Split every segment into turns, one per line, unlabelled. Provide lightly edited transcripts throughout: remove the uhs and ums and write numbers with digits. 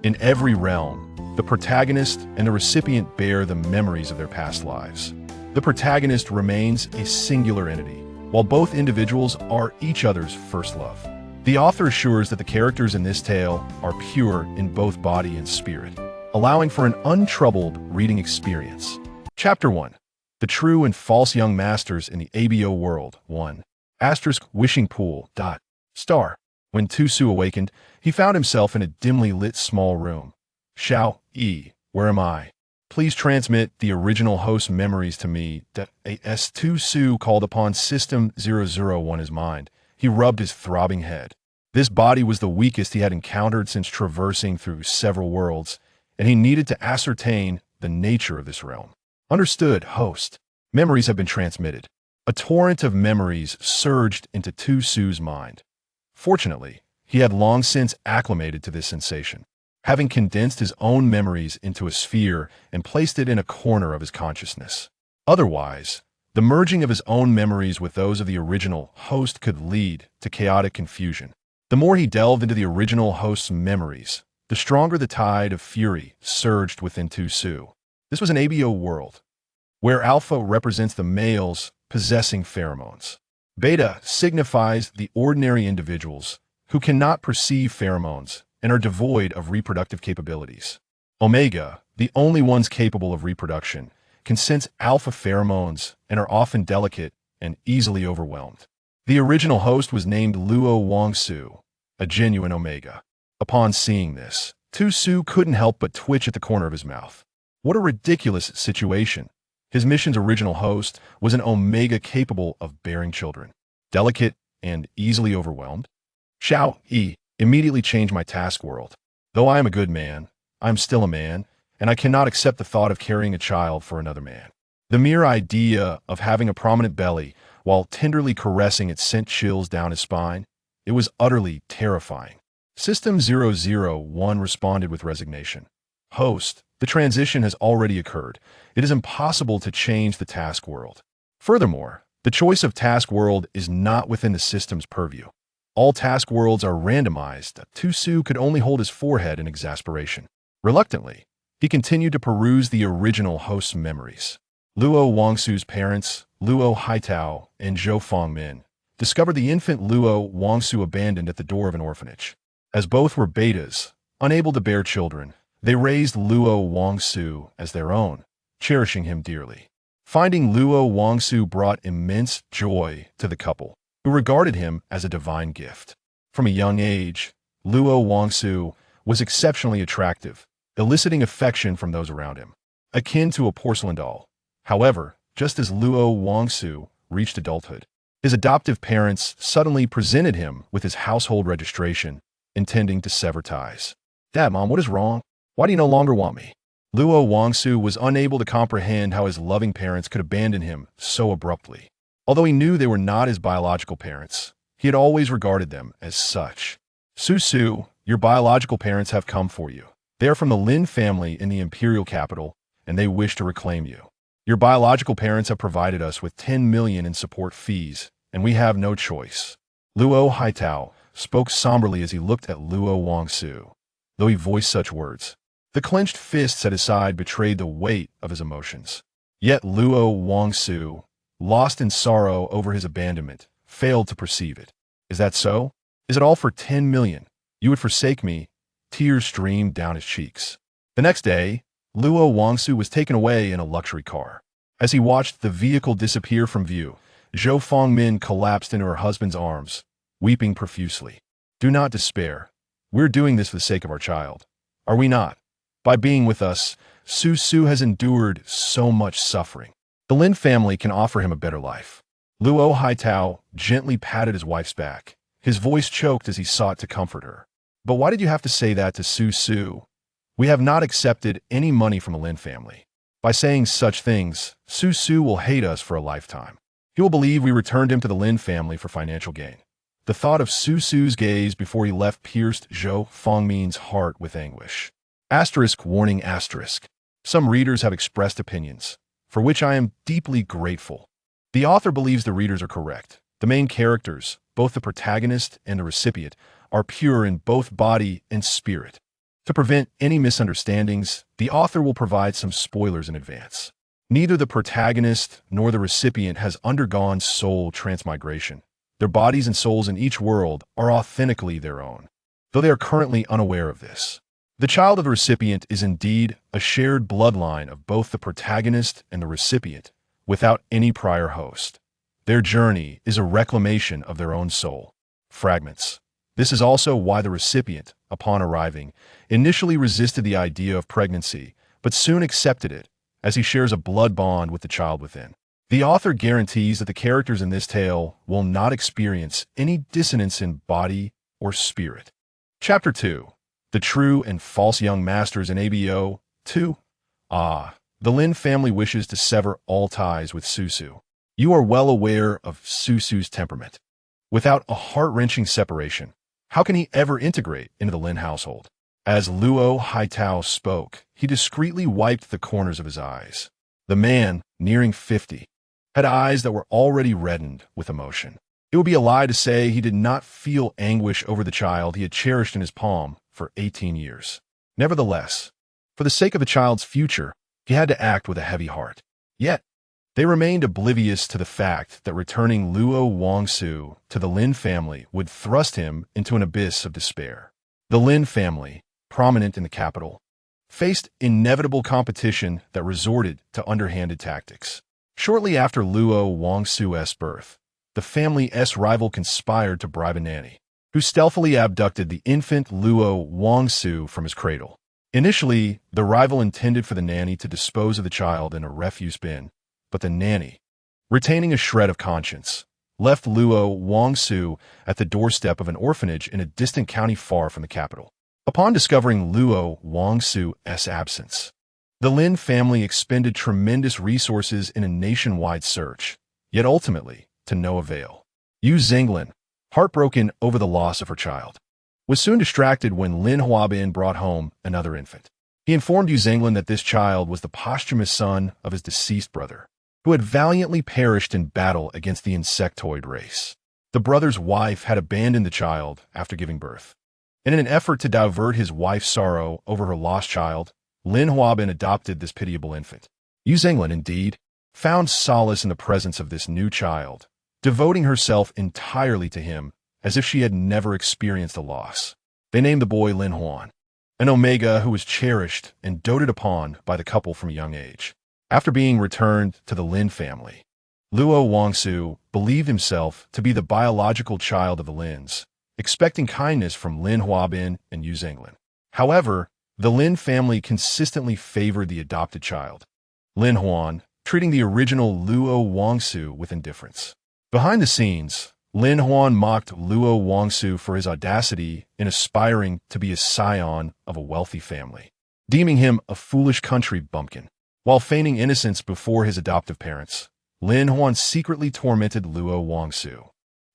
In every realm, the protagonist and the recipient bear the memories of their past lives. The protagonist remains a singular entity, while both individuals are each other's first love. The author assures that the characters in this tale are pure in both body and spirit, allowing for an untroubled reading experience. Chapter 1. The True and False Young Masters in the ABO World. 1. Wishing Pool. Star. When Tu-Su awakened, he found himself in a dimly lit small room. Xiao-E, where am I? Please transmit the original host memories to me. As Tu-Su called upon System 001 his mind, he rubbed his throbbing head. This body was the weakest he had encountered since traversing through several worlds, and he needed to ascertain the nature of this realm. Understood, host. Memories have been transmitted. A torrent of memories surged into Tu-Su's mind. Fortunately, he had long since acclimated to this sensation, having condensed his own memories into a sphere and placed it in a corner of his consciousness. Otherwise, the merging of his own memories with those of the original host could lead to chaotic confusion. The more he delved into the original host's memories, the stronger the tide of fury surged within Tu-Su. This was an ABO world, where alpha represents the males possessing pheromones. Beta signifies the ordinary individuals who cannot perceive pheromones and are devoid of reproductive capabilities. Omega, the only ones capable of reproduction, can sense alpha pheromones and are often delicate and easily overwhelmed. The original host was named Luo Wangsu, a genuine Omega. Upon seeing this, Tu-Su couldn't help but twitch at the corner of his mouth. What a ridiculous situation. His mission's original host was an Omega capable of bearing children, delicate and easily overwhelmed. Xiao-E immediately changed my task world. Though I am a good man, I am still a man, and I cannot accept the thought of carrying a child for another man. The mere idea of having a prominent belly while tenderly caressing it sent chills down his spine. It was utterly terrifying. System 001 responded with resignation. Host, the transition has already occurred. It is impossible to change the task world. Furthermore, the choice of task world is not within the system's purview. All task worlds are randomized. Tu-Su could only hold his forehead in exasperation. Reluctantly, he continued to peruse the original host's memories. Luo Wangsu's parents, Luo Haitao and Zhou Fongmin, discovered the infant Luo Wangsu abandoned at the door of an orphanage. As both were betas, unable to bear children, they raised Luo Wangsu as their own, cherishing him dearly. Finding Luo Wangsu brought immense joy to the couple, who regarded him as a divine gift. From a young age, Luo Wangsu was exceptionally attractive, eliciting affection from those around him, akin to a porcelain doll. However, just as Luo Wangsu reached adulthood, his adoptive parents suddenly presented him with his household registration, intending to sever ties. "Dad, Mom, what is wrong? Why do you no longer want me?" Luo Wangsu was unable to comprehend how his loving parents could abandon him so abruptly. Although he knew they were not his biological parents, he had always regarded them as such. "Su-Su, your biological parents have come for you. They are from the Lin family in the imperial capital, and they wish to reclaim you. Your biological parents have provided us with 10 million in support fees, and we have no choice." Luo Haitao spoke somberly as he looked at Luo Wangsu. Though he voiced such words, the clenched fists at his side betrayed the weight of his emotions. Yet Luo Wangsu, lost in sorrow over his abandonment, failed to perceive it. "Is that so? Is it all for 10 million? You would forsake me?" Tears streamed down his cheeks. The next day, Luo Wangsu was taken away in a luxury car. As he watched the vehicle disappear from view, Zhou Fongmin collapsed into her husband's arms, weeping profusely. "Do not despair. We're doing this for the sake of our child. Are we not? By being with us, Su-Su has endured so much suffering. The Lin family can offer him a better life." Luo Haitao gently patted his wife's back. His voice choked as he sought to comfort her. "But why did you have to say that to Su-Su? We have not accepted any money from the Lin family. By saying such things, Su-Su will hate us for a lifetime. He will believe we returned him to the Lin family for financial gain." The thought of Su-Su's gaze before he left pierced Zhou Fongmin's heart with anguish. Warning. Some readers have expressed opinions, for which I am deeply grateful. The author believes the readers are correct. The main characters, both the protagonist and the recipient, are pure in both body and spirit. To prevent any misunderstandings, the author will provide some spoilers in advance. Neither the protagonist nor the recipient has undergone soul transmigration. Their bodies and souls in each world are authentically their own, though they are currently unaware of this. The child of the recipient is indeed a shared bloodline of both the protagonist and the recipient, without any prior host. Their journey is a reclamation of their own soul. Fragments. This is also why the recipient, upon arriving, initially resisted the idea of pregnancy, but soon accepted it, as he shares a blood bond with the child within. The author guarantees that the characters in this tale will not experience any dissonance in body or spirit. Chapter 2. The True and False Young Masters in ABO 2. The Lin family wishes to sever all ties with Susu. You are well aware of Susu's temperament. Without a heart-wrenching separation, how can he ever integrate into the Lin household? As Luo Haitao spoke, he discreetly wiped the corners of his eyes. The man, nearing 50, had eyes that were already reddened with emotion. It would be a lie to say he did not feel anguish over the child he had cherished in his palm for 18 years. Nevertheless, for the sake of the child's future, he had to act with a heavy heart. Yet, they remained oblivious to the fact that returning Luo Wangsu to the Lin family would thrust him into an abyss of despair. The Lin family, prominent in the capital, faced inevitable competition that resorted to underhanded tactics. Shortly after Luo Wangsu's birth, the family's rival conspired to bribe a nanny, who stealthily abducted the infant Luo Wangsu from his cradle. Initially, the rival intended for the nanny to dispose of the child in a refuse bin, but the nanny, retaining a shred of conscience, left Luo Wangsu at the doorstep of an orphanage in a distant county far from the capital. Upon discovering Luo Wangsu's absence, the Lin family expended tremendous resources in a nationwide search, yet ultimately to no avail. Yu Zhenglin, heartbroken over the loss of her child, was soon distracted when Lin Huabin brought home another infant. He informed Yu Zhenglin that this child was the posthumous son of his deceased brother, who had valiantly perished in battle against the insectoid race. The brother's wife had abandoned the child after giving birth. In an effort to divert his wife's sorrow over her lost child, Lin Huabin adopted this pitiable infant. Yu Zhenglin, indeed, found solace in the presence of this new child, devoting herself entirely to him as if she had never experienced a loss. They named the boy Lin Huan, an Omega who was cherished and doted upon by the couple from a young age. After being returned to the Lin family, Luo Wangsu believed himself to be the biological child of the Lins, expecting kindness from Lin Huabin and Yu Zhenglin. However, the Lin family consistently favored the adopted child, Lin Huan, treating the original Luo Wangsu with indifference. Behind the scenes, Lin Huan mocked Luo Wangsu for his audacity in aspiring to be a scion of a wealthy family, deeming him a foolish country bumpkin. While feigning innocence before his adoptive parents, Lin Huan secretly tormented Luo Wangsu.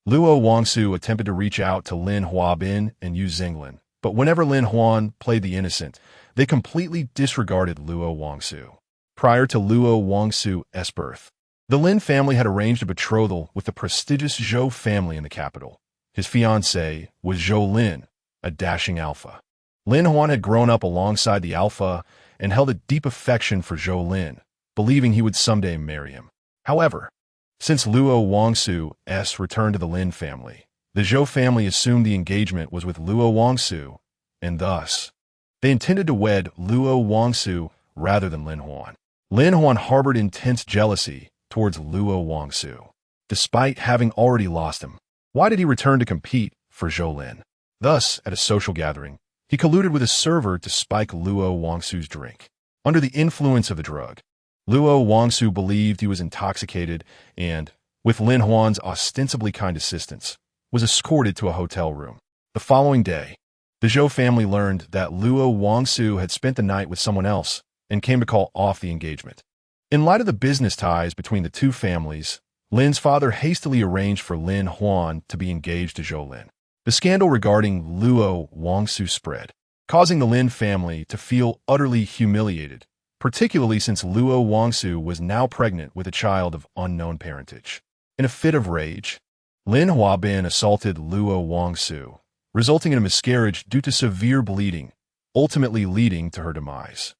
Luo Wangsu attempted to reach out to Lin Huabin and Yu Zhenglin, but whenever Lin Huan played the innocent, they completely disregarded Luo Wangsu. Prior to Luo Wangsu's birth, the Lin family had arranged a betrothal with the prestigious Zhou family in the capital. His fiancée was Zhou Lin, a dashing alpha. Lin Huan had grown up alongside the alpha and held a deep affection for Zhou Lin, believing he would someday marry him. However, since Luo Wangsu's return to the Lin family, the Zhou family assumed the engagement was with Luo Wangsu, and thus, they intended to wed Luo Wangsu rather than Lin Huan. Lin Huan harbored intense jealousy towards Luo Wangsu. Despite having already lost him, why did he return to compete for Zhou Lin? Thus, at a social gathering, he colluded with a server to spike Luo Wangsu's drink. Under the influence of the drug, Luo Wangsu believed he was intoxicated and, with Lin Huan's ostensibly kind assistance, was escorted to a hotel room. The following day, the Zhou family learned that Luo Wangsu had spent the night with someone else and came to call off the engagement. In light of the business ties between the two families, Lin's father hastily arranged for Lin Huan to be engaged to Zhou Lin. The scandal regarding Luo Wangsu spread, causing the Lin family to feel utterly humiliated, particularly since Luo Wangsu was now pregnant with a child of unknown parentage. In a fit of rage, Lin Huabin assaulted Luo Wangsu, resulting in a miscarriage due to severe bleeding ultimately leading to her demise.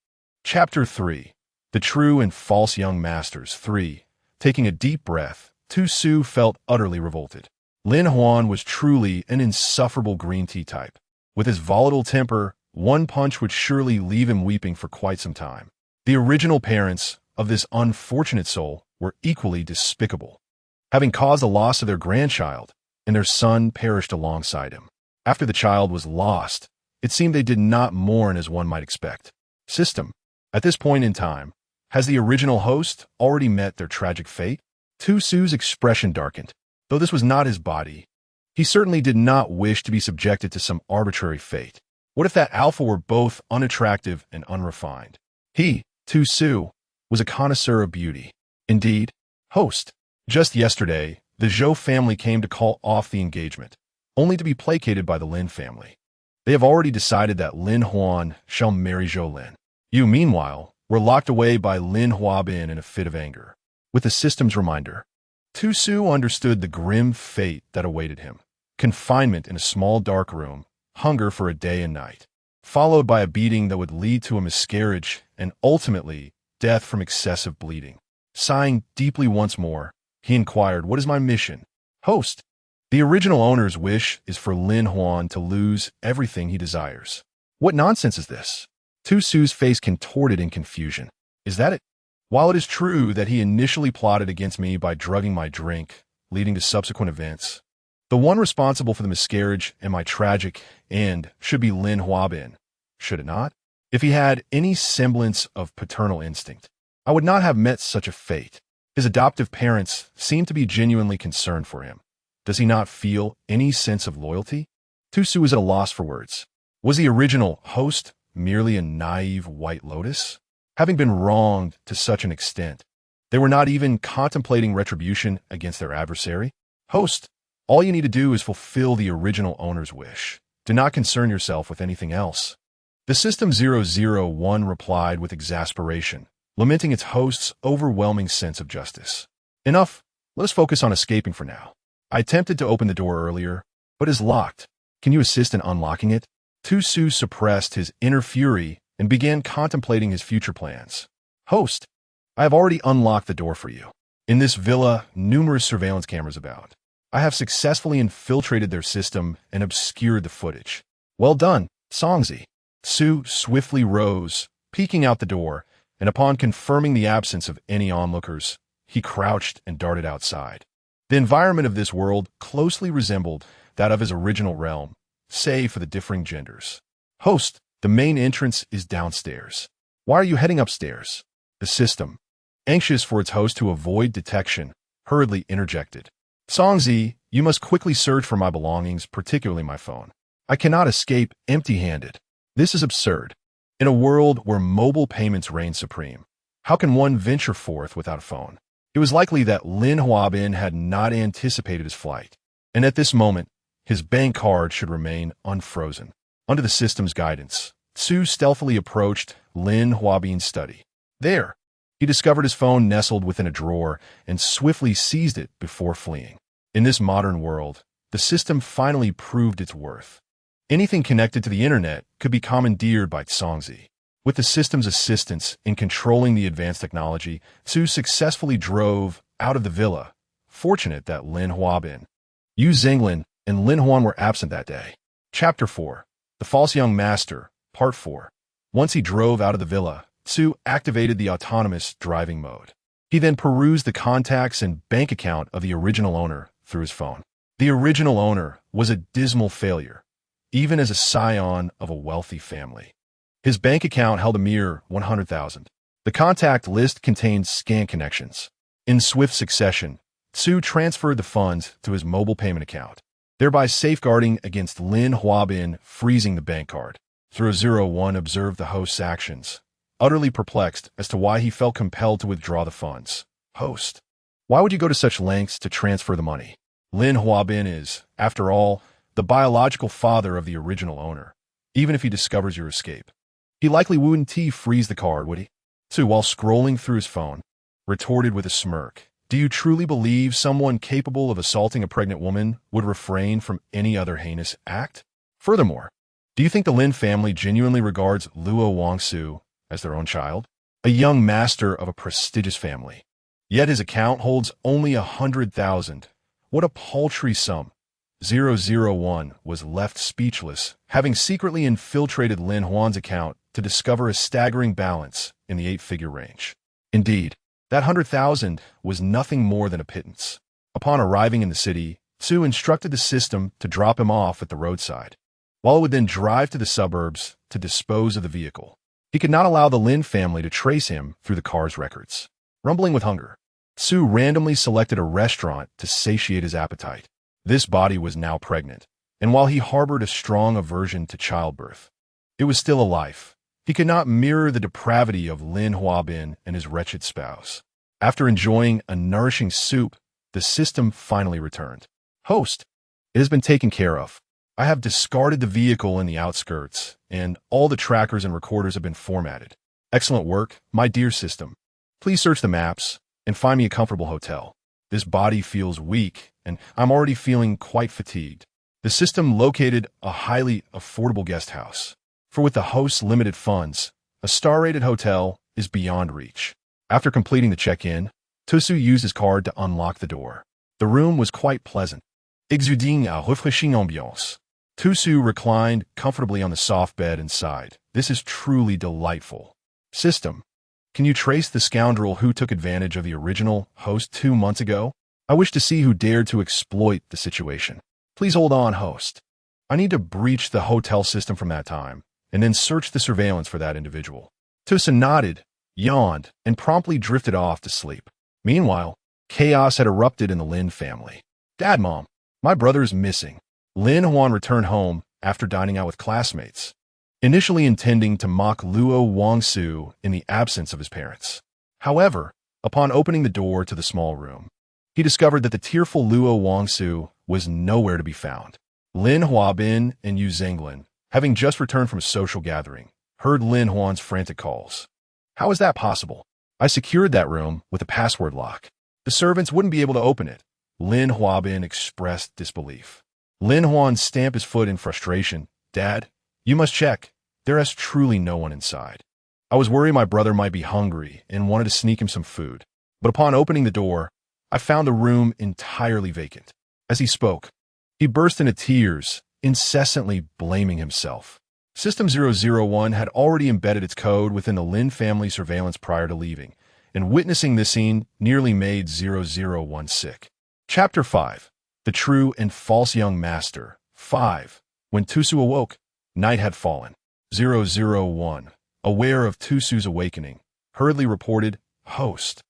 Chapter 3. The True and False Young Masters 3. Taking a deep breath, Tu-Su felt utterly revolted. Lin Huan was truly an insufferable green tea type. With his volatile temper, one punch would surely leave him weeping for quite some time. The original parents of this unfortunate soul were equally despicable, having caused the loss of their grandchild, and their son perished alongside him. After the child was lost, it seemed they did not mourn as one might expect. System. At this point in time, has the original host already met their tragic fate? Tu-Su's expression darkened. Though this was not his body, he certainly did not wish to be subjected to some arbitrary fate. What if that alpha were both unattractive and unrefined? He, Tu-Su, was a connoisseur of beauty. Indeed, host. Just yesterday, the Zhou family came to call off the engagement, only to be placated by the Lin family. They have already decided that Lin Huan shall marry Zhou Lin. You, meanwhile, were locked away by Lin Huabin in a fit of anger. With the system's reminder, Tu-Su understood the grim fate that awaited him. Confinement in a small dark room, hunger for a day and night, followed by a beating that would lead to a miscarriage and ultimately death from excessive bleeding. Sighing deeply once more, he inquired, "What is my mission?" Host. The original owner's wish is for Lin Huan to lose everything he desires. What nonsense is this? Tu-Su's face contorted in confusion. Is that it? While it is true that he initially plotted against me by drugging my drink, leading to subsequent events, the one responsible for the miscarriage and my tragic end should be Lin Huabin, should it not? If he had any semblance of paternal instinct, I would not have met such a fate. His adoptive parents seem to be genuinely concerned for him. Does he not feel any sense of loyalty? Tu-Su is at a loss for words. Was the original host merely a naive white lotus? Having been wronged to such an extent, they were not even contemplating retribution against their adversary? Host, all you need to do is fulfill the original owner's wish. Do not concern yourself with anything else. The System 001 replied with exasperation, lamenting its host's overwhelming sense of justice. Enough, let us focus on escaping for now. I attempted to open the door earlier, but it is locked. Can you assist in unlocking it? Tu-Su suppressed his inner fury and began contemplating his future plans. Host, I have already unlocked the door for you. In this villa, numerous surveillance cameras about. I have successfully infiltrated their system and obscured the footage. Well done, Songzi. Su swiftly rose, peeking out the door, and upon confirming the absence of any onlookers, he crouched and darted outside. The environment of this world closely resembled that of his original realm, save for the differing genders. Host, the main entrance is downstairs. Why are you heading upstairs? The system, anxious for its host to avoid detection, hurriedly interjected. Songzi, you must quickly search for my belongings, particularly my phone. I cannot escape empty-handed. This is absurd. In a world where mobile payments reign supreme, how can one venture forth without a phone? It was likely that Lin Huabin had not anticipated his flight, and at this moment, his bank card should remain unfrozen. Under the system's guidance, Su stealthily approached Lin Huabin's study. There, he discovered his phone nestled within a drawer and swiftly seized it before fleeing. In this modern world, the system finally proved its worth. Anything connected to the internet could be commandeered by Songzi. With the system's assistance in controlling the advanced technology, Su successfully drove out of the villa, fortunate that Lin Huabin, Yu Zenglin, and Lin Huan were absent that day. Chapter 4. The False Young Master, Part 4. Once he drove out of the villa, Su activated the autonomous driving mode. He then perused the contacts and bank account of the original owner through his phone. The original owner was a dismal failure, even as a scion of a wealthy family. His bank account held a mere 100,000. The contact list contained scant connections. In swift succession, Su transferred the funds to his mobile payment account, thereby safeguarding against Lin Huabin freezing the bank card. 001 observed the host's actions, utterly perplexed as to why he felt compelled to withdraw the funds. Host, why would you go to such lengths to transfer the money? Lin Huabin is, after all, the biological father of the original owner. Even if he discovers your escape, he likely wouldn't freeze the card, would he? Su, while scrolling through his phone, retorted with a smirk. Do you truly believe someone capable of assaulting a pregnant woman would refrain from any other heinous act? Furthermore, Do you think the Lin family genuinely regards Luo Wangsu as their own child? A young master of a prestigious family. Yet his account holds only 100,000. What a paltry sum. 001 was left speechless, having secretly infiltrated Lin Huan's account to discover a staggering balance in the 8-figure range. Indeed, that 100,000 was nothing more than a pittance. Upon arriving in the city, Su instructed the system to drop him off at the roadside, while it would then drive to the suburbs to dispose of the vehicle. He could not allow the Lin family to trace him through the car's records. Rumbling with hunger, Su randomly selected a restaurant to satiate his appetite. This body was now pregnant, and while he harbored a strong aversion to childbirth, it was still a life. He could not mirror the depravity of Lin Huabin and his wretched spouse. After enjoying a nourishing soup, the system finally returned. Host, it has been taken care of. I have discarded the vehicle in the outskirts, and all the trackers and recorders have been formatted. Excellent work, my dear system. Please search the maps and find me a comfortable hotel. This body feels weak, and I'm already feeling quite fatigued. The system located a highly affordable guest house. For with the host's limited funds, a star-rated hotel is beyond reach. After completing the check-in, Tusu used his card to unlock the door. The room was quite pleasant, exuding a refreshing ambiance. Tusu reclined comfortably on the soft bed and sighed. This is truly delightful. System, can you trace the scoundrel who took advantage of the original host 2 months ago? I wish to see who dared to exploit the situation. Please hold on, host. I need to breach the hotel system from that time, and then search the surveillance for that individual. Tusu nodded, yawned, and promptly drifted off to sleep. Meanwhile, chaos had erupted in the Lin family. Dad, Mom, my brother is missing. Lin Huan returned home after dining out with classmates, initially intending to mock Luo Wangsu in the absence of his parents. However, upon opening the door to the small room, he discovered that the tearful Luo Wangsu was nowhere to be found. Lin Huabin and Yu Zhenglin, having just returned from a social gathering, heard Lin Huan's frantic calls. How is that possible? I secured that room with a password lock. The servants wouldn't be able to open it. Lin Huabin expressed disbelief. Lin Huan stamped his foot in frustration. Dad, you must check. There is truly no one inside. I was worried my brother might be hungry and wanted to sneak him some food. But upon opening the door, I found the room entirely vacant. As he spoke, he burst into tears, incessantly blaming himself. System 001 had already embedded its code within the Lin family surveillance prior to leaving, and witnessing this scene nearly made 001 sick. Chapter 5. The True and False Young Master. 5. When Tusu awoke, night had fallen. 001, aware of Tusu's awakening, hurriedly reported, Host,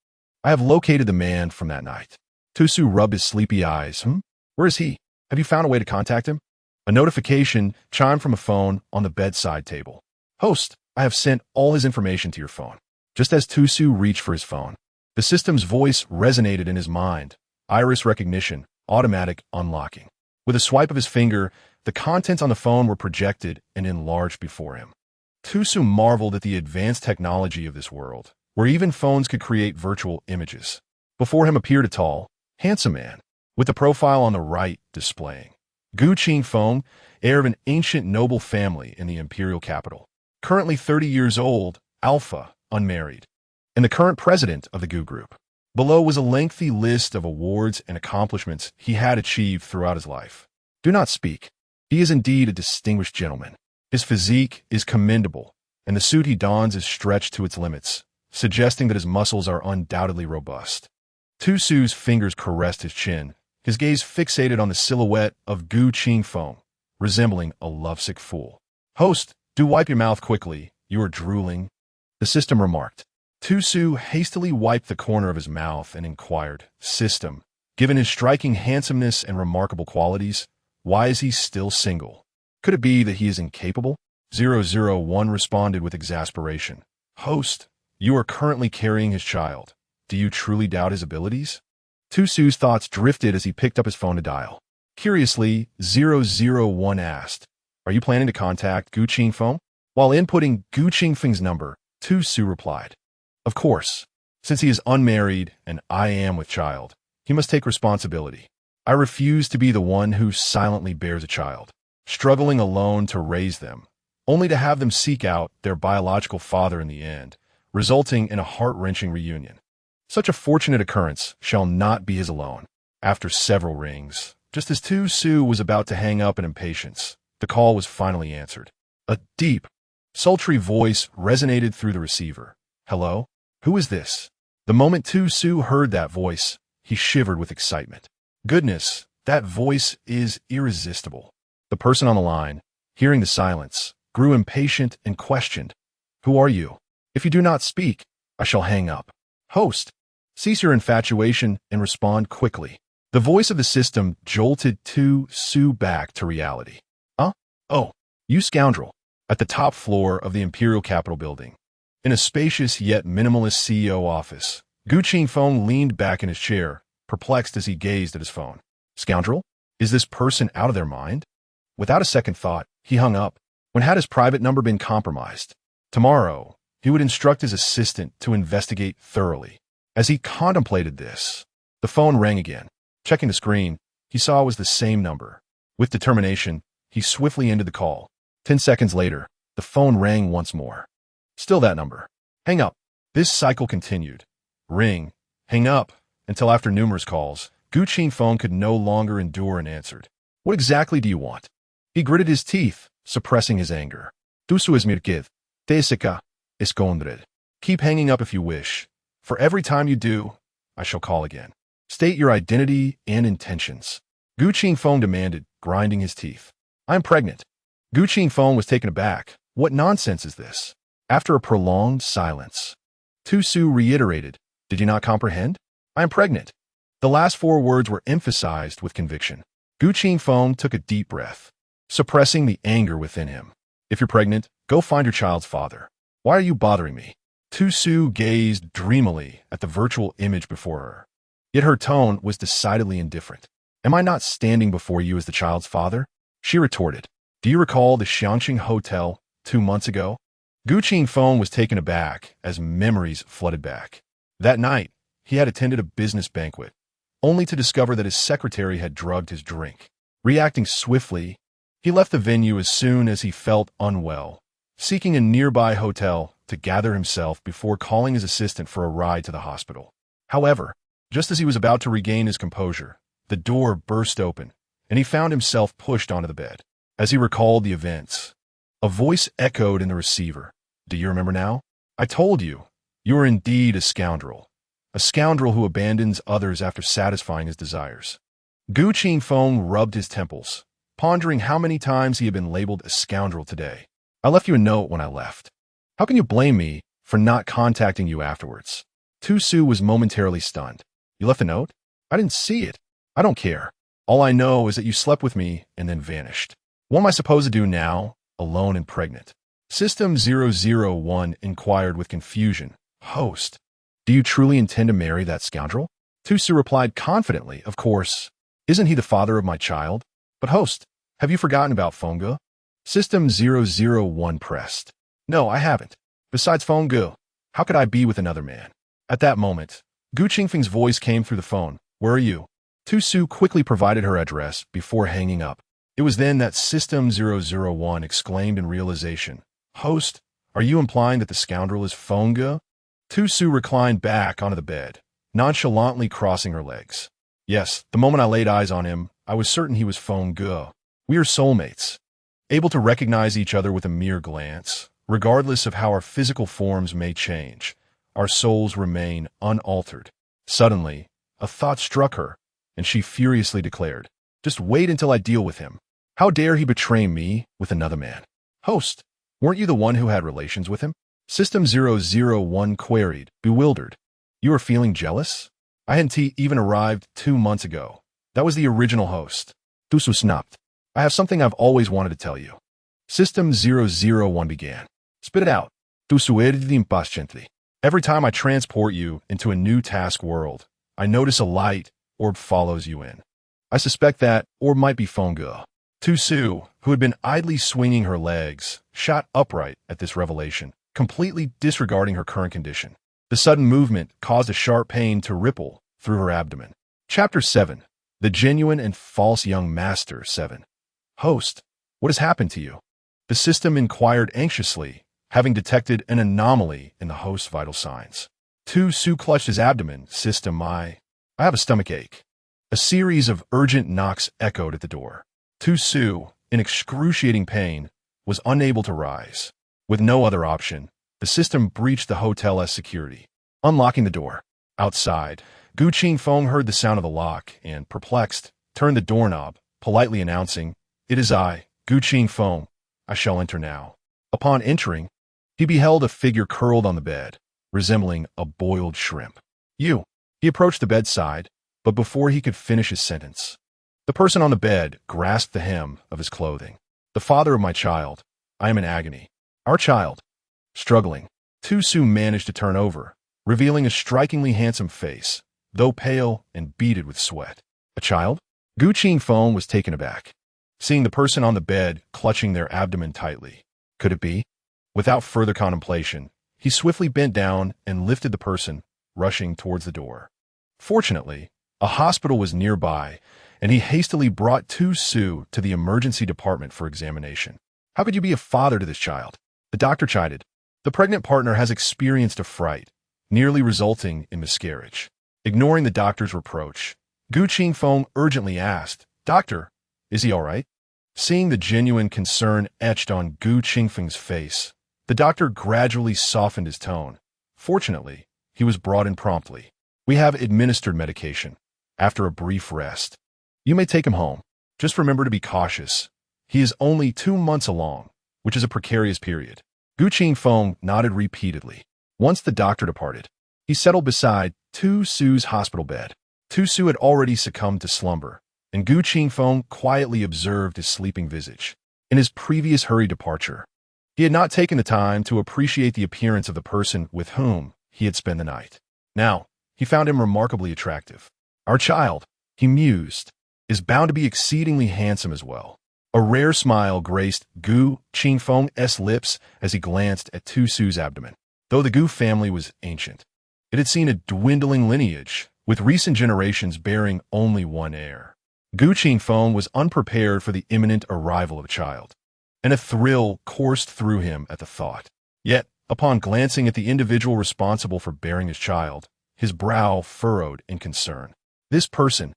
I have located the man from that night. Tusu rubbed his sleepy eyes. Where is he? Have you found a way to contact him? A notification chimed from a phone on the bedside table. Host, I have sent all his information to your phone. Just as Tusu reached for his phone, the system's voice resonated in his mind. Iris recognition, automatic unlocking. With a swipe of his finger, the contents on the phone were projected and enlarged before him. Tusu marveled at the advanced technology of this world, where even phones could create virtual images. Before him appeared a tall, handsome man, with the profile on the right displaying. Gu Qingfeng, heir of an ancient noble family in the imperial capital. Currently 30 years old, alpha, unmarried, and the current president of the Gu Group. Below was a lengthy list of awards and accomplishments he had achieved throughout his life. Do not speak. He is indeed a distinguished gentleman. His physique is commendable, and the suit he dons is stretched to its limits, suggesting that his muscles are undoubtedly robust. Tusu's fingers caressed his chin, his gaze fixated on the silhouette of Gu Qingfeng, resembling a lovesick fool. Host, do wipe your mouth quickly. You are drooling. The system remarked. Tusu hastily wiped the corner of his mouth and inquired, System, given his striking handsomeness and remarkable qualities, why is he still single? Could it be that he is incapable? 001 responded with exasperation. Host, you are currently carrying his child. Do you truly doubt his abilities? Tusu's thoughts drifted as he picked up his phone to dial. Curiously, 001 asked, Are you planning to contact Gu Qingfeng? While inputting Gu Qingfeng's number, Tusu replied, Of course. Since he is unmarried and I am with child, he must take responsibility. I refuse to be the one who silently bears a child. struggling alone to raise them, only to have them seek out their biological father in the end, resulting in a heart-wrenching reunion. Such a fortunate occurrence shall not be his alone. After several rings, just as Tu-Su was about to hang up in impatience, the call was finally answered. A deep, sultry voice resonated through the receiver. Hello? Who is this? The moment Tu-Su heard that voice, he shivered with excitement. Goodness, that voice is irresistible. The person on the line, hearing the silence, grew impatient and questioned. Who are you? If you do not speak, I shall hang up. Host, cease your infatuation and respond quickly. The voice of the system jolted Tu-Su back to reality. Huh? Oh, you scoundrel. At the top floor of the Imperial Capitol building, in a spacious yet minimalist CEO office, Gu Qingfeng leaned back in his chair, perplexed as he gazed at his phone. Scoundrel? Is this person out of their mind? Without a second thought, he hung up. When had his private number been compromised? Tomorrow, he would instruct his assistant to investigate thoroughly. As he contemplated this, the phone rang again. Checking the screen, he saw it was the same number. With determination, he swiftly ended the call. 10 seconds later, the phone rang once more. Still that number. Hang up. This cycle continued. Ring. Hang up. Until after numerous calls, Gu Qingfeng could no longer endure and answered. What exactly do you want? He gritted his teeth, suppressing his anger. Dusu esmirkid. Tesika. Escondred. Keep hanging up if you wish. For every time you do, I shall call again. State your identity and intentions. Gu Qingfeng demanded, grinding his teeth. I am pregnant. Gu Qingfeng was taken aback. What nonsense is this? After a prolonged silence, Tu-Su reiterated, Did you not comprehend? I am pregnant. The last 4 words were emphasized with conviction. Gu Qingfeng took a deep breath, suppressing the anger within him. If you're pregnant, go find your child's father. Why are you bothering me? Tu-Su gazed dreamily at the virtual image before her. Yet her tone was decidedly indifferent. Am I not standing before you as the child's father? She retorted. Do you recall the Xianqing Hotel 2 months ago? Gu Qingfeng was taken aback as memories flooded back. That night, he had attended a business banquet, only to discover that his secretary had drugged his drink. Reacting swiftly, he left the venue as soon as he felt unwell, seeking a nearby hotel to gather himself before calling his assistant for a ride to the hospital. However, just as he was about to regain his composure, the door burst open, and he found himself pushed onto the bed. As he recalled the events, a voice echoed in the receiver. Do you remember now? I told you, you are indeed a scoundrel who abandons others after satisfying his desires. Gu Qingfeng rubbed his temples, pondering how many times he had been labeled a scoundrel today. I left you a note when I left. How can you blame me for not contacting you afterwards? Tu-Su was momentarily stunned. You left a note? I didn't see it. I don't care. All I know is that you slept with me and then vanished. What am I supposed to do now, alone and pregnant? System 001 inquired with confusion. Host, do you truly intend to marry that scoundrel? Tu-Su replied confidently, of course. Isn't he the father of my child? But host, have you forgotten about Fengge? System 001 pressed. No, I haven't. Besides Fengge, how could I be with another man? At that moment, Gu Qingfeng's voice came through the phone. Where are you? Tu-Su quickly provided her address before hanging up. It was then that System 001 exclaimed in realization. Host, are you implying that the scoundrel is Fengge? Tu-Su reclined back onto the bed, nonchalantly crossing her legs. Yes, the moment I laid eyes on him, I was certain he was Fengge. We are soulmates, able to recognize each other with a mere glance. Regardless of how our physical forms may change, our souls remain unaltered. Suddenly, a thought struck her, and she furiously declared, Just wait until I deal with him. How dare he betray me with another man? Host, weren't you the one who had relations with him? System 001 queried, bewildered. You are feeling jealous? I hadn't even arrived 2 months ago. That was the original host. Tu-Su snapped. I have something I've always wanted to tell you. System 001 began. Spit it out. Tu-Su impaciently. Every time I transport you into a new task world, I notice a light orb follows you in. I suspect that orb might be Fengge. Tu-Su, who had been idly swinging her legs, shot upright at this revelation, completely disregarding her current condition. The sudden movement caused a sharp pain to ripple through her abdomen. Chapter 7. The Genuine and False Young Master 7. Host, What has happened to you? The system inquired anxiously, having detected an anomaly in the host's vital signs. Tu-Su clutched his abdomen. System, I have a stomach ache. A series of urgent knocks echoed at the door. Tu-Su, in excruciating pain, was unable to rise. With no other option, the system breached the hotel's security, unlocking the door. Outside, Gu Qingfeng heard the sound of the lock and, perplexed, turned the doorknob, politely announcing, "It is I, Gu Qingfeng. I shall enter now." Upon entering, he beheld a figure curled on the bed, resembling a boiled shrimp. "You." He approached the bedside, but before he could finish his sentence, the person on the bed grasped the hem of his clothing. "The father of my child. I am in agony." "Our child." Struggling, Tu-Su managed to turn over, revealing a strikingly handsome face, though pale and beaded with sweat. "A child?" Gu Qingfeng was taken aback, seeing the person on the bed clutching their abdomen tightly. Could it be? Without further contemplation, he swiftly bent down and lifted the person, rushing towards the door. Fortunately, a hospital was nearby, and he hastily brought Tu-Su to the emergency department for examination. "How could you be a father to this child?" The doctor chided. "The pregnant partner has experienced a fright, nearly resulting in miscarriage." Ignoring the doctor's reproach, Gu Qingfeng urgently asked, "Doctor, is he all right?" Seeing the genuine concern etched on Gu Qingfeng's face, the doctor gradually softened his tone. Fortunately, he was brought in promptly. "We have administered medication." After a brief rest, "You may take him home. Just remember to be cautious. He is only 2 months along, which is a precarious period." Gu Qingfeng nodded repeatedly. Once the doctor departed, he settled beside Tu-Su's hospital bed. Tu-Su had already succumbed to slumber, and Gu Qingfeng quietly observed his sleeping visage. In his previous hurried departure, he had not taken the time to appreciate the appearance of the person with whom he had spent the night. Now, he found him remarkably attractive. "Our child," he mused, "is bound to be exceedingly handsome as well." A rare smile graced Gu Qingfeng's lips as he glanced at Tu-Su's abdomen. Though the Gu family was ancient, it had seen a dwindling lineage, with recent generations bearing only one heir. Gu Qingfeng was unprepared for the imminent arrival of a child, and a thrill coursed through him at the thought. Yet, upon glancing at the individual responsible for bearing his child, his brow furrowed in concern. This person,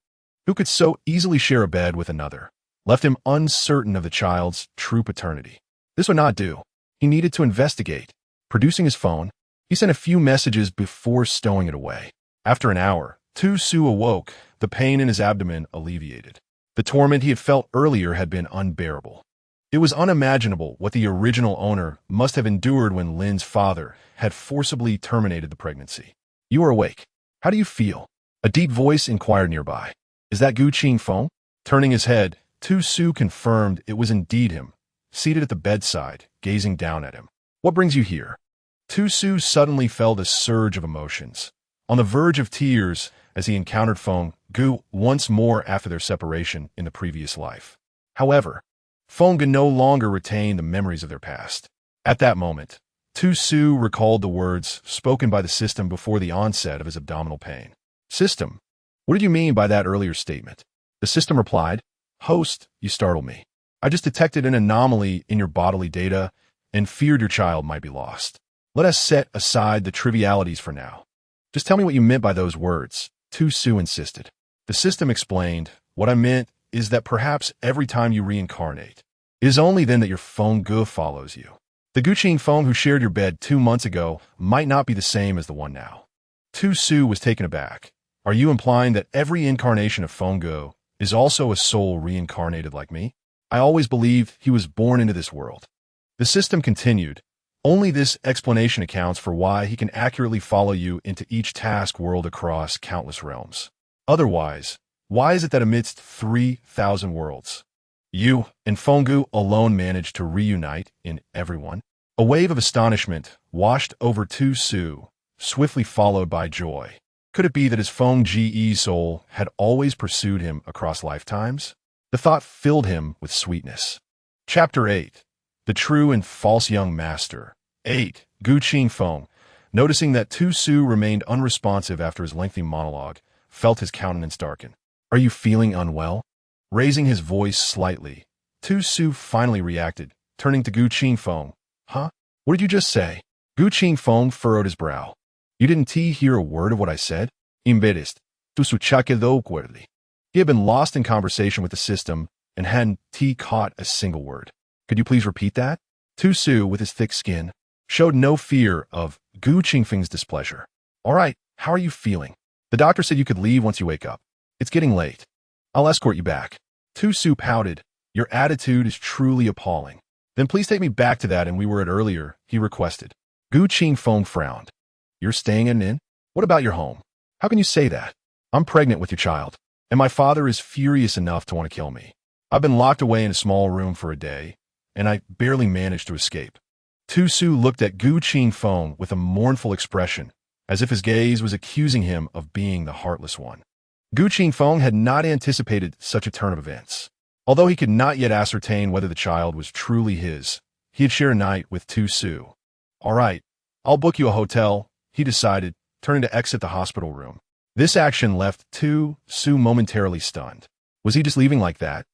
who could so easily share a bed with another, left him uncertain of the child's true paternity. This would not do. He needed to investigate. Producing his phone, he sent a few messages before stowing it away. After an hour, Tu-Su awoke, the pain in his abdomen alleviated. The torment he had felt earlier had been unbearable. It was unimaginable what the original owner must have endured when Lin's father had forcibly terminated the pregnancy. "You are awake. How do you feel?" A deep voice inquired nearby. "Is that Gu Qingfeng?" Turning his head, Tu-Su confirmed it was indeed him, seated at the bedside, gazing down at him. "What brings you here?" Tu-Su suddenly felt a surge of emotions, on the verge of tears as he encountered Feng Gu once more after their separation in the previous life. However, Feng Gu no longer retained the memories of their past. At that moment, Tu-Su recalled the words spoken by the system before the onset of his abdominal pain. "System, what did you mean by that earlier statement?" The system replied, "Host, you startled me. I just detected an anomaly in your bodily data and feared your child might be lost. Let us set aside the trivialities for now. Just tell me what you meant by those words," Tu-Su insisted. The system explained, "What I meant is that perhaps every time you reincarnate, it is only then that your Feng Gu follows you. The Gu Qingfeng who shared your bed 2 months ago might not be the same as the one now." Tu-Su was taken aback. "Are you implying that every incarnation of Feng Gu is also a soul reincarnated like me? I always believed he was born into this world." The system continued, "Only this explanation accounts for why he can accurately follow you into each task world across countless realms. Otherwise, why is it that amidst 3,000 worlds, you and Feng Gu alone managed to reunite in everyone?" A wave of astonishment washed over Tu-Su, swiftly followed by joy. Could it be that his Feng Ge soul had always pursued him across lifetimes? The thought filled him with sweetness. Chapter 8. The True and False Young Master. 8. Gu Qingfeng, noticing that Tu-Su remained unresponsive after his lengthy monologue, felt his countenance darken. "Are you feeling unwell?" Raising his voice slightly, Tu Su finally reacted, turning to Gu Qingfeng. Huh? What did you just say? Gu Qingfeng furrowed his brow. You didn't hear a word of what I said? Embarrassed, Tu Su quedó cuerdi. He had been lost in conversation with the system and hadn't caught a single word. Could you please repeat that? Tu Su, with his thick skin, showed no fear of Gu Qingfeng's displeasure. All right, how are you feeling? The doctor said you could leave once you wake up. It's getting late. I'll escort you back. Tu Su pouted. Your attitude is truly appalling. Then please take me back to that and we were at earlier, he requested. Gu Qingfeng frowned. You're staying at an inn? What about your home? How can you say that? I'm pregnant with your child, and my father is furious enough to want to kill me. I've been locked away in a small room for a day, and I barely managed to escape. Tu Su looked at Gu Qingfeng with a mournful expression, as if his gaze was accusing him of being the heartless one. Gu Qingfeng had not anticipated such a turn of events. Although he could not yet ascertain whether the child was truly his, he had shared a night with Tu Su. All right, I'll book you a hotel, he decided, turning to exit the hospital room. This action left Tu Su momentarily stunned. Was he just leaving like that?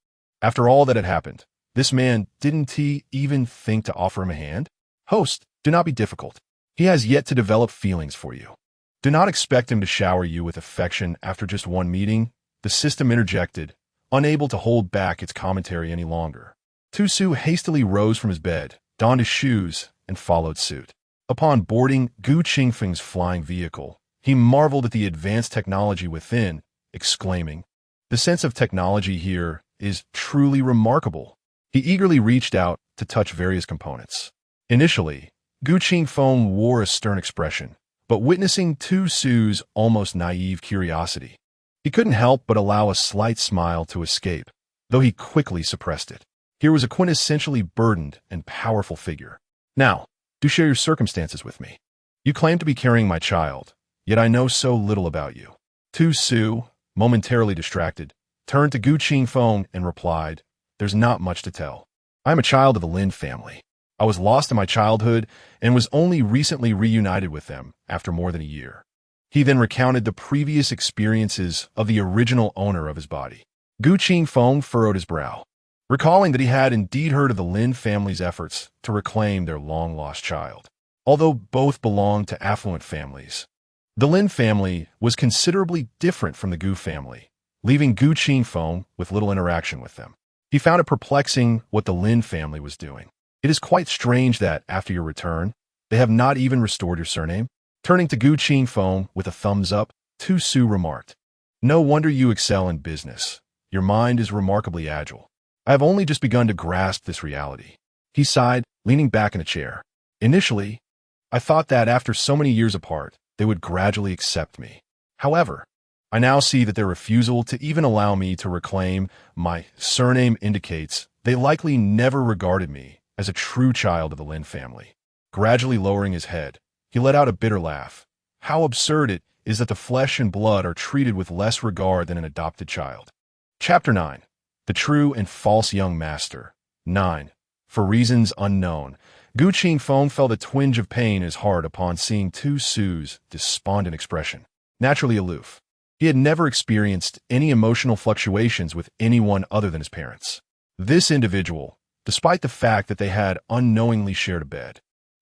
After all that had happened, this man didn't even think to offer him a hand? Host, do not be difficult. He has yet to develop feelings for you. Do not expect him to shower you with affection after just one meeting, the system interjected, unable to hold back its commentary any longer. Tu Su hastily rose from his bed, donned his shoes, and followed suit. Upon boarding Gu Qingfeng's flying vehicle, he marveled at the advanced technology within, exclaiming, "The sense of technology here is truly remarkable." He eagerly reached out to touch various components. Initially, Gu Qingfeng wore a stern expression, but witnessing Tu Su's almost naive curiosity, he couldn't help but allow a slight smile to escape, though he quickly suppressed it. Here was a quintessentially burdened and powerful figure. Now, do share your circumstances with me. You claim to be carrying my child, yet I know so little about you. Tu Su, momentarily distracted, turned to Gu Qingfeng and replied, There's not much to tell. I am a child of the Lin family. I was lost in my childhood and was only recently reunited with them after more than a year. He then recounted the previous experiences of the original owner of his body. Gu Qingfeng furrowed his brow, recalling that he had indeed heard of the Lin family's efforts to reclaim their long-lost child. Although both belonged to affluent families, the Lin family was considerably different from the Gu family, leaving Gu Qingfeng with little interaction with them. He found it perplexing what the Lin family was doing. It is quite strange that, after your return, they have not even restored your surname. Turning to Gu Qingfeng with a thumbs up, Tu Su remarked, No wonder you excel in business. Your mind is remarkably agile. I have only just begun to grasp this reality. He sighed, leaning back in a chair. Initially, I thought that after so many years apart, they would gradually accept me. However, I now see that their refusal to even allow me to reclaim my surname indicates they likely never regarded me as a true child of the Lin family. Gradually lowering his head, he let out a bitter laugh. How absurd it is that the flesh and blood are treated with less regard than an adopted child. Chapter 9. The True and False Young Master. 9. For reasons unknown, Gu Qingfeng felt a twinge of pain in his heart upon seeing Tu Su's despondent expression. Naturally aloof, he had never experienced any emotional fluctuations with anyone other than his parents. This individual, despite the fact that they had unknowingly shared a bed,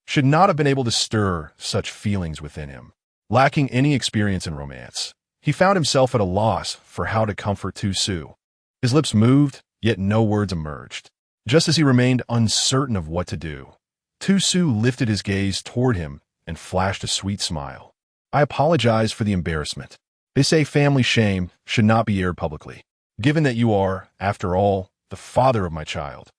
should not have been able to stir such feelings within him. Lacking any experience in romance, he found himself at a loss for how to comfort Tu Su. His lips moved, yet no words emerged. Just as he remained uncertain of what to do, Tu Su lifted his gaze toward him and flashed a sweet smile. I apologize for the embarrassment. They say family shame should not be aired publicly. Given that you are, after all, the father of my child,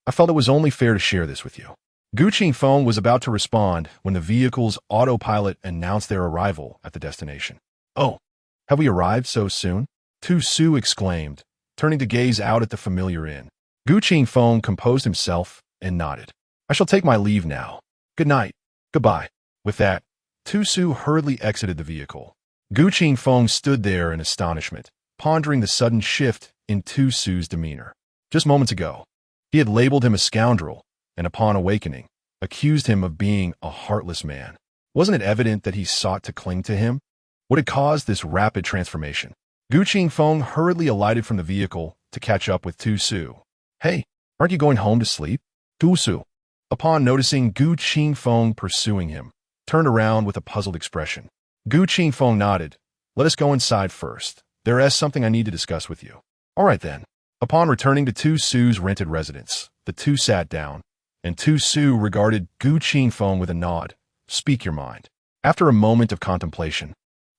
I felt it was only fair to share this with you. Gu Qingfeng was about to respond when the vehicle's autopilot announced their arrival at the destination. Oh, have we arrived so soon? Tu Su exclaimed, turning to gaze out at the familiar inn. Gu Qingfeng composed himself and nodded. I shall take my leave now. Good night. Goodbye. With that, Tu Su hurriedly exited the vehicle. Gu Qingfeng stood there in astonishment, pondering the sudden shift in Tu Su's demeanor. Just moments ago, he had labeled him a scoundrel, and upon awakening, accused him of being a heartless man. Wasn't it evident that he sought to cling to him? What had caused this rapid transformation? Gu Qingfeng hurriedly alighted from the vehicle to catch up with Tu Su. Hey, Aren't you going home to sleep? Tusu, upon noticing Gu Qingfeng pursuing him, turned around with a puzzled expression. Gu Qingfeng nodded. Let us go inside first. There is something I need to discuss with you. All right then. Upon returning to Tu Su's rented residence, the two sat down, and Tu Su regarded Gu Qingfeng with a nod. Speak your mind. After a moment of contemplation,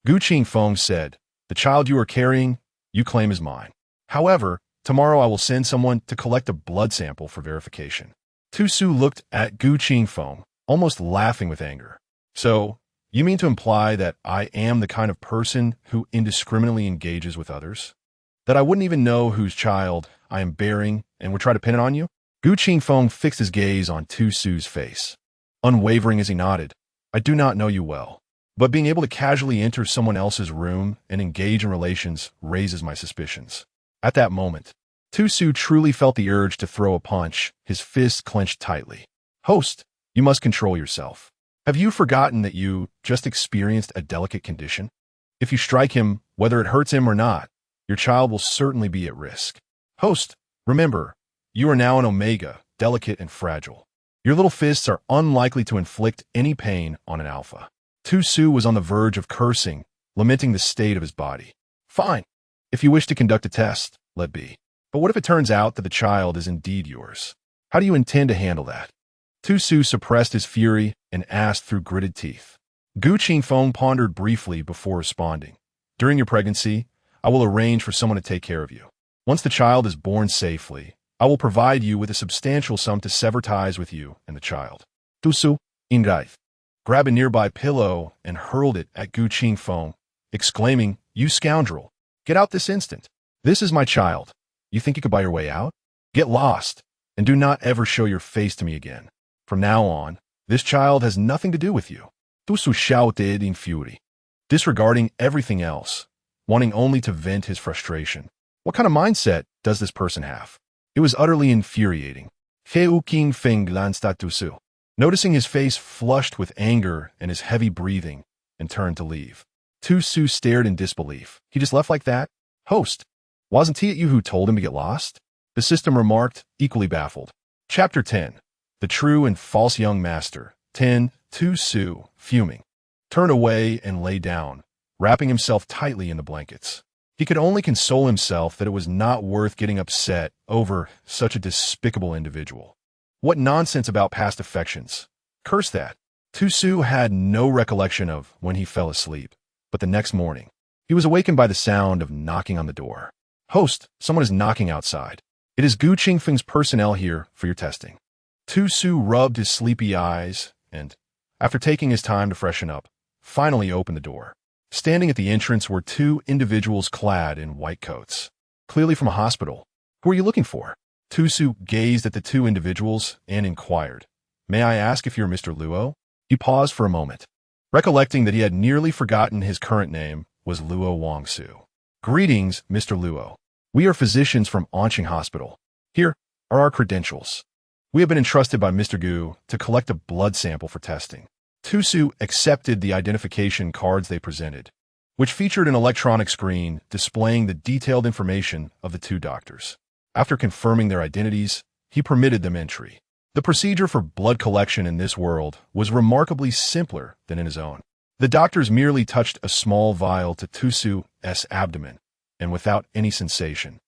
Gu Qingfeng said, the child you are carrying, you claim is mine. However, tomorrow I will send someone to collect a blood sample for verification. Tu Su looked at Gu Qingfeng, almost laughing with anger. So, you mean to imply that I am the kind of person who indiscriminately engages with others? That I wouldn't even know whose child I am bearing and would try to pin it on you? Gu Qingfeng fixed his gaze on Tu Su's face, unwavering as he nodded. I do not know you well, but being able to casually enter someone else's room and engage in relations raises my suspicions. At that moment, Tu Su truly felt the urge to throw a punch, his fists clenched tightly. Host, you must control yourself. Have you forgotten that you just experienced a delicate condition? If you strike him, whether it hurts him or not, your child will certainly be at risk. Host, remember, you are now an Omega, delicate and fragile. Your little fists are unlikely to inflict any pain on an alpha. Tu Su was on the verge of cursing, lamenting the state of his body. Fine. If you wish to conduct a test, let be. But what if it turns out that the child is indeed yours? How do you intend to handle that? Tu Su suppressed his fury and asked through gritted teeth. Gu Qingfeng pondered briefly before responding. During your pregnancy, I will arrange for someone to take care of you. Once the child is born safely, I will provide you with a substantial sum to sever ties with you and the child. Tu Su, Ingaith, grabbed a nearby pillow and hurled it at Gu Qingfeng, exclaiming, You scoundrel! Get out this instant! This is my child. You think you could buy your way out? Get lost, and do not ever show your face to me again. From now on, this child has nothing to do with you. Tu Su shouted in fury, disregarding everything else, wanting only to vent his frustration. What kind of mindset does this person have? It was utterly infuriating. Heu Qingfeng glanced at Tu Su, noticing his face flushed with anger and his heavy breathing, and turned to leave. Tu Su stared in disbelief. He just left like that? Host, wasn't he you who told him to get lost? The system remarked, equally baffled. Chapter 10. The True and False Young Master. 10. Tu Su, fuming, turned away and lay down, wrapping himself tightly in the blankets. He could only console himself that it was not worth getting upset over such a despicable individual. What nonsense about past affections. Curse that. Tu Su had no recollection of when he fell asleep, but the next morning, he was awakened by the sound of knocking on the door. Host, someone is knocking outside. It is Gu Qingfeng's personnel here for your testing. Tu Su rubbed his sleepy eyes and, after taking his time to freshen up, finally opened the door. Standing at the entrance were two individuals clad in white coats, clearly from a hospital. Who are you looking for? Tu Su gazed at the two individuals and inquired, May I ask if you're Mr. Luo? He paused for a moment, recollecting that he had nearly forgotten his current name was Luo Wangsu. Greetings, Mr. Luo. We are physicians from Anqing Hospital. Here are our credentials. We have been entrusted by Mr. Gu to collect a blood sample for testing. Tu Su accepted the identification cards they presented, which featured an electronic screen displaying the detailed information of the two doctors. After confirming their identities, he permitted them entry. The procedure for blood collection in this world was remarkably simpler than in his own. The doctors merely touched a small vial to Tu Su's abdomen, and without any sensation,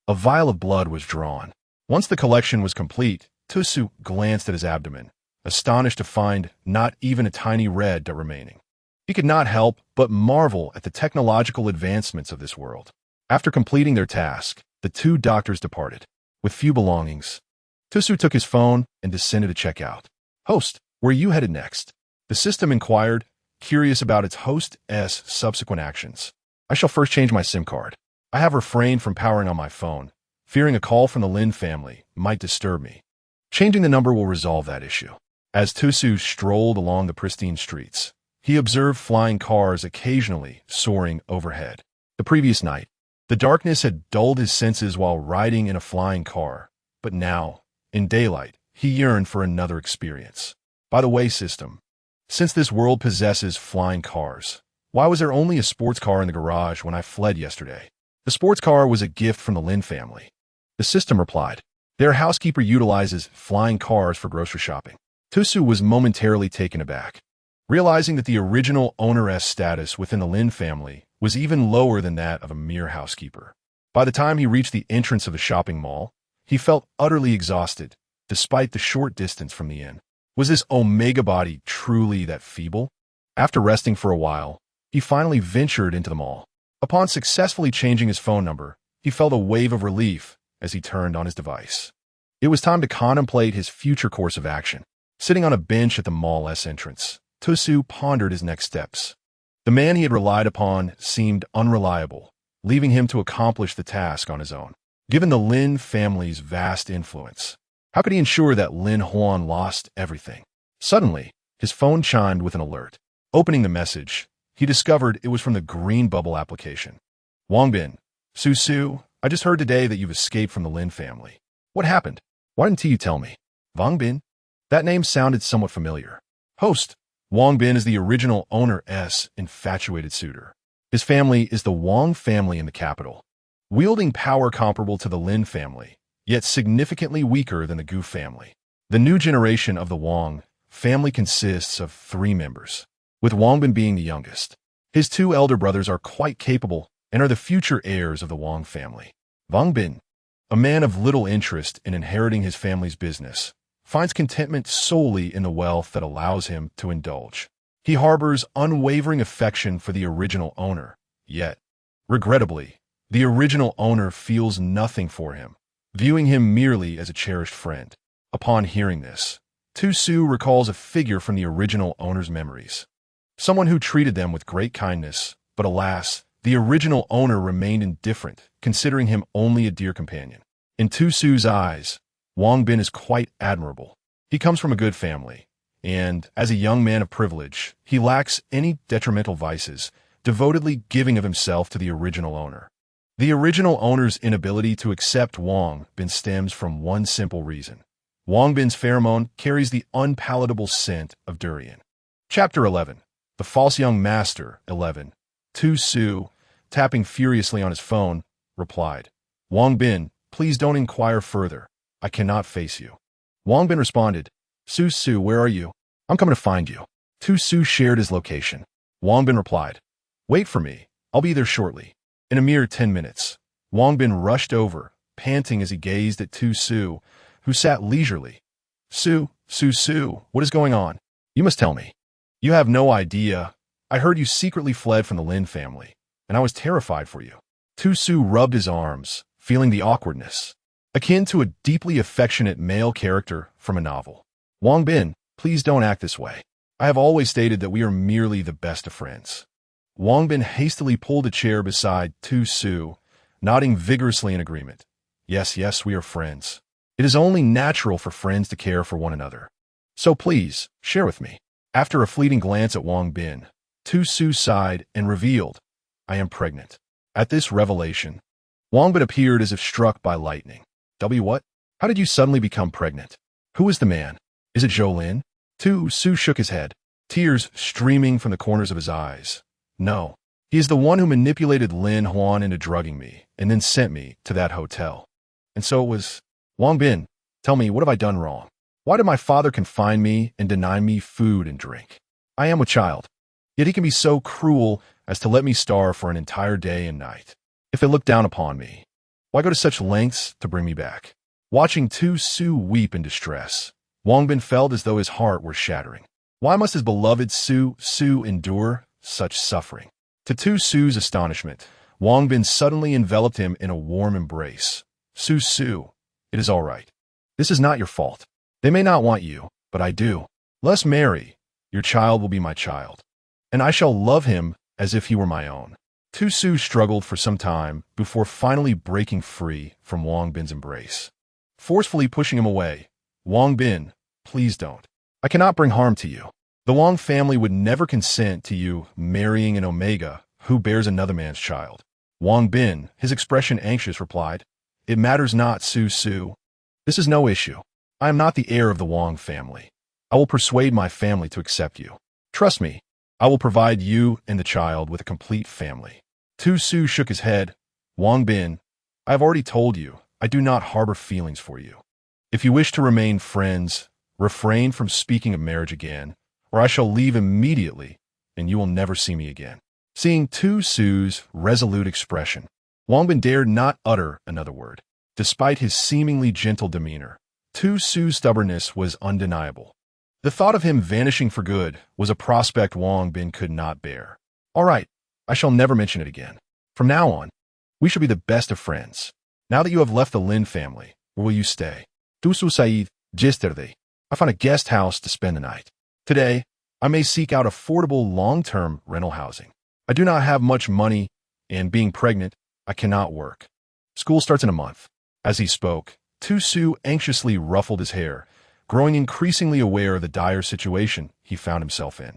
a vial of blood was drawn. Once the collection was complete, Tu Su glanced at his abdomen, astonished to find not even a tiny red dot remaining. He could not help but marvel at the technological advancements of this world. After completing their task, the two doctors departed. With few belongings, Tu Su took his phone and descended to check out. Host, where are you headed next? The system inquired, curious about its host's subsequent actions. I shall first change my SIM card. I have refrained from powering on my phone, fearing a call from the Lin family might disturb me. Changing the number will resolve that issue. As Tu Su strolled along the pristine streets, he observed flying cars occasionally soaring overhead. The previous night, the darkness had dulled his senses while riding in a flying car, but now, in daylight, he yearned for another experience. By the way, system, since this world possesses flying cars, why was there only a sports car in the garage when I fled yesterday? The sports car was a gift from the Lin family. The system replied. Their housekeeper utilizes flying cars for grocery shopping. Tu-Su was momentarily taken aback, realizing that the original owner's status within the Lin family was even lower than that of a mere housekeeper. By the time he reached the entrance of the shopping mall, he felt utterly exhausted, despite the short distance from the inn. Was this Omega body truly that feeble? After resting for a while, he finally ventured into the mall. Upon successfully changing his phone number, he felt a wave of relief as he turned on his device. It was time to contemplate his future course of action. Sitting on a bench at the mall's entrance, Tu-Su pondered his next steps. The man he had relied upon seemed unreliable, leaving him to accomplish the task on his own. Given the Lin family's vast influence, how could he ensure that Lin Huan lost everything? Suddenly, his phone chimed with an alert. Opening the message, he discovered it was from the Green Bubble application. Wangbin, Su, I just heard today that you've escaped from the Lin family. What happened? Why didn't you tell me? Wangbin? That name sounded somewhat familiar. Host, Wangbin is the original owner's infatuated suitor. His family is the Wang family in the capital, wielding power comparable to the Lin family, yet significantly weaker than the Gu family. The new generation of the Wang family consists of 3 members, with Wangbin being the youngest. His 2 elder brothers are quite capable and are the future heirs of the Wang family. Wangbin, a man of little interest in inheriting his family's business, finds contentment solely in the wealth that allows him to indulge. He harbors unwavering affection for the original owner, yet, regrettably, the original owner feels nothing for him, viewing him merely as a cherished friend. Upon hearing this, Tu-Su recalls a figure from the original owner's memories. Someone who treated them with great kindness, but alas, the original owner remained indifferent, considering him only a dear companion. In Tu-Su's eyes, Wangbin is quite admirable. He comes from a good family, and, as a young man of privilege, he lacks any detrimental vices, devotedly giving of himself to the original owner. The original owner's inability to accept Wangbin stems from one simple reason. Wangbin's pheromone carries the unpalatable scent of durian. Chapter 11. The False Young Master. 11. Tu-Su, tapping furiously on his phone, replied, Wangbin, please don't inquire further. I cannot face you. Wangbin responded, Su, where are you? I'm coming to find you. Tu-Su shared his location. Wangbin replied, wait for me. I'll be there shortly. In a mere 10 minutes, Wangbin rushed over, panting as he gazed at Tu-Su, who sat leisurely. Su, what is going on? You must tell me. You have no idea. I heard you secretly fled from the Lin family, and I was terrified for you. Tu-Su rubbed his arms, feeling the awkwardness, akin to a deeply affectionate male character from a novel. Wangbin, please don't act this way. I have always stated that we are merely the best of friends. Wangbin hastily pulled a chair beside Tu-Su, nodding vigorously in agreement. Yes, we are friends. It is only natural for friends to care for one another. So please, share with me. After a fleeting glance at Wangbin, Tu-Su sighed and revealed, I am pregnant. At this revelation, Wangbin appeared as if struck by lightning. What? How did you suddenly become pregnant? Who is the man? Is it Zhou Lin? Tu-Su shook his head, tears streaming from the corners of his eyes. No, he is the one who manipulated Lin Huan into drugging me and then sent me to that hotel. And so it was... Wangbin, tell me, what have I done wrong? Why did my father confine me and deny me food and drink? I am a child, yet he can be so cruel as to let me starve for an entire day and night. If they look down upon me, why go to such lengths to bring me back? Watching Tu-Su weep in distress, Wangbin felt as though his heart were shattering. Why must his beloved Su endure such suffering? To Tu-Su's astonishment, Wangbin suddenly enveloped him in a warm embrace. Su, it is all right. This is not your fault. They may not want you, but I do. Let us marry. Your child will be my child, and I shall love him as if he were my own. Tu-Su struggled for some time before finally breaking free from Wangbin's embrace. Forcefully pushing him away, Wangbin, please don't. I cannot bring harm to you. The Wang family would never consent to you marrying an Omega who bears another man's child. Wangbin, his expression anxious, replied, It matters not, Su. This is no issue. I am not the heir of the Wang family. I will persuade my family to accept you. Trust me, I will provide you and the child with a complete family. Tu-Su shook his head. Wangbin, I have already told you, I do not harbor feelings for you. If you wish to remain friends, refrain from speaking of marriage again, or I shall leave immediately, and you will never see me again. Seeing Tu Su's resolute expression, Wang Bin dared not utter another word. Despite his seemingly gentle demeanor, Tu Su's stubbornness was undeniable. The thought of him vanishing for good was a prospect Wang Bin could not bear. All right, I shall never mention it again. From now on, we shall be the best of friends. Now that you have left the Lin family, where will you stay? Tu Su Said, yesterday, I found a guest house to spend the night. Today, I may seek out affordable long-term rental housing. I do not have much money, and being pregnant, I cannot work. School starts in a month. As he spoke, Tu Su anxiously ruffled his hair, growing increasingly aware of the dire situation he found himself in.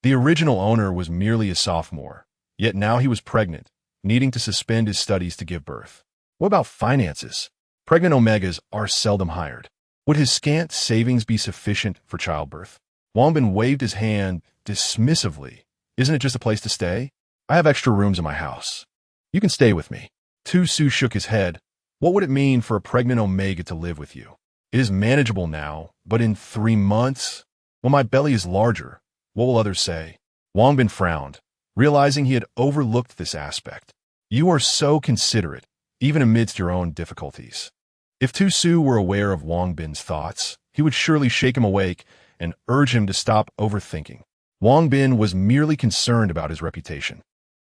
The original owner was merely a sophomore, yet now he was pregnant, needing to suspend his studies to give birth. What about finances? Pregnant Omegas are seldom hired. Would his scant savings be sufficient for childbirth? Wang Bin waved his hand dismissively. Isn't it just a place to stay? I have extra rooms in my house. You can stay with me. Tu Su shook his head. What would it mean for a pregnant Omega to live with you? It is manageable now, but in 3 months? When my belly is larger, what will others say? Wang Bin frowned, realizing he had overlooked this aspect. You are so considerate, even amidst your own difficulties. If Tu Su were aware of Wang Bin's thoughts, he would surely shake him awake and urge him to stop overthinking. Wang Bin was merely concerned about his reputation.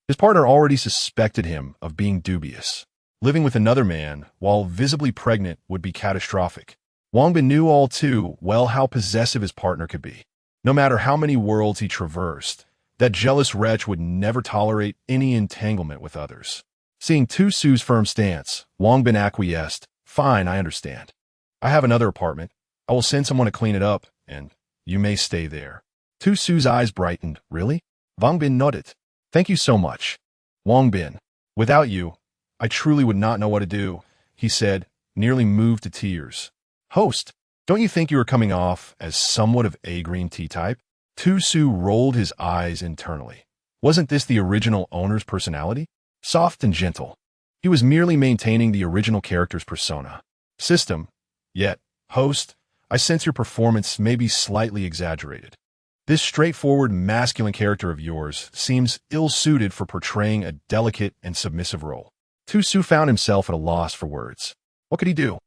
His partner already suspected him of being dubious. Living with another man, while visibly pregnant, would be catastrophic. Wang Bin knew all too well how possessive his partner could be. No matter how many worlds he traversed, that jealous wretch would never tolerate any entanglement with others. Seeing Tu Su's firm stance, Wang Bin acquiesced. Fine, I understand. I have another apartment. I will send someone to clean it up, and you may stay there. Tu Su's eyes brightened. Really? Wang Bin nodded. Thank you so much. Wang Bin, without you, I truly would not know what to do, he said, nearly moved to tears. Host, don't you think you are coming off as somewhat of a green tea type? Tu Su rolled his eyes internally. Wasn't this the original owner's personality? Soft and gentle. He was merely maintaining the original character's persona. System, yet, host, I sense your performance may be slightly exaggerated. This straightforward masculine character of yours seems ill-suited for portraying a delicate and submissive role. Tu Su found himself at a loss for words. What could he do?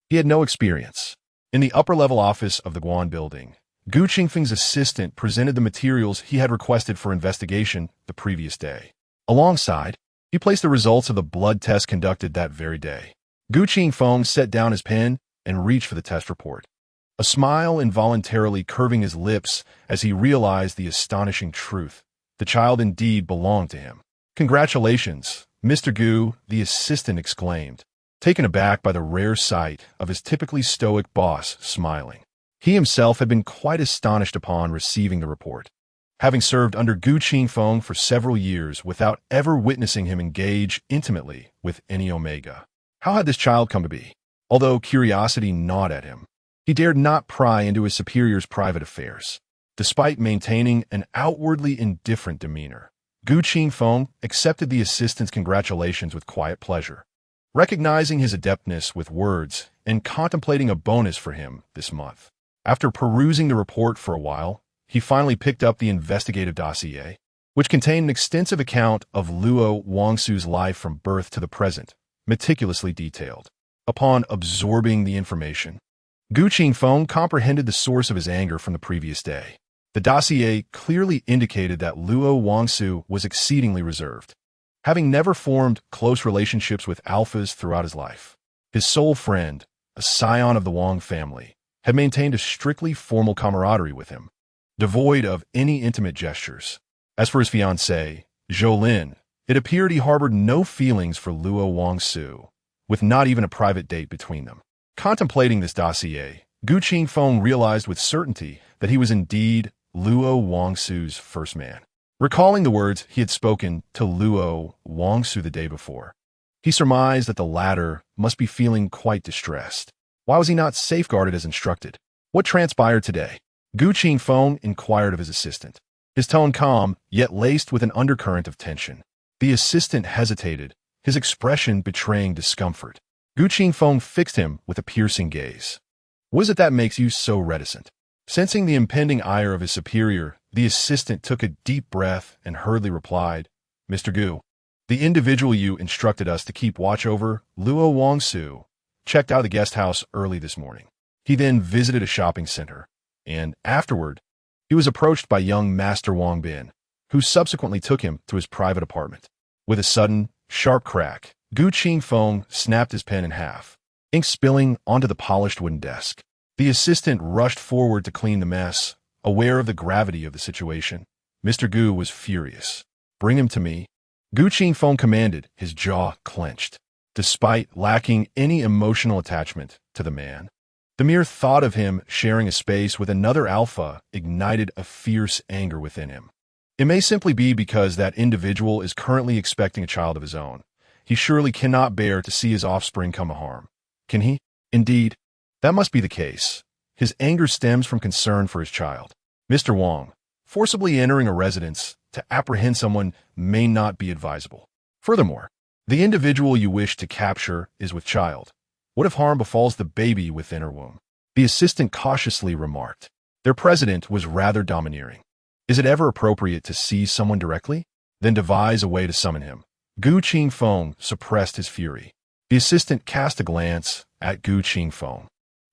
He had no experience. In the upper-level office of the Guan building, Gu Qingfeng's assistant presented the materials he had requested for investigation the previous day. Alongside, he placed the results of the blood test conducted that very day. Gu Qingfeng set down his pen and reached for the test report, a smile involuntarily curving his lips as he realized the astonishing truth. The child indeed belonged to him. Congratulations, Mr. Gu, the assistant exclaimed, taken aback by the rare sight of his typically stoic boss smiling. He himself had been quite astonished upon receiving the report, having served under Gu Qingfeng for several years without ever witnessing him engage intimately with any Omega. How had this child come to be? Although curiosity gnawed at him, he dared not pry into his superior's private affairs. Despite maintaining an outwardly indifferent demeanor, Gu Qingfeng accepted the assistant's congratulations with quiet pleasure, recognizing his adeptness with words and contemplating a bonus for him this month. After perusing the report for a while, he finally picked up the investigative dossier, which contained an extensive account of Luo Wangsu's life from birth to the present, meticulously detailed. Upon absorbing the information, Gu Qingfeng comprehended the source of his anger from the previous day. The dossier clearly indicated that Luo Wangsu was exceedingly reserved, having never formed close relationships with alphas throughout his life. His sole friend, a scion of the Wang family, had maintained a strictly formal camaraderie with him, devoid of any intimate gestures. As for his fiancée, Zhou, it appeared he harbored no feelings for Luo Wangsu, with not even a private date between them. Contemplating this dossier, Gu Qingfeng realized with certainty that he was indeed Luo Wangsu's first man. Recalling the words he had spoken to Luo Wangsu the day before, he surmised that the latter must be feeling quite distressed. Why was he not safeguarded as instructed? What transpired today? Gu Qingfeng inquired of his assistant, his tone calm, yet laced with an undercurrent of tension. The assistant hesitated, his expression betraying discomfort. Gu Qingfeng fixed him with a piercing gaze. What is it that makes you so reticent? Sensing the impending ire of his superior, the assistant took a deep breath and hurriedly replied, Mr. Gu, the individual you instructed us to keep watch over, Luo Wangsu, checked out of the guest house early this morning. He then visited a shopping center, and afterward, he was approached by young Master Wang Bin, who subsequently took him to his private apartment. With a sudden, sharp crack, Gu Qingfeng snapped his pen in half, ink spilling onto the polished wooden desk. The assistant rushed forward to clean the mess, aware of the gravity of the situation. Mr. Gu was furious. Bring him to me. Gu Qingfeng commanded, his jaw clenched. Despite lacking any emotional attachment to the man, the mere thought of him sharing a space with another alpha ignited a fierce anger within him. It may simply be because that individual is currently expecting a child of his own. He surely cannot bear to see his offspring come to harm. Can he? Indeed, that must be the case. His anger stems from concern for his child. Mr. Wang, forcibly entering a residence to apprehend someone may not be advisable. Furthermore, the individual you wish to capture is with child. What if harm befalls the baby within her womb? The assistant cautiously remarked. Their president was rather domineering. Is it ever appropriate to seize someone directly, then devise a way to summon him? Gu Qingfeng suppressed his fury. The assistant cast a glance at Gu Qingfeng,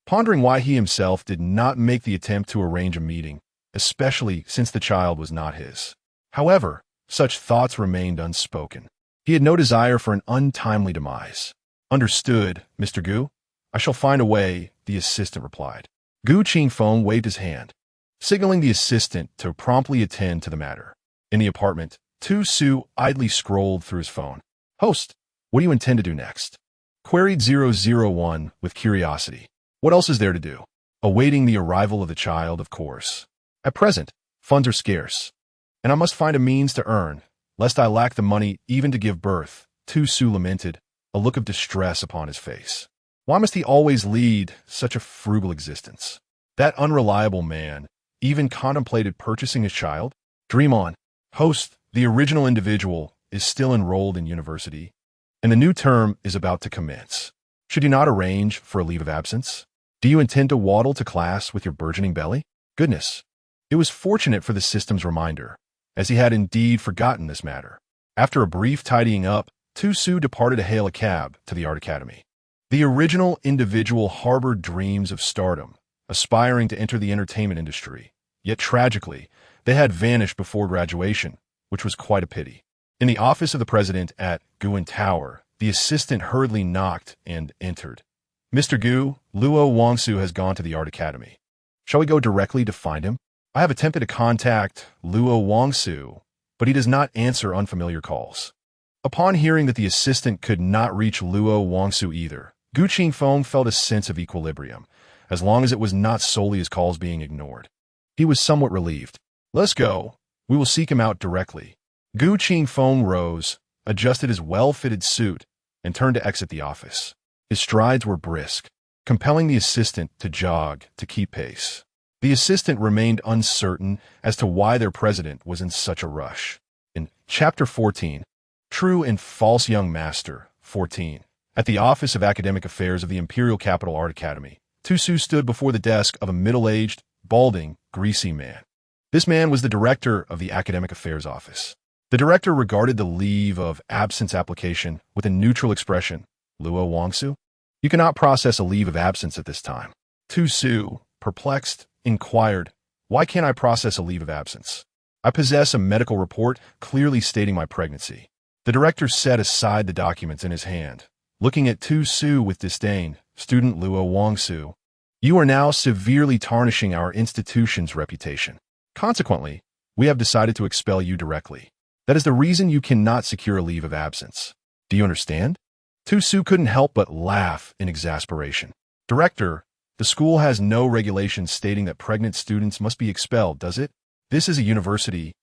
pondering why he himself did not make the attempt to arrange a meeting, especially since the child was not his. However, such thoughts remained unspoken. He had no desire for an untimely demise. Understood, Mr. Gu. I shall find a way, the assistant replied. Gu Qingfeng waved his hand, signaling the assistant to promptly attend to the matter. In the apartment, Tu Su idly scrolled through his phone. Host, what do you intend to do next? Queried 001 with curiosity. What else is there to do? Awaiting the arrival of the child, of course. At present, funds are scarce, and I must find a means to earn, lest I lack the money even to give birth, Tu Su lamented, a look of distress upon his face. Why must he always lead such a frugal existence? That unreliable man even contemplated purchasing his child? Dream on. Host, the original individual is still enrolled in university, and the new term is about to commence. Should you not arrange for a leave of absence? Do you intend to waddle to class with your burgeoning belly? Goodness. It was fortunate for the system's reminder, as he had indeed forgotten this matter. After a brief tidying up, Tu Su departed to hail a cab to the Art Academy. The original individual harbored dreams of stardom, aspiring to enter the entertainment industry. Yet tragically, they had vanished before graduation, which was quite a pity. In the office of the president at Guan Tower, the assistant hurriedly knocked and entered. Mr. Gu, Luo Wangsu has gone to the Art Academy. Shall we go directly to find him? I have attempted to contact Luo Wangsu, but he does not answer unfamiliar calls. Upon hearing that the assistant could not reach Luo Wangsu either, Gu Qingfeng felt a sense of equilibrium, as long as it was not solely his calls being ignored. He was somewhat relieved. Let's go. We will seek him out directly. Gu Qingfeng rose, adjusted his well-fitted suit, and turned to exit the office. His strides were brisk, compelling the assistant to jog to keep pace. The assistant remained uncertain as to why their president was in such a rush. In Chapter 14, True and False Young Master, 14. At the Office of Academic Affairs of the Imperial Capital Art Academy, Tu Su stood before the desk of a middle-aged, balding, greasy man. This man was the director of the Academic Affairs Office. The director regarded the leave of absence application with a neutral expression. Luo Wangsu? You cannot process a leave of absence at this time. Tu Su, perplexed, inquired, why can't I process a leave of absence? I possess a medical report clearly stating my pregnancy. The director set aside the documents in his hand, looking at Tu Su with disdain. Student Luo Wangsu, you are now severely tarnishing our institution's reputation. Consequently, we have decided to expel you directly. That is the reason you cannot secure a leave of absence. Do you understand? Tu Su couldn't help but laugh in exasperation. Director, the school has no regulations stating that pregnant students must be expelled, does it? This is a university,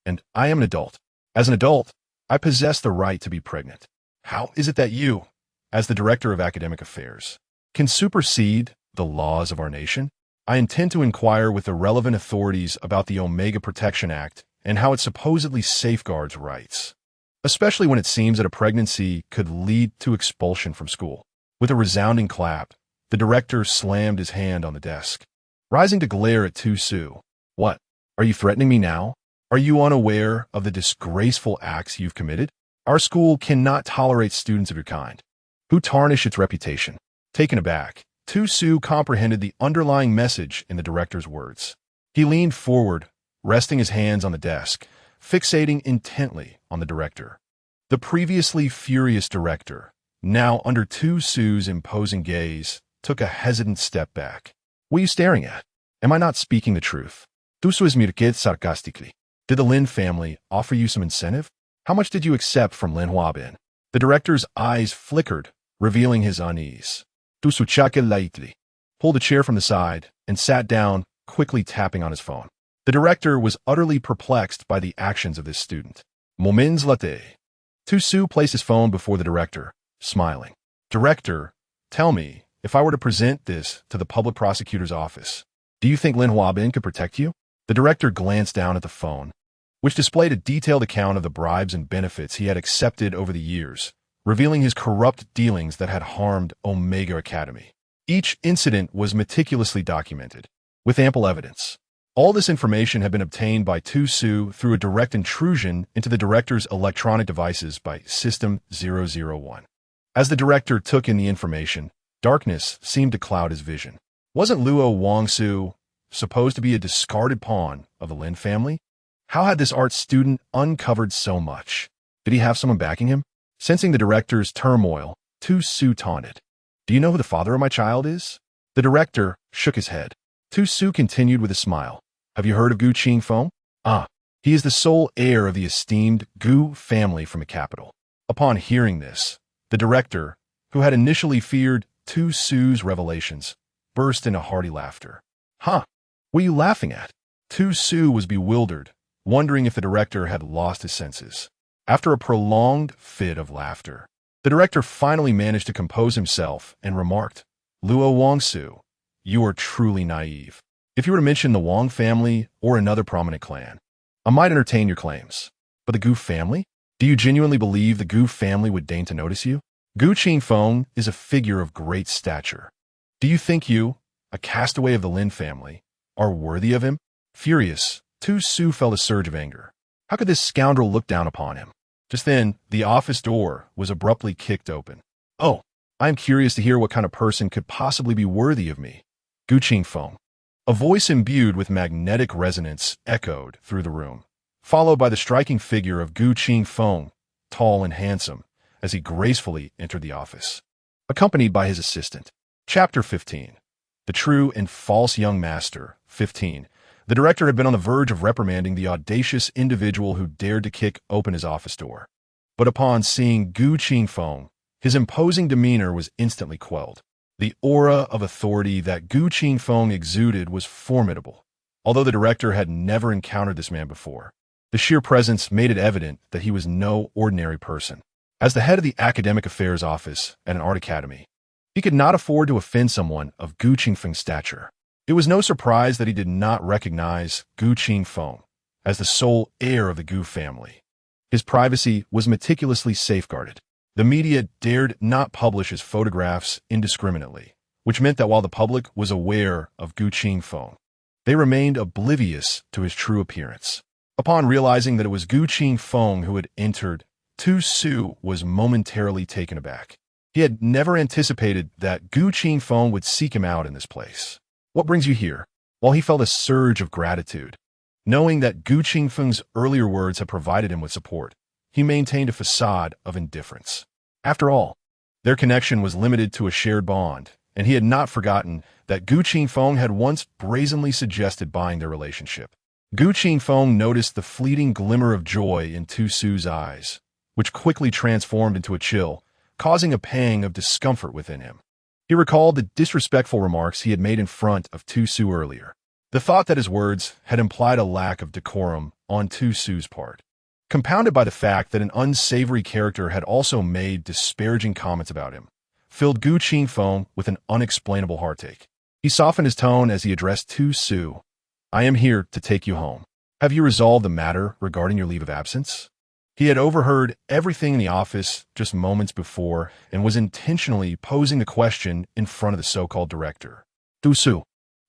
and I am an adult. As an adult, I possess the right to be pregnant. How is it that you, as the Director of Academic Affairs, can supersede the laws of our nation? I intend to inquire with the relevant authorities about the Omega Protection Act and how it supposedly safeguards rights, especially when it seems that a pregnancy could lead to expulsion from school. With a resounding clap, The director slammed his hand on the desk, rising to glare at Tu Su. What? Are you threatening me now? Are you unaware of the disgraceful acts you've committed? Our school cannot tolerate students of your kind, who tarnish its reputation. Taken aback, Tu Su comprehended the underlying message in the director's words. He leaned forward, resting his hands on the desk, fixating intently on the director. The previously furious director, now under Tu Su's imposing gaze, took a hesitant step back. What are you staring at? Am I not speaking the truth? Tu Su mirqued sarcastically. Did the Lin family offer you some incentive? How much did you accept from Lin Huabin? The director's eyes flickered, revealing his unease. Tu Su chuckled lightly, pulled a chair from the side, and sat down, quickly tapping on his phone. The director was utterly perplexed by the actions of this student. Moments later, Tu Su placed his phone before the director, smiling. Director, tell me, if I were to present this to the public prosecutor's office, do you think Lin Huabin could protect you? The director glanced down at the phone, which displayed a detailed account of the bribes and benefits he had accepted over the years, revealing his corrupt dealings that had harmed Omega Academy. Each incident was meticulously documented, with ample evidence. All this information had been obtained by Tu Su through a direct intrusion into the director's electronic devices by System 001. As the director took in the information, darkness seemed to cloud his vision. Wasn't Luo Wangsu supposed to be a discarded pawn of the Lin family? How had this art student uncovered so much? Did he have someone backing him? Sensing the director's turmoil, Tu Su taunted. Do you know who the father of my child is? The director shook his head. Tu Su continued with a smile. Have you heard of Gu Qingfeng? Ah, he is the sole heir of the esteemed Gu family from the capital. Upon hearing this, the director, who had initially feared Tu Su's revelations, burst into hearty laughter. Huh, what are you laughing at? Tu Su was bewildered, wondering if the director had lost his senses. After a prolonged fit of laughter, the director finally managed to compose himself and remarked, Luo Wangsu, you are truly naive. If you were to mention the Wang family or another prominent clan, I might entertain your claims. But the Gu family? Do you genuinely believe the Gu family would deign to notice you? Gu Qingfeng is a figure of great stature. Do you think you, a castaway of the Lin family, are worthy of him? Furious, Tu Su felt a surge of anger. How could this scoundrel look down upon him? Just then, the office door was abruptly kicked open. Oh, I am curious to hear what kind of person could possibly be worthy of me. Gu Qingfeng. A voice imbued with magnetic resonance echoed through the room, followed by the striking figure of Gu Qingfeng, tall and handsome, as he gracefully entered the office, accompanied by his assistant. Chapter 15. The True and False Young Master. 15. The director had been on the verge of reprimanding the audacious individual who dared to kick open his office door. But upon seeing Gu Qingfeng, his imposing demeanor was instantly quelled. The aura of authority that Gu Qingfeng exuded was formidable. Although the director had never encountered this man before, the sheer presence made it evident that he was no ordinary person. As the head of the academic affairs office at an art academy, he could not afford to offend someone of Gu Qingfeng's stature. It was no surprise that he did not recognize Gu Qingfeng as the sole heir of the Gu family. His privacy was meticulously safeguarded. The media dared not publish his photographs indiscriminately, which meant that while the public was aware of Gu Qingfeng, they remained oblivious to his true appearance. Upon realizing that it was Gu Qingfeng who had entered, Tu Su was momentarily taken aback. He had never anticipated that Gu Qingfeng would seek him out in this place. What brings you here? While he felt a surge of gratitude, knowing that Gu Qingfeng's earlier words had provided him with support, he maintained a facade of indifference. After all, their connection was limited to a shared bond, and he had not forgotten that Gu Qingfeng had once brazenly suggested buying their relationship. Gu Qingfeng noticed the fleeting glimmer of joy in Tu Su's eyes, which quickly transformed into a chill, causing a pang of discomfort within him. He recalled the disrespectful remarks he had made in front of Tu Su earlier. The thought that his words had implied a lack of decorum on Tu Su's part, compounded by the fact that an unsavory character had also made disparaging comments about him, filled Gu Qingfeng with an unexplainable heartache. He softened his tone as he addressed Tu Su. I am here to take you home. Have you resolved the matter regarding your leave of absence? He had overheard everything in the office just moments before and was intentionally posing the question in front of the so-called director. Du Su,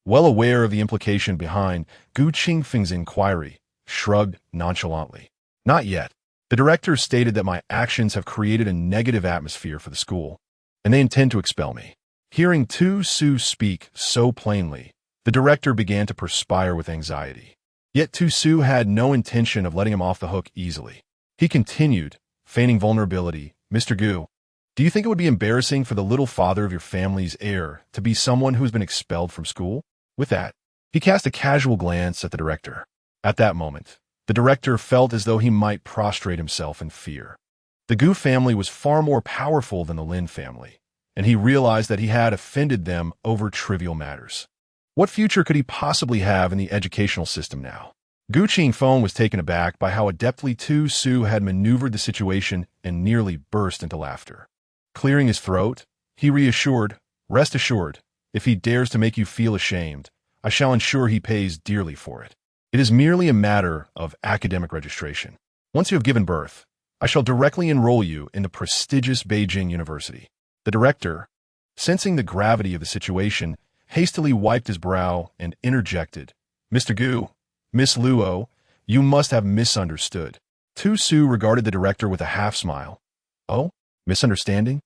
well aware of the implication behind Gu Qingfeng's inquiry, shrugged nonchalantly. Not yet. The director stated that my actions have created a negative atmosphere for the school, and they intend to expel me. Hearing Tu Su speak so plainly, the director began to perspire with anxiety. Yet Tu Su had no intention of letting him off the hook easily. He continued, feigning vulnerability, Mr. Gu, do you think it would be embarrassing for the little father of your family's heir to be someone who has been expelled from school? With that, he cast a casual glance at the director. At that moment, the director felt as though he might prostrate himself in fear. The Gu family was far more powerful than the Lin family, and he realized that he had offended them over trivial matters. What future could he possibly have in the educational system now? Gu Qingfeng was taken aback by how adeptly Tu Su had maneuvered the situation and nearly burst into laughter. Clearing his throat, he reassured, rest assured, if he dares to make you feel ashamed, I shall ensure he pays dearly for it. It is merely a matter of academic registration. Once you have given birth, I shall directly enroll you in the prestigious Beijing University. The director, sensing the gravity of the situation, hastily wiped his brow and interjected, Mr. Gu, Miss Luo, you must have misunderstood. Tu Su regarded the director with a half-smile. Oh, misunderstanding?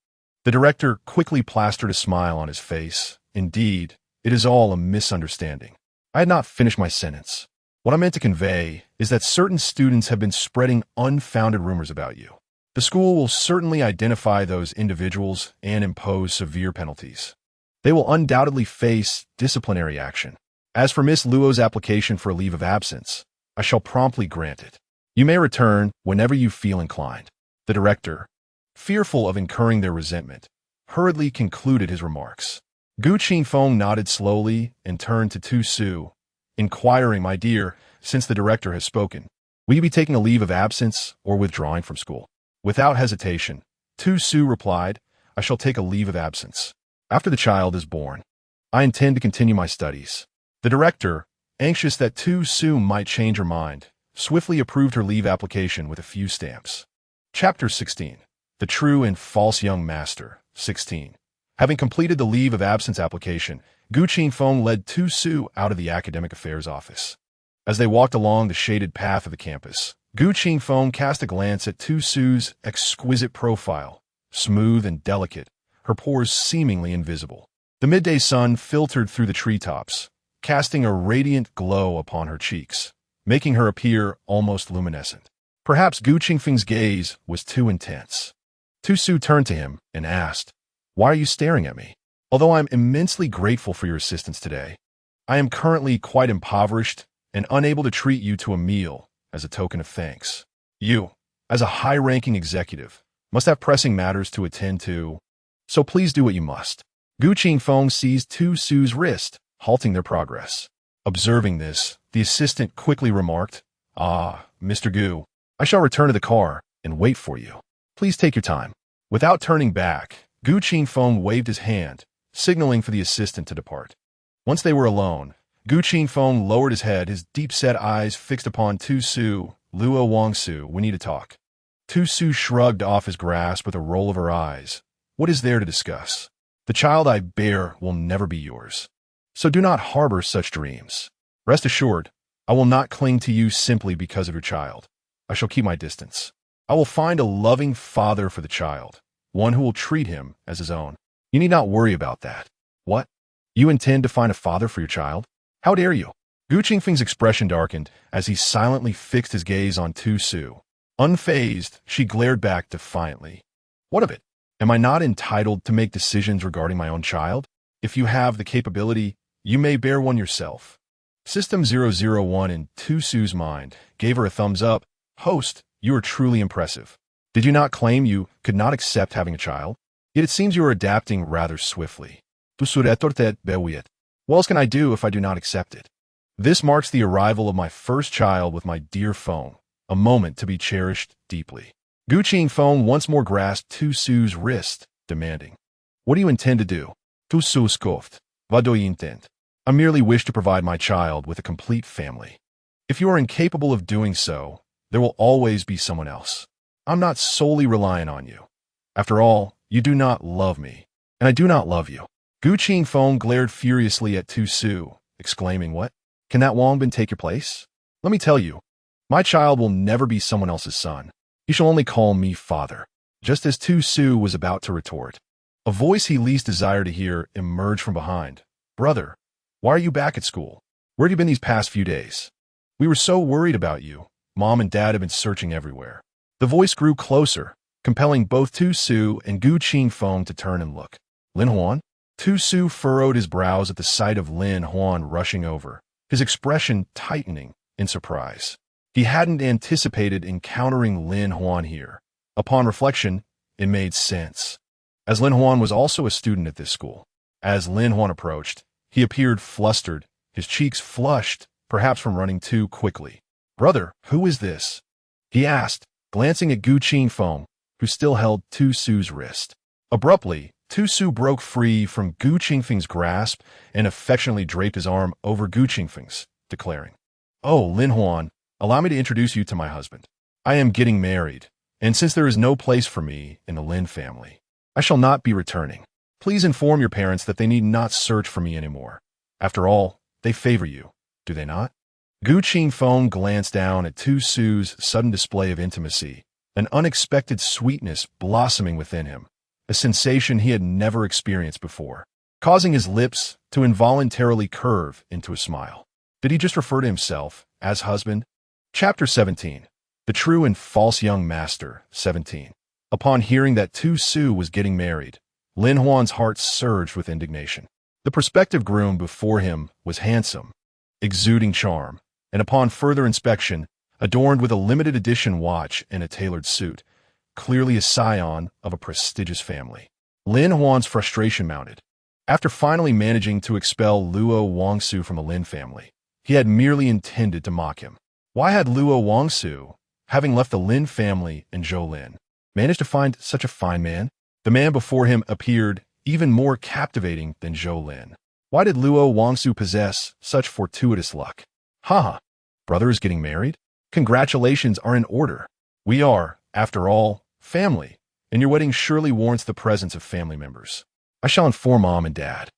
The director quickly plastered a smile on his face. Indeed, it is all a misunderstanding. I had not finished my sentence. What I meant to convey is that certain students have been spreading unfounded rumors about you. The school will certainly identify those individuals and impose severe penalties. They will undoubtedly face disciplinary action. As for Miss Luo's application for a leave of absence, I shall promptly grant it. You may return whenever you feel inclined. The director, fearful of incurring their resentment, hurriedly concluded his remarks. Gu Qingfeng nodded slowly and turned to Tu Su, inquiring, my dear, since the director has spoken, will you be taking a leave of absence or withdrawing from school? Without hesitation, Tu Su replied, I shall take a leave of absence. After the child is born, I intend to continue my studies. The director, anxious that Tu Su might change her mind, swiftly approved her leave application with a few stamps. Chapter 16. The True and False Young Master. 16. Having completed the leave of absence application, Gu Qingfeng led Tu Su out of the academic affairs office. As they walked along the shaded path of the campus, Gu Qingfeng cast a glance at Tu Su's exquisite profile, smooth and delicate, her pores seemingly invisible. The midday sun filtered through the treetops, casting a radiant glow upon her cheeks, making her appear almost luminescent. Perhaps Gu Qingfeng's gaze was too intense. Tu Su turned to him and asked, why are you staring at me? Although I'm immensely grateful for your assistance today, I am currently quite impoverished and unable to treat you to a meal as a token of thanks. You, as a high-ranking executive, must have pressing matters to attend to, so please do what you must. Gu Qingfeng seized Tu Su's wrist, halting their progress. Observing this, the assistant quickly remarked, Mr. Gu, I shall return to the car and wait for you. Please take your time. Without turning back, Gu Qingfeng waved his hand, signaling for the assistant to depart. Once they were alone, Gu Qingfeng lowered his head, his deep-set eyes fixed upon Tu Su. Luo Wangsu, we need to talk. Tu Su shrugged off his grasp with a roll of her eyes. What is there to discuss? The child I bear will never be yours. So do not harbor such dreams. Rest assured, I will not cling to you simply because of your child. I shall keep my distance. I will find a loving father for the child, one who will treat him as his own. You need not worry about that. What? You intend to find a father for your child? How dare you? Gu Qingfeng's expression darkened as he silently fixed his gaze on Tu Su. Unfazed, she glared back defiantly. What of it? Am I not entitled to make decisions regarding my own child? If you have the capability, you may bear one yourself. System 001 in Tu Su's mind gave her a thumbs up. Host, you are truly impressive. Did you not claim you could not accept having a child? Yet it seems you are adapting rather swiftly. What else can I do if I do not accept it? This marks the arrival of my first child with my dear phone, a moment to be cherished deeply. Gu Qingfeng once more grasped Tu Su's wrist, demanding, what do you intend to do? Tu Su scoffed. Vad do you intend? I merely wish to provide my child with a complete family. If you are incapable of doing so, There will always be someone else. I'm not solely relying on you. After all, you do not love me, and I do not love you. Gu Qingfeng glared furiously at Tu Su, exclaiming, "What? Can that Wangbin take your place? Let me tell you, my child will never be someone else's son. He shall only call me father." Just as Tu Su was about to retort, a voice he least desired to hear emerged from behind. "Brother, why are you back at school? Where have you been these past few days? We were so worried about you. Mom and Dad have been searching everywhere." The voice grew closer, compelling both Tu Su and Gu Qingfeng to turn and look. "Lin Huan?" Tu Su furrowed his brows at the sight of Lin Huan rushing over, his expression tightening in surprise. He hadn't anticipated encountering Lin Huan here. Upon reflection, it made sense, as Lin Huan was also a student at this school. As Lin Huan approached, he appeared flustered, his cheeks flushed, perhaps from running too quickly. "Brother, who is this?" he asked, glancing at Gu Qingfeng, who still held Tu Su's wrist. Abruptly, Tu Su broke free from Gu Qingfeng's grasp and affectionately draped his arm over Gu Qingfeng's, declaring, "Oh, Lin Huan, allow me to introduce you to my husband. I am getting married, and since there is no place for me in the Lin family, I shall not be returning. Please inform your parents that they need not search for me anymore. After all, they favor you, do they not?" Gu Qingfeng glanced down at Tu Su's sudden display of intimacy, an unexpected sweetness blossoming within him, a sensation he had never experienced before, causing his lips to involuntarily curve into a smile. Did he just refer to himself as husband? Chapter 17. The True and False Young Master, 17. Upon hearing that Tu Su was getting married, Lin Huan's heart surged with indignation. The prospective groom before him was handsome, exuding charm, and upon further inspection, adorned with a limited edition watch and a tailored suit, clearly a scion of a prestigious family. Lin Huan's frustration mounted. After finally managing to expel Luo Wangsu from the Lin family, he had merely intended to mock him. Why had Luo Wangsu, having left the Lin family and Zhou Lin, managed to find such a fine man? The man before him appeared even more captivating than Zhou Lin. Why did Luo Wangsu possess such fortuitous luck? "Ha! Brother is getting married? Congratulations are in order. We are, after all, family, and your wedding surely warrants the presence of family members. I shall inform Mom and Dad.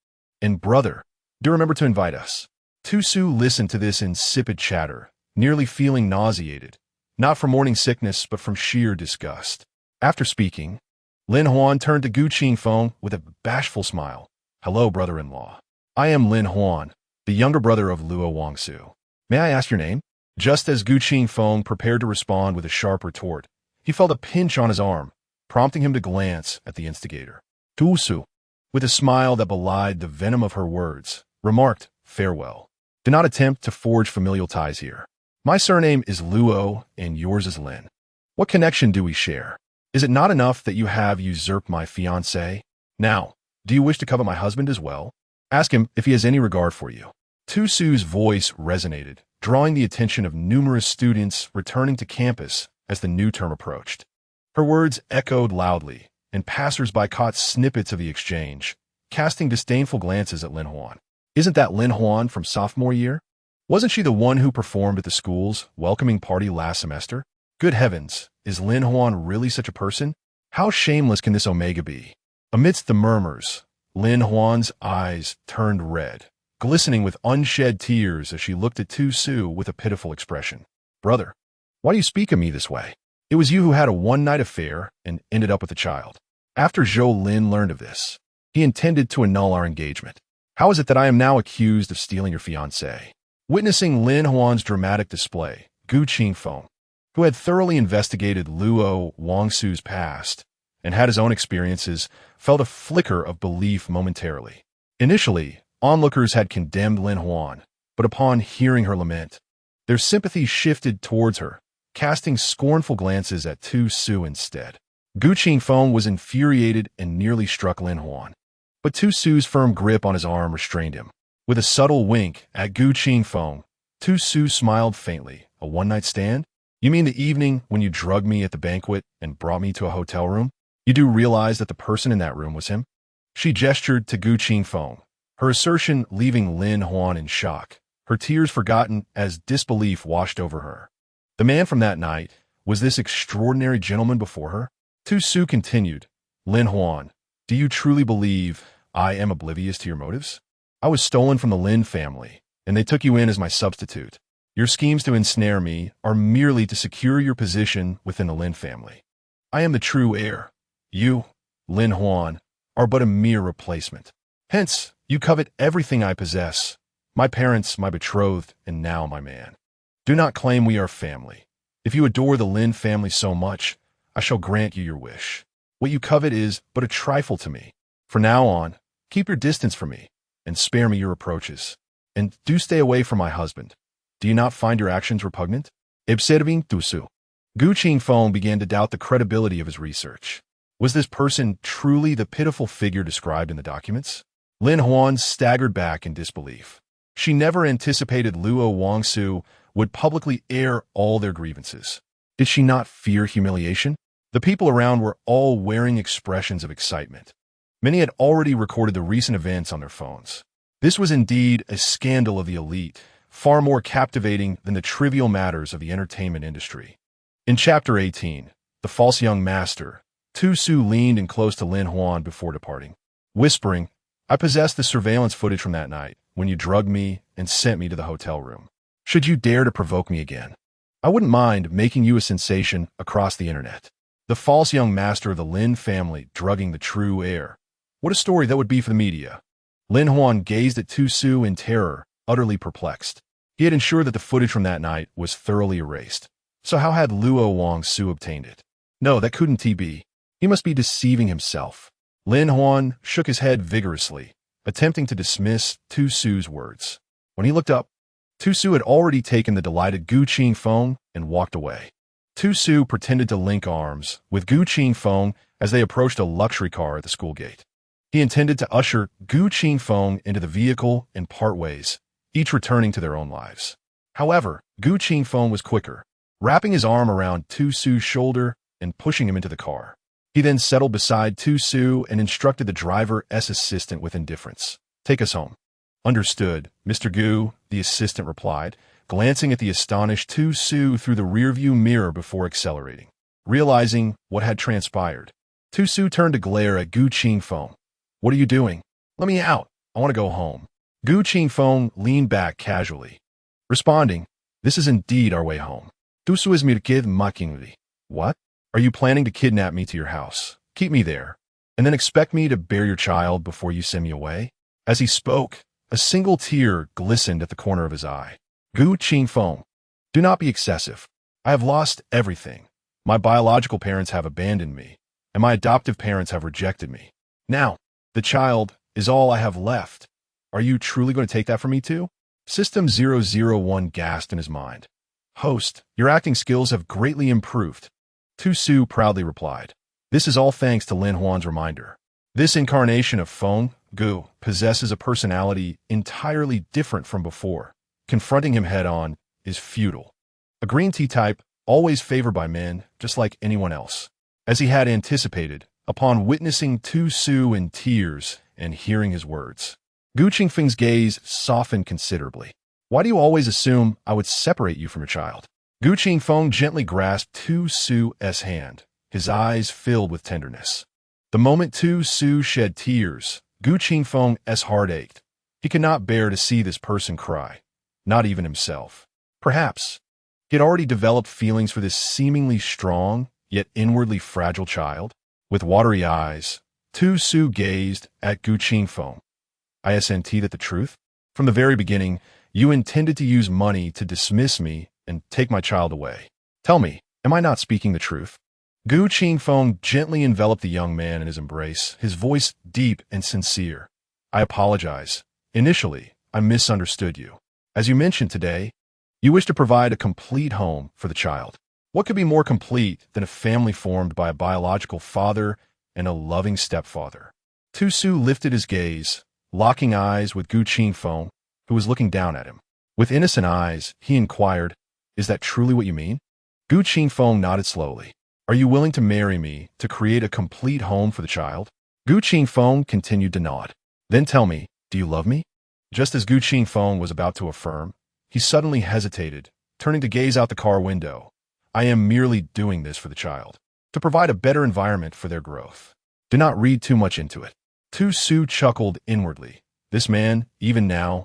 And brother, do remember to invite us." Tu Su listened to this insipid chatter, nearly feeling nauseated, not from morning sickness but from sheer disgust. After speaking, Lin Huan turned to Gu Qingfeng with a bashful smile. "Hello, brother-in-law. I am Lin Huan, the younger brother of Luo Wangsu. May I ask your name?" Just as Gu Qingfeng prepared to respond with a sharp retort, he felt a pinch on his arm, prompting him to glance at the instigator. Tu Su, with a smile that belied the venom of her words, remarked, "Farewell. Do not attempt to forge familial ties here. My surname is Luo, and yours is Lin. What connection do we share? Is it not enough that you have usurped my fiancé? Now, do you wish to covet my husband as well? Ask him if he has any regard for you." Tu Su's voice resonated, drawing the attention of numerous students returning to campus as the new term approached. Her words echoed loudly, and passers-by caught snippets of the exchange, casting disdainful glances at Lin Huan. Isn't that Lin Huan from sophomore year? Wasn't she the one who performed at the school's welcoming party last semester? Good heavens, is Lin Huan really such a person? How shameless can this Omega be? Amidst the murmurs, Lin Huan's eyes turned red, glistening with unshed tears as she looked at Tu Su with a pitiful expression. "Brother, why do you speak of me this way? It was you who had a one-night affair and ended up with a child." After Zhou Lin learned of this, he intended to annul our engagement. "How is it that I am now accused of stealing your fiancé?" Witnessing Lin Huan's dramatic display, Gu Qingfeng, who had thoroughly investigated Luo Wangsu's past and had his own experiences, felt a flicker of belief momentarily. Initially, onlookers had condemned Lin Huan, but upon hearing her lament, their sympathy shifted towards her, casting scornful glances at Tu Su instead. Gu Qingfeng was infuriated and nearly struck Lin Huan, but Tu Su's firm grip on his arm restrained him. With a subtle wink at Gu Qingfeng, Tu Su smiled faintly. "A one-night stand? You mean the evening when you drugged me at the banquet and brought me to a hotel room? You do realize that the person in that room was him?" She gestured to Gu Qingfeng, her assertion leaving Lin Huan in shock, her tears forgotten as disbelief washed over her. The man from that night was this extraordinary gentleman before her? Tu Su continued, Lin Huan, do you truly believe I am oblivious to your motives? I was stolen from the Lin family, and they took you in as my substitute. Your schemes to ensnare me are merely to secure your position within the Lin family. I am the true heir. You, Lin Huan, are but a mere replacement. Hence, you covet everything I possess, my parents, my betrothed, and now my man. Do not claim we are family. If you adore the Lin family so much, I shall grant you your wish. What you covet is but a trifle to me. From now on, keep your distance from me, and spare me your approaches. And do stay away from my husband. Do you not find your actions repugnant? Observing Tu Su. Gu Qingfeng began to doubt the credibility of his research. Was this person truly the pitiful figure described in the documents? Lin Huan staggered back in disbelief. She never anticipated Luo Wangsu would publicly air all their grievances. Did she not fear humiliation? The people around were all wearing expressions of excitement. Many had already recorded the recent events on their phones. This was indeed a scandal of the elite, far more captivating than the trivial matters of the entertainment industry. In Chapter 18, The False Young Master, Tu Su leaned in close to Lin Huan before departing, whispering, I possess the surveillance footage from that night, when you drugged me and sent me to the hotel room. Should you dare to provoke me again, I wouldn't mind making you a sensation across the internet. The false young master of the Lin family drugging the true heir. What a story that would be for the media. Lin Huan gazed at Tu Su in terror, utterly perplexed. He had ensured that the footage from that night was thoroughly erased. So how had Luo Wangsu obtained it? No, that couldn't be. He must be deceiving himself. Lin Huan shook his head vigorously, attempting to dismiss Tu Su's words. When he looked up, Tu Su had already taken the delighted Gu Qingfeng and walked away. Tu Su pretended to link arms with Gu Qingfeng as they approached a luxury car at the school gate. He intended to usher Gu Qingfeng into the vehicle and part ways, each returning to their own lives. However, Gu Qingfeng was quicker, wrapping his arm around Tu Su's shoulder and pushing him into the car. He then settled beside Tu Su and instructed the driver's assistant with indifference. Take us home. Understood, Mr. Gu, the assistant replied, glancing at the astonished Tu Su through the rearview mirror before accelerating. Realizing what had transpired, Tu Su turned to glare at Gu Qingfeng. What are you doing? Let me out. I want to go home. Gu Qingfeng leaned back casually, responding, This is indeed our way home. Tu Su is mirkid makinli. What? Are you planning to kidnap me to your house, keep me there, and then expect me to bear your child before you send me away? As he spoke, a single tear glistened at the corner of his eye. Gu Qingfeng, do not be excessive. I have lost everything. My biological parents have abandoned me, and my adoptive parents have rejected me. Now, the child is all I have left. Are you truly going to take that from me too? System 001 gasped in his mind. Host, your acting skills have greatly improved. Tu Su proudly replied. This is all thanks to Lin Huan's reminder. This incarnation of Feng, Gu, possesses a personality entirely different from before. Confronting him head-on is futile. A green tea type, always favored by men, just like anyone else. As he had anticipated, upon witnessing Tu Su in tears and hearing his words, Gu Qingfeng's gaze softened considerably. Why do you always assume I would separate you from your child? Gu Qingfeng gently grasped Tu Su's hand, his eyes filled with tenderness. The moment Tu Su shed tears, Gu Qingfeng's heart ached. He could not bear to see this person cry, not even himself. Perhaps he had already developed feelings for this seemingly strong, yet inwardly fragile child. With watery eyes, Tu Su gazed at Gu Qingfeng. Isn't that the truth? From the very beginning, you intended to use money to dismiss me and take my child away. Tell me, am I not speaking the truth? Gu Qingfeng gently enveloped the young man in his embrace, his voice deep and sincere. I apologize. Initially, I misunderstood you. As you mentioned today, you wish to provide a complete home for the child. What could be more complete than a family formed by a biological father and a loving stepfather? Tu Su lifted his gaze, locking eyes with Gu Qingfeng, who was looking down at him. With innocent eyes, he inquired, Is that truly what you mean? Gu Qingfeng nodded slowly. Are you willing to marry me to create a complete home for the child? Gu Qingfeng continued to nod. Then tell me, do you love me? Just as Gu Qingfeng was about to affirm, he suddenly hesitated, turning to gaze out the car window, I am merely doing this for the child, to provide a better environment for their growth. Do not read too much into it. Tu-Su chuckled inwardly. This man, even now,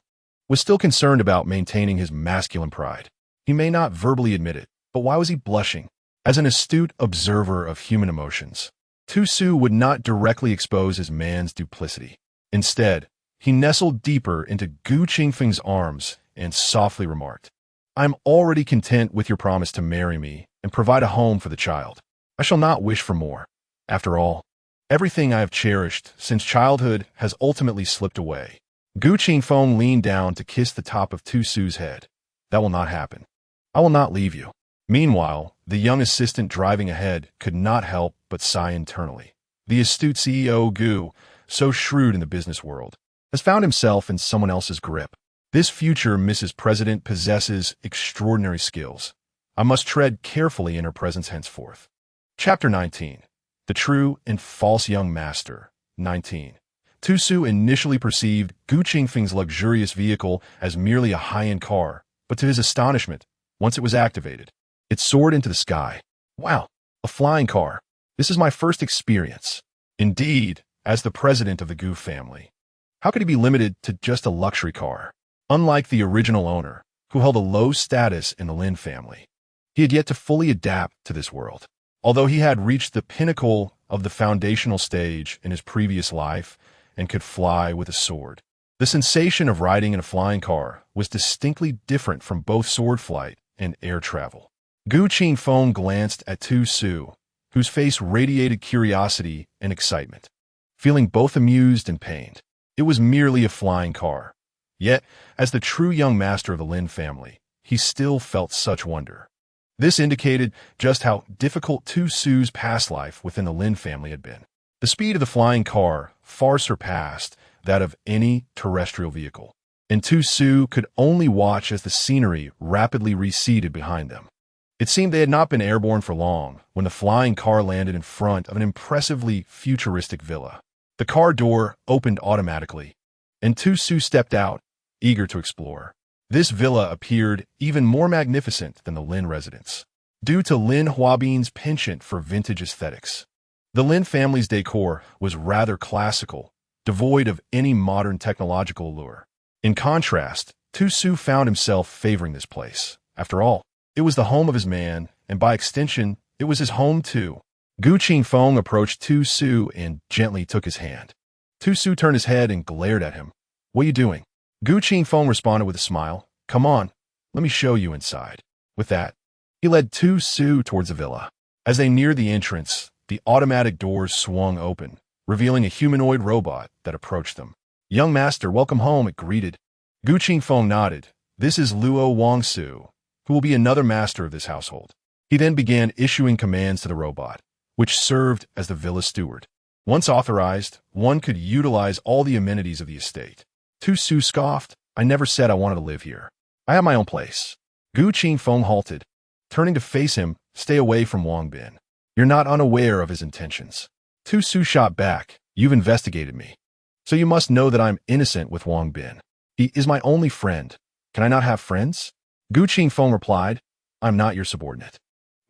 was still concerned about maintaining his masculine pride. He may not verbally admit it, but why was he blushing? As an astute observer of human emotions, Tu-Su would not directly expose his man's duplicity. Instead, he nestled deeper into Gu Qingfeng's arms and softly remarked, "I'm already content with your promise to marry me and provide a home for the child. I shall not wish for more. After all, everything I have cherished since childhood has ultimately slipped away." Gu Qingfeng leaned down to kiss the top of Tu-Su's head. "That will not happen. I will not leave you." Meanwhile, the young assistant driving ahead could not help but sigh internally. The astute CEO Gu, so shrewd in the business world, has found himself in someone else's grip. This future Mrs. President possesses extraordinary skills. I must tread carefully in her presence henceforth. Chapter 19. The True and False Young Master. 19. Tu-Su initially perceived Gu Qingfeng's luxurious vehicle as merely a high-end car, but to his astonishment, once it was activated, it soared into the sky. Wow, a flying car. This is my first experience. Indeed, as the president of the Gu family, how could he be limited to just a luxury car? Unlike the original owner, who held a low status in the Lin family, he had yet to fully adapt to this world. Although he had reached the pinnacle of the foundational stage in his previous life and could fly with a sword, the sensation of riding in a flying car was distinctly different from both sword flight and air travel. Gu Qingfeng glanced at Tu-Su, whose face radiated curiosity and excitement. Feeling both amused and pained, it was merely a flying car. Yet, as the true young master of the Lin family, he still felt such wonder. This indicated just how difficult Tu-Su's past life within the Lin family had been. The speed of the flying car far surpassed that of any terrestrial vehicle, and Tu-Su could only watch as the scenery rapidly receded behind them. It seemed they had not been airborne for long when the flying car landed in front of an impressively futuristic villa. The car door opened automatically, and Tu-Su stepped out, eager to explore. This villa appeared even more magnificent than the Lin residence, due to Lin Huabin's penchant for vintage aesthetics. The Lin family's decor was rather classical, devoid of any modern technological allure. In contrast, Tu-Su found himself favoring this place. After all, it was the home of his man, and by extension, it was his home too. Gu Qingfeng approached Tu-Su and gently took his hand. Tu-Su turned his head and glared at him. "What are you doing?" Gu Qingfeng responded with a smile. "Come on, let me show you inside." With that, he led Tu-Su towards the villa. As they neared the entrance, the automatic doors swung open, revealing a humanoid robot that approached them. "Young master, welcome home," it greeted. Gu Qingfeng nodded. "This is Luo Wangsu, who will be another master of this household." He then began issuing commands to the robot, which served as the villa steward. Once authorized, one could utilize all the amenities of the estate. Tu-Su scoffed. "I never said I wanted to live here. I have my own place." Gu Qingfeng halted. Turning to face him, "Stay away from Wang Bin. You're not unaware of his intentions." Tu-Su shot back. "You've investigated me, so you must know that I'm innocent with Wang Bin. He is my only friend. Can I not have friends?" Gu Qingfeng replied, "I'm not your subordinate."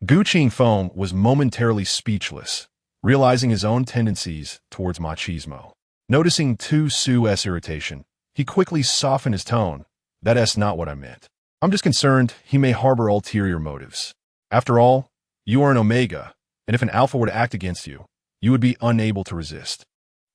Gu Qingfeng was momentarily speechless, realizing his own tendencies towards machismo. Noticing Tu-Su's irritation, he quickly softened his tone. "That's not what I meant. I'm just concerned he may harbor ulterior motives. After all, you are an Omega, and if an Alpha were to act against you, you would be unable to resist.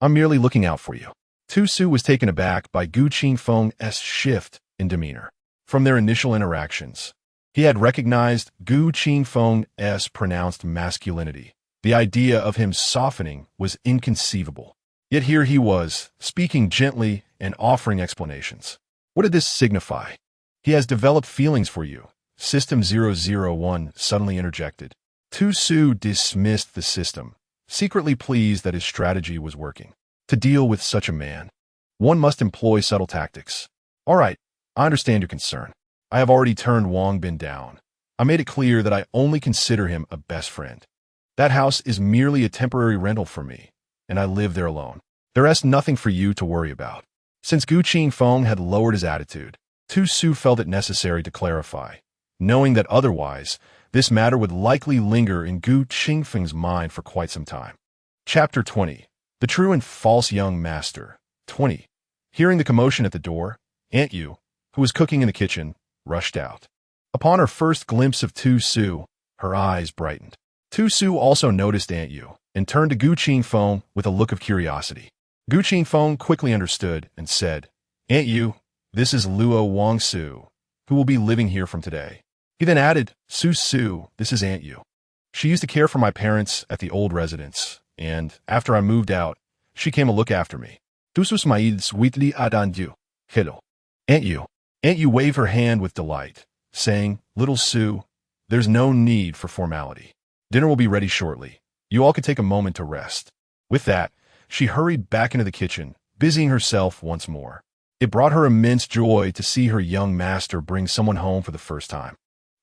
I'm merely looking out for you." Tu-Su was taken aback by Gu Qingfeng's shift in demeanor. From their initial interactions, he had recognized Gu Qingfeng's pronounced masculinity. The idea of him softening was inconceivable. Yet here he was, speaking gently and offering explanations. What did this signify? "He has developed feelings for you," System 001 suddenly interjected. Tu-Su dismissed the system, secretly pleased that his strategy was working. To deal with such a man, one must employ subtle tactics. "All right, I understand your concern. I have already turned Wang Bin down. I made it clear that I only consider him a best friend. That house is merely a temporary rental for me, and I live there alone. There is nothing for you to worry about." Since Gu Qingfeng had lowered his attitude, Tu-Su felt it necessary to clarify, knowing that otherwise, This matter would likely linger in Gu Qingfeng's mind for quite some time. Chapter 20. The True and False Young Master. 20. Hearing the commotion at the door, Aunt Yu, who was cooking in the kitchen, rushed out. Upon her first glimpse of Tu Su, her eyes brightened. Tu Su also noticed Aunt Yu and turned to Gu Qingfeng with a look of curiosity. Gu Qingfeng quickly understood and said, Aunt Yu, this is Luo Wangsu, who will be living here from today. He then added, Su, this is Aunt Yu. She used to care for my parents at the old residence, and after I moved out, she came to look after me. Tusus maids wheatly adandu. Hello. Aunt Yu waved her hand with delight, saying, Little Su, there's no need for formality. Dinner will be ready shortly. You all can take a moment to rest. With that, she hurried back into the kitchen, busying herself once more. It brought her immense joy to see her young master bring someone home for the first time.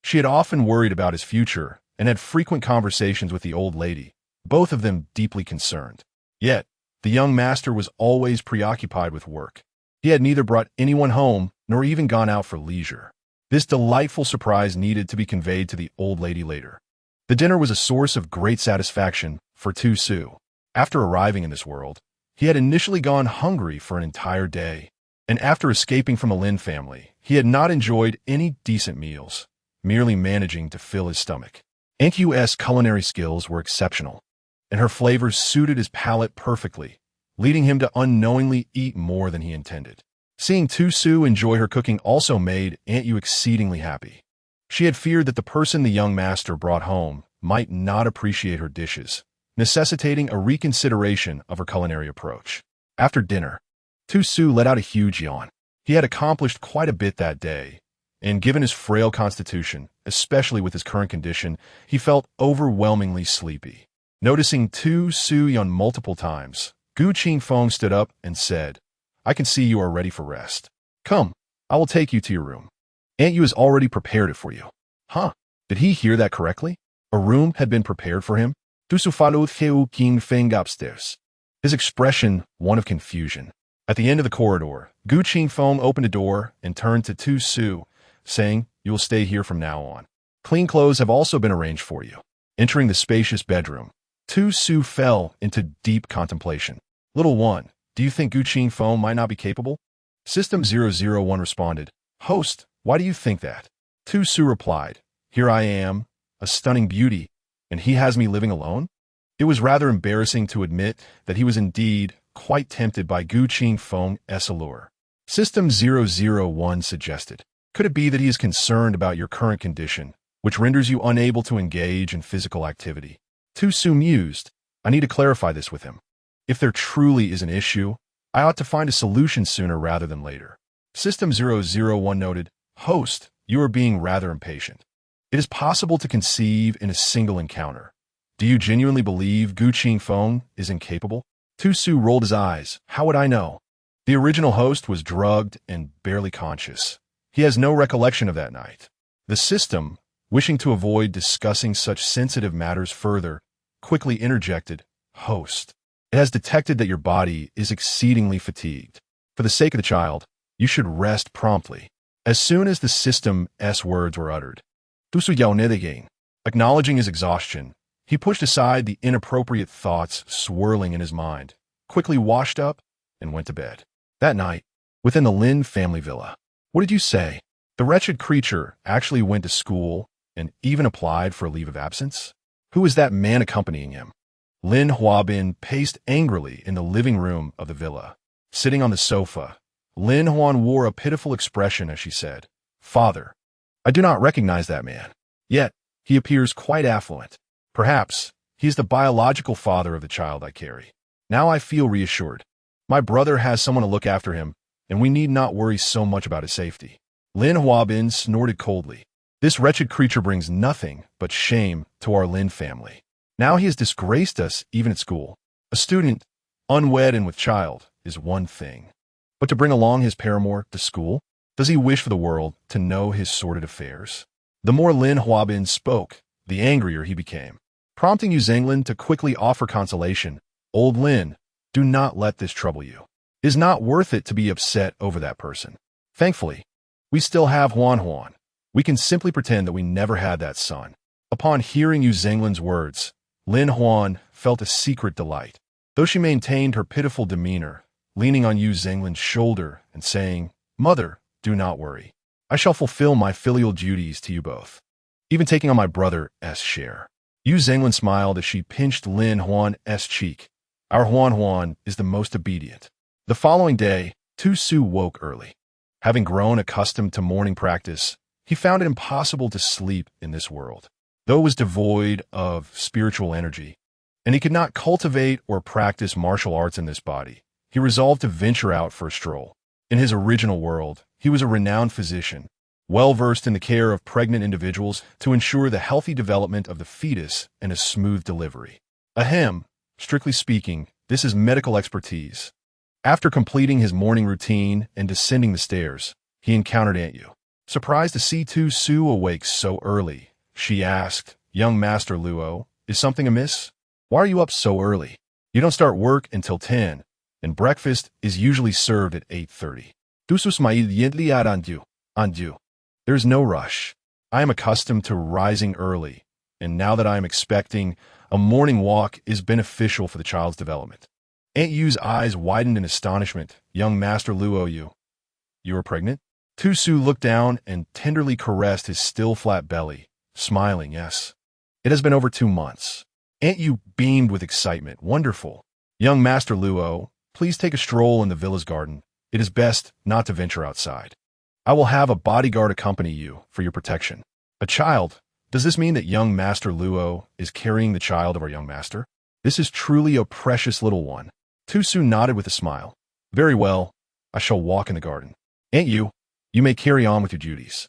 She had often worried about his future and had frequent conversations with the old lady, both of them deeply concerned. Yet, the young master was always preoccupied with work. He had neither brought anyone home nor even gone out for leisure. This delightful surprise needed to be conveyed to the old lady later. The dinner was a source of great satisfaction for Tu Su. After arriving in this world, he had initially gone hungry for an entire day, and after escaping from the Lin family, he had not enjoyed any decent meals, merely managing to fill his stomach. Aunt Yu's culinary skills were exceptional, and her flavors suited his palate perfectly, leading him to unknowingly eat more than he intended. Seeing Tu Su enjoy her cooking also made Aunt Yu exceedingly happy. She had feared that the person the young master brought home might not appreciate her dishes, necessitating a reconsideration of her culinary approach. After dinner, Tu Su let out a huge yawn. He had accomplished quite a bit that day, and given his frail constitution, especially with his current condition, he felt overwhelmingly sleepy. Noticing Tu Su yawn multiple times, Gu Qingfeng stood up and said, I can see you are ready for rest. Come, I will take you to your room. Aunt Yu has already prepared it for you. Huh? Did he hear that correctly? A room had been prepared for him? Tu Su followed Gu Qingfeng upstairs, his expression one of confusion. At the end of the corridor, Gu Qingfeng opened a door and turned to Tu Su, saying, You will stay here from now on. Clean clothes have also been arranged for you. Entering the spacious bedroom, Tu Su fell into deep contemplation. Little one, do you think Gu Qingfeng might not be capable? System 001 responded, Host, why do you think that? Tu Su replied, Here I am, a stunning beauty, and he has me living alone? It was rather embarrassing to admit that he was indeed quite tempted by Gu Qingfeng's allure. System 001 suggested, Could it be that he is concerned about your current condition, which renders you unable to engage in physical activity? Tu Su mused, I need to clarify this with him. If there truly is an issue, I ought to find a solution sooner rather than later. System 001 noted, Host, you are being rather impatient. It is possible to conceive in a single encounter. Do you genuinely believe Gu Qingfeng is incapable? Tu Su rolled his eyes. How would I know? The original host was drugged and barely conscious. He has no recollection of that night. The system, wishing to avoid discussing such sensitive matters further, quickly interjected, Host, it has detected that your body is exceedingly fatigued. For the sake of the child, you should rest promptly. As soon as the system's words were uttered, Tu Su yawned again. Acknowledging his exhaustion, he pushed aside the inappropriate thoughts swirling in his mind, quickly washed up, and went to bed. That night, within the Lin family villa, what did you say? The wretched creature actually went to school and even applied for a leave of absence? Who is that man accompanying him? Lin Huabin paced angrily in the living room of the villa. Sitting on the sofa, Lin Huan wore a pitiful expression as she said, Father, I do not recognize that man. Yet, he appears quite affluent. Perhaps, he is the biological father of the child I carry. Now I feel reassured. My brother has someone to look after him, and we need not worry so much about his safety. Lin Huabin snorted coldly. This wretched creature brings nothing but shame to our Lin family. Now he has disgraced us even at school. A student, unwed and with child, is one thing. But to bring along his paramour to school? Does he wish for the world to know his sordid affairs? The more Lin Huabin spoke, the angrier he became. Prompting Yu Zhenglin to quickly offer consolation, Old Lin, do not let this trouble you. It is not worth it to be upset over that person. Thankfully, we still have Huan. We can simply pretend that we never had that son. Upon hearing Yu Zenglin's words, Lin Huan felt a secret delight. Though she maintained her pitiful demeanor, leaning on Yu Zenglin's shoulder and saying, "Mother, do not worry. I shall fulfill my filial duties to you both, even taking on my brother's share." Yu Zhenglin smiled as she pinched Lin Huan's cheek. "Our Huan is the most obedient." The following day, Tu Su woke early. Having grown accustomed to morning practice, he found it impossible to sleep in this world. Though it was devoid of spiritual energy, and he could not cultivate or practice martial arts in this body, he resolved to venture out for a stroll. In his original world, he was a renowned physician, well-versed in the care of pregnant individuals to ensure the healthy development of the fetus and a smooth delivery. Ahem, strictly speaking, this is medical expertise. After completing his morning routine and descending the stairs, he encountered Aunt Yu. Surprised to see Tu Su awake so early, she asked, "Young Master Luo, is something amiss? Why are you up so early? You don't start work until 10, and breakfast is usually served at 8:30. Dusus ma'id yentli andu. There is no rush. I am accustomed to rising early, and now that I am expecting, a morning walk is beneficial for the child's development." Aunt Yu's eyes widened in astonishment. "Young Master Luo, you are pregnant?" Tu Su looked down and tenderly caressed his still flat belly, smiling, "Yes. It has been over 2 months." Aunt Yu beamed with excitement. "Wonderful. Young Master Luo, please take a stroll in the villa's garden. It is best not to venture outside. I will have a bodyguard accompany you for your protection." "A child? Does this mean that young Master Luo is carrying the child of our young master? This is truly a precious little one." Tu Su nodded with a smile. "Very well. I shall walk in the garden. Aunt Yu, you may carry on with your duties."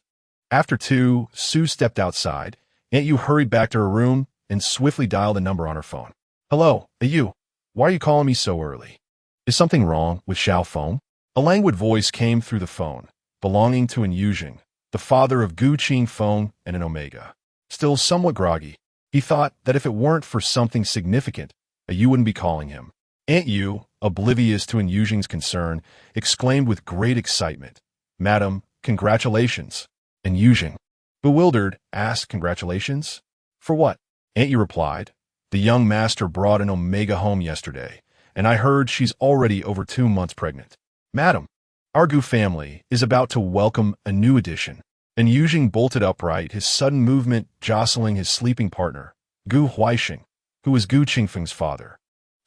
After Tu Su stepped outside, Aunt Yu hurried back to her room and swiftly dialed a number on her phone. "Hello, Aunt Yu. Why are you calling me so early? Is something wrong with Xiao Feng?" A languid voice came through the phone, belonging to An Yuzheng, the father of Gu Qingfeng and an Omega. Still somewhat groggy, he thought that if it weren't for something significant, Yu wouldn't be calling him. Aunt Yu, oblivious to An Yuzheng's concern, exclaimed with great excitement, "Madam, congratulations." An Yuzheng, bewildered, asked, "Congratulations? For what?" Aunt Yu replied, "The young master brought an Omega home yesterday, and I heard she's already over 2 months pregnant. Madam, our Gu family is about to welcome a new addition." An Yuzheng bolted upright, his sudden movement jostling his sleeping partner, Gu Huaixing, who was Gu Qingfeng's father.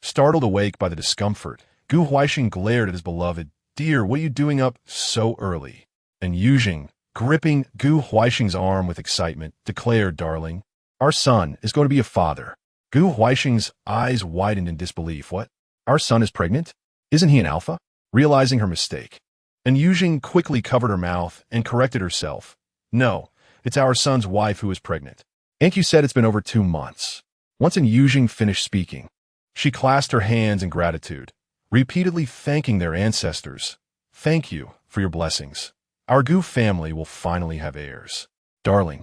Startled awake by the discomfort, Gu Huaixing glared at his beloved. "Dear, what are you doing up so early?" And Yuzheng, gripping Gu Huaixing's arm with excitement, declared, "Darling, our son is going to be a father." Gu Huaixing's eyes widened in disbelief. "What? Our son is pregnant? Isn't he an alpha?" Realizing her mistake, and Yuzheng quickly covered her mouth and corrected herself. "No, it's our son's wife who is pregnant. Aunt Yu said it's been over 2 months." Once An Yuzheng finished speaking, she clasped her hands in gratitude, repeatedly thanking their ancestors. "Thank you for your blessings. Our Gu family will finally have heirs. Darling,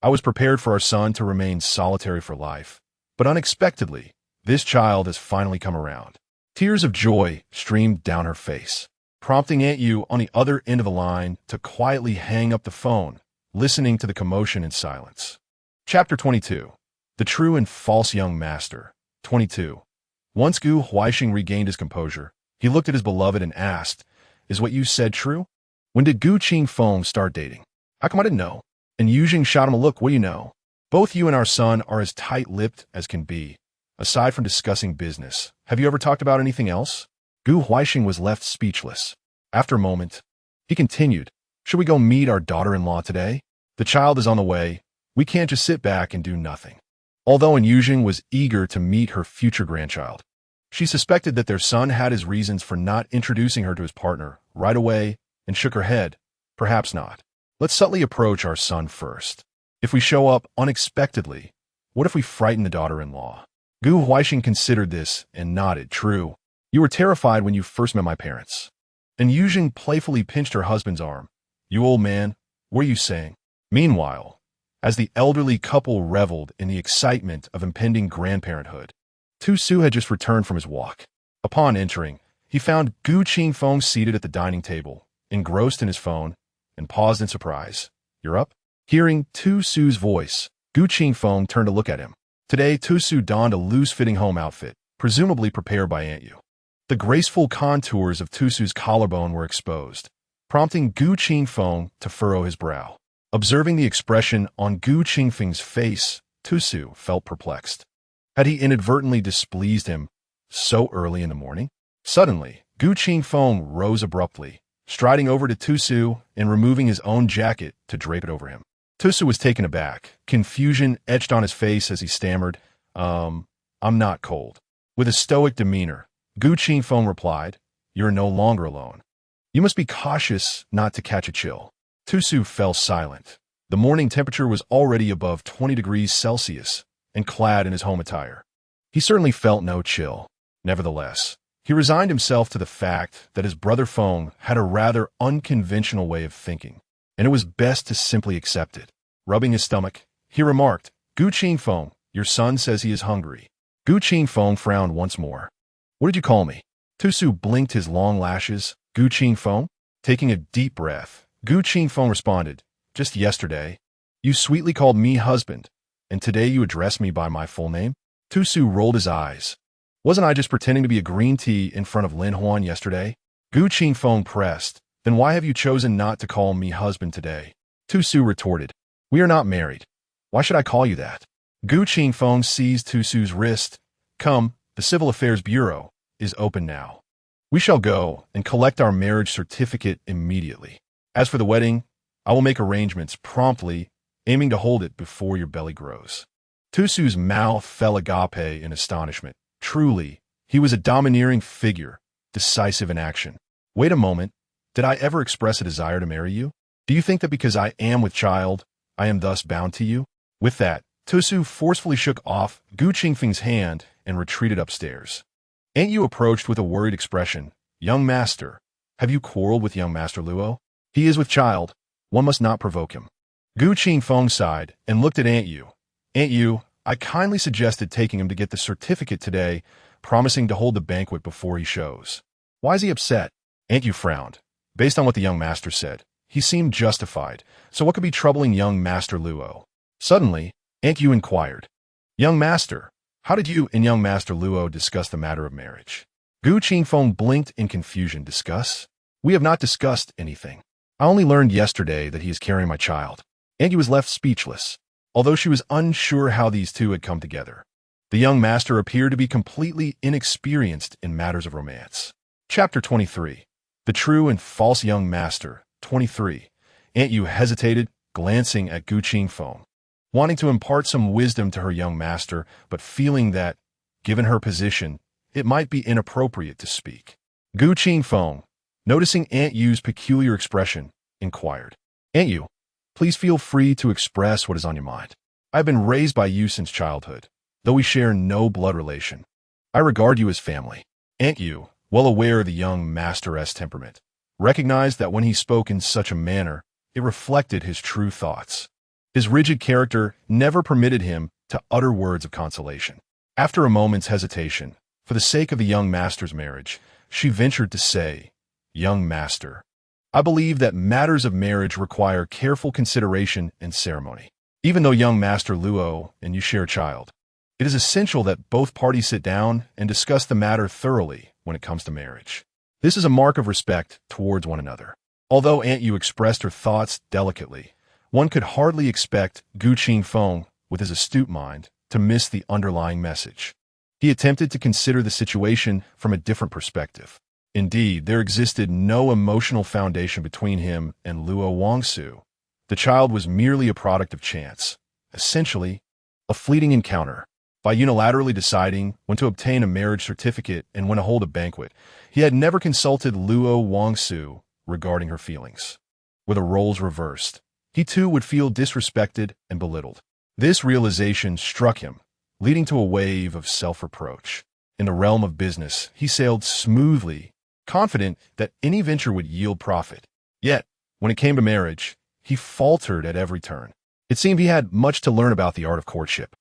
I was prepared for our son to remain solitary for life, but unexpectedly, this child has finally come around." Tears of joy streamed down her face, prompting Aunt Yu on the other end of the line to quietly hang up the phone, listening to the commotion in silence. Chapter 22. The True and False Young Master. 22. Once Gu Huaixing regained his composure, he looked at his beloved and asked, "Is what you said true? When did Gu Qingfeng start dating? How come I didn't know?" And Yuzheng shot him a look. "What do you know? Both you and our son are as tight-lipped as can be. Aside from discussing business, have you ever talked about anything else?" Gu Huaixing was left speechless. After a moment, he continued, "Should we go meet our daughter-in-law today? The child is on the way. We can't just sit back and do nothing." Although An Yuzheng was eager to meet her future grandchild, she suspected that their son had his reasons for not introducing her to his partner right away and shook her head. "Perhaps not. Let's subtly approach our son first. If we show up unexpectedly, what if we frighten the daughter-in-law?" Gu Huaixing considered this and nodded. "True. You were terrified when you first met my parents." And Yuzheng playfully pinched her husband's arm. "You old man, what are you saying?" Meanwhile, as the elderly couple reveled in the excitement of impending grandparenthood, Tu Su had just returned from his walk. Upon entering, he found Gu Qingfeng seated at the dining table, engrossed in his phone, and paused in surprise. "You're up?" Hearing Tu Su's voice, Gu Qingfeng turned to look at him. Today, Tusu donned a loose-fitting home outfit, presumably prepared by Aunt Yu. The graceful contours of Tusu's collarbone were exposed, prompting Gu Qingfeng to furrow his brow. Observing the expression on Gu Qingfeng's face, Tusu felt perplexed. Had he inadvertently displeased him so early in the morning? Suddenly, Gu Qingfeng rose abruptly, striding over to Tusu and removing his own jacket to drape it over him. Tusu was taken aback. Confusion etched on his face as he stammered, I'm not cold. With a stoic demeanor, Gu Qingfeng replied, You're no longer alone. You must be cautious not to catch a chill. Tusu fell silent. The morning temperature was already above 20 degrees Celsius and clad in his home attire. He certainly felt no chill. Nevertheless, he resigned himself to the fact that his brother Feng had a rather unconventional way of thinking, and it was best to simply accept it. Rubbing his stomach, he remarked, Gu Qingfeng, your son says he is hungry. Gu Qingfeng frowned once more. What did you call me? Tusu blinked his long lashes. Gu Qingfeng? Taking a deep breath, Gu Qingfeng responded, Just yesterday, you sweetly called me husband, and today you address me by my full name? Tusu rolled his eyes. Wasn't I just pretending to be a green tea in front of Lin Huan yesterday? Gu Qingfeng pressed. Then why have you chosen not to call me husband today? Tusu retorted. We are not married. Why should I call you that? Gu Qingfeng seized Tusu's wrist. Come, the Civil Affairs Bureau is open now. We shall go and collect our marriage certificate immediately. As for the wedding, I will make arrangements promptly, aiming to hold it before your belly grows. Tusu's mouth fell agape in astonishment. Truly, he was a domineering figure, decisive in action. Wait a moment. Did I ever express a desire to marry you? Do you think that because I am with child, I am thus bound to you? With that, Tusu forcefully shook off Gu Qingfeng's hand and retreated upstairs. Aunt Yu approached with a worried expression. Young master, have you quarreled with young master Luo? He is with child. One must not provoke him. Gu Qingfeng sighed and looked at Aunt Yu. Aunt Yu, I kindly suggested taking him to get the certificate today, promising to hold the banquet before he shows. Why is he upset? Aunt Yu frowned. Based on what the young master said, he seemed justified, so what could be troubling young master Luo? Suddenly, Aunt Yu inquired, Young master, how did you and young master Luo discuss the matter of marriage? Gu Qingfeng blinked in confusion. Discuss? We have not discussed anything. I only learned yesterday that he is carrying my child. Aunt Yu was left speechless, although she was unsure how these two had come together. The young master appeared to be completely inexperienced in matters of romance. Chapter 23. The True and False Young Master. 23. Aunt Yu hesitated, glancing at Gu Qingfeng, wanting to impart some wisdom to her young master, but feeling that, given her position, it might be inappropriate to speak. Gu Qingfeng, noticing Aunt Yu's peculiar expression, inquired, Aunt Yu, please feel free to express what is on your mind. I have been raised by you since childhood, though we share no blood relation. I regard you as family. Aunt Yu, well aware of the young master's temperament, recognized that when he spoke in such a manner, it reflected his true thoughts. His rigid character never permitted him to utter words of consolation. After a moment's hesitation, for the sake of the young master's marriage, she ventured to say, Young master, I believe that matters of marriage require careful consideration and ceremony. Even though young master Luo and you share a child, it is essential that both parties sit down and discuss the matter thoroughly when it comes to marriage. This is a mark of respect towards one another. Although Aunt Yu expressed her thoughts delicately, one could hardly expect Gu Qingfeng, with his astute mind, to miss the underlying message. He attempted to consider the situation from a different perspective. Indeed, there existed no emotional foundation between him and Luo Wangsu. The child was merely a product of chance, essentially, a fleeting encounter. By unilaterally deciding when to obtain a marriage certificate and when to hold a banquet, he had never consulted Luo Wangsu regarding her feelings. Were the roles reversed, he too would feel disrespected and belittled. This realization struck him, leading to a wave of self-reproach. In the realm of business, he sailed smoothly, confident that any venture would yield profit. Yet, when it came to marriage, he faltered at every turn. It seemed he had much to learn about the art of courtship.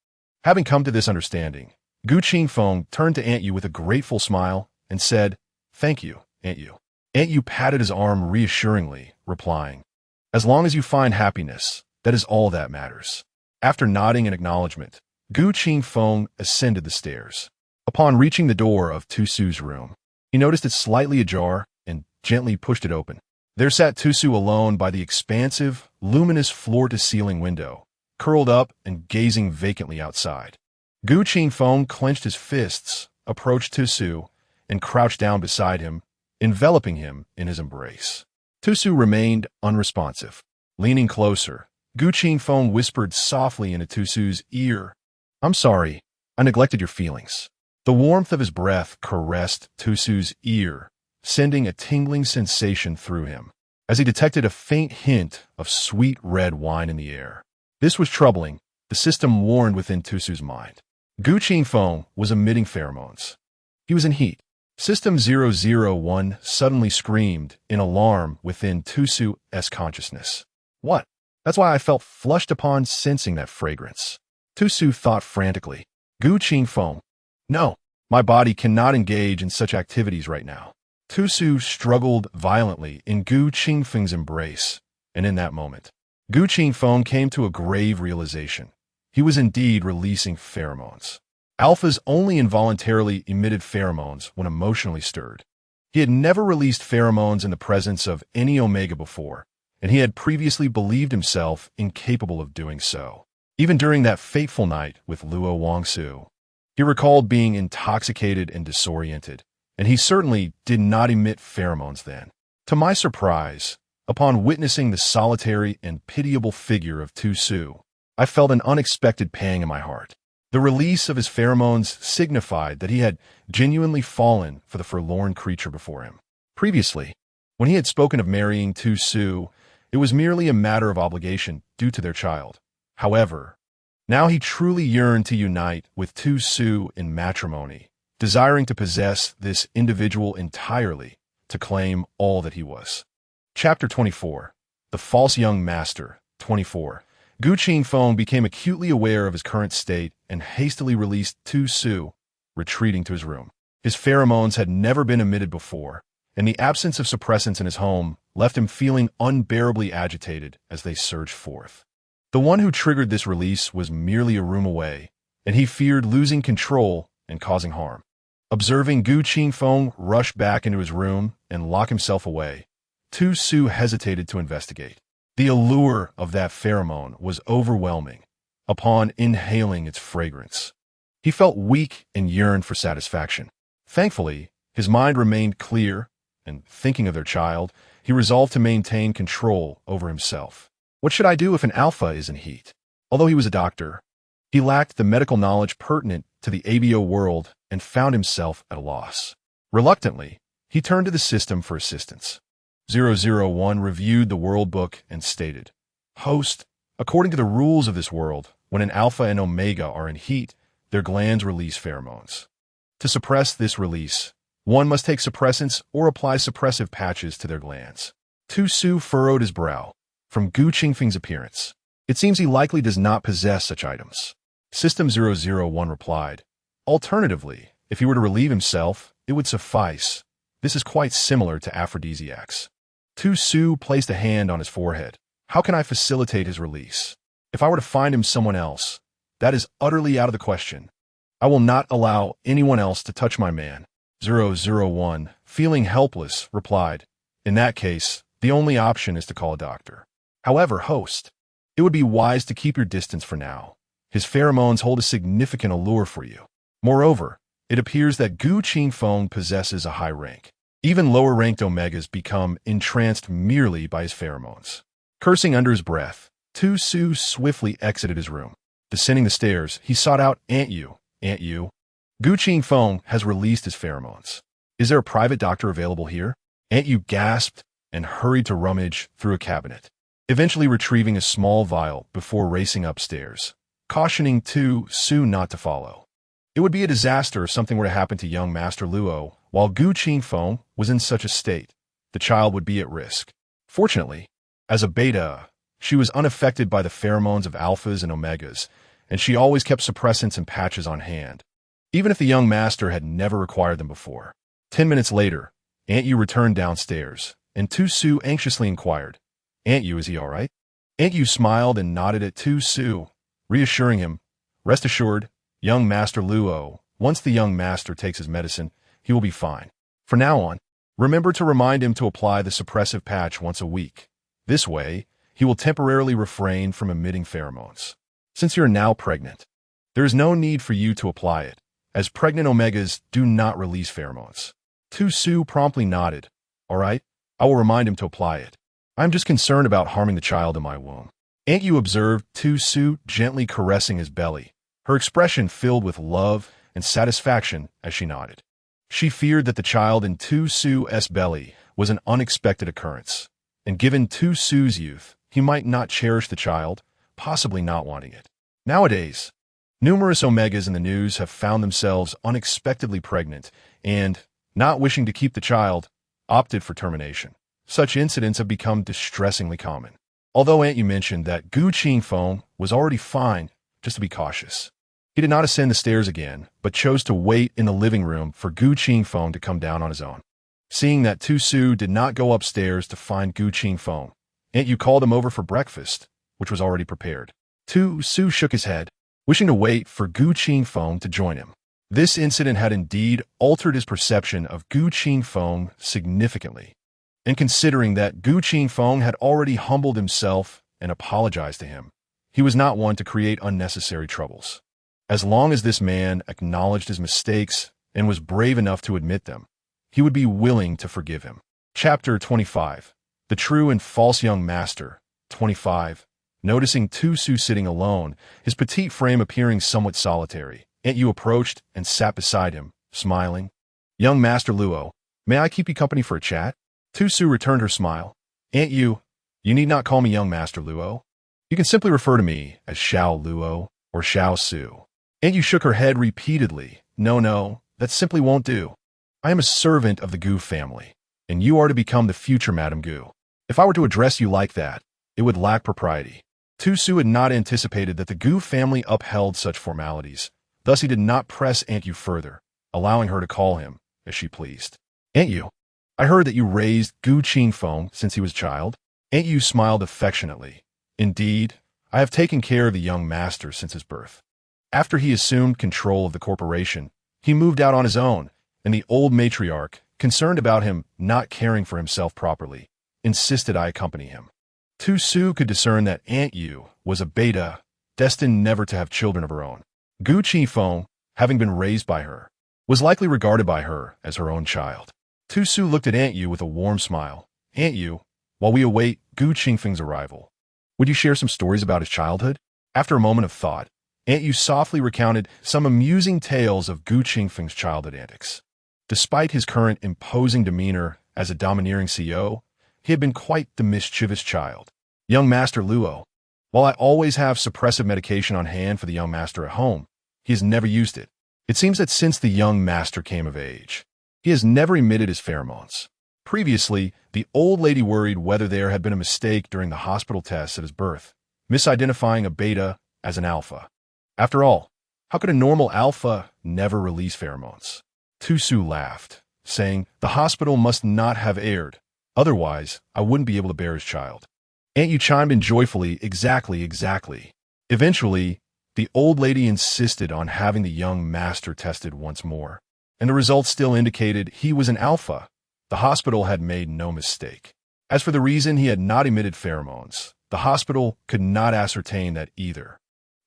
Having come to this understanding, Gu Qingfeng turned to Aunt Yu with a grateful smile and said, Thank you, Aunt Yu. Aunt Yu patted his arm reassuringly, replying, As long as you find happiness, that is all that matters. After nodding in acknowledgement, Gu Qingfeng ascended the stairs. Upon reaching the door of Tusu's room, he noticed it slightly ajar and gently pushed it open. There sat Tusu alone by the expansive, luminous floor-to-ceiling window, curled up and gazing vacantly outside. Gu Qingfeng clenched his fists, approached Tusu, and crouched down beside him, enveloping him in his embrace. Tusu remained unresponsive. Leaning closer, Gu Qingfeng whispered softly into Tusu's ear, "I'm sorry, I neglected your feelings." The warmth of his breath caressed Tusu's ear, sending a tingling sensation through him, as he detected a faint hint of sweet red wine in the air. This was troubling, the system warned within Tusu's mind. Gu Qingfeng was emitting pheromones. He was in heat. System 001 suddenly screamed in alarm within Tusu's consciousness. What? That's why I felt flushed upon sensing that fragrance. Tusu thought frantically. Gu Qingfeng. No, my body cannot engage in such activities right now. Tusu struggled violently in Gu Qingfeng's embrace, and in that moment, Gu Qingfeng came to a grave realization. He was indeed releasing pheromones. Alphas only involuntarily emitted pheromones when emotionally stirred. He had never released pheromones in the presence of any Omega before, and he had previously believed himself incapable of doing so. Even during that fateful night with Luo Wangsu, he recalled being intoxicated and disoriented, and he certainly did not emit pheromones then. To my surprise, upon witnessing the solitary and pitiable figure of Tusu, I felt an unexpected pang in my heart. The release of his pheromones signified that he had genuinely fallen for the forlorn creature before him. Previously, when he had spoken of marrying Tusu, it was merely a matter of obligation due to their child. However, now he truly yearned to unite with Tusu in matrimony, desiring to possess this individual entirely, to claim all that he was. Chapter 24. The False Young Master. 24. Gu Qingfeng became acutely aware of his current state and hastily released Tusu, retreating to his room. His pheromones had never been emitted before, and the absence of suppressants in his home left him feeling unbearably agitated as they surged forth. The one who triggered this release was merely a room away, and he feared losing control and causing harm. Observing Gu Qingfeng rush back into his room and lock himself away, Tusu hesitated to investigate. The allure of that pheromone was overwhelming. Upon inhaling its fragrance, he felt weak and yearned for satisfaction. Thankfully, his mind remained clear, and thinking of their child, he resolved to maintain control over himself. What should I do if an alpha is in heat? Although he was a doctor, he lacked the medical knowledge pertinent to the ABO world and found himself at a loss. Reluctantly, he turned to the system for assistance. 001 reviewed the world book and stated, "Host, according to the rules of this world, when an alpha and omega are in heat, their glands release pheromones. To suppress this release, one must take suppressants or apply suppressive patches to their glands." Tusu furrowed his brow. From Gu Qingfeng's appearance, it seems he likely does not possess such items. System 001 replied, "Alternatively, if he were to relieve himself, it would suffice. This is quite similar to aphrodisiacs." Tusu placed a hand on his forehead. "How can I facilitate his release? If I were to find him someone else, that is utterly out of the question. I will not allow anyone else to touch my man." 001, feeling helpless, replied, "In that case, the only option is to call a doctor. However, host, it would be wise to keep your distance for now. His pheromones hold a significant allure for you. Moreover, it appears that Gu Qingfeng possesses a high rank. Even lower-ranked omegas become entranced merely by his pheromones." Cursing under his breath, Tusu swiftly exited his room. Descending the stairs, he sought out Aunt Yu. "Aunt Yu, Gu Qingfeng has released his pheromones. Is there a private doctor available here?" Aunt Yu gasped and hurried to rummage through a cabinet, eventually retrieving a small vial before racing upstairs, cautioning Tusu not to follow. It would be a disaster if something were to happen to young Master Luo while Gu Qingfeng was in such a state. The child would be at risk. Fortunately, as a beta, she was unaffected by the pheromones of alphas and omegas, and she always kept suppressants and patches on hand, even if the young master had never required them before. 10 minutes later, Aunt Yu returned downstairs, and Tusu anxiously inquired, "Aunt Yu, is he all right?" Aunt Yu smiled and nodded at Tusu, reassuring him, "Rest assured, young Master Luo, once the young master takes his medicine, he will be fine. From now on, remember to remind him to apply the suppressive patch once a week. This way, he will temporarily refrain from emitting pheromones. Since you're now pregnant, there is no need for you to apply it, as pregnant omegas do not release pheromones." Tu Su promptly nodded. "All right, I will remind him to apply it. I'm just concerned about harming the child in my womb." Aunt Yu observed Tu Su gently caressing his belly, her expression filled with love and satisfaction as she nodded. She feared that the child in Tu Su's belly was an unexpected occurrence, and given Tu Su's youth, he might not cherish the child, possibly not wanting it. Nowadays, numerous omegas in the news have found themselves unexpectedly pregnant and, not wishing to keep the child, opted for termination. Such incidents have become distressingly common. Although Aunt Yu mentioned that Gu Qingfeng was already fine, just to be cautious. He did not ascend the stairs again, but chose to wait in the living room for Gu Qingfeng to come down on his own. Seeing that Tu Su did not go upstairs to find Gu Qingfeng, Aunt Yu called him over for breakfast, which was already prepared. Tu Su shook his head, wishing to wait for Gu Qingfeng to join him. This incident had indeed altered his perception of Gu Qingfeng significantly, and considering that Gu Qingfeng had already humbled himself and apologized to him, he was not one to create unnecessary troubles. As long as this man acknowledged his mistakes and was brave enough to admit them, he would be willing to forgive him. Chapter 25. The True and False Young Master. 25. Noticing Tu Su sitting alone, his petite frame appearing somewhat solitary, Aunt Yu approached and sat beside him, smiling. "Young Master Luo, may I keep you company for a chat?" Tu Su returned her smile. "Aunt Yu, you need not call me Young Master Luo. You can simply refer to me as Xiao Luo or Xiao Su." Aunt Yu shook her head repeatedly. No, that simply won't do. I am a servant of the Gu family, and you are to become the future Madame Gu. If I were to address you like that, it would lack propriety. Tu Su had not anticipated that the Gu family upheld such formalities, thus he did not press Aunt Yu further, allowing her to call him as she pleased. "Aunt Yu, I heard that you raised Gu Qingfeng since he was a child." Aunt Yu smiled affectionately. "Indeed, I have taken care of the young master since his birth. After he assumed control of the corporation, he moved out on his own, and the old matriarch, concerned about him not caring for himself properly, insisted I accompany him." Tu Su could discern that Aunt Yu was a beta, destined never to have children of her own. Gu Qingfeng, having been raised by her, was likely regarded by her as her own child. Tu Su looked at Aunt Yu with a warm smile. "Aunt Yu, while we await Gu Qingfeng's arrival, would you share some stories about his childhood?" After a moment of thought, Aunt Yu softly recounted some amusing tales of Gu Qingfeng's childhood antics. Despite his current imposing demeanor as a domineering CEO, he had been quite the mischievous child. "Young Master Luo, while I always have suppressive medication on hand for the young master at home, he has never used it. It seems that since the young master came of age, he has never emitted his pheromones. Previously, the old lady worried whether there had been a mistake during the hospital tests at his birth, misidentifying a beta as an alpha. After all, how could a normal alpha never release pheromones?" Tu Su laughed, saying, "The hospital must not have erred. Otherwise, I wouldn't be able to bear his child." Aunt Yu chimed in joyfully, Exactly. Eventually, the old lady insisted on having the young master tested once more, and the results still indicated he was an alpha. The hospital had made no mistake. As for the reason he had not emitted pheromones, the hospital could not ascertain that either.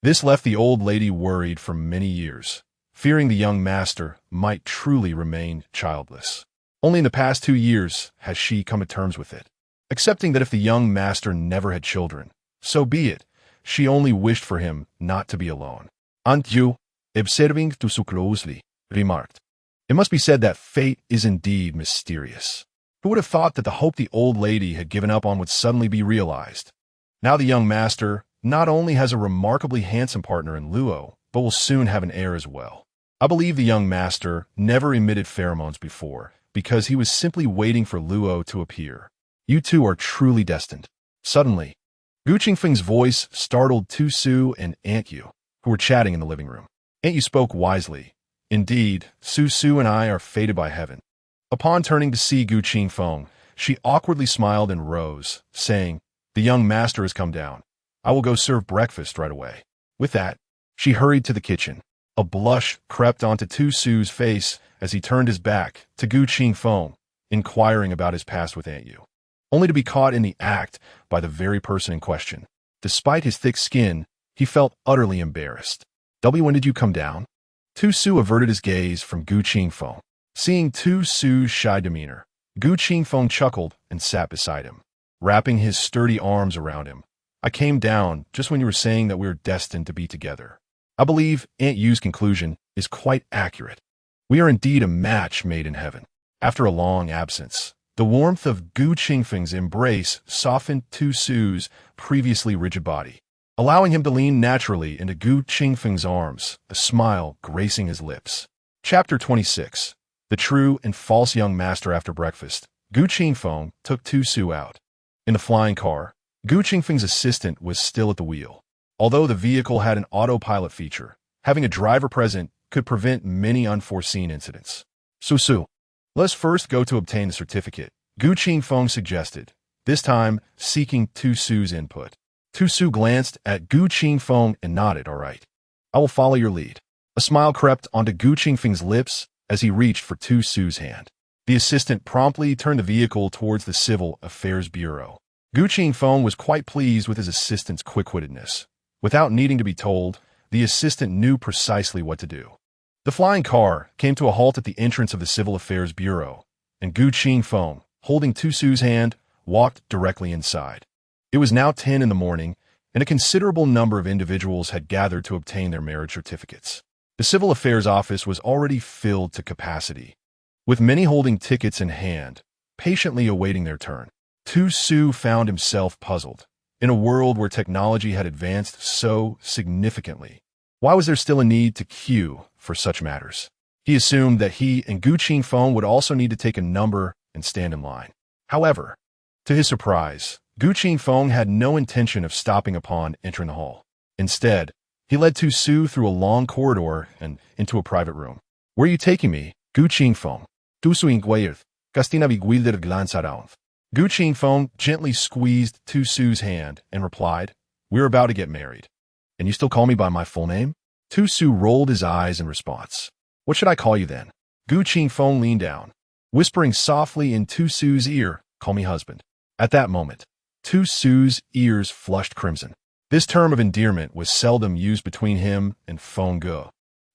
This left the old lady worried for many years, fearing the young master might truly remain childless. Only in the past 2 years has she come to terms with it, accepting that if the young master never had children, so be it. She only wished for him not to be alone. Aunt Yu, observing Tu Su closely, remarked, "It must be said that fate is indeed mysterious. Who would have thought that the hope the old lady had given up on would suddenly be realized? Now the young master not only has a remarkably handsome partner in Luo, but will soon have an heir as well. I believe the young master never emitted pheromones before, because he was simply waiting for Luo to appear. You two are truly destined." Suddenly, Gu Qingfeng's voice startled Tu Su and Aunt Yu, who were chatting in the living room. Aunt Yu spoke wisely. "Indeed, Su and I are fated by heaven." Upon turning to see Gu Qingfeng, she awkwardly smiled and rose, saying, "The young master has come down. I will go serve breakfast right away." With that, she hurried to the kitchen. A blush crept onto Tu Su's face as he turned his back to Gu Qingfeng, inquiring about his past with Aunt Yu, only to be caught in the act by the very person in question. Despite his thick skin, he felt utterly embarrassed. When did you come down? Tu Su averted his gaze from Gu Qingfeng. Seeing Tu Su's shy demeanor, Gu Qingfeng chuckled and sat beside him, wrapping his sturdy arms around him. I came down just when you were saying that we were destined to be together. I believe Aunt Yu's conclusion is quite accurate. We are indeed a match made in heaven. After a long absence, the warmth of Gu Qingfeng's embrace softened Tu Su's previously rigid body, allowing him to lean naturally into Gu Qingfeng's arms, a smile gracing his lips. Chapter 26. The True and False Young Master. After breakfast, Gu Qingfeng took Tu Su out. In the flying car, Gu Qingfeng's assistant was still at the wheel. Although the vehicle had an autopilot feature, having a driver present could prevent many unforeseen incidents. Su, let's first go to obtain the certificate, Gu Qingfeng suggested, this time seeking Tu Su's input. Tu Su glanced at Gu Qingfeng and nodded, all right. I will follow your lead. A smile crept onto Gu Qingfeng's lips as he reached for Tu Su's hand. The assistant promptly turned the vehicle towards the Civil Affairs Bureau. Gu Qingfeng was quite pleased with his assistant's quick-wittedness. Without needing to be told, the assistant knew precisely what to do. The flying car came to a halt at the entrance of the Civil Affairs Bureau, and Gu Qingfeng, holding Tu Su's hand, walked directly inside. It was now 10 in the morning, and a considerable number of individuals had gathered to obtain their marriage certificates. The Civil Affairs Office was already filled to capacity, with many holding tickets in hand, patiently awaiting their turn. Tu Su found himself puzzled. In a world where technology had advanced so significantly, why was there still a need to queue for such matters? He assumed that he and Gu Qingfeng would also need to take a number and stand in line. However, to his surprise, Gu Qingfeng had no intention of stopping upon entering the hall. Instead, he led Tu Su through a long corridor and into a private room. Where are you taking me, Gu Qingfeng? Tu Su inquired. Castina Viguilder glanced around. Gu Qingfeng gently squeezed Tu Su's hand and replied, we're about to get married. And you still call me by my full name? Tu Su rolled his eyes in response. What should I call you then? Gu Qingfeng leaned down, whispering softly in Tu Su's ear, call me husband. At that moment, Tu Su's ears flushed crimson. This term of endearment was seldom used between him and Feng Ge,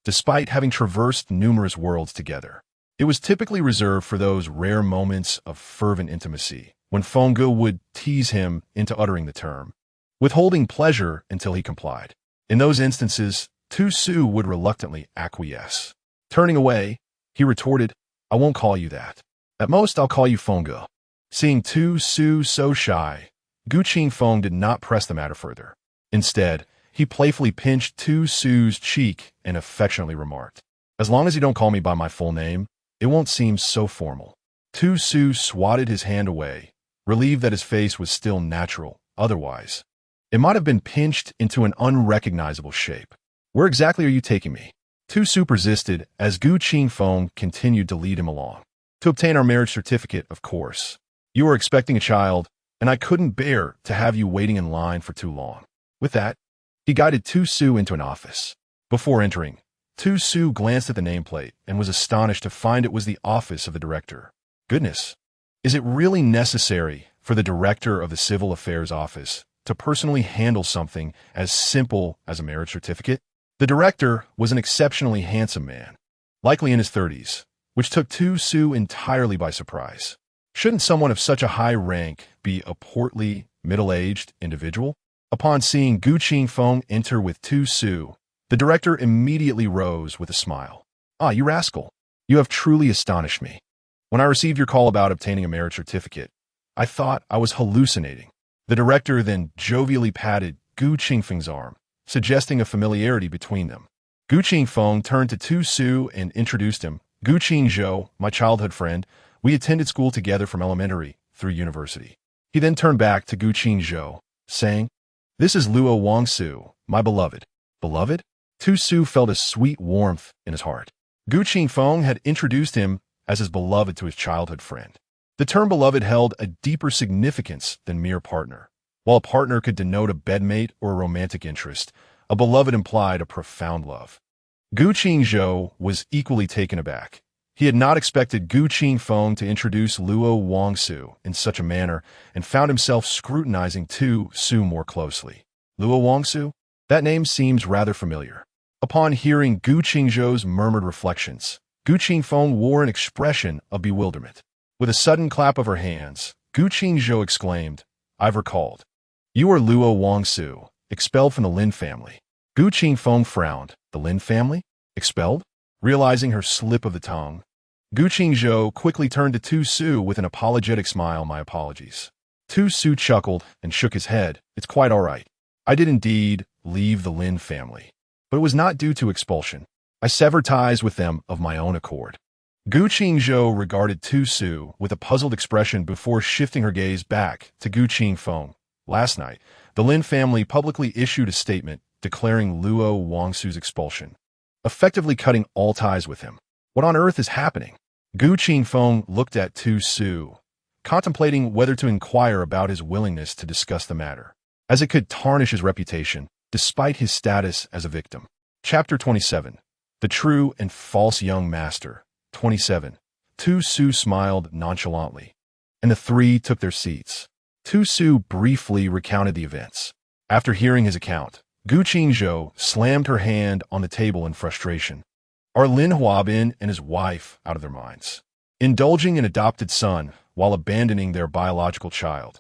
despite having traversed numerous worlds together. It was typically reserved for those rare moments of fervent intimacy, when Feng Ge would tease him into uttering the term, withholding pleasure until he complied. In those instances, Tu Su would reluctantly acquiesce. Turning away, he retorted, I won't call you that. At most, I'll call you Feng Ge. Seeing Tu Su so shy, Gu Qingfeng did not press the matter further. Instead, he playfully pinched Tu Su's cheek and affectionately remarked, as long as you don't call me by my full name, it won't seem so formal. Tu Su swatted his hand away, relieved that his face was still natural. Otherwise, it might have been pinched into an unrecognizable shape. Where exactly are you taking me? Tu Su persisted as Gu Qingfeng continued to lead him along. To obtain our marriage certificate, of course. You are expecting a child, and I couldn't bear to have you waiting in line for too long. With that, he guided Tu Su into an office. Before entering, Tu Su glanced at the nameplate and was astonished to find it was the office of the director. Goodness, is it really necessary for the director of the Civil Affairs Office to personally handle something as simple as a marriage certificate? The director was an exceptionally handsome man, likely in his 30s, which took Tu Su entirely by surprise. Shouldn't someone of such a high rank be a portly, middle-aged individual? Upon seeing Gu Qingfeng enter with Tu Su, the director immediately rose with a smile. Ah, you rascal. You have truly astonished me. When I received your call about obtaining a marriage certificate, I thought I was hallucinating. The director then jovially patted Gu Qingfeng's arm, suggesting a familiarity between them. Gu Qingfeng turned to Tu Su and introduced him. Gu Qingzhou, my childhood friend, we attended school together from elementary through university. He then turned back to Gu Qingzhou, saying, this is Luo Wangsu, my beloved. Beloved? Tu Su felt a sweet warmth in his heart. Gu Qingfeng had introduced him as his beloved to his childhood friend. The term beloved held a deeper significance than mere partner. While a partner could denote a bedmate or a romantic interest, A beloved implied a profound love. Gu Qingzhou was equally taken aback. He had not expected Gu Qingfeng to introduce Luo Wangsu in such a manner and found himself scrutinizing Tu Su more closely. Luo Wangsu? That name seems rather familiar. Upon hearing Gu Qingzhou's murmured reflections, Gu Qingfeng wore an expression of bewilderment. With a sudden clap of her hands, Gu Qingzhou exclaimed, "I've recalled. You are Luo Wangsu, expelled from the Lin family." Gu Qingfeng frowned. The Lin family? Expelled? Realizing her slip of the tongue, Gu Qingzhou quickly turned to Tu Su with an apologetic smile. "My apologies." Tu Su chuckled and shook his head. "It's quite all right. I did indeed leave the Lin family, but it was not due to expulsion. I severed ties with them of my own accord." Gu Qingzhou regarded Tu Su with a puzzled expression before shifting her gaze back to Gu Qingfeng. "Last night, the Lin family publicly issued a statement declaring Luo Wangsu's expulsion, effectively cutting all ties with him. What on earth is happening?" Gu Qingfeng looked at Tu Su, contemplating whether to inquire about his willingness to discuss the matter, as it could tarnish his reputation, despite his status as a victim. Chapter 27. The True and False Young Master. 27. Tu Su smiled nonchalantly, and the three took their seats. Tu Su briefly recounted the events. After hearing his account, Gu Qingzhou slammed her hand on the table in frustration. Are Lin Huabin and his wife out of their minds, indulging an adopted son while abandoning their biological child?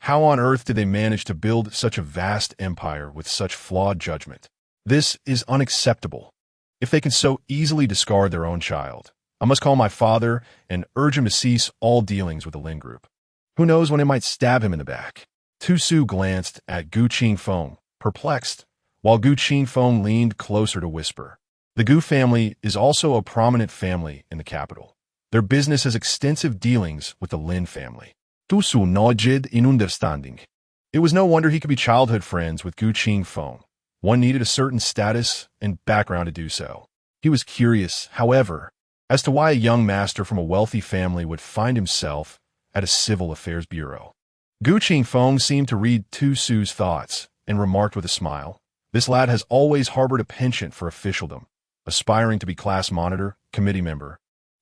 How on earth did they manage to build such a vast empire with such flawed judgment? This is unacceptable. If they can so easily discard their own child, I must call my father and urge him to cease all dealings with the Lin group. Who knows when it might stab him in the back? Tu Su glanced at Gu Qingfeng, perplexed, while Gu Qingfeng leaned closer to whisper. The Gu family is also a prominent family in the capital. Their business has extensive dealings with the Lin family. Tu Su nodded in understanding. It was no wonder he could be childhood friends with Gu Qingfeng. One needed a certain status and background to do so. He was curious, however, as to why a young master from a wealthy family would find himself at a civil affairs bureau. Gu Qingfeng seemed to read Tu Su's thoughts and remarked with a smile, "This lad has always harbored a penchant for officialdom, aspiring to be class monitor, committee member,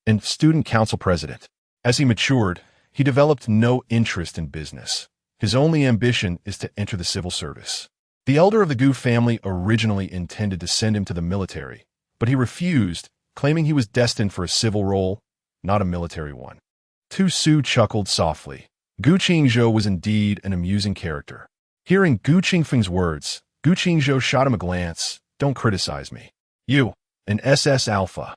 and student council president. As he matured, he developed no interest in business. His only ambition is to enter the civil service." The elder of the Gu family originally intended to send him to the military, but he refused, claiming he was destined for a civil role, not a military one. Tu Su chuckled softly. Gu Qingzhou was indeed an amusing character. Hearing Gu Qingfeng's words, Gu Qingzhou shot him a glance. "Don't criticize me. You, an SS Alpha,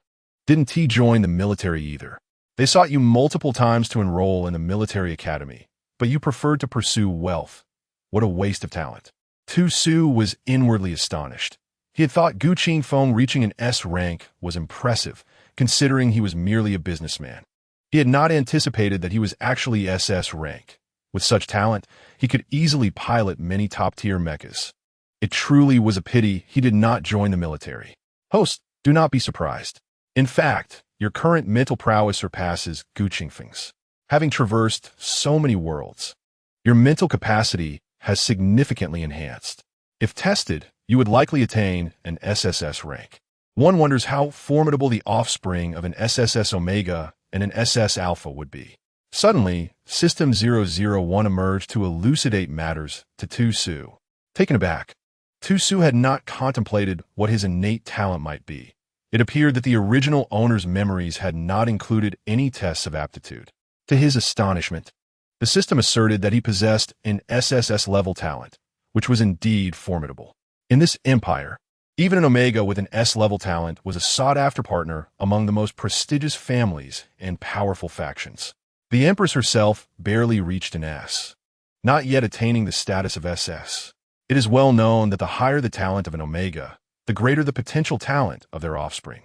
didn't join the military either. They sought you multiple times to enroll in the military academy, but you preferred to pursue wealth. What a waste of talent." Tu Su was inwardly astonished. He had thought Gu Qingfeng reaching an S rank was impressive, considering he was merely a businessman. He had not anticipated that he was actually SS rank. With such talent, he could easily pilot many top-tier mechas. It truly was a pity he did not join the military. Host, do not be surprised. In fact, your current mental prowess surpasses Gu Qingfeng's. Having traversed so many worlds, your mental capacity has significantly enhanced. If tested, you would likely attain an SSS rank. One wonders how formidable the offspring of an SSS Omega and an SS Alpha would be. Suddenly, System 001 emerged to elucidate matters to Tu Su. Taken aback, Tu Su had not contemplated what his innate talent might be. It appeared that the original owner's memories had not included any tests of aptitude. To his astonishment, the system asserted that he possessed an SSS-level talent, which was indeed formidable. In this empire, even an Omega with an S-level talent was a sought-after partner among the most prestigious families and powerful factions. The Empress herself barely reached an S, not yet attaining the status of SS. It is well known that the higher the talent of an Omega, the greater the potential talent of their offspring.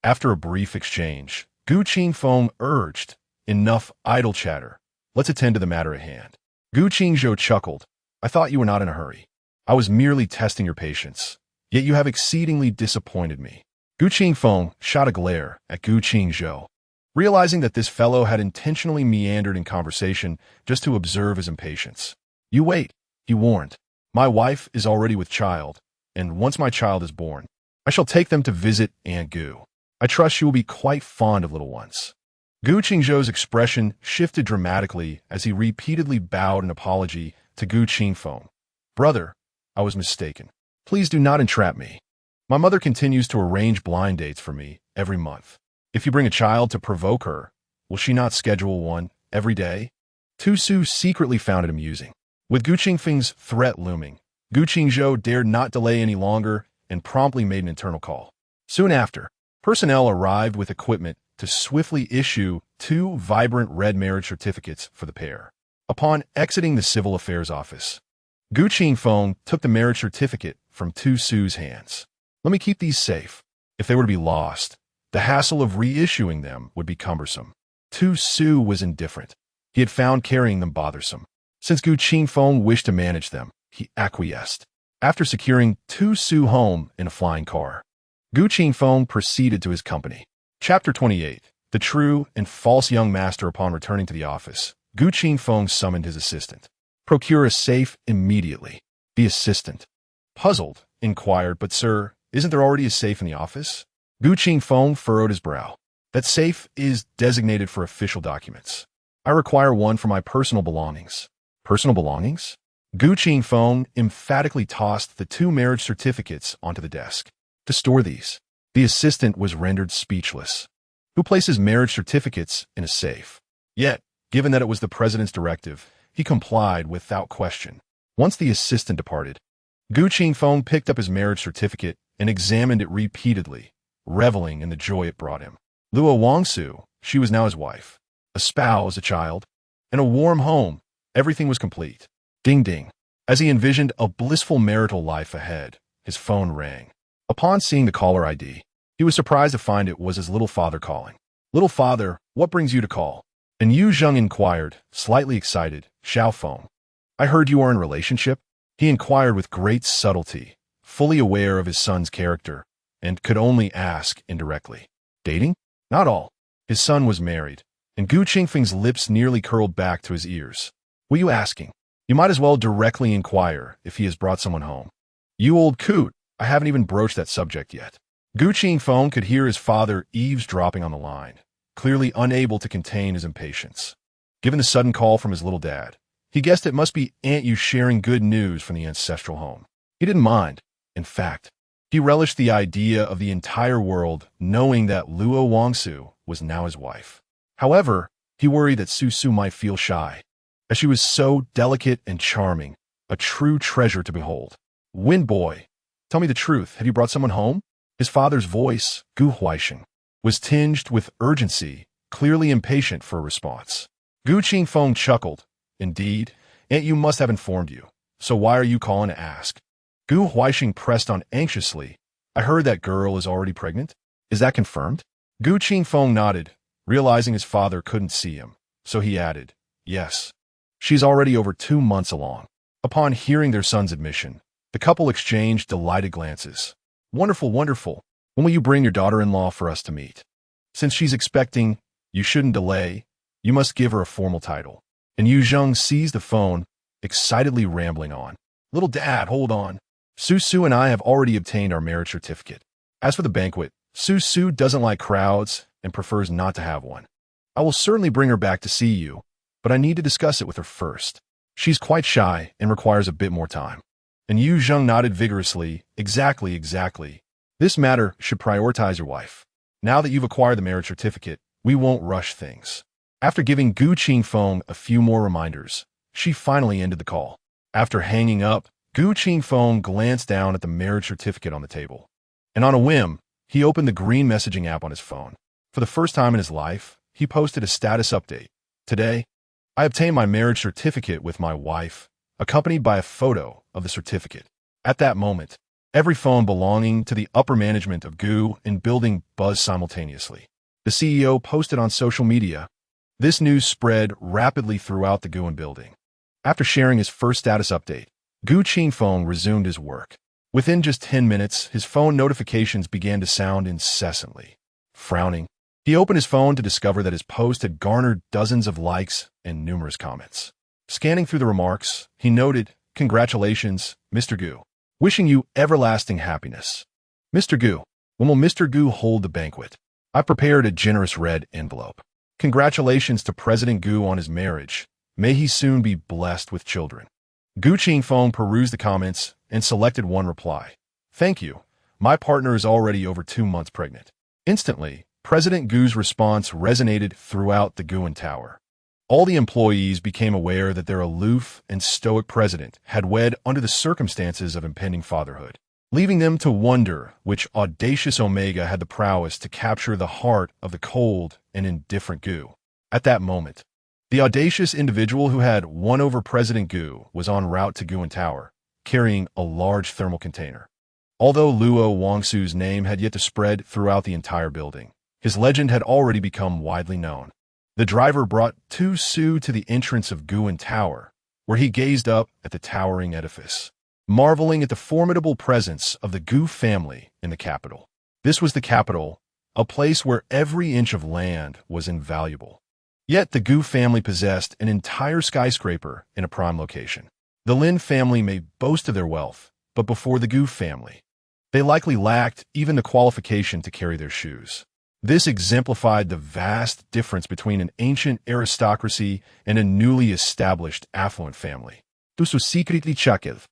After a brief exchange, Gu Qingfeng urged, "Enough idle chatter. Let's attend to the matter at hand." Gu Qingzhou chuckled. "I thought you were not in a hurry. I was merely testing your patience. Yet you have exceedingly disappointed me." Gu Qingfeng shot a glare at Gu Qingzhou, realizing that this fellow had intentionally meandered in conversation just to observe his impatience. "You wait," he warned. "My wife is already with child, and once my child is born, I shall take them to visit Aunt Gu. I trust she will be quite fond of little ones." Gu Qingzhou's expression shifted dramatically as he repeatedly bowed in apology to Gu Qingfeng. "Brother, I was mistaken. Please do not entrap me. My mother continues to arrange blind dates for me every month. If you bring a child to provoke her, will she not schedule one every day?" Tu Su secretly found it amusing. With Gu Qingfeng's threat looming, Gu Qingzhou dared not delay any longer and promptly made an internal call. Soon after, personnel arrived with equipment to swiftly issue 2 vibrant red marriage certificates for the pair. Upon exiting the civil affairs office, Gu Qingfeng took the marriage certificate from Tu Su's hands. "Let me keep these safe. If they were to be lost, the hassle of reissuing them would be cumbersome." Tu Su was indifferent. He had found carrying them bothersome. Since Gu Qingfeng wished to manage them, he acquiesced. After securing Tu Su home in a flying car, Gu Qingfeng proceeded to his company. Chapter 28. The True and False Young Master. Upon returning to the office, Gu Qingfeng summoned his assistant. "Procure a safe immediately." The assistant, puzzled, inquired, "But sir, isn't there already a safe in the office?" Gu Qingfeng furrowed his brow. "That safe is designated for official documents. I require one for my personal belongings." "Personal belongings?" Gu Qingfeng emphatically tossed the 2 marriage certificates onto the desk. "To store these." The assistant was rendered speechless. Who places marriage certificates in a safe? Yet, given that it was the president's directive, he complied without question. Once the assistant departed, Gu Qingfeng picked up his marriage certificate and examined it repeatedly, reveling in the joy it brought him. Luo Wangsu, she was now his wife. A spouse, a child, and a warm home. Everything was complete. Ding ding. As he envisioned a blissful marital life ahead, his phone rang. Upon seeing the caller ID, he was surprised to find it was his little father calling. "Little father, what brings you to call?" And Yu Zheng inquired, slightly excited. "Xiao Feng, I heard you are in a relationship?" He inquired with great subtlety, fully aware of his son's character, and could only ask indirectly. "Dating? Not all." His son was married, and Gu Qingfeng's lips nearly curled back to his ears. "What are you asking? You might as well directly inquire if he has brought someone home." "You old coot, I haven't even broached that subject yet." Gu Qingfeng could hear his father eavesdropping on the line, clearly unable to contain his impatience. Given the sudden call from his little dad, he guessed it must be Aunt Yu sharing good news from the ancestral home. He didn't mind. In fact, he relished the idea of the entire world knowing that Luo Wangsu was now his wife. However, he worried that Su Su might feel shy, as she was so delicate and charming, a true treasure to behold. "Wind boy, tell me the truth. Have you brought someone home?" His father's voice, Gu Huaisheng, was tinged with urgency, clearly impatient for a response. Gu Qingfeng chuckled. "Indeed, Aunt Yu must have informed you. So why are you calling to ask?" Gu Huaisheng pressed on anxiously. "I heard that girl is already pregnant. Is that confirmed?" Gu Qingfeng nodded, realizing his father couldn't see him. So he added, "Yes. She's already over 2 months along." Upon hearing their son's admission, the couple exchanged delighted glances. "Wonderful, wonderful. When will you bring your daughter-in-law for us to meet? Since she's expecting, you shouldn't delay. You must give her a formal title." And Yu Zheng seized the phone, excitedly rambling on. "Little dad, hold on. Su Su and I have already obtained our marriage certificate. As for the banquet, Su Su doesn't like crowds and prefers not to have one. I will certainly bring her back to see you, but I need to discuss it with her first. She's quite shy and requires a bit more time." And Yu Zheng nodded vigorously. Exactly, exactly. This matter should prioritize your wife. Now that you've acquired the marriage certificate, we won't rush things." After giving Gu Qingfeng a few more reminders, she finally ended the call. After hanging up, Gu Qingfeng glanced down at the marriage certificate on the table. And on a whim, he opened the green messaging app on his phone. For the first time in his life, he posted a status update. "Today, I obtained my marriage certificate with my wife, accompanied by a photo of the certificate." At that moment, every phone belonging to the upper management of Gu and building buzzed simultaneously. The CEO posted on social media. This news spread rapidly throughout the Guan building. After sharing his first status update, Gu Qingfeng resumed his work. Within just 10 minutes, his phone notifications began to sound incessantly. Frowning, he opened his phone to discover that his post had garnered dozens of likes and numerous comments. Scanning through the remarks, he noted, "Congratulations, Mr. Gu. Wishing you everlasting happiness. Mr. Gu, when will Mr. Gu hold the banquet? I prepared a generous red envelope. Congratulations to President Gu on his marriage. May he soon be blessed with children. Gu Qingfeng perused the comments and selected one reply. Thank you. My partner is already over 2 months pregnant. Instantly, President Gu's response resonated throughout the Guan Tower. All the employees became aware that their aloof and stoic president had wed under the circumstances of impending fatherhood, leaving them to wonder which audacious Omega had the prowess to capture the heart of the cold and indifferent Gu. At that moment, the audacious individual who had won over President Gu was en route to Guan Tower, carrying a large thermal container. Although Luo Wangsu's name had yet to spread throughout the entire building, his legend had already become widely known. The driver brought Tu Su to the entrance of Guan Tower, where he gazed up at the towering edifice, marveling at the formidable presence of the Gu family in the capital. This was the capital, a place where every inch of land was invaluable. Yet the Gu family possessed an entire skyscraper in a prime location. The Lin family may boast of their wealth, but before the Gu family, they likely lacked even the qualification to carry their shoes. This exemplified the vast difference between an ancient aristocracy and a newly established affluent family. This was secretly Chakev.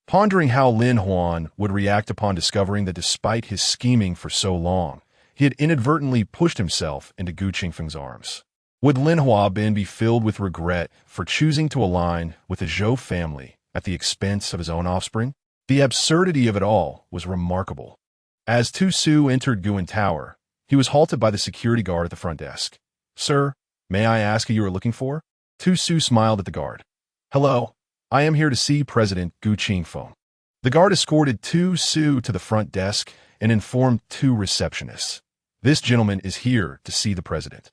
Pondering how Lin Huan would react upon discovering that despite his scheming for so long, he had inadvertently pushed himself into Gu Qingfeng's arms. Would Lin Huabin be filled with regret for choosing to align with the Zhou family at the expense of his own offspring? The absurdity of it all was remarkable. As Tu Su entered Guan Tower, he was halted by the security guard at the front desk. Sir, may I ask who you are looking for? Tu Su smiled at the guard. Hello, I am here to see President Gu Qingfeng. The guard escorted Tu Su to the front desk and informed 2 receptionists. This gentleman is here to see the president.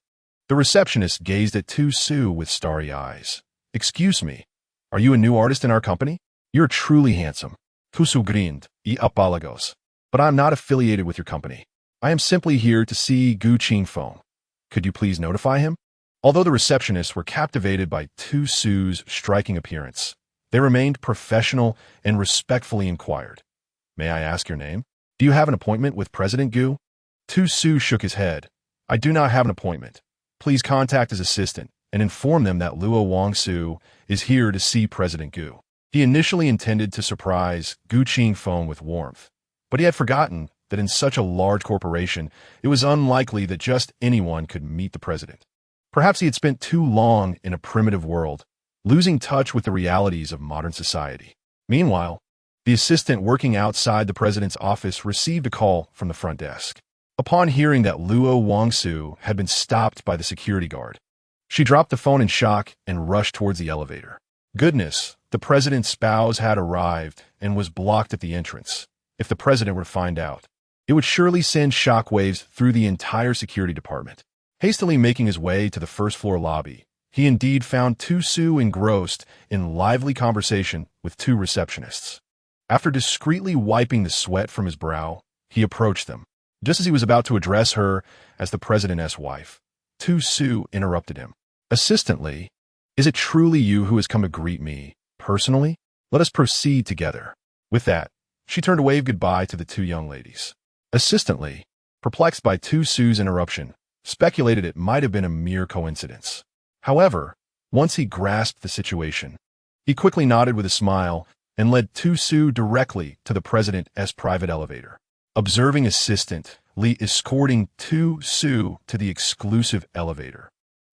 The receptionist gazed at Tu Su with starry eyes. Excuse me, are you a new artist in our company? You're truly handsome. Tu Su grinned, apologos. But I'm not affiliated with your company. I am simply here to see Gu Qingfeng. Could you please notify him? Although the receptionists were captivated by Tu Su's striking appearance, they remained professional and respectfully inquired. May I ask your name? Do you have an appointment with President Gu? Tu Su shook his head. I do not have an appointment. Please contact his assistant and inform them that Luo Wangsu is here to see President Gu. He initially intended to surprise Gu Qingfeng with warmth, but he had forgotten that in such a large corporation, it was unlikely that just anyone could meet the president. Perhaps he had spent too long in a primitive world, losing touch with the realities of modern society. Meanwhile, the assistant working outside the president's office received a call from the front desk. Upon hearing that Luo Wangsu had been stopped by the security guard, she dropped the phone in shock and rushed towards the elevator. Goodness, the president's spouse had arrived and was blocked at the entrance. If the president were to find out, it would surely send shockwaves through the entire security department. Hastily making his way to the first-floor lobby, he indeed found Tu Su engrossed in lively conversation with 2 receptionists. After discreetly wiping the sweat from his brow, he approached them. Just as he was about to address her as the president's wife, Tu Su interrupted him. Assistantly, is it truly you who has come to greet me, personally? Let us proceed together. With that, she turned to wave goodbye to the 2 young ladies. Assistantly, perplexed by Tu Su's interruption, speculated it might have been a mere coincidence. However, once he grasped the situation, he quickly nodded with a smile and led Tu Su directly to the president's private elevator. Observing assistant Li escorting Tu Su to the exclusive elevator,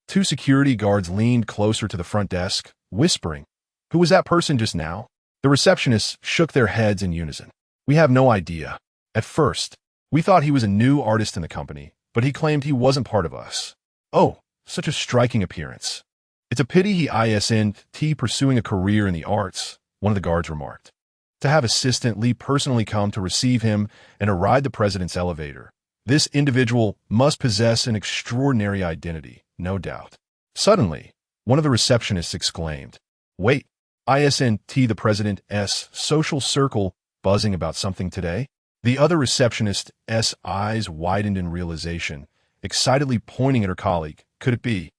2 security guards leaned closer to the front desk, whispering, "Who was that person just now?" The receptionists shook their heads in unison. "We have no idea. At first, we thought he was a new artist in the company, but he claimed he wasn't part of us." "Oh, such a striking appearance. It's a pity he isn't pursuing a career in the arts," one of the guards remarked. To have assistant Li personally come to receive him and ride the president's elevator, this individual must possess an extraordinary identity, no doubt. Suddenly, one of the receptionists exclaimed, "Wait, isn't the president's social circle buzzing about something today?" The other receptionist's eyes widened in realization, excitedly pointing at her colleague. Could it be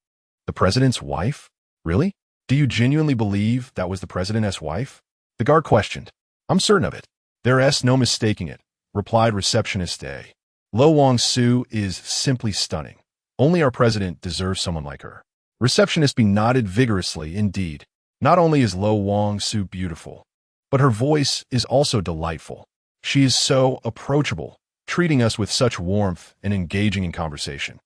the president's wife? Really? Do you genuinely believe that was the president's wife? The guard questioned. I'm certain of it. "There's no mistaking it," replied receptionist-The. "Lo Wong-Su is simply stunning. Only our president deserves someone like her." Receptionist-B nodded vigorously. "Indeed. Not only is Lo Wong-Su beautiful, but her voice is also delightful. She is so approachable, treating us with such warmth and engaging in conversation."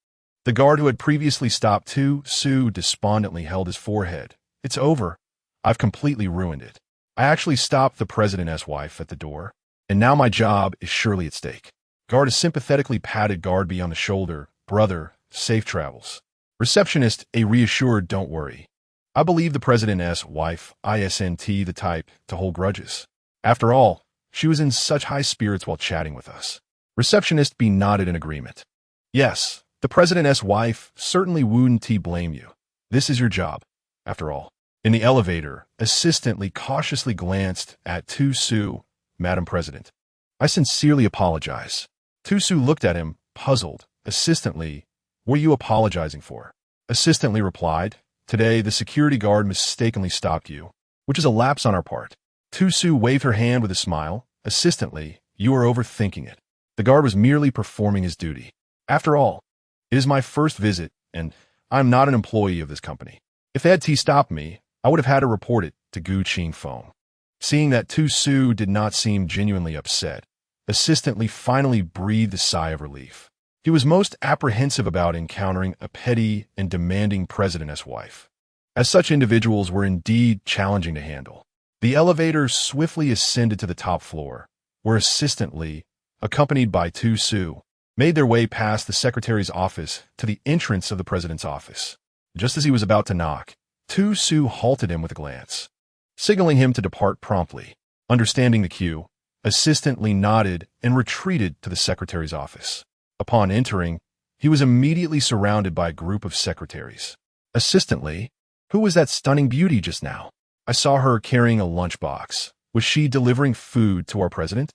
The guard who had previously stopped Tu-Su despondently held his forehead. "It's over. I've completely ruined it. I actually stopped the president's wife at the door, and now my job is surely at stake." Guard sympathetically patted Guard B on the shoulder. "Brother, safe travels." Receptionist-A reassured, "Don't worry. I believe the president's wife isn't the type to hold grudges. After all, she was in such high spirits while chatting with us." Receptionist-B nodded in agreement. "Yes, the president's wife certainly wouldn't blame you. This is your job, after all." In the elevator, assistant-Lee cautiously glanced at Tu-Su. "Madam President, I sincerely apologize." Tu-Su looked at him, puzzled. "Assistant-Lee, what are you apologizing for?" Assistant-Lee replied, "Today, the security guard mistakenly stopped you, which is a lapse on our part." Tu-Su waved her hand with a smile. "Assistant-Lee, you are overthinking it. The guard was merely performing his duty. After all, it is my first visit, and I am not an employee of this company. If they had stopped me, I would have had to report it to Gu Qingfeng." Seeing that Tu-Su did not seem genuinely upset, Assistant-Lee finally breathed a sigh of relief. He was most apprehensive about encountering a petty and demanding president's wife, as such individuals were indeed challenging to handle. The elevator swiftly ascended to the top floor, where Assistant-Lee, accompanied by Tu-Su, made their way past the secretary's office to the entrance of the president's office. Just as he was about to knock, Tu-Su halted him with a glance, signaling him to depart promptly. Understanding the cue, Assistant-Lee nodded and retreated to the secretary's office. Upon entering, he was immediately surrounded by a group of secretaries. "Assistant-Lee, who was that stunning beauty just now? I saw her carrying a lunchbox. Was she delivering food to our president?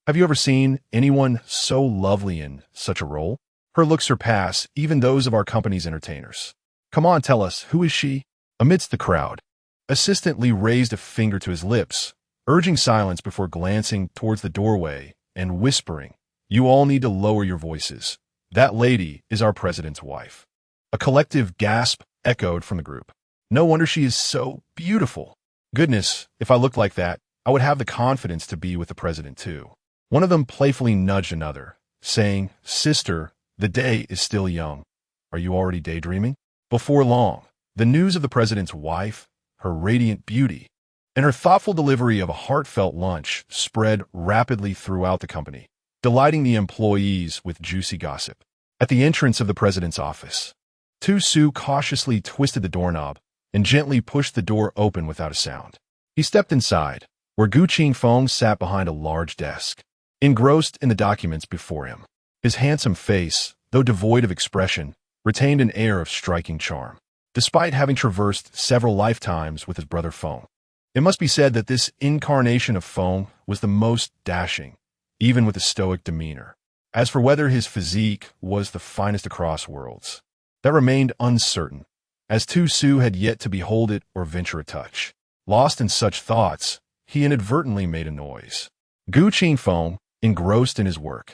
Have you ever seen anyone so lovely in such a role? Her looks surpass even those of our company's entertainers. Come on, tell us, who is she?" Amidst the crowd, Assistant-Lee raised a finger to his lips, urging silence before glancing towards the doorway and whispering, "You all need to lower your voices. That lady is our president's wife." A collective gasp echoed from the group. "No wonder she is so beautiful. Goodness, if I looked like that, I would have the confidence to be with the president too." One of them playfully nudged another, saying, "Sister, the day is still young. Are you already daydreaming?" Before long, the news of the president's wife, her radiant beauty, and her thoughtful delivery of a heartfelt lunch spread rapidly throughout the company, delighting the employees with juicy gossip. At the entrance of the president's office, Tu-Su cautiously twisted the doorknob and gently pushed the door open without a sound. He stepped inside, where Gu Qingfeng sat behind a large desk, engrossed in the documents before him. His handsome face, though devoid of expression, retained an air of striking charm, despite having traversed several lifetimes with his brother Feng. It must be said that this incarnation of Feng was the most dashing, even with a stoic demeanor. As for whether his physique was the finest across worlds, that remained uncertain, as Tu-Su had yet to behold it or venture a touch. Lost in such thoughts, he inadvertently made a noise. Gu Qingfeng, engrossed in his work,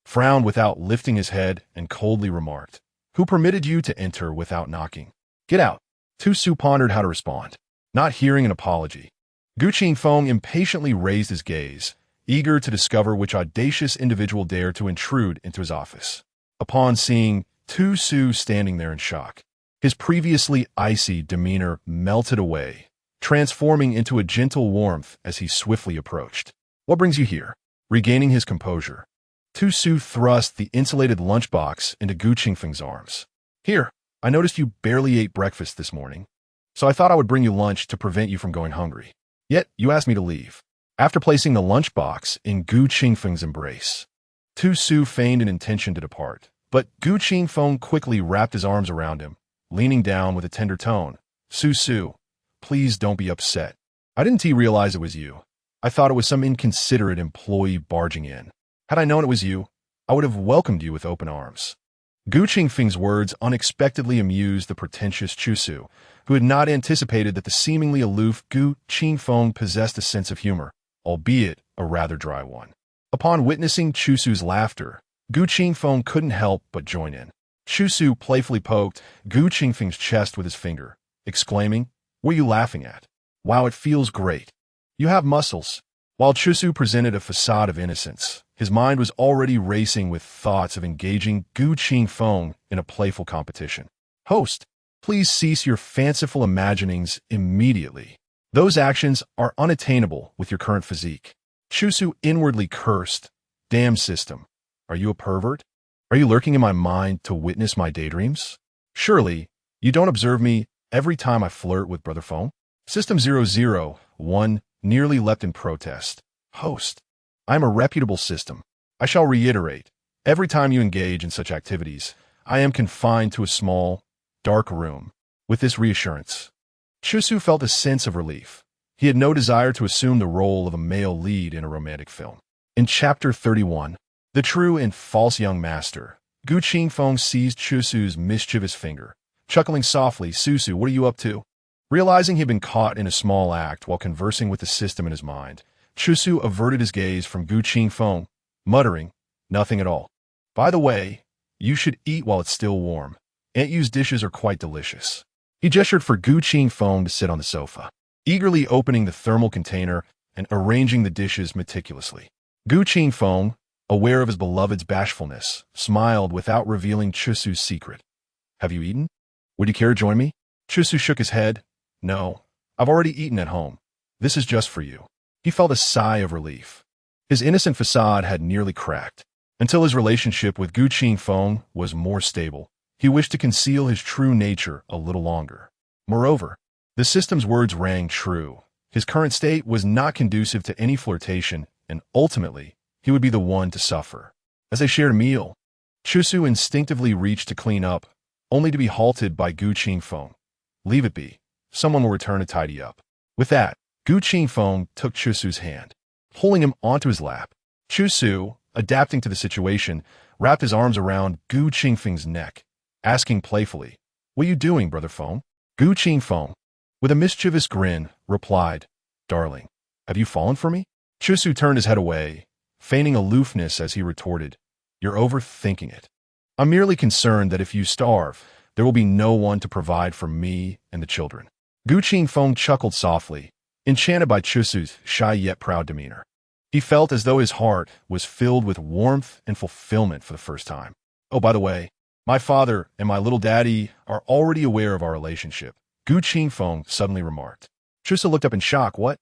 frowned without lifting his head and coldly remarked, "Who permitted you to enter without knocking? Get out." Tu-Su pondered how to respond. Not hearing an apology, Gu Qingfeng impatiently raised his gaze, eager to discover which audacious individual dared to intrude into his office. Upon seeing Tu-Su standing there in shock, his previously icy demeanor melted away, transforming into a gentle warmth as he swiftly approached. "What brings you here?" Regaining his composure, Tu-Su thrust the insulated lunchbox into Gu Qingfeng's arms. "Here, I noticed you barely ate breakfast this morning, so I thought I would bring you lunch to prevent you from going hungry. Yet, you asked me to leave." After placing the lunchbox in Gu Qingfeng's embrace, Tu-Su feigned an intention to depart, but Gu Qingfeng quickly wrapped his arms around him, leaning down with a tender tone. "Su-Su, please don't be upset. I didn't realize it was you. I thought it was some inconsiderate employee barging in. Had I known it was you, I would have welcomed you with open arms." Gu Qingfeng's words unexpectedly amused the pretentious Tu-Su, who had not anticipated that the seemingly aloof Gu Qingfeng possessed a sense of humor, albeit a rather dry one. Upon witnessing Chusu's laughter, Gu Qingfeng couldn't help but join in. Chusu playfully poked Gu Qingfeng's chest with his finger, exclaiming, "What are you laughing at? Wow, it feels great. You have muscles." While Chusu presented a facade of innocence, his mind was already racing with thoughts of engaging Gu Qingfeng in a playful competition. "Host, please cease your fanciful imaginings immediately. Those actions are unattainable with your current physique." Chusu inwardly cursed. "Damn system. Are you a pervert? Are you lurking in my mind to witness my daydreams? Surely, you don't observe me every time I flirt with Brother Phone?" System 001 nearly leapt in protest. "Host, I am a reputable system. I shall reiterate, every time you engage in such activities, I am confined to a small, dark room." With this reassurance, Chusu felt a sense of relief. He had no desire to assume the role of a male lead in a romantic film. In Chapter 31, The True and False Young Master, Gu Qingfeng seized Chusu's mischievous finger. Chuckling softly, "Susu, what are you up to?" Realizing he had been caught in a small act while conversing with the system in his mind, Chusu averted his gaze from Gu Qingfeng, muttering, "Nothing at all. By the way, you should eat while it's still warm. Aunt Yu's dishes are quite delicious." He gestured for Gu Qingfeng to sit on the sofa, eagerly opening the thermal container and arranging the dishes meticulously. Gu Qingfeng, aware of his beloved's bashfulness, smiled without revealing Chusu's secret. "Have you eaten? Would you care to join me?" Chusu shook his head. "No, I've already eaten at home. This is just for you." He felt a sigh of relief. His innocent facade had nearly cracked. Until his relationship with Gu Qingfeng was more stable, he wished to conceal his true nature a little longer. Moreover, the system's words rang true. His current state was not conducive to any flirtation, and ultimately, he would be the one to suffer. As they shared a meal, Chusu instinctively reached to clean up, only to be halted by Gu Qingfeng. "Leave it be. Someone will return to tidy up." With that, Gu Qingfeng took Chusu's hand, pulling him onto his lap. Chusu, adapting to the situation, wrapped his arms around Gu Qingfeng's neck, asking playfully, "What are you doing, Brother Phone?" Gu Qingfeng, with a mischievous grin, replied, "Darling, have you fallen for me?" Chusu turned his head away, feigning aloofness as he retorted, "You're overthinking it. I'm merely concerned that if you starve, there will be no one to provide for me and the children." Gu Qingfeng chuckled softly, enchanted by Chusu's shy yet proud demeanor. He felt as though his heart was filled with warmth and fulfillment for the first time. "Oh, by the way, my father and my little daddy are already aware of our relationship," Gu Qingfeng suddenly remarked. Chusu looked up in shock. "What?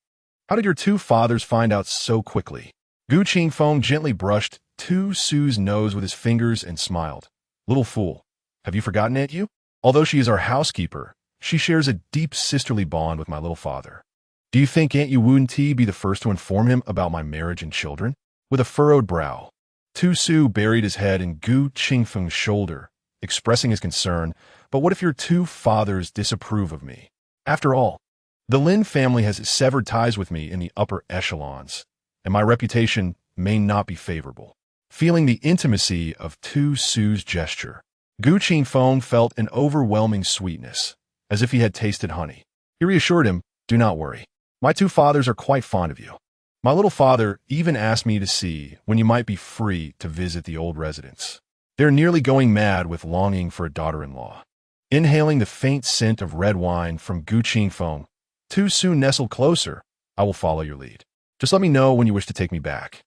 How did your two fathers find out so quickly?" Gu Qingfeng gently brushed Chusu's nose with his fingers and smiled. "Little fool, have you forgotten Aunt Yu? Although she is our housekeeper, she shares a deep sisterly bond with my little father. Do you think Aunt Yu wouldn't be the first to inform him about my marriage and children?" With a furrowed brow, Chusu buried his head in Gu Qingfeng's shoulder, expressing his concern. "But what if your two fathers disapprove of me? After all, the Lin family has severed ties with me in the upper echelons, and my reputation may not be favorable." Feeling the intimacy of Chusu's gesture, Gu Qingfeng felt an overwhelming sweetness, as if he had tasted honey. He reassured him, "Do not worry. My two fathers are quite fond of you. My little father even asked me to see when you might be free to visit the old residence. They're nearly going mad with longing for a daughter-in-law." Inhaling the faint scent of red wine from Gu Qingfeng, Chusu nestled closer. "I will follow your lead. Just let me know when you wish to take me back,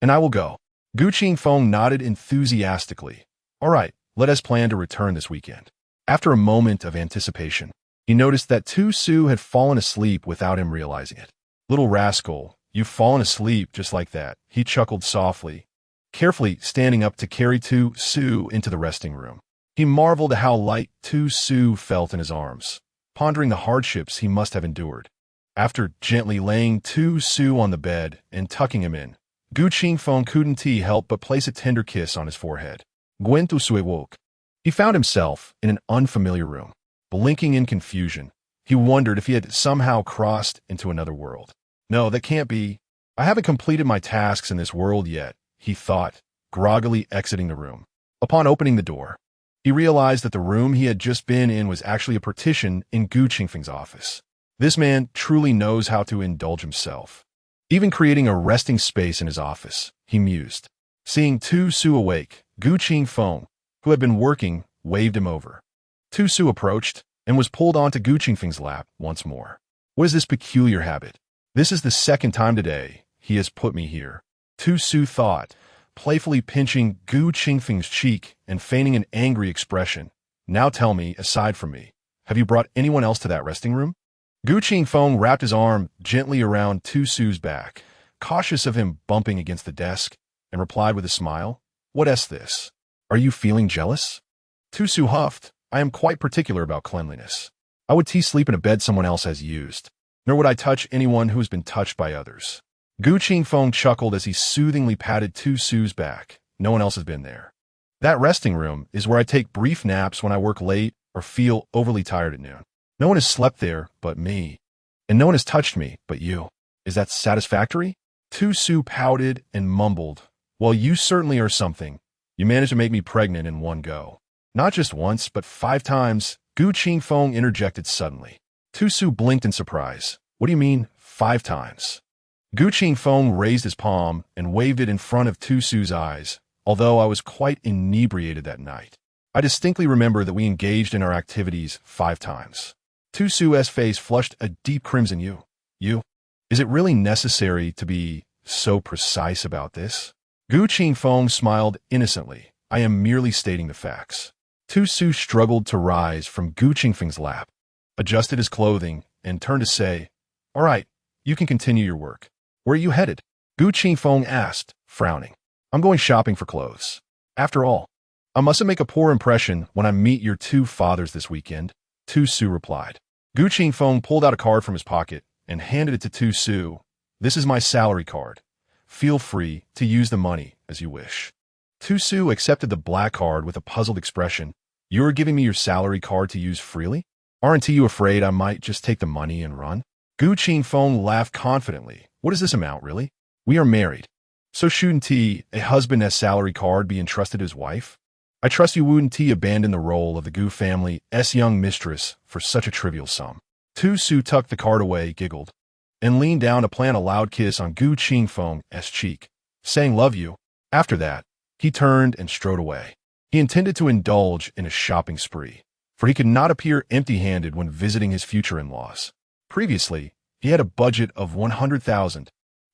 and I will go." Gu Qingfeng nodded enthusiastically. "All right, let us plan to return this weekend." After a moment of anticipation, he noticed that Chusu had fallen asleep without him realizing it. "Little rascal, you've fallen asleep just like that," he chuckled softly, carefully standing up to carry Chusu into the resting room. He marveled at how light Chusu felt in his arms, pondering the hardships he must have endured. After gently laying Chusu on the bed and tucking him in, Gu Qingfeng couldn't help but place a tender kiss on his forehead. Gwen Chusu woke. He found himself in an unfamiliar room. Blinking in confusion, he wondered if he had somehow crossed into another world. "No, that can't be. I haven't completed my tasks in this world yet," he thought, groggily exiting the room. Upon opening the door, he realized that the room he had just been in was actually a partition in Gu Qingfeng's office. This man truly knows how to indulge himself. even creating a resting space in his office, he mused. Seeing Tu Su awake, Gu Qingfeng, who had been working, waved him over. Tu Su approached and was pulled onto Gu Qingfeng's lap once more. What is this peculiar habit? This is the second time today he has put me here. Tu Su thought, playfully pinching Gu Qingfeng's cheek and feigning an angry expression. Now tell me, aside from me, have you brought anyone else to that resting room? Gu Qingfeng wrapped his arm gently around Tu Su's back, cautious of him bumping against the desk, and replied with a smile, What's this? Are you feeling jealous? Tu Su huffed, I am quite particular about cleanliness. I would sleep in a bed someone else has used, nor would I touch anyone who has been touched by others. Gu Qingfeng chuckled as he soothingly patted Tu Su's back. No one else has been there. That resting room is where I take brief naps when I work late or feel overly tired at noon. No one has slept there but me, and no one has touched me but you. Is that satisfactory? Tu Su pouted and mumbled, Well, you certainly are something. You managed to make me pregnant in one go. Not just once, but 5 times, Gu Qingfeng interjected suddenly. Tu Su blinked in surprise. What do you mean, 5 times? Gu Qingfeng raised his palm and waved it in front of Tu Su's eyes. Although I was quite inebriated that night, I distinctly remember that we engaged in our activities 5 times. Tu Su's face flushed a deep crimson. You? Is it really necessary to be so precise about this? Gu Qingfeng smiled innocently. I am merely stating the facts. Tu Su struggled to rise from Gu Qingfeng's lap, adjusted his clothing, and turned to say, All right, you can continue your work. Where are you headed? Gu Qingfeng asked, frowning. I'm going shopping for clothes. After all, I mustn't make a poor impression when I meet your 2 fathers this weekend, Tu Su replied. Gu Qingfeng pulled out a card from his pocket and handed it to Tu Su. This is my salary card. Feel free to use the money as you wish. Tu Su accepted the black card with a puzzled expression. You're giving me your salary card to use freely? Aren't you afraid I might just take the money and run? Gu Qingfeng laughed confidently. What is this amount, really? We are married. So shouldn't a husband's salary card be entrusted to his wife? I trust you wouldn't abandon the role of the Gu family's young mistress for such a trivial sum. Tu Su tucked the card away, giggled, and leaned down to plant a loud kiss on Gu Qingfeng's cheek, saying love you. After that, he turned and strode away. He intended to indulge in a shopping spree, for he could not appear empty-handed when visiting his future in-laws. Previously, he had a budget of 100,000,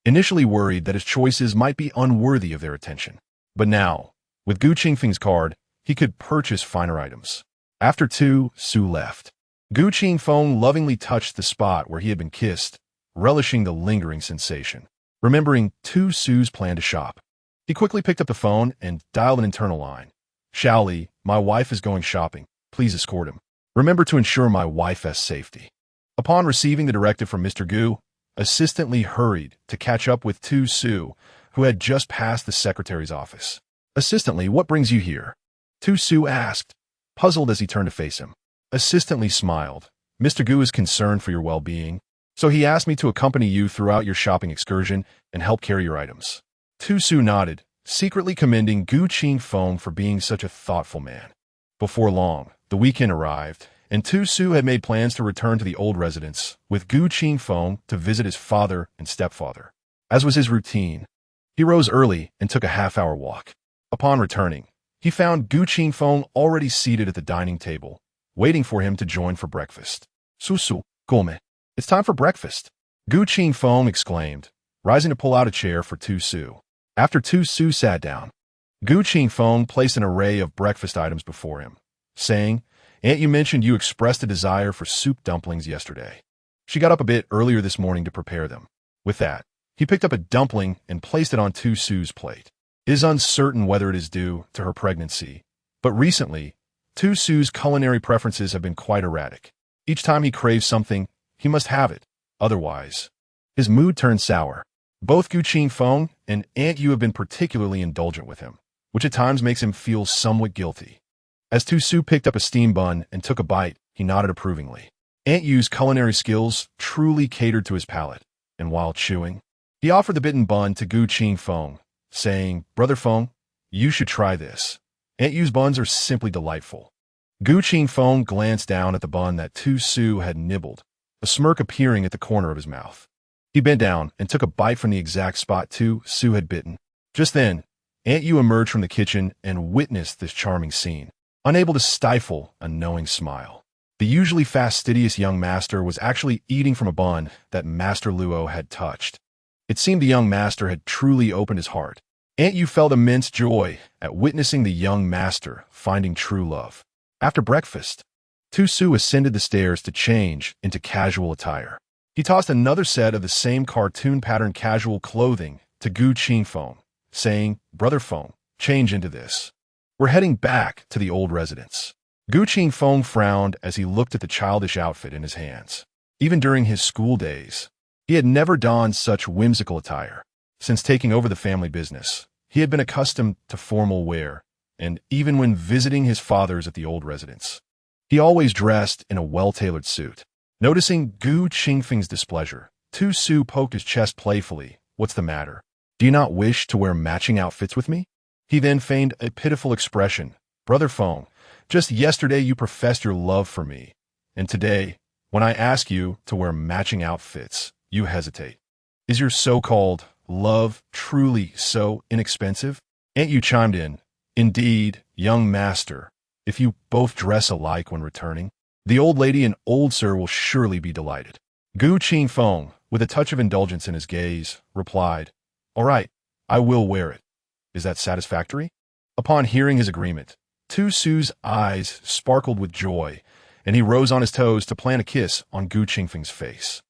initially worried that his choices might be unworthy of their attention. But now, with Gu Qingfeng's card, he could purchase finer items. After Tu Su left, Gu Qingfeng lovingly touched the spot where he had been kissed, relishing the lingering sensation. Remembering Tu Su's plan to shop, he quickly picked up the phone and dialed an internal line. Shaoli, my wife is going shopping. Please escort him. Remember to ensure my wife's safety. Upon receiving the directive from Mr. Gu, Assistant Li hurried to catch up with Tu Su, who had just passed the secretary's office. Assistant Li, what brings you here? Tu Su asked, puzzled as he turned to face him. Assistant Li smiled. Mr. Gu is concerned for your well-being, so he asked me to accompany you throughout your shopping excursion and help carry your items. Tu Su nodded, secretly commending Gu Qingfeng for being such a thoughtful man. Before long, the weekend arrived, and Tu Su had made plans to return to the old residence with Gu Qingfeng to visit his father and stepfather. As was his routine, he rose early and took a half-hour walk. Upon returning, he found Gu Qingfeng already seated at the dining table, waiting for him to join for breakfast. Su, come. It's time for breakfast, Gu Qingfeng exclaimed, rising to pull out a chair for Tu Su. After Tu Su sat down, Gu Qingfeng placed an array of breakfast items before him, saying, Aunt, you mentioned you expressed a desire for soup dumplings yesterday. She got up a bit earlier this morning to prepare them. With that, he picked up a dumpling and placed it on Tu Su's plate. It is uncertain whether it is due to her pregnancy, but recently, Tu Su's culinary preferences have been quite erratic. Each time he craves something, he must have it. Otherwise, his mood turns sour. Both Gu Qingfeng and Aunt Yu have been particularly indulgent with him, which at times makes him feel somewhat guilty. As Tu Su picked up a steam bun and took a bite, he nodded approvingly. Aunt Yu's culinary skills truly catered to his palate, and while chewing, he offered the bitten bun to Gu Qingfeng, saying, Brother Feng, you should try this. Aunt Yu's buns are simply delightful. Gu Qingfeng glanced down at the bun that Tu Su had nibbled, a smirk appearing at the corner of his mouth. He bent down and took a bite from the exact spot Tu Su had bitten. Just then, Aunt Yu emerged from the kitchen and witnessed this charming scene, unable to stifle a knowing smile. The usually fastidious young master was actually eating from a bun that Master Luo had touched. It seemed the young master had truly opened his heart. Aunt Yu felt immense joy at witnessing the young master finding true love. After breakfast, Tu Su ascended the stairs to change into casual attire. He tossed another set of the same cartoon pattern casual clothing to Gu Qingfeng, saying, "Brother Feng, change into this. We're heading back to the old residence." Gu Qingfeng frowned as he looked at the childish outfit in his hands. Even during his school days, he had never donned such whimsical attire. Since taking over the family business, he had been accustomed to formal wear, and even when visiting his father's at the old residence, he always dressed in a well-tailored suit. Noticing Gu Qingfeng's displeasure, Tu Su poked his chest playfully. "What's the matter? Do you not wish to wear matching outfits with me?" He then feigned a pitiful expression. "Brother Feng, just yesterday you professed your love for me, and today, when I ask you to wear matching outfits, you hesitate. Is your so-called love truly so inexpensive?" Aunt Yu chimed in. "Indeed, young master, if you both dress alike when returning, the old lady and old sir will surely be delighted." Gu Qingfeng, with a touch of indulgence in his gaze, replied, "All right, I will wear it. Is that satisfactory?" Upon hearing his agreement, Tu Su's eyes sparkled with joy, and he rose on his toes to plant a kiss on Gu Qingfeng's face.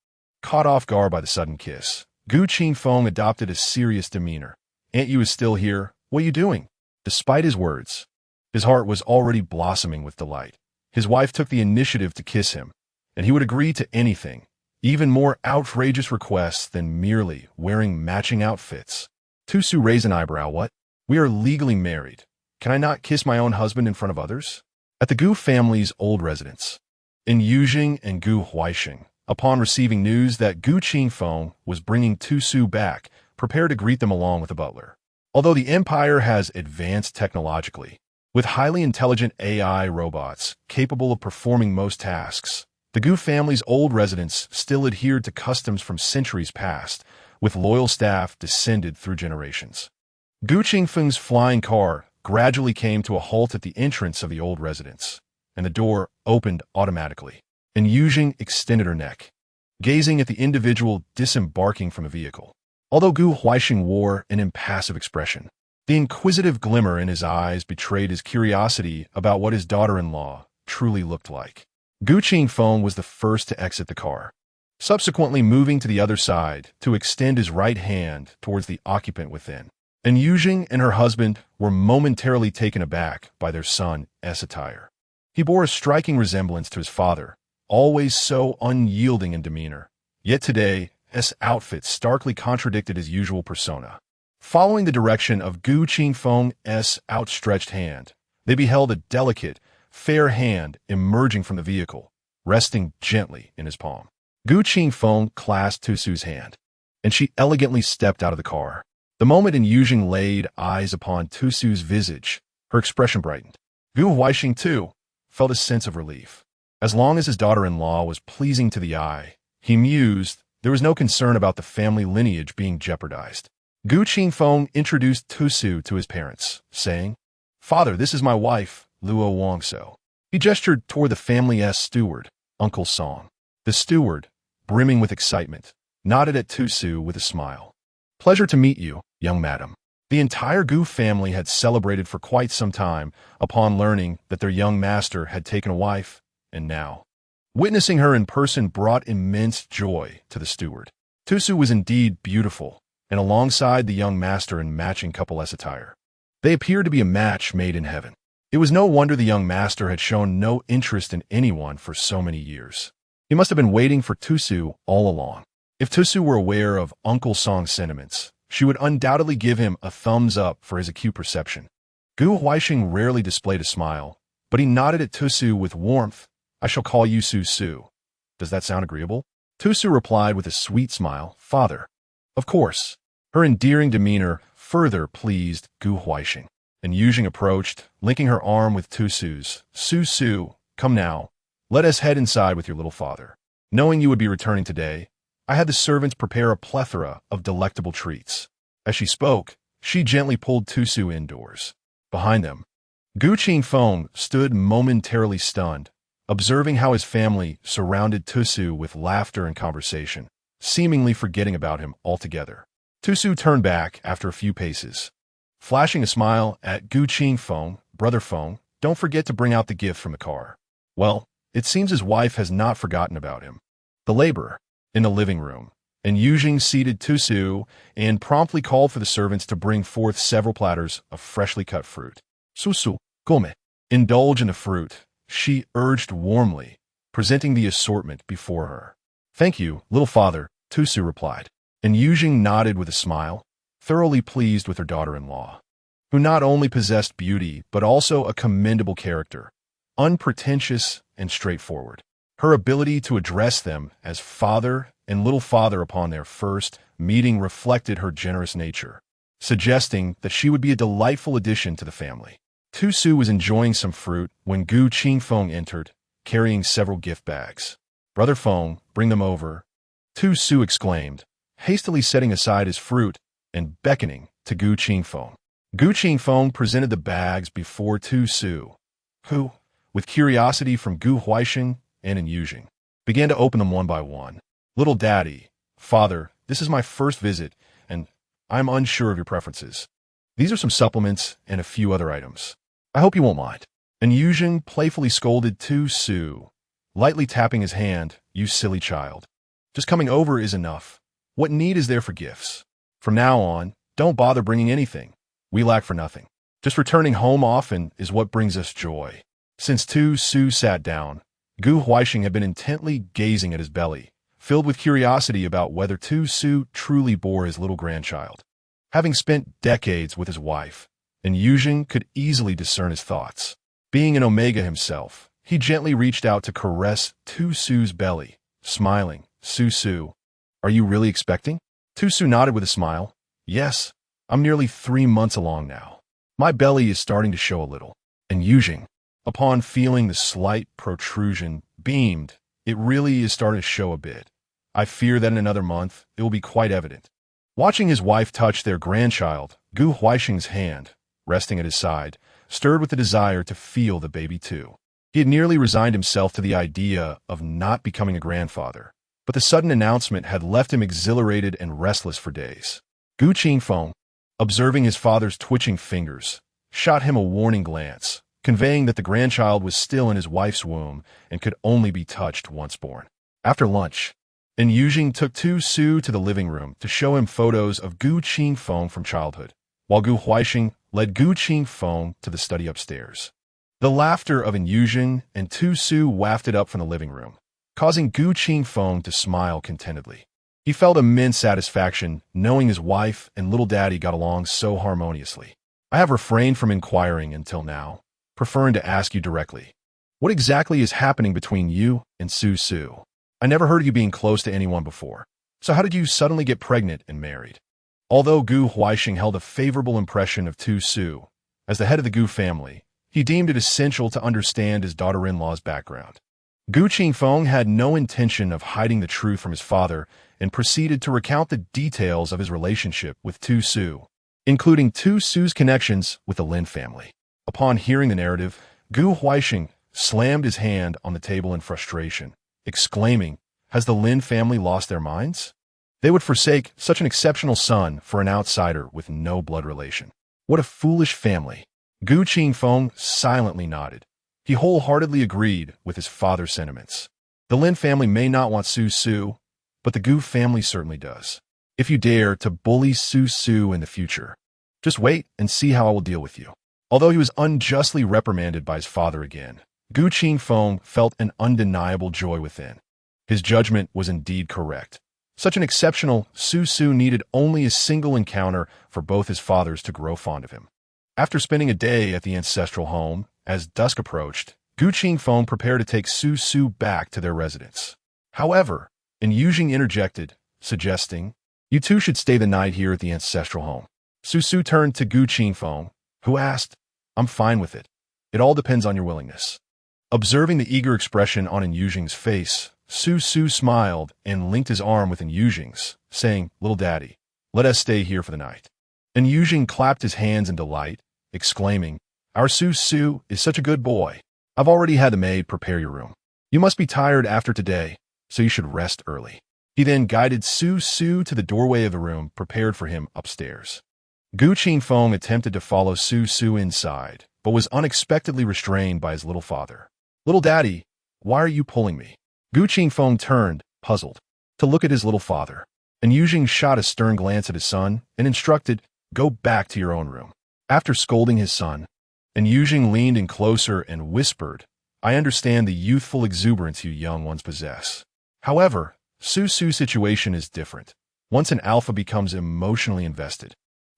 Caught off guard by the sudden kiss, Gu Qingfeng adopted a serious demeanor. "Aunt Yu is still here. What are you doing?" Despite his words, his heart was already blossoming with delight. His wife took the initiative to kiss him, and he would agree to anything, even more outrageous requests than merely wearing matching outfits. Tu Su raised an eyebrow. "What? We are legally married. Can I not kiss my own husband in front of others?" At the Gu family's old residence, in Yujing and Gu Huaixing, upon receiving news that Gu Qingfeng was bringing Tu Su back, prepared to greet them along with a butler. Although the empire has advanced technologically, with highly intelligent AI robots capable of performing most tasks, the Gu family's old residence still adhered to customs from centuries past, with loyal staff descended through generations. Gu Qingfeng's flying car gradually came to a halt at the entrance of the old residence, and the door opened automatically. And Yujing extended her neck, gazing at the individual disembarking from a vehicle. Although Gu Huaixing wore an impassive expression, the inquisitive glimmer in his eyes betrayed his curiosity about what his daughter-in-law truly looked like. Gu Qingfeng was the first to exit the car, subsequently moving to the other side to extend his right hand towards the occupant within. And Yujing and her husband were momentarily taken aback by their son's attire. He bore a striking resemblance to his father, always so unyielding in demeanor. Yet today, his outfit starkly contradicted his usual persona. Following the direction of Gu Qingfeng's outstretched hand, they beheld a delicate, fair hand emerging from the vehicle, resting gently in his palm. Gu Qingfeng clasped Tu Su's hand, and she elegantly stepped out of the car. The moment Yujing laid eyes upon Tu Su's visage, her expression brightened. Gu Huaixing, too, felt a sense of relief. As long as his daughter-in-law was pleasing to the eye, he mused, there was no concern about the family lineage being jeopardized. Gu Qingfeng introduced Tu Su to his parents, saying, "Father, this is my wife, Luo Wangso." He gestured toward the family's steward, Uncle Song. The steward, brimming with excitement, nodded at Tu Su with a smile. "Pleasure to meet you, young madam." The entire Gu family had celebrated for quite some time upon learning that their young master had taken a wife, and now, witnessing her in person brought immense joy to the steward. Tu Su was indeed beautiful, and alongside the young master in matching couple-esque attire, they appeared to be a match made in heaven. It was no wonder the young master had shown no interest in anyone for so many years. He must have been waiting for Tu Su all along. If Tu Su were aware of Uncle Song's sentiments, she would undoubtedly give him a thumbs up for his acute perception. Gu Huaixing rarely displayed a smile, but he nodded at Tu Su with warmth. "I shall call you Su Su. Does that sound agreeable?" Tu Su replied with a sweet smile, "Father." Of course. Her endearing demeanor further pleased Gu Huaixing, and Yujing approached, linking her arm with Tu Su's. "Su Su, come now. Let us head inside with your little father. Knowing you would be returning today, I had the servants prepare a plethora of delectable treats. As she spoke, she gently pulled Tusu indoors. Behind them, Gu Qingfeng stood momentarily stunned, observing how his family surrounded Tusu with laughter and conversation, seemingly forgetting about him altogether. Tusu turned back after a few paces, flashing a smile at Gu Qingfeng. Brother Feng, don't forget to bring out the gift from the car. Well, it seems his wife has not forgotten about him. The laborer, in the living room, and Yujing seated Tusu and promptly called for the servants to bring forth several platters of freshly cut fruit. Susu, come. Indulge in the fruit, she urged warmly, presenting the assortment before her. Thank you, little father, Tusu replied, and Yujing nodded with a smile, thoroughly pleased with her daughter-in-law, who not only possessed beauty but also a commendable character, unpretentious and straightforward. Her ability to address them as father and little father upon their first meeting reflected her generous nature, suggesting that she would be a delightful addition to the family. Tusu was enjoying some fruit when Gu Qingfeng entered, carrying several gift bags. Brother Feng, bring them over, Tusu exclaimed, hastily setting aside his fruit and beckoning to Gu Qingfeng. Gu Qingfeng presented the bags before Tusu, who, with curiosity from Gu Huaixing and Yujing, began to open them one by one. Little daddy, father, this is my first visit, and I'm unsure of your preferences. These are some supplements and a few other items. I hope you won't mind. And Yujing playfully scolded Tusu, lightly tapping his hand, you silly child. Just coming over is enough. What need is there for gifts? From now on, don't bother bringing anything. We lack for nothing. Just returning home often is what brings us joy. Since Tusu sat down, Gu Huaixing had been intently gazing at his belly, filled with curiosity about whether Tusu truly bore his little grandchild. Having spent decades with his wife, and Yujing could easily discern his thoughts. Being an Omega himself, he gently reached out to caress Tusu's belly, smiling. Susu, are you really expecting? Tusu nodded with a smile. Yes, I'm nearly 3 months along now. My belly is starting to show a little. And Yujing, upon feeling the slight protrusion, beamed. It really is starting to show a bit. I fear that in another month, it will be quite evident. Watching his wife touch their grandchild, Gu Huaixing's hand, resting at his side, stirred with the desire to feel the baby too. He had nearly resigned himself to the idea of not becoming a grandfather, but the sudden announcement had left him exhilarated and restless for days. Gu Qingfeng, observing his father's twitching fingers, shot him a warning glance, conveying that the grandchild was still in his wife's womb and could only be touched once born. After lunch, Yujing took Tusu to the living room to show him photos of Gu Qingfeng from childhood, while Gu Huaixing led Gu Qingfeng to the study upstairs. The laughter of Yujing and Tusu wafted up from the living room, causing Gu Qingfeng to smile contentedly. He felt immense satisfaction knowing his wife and little daddy got along so harmoniously. I have refrained from inquiring until now, preferring to ask you directly. What exactly is happening between you and Susu? I never heard of you being close to anyone before. So how did you suddenly get pregnant and married? Although Gu Huaixing held a favorable impression of Tusu, as the head of the Gu family, he deemed it essential to understand his daughter-in-law's background. Gu Qingfeng had no intention of hiding the truth from his father and proceeded to recount the details of his relationship with Tusu, including Tusu's connections with the Lin family. Upon hearing the narrative, Gu Huaixing slammed his hand on the table in frustration, exclaiming, "Has the Lin family lost their minds? They would forsake such an exceptional son for an outsider with no blood relation. What a foolish family." Gu Qingfeng silently nodded. He wholeheartedly agreed with his father's sentiments. The Lin family may not want Susu, but the Gu family certainly does. If you dare to bully Susu in the future, just wait and see how I will deal with you. Although he was unjustly reprimanded by his father again, Gu Qingfeng felt an undeniable joy within. His judgment was indeed correct. Such an exceptional Susu needed only a single encounter for both his fathers to grow fond of him. After spending a day at the ancestral home, as dusk approached, Gu Qingfeng prepared to take Susu back to their residence. However, Yujing interjected, suggesting, "You two should stay the night here at the ancestral home." Susu turned to Gu Qingfeng, who asked, "I'm fine with it. It all depends on your willingness." Observing the eager expression on Yujing's face, Su Su smiled and linked his arm with Yujing's, saying, "Little daddy, let us stay here for the night." And Yujing clapped his hands in delight, exclaiming, "Our Su Su is such a good boy. I've already had the maid prepare your room. You must be tired after today, so you should rest early." He then guided Su Su to the doorway of the room prepared for him upstairs. Gu Qingfeng attempted to follow Su Su inside, but was unexpectedly restrained by his little father. "Little daddy, why are you pulling me?" Gu Qingfeng turned, puzzled, to look at his little father, and Yujing shot a stern glance at his son and instructed, "Go back to your own room." After scolding his son, and Yujing leaned in closer and whispered, "I understand the youthful exuberance you young ones possess. However, Su Su's situation is different. Once an alpha becomes emotionally invested,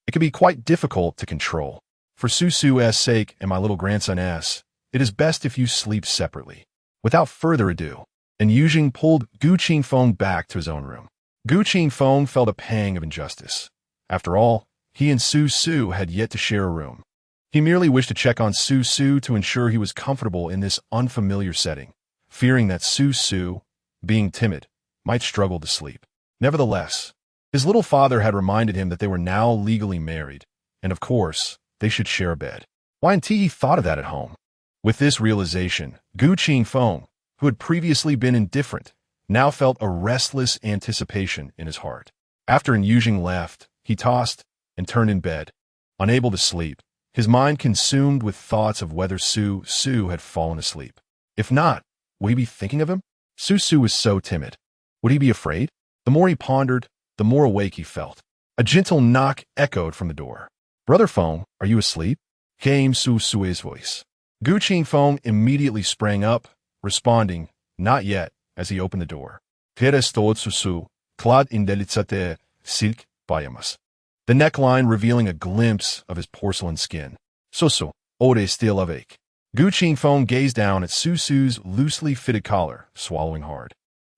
it can be quite difficult to control. For Su Su's sake and my little grandson's, it is best if you sleep separately." Without further ado, and Yujing pulled Gu Qingfeng back to his own room. Gu Qingfeng felt a pang of injustice. After all, he and Su Su had yet to share a room. He merely wished to check on Su Su to ensure he was comfortable in this unfamiliar setting, fearing that Su Su, being timid, might struggle to sleep. Nevertheless, his little father had reminded him that they were now legally married, and of course, they should share a bed. Why hadn't he thought of that at home? With this realization, Gu Qingfeng, who had previously been indifferent, now felt a restless anticipation in his heart. After Yujing left, he tossed and turned in bed, unable to sleep, his mind consumed with thoughts of whether Su Su had fallen asleep. If not, would he be thinking of him? Su Su was so timid. Would he be afraid? The more he pondered, the more awake he felt. A gentle knock echoed from the door. "Brother Feng, are you asleep?" came Su Su's voice. Gu Qingfeng immediately sprang up, responding, "Not yet," as he opened the door. "Tera stod Su Su, clad in delicate silk pajamas," the neckline revealing a glimpse of his porcelain skin. "Susu, ore still awake." Gu Qingfeng gazed down at Su Su's loosely fitted collar, swallowing hard.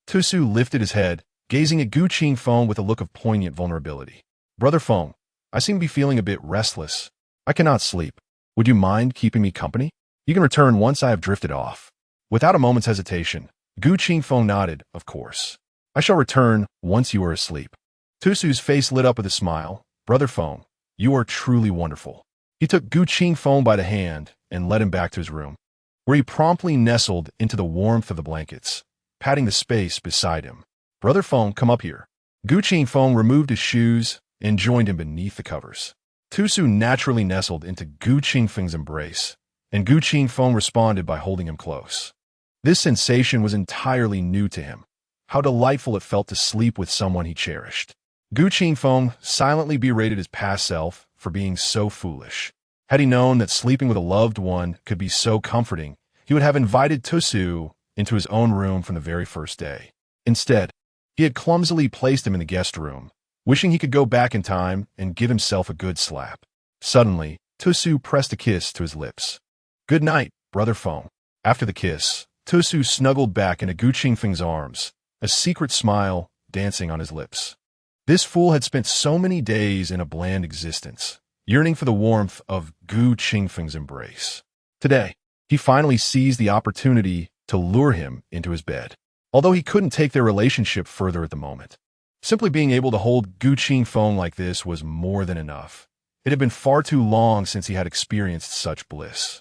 Tusu lifted his head, gazing at Gu Qingfeng with a look of poignant vulnerability. "Brother Feng, I seem to be feeling a bit restless. I cannot sleep. Would you mind keeping me company? You can return once I have drifted off." Without a moment's hesitation, Gu Qingfeng nodded, "Of course. I shall return once you are asleep." Tusu's face lit up with a smile. "Brother Feng, you are truly wonderful." He took Gu Qingfeng by the hand and led him back to his room, where he promptly nestled into the warmth of the blankets, patting the space beside him. "Brother Feng, come up here." Gu Qingfeng removed his shoes and joined him beneath the covers. Tusu naturally nestled into Gu Qingfeng's embrace, and Gu Qingfeng responded by holding him close. This sensation was entirely new to him. How delightful it felt to sleep with someone he cherished. Gu Qingfeng silently berated his past self for being so foolish. Had he known that sleeping with a loved one could be so comforting, he would have invited Tusu into his own room from the very first day. Instead, he had clumsily placed him in the guest room, wishing he could go back in time and give himself a good slap. Suddenly, Tusu pressed a kiss to his lips. "Good night, Brother Feng." After the kiss, Tusu snuggled back into Gu Qingfeng's arms, a secret smile dancing on his lips. This fool had spent so many days in a bland existence, yearning for the warmth of Gu Qingfeng's embrace. Today, he finally seized the opportunity to lure him into his bed. Although he couldn't take their relationship further at the moment, simply being able to hold Gu Qingfeng like this was more than enough. It had been far too long since he had experienced such bliss.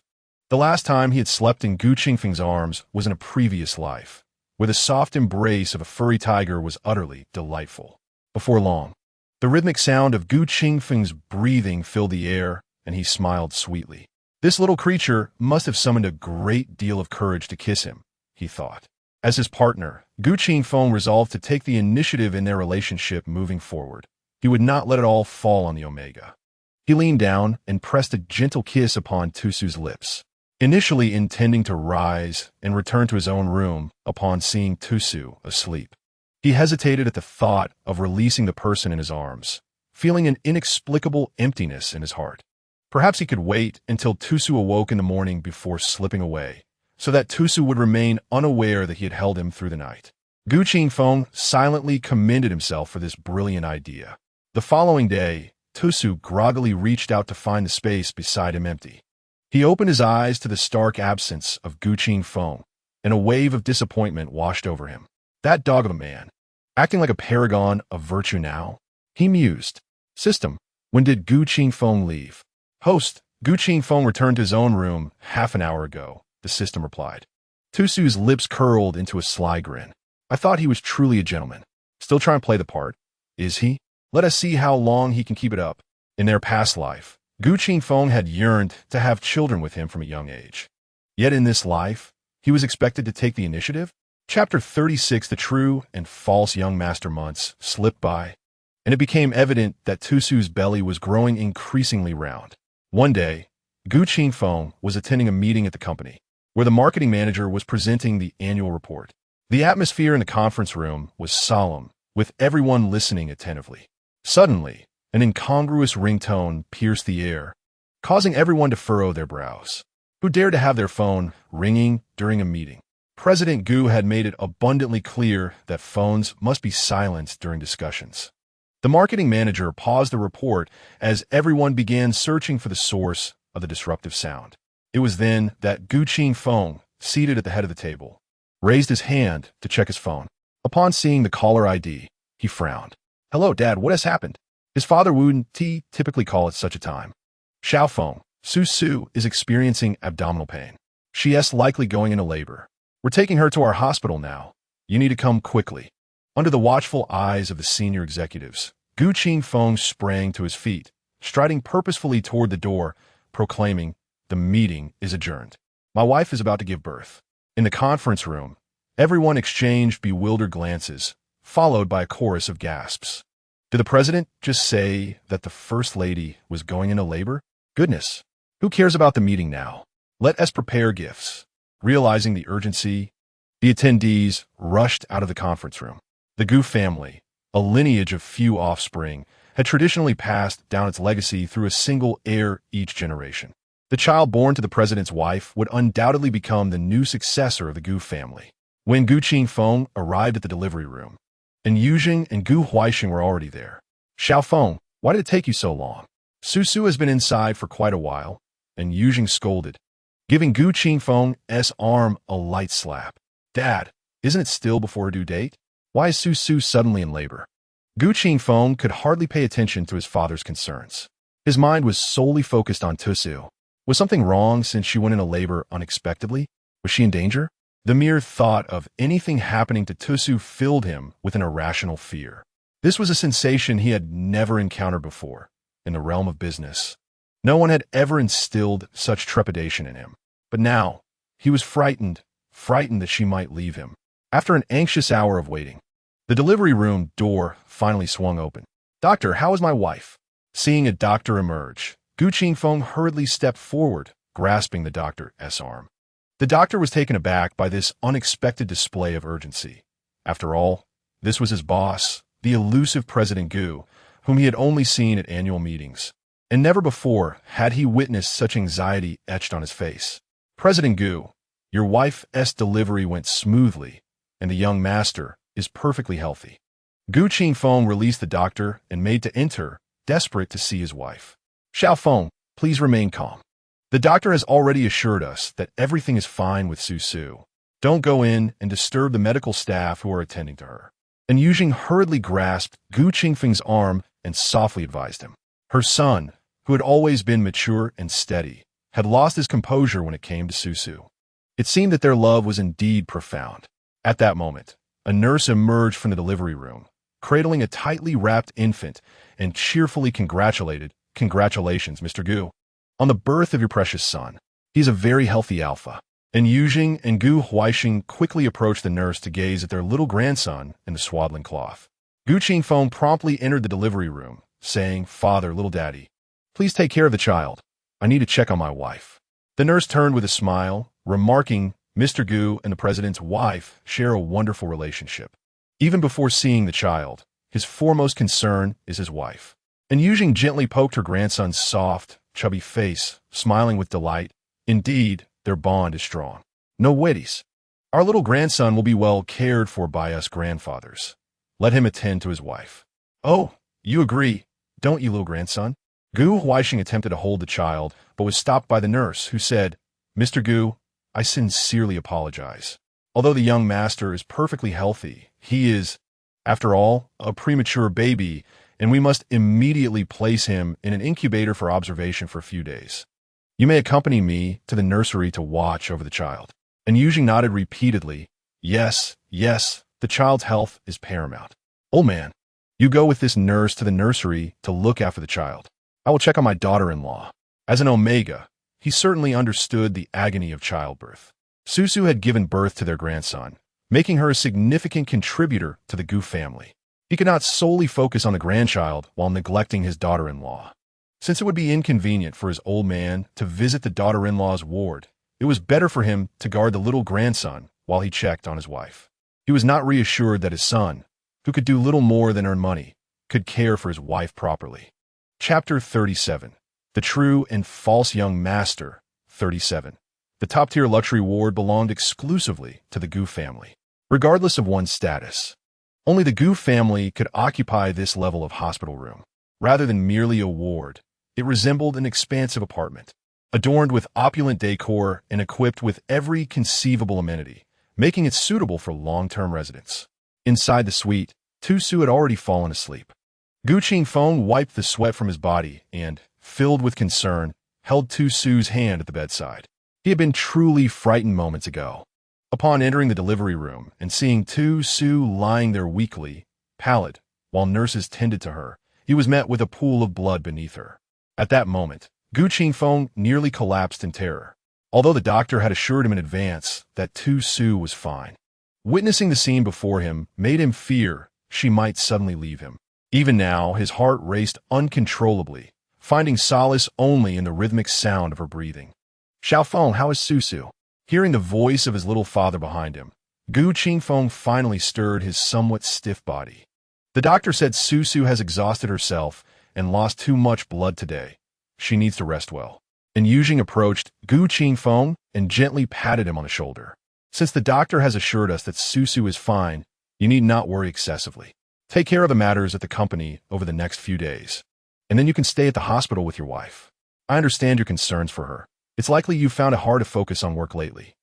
The last time he had slept in Gu Qingfeng's arms was in a previous life, where the soft embrace of a furry tiger was utterly delightful. Before long, the rhythmic sound of Gu Qingfeng's breathing filled the air, and he smiled sweetly. This little creature must have summoned a great deal of courage to kiss him, he thought. As his partner, Gu Qingfeng resolved to take the initiative in their relationship moving forward. He would not let it all fall on the Omega. He leaned down and pressed a gentle kiss upon Tusu's lips, initially intending to rise and return to his own room upon seeing Tusu asleep. He hesitated at the thought of releasing the person in his arms, feeling an inexplicable emptiness in his heart. Perhaps he could wait until Tusu awoke in the morning before slipping away, so that Tusu would remain unaware that he had held him through the night. Gu Qingfeng silently commended himself for this brilliant idea. The following day, Tusu groggily reached out to find the space beside him empty. He opened his eyes to the stark absence of Gu Qingfeng, and a wave of disappointment washed over him. That dog of a man. Acting like a paragon of virtue now. He mused. System. When did Gu Qingfeng leave? Host. Gu Qingfeng returned to his own room half an hour ago, the system replied. Tusu's lips curled into a sly grin. I thought he was truly a gentleman. Still trying to play the part. Is he? Let us see how long he can keep it up. In their past life, Gu Qingfeng had yearned to have children with him from a young age. Yet in this life, he was expected to take the initiative? Chapter 36, the true and false young master months slipped by, and it became evident that Tusu's belly was growing increasingly round. One day, Gu Qingfeng was attending a meeting at the company, where the marketing manager was presenting the annual report. The atmosphere in the conference room was solemn, with everyone listening attentively. Suddenly, an incongruous ringtone pierced the air, causing everyone to furrow their brows. Who dared to have their phone ringing during a meeting? President Gu had made it abundantly clear that phones must be silenced during discussions. The marketing manager paused the report as everyone began searching for the source of the disruptive sound. It was then that Gu Qingfeng, seated at the head of the table, raised his hand to check his phone. Upon seeing the caller ID, he frowned. Hello, Dad, what has happened? His father wouldn't typically call at such a time. Xiaofeng, Su is experiencing abdominal pain. She is likely going into labor. We're taking her to our hospital now. You need to come quickly. Under the watchful eyes of the senior executives, Gu Qingfeng sprang to his feet, striding purposefully toward the door, proclaiming, the meeting is adjourned. My wife is about to give birth. In the conference room, everyone exchanged bewildered glances, followed by a chorus of gasps. Did the president just say that the first lady was going into labor? Goodness, who cares about the meeting now? Let us prepare gifts. Realizing the urgency, the attendees rushed out of the conference room. The Gu family, a lineage of few offspring, had traditionally passed down its legacy through a single heir each generation. The child born to the president's wife would undoubtedly become the new successor of the Gu family. When Gu Qingfeng arrived at the delivery room, and Yujing and Gu Huaixing were already there. Xiaofeng, why did it take you so long? Su has been inside for quite a while, and Yujing scolded, giving Gu Qingfeng's arm a light slap. Dad, isn't it still before her due date? Why is Su suddenly in labor? Gu Qingfeng could hardly pay attention to his father's concerns. His mind was solely focused on Tusu. Was something wrong since she went into labor unexpectedly? Was she in danger? The mere thought of anything happening to Tusu filled him with an irrational fear. This was a sensation he had never encountered before in the realm of business. No one had ever instilled such trepidation in him. But now, he was frightened that she might leave him. After an anxious hour of waiting, the delivery room door finally swung open. Doctor, how is my wife? Seeing a doctor emerge, Gu Qingfeng hurriedly stepped forward, grasping the doctor's arm. The doctor was taken aback by this unexpected display of urgency. After all, this was his boss, the elusive President Gu, whom he had only seen at annual meetings. And never before had he witnessed such anxiety etched on his face. President Gu, your wife's delivery went smoothly, and the young master is perfectly healthy. Gu Qingfeng released the doctor and made to enter, desperate to see his wife. Xiaofeng, please remain calm. The doctor has already assured us that everything is fine with Su. Don't go in and disturb the medical staff who are attending to her. And Yujing hurriedly grasped Gu Qingfeng's arm and softly advised him. Her son, who had always been mature and steady, had lost his composure when it came to Su. It seemed that their love was indeed profound. At that moment, a nurse emerged from the delivery room, cradling a tightly wrapped infant, and cheerfully congratulated, Congratulations, Mr. Gu, on the birth of your precious son. He's a very healthy alpha. And Yujing and Gu Huaixing quickly approached the nurse to gaze at their little grandson in the swaddling cloth. Gu Qingfeng promptly entered the delivery room, saying, Father, little daddy, please take care of the child. I need to check on my wife. The nurse turned with a smile, remarking, Mr. Gu and the president's wife share a wonderful relationship. Even before seeing the child, his foremost concern is his wife. And Yujing gently poked her grandson's soft, chubby face, smiling with delight. Indeed, their bond is strong. No wetties. Our little grandson will be well cared for by us grandfathers. Let him attend to his wife. Oh, you agree, don't you, little grandson? Gu Huaixing attempted to hold the child, but was stopped by the nurse, who said, Mr. Gu, I sincerely apologize. Although the young master is perfectly healthy, He is, after all, a premature baby, and we must immediately place him in an incubator for observation for a few days. You may accompany me to the nursery to watch over the child. And Eugene nodded repeatedly. Yes, yes, the child's health is paramount. Old man, you go with this nurse to the nursery to look after the child. I will check on my daughter-in-law. As an Omega, he certainly understood the agony of childbirth. Susu had given birth to their grandson, making her a significant contributor to the Gu family. He could not solely focus on the grandchild while neglecting his daughter-in-law. Since it would be inconvenient for his old man to visit the daughter-in-law's ward, it was better for him to guard the little grandson while he checked on his wife. He was not reassured that his son, who could do little more than earn money, could care for his wife properly. Chapter 37. The True and False Young Master. 37. The top-tier luxury ward belonged exclusively to the Gu family, regardless of one's status. Only the Gu family could occupy this level of hospital room. Rather than merely a ward, it resembled an expansive apartment, adorned with opulent decor and equipped with every conceivable amenity, making it suitable for long-term residents. Inside the suite, Tusu had already fallen asleep. Gu Qingfeng wiped the sweat from his body and, filled with concern, held Tusu's hand at the bedside. He had been truly frightened moments ago. Upon entering the delivery room and seeing Tusu lying there weakly, pallid, while nurses tended to her, he was met with a pool of blood beneath her. At that moment, Gu Qingfeng nearly collapsed in terror, although the doctor had assured him in advance that Tusu was fine. Witnessing the scene before him made him fear she might suddenly leave him. Even now, his heart raced uncontrollably, finding solace only in the rhythmic sound of her breathing. Xiaofeng, how is Susu? Hearing the voice of his little father behind him, Gu Qingfeng finally stirred his somewhat stiff body. The doctor said Susu has exhausted herself and lost too much blood today. She needs to rest well. And Yujing approached Gu Qingfeng and gently patted him on the shoulder. Since the doctor has assured us that Susu is fine, you need not worry excessively. Take care of the matters at the company over the next few days, and then you can stay at the hospital with your wife. I understand your concerns for her. It's likely you've found it hard to focus on work lately.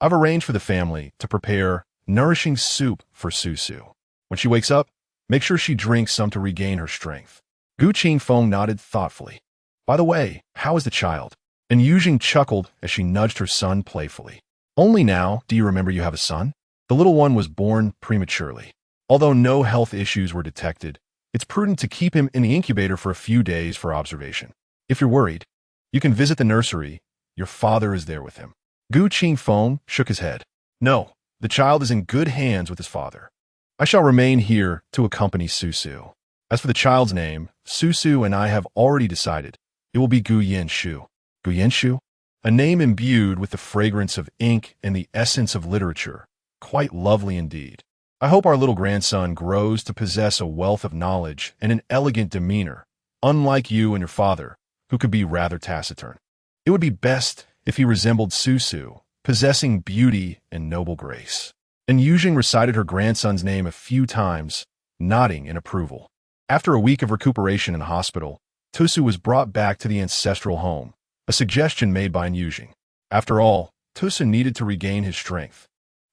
I've arranged for the family to prepare nourishing soup for Susu. When she wakes up, make sure she drinks some to regain her strength. Gu Qingfeng nodded thoughtfully. By the way, how is the child? And Yujing chuckled as she nudged her son playfully. Only now do you remember you have a son? The little one was born prematurely. Although no health issues were detected, it's prudent to keep him in the incubator for a few days for observation. If you're worried, you can visit the nursery. Your father is there with him. Gu Qingfeng shook his head. No, the child is in good hands with his father. I shall remain here to accompany Susu. As for the child's name, Susu and I have already decided. It will be Gu Yanshu. Gu Yanshu? A name imbued with the fragrance of ink and the essence of literature. Quite lovely indeed. I hope our little grandson grows to possess a wealth of knowledge and an elegant demeanor, unlike you and your father, who could be rather taciturn. It would be best if he resembled Susu, possessing beauty and noble grace. And Yujing recited her grandson's name a few times, nodding in approval. After a week of recuperation in the hospital, Tusu was brought back to the ancestral home, a suggestion made by Yujing. After all, Tusu needed to regain his strength,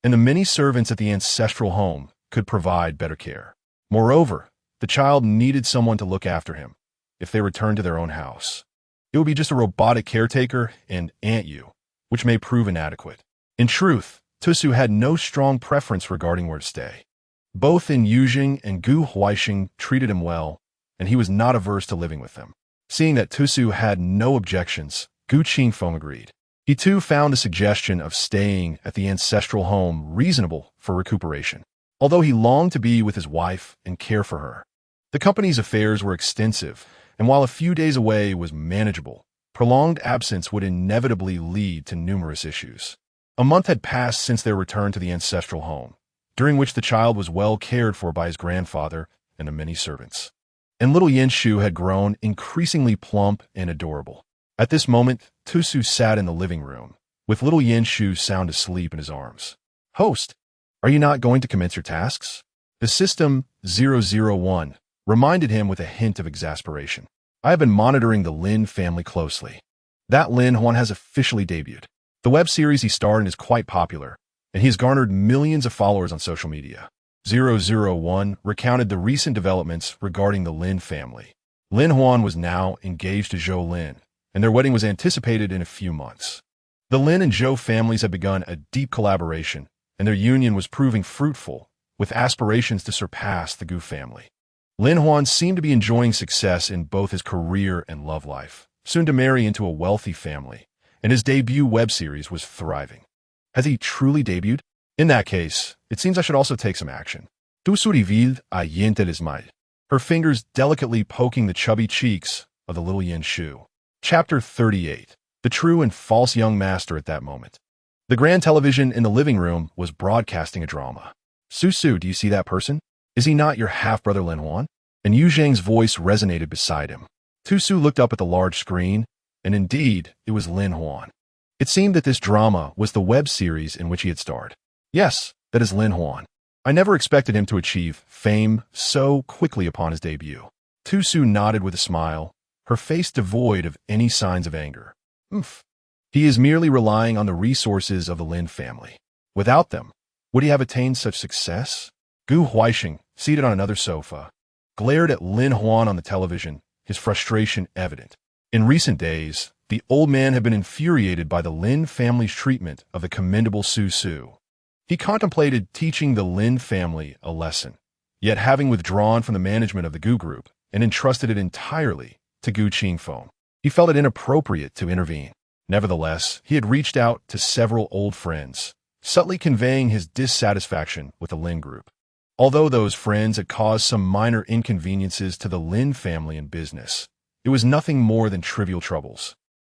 and the many servants at the ancestral home could provide better care. Moreover, the child needed someone to look after him if they returned to their own house. It would be just a robotic caretaker and Aunt Yu, which may prove inadequate. In truth, Tusu had no strong preference regarding where to stay. Both in Yujing and Gu Huaixing treated him well, and he was not averse to living with them. Seeing that Tusu had no objections, Gu Qingfeng agreed. He too found the suggestion of staying at the ancestral home reasonable for recuperation, although he longed to be with his wife and care for her. The company's affairs were extensive, and while a few days away was manageable, prolonged absence would inevitably lead to numerous issues. A month had passed since their return to the ancestral home, during which the child was well cared for by his grandfather and the many servants. And little Yanshu had grown increasingly plump and adorable. At this moment, Tusu sat in the living room, with little Yanshu sound asleep in his arms. Host, are you not going to commence your tasks? The system 001 reminded him with a hint of exasperation. I have been monitoring the Lin family closely. That Lin Huan has officially debuted. The web series he starred in is quite popular, and he has garnered millions of followers on social media. 001 recounted the recent developments regarding the Lin family. Lin Huan was now engaged to Zhou Lin, and their wedding was anticipated in a few months. The Lin and Zhou families had begun a deep collaboration, and their union was proving fruitful, with aspirations to surpass the Gu family. Lin Huan seemed to be enjoying success in both his career and love life, soon to marry into a wealthy family, and his debut web series was thriving. Has he truly debuted? In that case, it seems I should also take some action. Tu surivil a yentelismai. Her fingers delicately poking the chubby cheeks of the little Yin Shu. Chapter 38. The true and false young master at that moment. The grand television in the living room was broadcasting a drama. Su, do you see that person? Is he not your half-brother Lin Huan? And Yu Zhang's voice resonated beside him. Tu Su looked up at the large screen, and indeed, it was Lin Huan. It seemed that this drama was the web series in which he had starred. Yes, that is Lin Huan. I never expected him to achieve fame so quickly upon his debut. Tu Su nodded with a smile, her face devoid of any signs of anger. He is merely relying on the resources of the Lin family. Without them, would he have attained such success? Gu Huaixing, seated on another sofa, glared at Lin Huan on the television, his frustration evident. In recent days, the old man had been infuriated by the Lin family's treatment of the commendable Su. He contemplated teaching the Lin family a lesson, yet having withdrawn from the management of the Gu group and entrusted it entirely to Gu Qingfeng, he felt it inappropriate to intervene. Nevertheless, he had reached out to several old friends, subtly conveying his dissatisfaction with the Lin group. Although those friends had caused some minor inconveniences to the Lin family in business, it was nothing more than trivial troubles,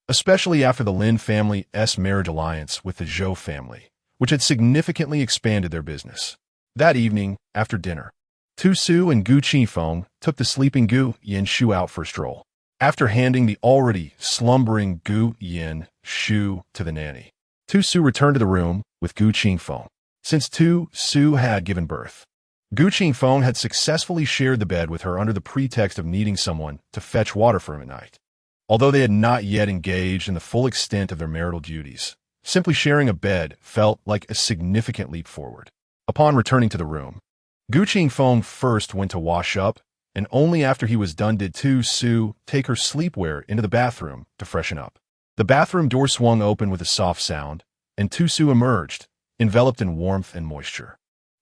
especially after the Lin family's marriage alliance with the Zhou family, which had significantly expanded their business. That evening, after dinner, Tu Su and Gu Qingfeng took the sleeping Gu Yin Shu out for a stroll. After handing the already slumbering Gu Yin Shu to the nanny, Tu Su returned to the room with Gu Qingfeng. Since Tu Su had given birth, Gu Qingfeng had successfully shared the bed with her under the pretext of needing someone to fetch water for him at night. Although they had not yet engaged in the full extent of their marital duties, simply sharing a bed felt like a significant leap forward. Upon returning to the room, Gu Qingfeng first went to wash up, and only after he was done did Tu Su take her sleepwear into the bathroom to freshen up. The bathroom door swung open with a soft sound, and Tu Su emerged, enveloped in warmth and moisture.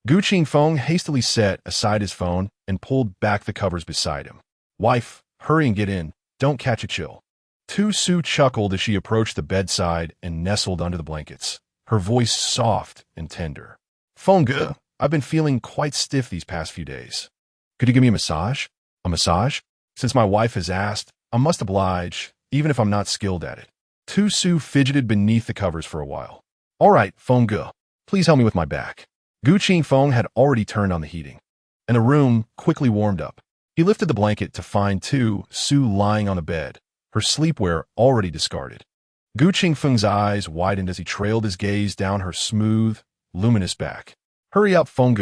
Gu Qingfeng hastily set aside his phone and pulled back the covers beside him. "Wife, hurry and get in, don't catch a chill." Tu Su chuckled as she approached the bedside and nestled under the blankets, her voice soft and tender. "Feng, I've been feeling quite stiff these past few days. Could you give me a massage? A massage? Since my wife has asked, I must oblige, even if I'm not skilled at it." Tu Su fidgeted beneath the covers for a while. "All right, Feng, please help me with my back." Gu Qingfeng had already turned on the heating, and the room quickly warmed up. He lifted the blanket to find Tu Su lying on the bed, her sleepwear already discarded. Gu Qingfeng's eyes widened as he trailed his gaze down her smooth, luminous back. "Hurry up, Feng."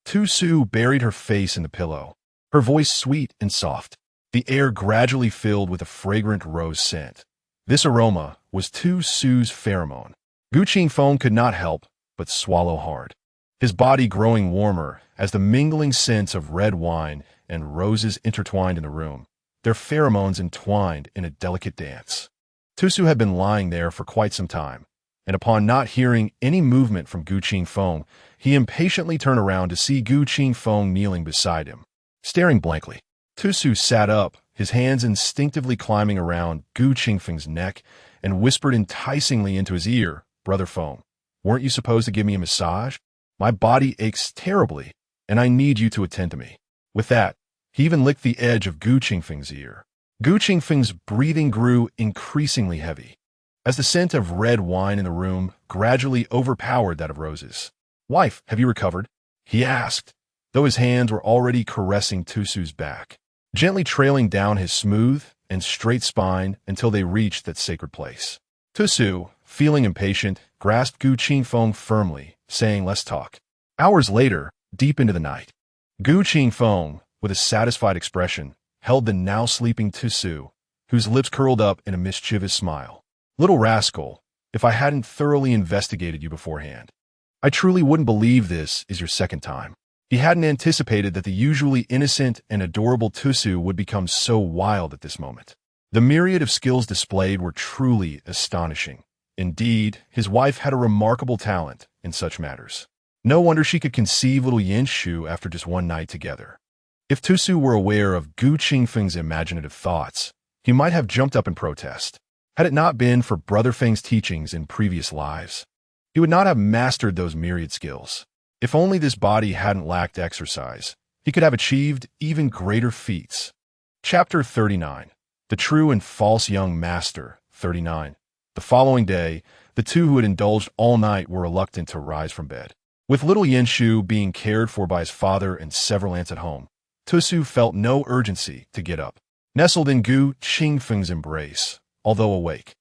Tu Su buried her face in the pillow, her voice sweet and soft. The air gradually filled with a fragrant rose scent. This aroma was Tu Su's pheromone. Gu Qingfeng could not help but swallow hard, his body growing warmer as the mingling scents of red wine and roses intertwined in the room, their pheromones entwined in a delicate dance. Tu Su had been lying there for quite some time, and upon not hearing any movement from Gu Qingfeng, he impatiently turned around to see Gu Qingfeng kneeling beside him, staring blankly. Tu Su sat up, his hands instinctively climbing around Gu Qingfeng's neck, and whispered enticingly into his ear, "Brother Feng, weren't you supposed to give me a massage? My body aches terribly, and I need you to attend to me." With that, he even licked the edge of Gu Qingfeng's ear. Gu Qingfeng's breathing grew increasingly heavy, as the scent of red wine in the room gradually overpowered that of roses. "Wife, have you recovered?" he asked, though his hands were already caressing Tu Su's back, gently trailing down his smooth and straight spine until they reached that sacred place. Tu Su, feeling impatient, grasped Gu Qingfeng firmly, saying, "Let's talk." Hours later, deep into the night, Gu Qingfeng, with a satisfied expression, held the now sleeping Tu Su, whose lips curled up in a mischievous smile. "Little rascal, if I hadn't thoroughly investigated you beforehand, I truly wouldn't believe this is your second time," He hadn't anticipated that the usually innocent and adorable Tusu would become so wild at this moment. The myriad of skills displayed were truly astonishing. Indeed, his wife had a remarkable talent in such matters. No wonder she could conceive little Yinshu after just one night together. If Tusu were aware of Gu Qingfeng's imaginative thoughts, he might have jumped up in protest. Had it not been for Brother Feng's teachings in previous lives, he would not have mastered those myriad skills. If only this body hadn't lacked exercise, he could have achieved even greater feats. Chapter 39. The True and False Young Master. 39. The following day, the two who had indulged all night were reluctant to rise from bed. With little Yinshu being cared for by his father and several aunts at home, Tusu felt no urgency to get up. Nestled in Gu Qingfeng's embrace, although awake,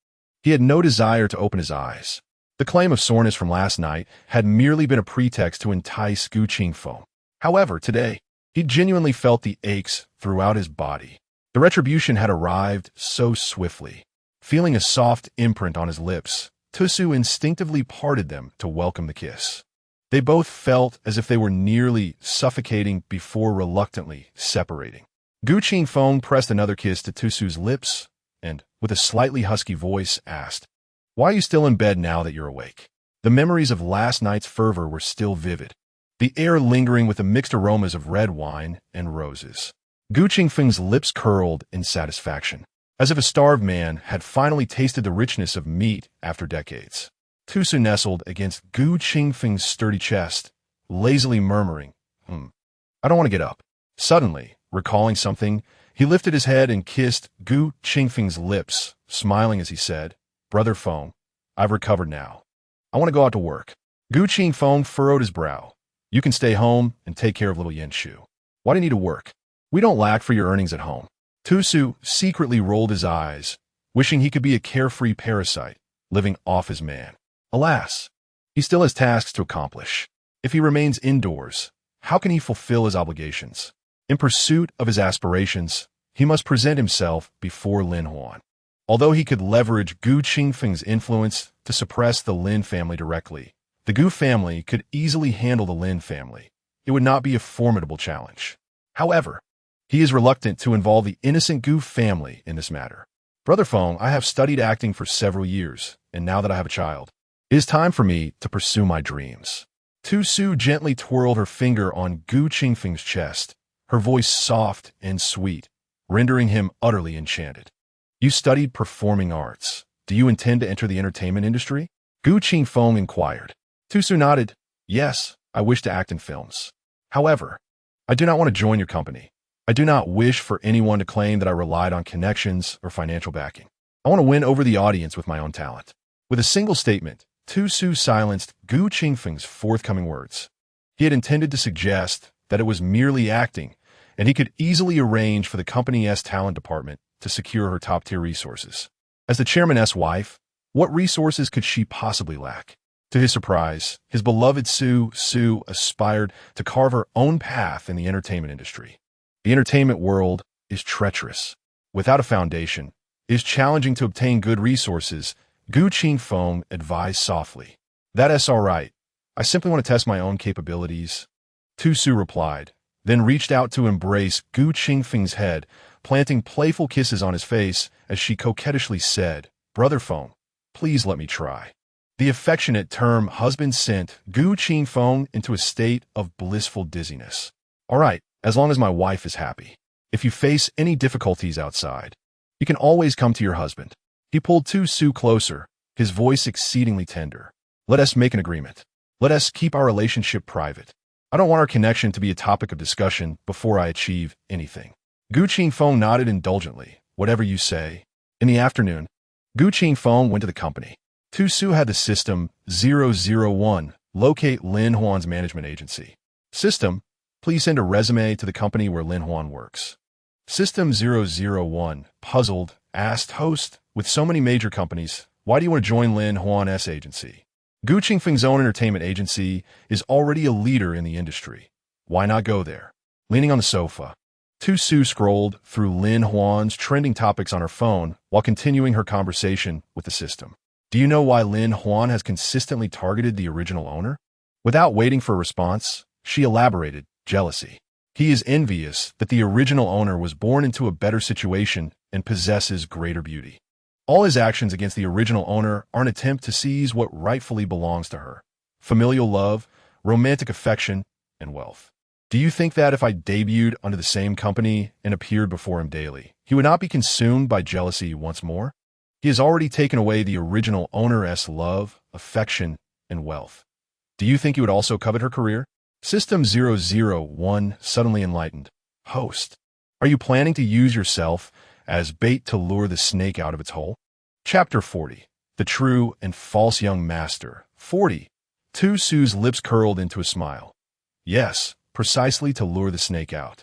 he had no desire to open his eyes. The claim of soreness from last night had merely been a pretext to entice Gu Qingfeng. However, today, he genuinely felt the aches throughout his body. The retribution had arrived so swiftly. Feeling a soft imprint on his lips, Tusu instinctively parted them to welcome the kiss. They both felt as if they were nearly suffocating before reluctantly separating. Gu Qingfeng pressed another kiss to Tusu's lips and, with a slightly husky voice, asked, "Why are you still in bed now that you're awake?" The memories of last night's fervor were still vivid, the air lingering with the mixed aromas of red wine and roses. Gu Qingfeng's lips curled in satisfaction, as if a starved man had finally tasted the richness of meat after decades. Tusu nestled against Gu Qingfeng's sturdy chest, lazily murmuring, I don't want to get up." Suddenly, recalling something, he lifted his head and kissed Gu Qingfeng's lips, smiling as he said, "Brother Feng, I've recovered now. I want to go out to work." Gu Qingfeng furrowed his brow. "You can stay home and take care of little Yinshu. Why do you need to work? We don't lack for your earnings at home." Tusu secretly rolled his eyes, wishing he could be a carefree parasite, living off his man. Alas, he still has tasks to accomplish. If he remains indoors, how can he fulfill his obligations? In pursuit of his aspirations, he must present himself before Lin Huan. Although he could leverage Gu Qingfeng's influence to suppress the Lin family directly, the Gu family could easily handle the Lin family. It would not be a formidable challenge. However, he is reluctant to involve the innocent Gu family in this matter. "Brother Feng, I have studied acting for several years, and now that I have a child, it is time for me to pursue my dreams." Tusu gently twirled her finger on Gu Qingfeng's chest, her voice soft and sweet, rendering him utterly enchanted. "You studied performing arts. Do you intend to enter the entertainment industry?" Gu Qingfeng inquired. Tusu nodded. "Yes, I wish to act in films. However, I do not want to join your company. I do not wish for anyone to claim that I relied on connections or financial backing. I want to win over the audience with my own talent." With a single statement, Tusu silenced Gu Qingfeng's forthcoming words. He had intended to suggest that it was merely acting, and he could easily arrange for the company's talent department to secure her top-tier resources. As the chairman's wife, what resources could she possibly lack? To his surprise, his beloved Su aspired to carve her own path in the entertainment industry. The entertainment world is treacherous. Without a foundation, it is challenging to obtain good resources. Gu Qingfeng advised softly. "That's all right. I simply want to test my own capabilities." Tusu replied, then reached out to embrace Gu Qingfeng's head, planting playful kisses on his face as she coquettishly said, "Brother Feng, please let me try." The affectionate term husband sent Gu Qingfeng into a state of blissful dizziness. "All right, as long as my wife is happy. If you face any difficulties outside, you can always come to your husband." He pulled Tusu closer, his voice exceedingly tender. "Let us make an agreement. Let us keep our relationship private. I don't want our connection to be a topic of discussion before I achieve anything." Gu Qingfeng nodded indulgently. "Whatever you say." In the afternoon, Gu Qingfeng went to the company. Tusu had the System 001 locate Lin Huan's management agency. "System, please send a resume to the company where Lin Huan works." System 001, puzzled, asked host, "With so many major companies, why do you want to join Lin Huan's agency? Gu Qingfeng's own entertainment agency is already a leader in the industry. Why not go there?" Leaning on the sofa, Tusu scrolled through Lin Huan's trending topics on her phone while continuing her conversation with the system. "Do you know why Lin Huan has consistently targeted the original owner?" Without waiting for a response, she elaborated, jealousy. He is envious that the original owner was born into a better situation and possesses greater beauty. All his actions against the original owner are an attempt to seize what rightfully belongs to her: familial love, romantic affection, and wealth. Do you think that if I debuted under the same company and appeared before him daily, he would not be consumed by jealousy once more? He has already taken away the original owner's love, affection, and wealth. Do you think he would also covet her career? System 001 suddenly enlightened. Host, are you planning to use yourself as bait to lure the snake out of its hole? Chapter 40. The True and False Young Master. 40. Su's lips curled into a smile. Yes, precisely to lure the snake out.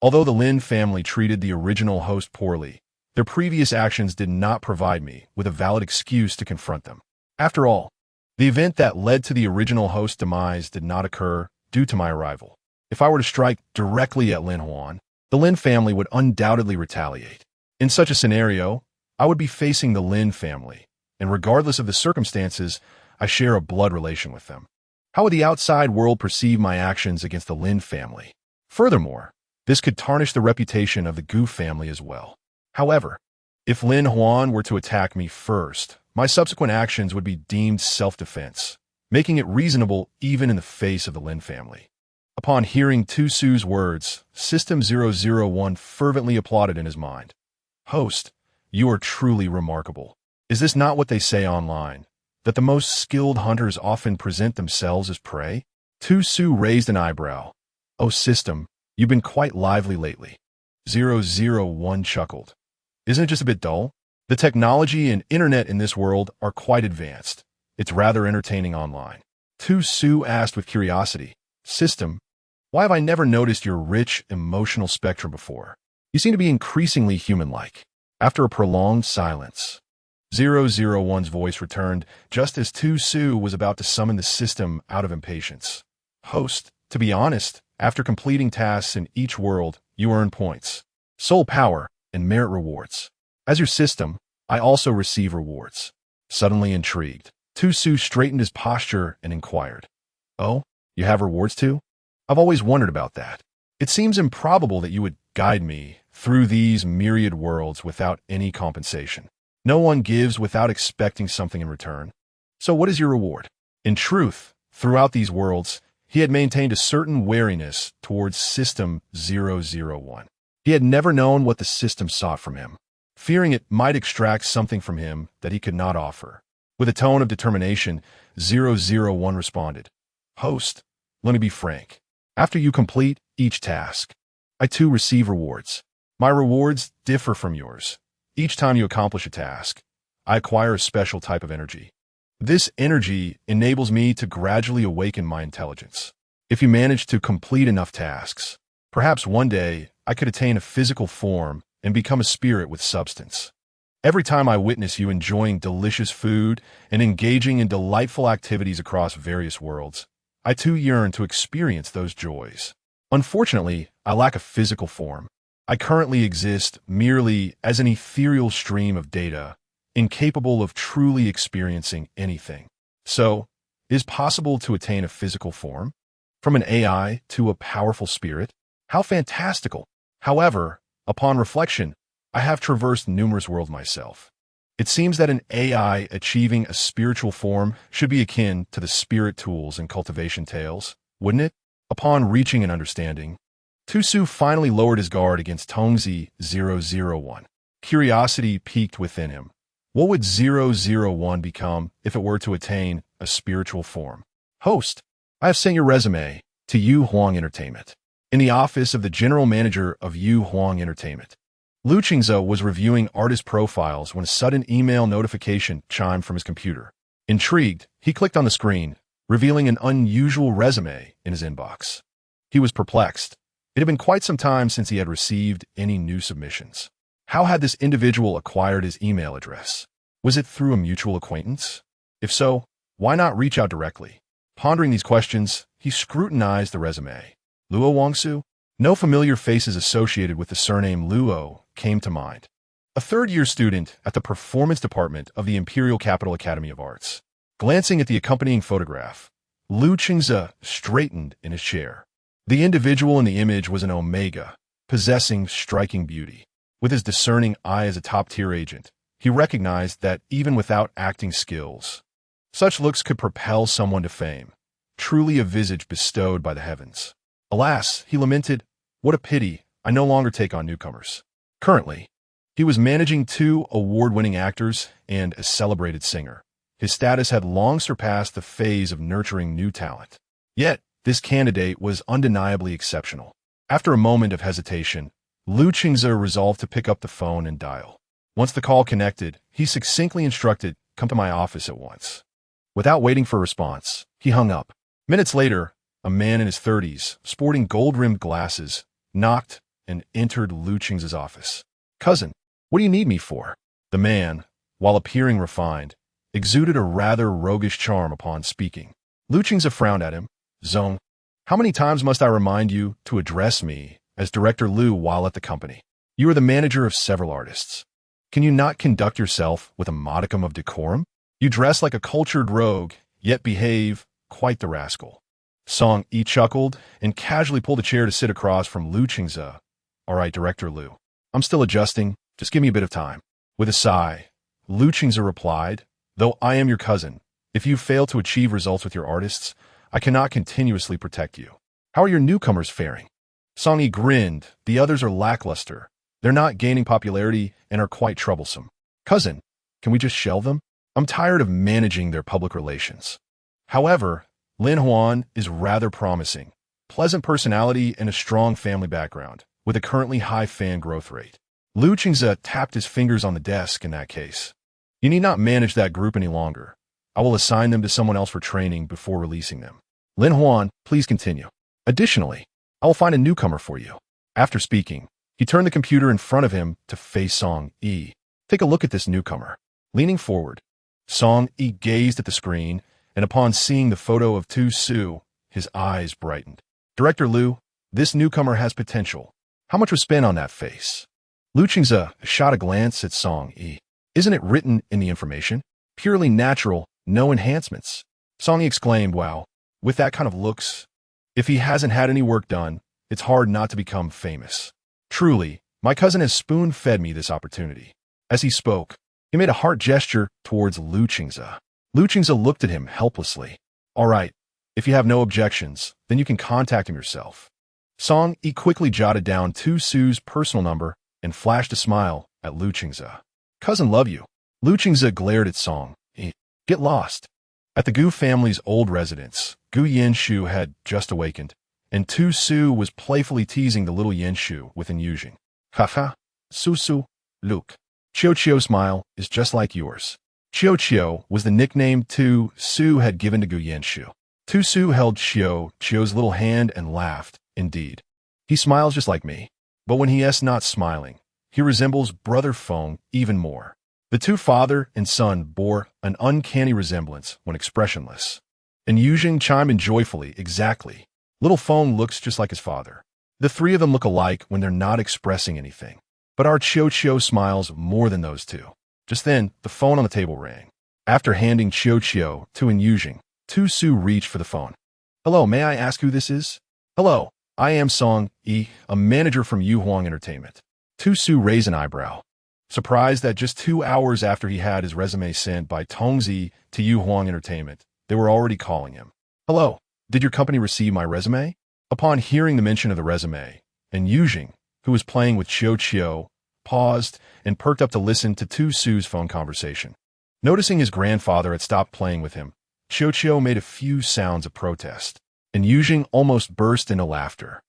Although the Lin family treated the original host poorly, their previous actions did not provide me with a valid excuse to confront them. After all, the event that led to the original host's demise did not occur due to my arrival. If I were to strike directly at Lin Huan, the Lin family would undoubtedly retaliate. In such a scenario, I would be facing the Lin family, and regardless of the circumstances, I share a blood relation with them. How would the outside world perceive my actions against the Lin family? Furthermore, this could tarnish the reputation of the Gu family as well. However, if Lin Huan were to attack me first, my subsequent actions would be deemed self-defense, making it reasonable even in the face of the Lin family. Upon hearing Su's words, System 001 fervently applauded in his mind. Host, you are truly remarkable. Is this not what they say online, that the most skilled hunters often present themselves as prey? Su raised an eyebrow. Oh, System, you've been quite lively lately. 001 chuckled. Isn't it just a bit dull? The technology and internet in this world are quite advanced. It's rather entertaining online. Su asked with curiosity. System, why have I never noticed your rich, emotional spectrum before? You seem to be increasingly human-like. After a prolonged silence, 001's voice returned just as Su was about to summon the system out of impatience. Host, to be honest, after completing tasks in each world, you earn points, soul power, and merit rewards. As your system, I also receive rewards. Suddenly intrigued, Su straightened his posture and inquired. Oh, you have rewards too? I've always wondered about that. It seems improbable that you would guide me through these myriad worlds without any compensation. No one gives without expecting something in return. So what is your reward? In truth, throughout these worlds, he had maintained a certain wariness towards System 001. He had never known what the system sought from him, fearing it might extract something from him that he could not offer. With a tone of determination, 001 responded, Host, let me be frank. After you complete each task, I too receive rewards. My rewards differ from yours. Each time you accomplish a task, I acquire a special type of energy. This energy enables me to gradually awaken my intelligence. If you manage to complete enough tasks, perhaps one day I could attain a physical form and become a spirit with substance. Every time I witness you enjoying delicious food and engaging in delightful activities across various worlds, I too yearn to experience those joys. Unfortunately, I lack a physical form. I currently exist merely as an ethereal stream of data, incapable of truly experiencing anything. So, it is possible to attain a physical form? From an AI to a powerful spirit? How fantastical! However, upon reflection, I have traversed numerous worlds myself. It seems that an AI achieving a spiritual form should be akin to the spirit tools in cultivation tales, wouldn't it? Upon reaching an understanding, Su finally lowered his guard against Tongzi 001. Curiosity piqued within him. What would 001 become if it were to attain a spiritual form? Host, I have sent your resume to Yu Huang Entertainment. In the office of the general manager of Yu Huang Entertainment, Lu Qingze was reviewing artist profiles when a sudden email notification chimed from his computer. Intrigued, he clicked on the screen, revealing an unusual resume in his inbox. He was perplexed. It had been quite some time since he had received any new submissions. How had this individual acquired his email address? Was it through a mutual acquaintance? If so, why not reach out directly? Pondering these questions, he scrutinized the resume. Luo Wangsu? No familiar faces associated with the surname Luo came to mind. A third-year student at the performance department of the Imperial Capital Academy of Arts. Glancing at the accompanying photograph, Lu Qingze straightened in his chair. The individual in the image was an omega, possessing striking beauty. With his discerning eye as a top-tier agent, he recognized that even without acting skills, such looks could propel someone to fame, truly a visage bestowed by the heavens. Alas, he lamented, what a pity, I no longer take on newcomers. Currently, he was managing 2 award-winning actors and a celebrated singer. His status had long surpassed the phase of nurturing new talent. Yet, this candidate was undeniably exceptional. After a moment of hesitation, Liu Qingze resolved to pick up the phone and dial. Once the call connected, he succinctly instructed, come to my office at once. Without waiting for a response, he hung up. Minutes later, a man in his 30s, sporting gold-rimmed glasses, knocked and entered Liu Qingze's office. Cousin, what do you need me for? The man, while appearing refined, exuded a rather roguish charm upon speaking. Liu Qingze frowned at him. Zong, how many times must I remind you to address me as Director Liu while at the company? You are the manager of several artists. Can you not conduct yourself with a modicum of decorum? You dress like a cultured rogue, yet behave quite the rascal. Song Yi chuckled and casually pulled a chair to sit across from Liu Qingze. All right, Director Liu. I'm still adjusting. Just give me a bit of time. With a sigh, Liu Qingze replied, though I am your cousin, if you fail to achieve results with your artists, I cannot continuously protect you. How are your newcomers faring? Song Yi grinned. The others are lackluster. They're not gaining popularity and are quite troublesome. Cousin, can we just shelve them? I'm tired of managing their public relations. However, Lin Huan is rather promising. Pleasant personality and a strong family background, with a currently high fan growth rate. Liu Qingze tapped his fingers on the desk in that case. You need not manage that group any longer. I will assign them to someone else for training before releasing them. Lin Huan, please continue. Additionally, I will find a newcomer for you. After speaking, he turned the computer in front of him to face Song Yi. Take a look at this newcomer. Leaning forward, Song Yi gazed at the screen, and upon seeing the photo of Tu Su, his eyes brightened. Director Liu, this newcomer has potential. How much was spent on that face? Liu Qingze shot a glance at Song Yi. Isn't it written in the information? Purely natural, no enhancements. Song Yi exclaimed, wow, with that kind of looks, if he hasn't had any work done, it's hard not to become famous. Truly, my cousin has spoon-fed me this opportunity. As he spoke, he made a heart gesture towards Liu Qingze. Liu Qingze looked at him helplessly. All right, if you have no objections, then you can contact him yourself. Song Yi quickly jotted down Tu Su's personal number and flashed a smile at Liu Qingze. Cousin love you. Liu Qingze glared at Song Yi. Get lost. At the Gu family's old residence, Gu Yanshu had just awakened, and Tu Su was playfully teasing the little Yanshu with Yujing. Haha, Su, Luke. Chiu smile is just like yours. Chiu was the nickname Tu Su had given to Gu Yanshu. Tu Su held Chiu's little hand and laughed. Indeed, he smiles just like me, but when he is not smiling, he resembles Brother Feng even more. The two father and son bore an uncanny resemblance when expressionless. And Yujing chimed in joyfully, exactly. Little Feng looks just like his father. The three of them look alike when they're not expressing anything. But our Chiu smiles more than those two. Just then, the phone on the table rang. After handing Chiu to Yujing, Tu Su reached for the phone. Hello, may I ask who this is? Hello, I am Song Yi, a manager from Yu Huang Entertainment. Tu Su raised an eyebrow, surprised that just 2 hours after he had his resume sent by Tongzi to Yu Huang Entertainment, they were already calling him. Hello, did your company receive my resume? Upon hearing the mention of the resume, and Yujing, who was playing with Chiu, paused and perked up to listen to Tu Su's phone conversation. Noticing his grandfather had stopped playing with him, Chiu made a few sounds of protest, and Yujing almost burst into laughter.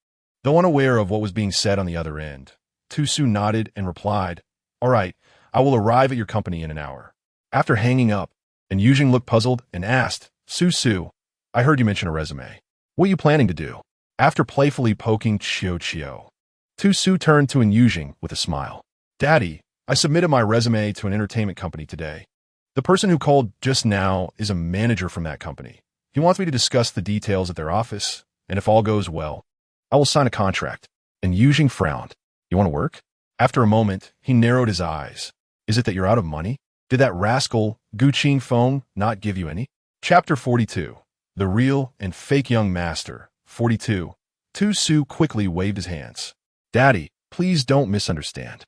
Though unaware of what was being said on the other end, Tu Su nodded and replied, All right, I will arrive at your company in an hour. After hanging up, and Yujing looked puzzled and asked, Su, I heard you mention a resume. What are you planning to do? After playfully poking Chiu, Tu Su turned to Yujing with a smile. Daddy, I submitted my resume to an entertainment company today. The person who called just now is a manager from that company. He wants me to discuss the details at their office, and if all goes well, I will sign a contract. And Yujing frowned. You want to work? After a moment, he narrowed his eyes. Is it that you're out of money? Did that rascal, Gu Qingfeng, not give you any? Chapter 42. The Real and Fake Young Master. 42. Tu-Su quickly waved his hands. Daddy, please don't misunderstand.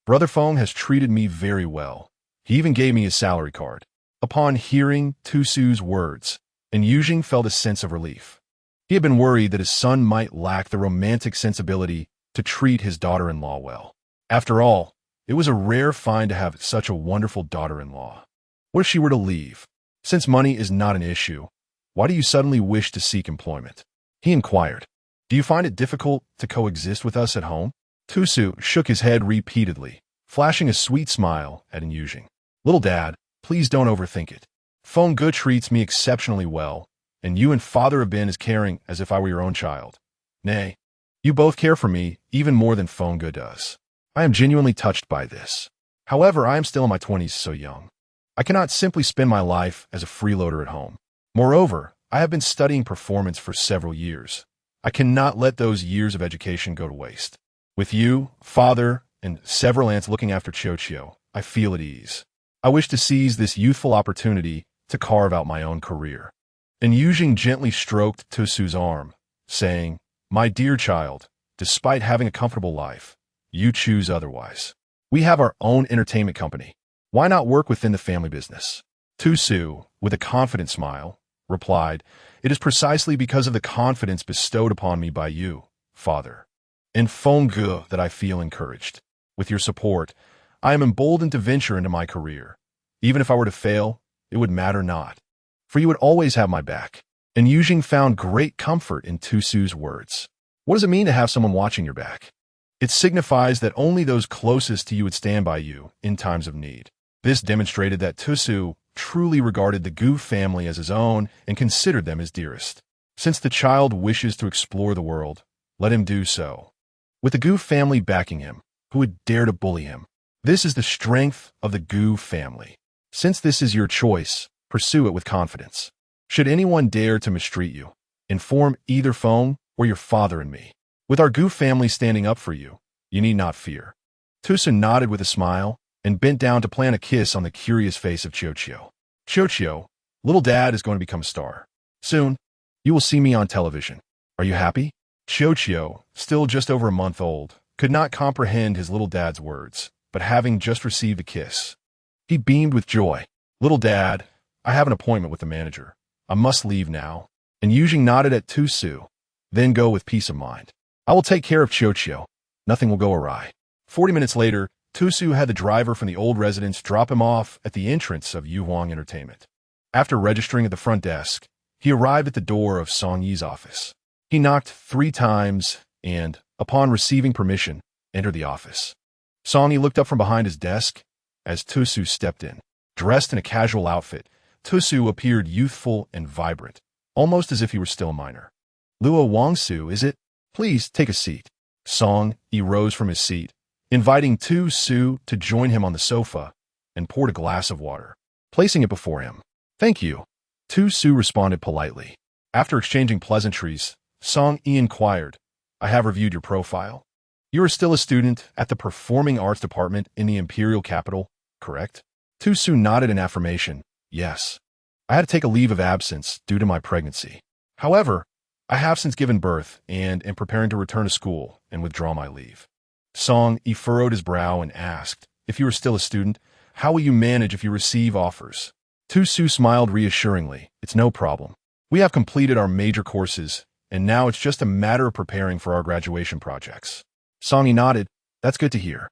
Brother Feng has treated me very well. He even gave me his salary card. Upon hearing Tu-Su's words, and Yujing felt a sense of relief. He had been worried that his son might lack the romantic sensibility to treat his daughter-in-law well. After all, it was a rare find to have such a wonderful daughter-in-law. What if she were to leave? Since money is not an issue, why do you suddenly wish to seek employment? He inquired. Do you find it difficult to coexist with us at home? Tu-Su shook his head repeatedly, flashing a sweet smile at Yujing. Little dad, please don't overthink it. Feng Ge treats me exceptionally well, and you and father have been as caring as if I were your own child. Nay, you both care for me even more than Feng Ge does. I am genuinely touched by this. However, I am still in my 20s, so young. I cannot simply spend my life as a freeloader at home. Moreover, I have been studying performance for several years. I cannot let those years of education go to waste. With you, father, and several aunts looking after Qiuqiu, I feel at ease. I wish to seize this youthful opportunity to carve out my own career. And Yujing gently stroked Tu-Su's arm, saying, My dear child, despite having a comfortable life, you choose otherwise. We have our own entertainment company. Why not work within the family business? Tu-Su, with a confident smile, replied, It is precisely because of the confidence bestowed upon me by you, father, and Feng Ge that I feel encouraged. With your support, I am emboldened to venture into my career. Even if I were to fail, it would matter not, for you would always have my back. And Yujing found great comfort in Tu-Su's words. What does it mean to have someone watching your back? It signifies that only those closest to you would stand by you in times of need. This demonstrated that Tu-Su truly regarded the Gu family as his own and considered them his dearest. Since the child wishes to explore the world, let him do so. With the Gu family backing him, who would dare to bully him? This is the strength of the Gu family. Since this is your choice, pursue it with confidence. Should anyone dare to mistreat you, inform either Feng or your father and me. With our Gu family standing up for you, you need not fear. Tu-Su nodded with a smile and bent down to plant a kiss on the curious face of Qiuqiu. Qiuqiu, little dad is going to become a star. Soon, you will see me on television. Are you happy? Qiuqiu, still just over a month old, could not comprehend his little dad's words, but having just received a kiss, he beamed with joy. Little dad, I have an appointment with the manager. I must leave now. And Yujing nodded at Tu-Su. Then go with peace of mind. I will take care of Qiuqiu. Nothing will go awry. 40 minutes later, Tu-Su had the driver from the old residence drop him off at the entrance of Yuhuang Entertainment. After registering at the front desk, he arrived at the door of Song Yi's office. He knocked 3 times and, upon receiving permission, entered the office. Song Yi looked up from behind his desk as Tu-Su stepped in. Dressed in a casual outfit, Tu-Su appeared youthful and vibrant, almost as if he were still a minor. Luo Wangsu, is it? Please take a seat. Song Yi rose from his seat, inviting Tu-Su to join him on the sofa, and poured a glass of water, placing it before him. Thank you. Tu-Su responded politely. After exchanging pleasantries, Song Yi inquired, I have reviewed your profile. You are still a student at the Performing Arts Department in the Imperial Capital, correct? Tu-Su nodded in affirmation. Yes. I had to take a leave of absence due to my pregnancy. However, I have since given birth and am preparing to return to school and withdraw my leave. Song Yi furrowed his brow and asked, if you are still a student, how will you manage if you receive offers? Tu-Su smiled reassuringly. It's no problem. We have completed our major courses, and now it's just a matter of preparing for our graduation projects. Song Yi nodded. That's good to hear.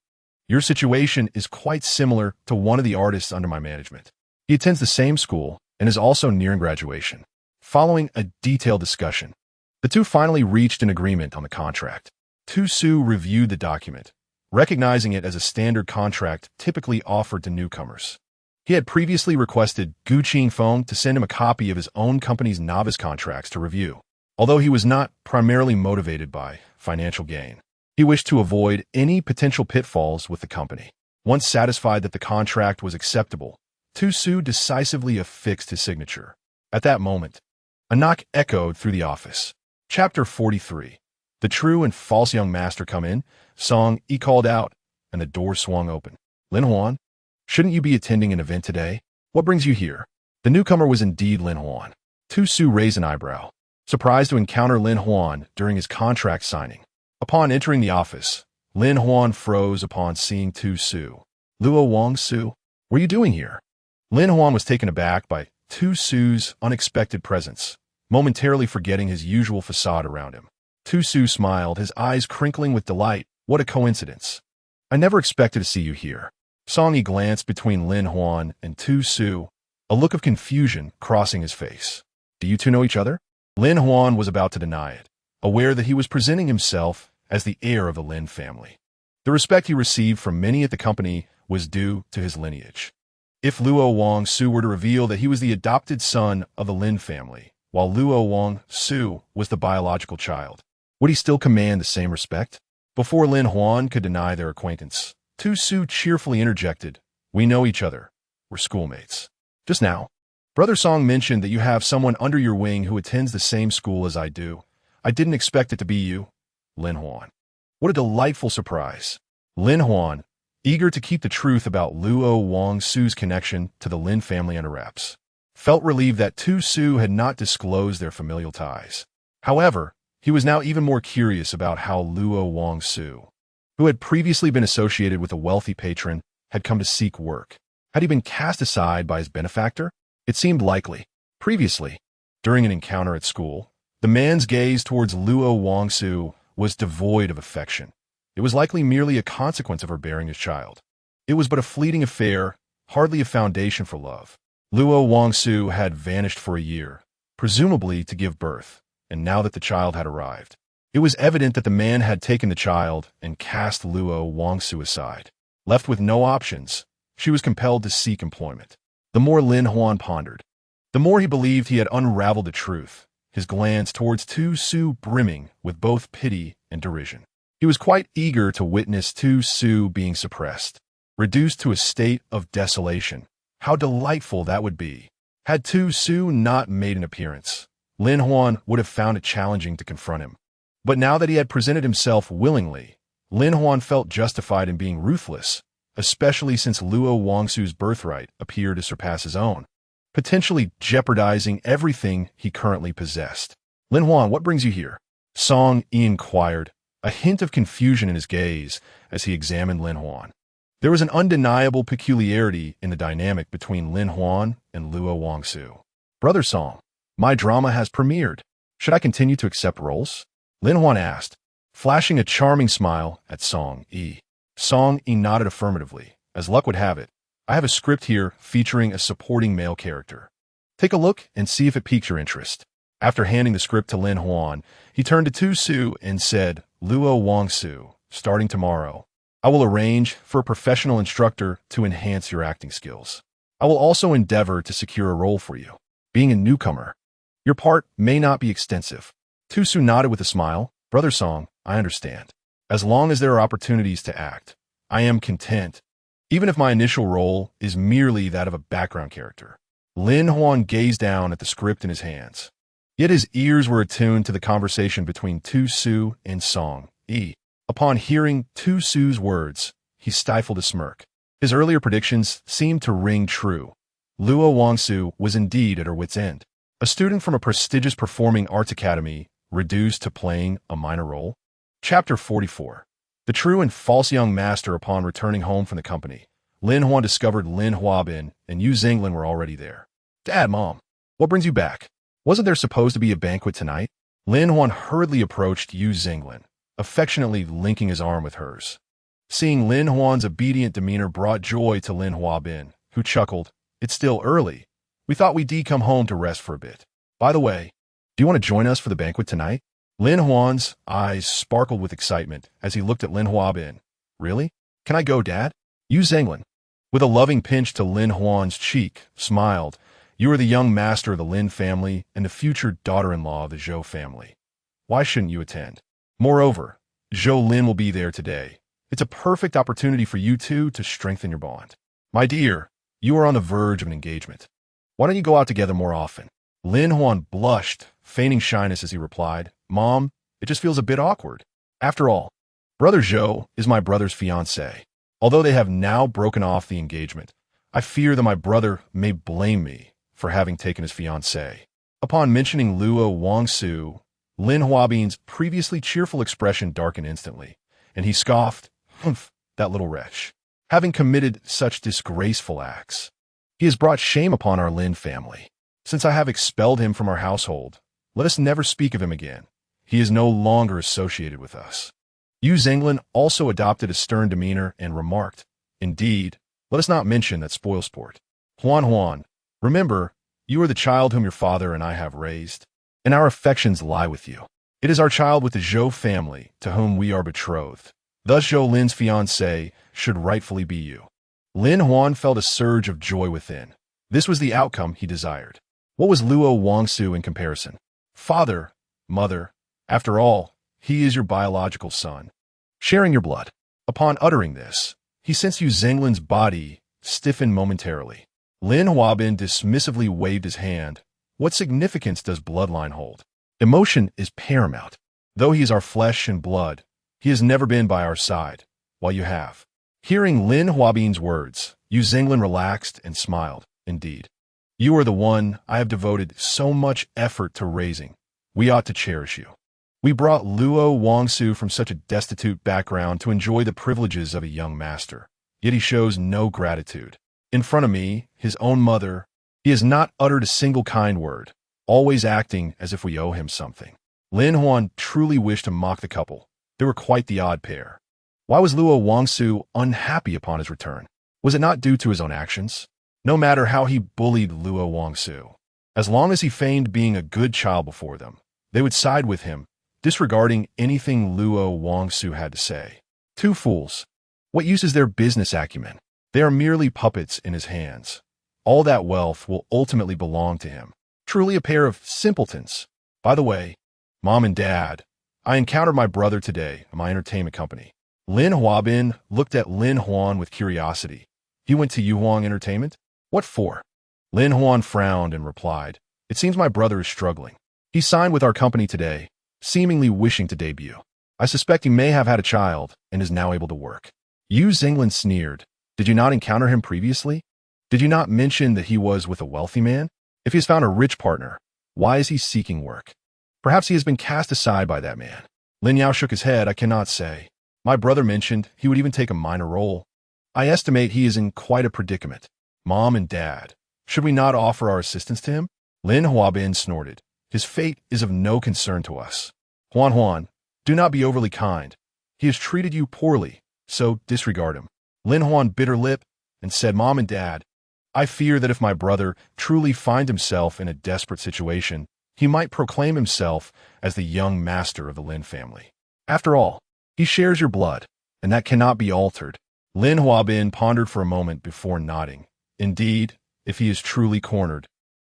Your situation is quite similar to one of the artists under my management. He attends the same school and is also nearing graduation. Following a detailed discussion, the two finally reached an agreement on the contract. Tu-Su reviewed the document, recognizing it as a standard contract typically offered to newcomers. He had previously requested Gu Qingfeng to send him a copy of his own company's novice contracts to review. Although he was not primarily motivated by financial gain, he wished to avoid any potential pitfalls with the company. Once satisfied that the contract was acceptable, Tu-Su decisively affixed his signature. At that moment, a knock echoed through the office. Chapter 43. The true and false young master come in, Song Yi called out, and the door swung open. Lin Huan, shouldn't you be attending an event today? What brings you here? The newcomer was indeed Lin Huan. Tu-Su raised an eyebrow. surprised to encounter Lin Huan during his contract signing. Upon entering the office, Lin Huan froze upon seeing Tu Su. "Luo Wang Su, what are you doing here?" Lin Huan was taken aback by Tu Su's unexpected presence, momentarily forgetting his usual facade around him. Tu Su smiled, his eyes crinkling with delight. "What a coincidence. I never expected to see you here." Song Yi glanced between Lin Huan and Tu Su, a look of confusion crossing his face. "Do you two know each other?" Lin Huan was about to deny it, aware that he was presenting himself as the heir of the Lin family. The respect he received from many at the company was due to his lineage. If Luo Wang Su were to reveal that he was the adopted son of the Lin family, while Luo Wang Su was the biological child, would he still command the same respect? Before Lin Huan could deny their acquaintance, Tu Su cheerfully interjected, "We know each other. We're schoolmates." "Just now, Brother Song mentioned that you have someone under your wing who attends the same school as I do. I didn't expect it to be you." Lin Huan. What a delightful surprise. Lin Huan, eager to keep the truth about Luo Wang Su's connection to the Lin family under wraps, felt relieved that Tu Su had not disclosed their familial ties. However, he was now even more curious about how Luo Wang Su, who had previously been associated with a wealthy patron, had come to seek work. Had he been cast aside by his benefactor? It seemed likely. Previously, during an encounter at school, the man's gaze towards Luo Wang Su was devoid of affection. It was likely merely a consequence of her bearing his child. It was but a fleeting affair, hardly a foundation for love. Luo Wang Su had vanished for a year, presumably to give birth, and now that the child had arrived, it was evident that the man had taken the child and cast Luo Wang Su aside. Left with no options, she was compelled to seek employment. The more Lin Huan pondered, the more he believed he had unraveled the truth, his glance towards Tu Su brimming with both pity and derision. He was quite eager to witness Tu Su being suppressed, reduced to a state of desolation. How delightful that would be. Had Tu Su not made an appearance, Lin Huan would have found it challenging to confront him. But now that he had presented himself willingly, Lin Huan felt justified in being ruthless, especially since Luo Wang Su's birthright appeared to surpass his own, potentially jeopardizing everything he currently possessed. "Lin Huan, what brings you here?" Song Yi inquired, a hint of confusion in his gaze as he examined Lin Huan. There was an undeniable peculiarity in the dynamic between Lin Huan and Luo Wang Su. "Brother Song, my drama has premiered. Should I continue to accept roles?" Lin Huan asked, flashing a charming smile at Song Yi. Song Yi nodded affirmatively. "As luck would have it, I have a script here featuring a supporting male character. Take a look and see if it piques your interest." After handing the script to Lin Huan, he turned to Tu Su and said, "Luo Wang Su, starting tomorrow, I will arrange for a professional instructor to enhance your acting skills. I will also endeavor to secure a role for you. Being a newcomer, your part may not be extensive." Tu Su nodded with a smile. "Brother Song, I understand. As long as there are opportunities to act, I am content, even if my initial role is merely that of a background character." Lin Huan gazed down at the script in his hands. Yet his ears were attuned to the conversation between Tu Su and Song Yi. Upon hearing Tu Su's words, he stifled a smirk. His earlier predictions seemed to ring true. Luo Wang Su was indeed at her wit's end. A student from a prestigious performing arts academy reduced to playing a minor role? Chapter 44. The true and false young master. Upon returning home from the company, Lin Huan discovered Lin Huabin and Yu Zinglin were already there. "Dad, Mom, what brings you back? Wasn't there supposed to be a banquet tonight?" Lin Huan hurriedly approached Yu Zinglin, affectionately linking his arm with hers. Seeing Lin Huan's obedient demeanor brought joy to Lin Huabin, who chuckled, "It's still early. We thought we'd come home to rest for a bit. By the way, do you want to join us for the banquet tonight?" Lin Huan's eyes sparkled with excitement as he looked at Lin Huabin. "Really? Can I go, Dad?" Yu Zinglin, with a loving pinch to Lin Huan's cheek, smiled. "You are the young master of the Lin family and the future daughter-in-law of the Zhou family. Why shouldn't you attend? Moreover, Zhou Lin will be there today. It's a perfect opportunity for you two to strengthen your bond. My dear, you are on the verge of an engagement. Why don't you go out together more often?" Lin Huan blushed, feigning shyness as he replied, "Mom, it just feels a bit awkward. After all, Brother Zhou is my brother's fiancé. Although they have now broken off the engagement, I fear that my brother may blame me for having taken his fiancée." Upon mentioning Luo Wangsu, Lin Huabin's previously cheerful expression darkened instantly, and he scoffed, "Humph, that little wretch. Having committed such disgraceful acts, he has brought shame upon our Lin family. Since I have expelled him from our household, let us never speak of him again. He is no longer associated with us." Yu Zhenglin also adopted a stern demeanor and remarked, "Indeed, let us not mention that spoilsport. Huan Huan, remember, you are the child whom your father and I have raised, and our affections lie with you. It is our child with the Zhou family to whom we are betrothed. Thus Zhou Lin's fiancé should rightfully be you." Lin Huan felt a surge of joy within. This was the outcome he desired. What was Luo Wangsu in comparison? Father, mother, after all, he is your biological son, sharing your blood. Upon uttering this, he sensed Yu Zhenglin's body stiffen momentarily. Lin Huabin dismissively waved his hand. What significance does bloodline hold? Emotion is paramount. Though he is our flesh and blood, he has never been by our side, while you have. Hearing Lin Huabin's words, Yu Zhenglin relaxed and smiled. Indeed, you are the one I have devoted so much effort to raising. We ought to cherish you. We brought Luo Wangsu from such a destitute background to enjoy the privileges of a young master, yet he shows no gratitude. In front of me, his own mother, he has not uttered a single kind word, always acting as if we owe him something. Lin Huan truly wished to mock the couple. They were quite the odd pair. Why was Luo Wangsu unhappy upon his return? Was it not due to his own actions? No matter how he bullied Luo Wangsu, as long as he feigned being a good child before them, they would side with him, disregarding anything Luo Wangsu had to say. Two fools. What use is their business acumen? They are merely puppets in his hands. All that wealth will ultimately belong to him. Truly a pair of simpletons. By the way, Mom and Dad, I encountered my brother today at my entertainment company. Lin Huabin looked at Lin Huan with curiosity. He went to Yuhuang Entertainment? What for? Lin Huan frowned and replied, "It seems my brother is struggling. He signed with our company today, seemingly wishing to debut. I suspect he may have had a child and is now able to work." Yu Zhenglin sneered. "Did you not encounter him previously? Did you not mention that he was with a wealthy man? If he has found a rich partner, why is he seeking work? Perhaps he has been cast aside by that man." Lin Yao shook his head. "I cannot say. My brother mentioned he would even take a minor role. I estimate he is in quite a predicament. Mom and Dad, should we not offer our assistance to him?" Lin Huabin snorted. "His fate is of no concern to us. Huan Huan, do not be overly kind. He has treated you poorly, so disregard him." Lin Huan bit her lip and said, "Mom and Dad, I fear that if my brother truly finds himself in a desperate situation, he might proclaim himself as the young master of the Lin family. After all, he shares your blood, and that cannot be altered." Lin Huabin pondered for a moment before nodding. "Indeed, if he is truly cornered,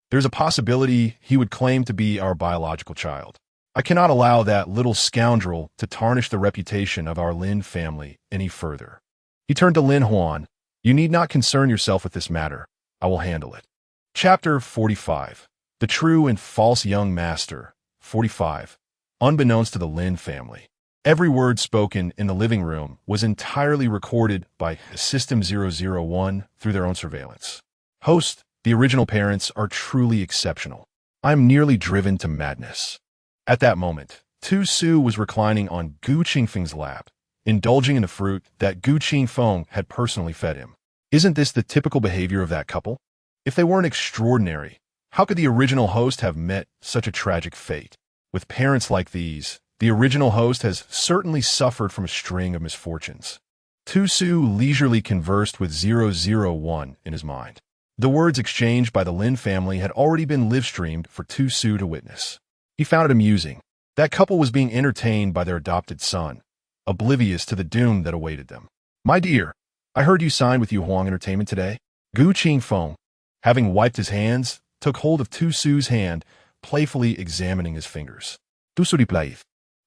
there's a possibility he would claim to be our biological child. I cannot allow that little scoundrel to tarnish the reputation of our Lin family any further." He turned to Lin Huan. "You need not concern yourself with this matter. I will handle it." Chapter 45. The True and False Young Master. 45. Unbeknownst to the Lin family, every word spoken in the living room was entirely recorded by System 001 through their own surveillance. Host, the original parents are truly exceptional. I'm nearly driven to madness. At that moment, Tu Su was reclining on Gu Qingfeng's lap, indulging in the fruit that Gu Qingfeng had personally fed him. Isn't this the typical behavior of that couple? If they weren't extraordinary, how could the original host have met such a tragic fate? With parents like these, the original host has certainly suffered from a string of misfortunes. Tu Su leisurely conversed with 001 in his mind. The words exchanged by the Lin family had already been live-streamed for Tu Su to witness. He found it amusing. That couple was being entertained by their adopted son, oblivious to the doom that awaited them. "My dear, I heard you signed with Yuhuang Entertainment today." Gu Qingfeng, having wiped his hands, took hold of Tu Su's hand, playfully examining his fingers. "Tu Su replied,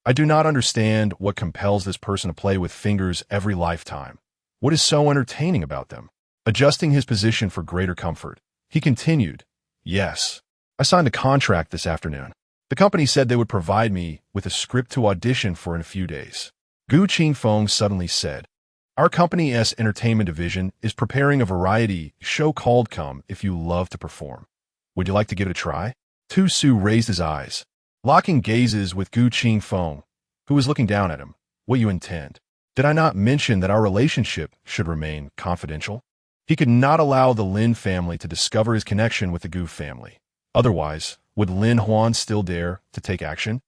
I do not understand what compels this person to play with fingers every lifetime. What is so entertaining about them?" Adjusting his position for greater comfort, he continued, "Yes, I signed a contract this afternoon. The company said they would provide me with a script to audition for in a few days." Gu Qingfeng suddenly said, "Our company's entertainment division is preparing a variety show called Come If You Love to Perform. Would you like to give it a try?" Tu Su raised his eyes, locking gazes with Gu Qingfeng, who was looking down at him. What you intend? Did I not mention that our relationship should remain confidential? He could not allow the Lin family to discover his connection with the Gu family. Otherwise, would Lin Huan still dare to take action?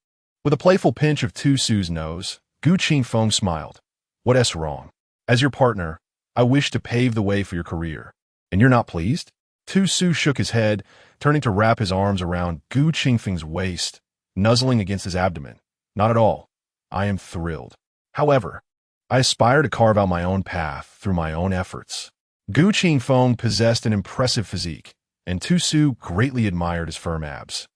With a playful pinch of Tu Su's nose, Gu Qingfeng smiled. What's wrong? As your partner, I wish to pave the way for your career. And you're not pleased? Tu Su shook his head, turning to wrap his arms around Gu Qingfeng's waist, nuzzling against his abdomen. Not at all. I am thrilled. However, I aspire to carve out my own path through my own efforts. Gu Qingfeng possessed an impressive physique, and Tu Su greatly admired his firm abs.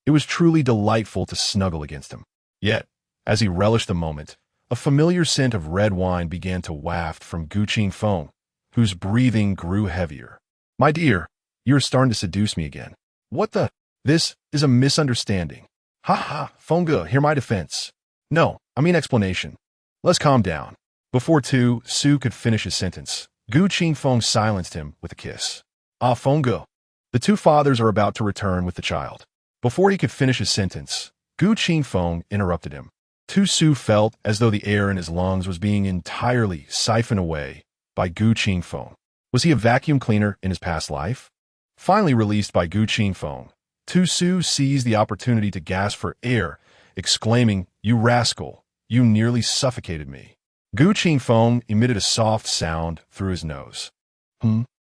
It was truly delightful to snuggle against him. Yet, as he relished the moment, a familiar scent of red wine began to waft from Gu Qingfeng, whose breathing grew heavier. My dear, you're starting to seduce me again. What the? This is a misunderstanding. Ha ha, Fengge, hear my defense. No, I mean explanation. Let's calm down. Before Tu Su could finish his sentence, Gu Qingfeng silenced him with a kiss. Ah, Fengge. The two fathers are about to return with the child. Before he could finish his sentence, Gu Qingfeng interrupted him. Tu Su felt as though the air in his lungs was being entirely siphoned away by Gu Qingfeng. Was he a vacuum cleaner in his past life? Finally released by Gu Qingfeng, Tu Su seized the opportunity to gasp for air, exclaiming, You rascal, you nearly suffocated me. Gu Qingfeng emitted a soft sound through his nose.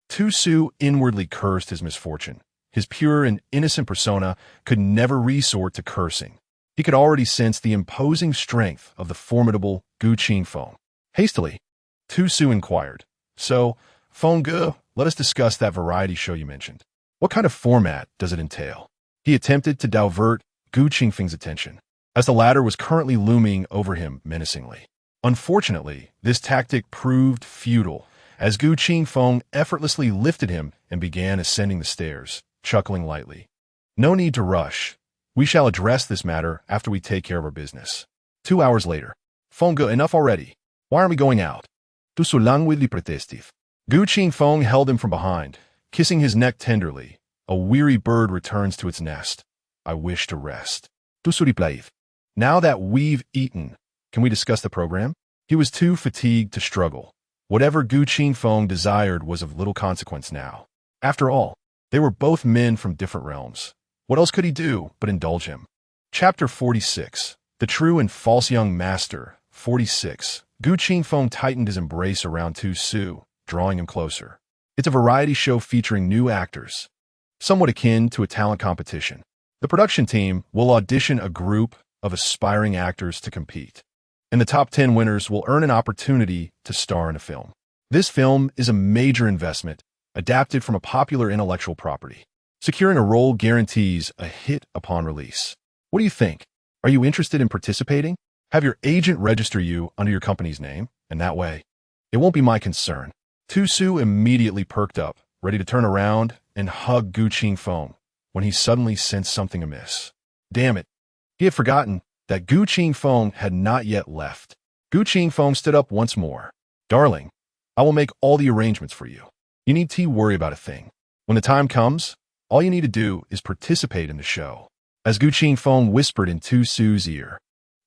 Tu Su inwardly cursed his misfortune. His pure and innocent persona could never resort to cursing. He could already sense the imposing strength of the formidable Gu Qingfeng. Hastily, Tu Su inquired, So, Fengge, let us discuss that variety show you mentioned. What kind of format does it entail? He attempted to divert Gu Qingfeng's attention, as the latter was currently looming over him menacingly. Unfortunately, this tactic proved futile, as Gu Qingfeng effortlessly lifted him and began ascending the stairs, chuckling lightly. No need to rush. We shall address this matter after we take care of our business. 2 hours later. Fengge, enough already. Why aren't we going out? Tu so languidly protestive. Gu Qingfeng held him from behind, kissing his neck tenderly. A weary bird returns to its nest. I wish to rest. Tu so replied. Now that we've eaten, can we discuss the program? He was too fatigued to struggle. Whatever Gu Qingfeng desired was of little consequence now. After all, they were both men from different realms. What else could he do but indulge him? Chapter 46. The True and False Young Master. 46. Gu Qingfeng tightened his embrace around Tu Su, drawing him closer. It's a variety show featuring new actors, somewhat akin to a talent competition. The production team will audition a group of aspiring actors to compete, and the top 10 winners will earn an opportunity to star in a film. This film is a major investment, adapted from a popular intellectual property. Securing a role guarantees a hit upon release. What do you think? Are you interested in participating? Have your agent register you under your company's name, and that way, it won't be my concern. Tu Su immediately perked up, ready to turn around and hug Gu Qingfeng, when he suddenly sensed something amiss. Damn it. He had forgotten that Gu Qingfeng had not yet left. Gu Qingfeng stood up once more. Darling, I will make all the arrangements for you. You need to worry about a thing. When the time comes, all you need to do is participate in the show. As Gu Qingfeng whispered in Tu Su's ear,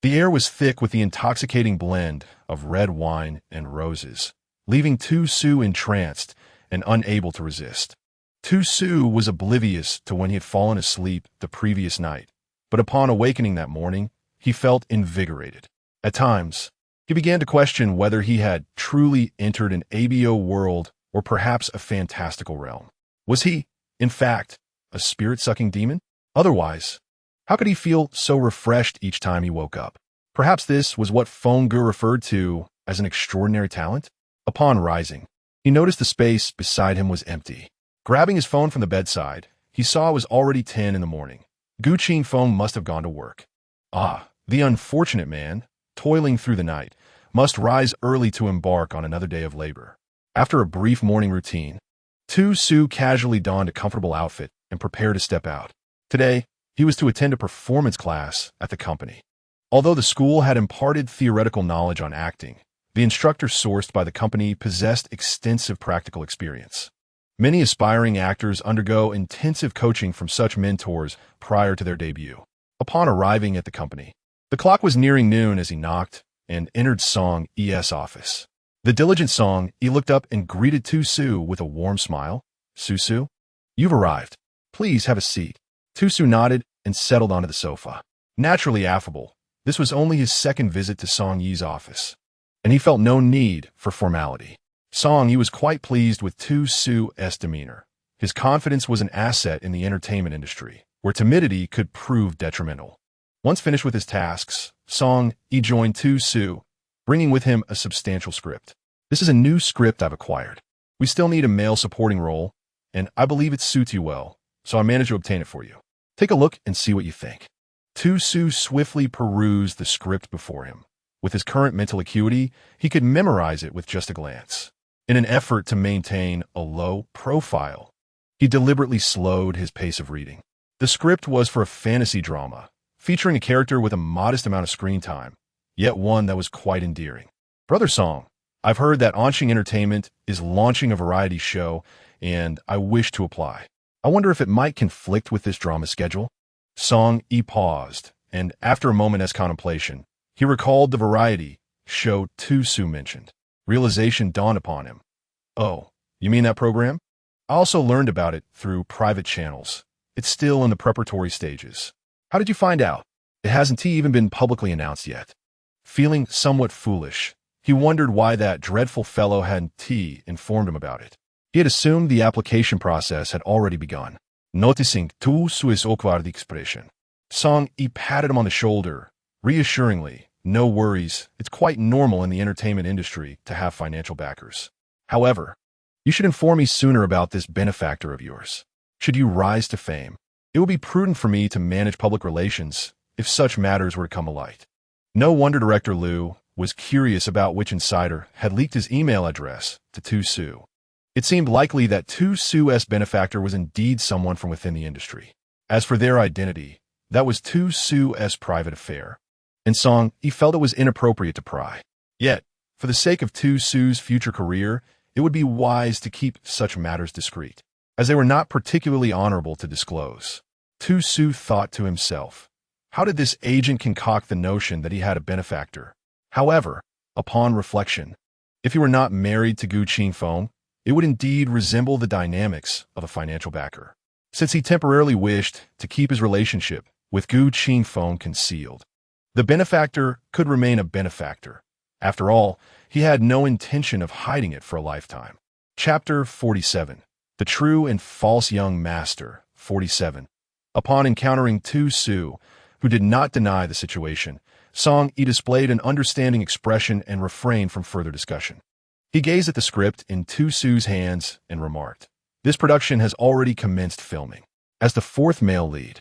the air was thick with the intoxicating blend of red wine and roses, leaving Tu Su entranced and unable to resist. Tu Su was oblivious to when he had fallen asleep the previous night, but upon awakening that morning, he felt invigorated. At times, he began to question whether he had truly entered an ABO world or perhaps a fantastical realm. Was he, in fact, a spirit-sucking demon? Otherwise, how could he feel so refreshed each time he woke up? Perhaps this was what Fengge referred to as an extraordinary talent? Upon rising, he noticed the space beside him was empty. Grabbing his phone from the bedside, he saw it was already 10 in the morning. Gu Qingfeng must have gone to work. Ah, the unfortunate man, toiling through the night, must rise early to embark on another day of labor. After a brief morning routine, Tu Su casually donned a comfortable outfit and prepared to step out. Today, he was to attend a performance class at the company. Although the school had imparted theoretical knowledge on acting, the instructor sourced by the company possessed extensive practical experience. Many aspiring actors undergo intensive coaching from such mentors prior to their debut. Upon arriving at the company, the clock was nearing noon as he knocked and entered Song E's office. The diligent Song E looked up and greeted Tu-Su with a warm smile. "Su-Su, you've arrived. Please have a seat." Tu-Su nodded and settled onto the sofa. Naturally affable, this was only his second visit to Song Yi's office, and he felt no need for formality. Song Yi was quite pleased with Tu-Su's demeanor. His confidence was an asset in the entertainment industry, where timidity could prove detrimental. Once finished with his tasks, Song Yi joined Tu-Su, bringing with him a substantial script. "This is a new script I've acquired. We still need a male supporting role, and I believe it suits you well, so I managed to obtain it for you. Take a look and see what you think." Tu-Su swiftly perused the script before him. With his current mental acuity, he could memorize it with just a glance. In an effort to maintain a low profile, he deliberately slowed his pace of reading. The script was for a fantasy drama, featuring a character with a modest amount of screen time, yet one that was quite endearing. "Brother Song, I've heard that Onshing Entertainment is launching a variety show, and I wish to apply. I wonder if it might conflict with this drama schedule." Song Yi paused, and after a moment's contemplation, he recalled the variety show Tu-Su mentioned. Realization dawned upon him. "Oh, you mean that program? I also learned about it through private channels. It's still in the preparatory stages." "How did you find out? It hasn't even been publicly announced yet." Feeling somewhat foolish, he wondered why that dreadful fellow hadn't informed him about it. He had assumed the application process had already begun. Noticing Tu-Su's awkward expression, Song Yi patted him on the shoulder, reassuringly. "No worries, it's quite normal in the entertainment industry to have financial backers. However, you should inform me sooner about this benefactor of yours. Should you rise to fame, it would be prudent for me to manage public relations if such matters were to come alight." No wonder Director Liu was curious about which insider had leaked his email address to Tu-Su. It seemed likely that Tu-Su's benefactor was indeed someone from within the industry. As for their identity, that was Tu-Su's private affair, and Song Yi felt it was inappropriate to pry. Yet, for the sake of Tu-Su's future career, it would be wise to keep such matters discreet, as they were not particularly honorable to disclose. Tu-Su thought to himself, how did this agent concoct the notion that he had a benefactor? However, upon reflection, if he were not married to Gu Qingfeng, it would indeed resemble the dynamics of a financial backer, since he temporarily wished to keep his relationship with Gu Qingfeng concealed. The benefactor could remain a benefactor. After all, he had no intention of hiding it for a lifetime. Chapter 47. The True and False Young Master. 47. Upon encountering Tu-Su, who did not deny the situation, Song Yi displayed an understanding expression and refrained from further discussion. He gazed at the script in Tu-Su's hands and remarked, "This production has already commenced filming. As the fourth male lead,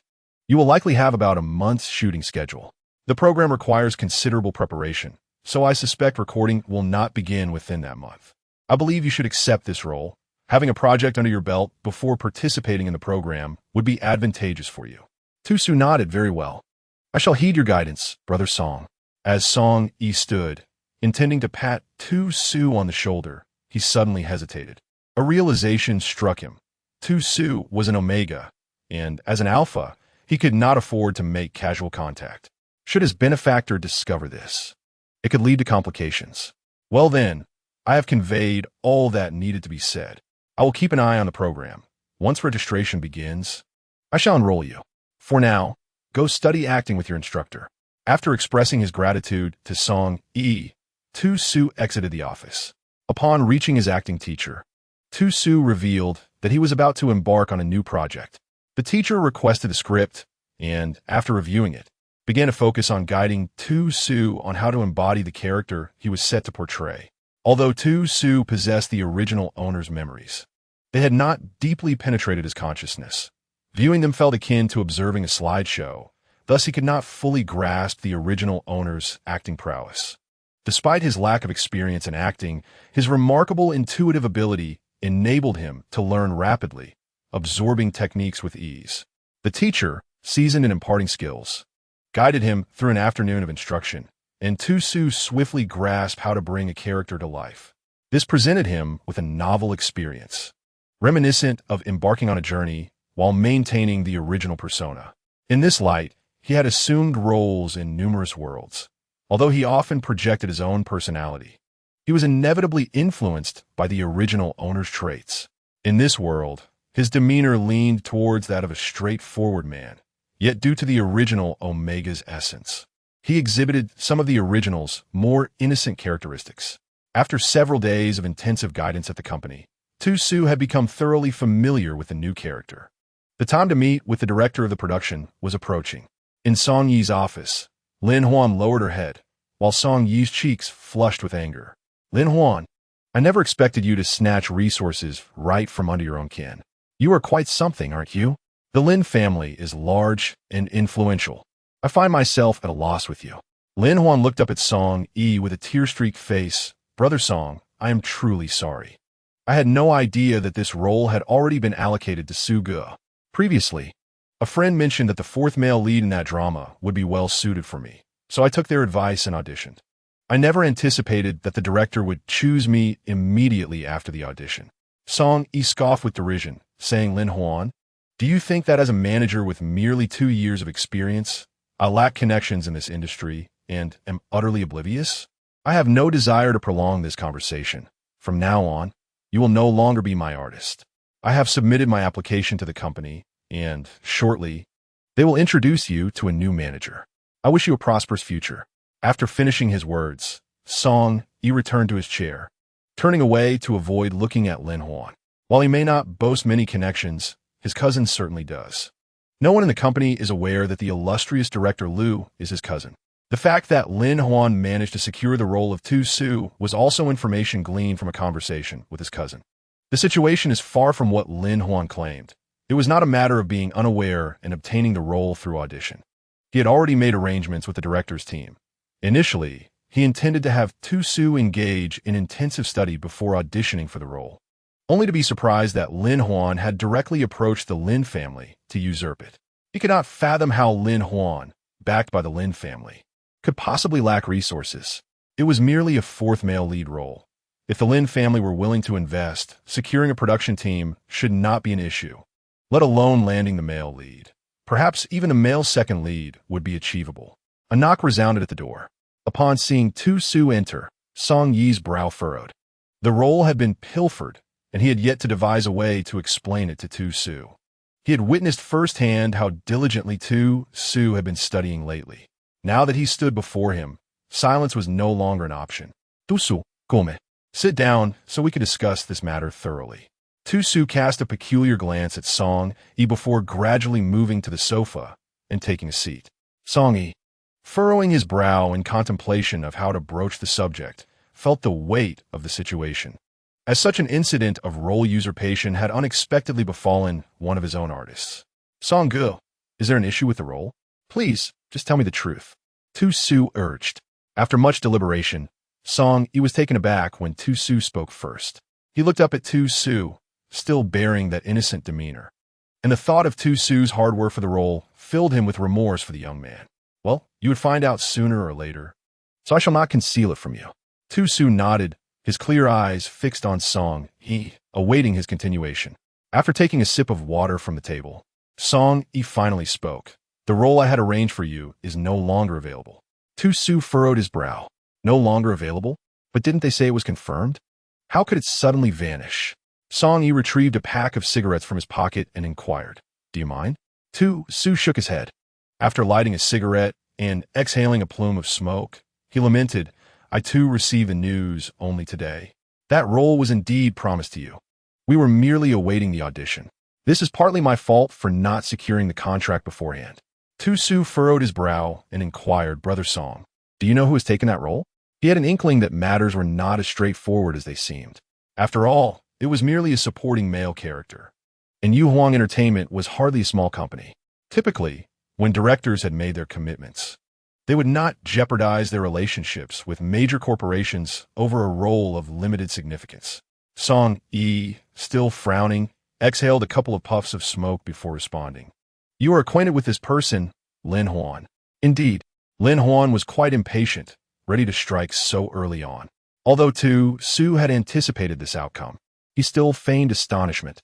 you will likely have about a month's shooting schedule. The program requires considerable preparation, so I suspect recording will not begin within that month. I believe you should accept this role. Having a project under your belt before participating in the program would be advantageous for you." Tu-Su nodded. "Very well. I shall heed your guidance, Brother Song." As Song Yi stood, intending to pat Tu-Su on the shoulder, he suddenly hesitated. A realization struck him. Tu-Su was an Omega, and as an Alpha, he could not afford to make casual contact. Should his benefactor discover this, it could lead to complications. Well then, I have conveyed all that needed to be said. I will keep an eye on the program. Once registration begins, I shall enroll you. For now, go study acting with your instructor." After expressing his gratitude to Song Yi, Tu-Su exited the office. Upon reaching his acting teacher, Tu-Su revealed that he was about to embark on a new project. The teacher requested a script, and after reviewing it, began to focus on guiding Tu-Su on how to embody the character he was set to portray. Although Tu-Su possessed the original owner's memories, they had not deeply penetrated his consciousness. Viewing them felt akin to observing a slideshow, thus he could not fully grasp the original owner's acting prowess. Despite his lack of experience in acting, his remarkable intuitive ability enabled him to learn rapidly, absorbing techniques with ease. The teacher, seasoned in imparting skills, guided him through an afternoon of instruction, and Tu-Su swiftly grasped how to bring a character to life. This presented him with a novel experience. reminiscent of embarking on a journey while maintaining the original persona. In this light, he had assumed roles in numerous worlds. Although he often projected his own personality, he was inevitably influenced by the original owner's traits. In this world, his demeanor leaned towards that of a straightforward man, yet due to the original Omega's essence, he exhibited some of the original's more innocent characteristics. After several days of intensive guidance at the company, Tu-Su had become thoroughly familiar with the new character. The time to meet with the director of the production was approaching. In Song Yi's office, Lin Huan lowered her head, while Song Yi's cheeks flushed with anger. Lin Huan, I never expected you to snatch resources right from under your own kin. You are quite something, aren't you? The Lin family is large and influential. I find myself at a loss with you. Lin Huan looked up at Song Yi with a tear-streaked face. Brother Song, I am truly sorry. I had no idea that this role had already been allocated to Su Ge. Previously, a friend mentioned that the fourth male lead in that drama would be well suited for me, so I took their advice and auditioned. I never anticipated that the director would choose me immediately after the audition. Song Yi scoffed with derision, saying, Lin Huan, do you think that as a manager with merely 2 years of experience, I lack connections in this industry and am utterly oblivious? I have no desire to prolong this conversation. From now on, you will no longer be my artist. I have submitted my application to the company, and, shortly, they will introduce you to a new manager. I wish you a prosperous future. After finishing his words, Song Yi returned to his chair, turning away to avoid looking at Lin Huan. While he may not boast many connections, his cousin certainly does. No one in the company is aware that the illustrious director Liu is his cousin. The fact that Lin Huan managed to secure the role of Tu-Su was also information gleaned from a conversation with his cousin. The situation is far from what Lin Huan claimed. It was not a matter of being unaware and obtaining the role through audition. He had already made arrangements with the director's team. Initially, he intended to have Tu-Su engage in intensive study before auditioning for the role, only to be surprised that Lin Huan had directly approached the Lin family to usurp it. He could not fathom how Lin Huan, backed by the Lin family, could possibly lack resources. It was merely a fourth male lead role. If the Lin family were willing to invest, securing a production team should not be an issue, let alone landing the male lead. Perhaps even a male second lead would be achievable. A knock resounded at the door. Upon seeing Tu-Su enter, Song Yi's brow furrowed. The role had been pilfered, and he had yet to devise a way to explain it to Tu-Su. He had witnessed firsthand how diligently Tu-Su had been studying lately. Now that he stood before him, silence was no longer an option. Tu-Su, come. Sit down so we can discuss this matter thoroughly. Tu-Su cast a peculiar glance at Song Yi before gradually moving to the sofa and taking a seat. Song Yi, furrowing his brow in contemplation of how to broach the subject, felt the weight of the situation. As such an incident of role usurpation had unexpectedly befallen one of his own artists. Song Ge, is there an issue with the role? Please, just tell me the truth. Tu-Su urged. After much deliberation, Song Yi was taken aback when Tu-Su spoke first. He looked up at Tu-Su, still bearing that innocent demeanor, and the thought of Tu-Su's hard work for the role filled him with remorse for the young man. Well, you would find out sooner or later, so I shall not conceal it from you. Tu-Su nodded, his clear eyes fixed on Song Yi, awaiting his continuation. After taking a sip of water from the table, Song Yi finally spoke. The role I had arranged for you is no longer available. Tu-Su furrowed his brow. No longer available? But didn't they say it was confirmed? How could it suddenly vanish? Song Yi retrieved a pack of cigarettes from his pocket and inquired, do you mind? Tu-Su shook his head. After lighting a cigarette and exhaling a plume of smoke, he lamented, I too received the news only today. That role was indeed promised to you. We were merely awaiting the audition. This is partly my fault for not securing the contract beforehand. Tu-Su furrowed his brow and inquired, Brother Song, do you know who has taken that role? He had an inkling that matters were not as straightforward as they seemed. After all, it was merely a supporting male character. And Yu Huang Entertainment was hardly a small company. Typically, when directors had made their commitments, they would not jeopardize their relationships with major corporations over a role of limited significance. Song Yi, still frowning, exhaled a couple of puffs of smoke before responding. You are acquainted with this person, Lin Huan. Indeed, Lin Huan was quite impatient, ready to strike so early on. Although Tu-Su had anticipated this outcome, he still feigned astonishment.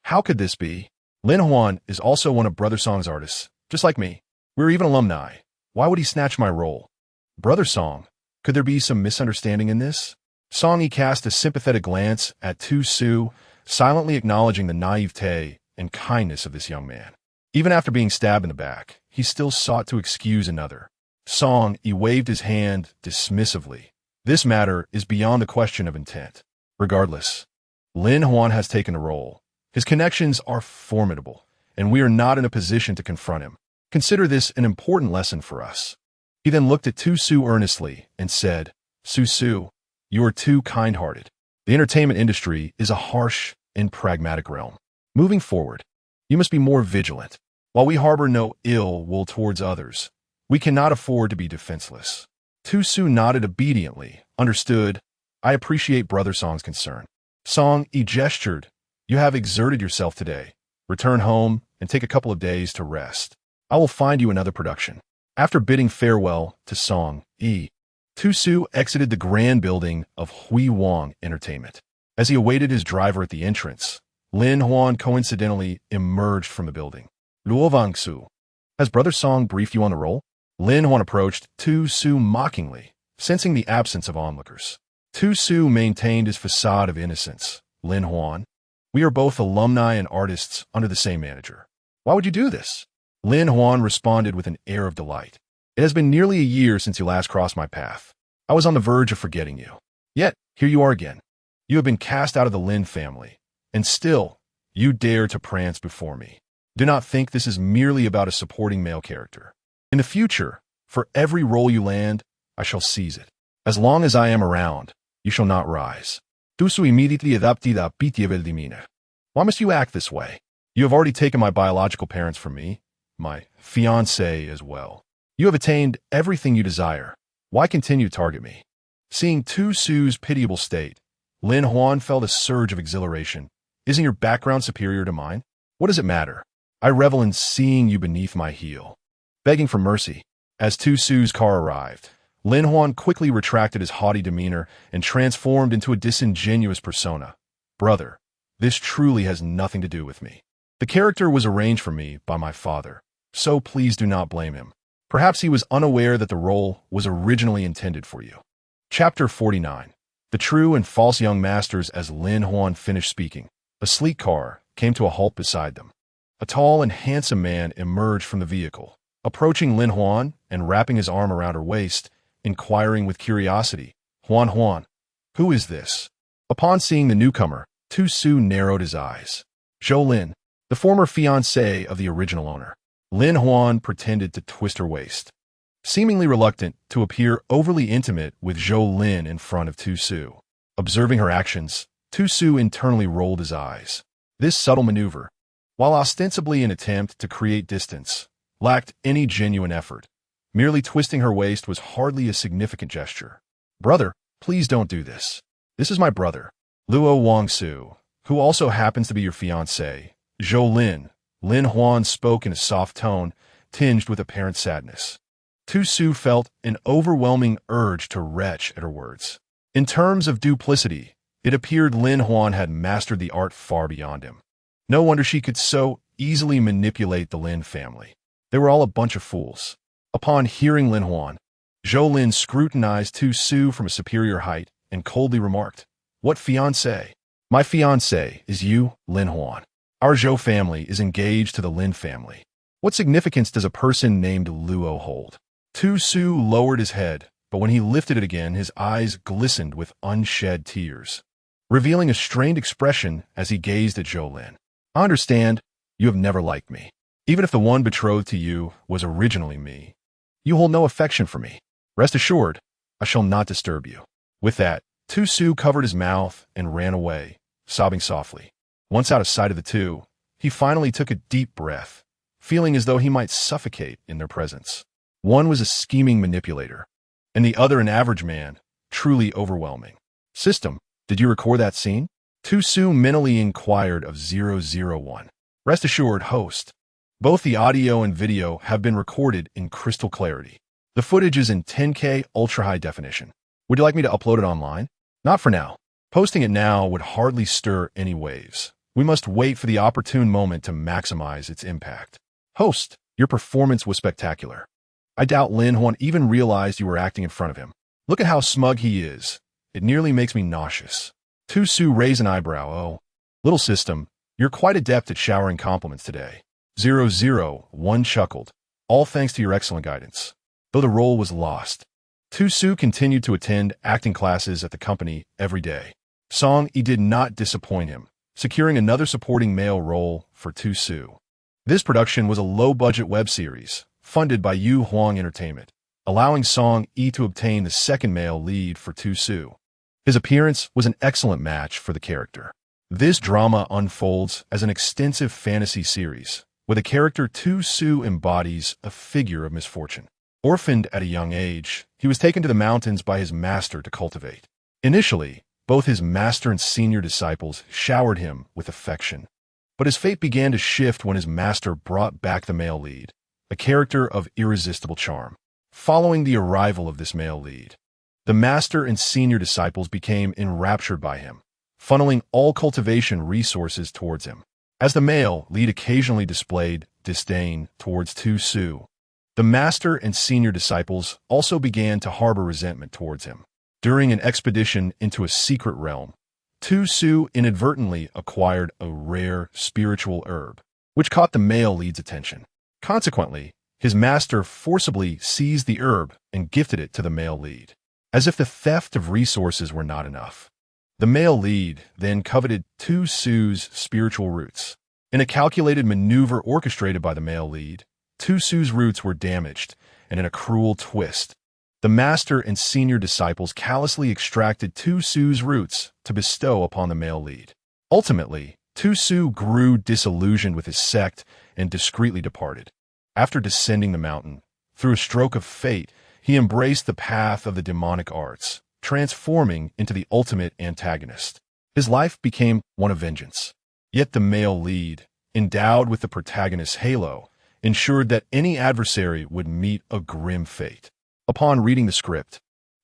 How could this be? Lin Huan is also one of Brother Song's artists, just like me. We're even alumni. Why would he snatch my role? Brother Song, could there be some misunderstanding in this? Song Yi cast a sympathetic glance at Tu Su, silently acknowledging the naivete and kindness of this young man. Even after being stabbed in the back, he still sought to excuse another. Song Yi waved his hand dismissively. This matter is beyond the question of intent. Regardless, Lin Huan has taken the role. His connections are formidable, and we are not in a position to confront him. Consider this an important lesson for us. He then looked at Tu Su earnestly and said, Su, you are too kind-hearted. The entertainment industry is a harsh and pragmatic realm. Moving forward, you must be more vigilant. While we harbor no ill will towards others, we cannot afford to be defenseless. Tu Su nodded obediently. Understood. I appreciate Brother Song's concern. Song Yi gestured. You have exerted yourself today. Return home and take a couple of days to rest. I will find you another production. After bidding farewell to Song Yi, Tu Su exited the grand building of Hui Wang Entertainment. As he awaited his driver at the entrance, Lin Huan coincidentally emerged from the building. Luo Wangsu, has Brother Song briefed you on the role? Lin Huan approached Tu Su mockingly, sensing the absence of onlookers. Tu Su maintained his facade of innocence. Lin Huan, we are both alumni and artists under the same manager. Why would you do this? Lin Huan responded with an air of delight. It has been nearly a year since you last crossed my path. I was on the verge of forgetting you. Yet, here you are again. You have been cast out of the Lin family, and still, you dare to prance before me. Do not think this is merely about a supporting male character. In the future, for every role you land, I shall seize it. As long as I am around, you shall not rise. Tu su immediately adapti da pitié dimina. Why must you act this way? You have already taken my biological parents from me, my fiancé as well. You have attained everything you desire. Why continue to target me? Seeing Tu Su's pitiable state, Lin Huan felt a surge of exhilaration. Isn't your background superior to mine? What does it matter? I revel in seeing you beneath my heel. Begging for mercy. As Tu Su's car arrived, Lin Huan quickly retracted his haughty demeanor and transformed into a disingenuous persona. Brother, this truly has nothing to do with me. The character was arranged for me by my father, so please do not blame him. Perhaps he was unaware that the role was originally intended for you. Chapter 49. The True and False Young Masters. As Lin Huan finished speaking, a sleek car came to a halt beside them. A tall and handsome man emerged from the vehicle, approaching Lin Huan and wrapping his arm around her waist, inquiring with curiosity, Huan, who is this? Upon seeing the newcomer, Tu Su narrowed his eyes. Zhou Lin, the former fiancé of the original owner. Lin Huan pretended to twist her waist, seemingly reluctant to appear overly intimate with Zhou Lin in front of Tu Su. Observing her actions, Tu Su internally rolled his eyes. This subtle maneuver, while ostensibly an attempt to create distance, lacked any genuine effort. Merely twisting her waist was hardly a significant gesture. Brother, please don't do this. This is my brother, Luo Wangsu, who also happens to be your fiancé, Zhou Lin. Lin Huan spoke in a soft tone, tinged with apparent sadness. Tu Su felt an overwhelming urge to retch at her words. In terms of duplicity, it appeared Lin Huan had mastered the art far beyond him. No wonder she could so easily manipulate the Lin family. They were all a bunch of fools. Upon hearing Lin Huan, Zhou Lin scrutinized Tu Su from a superior height and coldly remarked, What fiancé? My fiancé is you, Lin Huan. Our Zhou family is engaged to the Lin family. What significance does a person named Luo hold? Tu Su lowered his head, but when he lifted it again, his eyes glistened with unshed tears, revealing a strained expression as he gazed at Zhou Lin. I understand you have never liked me. Even if the one betrothed to you was originally me, you hold no affection for me. Rest assured, I shall not disturb you. With that, Tu Su covered his mouth and ran away, sobbing softly. Once out of sight of the two, he finally took a deep breath, feeling as though he might suffocate in their presence. One was a scheming manipulator, and the other an average man, truly overwhelming. System, did you record that scene? Tu Su mentally inquired of 001. Rest assured, host. Both the audio and video have been recorded in crystal clarity. The footage is in 10K ultra-high definition. Would you like me to upload it online? Not for now. Posting it now would hardly stir any waves. We must wait for the opportune moment to maximize its impact. Host, your performance was spectacular. I doubt Lin Huan even realized you were acting in front of him. Look at how smug he is. It nearly makes me nauseous. Tu Su raised an eyebrow. Oh, little system, you're quite adept at showering compliments today. 001 chuckled. All thanks to your excellent guidance. Though the role was lost, Tu Su continued to attend acting classes at the company every day. Song Yi did not disappoint him, securing another supporting male role for Tu Su. This production was a low-budget web series, funded by Yu Huang Entertainment, allowing Song Yi to obtain the second male lead for Tu Su. His appearance was an excellent match for the character. This drama unfolds as an extensive fantasy series, where the character Tu Su embodies a figure of misfortune. Orphaned at a young age, he was taken to the mountains by his master to cultivate. Initially, both his master and senior disciples showered him with affection. But his fate began to shift when his master brought back the male lead, a character of irresistible charm. Following the arrival of this male lead, the master and senior disciples became enraptured by him, funneling all cultivation resources towards him. As the male lead occasionally displayed disdain towards Tu Su, the master and senior disciples also began to harbor resentment towards him. During an expedition into a secret realm, Tu Su inadvertently acquired a rare spiritual herb, which caught the male lead's attention. Consequently, his master forcibly seized the herb and gifted it to the male lead. As if the theft of resources were not enough, the male lead then coveted Tu Su's spiritual roots. In a calculated maneuver orchestrated by the male lead, Tu Su's roots were damaged, and in a cruel twist, the master and senior disciples callously extracted Tu Su's roots to bestow upon the male lead. Ultimately, Tu Su grew disillusioned with his sect and discreetly departed. After descending the mountain, through a stroke of fate, he embraced the path of the demonic arts, transforming into the ultimate antagonist. His life became one of vengeance. Yet the male lead, endowed with the protagonist's halo, ensured that any adversary would meet a grim fate. Upon reading the script,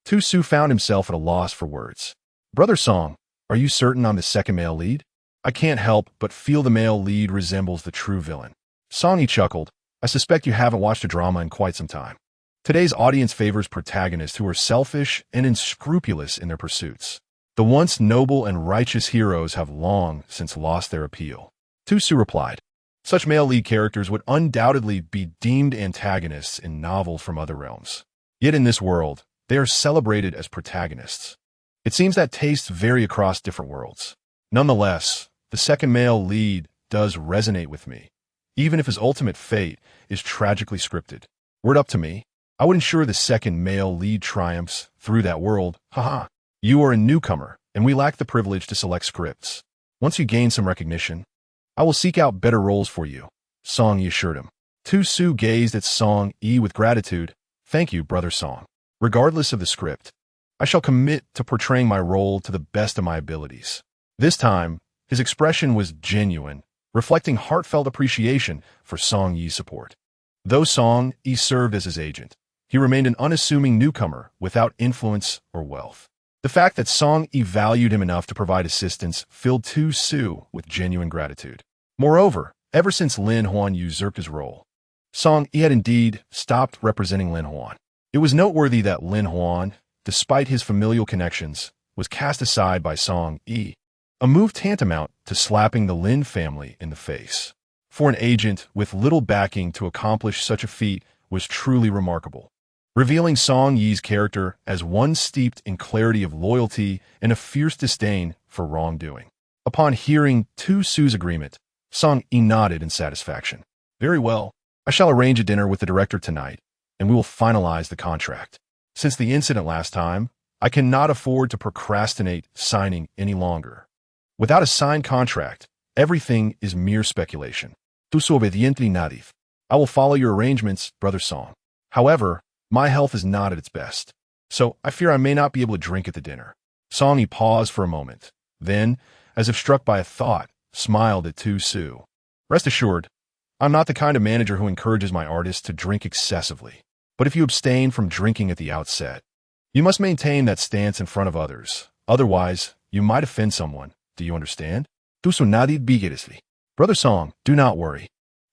Tu Su found himself at a loss for words. Brother Song, are you certain I'm the second male lead? I can't help but feel the male lead resembles the true villain. Song Yi chuckled. I suspect you haven't watched a drama in quite some time. Today's audience favors protagonists who are selfish and unscrupulous in their pursuits. The once noble and righteous heroes have long since lost their appeal. Tu Su replied. Such male lead characters would undoubtedly be deemed antagonists in novels from other realms. Yet in this world, they are celebrated as protagonists. It seems that tastes vary across different worlds. Nonetheless, the second male lead does resonate with me, even if his ultimate fate is tragically scripted. Were it up to me, I would ensure the second male lead triumphs through that world. Haha. You are a newcomer, and we lack the privilege to select scripts. Once you gain some recognition, I will seek out better roles for you, Song Yi assured him. Tu Su gazed at Song Yi with gratitude. Thank you, Brother Song. Regardless of the script, I shall commit to portraying my role to the best of my abilities. This time, his expression was genuine, reflecting heartfelt appreciation for Song Yi's support. Though Song Yi served as his agent, he remained an unassuming newcomer without influence or wealth. The fact that Song Yi valued him enough to provide assistance filled Tu Su with genuine gratitude. Moreover, ever since Lin Huan usurped his role, Song Yi had indeed stopped representing Lin Huan. It was noteworthy that Lin Huan, despite his familial connections, was cast aside by Song Yi, a move tantamount to slapping the Lin family in the face. For an agent with little backing to accomplish such a feat was truly remarkable, revealing Song Yi's character as one steeped in clarity of loyalty and a fierce disdain for wrongdoing. Upon hearing Tu Su's agreement, Song Yi nodded in satisfaction. Very well. I shall arrange a dinner with the director tonight, and we will finalize the contract. Since the incident last time, I cannot afford to procrastinate signing any longer. Without a signed contract, everything is mere speculation. Tu su obediente nadie. I will follow your arrangements, Brother Song. However, my health is not at its best, so I fear I may not be able to drink at the dinner. Song Yi paused for a moment, then, as if struck by a thought, smiled at Tu Su. Rest assured, I'm not the kind of manager who encourages my artists to drink excessively. But if you abstain from drinking at the outset, you must maintain that stance in front of others. Otherwise, you might offend someone. Do you understand? Tusunadid bigirasli. Brother Song, do not worry.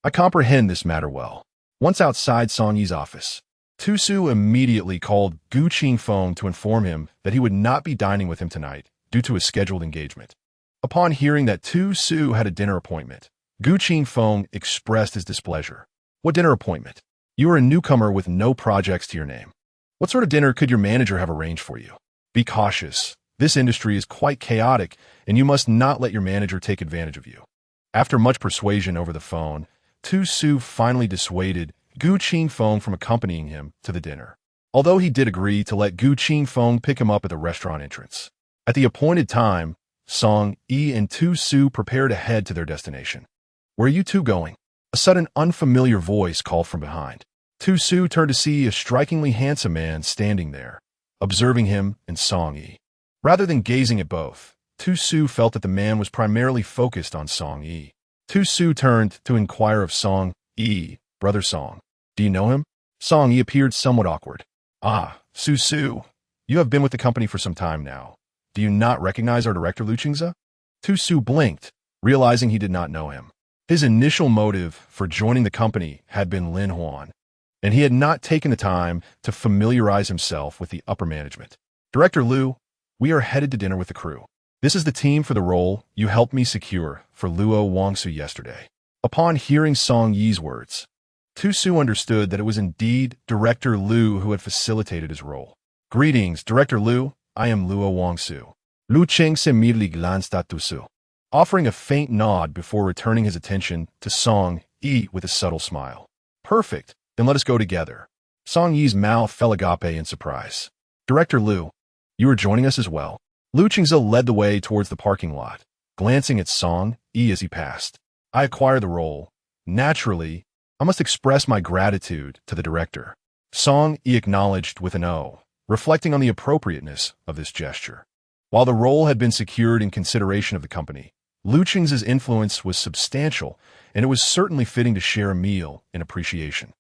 I comprehend this matter well. Once outside Song Yi's office, Tusu immediately called Gu Qingfeng to inform him that he would not be dining with him tonight due to a scheduled engagement. Upon hearing that Tusu had a dinner appointment, Gu Qingfeng expressed his displeasure. What dinner appointment? You are a newcomer with no projects to your name. What sort of dinner could your manager have arranged for you? Be cautious. This industry is quite chaotic, and you must not let your manager take advantage of you. After much persuasion over the phone, Tusu finally dissuaded Gu Qingfeng from accompanying him to the dinner, although he did agree to let Gu Qingfeng pick him up at the restaurant entrance. At the appointed time, Song Yi and Tusu prepared to head to their destination. Where are you two going? A sudden unfamiliar voice called from behind. Tusu turned to see a strikingly handsome man standing there, observing him and Song Yi. Rather than gazing at both, Tusu felt that the man was primarily focused on Song Yi. Tusu turned to inquire of Song Yi, Brother Song. Do you know him? Song Yi appeared somewhat awkward. Ah, Su, you have been with the company for some time now. Do you not recognize our director Lu Qingze? Tusu blinked, realizing he did not know him. His initial motive for joining the company had been Lin Huan, and he had not taken the time to familiarize himself with the upper management. Director Lu, we are headed to dinner with the crew. This is the team for the role you helped me secure for Luo Wangsu yesterday. Upon hearing Song Yi's words, Tusu understood that it was indeed Director Lu who had facilitated his role. Greetings, Director Lu. I am Luo Wangsu. Lu Qingse immediately glanced at Tusu, offering a faint nod before returning his attention to Song Yi with a subtle smile. Perfect. Then let us go together. Song Yi's mouth fell agape in surprise. Director Lu, you are joining us as well. Lu Qingze led the way towards the parking lot, glancing at Song Yi as he passed. I acquire the role. Naturally, I must express my gratitude to the director. Song Yi acknowledged with an O, reflecting on the appropriateness of this gesture. While the role had been secured in consideration of the company, Lu Qingze's influence was substantial, and it was certainly fitting to share a meal in appreciation.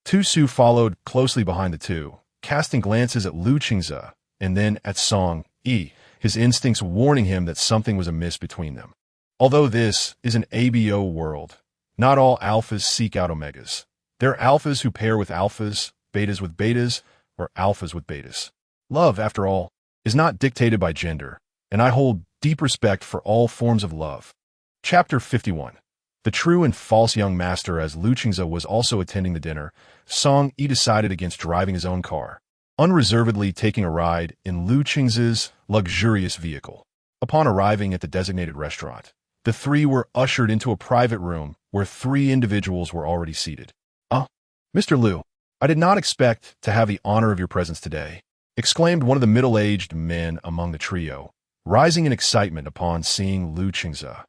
Tusu followed closely behind the two, casting glances at Lu Qingze and then at Song Yi, his instincts warning him that something was amiss between them. Although this is an ABO world, not all alphas seek out omegas. There are alphas who pair with alphas, betas with betas, or alphas with betas. Love, after all, is not dictated by gender, and I hold deep respect for all forms of love. Chapter 51. The true and false young master. As Lu Qingze was also attending the dinner, Song Yi decided against driving his own car, unreservedly taking a ride in Lu Qingze's luxurious vehicle. Upon arriving at the designated restaurant, the three were ushered into a private room where three individuals were already seated. Mr. Lu, I did not expect to have the honor of your presence today, exclaimed one of the middle-aged men among the trio, rising in excitement upon seeing Lu Qingze.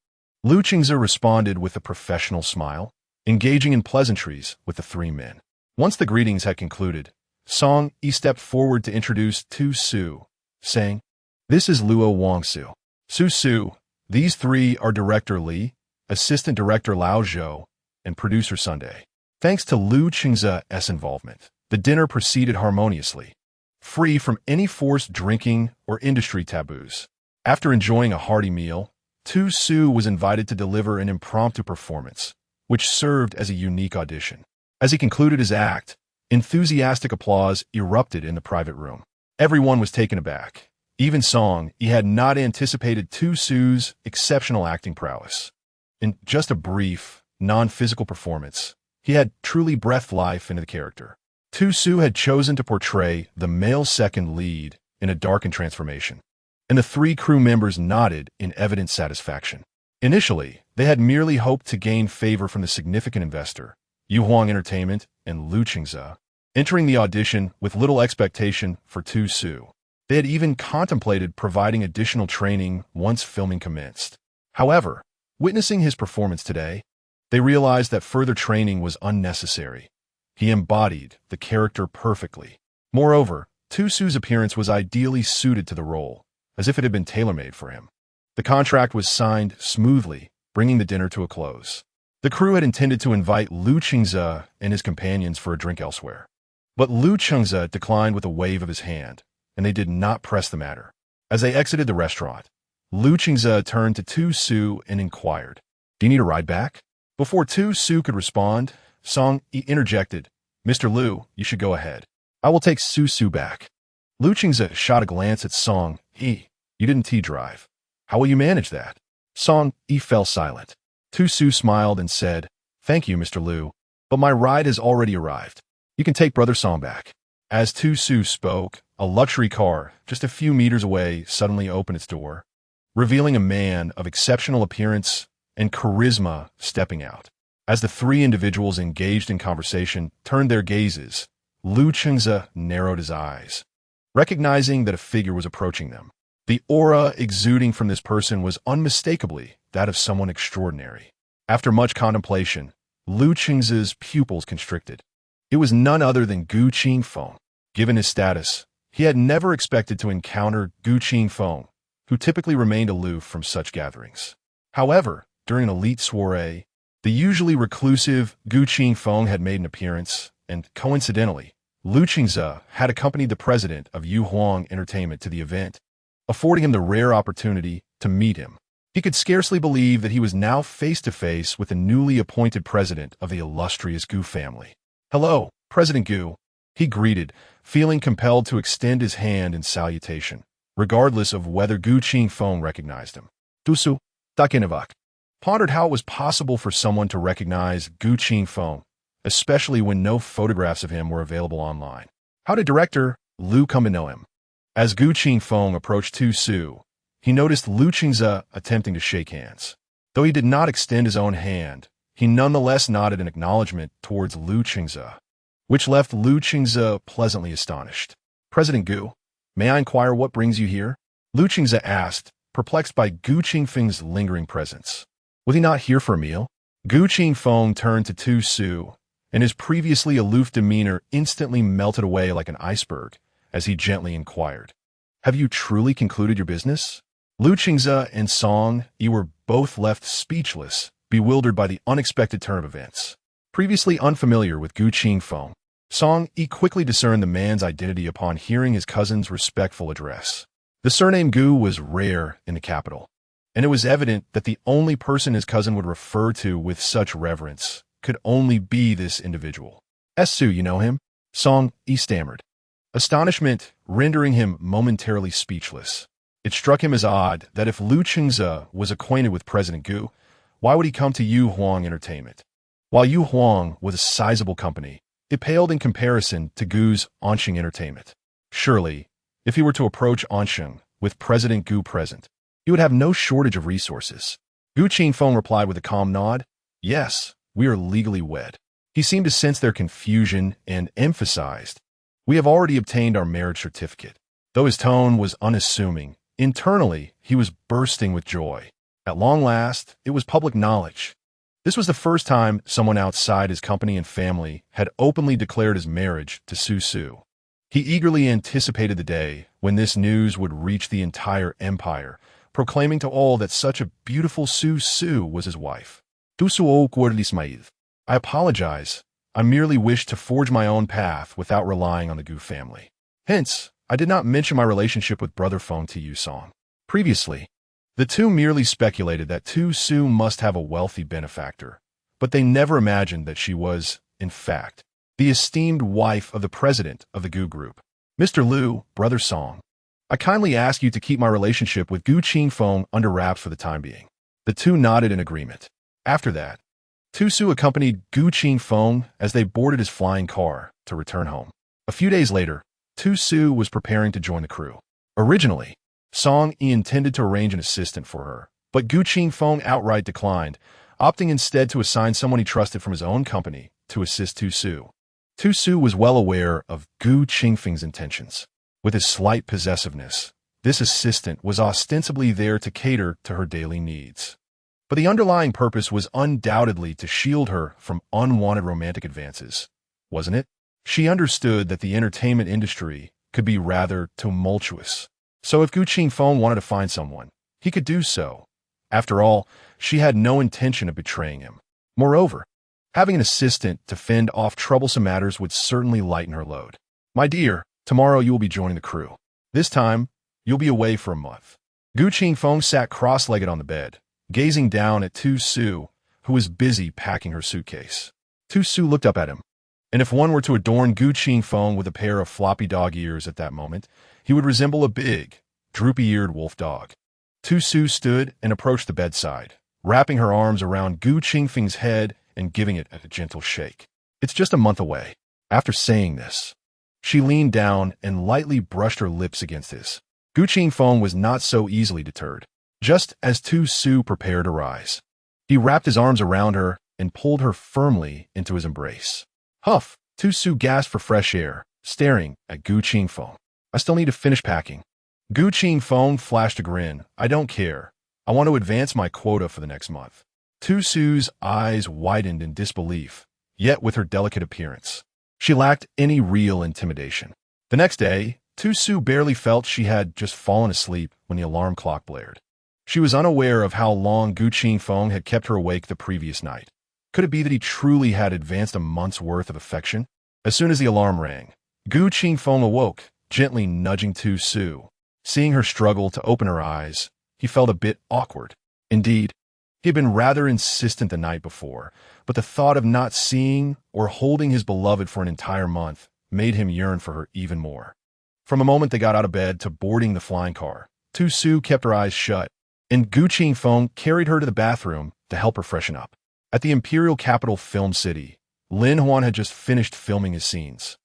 Lu Qingze responded with a professional smile, engaging in pleasantries with the three men. Once the greetings had concluded, Song Yi stepped forward to introduce Tusu, saying, "This is Luo Wangsu. Su, these three are Director Li, Assistant Director Lao Zhou, and Producer Sunday." Thanks to Lu Qingze's involvement, the dinner proceeded harmoniously, free from any forced drinking or industry taboos. After enjoying a hearty meal, Tusu was invited to deliver an impromptu performance, which served as a unique audition. As he concluded his act, enthusiastic applause erupted in the private room. Everyone was taken aback. Even Song Yi had not anticipated Tusu's exceptional acting prowess. In just a brief, non-physical performance, he had truly breathed life into the character. Tusu had chosen to portray the male second lead in a darkened transformation, and the three crew members nodded in evident satisfaction. Initially, they had merely hoped to gain favor from the significant investor, Yuhuang Entertainment and Lu Qingze, entering the audition with little expectation for Tusu. They had even contemplated providing additional training once filming commenced. However, witnessing his performance today, they realized that further training was unnecessary. He embodied the character perfectly. Moreover, Tusu's appearance was ideally suited to the role, as if it had been tailor-made for him. The contract was signed smoothly, bringing the dinner to a close. The crew had intended to invite Lu Qingze and his companions for a drink elsewhere, but Lu Qingze declined with a wave of his hand, and they did not press the matter. As they exited the restaurant, Lu Qingze turned to Tu Su and inquired, "Do you need a ride back?" Before Tu Su could respond, Song Yi interjected, "Mr. Lu, you should go ahead. I will take Su Su back." Lu Qingze shot a glance at Song Yi. "You didn't T-drive. How will you manage that?" Song Yi fell silent. Tu Su smiled and said, "Thank you, Mr. Lu, but my ride has already arrived. You can take Brother Song back." As Tu Su spoke, a luxury car, just a few meters away, suddenly opened its door, revealing a man of exceptional appearance and charisma stepping out. As the three individuals engaged in conversation turned their gazes, Lu Qingze narrowed his eyes, recognizing that a figure was approaching them. The aura exuding from this person was unmistakably that of someone extraordinary. After much contemplation, Lu Qingze's pupils constricted. It was none other than Gu Qingfeng. Given his status, he had never expected to encounter Gu Qingfeng, who typically remained aloof from such gatherings. However, during an elite soiree, the usually reclusive Gu Qingfeng had made an appearance, and coincidentally, Lu Qingze had accompanied the president of Yu Huang Entertainment to the event, affording him the rare opportunity to meet him. He could scarcely believe that he was now face-to-face with the newly appointed president of the illustrious Gu family. "Hello, President Gu," he greeted, feeling compelled to extend his hand in salutation, regardless of whether Gu Qingfeng recognized him. Dusu, Dakinavak, pondered how it was possible for someone to recognize Gu Qingfeng, especially when no photographs of him were available online. How did director Lu come to know him? As Gu Qingfeng approached Tu Su, he noticed Lu Qingze attempting to shake hands. Though he did not extend his own hand, he nonetheless nodded in acknowledgement towards Lu Qingze, which left Lu Qingze pleasantly astonished. "President Gu, may I inquire what brings you here?" Lu Qingze asked, perplexed by Gu Qingfeng's lingering presence. Was he not here for a meal? Gu Qingfeng turned to Tu Su, and his previously aloof demeanor instantly melted away like an iceberg as he gently inquired, "Have you truly concluded your business?" Lu Qingze and Song Yi were both left speechless, bewildered by the unexpected turn of events. Previously unfamiliar with Gu Qingfeng, Song Yi quickly discerned the man's identity upon hearing his cousin's respectful address. The surname Gu was rare in the capital, and it was evident that the only person his cousin would refer to with such reverence could only be this individual. "Su, you know him?" Song Yi stammered, astonishment rendering him momentarily speechless. It struck him as odd that if Lu Qingze was acquainted with President Gu, why would he come to Yu Huang Entertainment? While Yu Huang was a sizable company, it paled in comparison to Gu's Ansheng Entertainment. Surely, if he were to approach Ansheng with President Gu present, he would have no shortage of resources. Gu Qingfeng replied with a calm nod, "Yes, we are legally wed." He seemed to sense their confusion and emphasized, "We have already obtained our marriage certificate." Though his tone was unassuming, internally he was bursting with joy. At long last, it was public knowledge. This was the first time someone outside his company and family had openly declared his marriage to Su Su. He eagerly anticipated the day when this news would reach the entire empire, proclaiming to all that such a beautiful Su Su was his wife. "I apologize. I merely wished to forge my own path without relying on the Gu family. Hence, I did not mention my relationship with Brother Feng to Yu Song. Previously, the two merely speculated that Tu Su must have a wealthy benefactor, but they never imagined that she was, in fact, the esteemed wife of the president of the Gu Group. "Mr. Lu, Brother Song, I kindly ask you to keep my relationship with Gu Qingfeng under wraps for the time being." The two nodded in agreement. After that, Tu Su accompanied Gu Qingfeng as they boarded his flying car to return home. A few days later, Tu Su was preparing to join the crew. Originally, Song Yi intended to arrange an assistant for her, but Gu Qingfeng outright declined, opting instead to assign someone he trusted from his own company to assist Tu Su. Tu Su was well aware of Gu Qingfeng's intentions. With his slight possessiveness, this assistant was ostensibly there to cater to her daily needs. But the underlying purpose was undoubtedly to shield her from unwanted romantic advances, wasn't it? She understood that the entertainment industry could be rather tumultuous. So if Gu Qingfeng wanted to find someone, he could do so. After all, she had no intention of betraying him. Moreover, having an assistant to fend off troublesome matters would certainly lighten her load. "My dear, tomorrow you will be joining the crew. This time, you'll be away for a month. Gu Qingfeng sat cross-legged on the bed, gazing down at Tu Su, who was busy packing her suitcase. Tu Su looked up at him, and if one were to adorn Gu Qingfeng with a pair of floppy dog ears at that moment, he would resemble a big, droopy-eared wolf dog. Tu Su stood and approached the bedside, wrapping her arms around Gu Qingfeng's head and giving it a gentle shake. It's just a month away. After saying this, she leaned down and lightly brushed her lips against his. Gu Qingfeng was not so easily deterred. Just as Tu Su prepared to rise, he wrapped his arms around her and pulled her firmly into his embrace. Huff! Tu Su gasped for fresh air, staring at Gu Qingfeng. I still need to finish packing. Gu Qingfeng flashed a grin. I don't care. I want to advance my quota for the next month. Tu Su's eyes widened in disbelief, yet with her delicate appearance, she lacked any real intimidation. The next day, Tu Su barely felt she had just fallen asleep when the alarm clock blared. She was unaware of how long Gu Qingfeng had kept her awake the previous night. Could it be that he truly had advanced a month's worth of affection? As soon as the alarm rang, Gu Qingfeng awoke, gently nudging Tu Su. Seeing her struggle to open her eyes, he felt a bit awkward. Indeed, he had been rather insistent the night before, but the thought of not seeing or holding his beloved for an entire month made him yearn for her even more. From the moment they got out of bed to boarding the flying car, Tu Su kept her eyes shut, and Gu Qingfeng carried her to the bathroom to help her freshen up. At the Imperial Capital Film City, Lin Huan had just finished filming his scenes.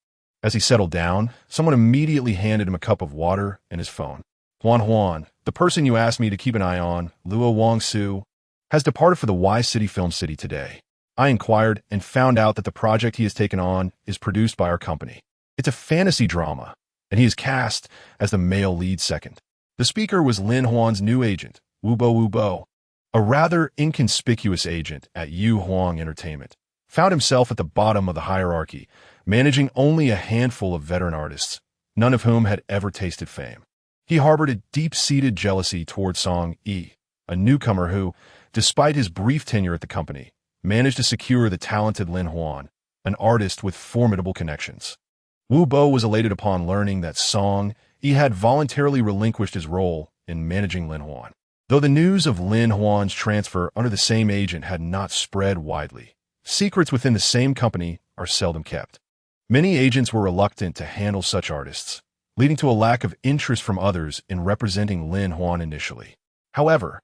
As he settled down, someone immediately handed him a cup of water and his phone. Huan, the person you asked me to keep an eye on, Luo Wangsu, has departed for the Y City Film City today. I inquired and found out that the project he has taken on is produced by our company. It's a fantasy drama, and he is cast as the male lead second. The speaker was Lin Huan's new agent, Wubo, a rather inconspicuous agent at Yu Huang Entertainment. Found himself at the bottom of the hierarchy, managing only a handful of veteran artists, none of whom had ever tasted fame. He harbored a deep-seated jealousy toward Song Yi, a newcomer who, despite his brief tenure at the company, managed to secure the talented Lin Huan, an artist with formidable connections. Wu Bo was elated upon learning that Song Yi had voluntarily relinquished his role in managing Lin Huan. Though the news of Lin Huan's transfer under the same agent had not spread widely, secrets within the same company are seldom kept. Many agents were reluctant to handle such artists, leading to a lack of interest from others in representing Lin Huan initially. However,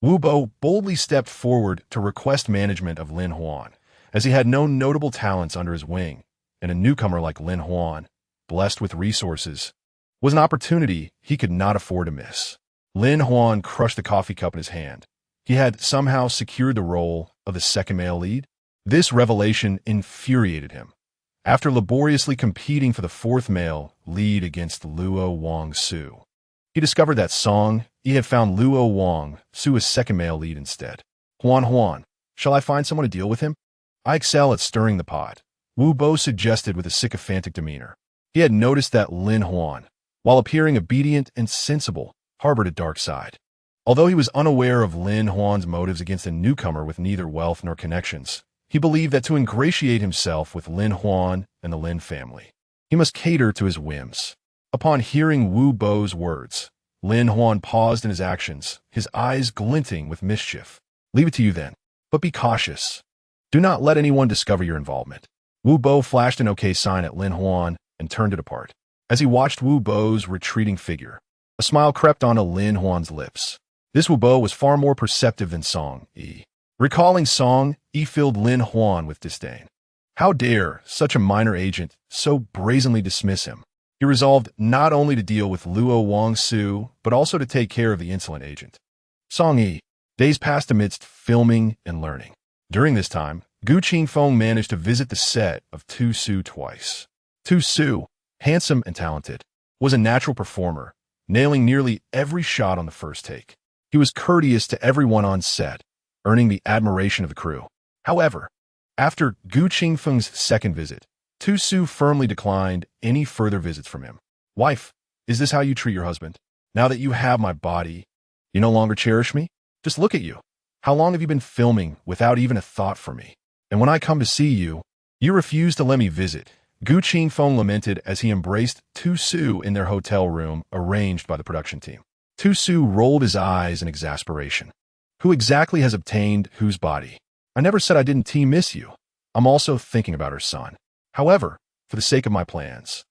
Wu Bo boldly stepped forward to request management of Lin Huan, as he had no notable talents under his wing, and a newcomer like Lin Huan, blessed with resources, was an opportunity he could not afford to miss. Lin Huan crushed the coffee cup in his hand. He had somehow secured the role of the second male lead. This revelation infuriated him. After laboriously competing for the fourth male lead against Luo Wangsu, he discovered that Song Yi had found Luo Wangsu as second male lead instead. Huan, shall I find someone to deal with him? I excel at stirring the pot, Wu Bo suggested with a sycophantic demeanor. He had noticed that Lin Huan, while appearing obedient and sensible, harbored a dark side. Although he was unaware of Lin Huan's motives against a newcomer with neither wealth nor connections, he believed that to ingratiate himself with Lin Huan and the Lin family, he must cater to his whims. Upon hearing Wu Bo's words, Lin Huan paused in his actions, his eyes glinting with mischief. Leave it to you then, but be cautious. Do not let anyone discover your involvement. Wu Bo flashed an okay sign at Lin Huan and turned it apart. As he watched Wu Bo's retreating figure, a smile crept onto Lin Huan's lips. This Wu Bo was far more perceptive than Song Yi. Recalling Song Yi filled Lin Huan with disdain. How dare such a minor agent so brazenly dismiss him? He resolved not only to deal with Luo Wangsu, but also to take care of the insolent agent. Song Yi. Days passed amidst filming and learning. During this time, Gu Qingfeng managed to visit the set of Tu Su twice. Tu Su, handsome and talented, was a natural performer, nailing nearly every shot on the first take. He was courteous to everyone on set, earning the admiration of the crew. However, after Gu Qingfeng's second visit, Tu Su firmly declined any further visits from him. Wife, is this how you treat your husband? Now that you have my body, you no longer cherish me? Just look at you. How long have you been filming without even a thought for me? And when I come to see you, you refuse to let me visit. Gu Qingfeng lamented as he embraced Tu Su in their hotel room arranged by the production team. Tu Su rolled his eyes in exasperation. Who exactly has obtained whose body? I never said I didn't miss you. I'm also thinking about her son. However, for the sake of my plans,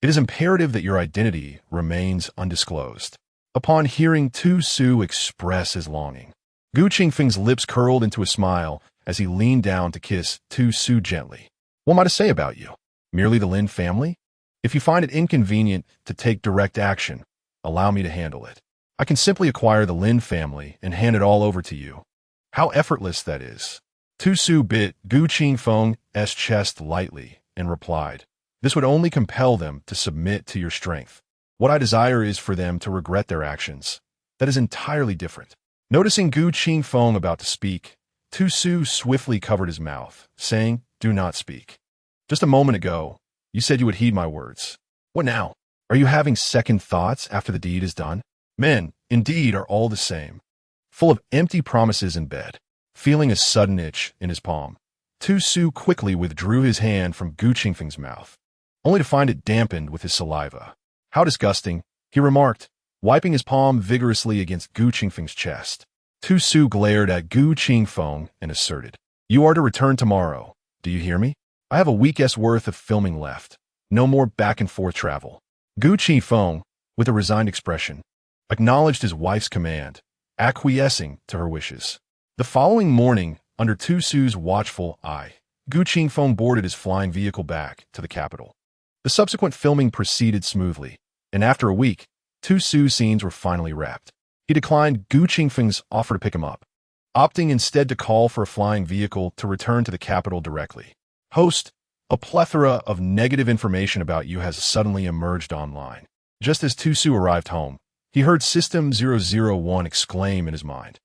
it is imperative that your identity remains undisclosed. Upon hearing Tu Su express his longing, Gu Qingfeng's lips curled into a smile as he leaned down to kiss Tu Su gently. What am I to say about you? Merely the Lin family? If you find it inconvenient to take direct action, allow me to handle it. I can simply acquire the Lin family and hand it all over to you. How effortless that is. Tu Su bit Gu Qingfeng's chest lightly and replied, this would only compel them to submit to your strength. What I desire is for them to regret their actions. That is entirely different. Noticing Gu Qingfeng about to speak, Tu Su swiftly covered his mouth, saying, do not speak. Just a moment ago, you said you would heed my words. What now? Are you having second thoughts after the deed is done? Men, indeed, are all the same. Full of empty promises in bed. Feeling a sudden itch in his palm, Tu Su quickly withdrew his hand from Gu Qingfeng's mouth, only to find it dampened with his saliva. How disgusting, he remarked, wiping his palm vigorously against Gu Qingfeng's chest. Tu Su glared at Gu Qingfeng and asserted, you are to return tomorrow. Do you hear me? I have a week's worth of filming left. No more back-and-forth travel. Gu Qingfeng, with a resigned expression, acknowledged his wife's command, acquiescing to her wishes. The following morning, under Tu Su's watchful eye, Gu Qingfeng boarded his flying vehicle back to the capital. The subsequent filming proceeded smoothly, and after a week, Tu Su's scenes were finally wrapped. He declined Gu Qingfeng's offer to pick him up, opting instead to call for a flying vehicle to return to the capital directly. Host, a plethora of negative information about you has suddenly emerged online. Just as Tu Su arrived home, he heard System 001 exclaim in his mind.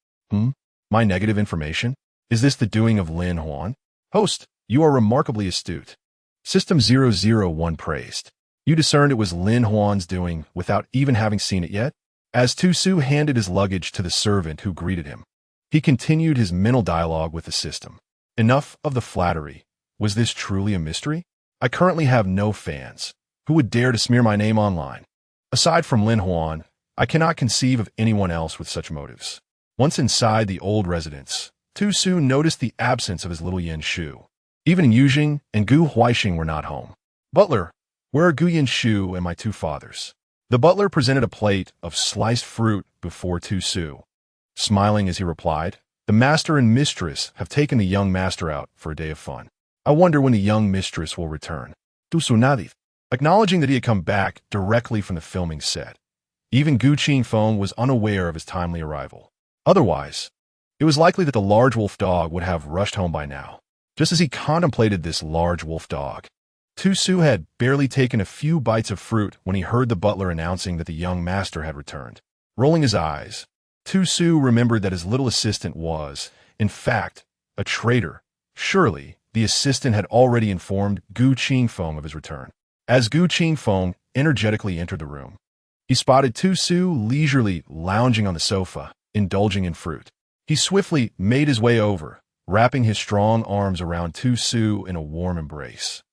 My negative information? Is this the doing of Lin Huan? Host, you are remarkably astute. System 001 praised. You discerned it was Lin Huan's doing without even having seen it yet? As Tu Su handed his luggage to the servant who greeted him, he continued his mental dialogue with the system. Enough of the flattery. Was this truly a mystery? I currently have no fans. Who would dare to smear my name online? Aside from Lin Huan, I cannot conceive of anyone else with such motives. Once inside the old residence, Tu Su noticed the absence of his little Yen Shu. Even Yujing and Gu Huaixing were not home. Butler, where are Gu Yen Shu and my two fathers? The butler presented a plate of sliced fruit before Tu Su. Smiling as he replied, the master and mistress have taken the young master out for a day of fun. I wonder when the young mistress will return. Tu Su nodded, acknowledging that he had come back directly from the filming set. Even Gu Qingfeng was unaware of his timely arrival. Otherwise, it was likely that the large wolf dog would have rushed home by now. Just as he contemplated this large wolf dog, Tu Su had barely taken a few bites of fruit when he heard the butler announcing that the young master had returned. Rolling his eyes, Tu Su remembered that his little assistant was, in fact, a traitor. Surely, the assistant had already informed Gu Qingfeng of his return. As Gu Qingfeng energetically entered the room, he spotted Tu Su leisurely lounging on the sofa, indulging in fruit. He swiftly made his way over, wrapping his strong arms around Tu Su in a warm embrace.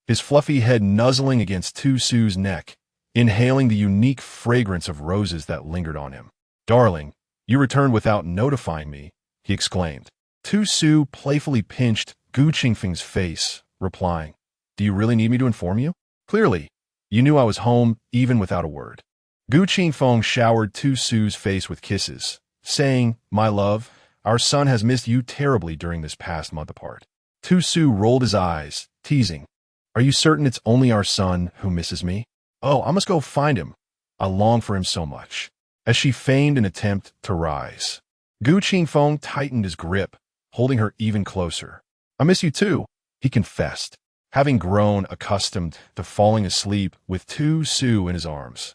His fluffy head nuzzling against Tu Su's neck, inhaling the unique fragrance of roses that lingered on him. Darling, you returned without notifying me, he exclaimed. Tu Su playfully pinched Gu Qingfeng's face, replying, do you really need me to inform you? Clearly, you knew I was home even without a word. Gu Qingfeng showered Tu Su's face with kisses, saying, my love, our son has missed you terribly during this past month apart. Tu Su rolled his eyes, teasing, are you certain it's only our son who misses me? Oh, I must go find him. I long for him so much. As she feigned an attempt to rise, Gu Qingfeng tightened his grip, holding her even closer. I miss you too, he confessed, having grown accustomed to falling asleep with Tu Su in his arms.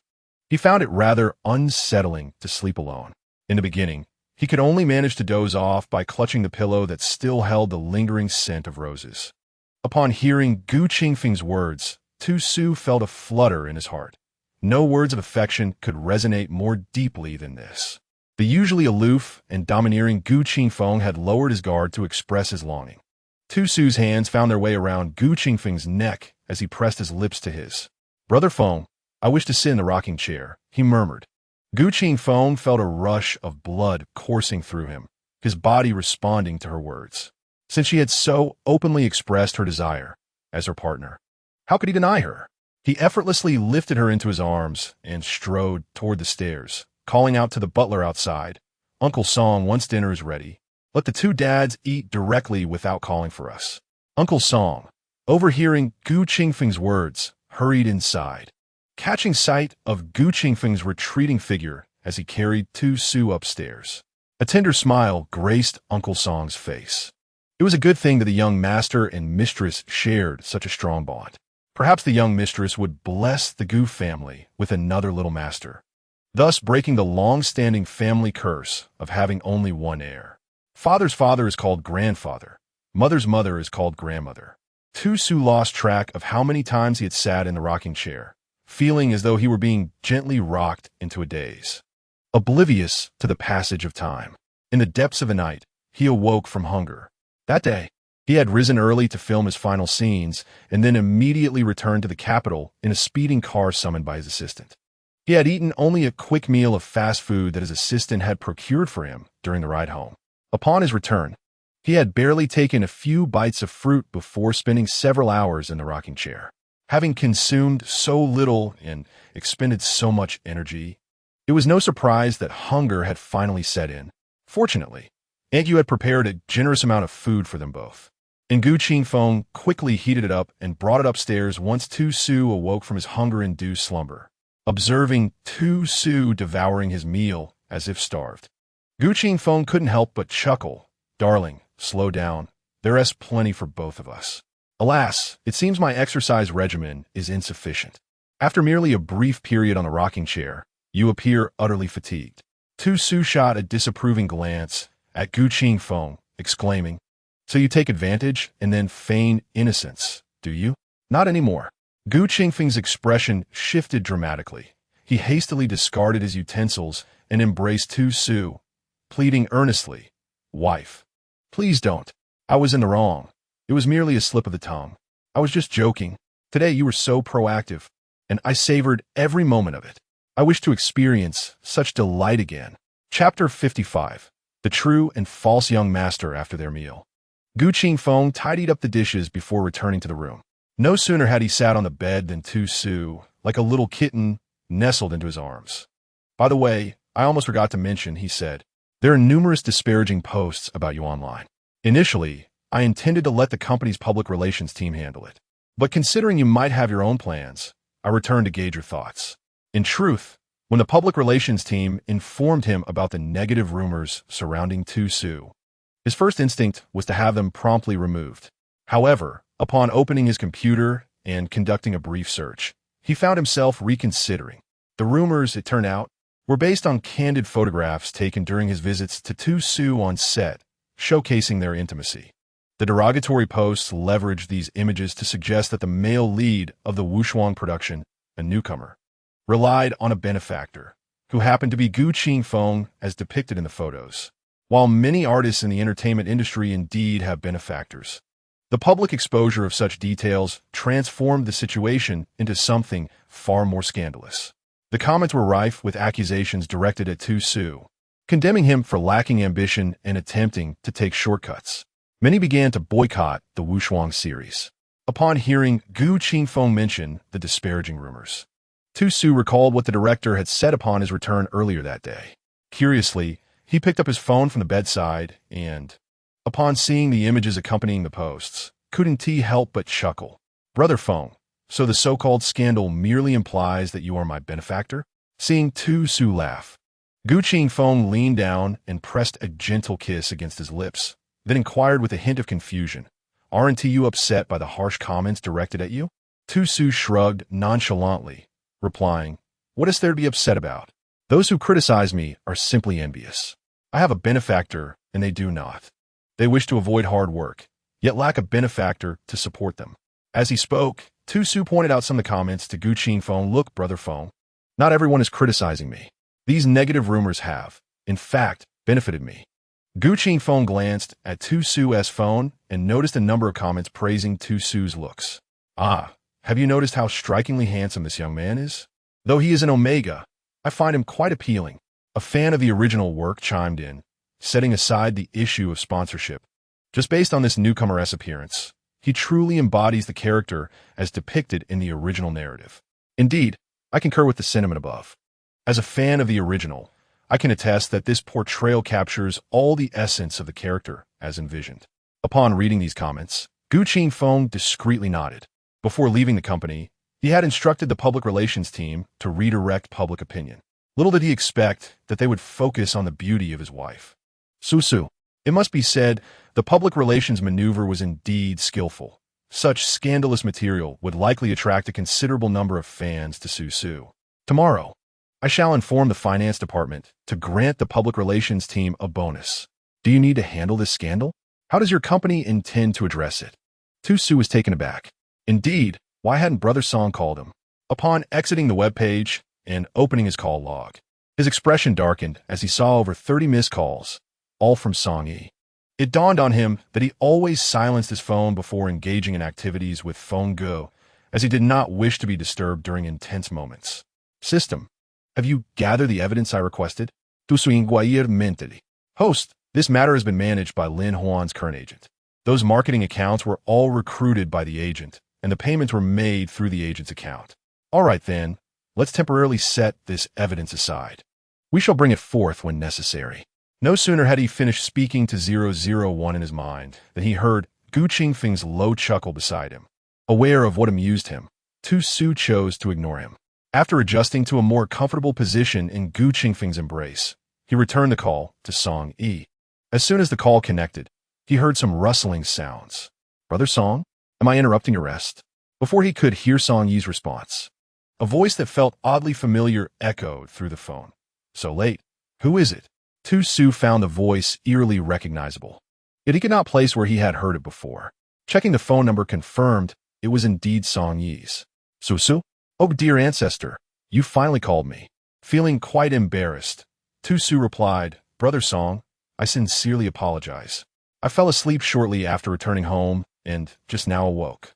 He found it rather unsettling to sleep alone. In the beginning, he could only manage to doze off by clutching the pillow that still held the lingering scent of roses. Upon hearing Gu Qingfeng's words, Tu Su felt a flutter in his heart. No words of affection could resonate more deeply than this. The usually aloof and domineering Gu Qingfeng had lowered his guard to express his longing. Tu Su's hands found their way around Gu Qingfeng's neck as he pressed his lips to his. Brother Feng, I wish to sit in the rocking chair, he murmured. Gu Qingfeng felt a rush of blood coursing through him, his body responding to her words. Since she had so openly expressed her desire as her partner, how could he deny her? He effortlessly lifted her into his arms and strode toward the stairs, calling out to the butler outside, "Uncle Song, once dinner is ready, let the two dads eat directly without calling for us." Uncle Song, overhearing Gu Qingfeng's words, hurried inside, catching sight of Gu Qingfeng's retreating figure as he carried Tu Su upstairs. A tender smile graced Uncle Song's face. It was a good thing that the young master and mistress shared such a strong bond. Perhaps the young mistress would bless the Gu family with another little master, thus breaking the long-standing family curse of having only one heir. Father's father is called grandfather. Mother's mother is called grandmother. Tu Su lost track of how many times he had sat in the rocking chair, feeling as though he were being gently rocked into a daze. Oblivious to the passage of time, in the depths of the night, he awoke from hunger. That day, he had risen early to film his final scenes and then immediately returned to the capital in a speeding car summoned by his assistant. He had eaten only a quick meal of fast food that his assistant had procured for him during the ride home. Upon his return, he had barely taken a few bites of fruit before spending several hours in the rocking chair. Having consumed so little and expended so much energy, it was no surprise that hunger had finally set in. Fortunately, Aunt Yu had prepared a generous amount of food for them both, and Gu Qingfeng quickly heated it up and brought it upstairs once Tu Su awoke from his hunger-induced slumber. Observing Tu Su devouring his meal as if starved, Gu Qingfeng couldn't help but chuckle. "Darling, slow down. There's plenty for both of us. Alas, it seems my exercise regimen is insufficient." After merely a brief period on the rocking chair, you appear utterly fatigued. Tu Su shot a disapproving glance at Gu Qingfeng, exclaiming, "So you take advantage and then feign innocence, do you?" "Not anymore." Gu Qingfeng's expression shifted dramatically. He hastily discarded his utensils and embraced Tu Su, pleading earnestly, "Wife, please don't. I was in the wrong. It was merely a slip of the tongue. I was just joking. Today you were so proactive, and I savored every moment of it. I wish to experience such delight again." Chapter 55. The True and False Young Master After Their Meal. Gu Qingfeng tidied up the dishes before returning to the room. No sooner had he sat on the bed than Tu Su, like a little kitten, nestled into his arms. "By the way, I almost forgot to mention," he said, "there are numerous disparaging posts about you online. Initially, I intended to let the company's public relations team handle it. But considering you might have your own plans, I returned to gauge your thoughts." In truth, when the public relations team informed him about the negative rumors surrounding Tu Su, his first instinct was to have them promptly removed. However, upon opening his computer and conducting a brief search, he found himself reconsidering. The rumors, it turned out, were based on candid photographs taken during his visits to Tu Su on set, showcasing their intimacy. The derogatory posts leveraged these images to suggest that the male lead of the Wushuang production, a newcomer, relied on a benefactor, who happened to be Gu Qingfeng as depicted in the photos. While many artists in the entertainment industry indeed have benefactors, the public exposure of such details transformed the situation into something far more scandalous. The comments were rife with accusations directed at Tu Su, condemning him for lacking ambition and attempting to take shortcuts. Many began to boycott the Wushuang series. Upon hearing Gu Qingfeng mention the disparaging rumors, Tu Su recalled what the director had said upon his return earlier that day. Curiously, he picked up his phone from the bedside and, upon seeing the images accompanying the posts, couldn't he help but chuckle. "Brother Feng, so the so-called scandal merely implies that you are my benefactor?" Seeing Tu Su laugh, Gu Qingfeng leaned down and pressed a gentle kiss against his lips, then inquired with a hint of confusion, "Aren't you upset by the harsh comments directed at you?" Tu Su shrugged nonchalantly, replying, "What is there to be upset about? Those who criticize me are simply envious. I have a benefactor, and they do not. They wish to avoid hard work, yet lack a benefactor to support them." As he spoke, Tu Su pointed out some of the comments to Gu Qingfeng. "Look, Brother Feng, not everyone is criticizing me. These negative rumors have, in fact, benefited me." Gu Qingfeng glanced at Tu Su's phone and noticed a number of comments praising Tu Su's looks. "Ah, have you noticed how strikingly handsome this young man is? Though he is an Omega, I find him quite appealing. A fan of the original work chimed in, setting aside the issue of sponsorship. Just based on this newcomer's appearance, he truly embodies the character as depicted in the original narrative. Indeed, I concur with the sentiment above. As a fan of the original, I can attest that this portrayal captures all the essence of the character as envisioned. Upon reading these comments, Gu Qingfeng discreetly nodded. Before leaving the company, he had instructed the public relations team to redirect public opinion. Little did he expect that they would focus on the beauty of his wife. Su. It must be said, the public relations maneuver was indeed skillful. Such scandalous material would likely attract a considerable number of fans to Su. Tomorrow, I shall inform the finance department to grant the public relations team a bonus. Do you need to handle this scandal? How does your company intend to address it? Su was taken aback. Indeed, why hadn't Brother Song called him? Upon exiting the webpage and opening his call log, his expression darkened as he saw over 30 missed calls, all from Song Yi. It dawned on him that he always silenced his phone before engaging in activities with Phone Go, as he did not wish to be disturbed during intense moments. System, have you gathered the evidence I requested? Host, this matter has been managed by Lin Huan's current agent. Those marketing accounts were all recruited by the agent, and the payments were made through the agent's account. All right then, let's temporarily set this evidence aside. We shall bring it forth when necessary. No sooner had he finished speaking to 001 in his mind than he heard Gu Qingfeng's low chuckle beside him. Aware of what amused him, Su chose to ignore him. After adjusting to a more comfortable position in Gu Qingfeng's embrace, he returned the call to Song Yi. As soon as the call connected, he heard some rustling sounds. Brother Song, am I interrupting your rest? Before he could hear Song Yi's response, a voice that felt oddly familiar echoed through the phone. So late. Who is it? Su found the voice eerily recognizable. Yet he could not place where he had heard it before. Checking the phone number confirmed it was indeed Song Yi's. Su? Oh dear ancestor, you finally called me. Feeling quite embarrassed, Su replied, Brother Song, I sincerely apologize. I fell asleep shortly after returning home and just now awoke.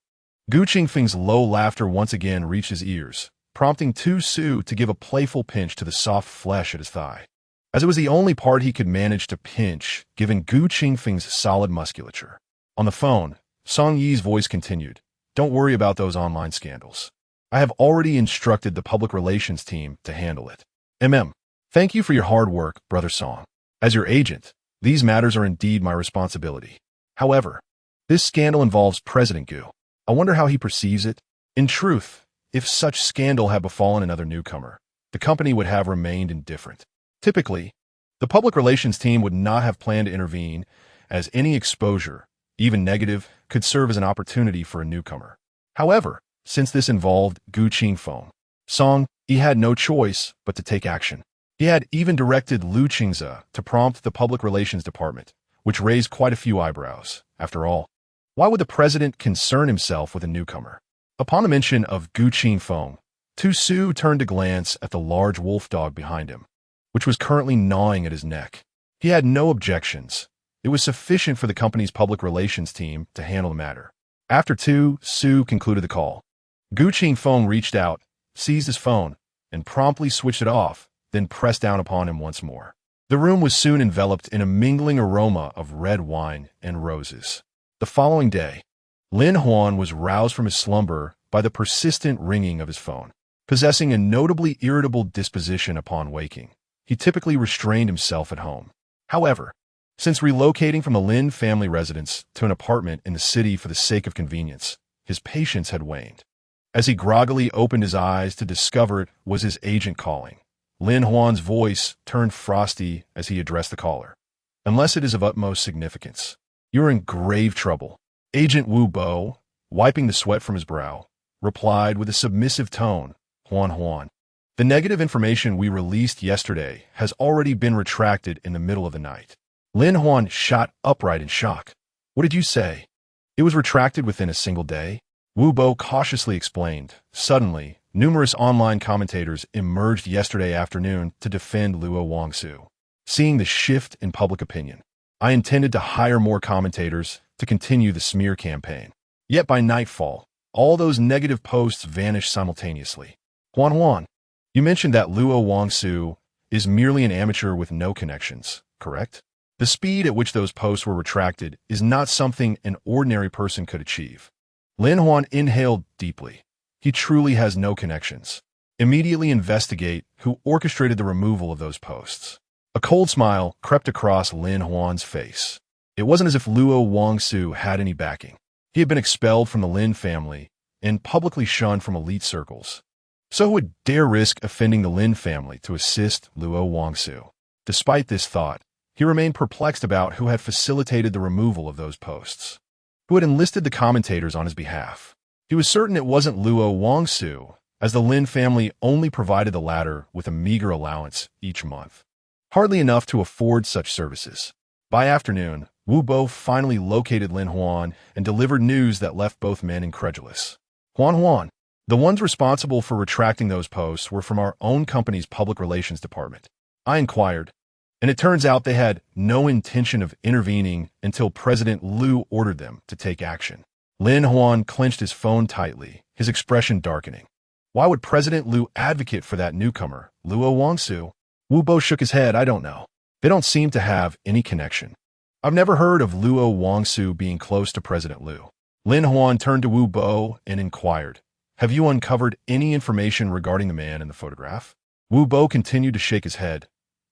Gu Qingfeng's low laughter once again reached his ears, prompting Su to give a playful pinch to the soft flesh at his thigh, as it was the only part he could manage to pinch, given Gu Qingfeng's solid musculature. On the phone, Song Yi's voice continued, Don't worry about those online scandals. I have already instructed the public relations team to handle it. Thank you for your hard work, Brother Song. As your agent, these matters are indeed my responsibility. However, this scandal involves President Gu. I wonder how he perceives it. In truth, if such scandal had befallen another newcomer, the company would have remained indifferent. Typically, the public relations team would not have planned to intervene, as any exposure, even negative, could serve as an opportunity for a newcomer. However, since this involved Gu Qingfeng, Song Yi had no choice but to take action. He had even directed Lu Qingze to prompt the public relations department, which raised quite a few eyebrows. After all, why would the president concern himself with a newcomer? Upon the mention of Gu Qingfeng, Su turned to glance at the large wolf dog behind him, which was currently gnawing at his neck. He had no objections. It was sufficient for the company's public relations team to handle the matter. After Su concluded the call, Gu Qingfeng reached out, seized his phone, and promptly switched it off, then pressed down upon him once more. The room was soon enveloped in a mingling aroma of red wine and roses. The following day, Lin Huan was roused from his slumber by the persistent ringing of his phone. Possessing a notably irritable disposition upon waking, he typically restrained himself at home. However, since relocating from the Lin family residence to an apartment in the city for the sake of convenience, his patience had waned. As he groggily opened his eyes to discover it was his agent calling, Lin Huan's voice turned frosty as he addressed the caller. Unless it is of utmost significance, you're in grave trouble. Agent Wu Bo, wiping the sweat from his brow, replied with a submissive tone, Huan. The negative information we released yesterday has already been retracted in the middle of the night. Lin Huan shot upright in shock. What did you say? It was retracted within a single day? Wu Bo cautiously explained. Suddenly, numerous online commentators emerged yesterday afternoon to defend Luo Wangsu. Seeing the shift in public opinion, I intended to hire more commentators to continue the smear campaign. Yet by nightfall, all those negative posts vanished simultaneously. Huan, You mentioned that Luo Wangsu is merely an amateur with no connections, correct? The speed at which those posts were retracted is not something an ordinary person could achieve. Lin Huan inhaled deeply. He truly has no connections. Immediately investigate who orchestrated the removal of those posts. A cold smile crept across Lin Huan's face. It wasn't as if Luo Wangsu had any backing. He had been expelled from the Lin family and publicly shunned from elite circles. So who would dare risk offending the Lin family to assist Luo Wangsu? Despite this thought, he remained perplexed about who had facilitated the removal of those posts, who had enlisted the commentators on his behalf. He was certain it wasn't Luo Wangsu, as the Lin family only provided the latter with a meager allowance each month, hardly enough to afford such services. By afternoon, Wu Bo finally located Lin Huan and delivered news that left both men incredulous. Huan, the ones responsible for retracting those posts were from our own company's public relations department. I inquired, and it turns out they had no intention of intervening until President Liu ordered them to take action. Lin Huan clenched his phone tightly, his expression darkening. Why would President Liu advocate for that newcomer, Luo Wangsu? Wu Bo shook his head. I don't know. They don't seem to have any connection. I've never heard of Luo Wangsu being close to President Liu. Lin Huan turned to Wu Bo and inquired, have you uncovered any information regarding the man in the photograph? Wu Bo continued to shake his head.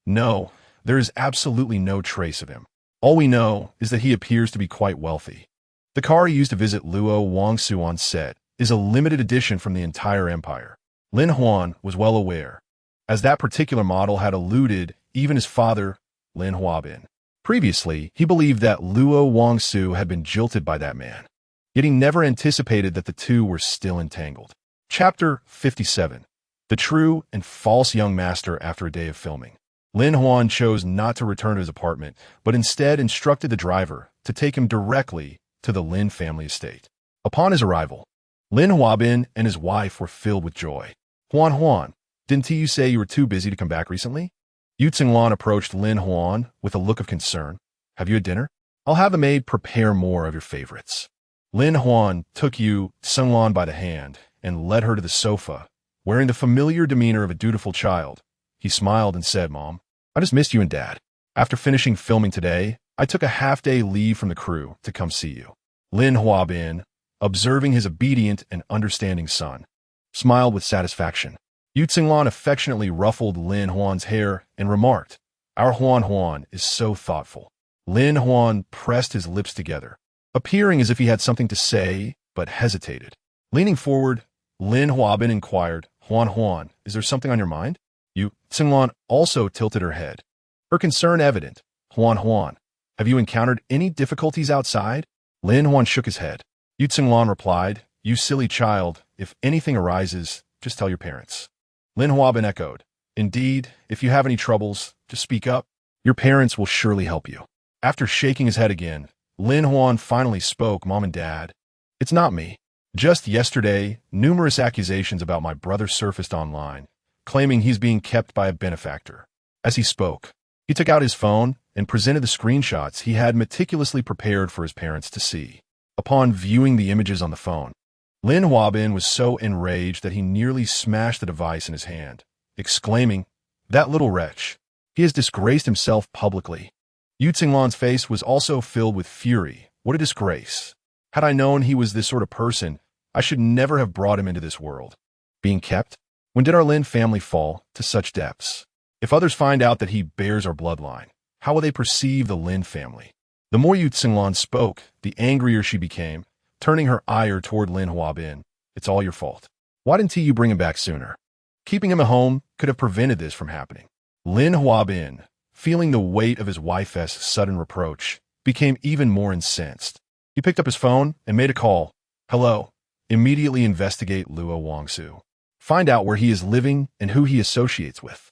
No, there is absolutely no trace of him. All we know is that he appears to be quite wealthy. The car he used to visit Luo Wangsu on set is a limited edition from the entire empire. Lin Huan was well aware, as that particular model had eluded even his father, Lin Huabin. Previously, he believed that Luo Wangsu had been jilted by that man, yet he never anticipated that the two were still entangled. Chapter 57. The True and False Young Master After a Day of Filming. Lin Huan chose not to return to his apartment, but instead instructed the driver to take him directly to the Lin family estate. Upon his arrival, Lin Huabin and his wife were filled with joy. Huan, didn't you say you were too busy to come back recently? Yu Tsinglan approached Lin Huan with a look of concern. Have you had dinner? I'll have the maid prepare more of your favorites. Lin Huan took Yu Tsinglan by the hand and led her to the sofa, wearing the familiar demeanor of a dutiful child. He smiled and said, Mom, I just missed you and Dad. After finishing filming today, I took a half-day leave from the crew to come see you. Lin Huabin, observing his obedient and understanding son, smiled with satisfaction. Yu Tsinglan affectionately ruffled Lin Huan's hair and remarked, Our Huan is so thoughtful. Lin Huan pressed his lips together, appearing as if he had something to say, but hesitated. Leaning forward, Lin Huabin inquired, Huan, is there something on your mind? Yu Tsinglan also tilted her head, her concern evident. Huan, have you encountered any difficulties outside? Lin Huan shook his head. Yu Tsinglan replied, You silly child, if anything arises, just tell your parents. Lin Huabin echoed, Indeed, if you have any troubles, just speak up. Your parents will surely help you. After shaking his head again, Lin Huan finally spoke, Mom and Dad. It's not me. Just yesterday, numerous accusations about my brother surfaced online, claiming he's being kept by a benefactor. As he spoke, he took out his phone and presented the screenshots he had meticulously prepared for his parents to see. Upon viewing the images on the phone, Lin Huabin was so enraged that he nearly smashed the device in his hand, exclaiming, That little wretch. He has disgraced himself publicly. Yu Tsinglan's face was also filled with fury. What a disgrace. Had I known he was this sort of person, I should never have brought him into this world. Being kept? When did our Lin family fall to such depths? If others find out that he bears our bloodline, how will they perceive the Lin family? The more Yu Tsinglan spoke, the angrier she became, turning her ire toward Lin Huabin. It's all your fault. Why didn't you bring him back sooner? Keeping him at home could have prevented this from happening. Lin Huabin, feeling the weight of his wife's sudden reproach, became even more incensed. He picked up his phone and made a call. Hello. Immediately investigate Luo Wangsu. Find out where he is living and who he associates with.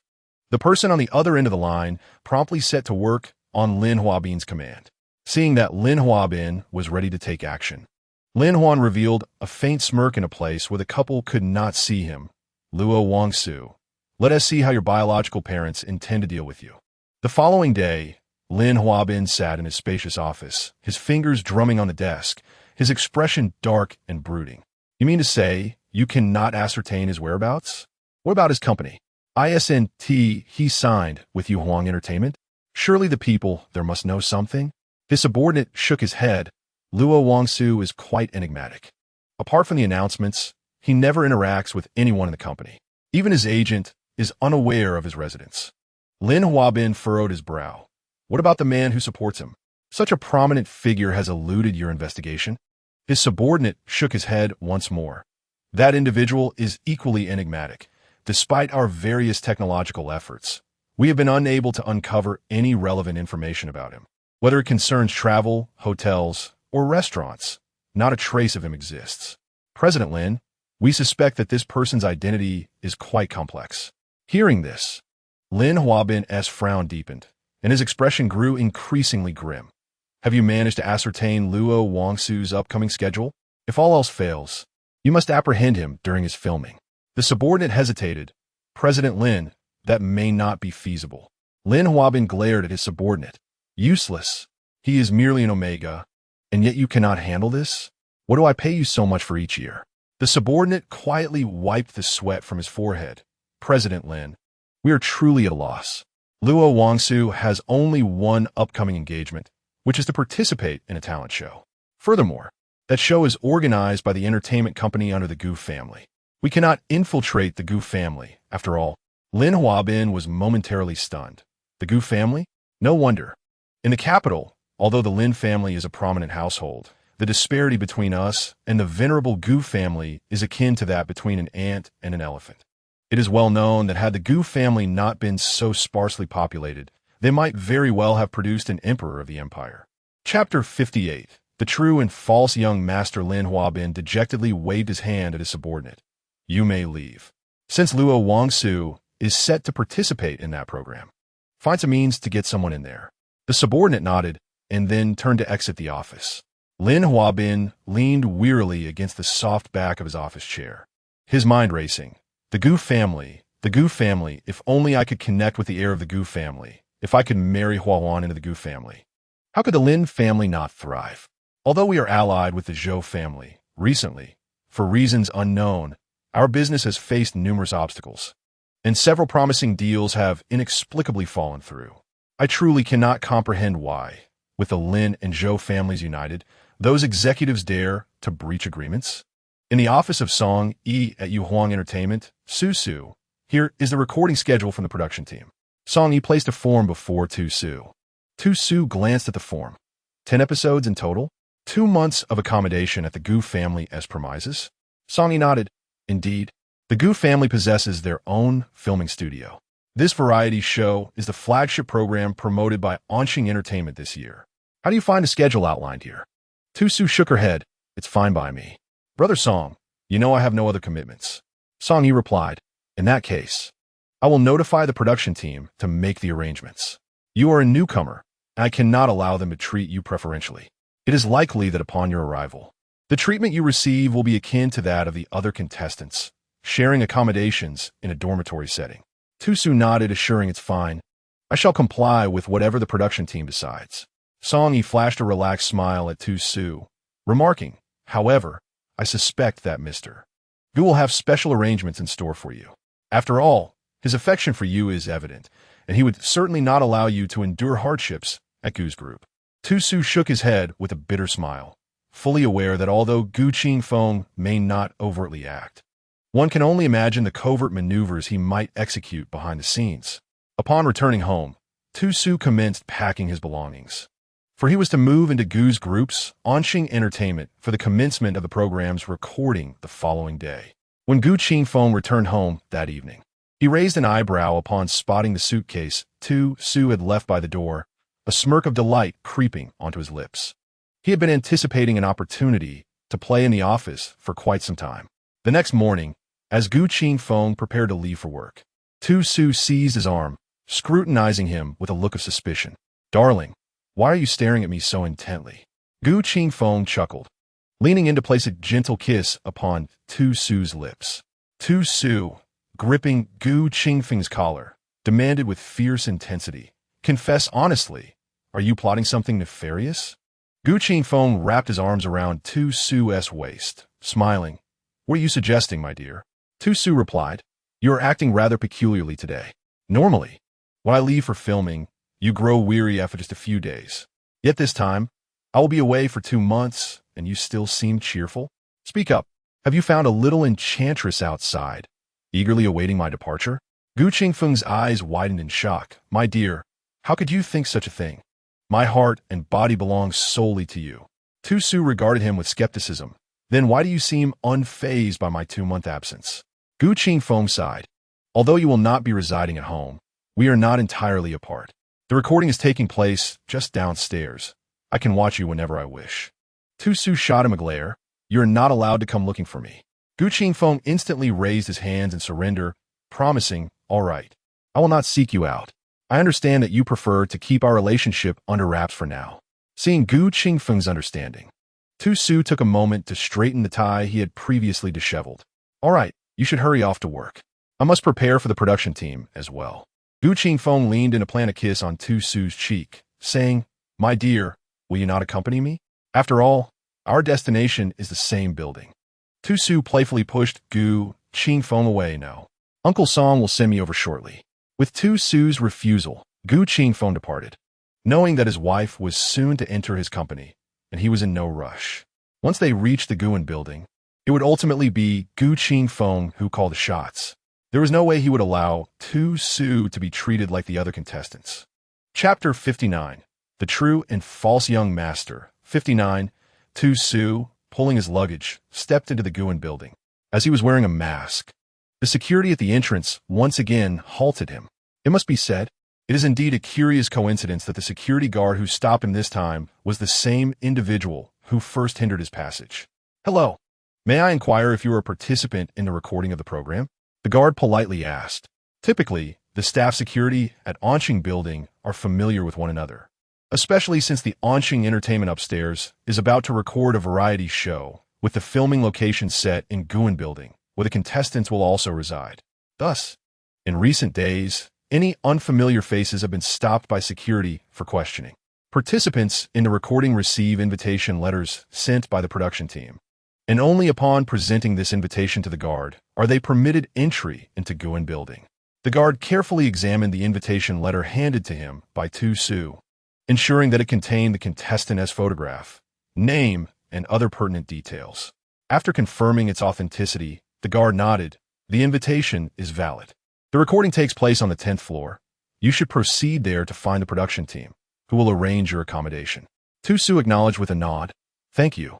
The person on the other end of the line promptly set to work on Lin Huabin's command. Seeing that Lin Huabin was ready to take action, Lin Huan revealed a faint smirk in a place where the couple could not see him. Luo Wangsu, let us see how your biological parents intend to deal with you. The following day, Lin Huabin sat in his spacious office, his fingers drumming on the desk, his expression dark and brooding. You mean to say you cannot ascertain his whereabouts? What about his company? Isn't he signed with Yu Huang Entertainment? Surely the people there must know something? His subordinate shook his head. Luo Wangsu is quite enigmatic. Apart from the announcements, he never interacts with anyone in the company. Even his agent is unaware of his residence. Lin Huabin furrowed his brow. What about the man who supports him? Such a prominent figure has eluded your investigation. His subordinate shook his head once more. That individual is equally enigmatic. Despite our various technological efforts, we have been unable to uncover any relevant information about him. Whether it concerns travel, hotels, or restaurants, not a trace of him exists. President Lin, we suspect that this person's identity is quite complex. Hearing this, Lin Huabin's frown deepened, and his expression grew increasingly grim. Have you managed to ascertain Luo Wangsu's upcoming schedule? If all else fails, you must apprehend him during his filming. The subordinate hesitated. President Lin, that may not be feasible. Lin Huabin glared at his subordinate. Useless. He is merely an omega, and yet you cannot handle this? What do I pay you so much for each year? The subordinate quietly wiped the sweat from his forehead. President Lin, we are truly at a loss. Luo Wangsu has only one upcoming engagement, which is to participate in a talent show. Furthermore, that show is organized by the entertainment company under the Gu family. We cannot infiltrate the Gu family. After all, Lin Huabin was momentarily stunned. The Gu family? No wonder. In the capital, although the Lin family is a prominent household, the disparity between us and the venerable Gu family is akin to that between an ant and an elephant. It is well known that had the Gu family not been so sparsely populated, they might very well have produced an emperor of the empire. Chapter 58. The true and false young master Lin Huabin dejectedly waved his hand at his subordinate. You may leave. Since Luo Wangsu is set to participate in that program, find some means to get someone in there. The subordinate nodded and then turned to exit the office. Lin Huabin leaned wearily against the soft back of his office chair, his mind racing. The Gu family, if only I could connect with the heir of the Gu family, if I could marry Huawan into the Gu family. How could the Lin family not thrive? Although we are allied with the Zhou family, recently, for reasons unknown, our business has faced numerous obstacles, and several promising deals have inexplicably fallen through. I truly cannot comprehend why, with the Lin and Zhou families united, those executives dare to breach agreements. In the office of Song Yi at Yu Huang Entertainment, Su, here is the recording schedule from the production team. Song Yi placed a form before Su. Su glanced at the form. 10 episodes in total? 2 months of accommodation at the Gu family's premises? Song Yi nodded. Indeed, the Gu family possesses their own filming studio. This variety show is the flagship program promoted by Onxing Entertainment this year. How do you find a schedule outlined here? Su shook her head. It's fine by me. Brother Song, you know I have no other commitments. Song Yi replied. In that case, I will notify the production team to make the arrangements. You are a newcomer, and I cannot allow them to treat you preferentially. It is likely that upon your arrival, the treatment you receive will be akin to that of the other contestants, sharing accommodations in a dormitory setting. Su nodded, assuring it's fine. I shall comply with whatever the production team decides. Song Yi flashed a relaxed smile at Su, remarking, however, I suspect that Mr. Gu will have special arrangements in store for you. After all, his affection for you is evident, and he would certainly not allow you to endure hardships at Gu's group. Su shook his head with a bitter smile, fully aware that although Gu Qingfeng may not overtly act, one can only imagine the covert maneuvers he might execute behind the scenes. Upon returning home, Su commenced packing his belongings, for he was to move into Gu's group's Onxing Entertainment for the commencement of the program's recording the following day. When Gu Qingfeng returned home that evening, he raised an eyebrow upon spotting the suitcase Su had left by the door, a smirk of delight creeping onto his lips. He had been anticipating an opportunity to play in the office for quite some time. The next morning, as Gu Qingfeng prepared to leave for work, Su seized his arm, scrutinizing him with a look of suspicion. Darling, why are you staring at me so intently? Gu Qingfeng chuckled, leaning in to place a gentle kiss upon Su's lips. Su, gripping Gu Qingfeng's collar, demanded with fierce intensity, confess honestly, are you plotting something nefarious? Gu Qingfeng wrapped his arms around Su's waist, smiling. What are you suggesting, my dear? Su replied. You are acting rather peculiarly today. Normally, when I leave for filming, you grow weary after just a few days. Yet this time, I will be away for 2 months, and you still seem cheerful? Speak up. Have you found a little enchantress outside, eagerly awaiting my departure? Gu Qingfeng's eyes widened in shock. My dear, how could you think such a thing? My heart and body belong solely to you. Tu Su regarded him with skepticism. Then why do you seem unfazed by my 2-month absence? Gu Qingfeng sighed. Although you will not be residing at home, we are not entirely apart. The recording is taking place just downstairs. I can watch you whenever I wish. Tu Su shot him a glare. You are not allowed to come looking for me. Gu Qingfeng instantly raised his hands in surrender, promising, all right, I will not seek you out. I understand that you prefer to keep our relationship under wraps for now. Seeing Gu Qingfeng's understanding, Tu Su took a moment to straighten the tie he had previously disheveled. All right, you should hurry off to work. I must prepare for the production team as well. Gu Qingfeng leaned in to plant a kiss on Tu Su's cheek, saying, my dear, will you not accompany me? After all, our destination is the same building. Tu Su playfully pushed Gu Qingfeng away. No. Uncle Song will send me over shortly. With Tu Su's refusal, Gu Qingfeng departed, knowing that his wife was soon to enter his company, and he was in no rush. Once they reached the Guan building, it would ultimately be Gu Qingfeng who called the shots. There was no way he would allow Tu Su to be treated like the other contestants. Chapter 59. The True and False Young Master. 59. Tu Su, pulling his luggage, stepped into the Guan building. As he was wearing a mask, the security at the entrance once again halted him. It must be said, it is indeed a curious coincidence that the security guard who stopped him this time was the same individual who first hindered his passage. Hello. May I inquire if you are a participant in the recording of the program? The guard politely asked. Typically, the staff security at Onqing Building are familiar with one another, especially since the Onqing Entertainment upstairs is about to record a variety show with the filming location set in Guan Building, where the contestants will also reside. Thus, in recent days, any unfamiliar faces have been stopped by security for questioning. Participants in the recording receive invitation letters sent by the production team, and only upon presenting this invitation to the guard are they permitted entry into Guan Building. The guard carefully examined the invitation letter handed to him by Tu Su, ensuring that it contained the contestant's photograph, name, and other pertinent details. After confirming its authenticity, the guard nodded. The invitation is valid. The recording takes place on the 10th floor. You should proceed there to find the production team, who will arrange your accommodation. Tu Su acknowledged with a nod. Thank you,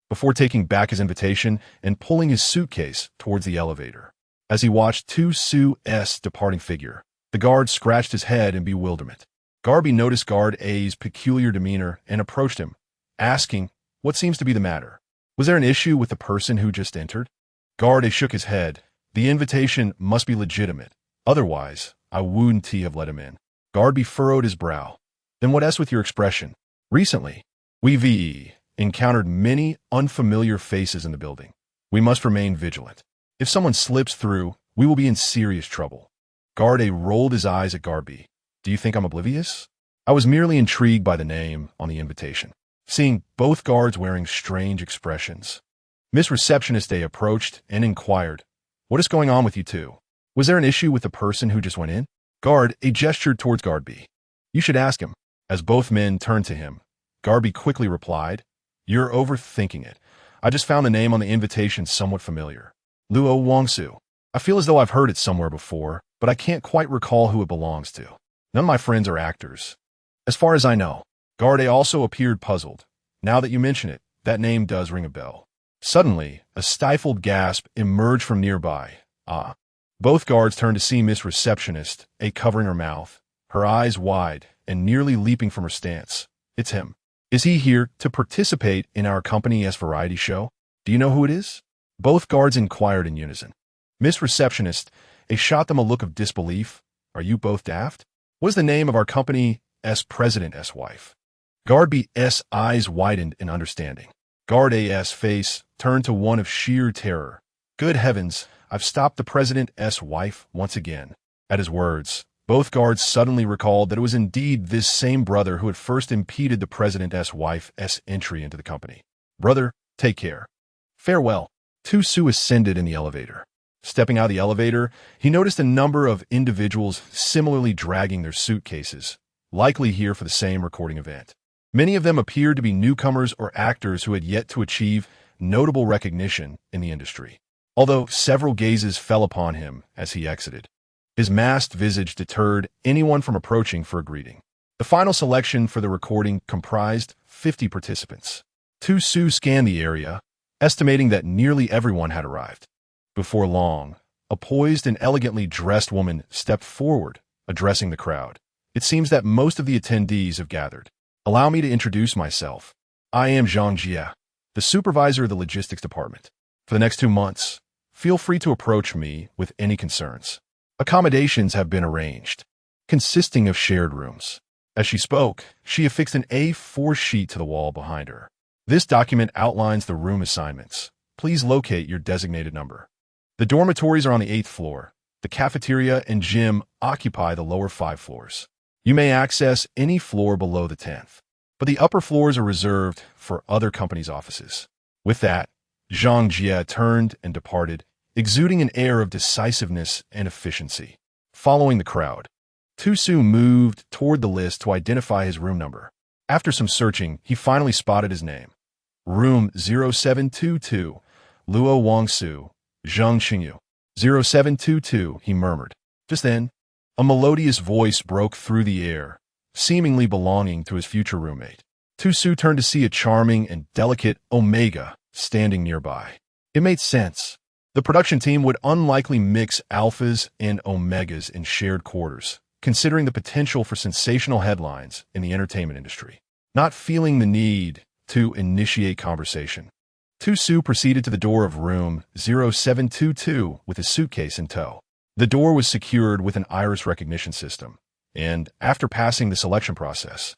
before taking back his invitation and pulling his suitcase towards the elevator. As he watched Tu Su's departing figure, the guard scratched his head in bewilderment. Garby noticed Guard A's peculiar demeanor and approached him, asking, what seems to be the matter? Was there an issue with the person who just entered? Guard A shook his head. The invitation must be legitimate. Otherwise, I wouldn't have let him in. Guard B furrowed his brow. Then what else with your expression? Recently, we've encountered many unfamiliar faces in the building. We must remain vigilant. If someone slips through, we will be in serious trouble. Guard A rolled his eyes at Guard B. Do you think I'm oblivious? I was merely intrigued by the name on the invitation, seeing both guards wearing strange expressions. Miss Receptionist A approached and inquired, what is going on with you two? Was there an issue with the person who just went in? Guard A gestured towards Guard B. You should ask him. As both men turned to him, Guard B quickly replied, you're overthinking it. I just found the name on the invitation somewhat familiar. Luo Wangsu. I feel as though I've heard it somewhere before, but I can't quite recall who it belongs to. None of my friends are actors, as far as I know. Guard A also appeared puzzled. Now that you mention it, that name does ring a bell. Suddenly, a stifled gasp emerged from nearby. Ah. Both guards turned to see Miss Receptionist A covering her mouth, her eyes wide and nearly leaping from her stance. It's him. Is he here to participate in our company's variety show? Do you know who it is? Both guards inquired in unison. Miss Receptionist A shot them a look of disbelief. Are you both daft? What is the name of our company's president's wife? Guard B's eyes widened in understanding. Guard A's face turned to one of sheer terror. Good heavens, I've stopped the president's wife once again. At his words, both guards suddenly recalled that it was indeed this same brother who had first impeded the president's wife's entry into the company. Brother, take care. Farewell. Tu Su ascended in the elevator. Stepping out of the elevator, he noticed a number of individuals similarly dragging their suitcases, likely here for the same recording event. Many of them appeared to be newcomers or actors who had yet to achieve notable recognition in the industry. Although several gazes fell upon him as he exited, his masked visage deterred anyone from approaching for a greeting. The final selection for the recording comprised 50 participants. Tu-Su scanned the area, estimating that nearly everyone had arrived. Before long, a poised and elegantly dressed woman stepped forward, addressing the crowd. It seems that most of the attendees have gathered. Allow me to introduce myself. I am Zhang Jie, the supervisor of the logistics department. For the next 2 months, feel free to approach me with any concerns. Accommodations have been arranged, consisting of shared rooms. As she spoke, she affixed an A4 sheet to the wall behind her. This document outlines the room assignments. Please locate your designated number. The dormitories are on the 8th floor. The cafeteria and gym occupy the lower 5 floors. You may access any floor below the 10th, but the upper floors are reserved for other companies' offices. With that, Zhang Jie turned and departed, exuding an air of decisiveness and efficiency. Following the crowd, Tu-Su moved toward the list to identify his room number. After some searching, he finally spotted his name. Room 0722, Luo Wangsu, Zhang Qingyu. 0722, he murmured. Just then, a melodious voice broke through the air, seemingly belonging to his future roommate. Tu-Su turned to see a charming and delicate Omega standing nearby. It made sense. The production team would unlikely mix alphas and omegas in shared quarters, considering the potential for sensational headlines in the entertainment industry. Not feeling the need to initiate conversation, Tu-Su proceeded to the door of room 0722 with his suitcase in tow. The door was secured with an iris recognition system, and after passing the selection process,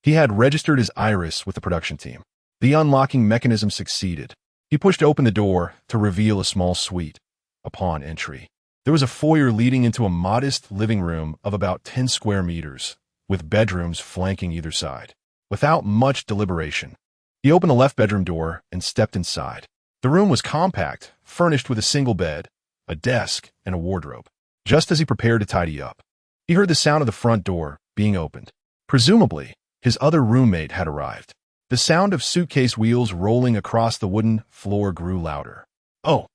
he had registered his iris with the production team. The unlocking mechanism succeeded. He pushed open the door to reveal a small suite. Upon entry, there was a foyer leading into a modest living room of about 10 square meters, with bedrooms flanking either side. Without much deliberation, he opened the left bedroom door and stepped inside. The room was compact, furnished with a single bed, a desk, and a wardrobe. Just as he prepared to tidy up, he heard the sound of the front door being opened. Presumably, his other roommate had arrived. The sound of suitcase wheels rolling across the wooden floor grew louder. "Oh,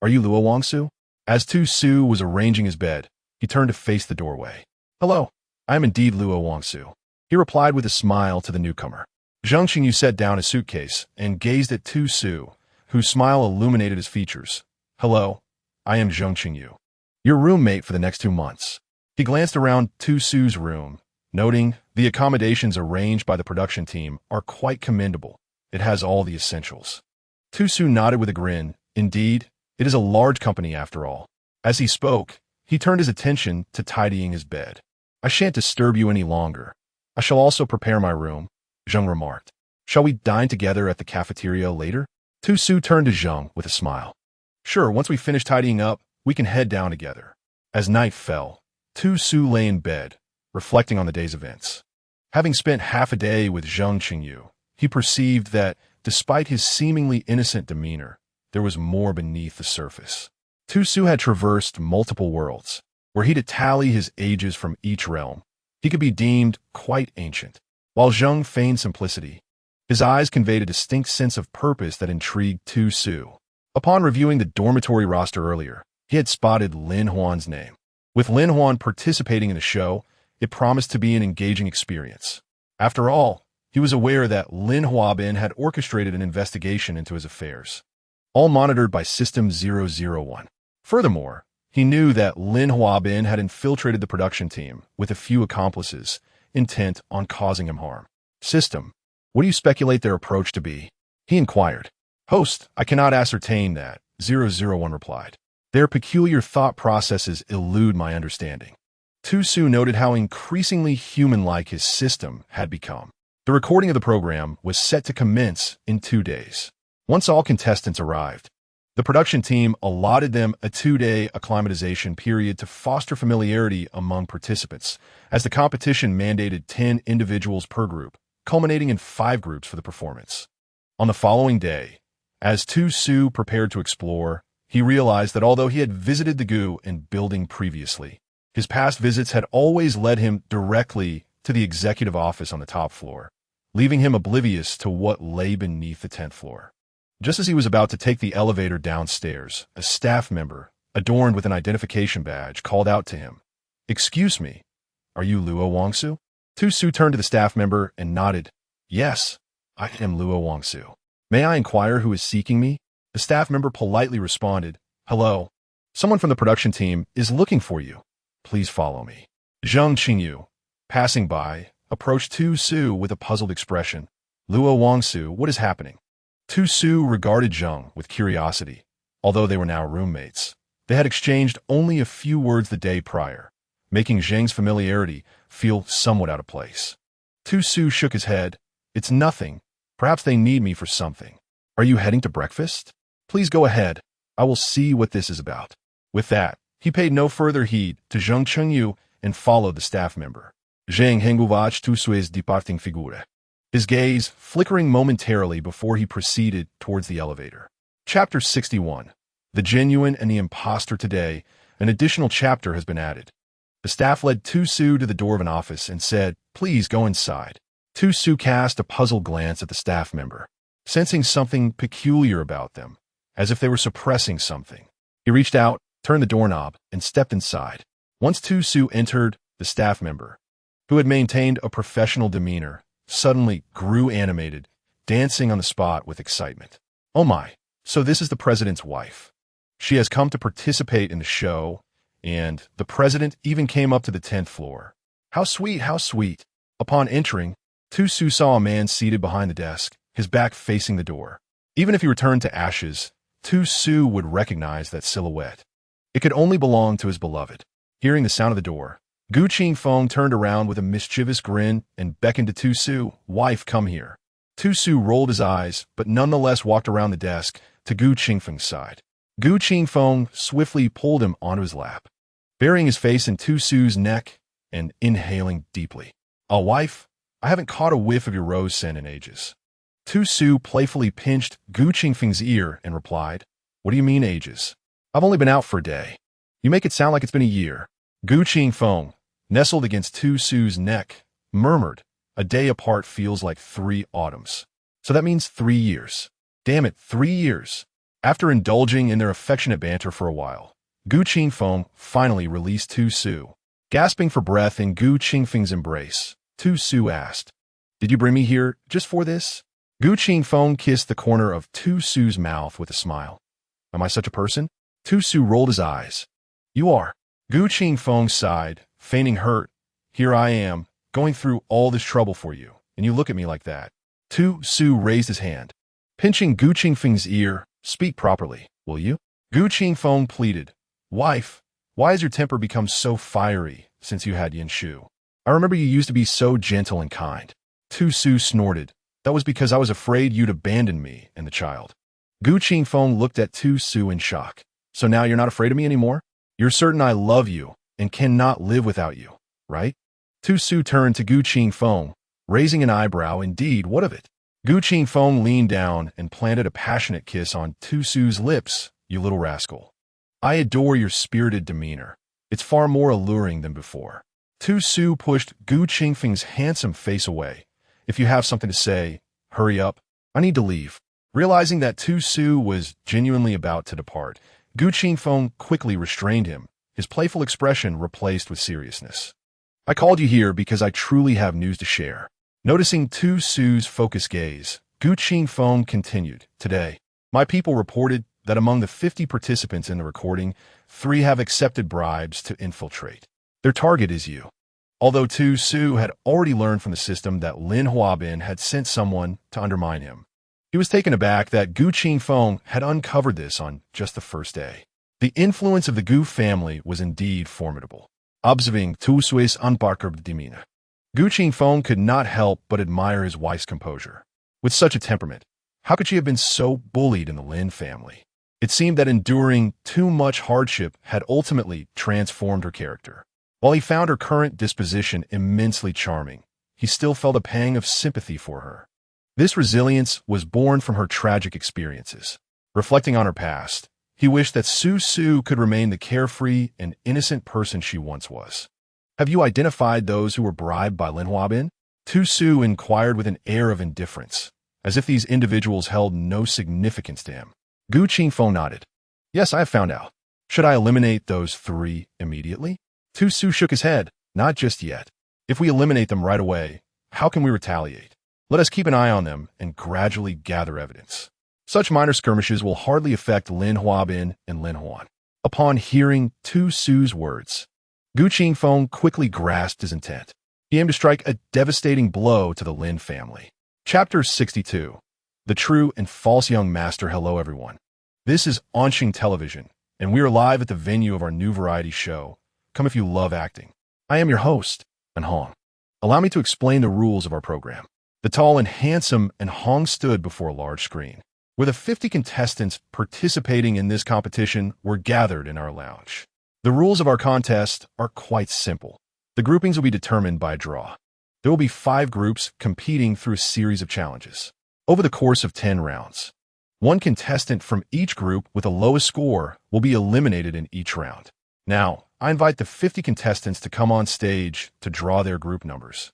are you Luo Wangsu?" As Tu-Su was arranging his bed, he turned to face the doorway. "Hello, I am indeed Luo Wangsu," he replied with a smile to the newcomer. Zhang Qingyu set down his suitcase and gazed at Tu-Su, whose smile illuminated his features. "Hello, I am Zhang Qingyu, your roommate for the next 2 months." He glanced around Tu-Su's room, noting the accommodations arranged by the production team are quite commendable. It has all the essentials. Tu-Su nodded with a grin. Indeed, it is a large company after all. As he spoke, he turned his attention to tidying his bed. "I shan't disturb you any longer. I shall also prepare my room," Zhang remarked. "Shall we dine together at the cafeteria later?" Tu-Su turned to Zhang with a smile. "Sure, once we finish tidying up, we can head down together." As night fell, Tu-Su lay in bed, reflecting on the day's events. Having spent half a day with Zhang Qingyu, he perceived that, despite his seemingly innocent demeanor, there was more beneath the surface. Tu-Su had traversed multiple worlds. Were he to tally his ages from each realm, he could be deemed quite ancient. While Zhang feigned simplicity, his eyes conveyed a distinct sense of purpose that intrigued Tu-Su. Upon reviewing the dormitory roster earlier, he had spotted Lin Huan's name. With Lin Huan participating in the show, it promised to be an engaging experience. After all, he was aware that Lin Huabin had orchestrated an investigation into his affairs, all monitored by System 001. Furthermore, he knew that Lin Huabin had infiltrated the production team with a few accomplices, intent on causing him harm. "System, what do you speculate their approach to be?" he inquired. "Host, I cannot ascertain that," 001 replied. "Their peculiar thought processes elude my understanding." Tu-Su noted how increasingly human-like his system had become. The recording of the program was set to commence in 2 days. Once all contestants arrived, the production team allotted them a 2-day acclimatization period to foster familiarity among participants, as the competition mandated 10 individuals per group, culminating in 5 groups for the performance. On the following day, as Tu-Su prepared to explore, he realized that although he had visited the GU and building previously, his past visits had always led him directly to the executive office on the top floor, leaving him oblivious to what lay beneath the 10th floor. Just as he was about to take the elevator downstairs, a staff member, adorned with an identification badge, called out to him, "Excuse me, are you Luo Wangsu?" Tu-Su turned to the staff member and nodded. "Yes, I am Luo Wangsu. May I inquire who is seeking me?" The staff member politely responded, "Hello. Someone from the production team is looking for you. Please follow me." Zheng Qingyu, passing by, approached Tu-Su with a puzzled expression. "Luo Wangsu, what is happening?" Tu-Su regarded Zheng with curiosity. Although they were now roommates, they had exchanged only a few words the day prior, making Zheng's familiarity feel somewhat out of place. Tu-Su shook his head. "It's nothing. Perhaps they need me for something. Are you heading to breakfast? Please go ahead. I will see what this is about." With that, he paid no further heed to Zheng Qingyu and followed the staff member. Zheng Henguvach Tu-Su's departing figure, his gaze flickering momentarily before he proceeded towards the elevator. Chapter 61. The Genuine and the Imposter. Today, an additional chapter has been added. The staff led Tu-Su to the door of an office and said, "Please go inside." Tu-Su cast a puzzled glance at the staff member, sensing something peculiar about them, as if they were suppressing something. He reached out, turned the doorknob, and stepped inside. Once Tu-Su entered, the staff member, who had maintained a professional demeanor, suddenly grew animated, dancing on the spot with excitement. "Oh my, so this is the president's wife. She has come to participate in the show, and the president even came up to the 10th floor. How sweet, how sweet." Upon entering, Tu-Su saw a man seated behind the desk, his back facing the door. Even if he returned to ashes, Tu-Su would recognize that silhouette. It could only belong to his beloved. Hearing the sound of the door, Gu Qingfeng turned around with a mischievous grin and beckoned to Tu-Su, "Wife, come here." Tu-Su rolled his eyes, but nonetheless walked around the desk to Gu Qingfeng's side. Gu Qingfeng swiftly pulled him onto his lap, burying his face in Tu-Su's neck and inhaling deeply. "Oh, wife, I haven't caught a whiff of your rose scent in ages." Tu-Su playfully pinched Gu Qingfeng's ear and replied, "What do you mean ages? I've only been out for a day. You make it sound like it's been a year." Gu Qingfeng, nestled against Tu-Su's neck, murmured, "A day apart feels like 3 autumns. So that means 3 years. Damn it, 3 years." After indulging in their affectionate banter for a while, Gu Qingfeng finally released Tu-Su. Gasping for breath in Gu Qingfeng's embrace, Tu-Su asked, "Did you bring me here just for this?" Gu Qingfeng kissed the corner of Tu-Su's mouth with a smile. "Am I such a person?" Tu-Su rolled his eyes. "You are." Gu Qingfeng sighed, feigning hurt. "Here I am, going through all this trouble for you, and you look at me like that." Tu-Su raised his hand, pinching Gu Qingfeng's ear. "Speak properly, will you?" Gu Qingfeng pleaded. "Wife, why has your temper become so fiery since you had Yanshu? I remember you used to be so gentle and kind." Tu-Su snorted. "That was because I was afraid you'd abandon me and the child." Gu Qingfeng looked at Tu-Su in shock. "So now you're not afraid of me anymore? You're certain I love you and cannot live without you, right?" Tu-Su turned to Gu Qingfeng, raising an eyebrow. "Indeed, what of it?" Gu Qingfeng leaned down and planted a passionate kiss on Tu-Su's lips. "You little rascal. I adore your spirited demeanor. It's far more alluring than before." Tu-Su pushed Gu Qingfeng's handsome face away. "If you have something to say, hurry up. I need to leave." Realizing that Tu-Su was genuinely about to depart, Gu Qingfeng quickly restrained him, his playful expression replaced with seriousness. "I called you here because I truly have news to share." Noticing Tu-Su's focused gaze, Gu Qingfeng continued, "Today, my people reported that among the 50 participants in the recording, 3 have accepted bribes to infiltrate. Their target is you." Although Tu-Su had already learned from the system that Lin Huabin had sent someone to undermine him, he was taken aback that Gu Qingfeng had uncovered this on just the first day. The influence of the Gu family was indeed formidable. Observing Tu-Su's unbarkered demeanor, Gu Qingfeng could not help but admire his wife's composure. With such a temperament, how could she have been so bullied in the Lin family? It seemed that enduring too much hardship had ultimately transformed her character. While he found her current disposition immensely charming, he still felt a pang of sympathy for her. This resilience was born from her tragic experiences. Reflecting on her past, He wished that Su could remain the carefree and innocent person she once was. Have you identified those who were bribed by Lin Huabin? Su inquired with an air of indifference, as if these individuals held no significance to him. Gu Qingfeng nodded. Yes, I have found out. Should I eliminate those 3 immediately? Su shook his head. Not just yet. If we eliminate them right away, how can we retaliate? Let us keep an eye on them and gradually gather evidence. Such minor skirmishes will hardly affect Lin Huabin and Lin Huan. Upon hearing Su's words, Gu Qingfeng quickly grasped his intent. He aimed to strike a devastating blow to the Lin family. Chapter 62. The True and False Young Master. Hello everyone. This is Onxing Television, and we are live at the venue of our new variety show. Come if you love acting. I am your host, An Hong. Allow me to explain the rules of our program. The tall and handsome An Hong stood before a large screen, where the 50 contestants participating in this competition were gathered in our lounge. The rules of our contest are quite simple. The groupings will be determined by a draw. There will be 5 groups competing through a series of challenges. Over the course of 10 rounds, 1 contestant from each group with the lowest score will be eliminated in each round. Now, I invite the 50 contestants to come on stage to draw their group numbers.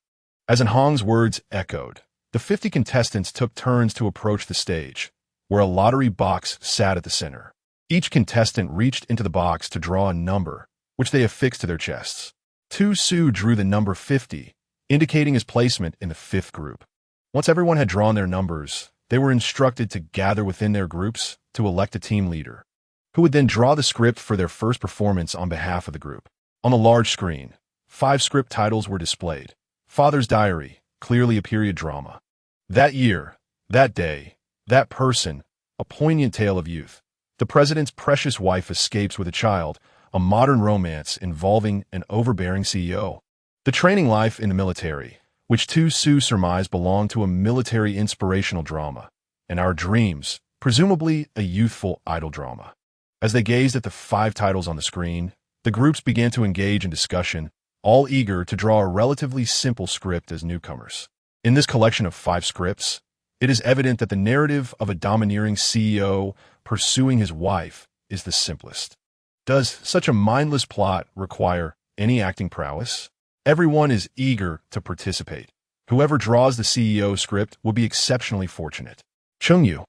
As An Hong's words echoed, the 50 contestants took turns to approach the stage, where a lottery box sat at the center. Each contestant reached into the box to draw a number, which they affixed to their chests. Su drew the number 50, indicating his placement in the 5th group. Once everyone had drawn their numbers, they were instructed to gather within their groups to elect a team leader, who would then draw the script for their first performance on behalf of the group. On the large screen, 5 script titles were displayed. Father's Diary, clearly a period drama. That year, that day, that person, a poignant tale of youth. The president's precious wife escapes with a child, a modern romance involving an overbearing CEO. The training life in the military, which Su surmised belonged to a military inspirational drama. And Our Dreams, presumably a youthful idol drama. As they gazed at the 5 titles on the screen, the groups began to engage in discussion, all eager to draw a relatively simple script as newcomers. In this collection of 5 scripts, it is evident that the narrative of a domineering CEO pursuing his wife is the simplest. Does such a mindless plot require any acting prowess? Everyone is eager to participate. Whoever draws the CEO script will be exceptionally fortunate. Chengyu,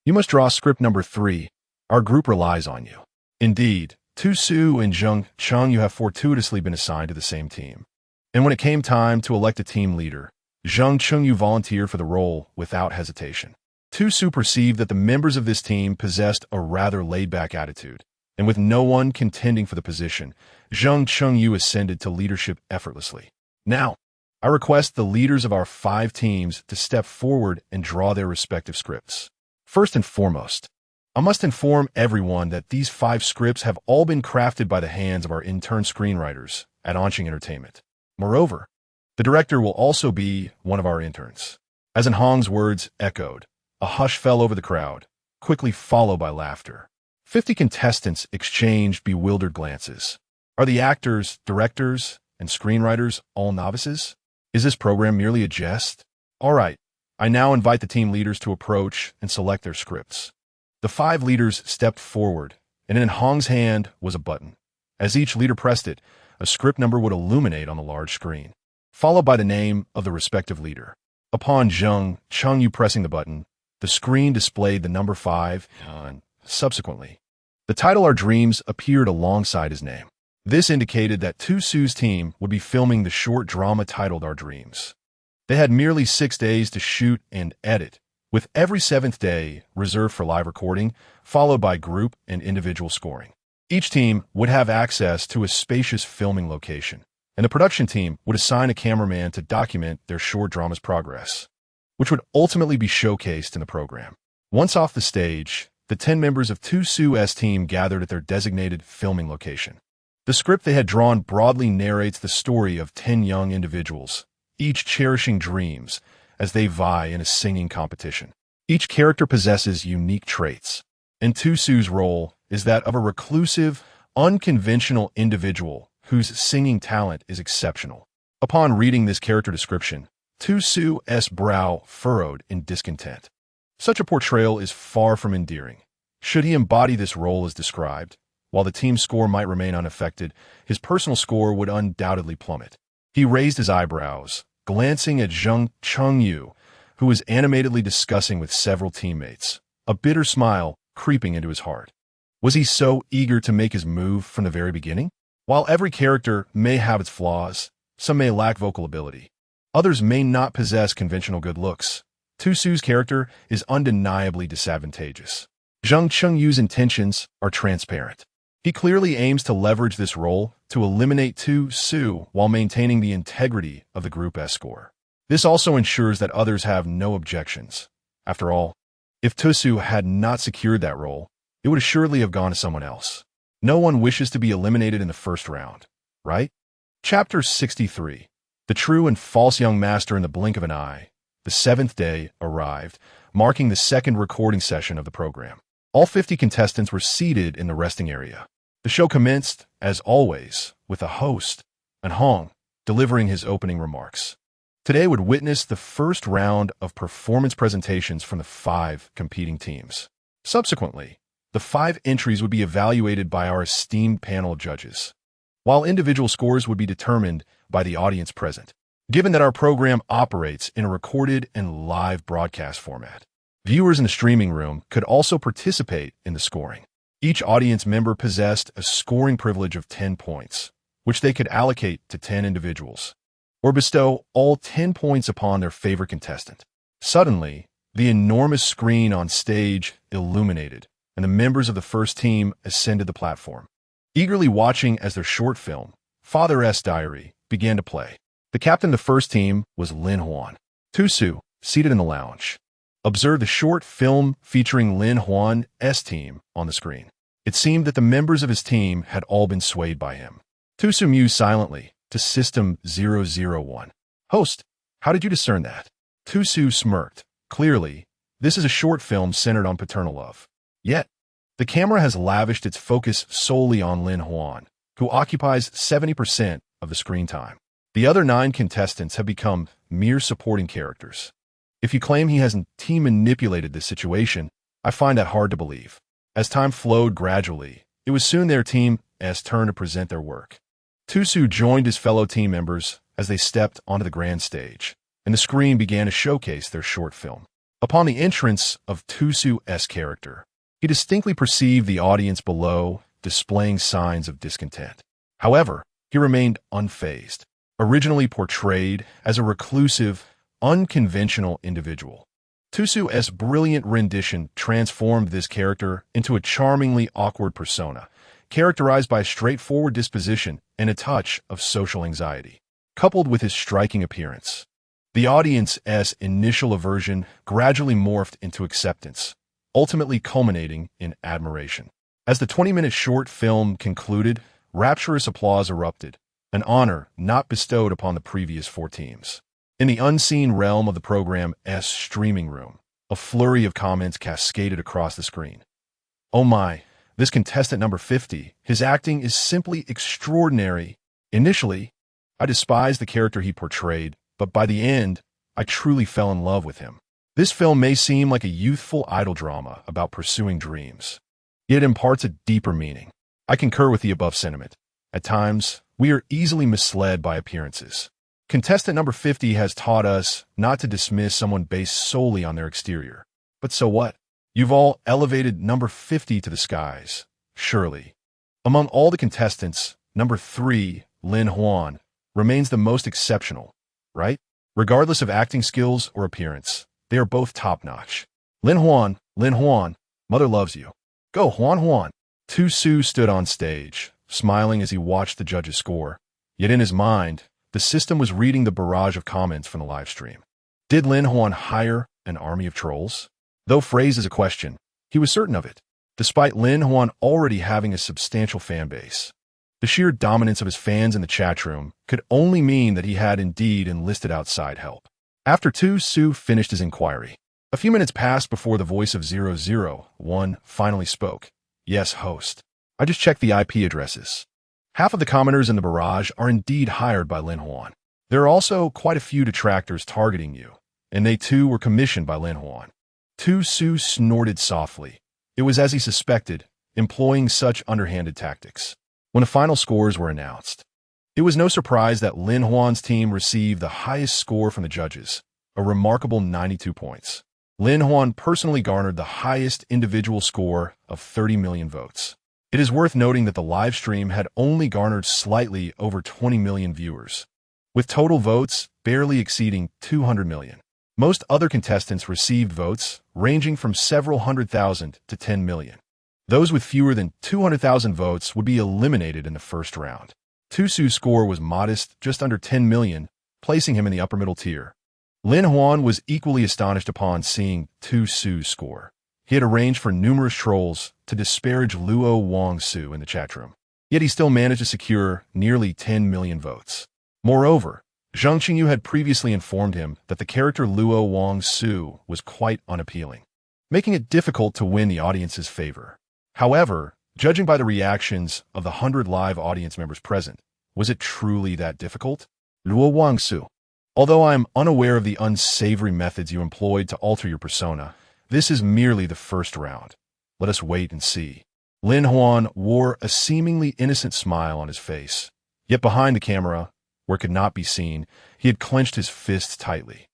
you must draw script number 3. Our group relies on you. Indeed, Su and Zheng Chengyu have fortuitously been assigned to the same team. And when it came time to elect a team leader, Zheng Chengyu volunteered for the role without hesitation. Su perceived that the members of this team possessed a rather laid-back attitude, and with no one contending for the position, Zheng Chengyu ascended to leadership effortlessly. Now, I request the leaders of our 5 teams to step forward and draw their respective scripts. First and foremost, I must inform everyone that these 5 scripts have all been crafted by the hands of our intern screenwriters at Onxing Entertainment. Moreover, the director will also be one of our interns. As An Hong's words echoed, a hush fell over the crowd, quickly followed by laughter. 50 contestants exchanged bewildered glances. Are the actors, directors, and screenwriters all novices? Is this program merely a jest? All right, I now invite the team leaders to approach and select their scripts. The 5 leaders stepped forward, and in An Hong's hand was a button. As each leader pressed it, a script number would illuminate on the large screen, followed by the name of the respective leader. Upon Zheng Chengyu pressing the button, the screen displayed the number 5, and subsequently, the title Our Dreams appeared alongside his name. This indicated that Su's team would be filming the short drama titled Our Dreams. They had merely 6 days to shoot and edit, with every 7th day reserved for live recording, followed by group and individual scoring. Each team would have access to a spacious filming location, and the production team would assign a cameraman to document their short drama's progress, which would ultimately be showcased in the program. Once off the stage, the 10 members of Su's team gathered at their designated filming location. The script they had drawn broadly narrates the story of 10 young individuals, each cherishing dreams as they vie in a singing competition. Each character possesses unique traits, and Su's role is that of a reclusive, unconventional individual whose singing talent is exceptional. Upon reading this character description, Su's brow furrowed in discontent. Such a portrayal is far from endearing. Should he embody this role as described, while the team score might remain unaffected, his personal score would undoubtedly plummet. He raised his eyebrows, glancing at Zheng Chengyu, who was animatedly discussing with several teammates, a bitter smile creeping into his heart. Was he so eager to make his move from the very beginning? While every character may have its flaws, some may lack vocal ability. Others may not possess conventional good looks. Tusu's character is undeniably disadvantageous. Zheng Chengyu's intentions are transparent. He clearly aims to leverage this role to eliminate Tu-Su while maintaining the integrity of the Group S score. This also ensures that others have no objections. After all, if Tu-Su had not secured that role, it would assuredly have gone to someone else. No one wishes to be eliminated in the first round, right? Chapter 63. The true and false young master in the blink of an eye. The seventh day arrived, marking the second recording session of the program. All 50 contestants were seated in the resting area. The show commenced, as always, with the host, An Hong, delivering his opening remarks. Today would witness the first round of performance presentations from the 5 competing teams. Subsequently, the 5 entries would be evaluated by our esteemed panel of judges, while individual scores would be determined by the audience present. Given that our program operates in a recorded and live broadcast format, viewers in the streaming room could also participate in the scoring. Each audience member possessed a scoring privilege of 10 points, which they could allocate to 10 individuals, or bestow all 10 points upon their favorite contestant. Suddenly, the enormous screen on stage illuminated, and the members of the first team ascended the platform, eagerly watching as their short film, Fodder's Diary, began to play. The captain of the first team was Lin Huan. Tu-Su, seated in the lounge, observed the short film featuring Lin Huan's team on the screen. It seemed that the members of his team had all been swayed by him. Tu-Su mused silently to System 001. Host, how did you discern that? Tu-Su smirked. Clearly, this is a short film centered on paternal love. Yet, the camera has lavished its focus solely on Lin Huan, who occupies 70% of the screen time. The other 9 contestants have become mere supporting characters. If you claim he hasn't team manipulated this situation, I find that hard to believe. As time flowed gradually, it was soon their team's turn to present their work. Tu-Su joined his fellow team members as they stepped onto the grand stage, and the screen began to showcase their short film. Upon the entrance of Tu-Su's character, he distinctly perceived the audience below displaying signs of discontent. However, he remained unfazed. Originally portrayed as a reclusive, unconventional individual, Tu-Su's brilliant rendition transformed this character into a charmingly awkward persona, characterized by a straightforward disposition and a touch of social anxiety. Coupled with his striking appearance, the audience's initial aversion gradually morphed into acceptance, ultimately culminating in admiration. As the 20-minute short film concluded, rapturous applause erupted, an honor not bestowed upon the previous 4 teams. In the unseen realm of the program's streaming room, a flurry of comments cascaded across the screen. Oh my, this contestant number 50, his acting is simply extraordinary. Initially, I despised the character he portrayed, but by the end, I truly fell in love with him. This film may seem like a youthful idol drama about pursuing dreams, yet it imparts a deeper meaning. I concur with the above sentiment. At times, we are easily misled by appearances. Contestant number 50 has taught us not to dismiss someone based solely on their exterior. But so what? You've all elevated number 50 to the skies, surely. Among all the contestants, number 3, Lin Huan, remains the most exceptional, right? Regardless of acting skills or appearance, they are both top-notch. Lin Huan, mother loves you. Go, Huan. Tu-Su stood on stage, smiling as he watched the judges score. Yet in his mind, the system was reading the barrage of comments from the live stream. Did Lin Huan hire an army of trolls? Though phrased as a question, he was certain of it, despite Lin Huan already having a substantial fan base. The sheer dominance of his fans in the chat room could only mean that he had indeed enlisted outside help. After Tu-Su finished his inquiry, a few minutes passed before the voice of 001 finally spoke. Yes, host. I just checked the IP addresses. Half of the commenters in the barrage are indeed hired by Lin Huan. There are also quite a few detractors targeting you, and they too were commissioned by Lin Huan. Tu-Su snorted softly, It was as he suspected, employing such underhanded tactics. When the final scores were announced, it was no surprise that Lin Huan's team received the highest score from the judges, a remarkable 92 points. Lin Huan personally garnered the highest individual score of 30 million votes. It is worth noting that the live stream had only garnered slightly over 20 million viewers, with total votes barely exceeding 200 million. Most other contestants received votes ranging from several hundred thousand to 10 million. Those with fewer than 200,000 votes would be eliminated in the first round. Tu Su's score was modest, just under 10 million, placing him in the upper middle tier. Lin Huan was equally astonished upon seeing Tu Su's score. He had arranged for numerous trolls to disparage Luo Wangsu in the chat room, yet he still managed to secure nearly 10 million votes. Moreover, Zhang Qingyu had previously informed him that the character Luo Wangsu was quite unappealing, making it difficult to win the audience's favor. However, judging by the reactions of the 100 live audience members present, was it truly that difficult? Luo Wangsu. Although I am unaware of the unsavory methods you employed to alter your persona, this is merely the first round. Let us wait and see. Lin Huan wore a seemingly innocent smile on his face, yet behind the camera, where it could not be seen, he had clenched his fists tightly.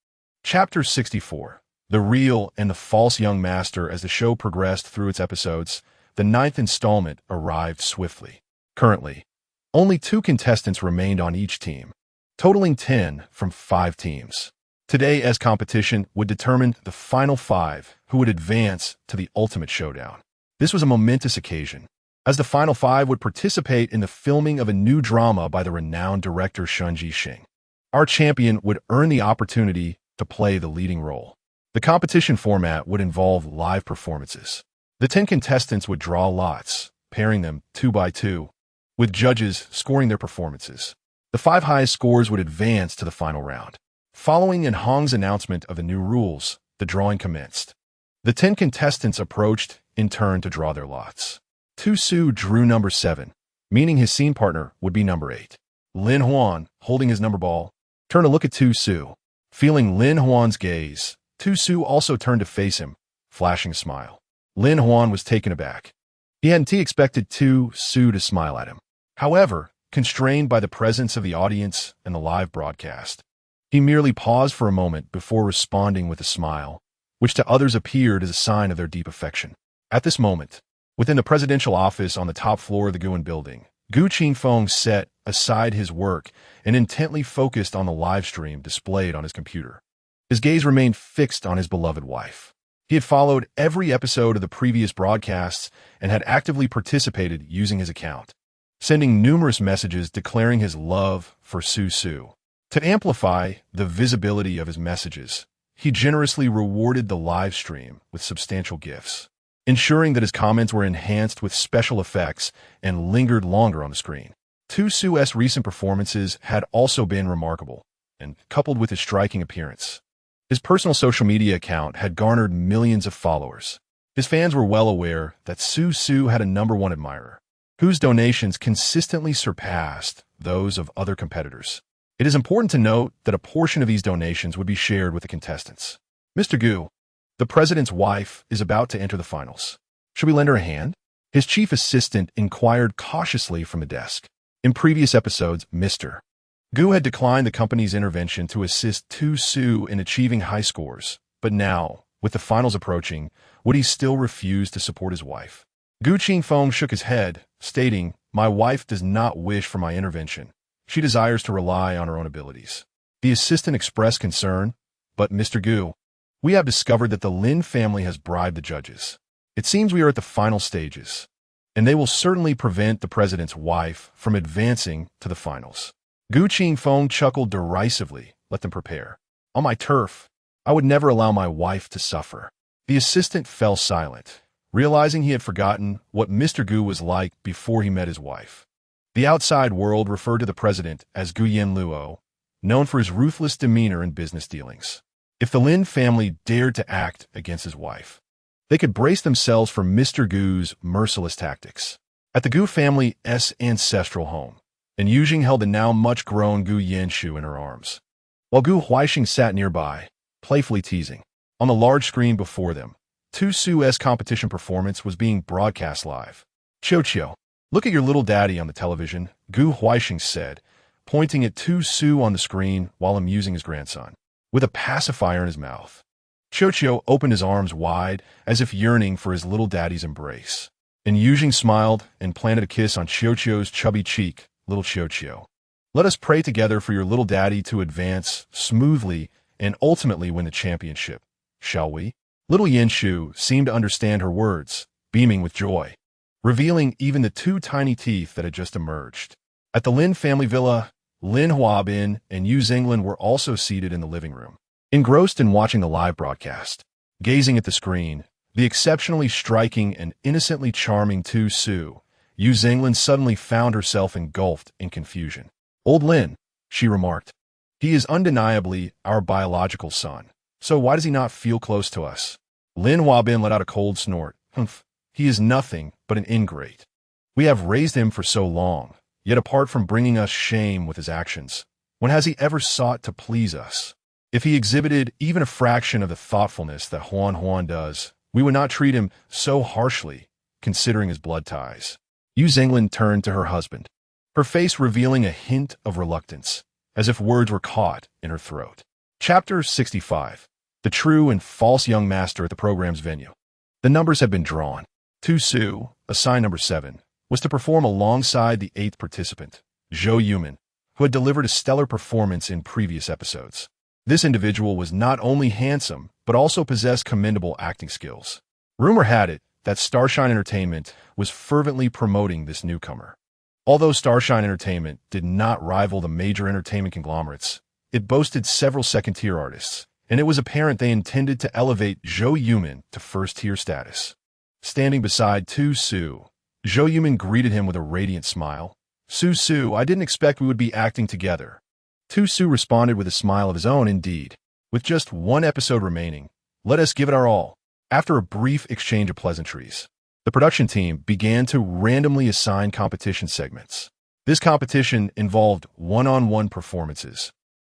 Chapter 64. The Real and the False Young Master. As the show progressed through its episodes, the 9th installment arrived swiftly. Currently, only 2 contestants remained on each team, totaling 10 from 5 teams. Today, as competition would determine the final 5 who would advance to the ultimate showdown. This was a momentous occasion, as the final 5 would participate in the filming of a new drama by the renowned director Shun Jixing. Our champion would earn the opportunity to play the leading role. The competition format would involve live performances. The 10 contestants would draw lots, pairing them 2 by 2, with judges scoring their performances. The 5 highest scores would advance to the final round. Following in Hong's announcement of the new rules, the drawing commenced. The 10 contestants approached in turn to draw their lots. Tu Su drew number 7, meaning his scene partner would be number 8. Lin Huan, holding his number ball, turned to look at Tu Su. Feeling Lin Huan's gaze, Tu Su also turned to face him, flashing a smile. Lin Huan was taken aback. He hadn't expected Tu Su to smile at him. However, constrained by the presence of the audience and the live broadcast, he merely paused for a moment before responding with a smile, which to others appeared as a sign of their deep affection. At this moment, within the presidential office on the top floor of the Guan building, Gu Qingfeng set aside his work and intently focused on the live stream displayed on his computer. His gaze remained fixed on his beloved wife. He had followed every episode of the previous broadcasts and had actively participated using his account, sending numerous messages declaring his love for Su Su. To amplify the visibility of his messages, he generously rewarded the live stream with substantial gifts, ensuring that his comments were enhanced with special effects and lingered longer on the screen. Tu Su's recent performances had also been remarkable, and coupled with his striking appearance, his personal social media account had garnered millions of followers. His fans were well aware that Su Su had a number 1 admirer, whose donations consistently surpassed those of other competitors. It is important to note that a portion of these donations would be shared with the contestants. Mr. Gu, the president's wife, is about to enter the finals. Should we lend her a hand? His chief assistant inquired cautiously from the desk. In previous episodes, Mr. Gu had declined the company's intervention to assist Tu Su in achieving high scores, but now, with the finals approaching, would he still refuse to support his wife? Gu Qingfeng shook his head, stating, "My wife does not wish for my intervention. She desires to rely on her own abilities." The assistant expressed concern, "But Mr. Gu, we have discovered that the Lin family has bribed the judges. It seems we are at the final stages, and they will certainly prevent the president's wife from advancing to the finals." Gu Qingfeng chuckled derisively. "Let them prepare. On my turf, I would never allow my wife to suffer." The assistant fell silent, realizing he had forgotten what Mr. Gu was like before he met his wife. The outside world referred to the president as Guyan Luo, known for his ruthless demeanor in business dealings. If the Lin family dared to act against his wife, they could brace themselves for Mr. Gu's merciless tactics. At the Gu family's ancestral home, and Yujing held the now much-grown Gu Yanshu in her arms, while Gu Huaixing sat nearby, playfully teasing. On the large screen before them, Tu Su's competition performance was being broadcast live. Qiu, look at your little daddy on the television, Gu Huixing said, pointing at Tu Su on the screen while amusing his grandson, with a pacifier in his mouth. Qiu opened his arms wide, as if yearning for his little daddy's embrace. And Yujing smiled and planted a kiss on Qiu's chubby cheek. Little Qiu, let us pray together for your little daddy to advance smoothly and ultimately win the championship, shall we? Little Yanshu seemed to understand her words, beaming with joy, revealing even the two tiny teeth that had just emerged. At the Lin family villa, Lin Huabin and Yu Xinglin were also seated in the living room, engrossed in watching the live broadcast. Gazing at the screen, the exceptionally striking and innocently charming Tu Su, Yu Xinglin suddenly found herself engulfed in confusion. Old Lin, she remarked. He is undeniably our biological son, so why does he not feel close to us? Lin Huabin let out a cold snort. Humph, he is nothing but an ingrate. We have raised him for so long, yet apart from bringing us shame with his actions, when has he ever sought to please us? If he exhibited even a fraction of the thoughtfulness that Huan does, we would not treat him so harshly, considering his blood ties. Yu Xinglin turned to her husband, her face revealing a hint of reluctance, as if words were caught in her throat. Chapter 65. The True and False Young Master at the program's venue. The numbers had been drawn. Tu Su, assigned number 7, was to perform alongside the 8th participant, Zhou Yumin, who had delivered a stellar performance in previous episodes. This individual was not only handsome, but also possessed commendable acting skills. Rumor had it that Starshine Entertainment was fervently promoting this newcomer. Although Starshine Entertainment did not rival the major entertainment conglomerates, it boasted several second-tier artists, and it was apparent they intended to elevate Zhou Yumin to first-tier status. Standing beside Tu Su, Zhou Yumin greeted him with a radiant smile. Su, I didn't expect we would be acting together. Tu Su responded with a smile of his own. Indeed. With just one episode remaining, let us give it our all. After a brief exchange of pleasantries, the production team began to randomly assign competition segments. This competition involved one-on-one performances,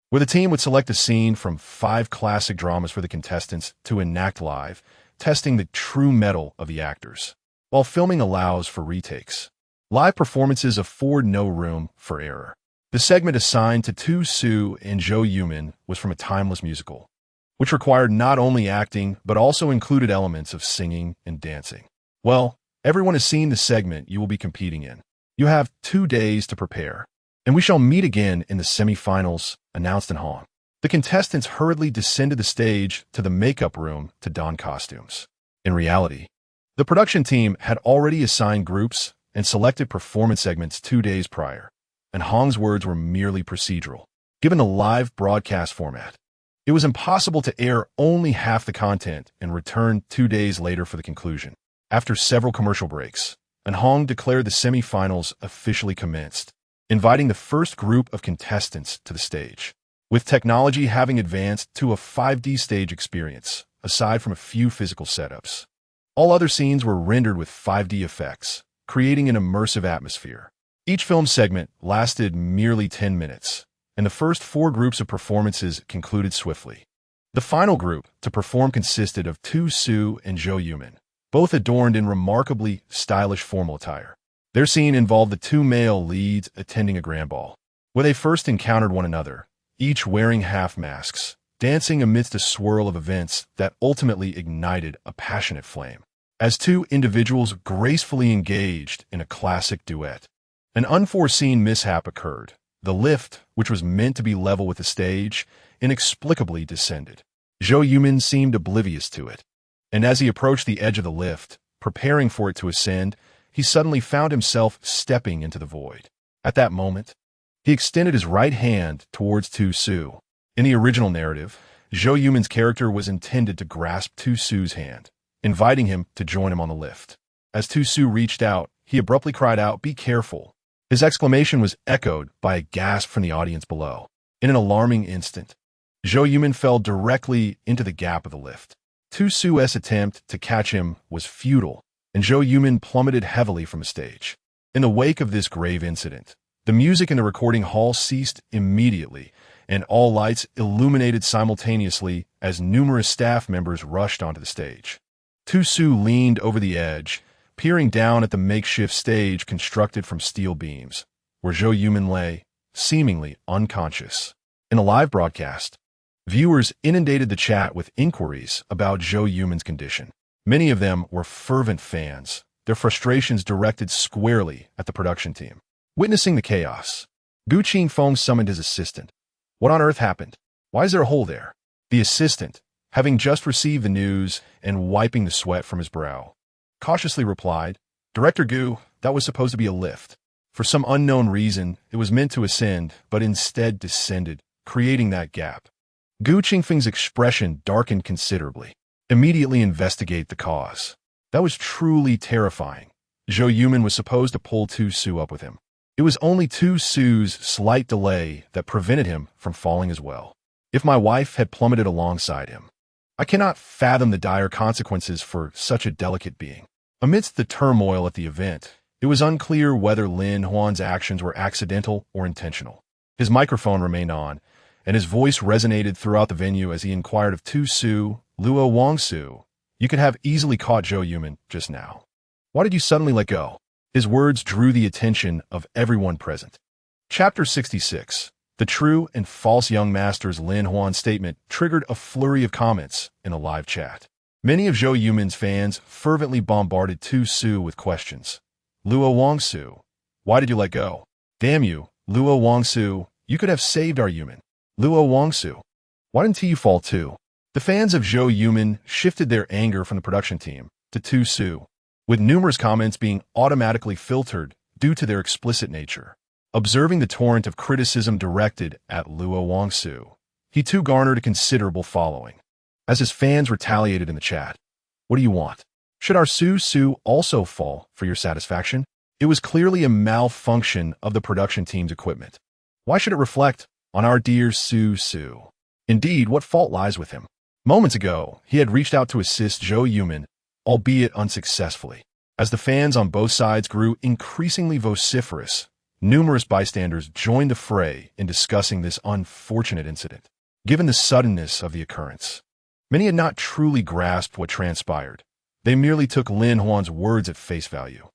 where the team would select a scene from 5 classic dramas for the contestants to enact live, testing the true mettle of the actors, while filming allows for retakes. Live performances afford no room for error. The segment assigned to Tu Su and Zhou Yumin was from a timeless musical, which required not only acting, but also included elements of singing and dancing. Well, everyone has seen the segment you will be competing in. You have 2 days to prepare, and we shall meet again in the semi-finals, announced in Hong. The contestants hurriedly descended the stage to the makeup room to don costumes. In reality, the production team had already assigned groups and selected performance segments 2 days prior, and Hong's words were merely procedural. Given the live broadcast format, it was impossible to air only half the content and return 2 days later for the conclusion. After several commercial breaks, and Hong declared the semi-finals officially commenced, inviting the first group of contestants to the stage. With technology having advanced to a 5D stage experience, aside from a few physical setups, all other scenes were rendered with 5D effects, creating an immersive atmosphere. Each film segment lasted merely 10 minutes, and the first 4 groups of performances concluded swiftly. The final group to perform consisted of Tu Su and Zhou Yumin, both adorned in remarkably stylish formal attire. Their scene involved the 2 male leads attending a grand ball, where they first encountered one another, each wearing half masks, dancing amidst a swirl of events that ultimately ignited a passionate flame. As 2 individuals gracefully engaged in a classic duet, an unforeseen mishap occurred. The lift, which was meant to be level with the stage, inexplicably descended. Zhou Yumin seemed oblivious to it, and as he approached the edge of the lift, preparing for it to ascend, he suddenly found himself stepping into the void. At that moment, he extended his right hand towards Tu Su. In the original narrative, Zhou Yumin's character was intended to grasp Tu Su's hand, inviting him to join him on the lift. As Tu Su reached out, he abruptly cried out, "Be careful." His exclamation was echoed by a gasp from the audience below. In an alarming instant, Zhou Yumin fell directly into the gap of the lift. Tu Su's attempt to catch him was futile, and Zhou Yumin plummeted heavily from the stage. In the wake of this grave incident, the music in the recording hall ceased immediately, and all lights illuminated simultaneously as numerous staff members rushed onto the stage. Tu-Su leaned over the edge, peering down at the makeshift stage constructed from steel beams, where Zhou Yumin lay, seemingly unconscious. In a live broadcast, viewers inundated the chat with inquiries about Zhou Yumin's condition. Many of them were fervent fans, their frustrations directed squarely at the production team. Witnessing the chaos, Gu Qingfeng summoned his assistant. What on earth happened? Why is there a hole there? The assistant, having just received the news and wiping the sweat from his brow, cautiously replied, "Director Gu, that was supposed to be a lift. For some unknown reason, it was meant to ascend, but instead descended, creating that gap." Gu Qingfeng's expression darkened considerably. Immediately investigate the cause. That was truly terrifying. Zhou Yumin was supposed to pull Tu-Su up with him. It was only Tu-Su's slight delay that prevented him from falling as well. If my wife had plummeted alongside him, I cannot fathom the dire consequences for such a delicate being. Amidst the turmoil at the event, it was unclear whether Lin Huan's actions were accidental or intentional. His microphone remained on, and his voice resonated throughout the venue as he inquired of Tu-Su, "Luo Wangsu, you could have easily caught Zhou Yumin just now. Why did you suddenly let go?" His words drew the attention of everyone present. Chapter 66. The True and False Young Master's Lin Huan statement triggered a flurry of comments in a live chat. Many of Zhou Yumin's fans fervently bombarded Tu-Su with questions. "Luo Wangsu, why did you let go? Damn you, Luo Wangsu, you could have saved our Yumin. Luo Wangsu, why didn't you fall too?" The fans of Zhou Yumin shifted their anger from the production team to Tu-Su, with numerous comments being automatically filtered due to their explicit nature. Observing the torrent of criticism directed at Luo Wangsu, he too garnered a considerable following. As his fans retaliated in the chat, "What do you want? Should our Su also fall for your satisfaction?" It was clearly a malfunction of the production team's equipment. Why should it reflect on our dear Su? Indeed, what fault lies with him? Moments ago, he had reached out to assist Zhou Yumin, albeit unsuccessfully. As the fans on both sides grew increasingly vociferous, numerous bystanders joined the fray in discussing this unfortunate incident. Given the suddenness of the occurrence, many had not truly grasped what transpired. They merely took Lin Huan's words at face value,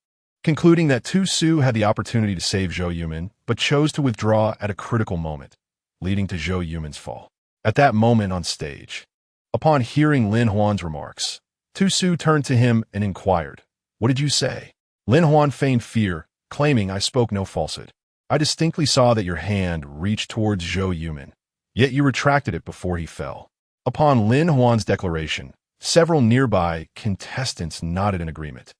concluding that Tu-Su had the opportunity to save Zhou Yumin, but chose to withdraw at a critical moment, leading to Zhou Yumin's fall. At that moment on stage, upon hearing Lin Huan's remarks, Tu-Su turned to him and inquired, "What did you say?" Lin Huan feigned fear, claiming, "I spoke no falsehood. I distinctly saw that your hand reached towards Zhou Yumin, yet you retracted it before he fell." Upon Lin Huan's declaration, several nearby contestants nodded in agreement,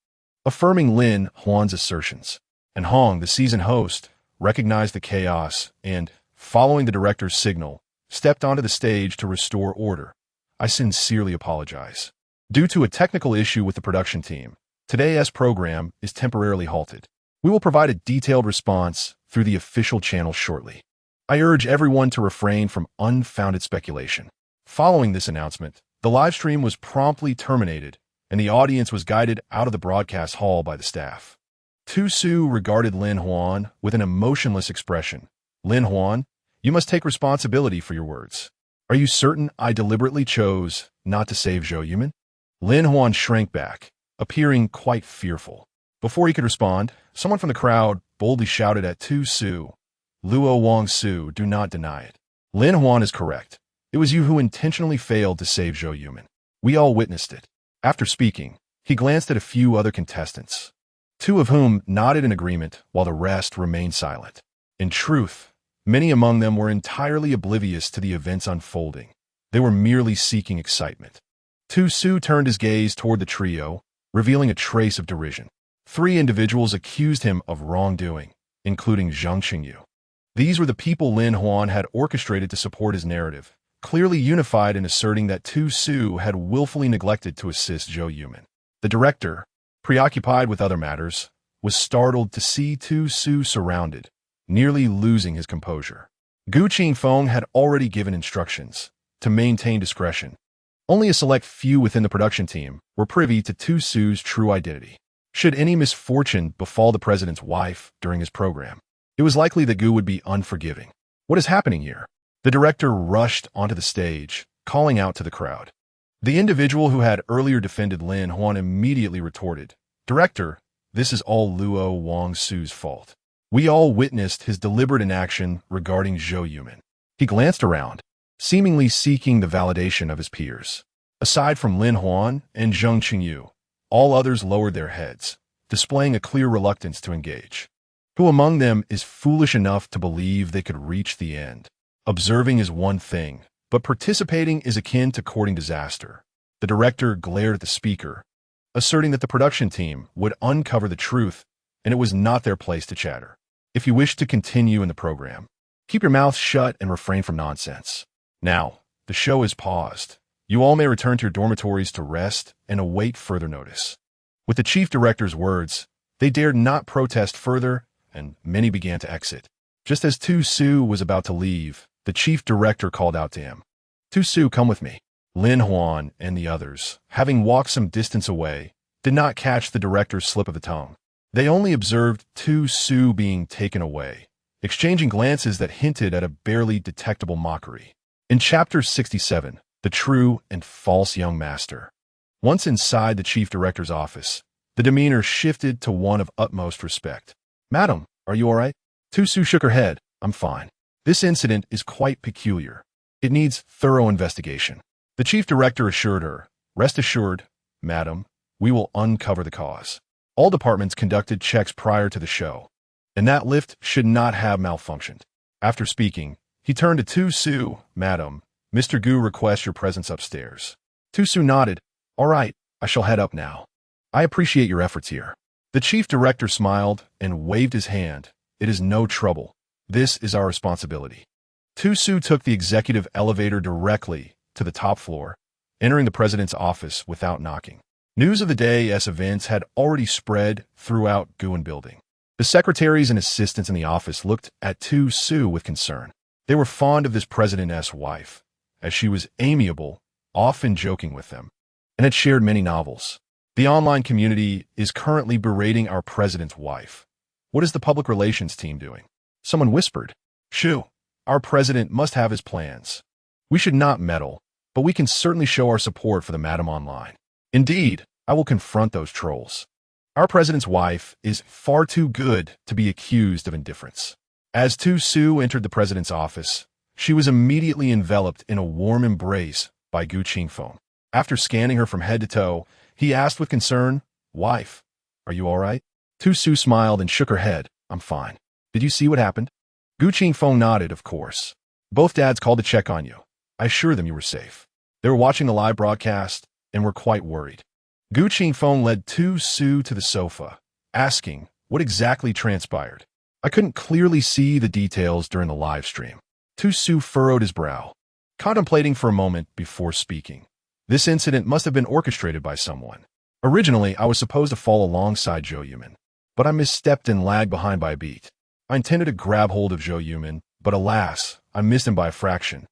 affirming Lin Huan's assertions. And Hong, the season host, recognized the chaos and, following the director's signal, stepped onto the stage to restore order. "I sincerely apologize. Due to a technical issue with the production team, today's program is temporarily halted. We will provide a detailed response through the official channel shortly. I urge everyone to refrain from unfounded speculation." Following this announcement, the live stream was promptly terminated, and the audience was guided out of the broadcast hall by the staff. Tu-Su regarded Lin Huan with an emotionless expression. "Lin Huan, you must take responsibility for your words. Are you certain I deliberately chose not to save Zhou Yumin?" Lin Huan shrank back, appearing quite fearful. Before he could respond, someone from the crowd boldly shouted at Tu-Su, "Luo Wangsu, do not deny it. Lin Huan is correct. It was you who intentionally failed to save Zhou Yumin. We all witnessed it." After speaking, he glanced at a few other contestants, two of whom nodded in agreement while the rest remained silent. In truth, many among them were entirely oblivious to the events unfolding. They were merely seeking excitement. Tu-Su turned his gaze toward the trio, revealing a trace of derision. 3 individuals accused him of wrongdoing, including Zhang Qingyu. These were the people Lin Huan had orchestrated to support his narrative, clearly unified in asserting that Tu-Su had willfully neglected to assist Zhou Yumin. The director, preoccupied with other matters, was startled to see Tu-Su surrounded, nearly losing his composure. Gu Qingfeng had already given instructions to maintain discretion. Only a select few within the production team were privy to Tu-Su's true identity. Should any misfortune befall the president's wife during his program, it was likely that Gu would be unforgiving. "What is happening here?" The director rushed onto the stage, calling out to the crowd. The individual who had earlier defended Lin Huan immediately retorted, "Director, this is all Luo Wangsu's fault. We all witnessed his deliberate inaction regarding Zhou Yumin." He glanced around, seemingly seeking the validation of his peers. Aside from Lin Huan and Zheng Qingyu, all others lowered their heads, displaying a clear reluctance to engage. Who among them is foolish enough to believe they could reach the end? Observing is one thing, but participating is akin to courting disaster. The director glared at the speaker, asserting that the production team would uncover the truth, and it was not their place to chatter. If you wish to continue in the program, keep your mouth shut and refrain from nonsense. Now, the show is paused. You all may return to your dormitories to rest and await further notice. With the chief director's words, they dared not protest further, and many began to exit. Just as Tu Su was about to leave, the chief director called out to him, "Tu Su, come with me." Lin Huan and the others, having walked some distance away, did not catch the director's slip of the tongue. They only observed Tu Su being taken away, exchanging glances that hinted at a barely detectable mockery. In Chapter 67, The True and False Young Master. Once inside the chief director's office, the demeanor shifted to one of utmost respect. "Madam, are you all right?" Tu Su shook her head. "I'm fine. This incident is quite peculiar. It needs thorough investigation." The chief director assured her, "Rest assured, madam, we will uncover the cause." All departments conducted checks prior to the show, and that lift should not have malfunctioned. After speaking, he turned to Tu Su. "Madam, Mr. Gu requests your presence upstairs." Tu Su nodded. "All right, I shall head up now. I appreciate your efforts here." The chief director smiled and waved his hand. "It is no trouble. This is our responsibility." Tu Su took the executive elevator directly to the top floor, entering the president's office without knocking. News of the day's events had already spread throughout Guan Building. The secretaries and assistants in the office looked at Tu Su with concern. They were fond of this president's wife, as she was amiable, often joking with them, and had shared many novels. The online community is currently berating our president's wife. What is the public relations team doing? Someone whispered, "Shoo, our president must have his plans. We should not meddle, but we can certainly show our support for the madam online. Indeed, I will confront those trolls. Our president's wife is far too good to be accused of indifference." As Tu Su entered the president's office, she was immediately enveloped in a warm embrace by Gu Qingfeng. After scanning her from head to toe, he asked with concern, "Wife, are you all right?" Tu Su smiled and shook her head. "I'm fine. Did you see what happened?" Gu Qingfeng nodded, "Of course. Both dads called to check on you. I assured them you were safe. They were watching the live broadcast and were quite worried." Gu Qingfeng led Tu Su to the sofa, asking what exactly transpired. "I couldn't clearly see the details during the live stream." Tu Su furrowed his brow, contemplating for a moment before speaking. "This incident must have been orchestrated by someone. Originally, I was supposed to fall alongside Zhou Yumin, but I misstepped and lagged behind by a beat. I intended to grab hold of Zhou Yumin, but alas, I missed him by a fraction."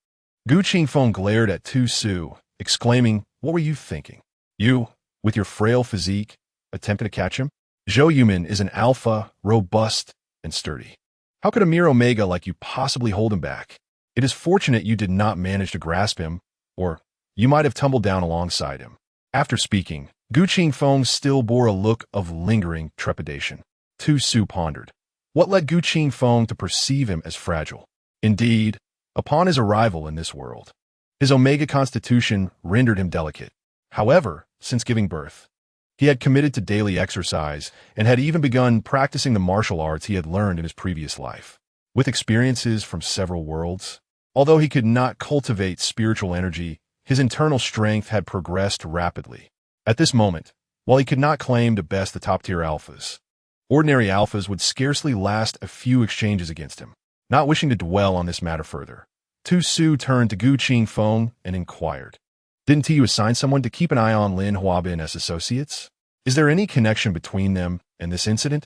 Gu Qingfeng glared at Tu Su, exclaiming, "What were you thinking? You, with your frail physique, attempted to catch him? Zhou Yumin is an alpha, robust, and sturdy. How could a mere omega like you possibly hold him back? It is fortunate you did not manage to grasp him, or you might have tumbled down alongside him." After speaking, Gu Qingfeng still bore a look of lingering trepidation. Tu Su pondered. What led Gu Qingfeng to perceive him as fragile? Indeed, upon his arrival in this world, his omega constitution rendered him delicate. However, since giving birth, he had committed to daily exercise and had even begun practicing the martial arts he had learned in his previous life. With experiences from several worlds, although he could not cultivate spiritual energy, his internal strength had progressed rapidly. At this moment, while he could not claim to best the top-tier alphas, ordinary alphas would scarcely last a few exchanges against him. Not wishing to dwell on this matter further, Tu Su turned to Gu Qingfeng and inquired, "Didn't you assign someone to keep an eye on Lin Huabin as associates? Is there any connection between them and this incident?"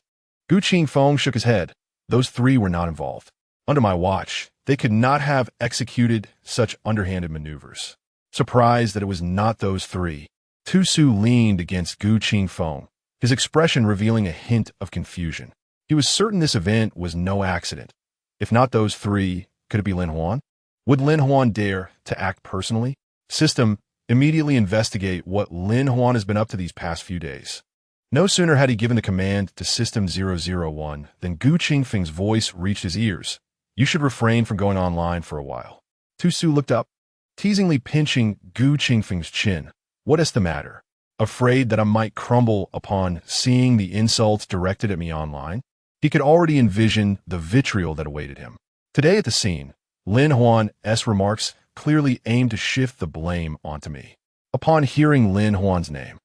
Gu Qingfeng shook his head. "Those three were not involved. Under my watch, they could not have executed such underhanded maneuvers." Surprised that it was not those three, Tu Su leaned against Gu Qingfeng, his expression revealing a hint of confusion. He was certain this event was no accident. If not those three, could it be Lin Huan? Would Lin Huan dare to act personally? System, Immediately investigate what Lin Huan has been up to these past few days. No sooner had he given the command to System 001 than Gu Qingfeng's voice reached his ears. You should refrain from going online for a while. Tu Su looked up, teasingly pinching Gu Qingfeng's chin. What is the matter? Afraid that I might crumble upon seeing the insults directed at me online? He could already envision the vitriol that awaited him. Today at the scene, Lin Huan's remarks clearly aimed to shift the blame onto me. Upon hearing Lin Huan's name,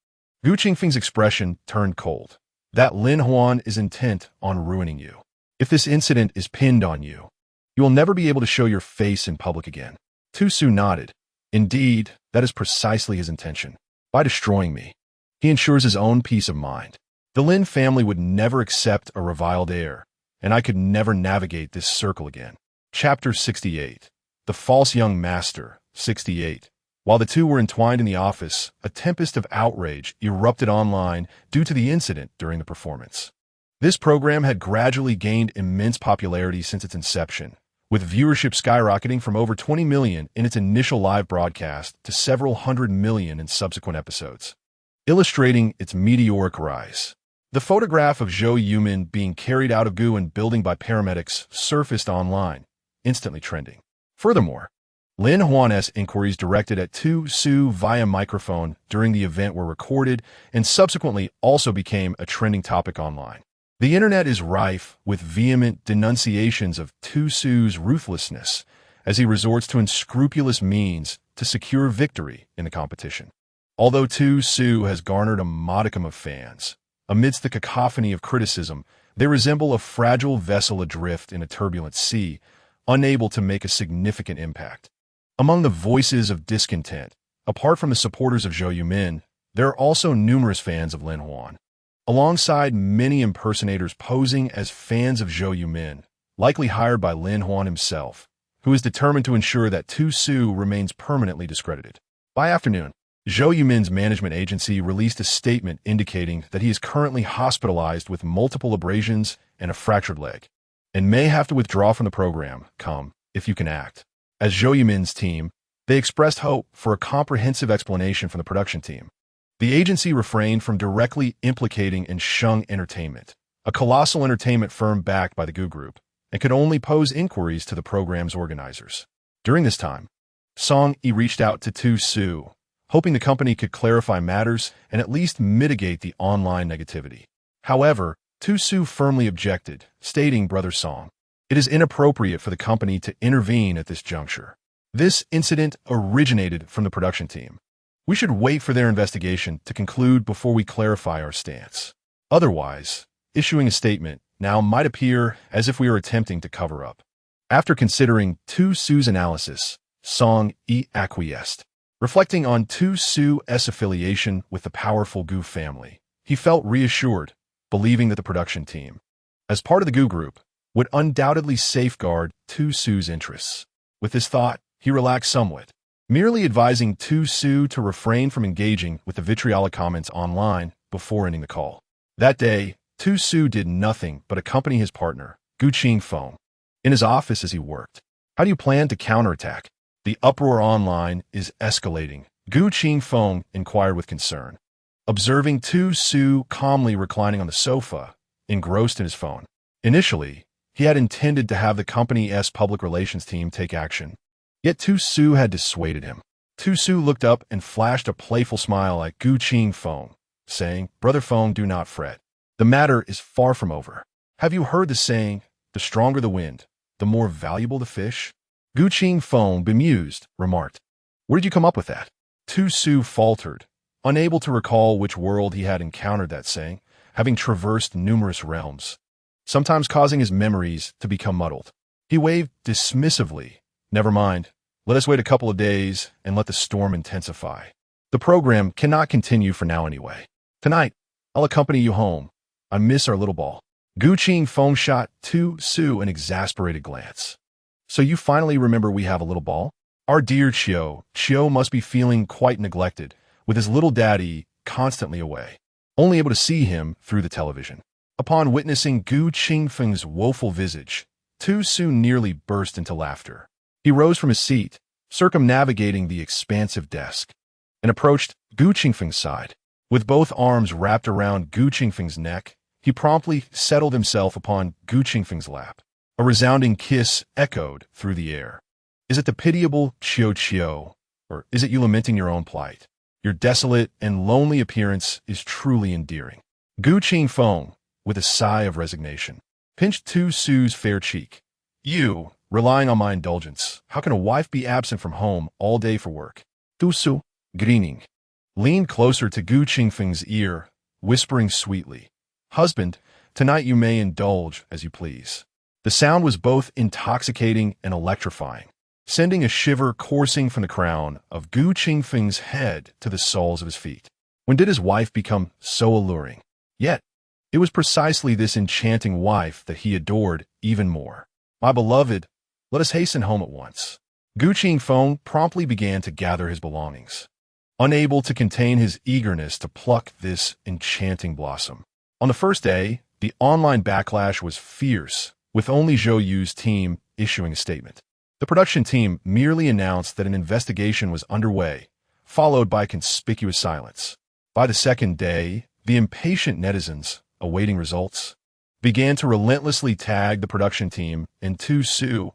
Gu Qingfeng's expression turned cold. That Lin Huan is intent on ruining you. If this incident is pinned on you, you will never be able to show your face in public again. Tu Su nodded. Indeed, that is precisely his intention. By destroying me, he ensures his own peace of mind. The Lin family would never accept a reviled heir, and I could never navigate this circle again. Chapter 68. The False Young Master, 68. While the two were entwined in the office, a tempest of outrage erupted online due to the incident during the performance. This program had gradually gained immense popularity since its inception, with viewership skyrocketing from over 20 million in its initial live broadcast to several hundred million in subsequent episodes, illustrating its meteoric rise. The photograph of Zhou Yumin being carried out of Guan building by paramedics surfaced online, instantly trending. Furthermore, Lin Huan's inquiries directed at Tu Su via microphone during the event were recorded and subsequently also became a trending topic online. The internet is rife with vehement denunciations of Tu Su's ruthlessness as he resorts to unscrupulous means to secure victory in the competition. Although Tu Su has garnered a modicum of fans, amidst the cacophony of criticism, they resemble a fragile vessel adrift in a turbulent sea, unable to make a significant impact. Among the voices of discontent, apart from the supporters of Zhou Yumin, there are also numerous fans of Lin Huan. Alongside many impersonators posing as fans of Zhou Yumin, likely hired by Lin Huan himself, who is determined to ensure that Tu Su remains permanently discredited. By afternoon, Zhou Yumin's management agency released a statement indicating that he is currently hospitalized with multiple abrasions and a fractured leg, and may have to withdraw from the program, if you can act. As Zhou Yumin's team, they expressed hope for a comprehensive explanation from the production team. The agency refrained from directly implicating in Sheng Entertainment, a colossal entertainment firm backed by the Gu Group, and could only pose inquiries to the program's organizers. During this time, Song Yi reached out to Tu Su, hoping the company could clarify matters and at least mitigate the online negativity. However, Tu Su firmly objected, stating, Brother Song, it is inappropriate for the company to intervene at this juncture. This incident originated from the production team. We should wait for their investigation to conclude before we clarify our stance. Otherwise, issuing a statement now might appear as if we are attempting to cover up. After considering Tu Su's analysis, Song Yi acquiesced. Reflecting on Tu Su's affiliation with the powerful Gu family, he felt reassured, believing that the production team, as part of the Gu Group, would undoubtedly safeguard Tu Su's interests. With this thought, he relaxed somewhat, merely advising Tu Su to refrain from engaging with the vitriolic comments online before ending the call. That day, Tu Su did nothing but accompany his partner, Gu Qingfeng, in his office as he worked. How do you plan to counterattack? The uproar online is escalating, Gu Qingfeng inquired with concern, observing Tu Su calmly reclining on the sofa, engrossed in his phone. Initially, he had intended to have the company's public relations team take action, yet Tu Su had dissuaded him. Tu Su looked up and flashed a playful smile at Gu Qingfeng, saying, Brother Feng, do not fret. The matter is far from over. Have you heard the saying, the stronger the wind, the more valuable the fish? Gu Qingfeng, bemused, remarked, where did you come up with that? Tu Su faltered, unable to recall which world he had encountered that saying, having traversed numerous realms, sometimes causing his memories to become muddled. He waved dismissively. Never mind. Let us wait a couple of days and let the storm intensify. The program cannot continue for now anyway. Tonight, I'll accompany you home. I miss our little ball. Gu Qingfeng shot Tu Su an exasperated glance. So you finally remember we have a little ball? Our dear Chiu must be feeling quite neglected, with his little daddy constantly away, only able to see him through the television. Upon witnessing Gu Qingfeng's woeful visage, Tu Su nearly burst into laughter. He rose from his seat, circumnavigating the expansive desk. and approached Gu Qingfeng's side. With both arms wrapped around Gu Qingfeng's neck, he promptly settled himself upon Gu Qingfeng's lap. A resounding kiss echoed through the air. Is it the pitiable Qiu Qiu, or is it you lamenting your own plight? Your desolate and lonely appearance is truly endearing. Gu Qingfeng, with a sigh of resignation, pinched Tu Su's fair cheek. You, relying on my indulgence, how can a wife be absent from home all day for work? Tu Su, grinning, leaned closer to Gu Qingfeng's ear, whispering sweetly, Husband, tonight you may indulge as you please. The sound was both intoxicating and electrifying, sending a shiver coursing from the crown of Gu Qingfeng's head to the soles of his feet. When did his wife become so alluring? Yet, it was precisely this enchanting wife that he adored even more. My beloved, let us hasten home at once. Gu Qingfeng promptly began to gather his belongings, unable to contain his eagerness to pluck this enchanting blossom. On the first day, the online backlash was fierce, with only Zhou Yu's team issuing a statement. The production team merely announced that an investigation was underway, followed by conspicuous silence. By the second day, the impatient netizens, awaiting results, began to relentlessly tag the production team and Tu Su,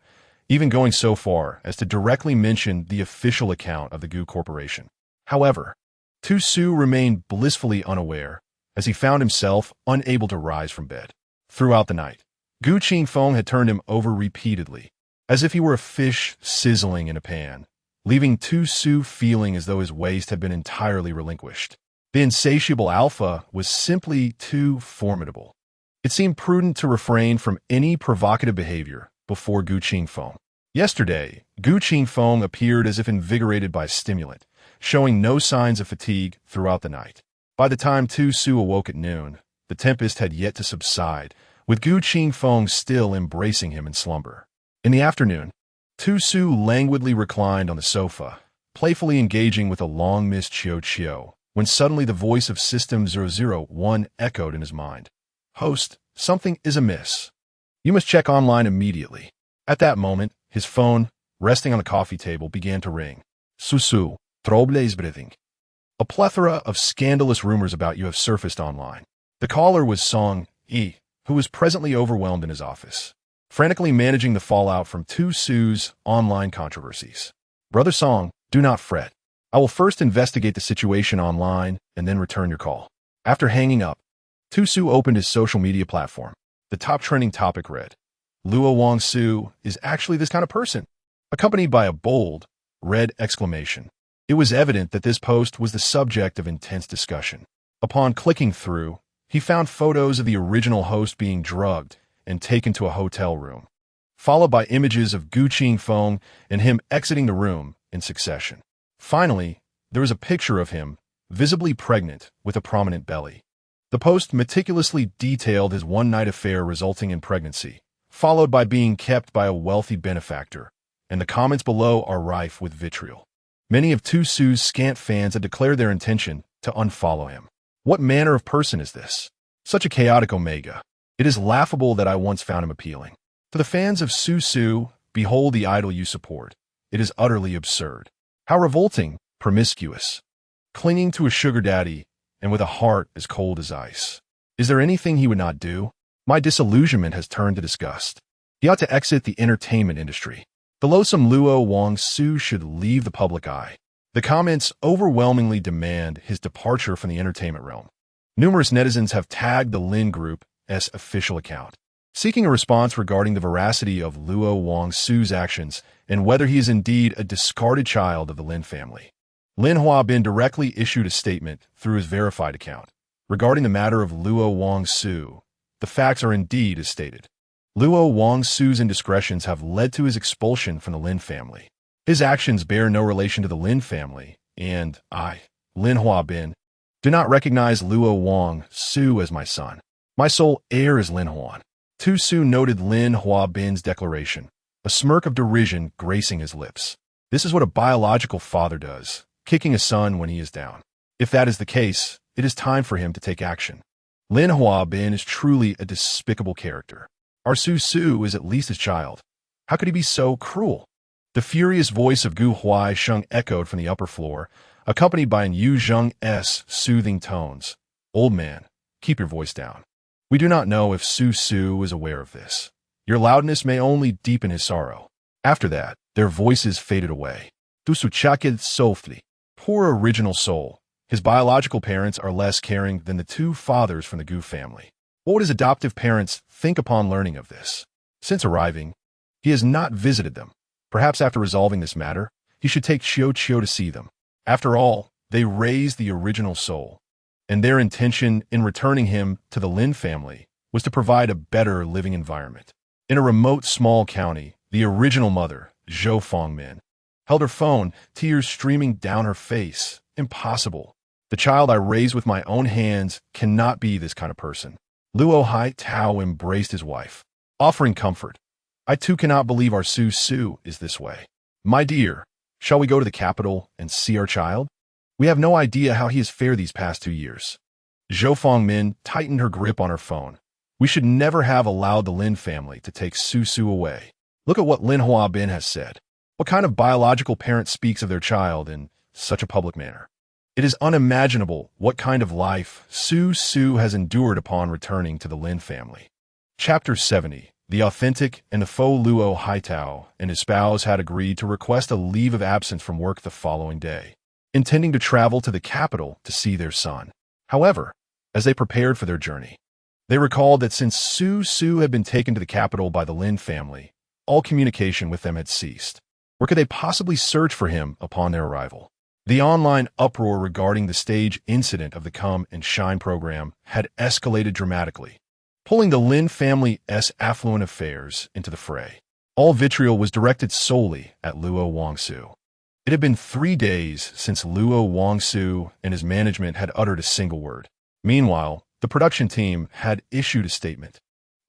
even going so far as to directly mention the official account of the Gu Corporation. However, Tu Su remained blissfully unaware, as he found himself unable to rise from bed. Throughout the night, Gu Qingfeng had turned him over repeatedly, as if he were a fish sizzling in a pan, leaving Tu Su feeling as though his waist had been entirely relinquished. The insatiable alpha was simply too formidable. It seemed prudent to refrain from any provocative behavior before Gu Qingfeng. Yesterday, Gu Qingfeng appeared as if invigorated by a stimulant, showing no signs of fatigue throughout the night. By the time Tu Su awoke at noon, the tempest had yet to subside, with Gu Qingfeng still embracing him in slumber. In the afternoon, Tu Su languidly reclined on the sofa, playfully engaging with a long-missed Qiu Qiu, when suddenly the voice of System 001 echoed in his mind. Host, something is amiss. You must check online immediately. At that moment, his phone, resting on the coffee table, began to ring. Susu, troubles breathing. A plethora of scandalous rumors about you have surfaced online. The caller was Song Yi, who was presently overwhelmed in his office, frantically managing the fallout from Tu Su's online controversies. Brother Song, do not fret. I will first investigate the situation online and then return your call. After hanging up, Tu Su opened his social media platform. The top trending topic read, Luo Wangsu is actually this kind of person, accompanied by a bold, red exclamation. It was evident that this post was the subject of intense discussion. Upon clicking through, he found photos of the original host being drugged and taken to a hotel room, followed by images of Gu Qingfeng and him exiting the room in succession. Finally, there was a picture of him, visibly pregnant, with a prominent belly. The post meticulously detailed his one-night affair resulting in pregnancy, followed by being kept by a wealthy benefactor, and the comments below are rife with vitriol. Many of Tu Su's scant fans had declared their intention to unfollow him. What manner of person is this? Such a chaotic omega. It is laughable that I once found him appealing. To the fans of Su Su, behold the idol you support. It is utterly absurd. How revolting, promiscuous, clinging to a sugar daddy, and with a heart as cold as ice. Is there anything he would not do? My disillusionment has turned to disgust. He ought to exit the entertainment industry. The loathsome Luo Wangsu should leave the public eye. The comments overwhelmingly demand his departure from the entertainment realm. Numerous netizens have tagged the Lin Group's official account, seeking a response regarding the veracity of Luo Wangsu's actions and whether he is indeed a discarded child of the Lin family. Lin Huabin directly issued a statement through his verified account. Regarding the matter of Luo Wangsu, the facts are indeed as stated. Luo Wangsu's indiscretions have led to his expulsion from the Lin family. His actions bear no relation to the Lin family, and I, Lin Huabin, do not recognize Luo Wangsu as my son. My sole heir is Lin Huan. Tu Su noted Lin Huabin's declaration, a smirk of derision gracing his lips. This is what a biological father does, kicking a son when he is down. If that is the case, it is time for him to take action. Lin Huabin is truly a despicable character. Our Su Su is at least his child. How could he be so cruel? The furious voice of Gu Huai Sheng echoed from the upper floor, accompanied by Yu Zheng's soothing tones. Old man, keep your voice down. We do not know if Su Su is aware of this. Your loudness may only deepen his sorrow. After that, their voices faded away. Tu suchakid softly. Poor original soul. His biological parents are less caring than the two fathers from the Gu family. What would his adoptive parents think upon learning of this? Since arriving, he has not visited them. Perhaps after resolving this matter, he should take Xiao Qiu to see them. After all, they raised the original soul, and their intention in returning him to the Lin family was to provide a better living environment. In a remote small county, the original mother, Zhou Fongmin, held her phone, tears streaming down her face. Impossible. The child I raised with my own hands cannot be this kind of person. Luo Hai Tao embraced his wife, offering comfort. I too cannot believe our Su Su is this way. My dear, shall we go to the capital and see our child? We have no idea how he has fared these past 2 years. Zhou Fongmin tightened her grip on her phone. We should never have allowed the Lin family to take Su Su away. Look at what Lin Huabin has said. What kind of biological parent speaks of their child in such a public manner? It is unimaginable what kind of life Su Su has endured upon returning to the Lin family. Chapter 70. The authentic and the faux Luo Haitao and his spouse had agreed to request a leave of absence from work the following day, intending to travel to the capital to see their son. However, as they prepared for their journey, they recalled that since Su Su had been taken to the capital by the Lin family, all communication with them had ceased. Where could they possibly search for him upon their arrival? The online uproar regarding the stage incident of the Come and Shine program had escalated dramatically, pulling the Lin family's affluent affairs into the fray. All vitriol was directed solely at Luo Wangsu. It had been 3 days since Luo Wangsu and his management had uttered a single word. Meanwhile, the production team had issued a statement,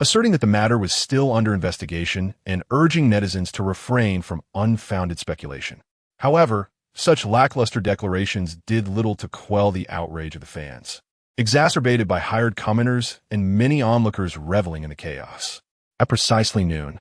asserting that the matter was still under investigation and urging netizens to refrain from unfounded speculation. However, such lackluster declarations did little to quell the outrage of the fans, exacerbated by hired commenters and many onlookers reveling in the chaos. At precisely noon,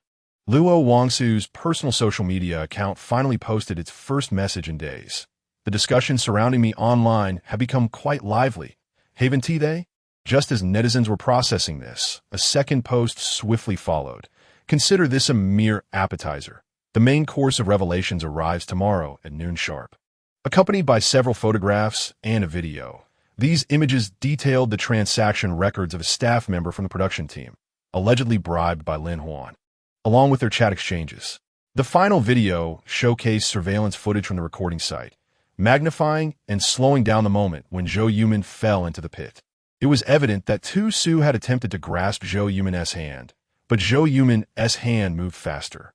Luo Wangsu's personal social media account finally posted its first message in days. The discussions surrounding me online have become quite lively. Haven't they? Just as netizens were processing this, a second post swiftly followed. Consider this a mere appetizer. The main course of revelations arrives tomorrow at noon sharp. Accompanied by several photographs and a video, these images detailed the transaction records of a staff member from the production team, allegedly bribed by Lin Huan, along with their chat exchanges. The final video showcased surveillance footage from the recording site, magnifying and slowing down the moment when Zhou Yumin fell into the pit. It was evident that Tu Su had attempted to grasp Zhou Yumin's hand, but Zhou Yumin's hand moved faster,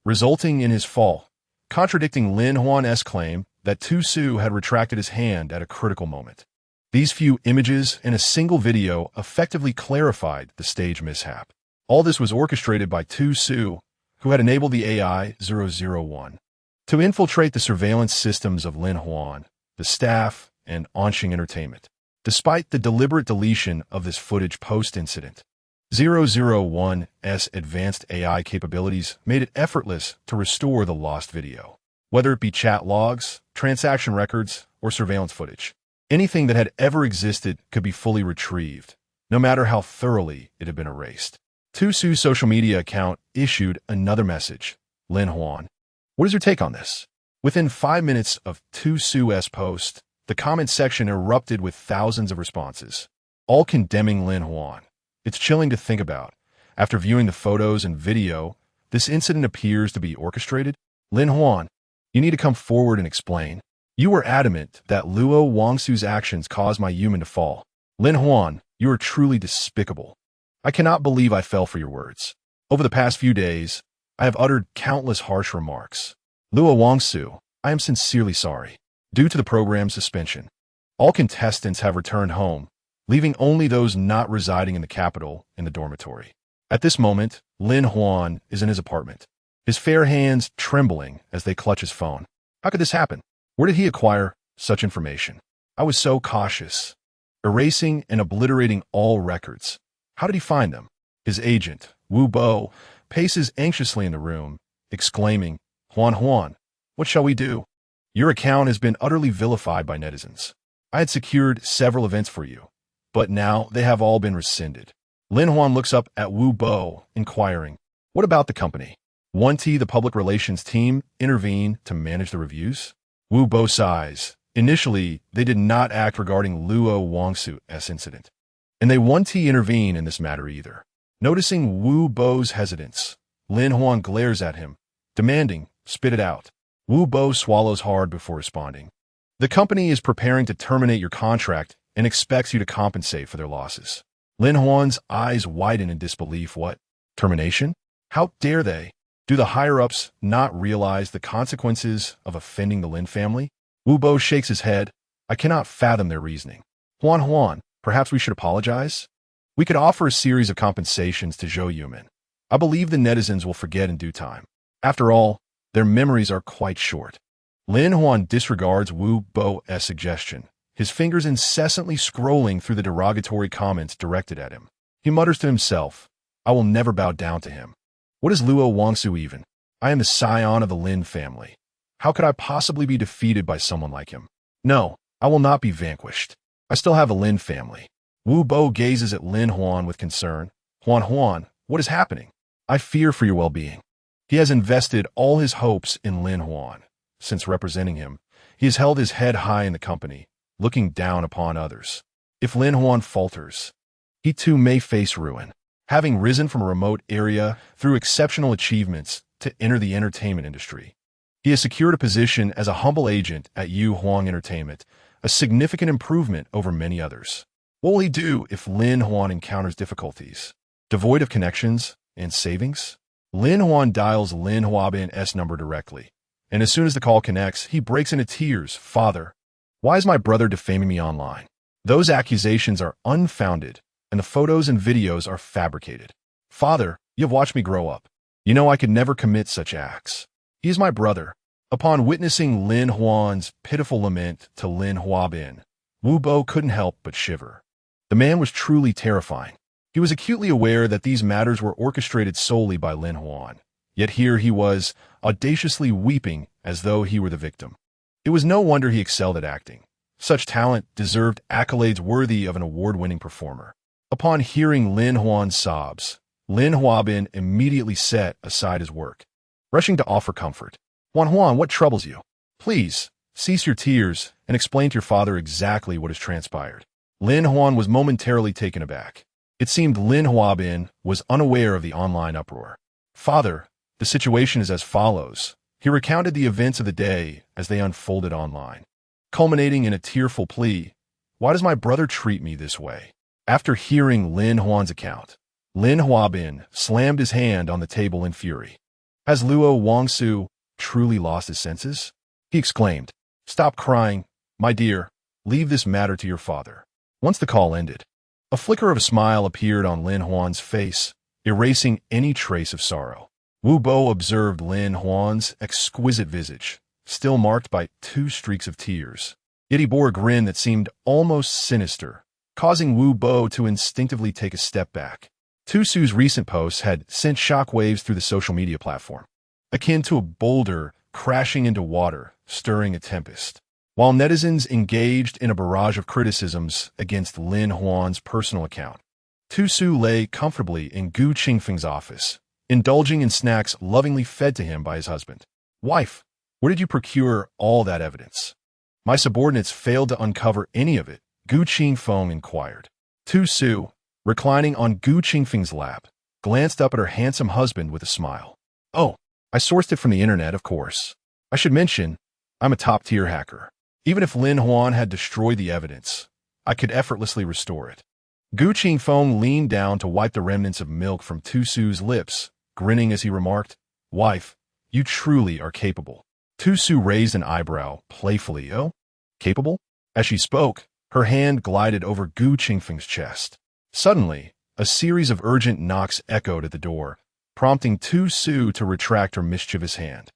resulting in his fall, contradicting Lin Huan's claim that Tu Su had retracted his hand at a critical moment. These few images in a single video effectively clarified the stage mishap. All this was orchestrated by Tu Su, who had enabled the AI-001 to infiltrate the surveillance systems of Lin Huan, the staff, and Onxing Entertainment. Despite the deliberate deletion of this footage post-incident, 001's advanced AI capabilities made it effortless to restore the lost video. Whether it be chat logs, transaction records, or surveillance footage, anything that had ever existed could be fully retrieved, no matter how thoroughly it had been erased. Tu Su's social media account issued another message. Lin Huan, what is your take on this? Within 5 minutes of Tu Su's post, the comment section erupted with thousands of responses, all condemning Lin Huan. It's chilling to think about. After viewing the photos and video, this incident appears to be orchestrated. Lin Huan, you need to come forward and explain. You were adamant that Luo Wangsu's actions caused my human to fall. Lin Huan, you are truly despicable. I cannot believe I fell for your words. Over the past few days, I have uttered countless harsh remarks. Luo Wangsu, I am sincerely sorry. Due to the program's suspension, all contestants have returned home, leaving only those not residing in the capital in the dormitory. At this moment, Lin Huan is in his apartment, his fair hands trembling as they clutch his phone. How could this happen? Where did he acquire such information? I was so cautious, erasing and obliterating all records. How did he find them? His agent, Wu Bo, paces anxiously in the room, exclaiming, Huan, what shall we do? Your account has been utterly vilified by netizens. I had secured several events for you, but now they have all been rescinded. Lin Huan looks up at Wu Bo, inquiring, what about the company? 1T, the public relations team, intervene to manage the reviews? Wu Bo sighs. Initially, they did not act regarding Luo Wangsu's incident, and they 1T intervene in this matter either. Noticing Wu Bo's hesitance, Lin Huan glares at him, demanding, spit it out. Wu Bo swallows hard before responding. The company is preparing to terminate your contract and expects you to compensate for their losses. Lin Huan's eyes widen in disbelief. What? Termination? How dare they? Do the higher-ups not realize the consequences of offending the Lin family? Wu Bo shakes his head. I cannot fathom their reasoning. Huan, perhaps we should apologize? We could offer a series of compensations to Zhou Yumin. I believe the netizens will forget in due time. After all, their memories are quite short. Lin Huan disregards Wu Bo's suggestion, his fingers incessantly scrolling through the derogatory comments directed at him. He mutters to himself, I will never bow down to him. What is Luo Wangsu even? I am the scion of the Lin family. How could I possibly be defeated by someone like him? No, I will not be vanquished. I still have a Lin family. Wu Bo gazes at Lin Huan with concern. Huan, what is happening? I fear for your well-being. He has invested all his hopes in Lin Huan. Since representing him, he has held his head high in the company, looking down upon others. If Lin Huan falters, he too may face ruin. Having risen from a remote area through exceptional achievements to enter the entertainment industry, he has secured a position as a humble agent at Yu Huang Entertainment, a significant improvement over many others. What will he do if Lin Huan encounters difficulties? Devoid of connections and savings? Lin Huan dials Lin Huabin's number directly, and as soon as the call connects, he breaks into tears. Father, why is my brother defaming me online? Those accusations are unfounded, and the photos and videos are fabricated. Father, you have watched me grow up. You know I could never commit such acts. He is my brother. Upon witnessing Lin Huan's pitiful lament to Lin Huabin, Wu Bo couldn't help but shiver. The man was truly terrifying. He was acutely aware that these matters were orchestrated solely by Lin Huan, yet here he was, audaciously weeping as though he were the victim. It was no wonder he excelled at acting. Such talent deserved accolades worthy of an award-winning performer. Upon hearing Lin Huan's sobs, Lin Huabin immediately set aside his work, rushing to offer comfort. Huan, what troubles you? Please, cease your tears and explain to your father exactly what has transpired. Lin Huan was momentarily taken aback. It seemed Lin Huabin was unaware of the online uproar. Father, the situation is as follows. He recounted the events of the day as they unfolded online, culminating in a tearful plea. Why does my brother treat me this way? After hearing Lin Huan's account, Lin Huabin slammed his hand on the table in fury. Has Luo Wangsu truly lost his senses? He exclaimed. Stop crying, my dear. Leave this matter to your father. Once the call ended, a flicker of a smile appeared on Lin Huan's face, erasing any trace of sorrow. Wu Bo observed Lin Huan's exquisite visage, still marked by 2 streaks of tears. Yet he bore a grin that seemed almost sinister, causing Wu Bo to instinctively take a step back. Tu Su's recent posts had sent shockwaves through the social media platform, akin to a boulder crashing into water, stirring a tempest. While netizens engaged in a barrage of criticisms against Lin Huan's personal account, Tu Su lay comfortably in Gu Qingfeng's office, indulging in snacks lovingly fed to him by his husband. Wife, where did you procure all that evidence? My subordinates failed to uncover any of it, Gu Qingfeng inquired. Tu Su, reclining on Gu Qingfeng's lap, glanced up at her handsome husband with a smile. Oh, I sourced it from the internet, of course. I should mention, I'm a top-tier hacker. Even if Lin Huan had destroyed the evidence, I could effortlessly restore it. Gu Qingfeng leaned down to wipe the remnants of milk from Tu Su's lips, grinning as he remarked, Wife, you truly are capable. Tu Su raised an eyebrow, playfully. Oh, capable? As she spoke, her hand glided over Gu Qingfeng's chest. Suddenly, a series of urgent knocks echoed at the door, prompting Tu Su to retract her mischievous hand.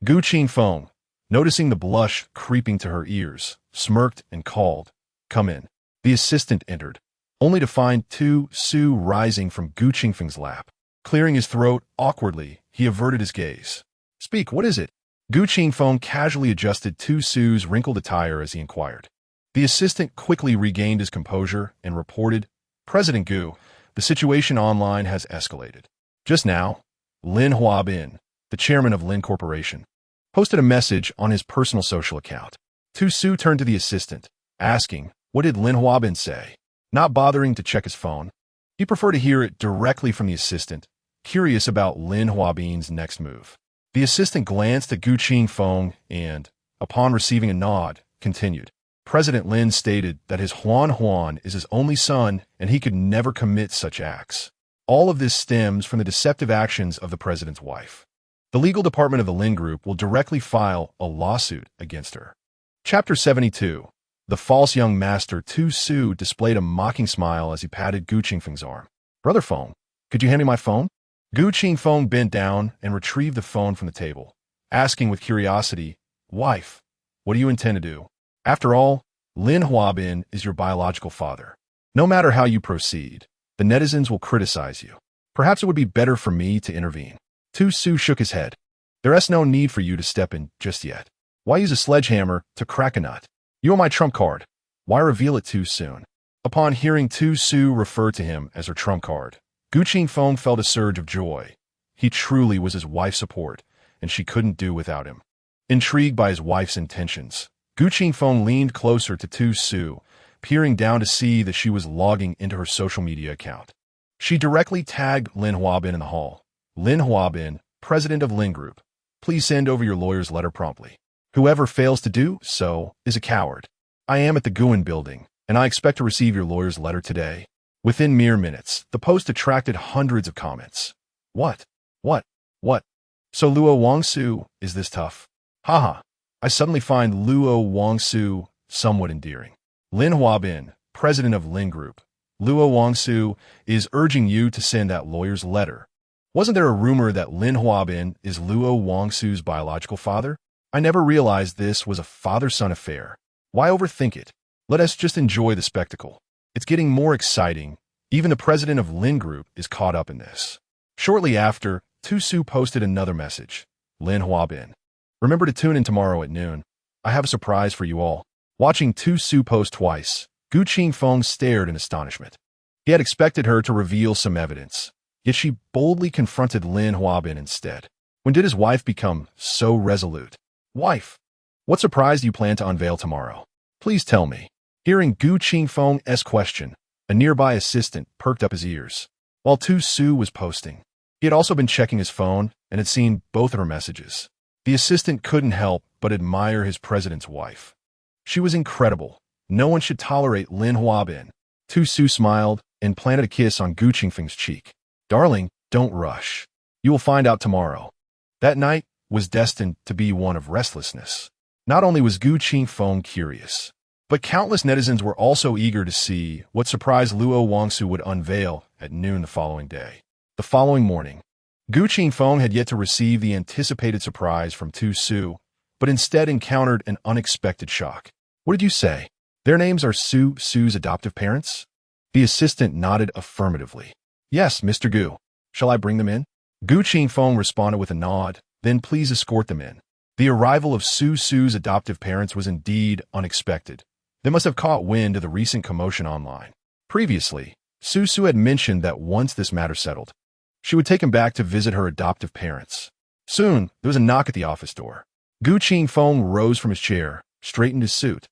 Gu Qingfeng, noticing the blush creeping to her ears, smirked and called, Come in. The assistant entered, only to find Tu Su rising from Gu Qingfeng's lap. Clearing his throat awkwardly, he averted his gaze. Speak, what is it? Gu Qingfeng casually adjusted Tu Su's wrinkled attire as he inquired. The assistant quickly regained his composure and reported, "President Gu, the situation online has escalated. Just now, Lin Huabin, the chairman of Lin Corporation, posted a message on his personal social account." Tu Su turned to the assistant, asking, "What did Lin Huabin say?" Not bothering to check his phone, he preferred to hear it directly from the assistant, curious about Lin Huabin's next move. The assistant glanced at Gu Qingfeng and, upon receiving a nod, continued. President Lin stated that his Huan is his only son and he could never commit such acts. All of this stems from the deceptive actions of the president's wife. The legal department of the Lin Group will directly file a lawsuit against her. Chapter 72. The false young master Tu Su displayed a mocking smile as he patted Gu Qingfeng's arm. "Brother Feng, could you hand me my phone?" Gu Qingfeng bent down and retrieved the phone from the table, asking with curiosity, "Wife, what do you intend to do? After all, Lin Huabin is your biological father. No matter how you proceed, the netizens will criticize you. Perhaps it would be better for me to intervene." Tu Su shook his head. "There's no need for you to step in just yet. Why use a sledgehammer to crack a nut? You are my trump card. Why reveal it too soon?" Upon hearing Tu Su refer to him as her trump card, Gu Qingfeng felt a surge of joy. He truly was his wife's support, and she couldn't do without him. Intrigued by his wife's intentions, Gu Qingfeng leaned closer to Tu Su, peering down to see that she was logging into her social media account. She directly tagged Lin Huabin in the hall. "Lin Huabin, president of Lin Group. Please send over your lawyer's letter promptly. Whoever fails to do so is a coward. I am at the Guan building, and I expect to receive your lawyer's letter today." Within mere minutes, the post attracted hundreds of comments. What? So Luo Wangsu is this tough? Haha. I suddenly find Luo Wangsu somewhat endearing. Lin Huabin, president of Lin Group. Luo Wangsu is urging you to send that lawyer's letter. Wasn't there a rumor that Lin Huabin is Luo Wangsu's biological father? I never realized this was a father-son affair. Why overthink it? Let us just enjoy the spectacle. It's getting more exciting. Even the president of Lin Group is caught up in this. Shortly after, Tu Su posted another message. Lin Huabin. Remember to tune in tomorrow at noon. I have a surprise for you all. Watching Tu Su post twice, Gu Qingfeng stared in astonishment. He had expected her to reveal some evidence, yet she boldly confronted Lin Huabin instead. When did his wife become so resolute? Wife, what surprise do you plan to unveil tomorrow? Please tell me. Hearing Gu Qingfeng's question, a nearby assistant perked up his ears. While Tu Su was posting, he had also been checking his phone and had seen both of her messages. The assistant couldn't help but admire his president's wife. She was incredible. No one should tolerate Lin Huabin. Tu Su smiled and planted a kiss on Gu Qingfeng's cheek. Darling, don't rush. You will find out tomorrow. That night was destined to be one of restlessness. Not only was Gu Qingfeng curious, but countless netizens were also eager to see what surprise Luo Wangsu would unveil at noon the following day. The following morning, Gu Qingfeng had yet to receive the anticipated surprise from Tu Su, but instead encountered an unexpected shock. What did you say? Their names are Su's adoptive parents? The assistant nodded affirmatively. Yes, Mr. Gu. Shall I bring them in? Gu Qingfeng responded with a nod. Then please escort them in. The arrival of Su's adoptive parents was indeed unexpected. They must have caught wind of the recent commotion online. Previously, Su had mentioned that once this matter settled, she would take him back to visit her adoptive parents. Soon, there was a knock at the office door. Gu Qingfeng rose from his chair, straightened his suit,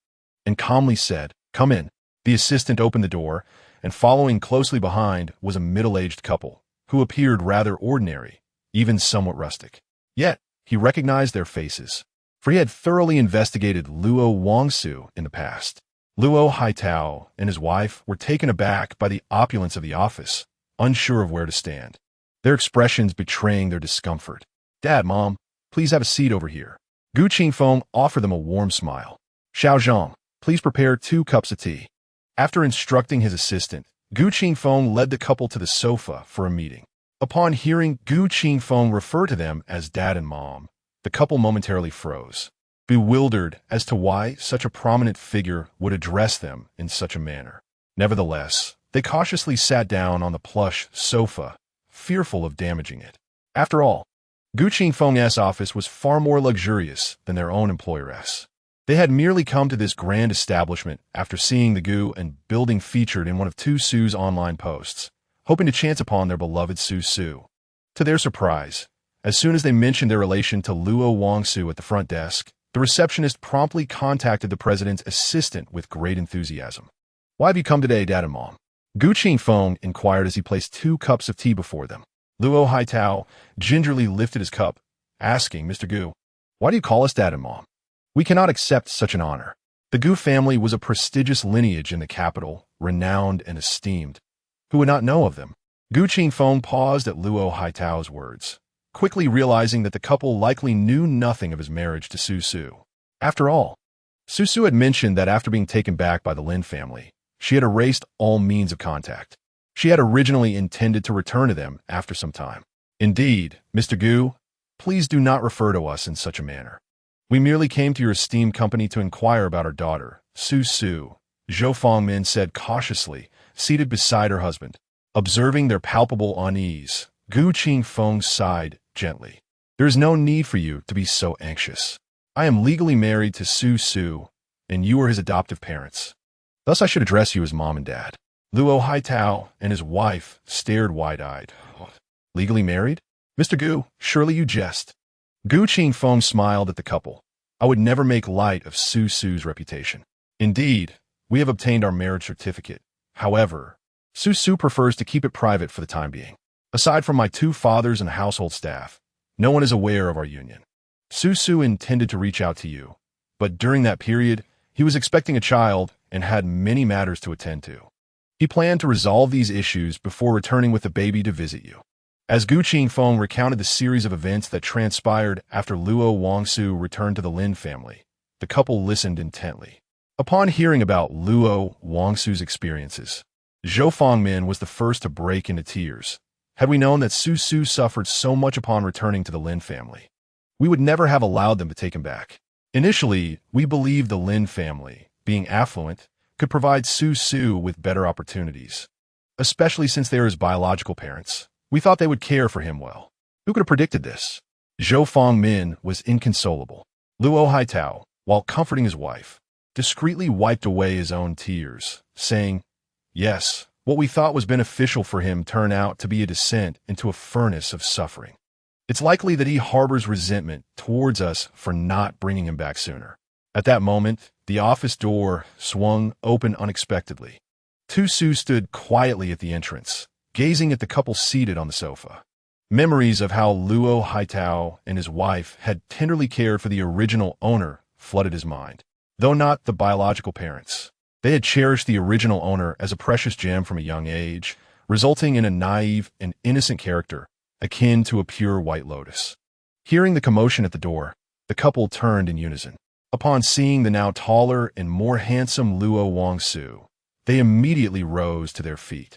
and calmly said, "Come in." The assistant opened the door, and following closely behind was a middle-aged couple, who appeared rather ordinary, even somewhat rustic. Yet, he recognized their faces, for he had thoroughly investigated Luo Wangsu in the past. Luo Haitao and his wife were taken aback by the opulence of the office, unsure of where to stand, their expressions betraying their discomfort. "Dad, Mom, please have a seat over here." Gu Qingfeng offered them a warm smile. "Xiao Zhang, please prepare 2 cups of tea." After instructing his assistant, Gu Qingfeng led the couple to the sofa for a meeting. Upon hearing Gu Qingfeng refer to them as Dad and Mom, the couple momentarily froze, bewildered as to why such a prominent figure would address them in such a manner. Nevertheless, they cautiously sat down on the plush sofa, fearful of damaging it. After all, Gu Qingfeng's office was far more luxurious than their own employer's. They had merely come to this grand establishment after seeing the Gu and building featured in one of Tu Su's online posts, hoping to chance upon their beloved Su Su. To their surprise, as soon as they mentioned their relation to Luo Wangsu at the front desk, the receptionist promptly contacted the president's assistant with great enthusiasm. "Why have you come today, Dad and Mom?" Gu Qingfeng inquired as he placed 2 cups of tea before them. Luo Haitao gingerly lifted his cup, asking, "Mr. Gu, why do you call us Dad and Mom? We cannot accept such an honor." The Gu family was a prestigious lineage in the capital, renowned and esteemed. Who would not know of them? Gu Qingfeng paused at Luo Haitao's words, quickly realizing that the couple likely knew nothing of his marriage to Su Su. After all, Su Su had mentioned that after being taken back by the Lin family, she had erased all means of contact. She had originally intended to return to them after some time. "Indeed, Mr. Gu, please do not refer to us in such a manner. We merely came to your esteemed company to inquire about our daughter, Su Su," Zhou Fangmin said cautiously, seated beside her husband. Observing their palpable unease, Gu Qingfeng sighed gently. "There is no need for you to be so anxious. I am legally married to Su Su, and you are his adoptive parents. Thus I should address you as Mom and Dad." Luo Haitao and his wife stared wide-eyed. "Legally married? Mr. Gu, surely you jest." Gu Qingfeng smiled at the couple. "I would never make light of Su Su's reputation. Indeed, we have obtained our marriage certificate. However, Su Su prefers to keep it private for the time being. Aside from my 2 fathers and household staff, no one is aware of our union. Su Su intended to reach out to you, but during that period, he was expecting a child and had many matters to attend to. He planned to resolve these issues before returning with the baby to visit you." As Gu Qingfeng recounted the series of events that transpired after Luo Wangsu returned to the Lin family, the couple listened intently. Upon hearing about Luo Wangsu's experiences, Zhou Fangmin was the first to break into tears. "Had we known that Su Su suffered so much upon returning to the Lin family, we would never have allowed them to take him back. Initially, we believed the Lin family, being affluent, could provide Su Su with better opportunities, especially since they are his biological parents. We thought they would care for him well. Who could have predicted this?" Zhou Fangmin was inconsolable. Luo Haitao, while comforting his wife, discreetly wiped away his own tears, saying, "Yes, what we thought was beneficial for him turned out to be a descent into a furnace of suffering. It's likely that he harbors resentment towards us for not bringing him back sooner." At that moment, the office door swung open unexpectedly. Tu Su stood quietly at the entrance, gazing at the couple seated on the sofa. Memories of how Luo Haitao and his wife had tenderly cared for the original owner flooded his mind. Though not the biological parents, they had cherished the original owner as a precious gem from a young age, resulting in a naive and innocent character, akin to a pure white lotus. Hearing the commotion at the door, the couple turned in unison. Upon seeing the now taller and more handsome Luo Wangsu, they immediately rose to their feet.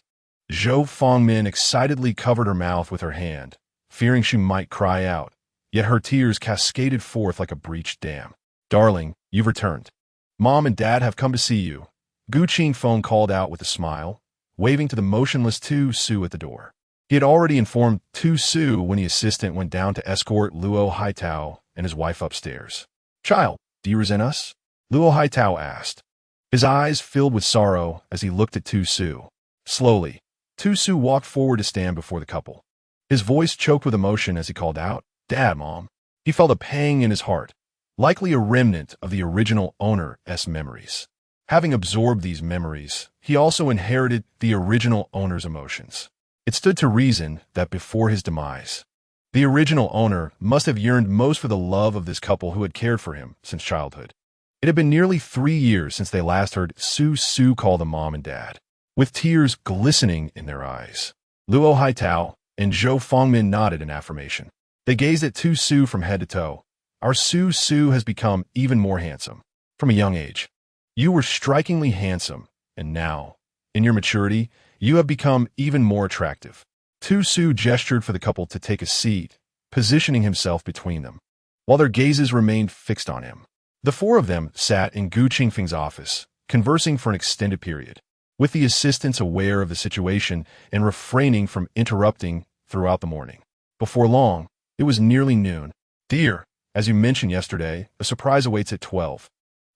Zhou Fangmin excitedly covered her mouth with her hand, fearing she might cry out, yet her tears cascaded forth like a breached dam. "Darling, you've returned. Mom and Dad have come to see you," Gu Qingfeng called out with a smile, waving to the motionless Tu Su at the door. He had already informed Tu Su when the assistant went down to escort Luo Haitao and his wife upstairs. "Child, do you resent us?" Luo Haitao asked. His eyes filled with sorrow as he looked at Tu Su. Slowly, Tu Su walked forward to stand before the couple. His voice choked with emotion as he called out, "Dad, Mom." He felt a pang in his heart, likely a remnant of the original owner's memories. Having absorbed these memories, he also inherited the original owner's emotions. It stood to reason that before his demise, the original owner must have yearned most for the love of this couple who had cared for him since childhood. It had been nearly 3 years since they last heard Su Su call them Mom and Dad. With tears glistening in their eyes, Luo Haitao and Zhou Fangmin nodded in affirmation. They gazed at Tu Su from head to toe. "Our Su Su has become even more handsome. From a young age, you were strikingly handsome, and now, in your maturity, you have become even more attractive." Tu Su gestured for the couple to take a seat, positioning himself between them, while their gazes remained fixed on him. The 4 of them sat in Gu Qingfeng's office, conversing for an extended period, with the assistants aware of the situation and refraining from interrupting throughout the morning. Before long, It was nearly noon. Dear, as you mentioned yesterday, a surprise awaits at 12.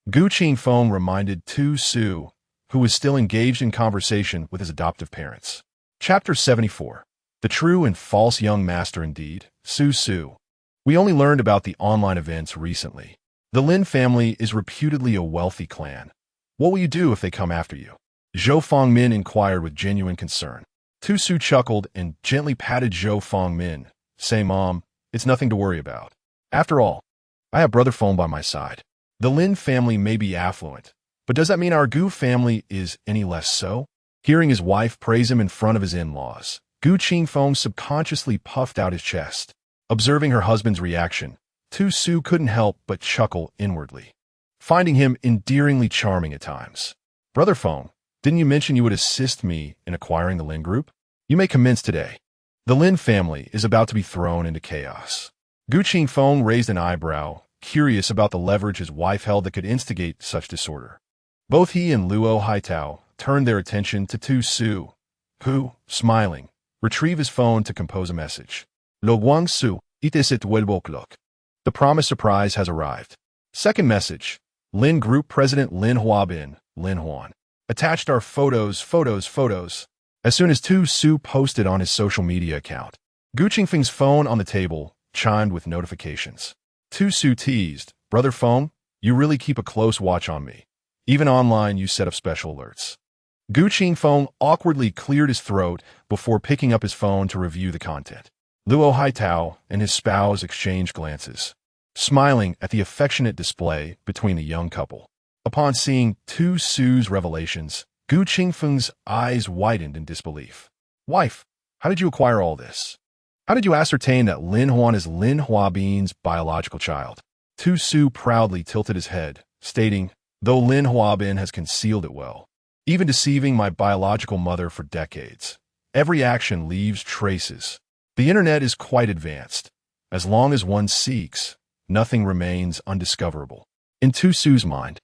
Gu Qingfeng reminded Tu Su, who was still engaged in conversation with his adoptive parents. Chapter 74. The True and False Young Master Indeed, Su Su. We only learned about the online events recently. The Lin family is reputedly a wealthy clan. What will you do if they come after you? Zhou Fangmin inquired with genuine concern. Tu Su chuckled and gently patted Zhou Fangmin, saying, Mom, it's nothing to worry about. After all, I have Brother Feng by my side. The Lin family may be affluent, but does that mean our Gu family is any less so? Hearing his wife praise him in front of his in-laws, Gu Qingfeng subconsciously puffed out his chest. Observing her husband's reaction, Tu Su couldn't help but chuckle inwardly, finding him endearingly charming at times. Brother Feng, didn't you mention you would assist me in acquiring the Lin group? You may commence today. The Lin family is about to be thrown into chaos. Gu Qingfeng raised an eyebrow, curious about the leverage his wife held that could instigate such disorder. Both he and Luo Haitao turned their attention to Tu Su, who, smiling, retrieved his phone to compose a message. Lo Guang Su, itisit Wedwoklok. The promised surprise has arrived. Second message. Lin Group President Lin Huabin, Lin Huan. Attached are photos. As soon as Tu Su posted on his social media account, Gu Qingfeng's phone on the table chimed with notifications. Tu Su teased, Brother Feng, you really keep a close watch on me. Even online, you set up special alerts. Gu Qingfeng awkwardly cleared his throat before picking up his phone to review the content. Luo Haitao and his spouse exchanged glances, smiling at the affectionate display between the young couple. Upon seeing Tu Su's revelations, Gu Qingfeng's eyes widened in disbelief. Wife, how did you acquire all this? How did you ascertain that Lin Huan is Lin Huabin's biological child? Tu Su proudly tilted his head, stating, though Lin Huabin has concealed it well, even deceiving my biological mother for decades, every action leaves traces. The internet is quite advanced. As long as one seeks, nothing remains undiscoverable. In Tu Su's mind,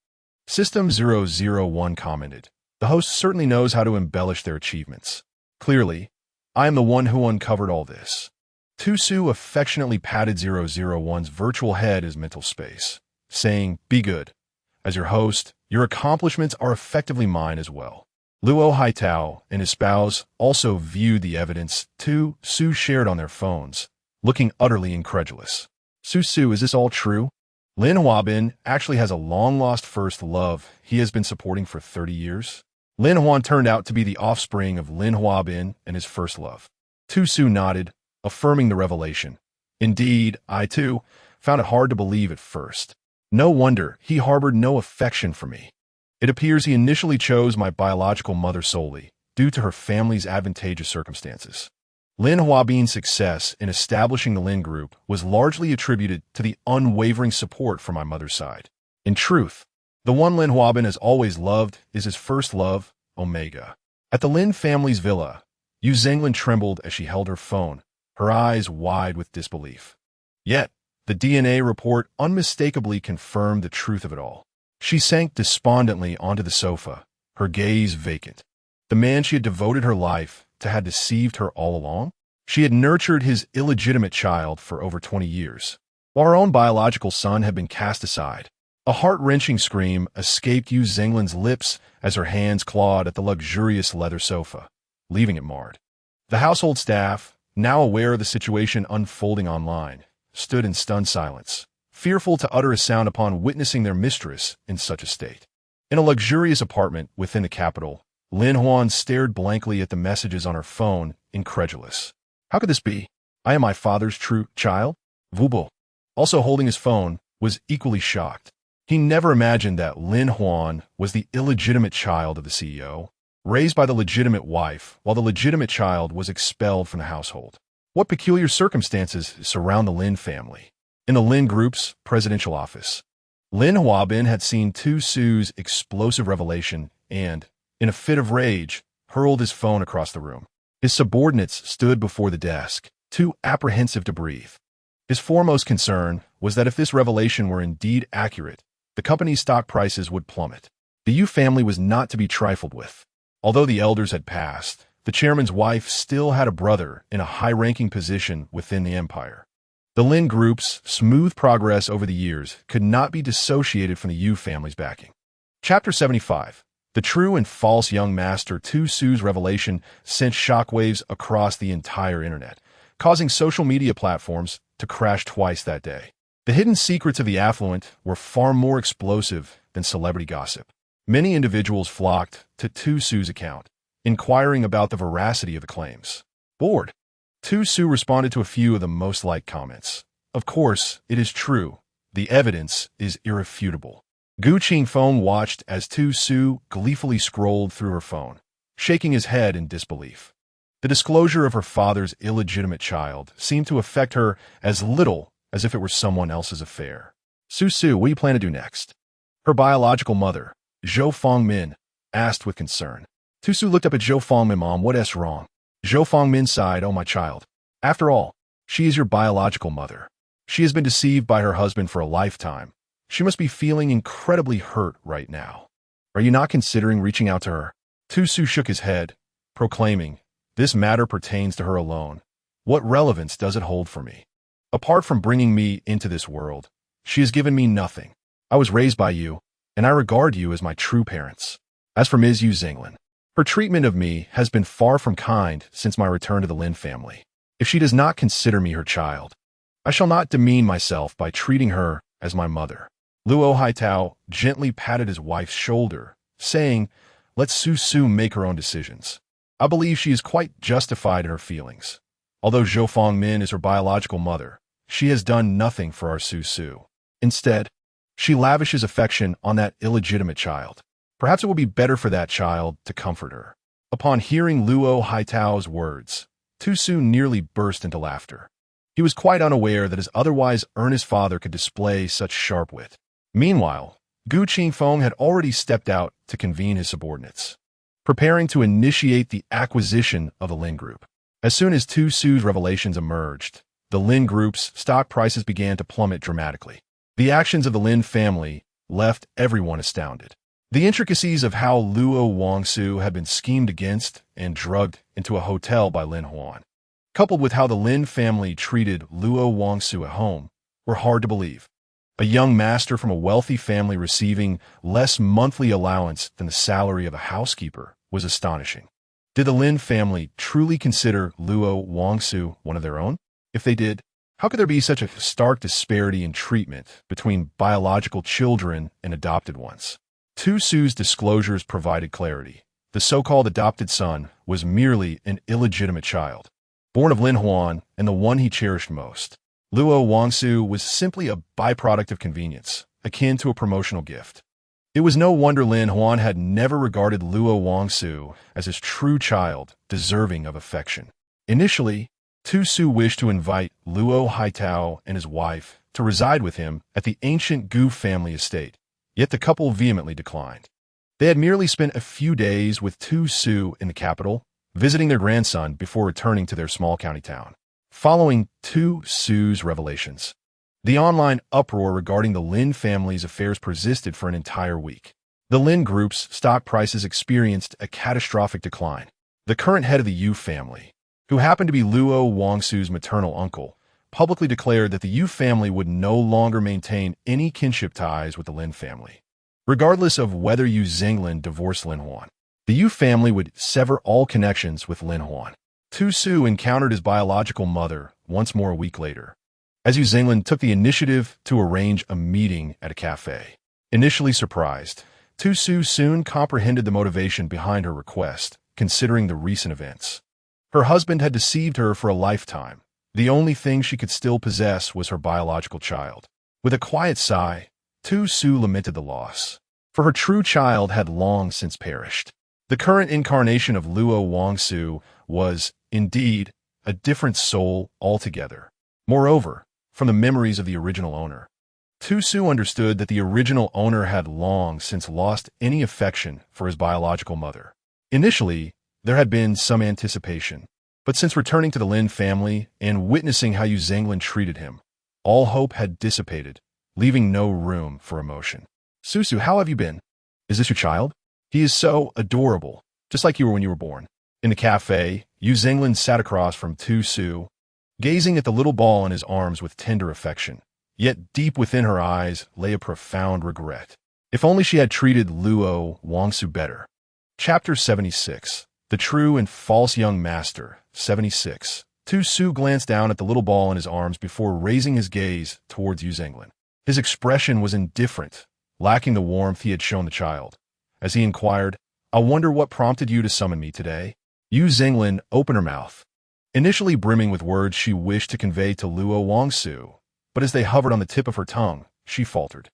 System 001 commented, the host certainly knows how to embellish their achievements. Clearly, I am the one who uncovered all this. Tu Su affectionately patted 001's virtual head as mental space, saying, be good. As your host, your accomplishments are effectively mine as well. Luo Haitao and his spouse also viewed the evidence Tu Su shared on their phones, looking utterly incredulous. Su, is this all true? Lin Huabin actually has a long-lost first love he has been supporting for 30 years? Lin Huan turned out to be the offspring of Lin Huabin and his first love. Tu Su nodded, affirming the revelation. Indeed, I too found it hard to believe at first. No wonder he harbored no affection for me. It appears he initially chose my biological mother solely, due to her family's advantageous circumstances. Lin Huabin's success in establishing the Lin Group was largely attributed to the unwavering support from my mother's side. In truth, the one Lin Huabin has always loved is his first love, Omega. At the Lin family's villa, Yu Zhenglin trembled as she held her phone, her eyes wide with disbelief. Yet, the DNA report unmistakably confirmed the truth of it all. She sank despondently onto the sofa, her gaze vacant. The man she had devoted her life to had deceived her all along? She had nurtured his illegitimate child for over 20 years, while her own biological son had been cast aside. A heart-wrenching scream escaped Yu Zhenglin's lips as her hands clawed at the luxurious leather sofa, leaving it marred. The household staff, now aware of the situation unfolding online, stood in stunned silence, fearful to utter a sound upon witnessing their mistress in such a state. In a luxurious apartment within the capital, Lin Huan stared blankly at the messages on her phone, incredulous. How could this be? I am my father's true child? Vubo, also holding his phone, was equally shocked. He never imagined that Lin Huan was the illegitimate child of the CEO, raised by the legitimate wife, while the legitimate child was expelled from the household. What peculiar circumstances surround the Lin family? In the Lin Group's presidential office, Lin Huabin had seen Tu Su's explosive revelation and, in a fit of rage, hurled his phone across the room. His subordinates stood before the desk, too apprehensive to breathe. His foremost concern was that if this revelation were indeed accurate, the company's stock prices would plummet. The Yu family was not to be trifled with. Although the elders had passed, the chairman's wife still had a brother in a high-ranking position within the empire. The Lin Group's smooth progress over the years could not be dissociated from the Yu family's backing. Chapter 75. The True and False Young Master. Tu Su's revelation sent shockwaves across the entire internet, causing social media platforms to crash twice that day. The hidden secrets of the affluent were far more explosive than celebrity gossip. Many individuals flocked to Tu Su's account, inquiring about the veracity of the claims. Bored, Tu Su responded to a few of the most liked comments. Of course, it is true. The evidence is irrefutable. Gu Qingfeng watched as Tu Su gleefully scrolled through her phone, shaking his head in disbelief. The disclosure of her father's illegitimate child seemed to affect her as little as if it were someone else's affair. Su, what do you plan to do next? Her biological mother, Zhou Fangmin, asked with concern. Tu Su looked up at Zhou Fangmin. Mom, what's wrong? Zhou Fangmin sighed. Oh, my child. After all, she is your biological mother. She has been deceived by her husband for a lifetime. She must be feeling incredibly hurt right now. Are you not considering reaching out to her? Tu Su shook his head, proclaiming, this matter pertains to her alone. What relevance does it hold for me? Apart from bringing me into this world, she has given me nothing. I was raised by you, and I regard you as my true parents. As for Ms. Yu Xinglin, her treatment of me has been far from kind since my return to the Lin family. If she does not consider me her child, I shall not demean myself by treating her as my mother. Luo Haitao gently patted his wife's shoulder, saying, let Su make her own decisions. I believe she is quite justified in her feelings. Although Zhou Fangmin is her biological mother, she has done nothing for our Su. Instead, she lavishes affection on that illegitimate child. Perhaps it will be better for that child to comfort her. Upon hearing Luo Haitao's words, Tu Su nearly burst into laughter. He was quite unaware that his otherwise earnest father could display such sharp wit. Meanwhile, Gu Qingfeng had already stepped out to convene his subordinates, preparing to initiate the acquisition of the Lin Group. As soon as Tu Su's revelations emerged, the Lin Group's stock prices began to plummet dramatically. The actions of the Lin family left everyone astounded. The intricacies of how Luo Wangsu had been schemed against and drugged into a hotel by Lin Huan, coupled with how the Lin family treated Luo Wangsu at home, were hard to believe. A young master from a wealthy family receiving less monthly allowance than the salary of a housekeeper was astonishing. Did the Lin family truly consider Luo Wangsu one of their own? If they did, how could there be such a stark disparity in treatment between biological children and adopted ones? Tu Su's disclosures provided clarity. The so-called adopted son was merely an illegitimate child, born of Lin Huan and the one he cherished most. Luo Wangsu was simply a byproduct of convenience, akin to a promotional gift. It was no wonder Lin Huan had never regarded Luo Wangsu as his true child, deserving of affection. Initially, Tu Su wished to invite Luo Haitao and his wife to reside with him at the ancient Gu family estate, yet the couple vehemently declined. They had merely spent a few days with Tu Su in the capital, visiting their grandson before returning to their small county town. Following Tu Su's revelations, the online uproar regarding the Lin family's affairs persisted for an entire week. The Lin Group's stock prices experienced a catastrophic decline. The current head of the Yu family, who happened to be Luo Wangsu's maternal uncle, publicly declared that the Yu family would no longer maintain any kinship ties with the Lin family. Regardless of whether Yu Xinglin divorced Lin Huan, the Yu family would sever all connections with Lin Huan. Tu Su encountered his biological mother once more a week later, as Yu Xinglin took the initiative to arrange a meeting at a cafe. Initially surprised, Tu Su soon comprehended the motivation behind her request, considering the recent events. Her husband had deceived her for a lifetime. The only thing she could still possess was her biological child. With a quiet sigh, Tu Su lamented the loss, for her true child had long since perished. The current incarnation of Luo Wangsu was, indeed, a different soul altogether. Moreover, from the memories of the original owner, Tu Su understood that the original owner had long since lost any affection for his biological mother. Initially, there had been some anticipation, but since returning to the Lin family and witnessing how Yu Xinglin treated him, all hope had dissipated, leaving no room for emotion. Su, how have you been? Is this your child? He is so adorable, just like you were when you were born. In the cafe, Yu Xinglin sat across from Tu Su, gazing at the little ball in his arms with tender affection. Yet deep within her eyes lay a profound regret. If only she had treated Luo Wangsu better. Chapter 76. The True and False Young Master. 76. Tu Su glanced down at the little ball in his arms before raising his gaze towards Yu Zhenglin. His expression was indifferent, lacking the warmth he had shown the child. As he inquired, "I wonder what prompted you to summon me today?" Yu Zhenglin opened her mouth, initially brimming with words she wished to convey to Luo Wangsu, but as they hovered on the tip of her tongue, she faltered.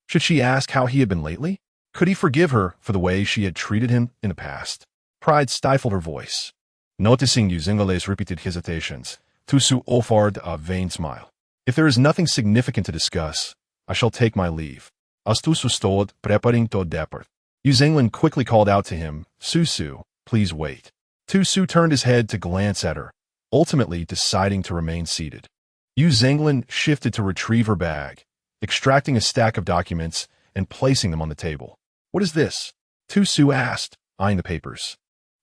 Should she ask how he had been lately? Could he forgive her for the way she had treated him in the past? Pride stifled her voice. Noticing Yu Zhenglin's repeated hesitations, Tu Su offered a vain smile. "If there is nothing significant to discuss, I shall take my leave." As Tu Su stood preparing to depart, Yu Zhenglin quickly called out to him, "Su, please wait." Tu Su turned his head to glance at her, ultimately deciding to remain seated. Yu Zhenglin shifted to retrieve her bag, extracting a stack of documents and placing them on the table. "What is this?" Tu Su asked, eyeing the papers.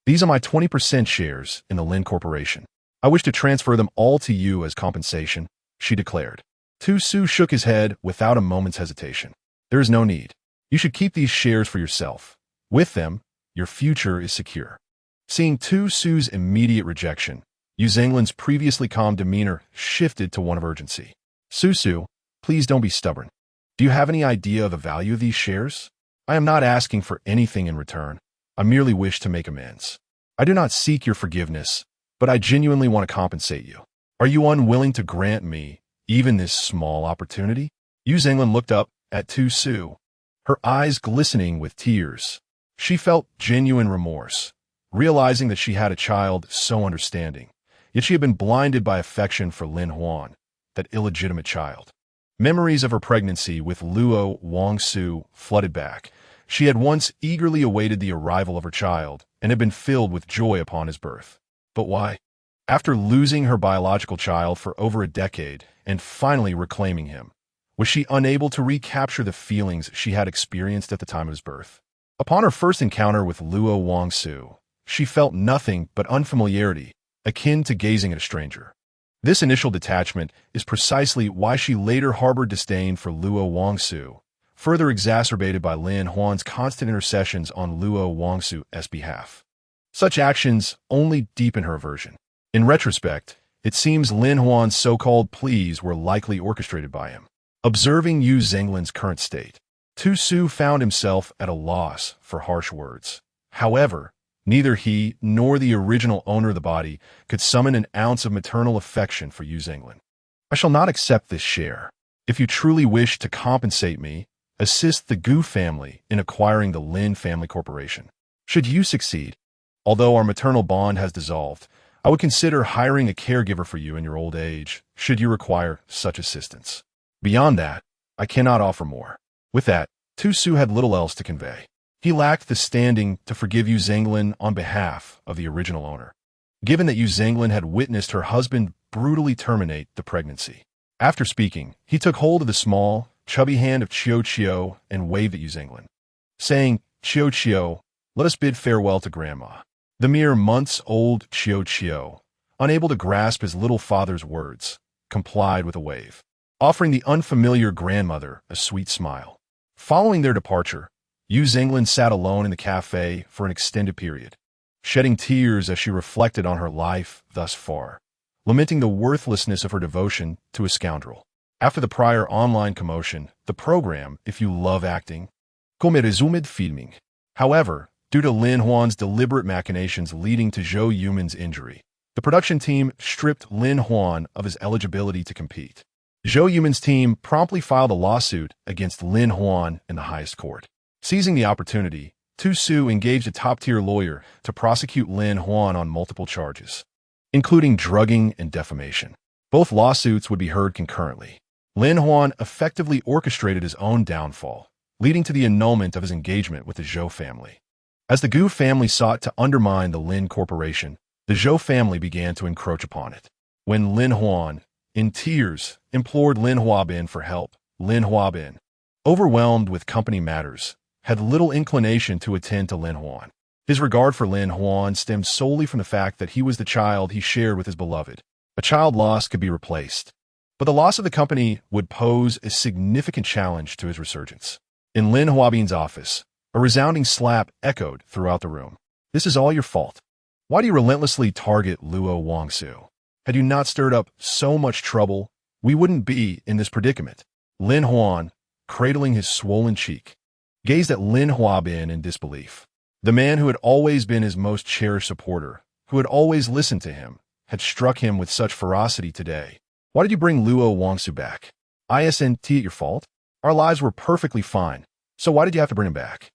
"These are my 20% shares in the Lin Corporation. I wish to transfer them all to you as compensation," she declared. Tu Su shook his head without a moment's hesitation. "There is no need. You should keep these shares for yourself. With them, your future is secure." Seeing Tu Su's immediate rejection, Yu Zhenglin's previously calm demeanor shifted to one of urgency. "Su, please don't be stubborn. Do you have any idea of the value of these shares? I am not asking for anything in return. I merely wish to make amends. I do not seek your forgiveness, but I genuinely want to compensate you. Are you unwilling to grant me even this small opportunity?" Yu Zhenglin looked up at Tu Su, her eyes glistening with tears. She felt genuine remorse, realizing that she had a child so understanding, yet she had been blinded by affection for Lin Huan, that illegitimate child. Memories of her pregnancy with Luo Wangsu flooded back. She had once eagerly awaited the arrival of her child and had been filled with joy upon his birth. But why? After losing her biological child for over a decade and finally reclaiming him, was she unable to recapture the feelings she had experienced at the time of his birth? Upon her first encounter with Luo Wangsu, she felt nothing but unfamiliarity, akin to gazing at a stranger. This initial detachment is precisely why she later harbored disdain for Luo Wangsu, further exacerbated by Lin Huan's constant intercessions on Luo Wangsu's behalf. Such actions only deepen her aversion. In retrospect, it seems Lin Huan's so-called pleas were likely orchestrated by him. Observing Yu Zhenglin's current state, Tu Su found himself at a loss for harsh words. However, neither he nor the original owner of the body could summon an ounce of maternal affection for Yu Zhenglin. "I shall not accept this share. If you truly wish to compensate me, assist the Gu family in acquiring the Lin Family Corporation. Should you succeed, although our maternal bond has dissolved, I would consider hiring a caregiver for you in your old age, should you require such assistance. Beyond that, I cannot offer more." With that, Tu Su had little else to convey. He lacked the standing to forgive Yu Zhenglin on behalf of the original owner, given that Yu Zhenglin had witnessed her husband brutally terminate the pregnancy. After speaking, he took hold of the small, chubby hand of Chio and waved at Yu Zhenglin, saying, Chio, let us bid farewell to Grandma." The mere months-old Chio, unable to grasp his little father's words, complied with a wave, offering the unfamiliar grandmother a sweet smile. Following their departure, Yu Zhenglin sat alone in the cafe for an extended period, shedding tears as she reflected on her life thus far, lamenting the worthlessness of her devotion to a scoundrel. After the prior online commotion, the program, if you love acting, come resumed filming. However, due to Lin Huan's deliberate machinations leading to Zhou Yuman's injury, the production team stripped Lin Huan of his eligibility to compete. Zhou Yuman's team promptly filed a lawsuit against Lin Huan in the highest court. Seizing the opportunity, Tu Su engaged a top-tier lawyer to prosecute Lin Huan on multiple charges, including drugging and defamation. Both lawsuits would be heard concurrently. Lin Huan effectively orchestrated his own downfall, leading to the annulment of his engagement with the Zhou family. As the Gu family sought to undermine the Lin Corporation, the Zhou family began to encroach upon it. When Lin Huan, in tears, implored Lin Huabin for help, Lin Huabin, overwhelmed with company matters, had little inclination to attend to Lin Huan. His regard for Lin Huan stemmed solely from the fact that he was the child he shared with his beloved, A child lost could be replaced, but the loss of the company would pose a significant challenge to his resurgence. In Lin Huabin's office, a resounding slap echoed throughout the room. This is all your fault. Why do you relentlessly target Luo Wangsu? Had you not stirred up so much trouble, we wouldn't be in this predicament. Lin Huan, cradling his swollen cheek, gazed at Lin Huabin in disbelief. The man who had always been his most cherished supporter, who had always listened to him, had struck him with such ferocity today. Why did you bring Luo Wangsu back? Isn't it your fault? Our lives were perfectly fine, so why did you have to bring him back?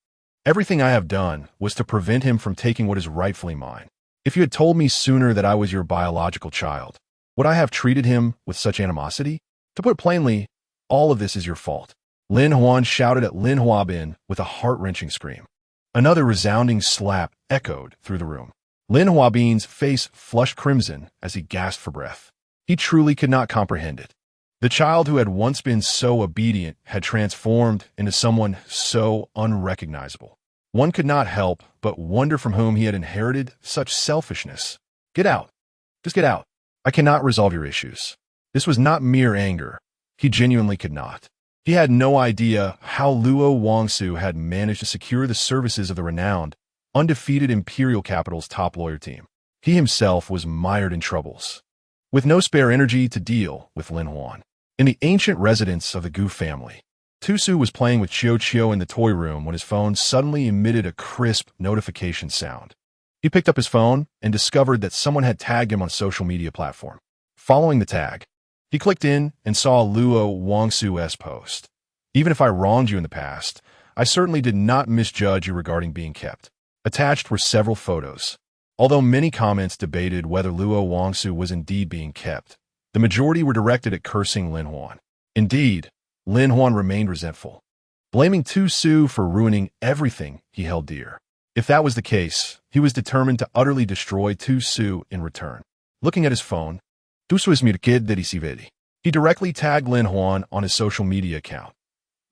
Everything I have done was to prevent him from taking what is rightfully mine. If you had told me sooner that I was your biological child, would I have treated him with such animosity? To put it plainly, all of this is your fault. Lin Huan shouted at Lin Huabin with a heart-wrenching scream. Another resounding slap echoed through the room. Lin Huabin's face flushed crimson as he gasped for breath. He truly could not comprehend it. The child who had once been so obedient had transformed into someone so unrecognizable. One could not help but wonder from whom he had inherited such selfishness. Get out. Just get out. I cannot resolve your issues. This was not mere anger. He genuinely could not. He had no idea how Luo Wangsu had managed to secure the services of the renowned, undefeated Imperial Capital's top lawyer team. He himself was mired in troubles, with no spare energy to deal with Lin Huan. In the ancient residence of the Gu family, Tu Su was playing with Chiu Chiu in the toy room when his phone suddenly emitted a crisp notification sound. He picked up his phone and discovered that someone had tagged him on a social media platform. Following the tag, he clicked in and saw Luo Wangsu's post. Even if I wronged you in the past, I certainly did not misjudge you regarding being kept. Attached were several photos. Although many comments debated whether Luo Wangsu was indeed being kept, the majority were directed at cursing Lin Huan. Indeed, Lin Huan remained resentful, blaming Tu Su for ruining everything he held dear. If that was the case, he was determined to utterly destroy Tu Su in return. Looking at his phone, Tu Su is kid that he directly tagged Lin Huan on his social media account.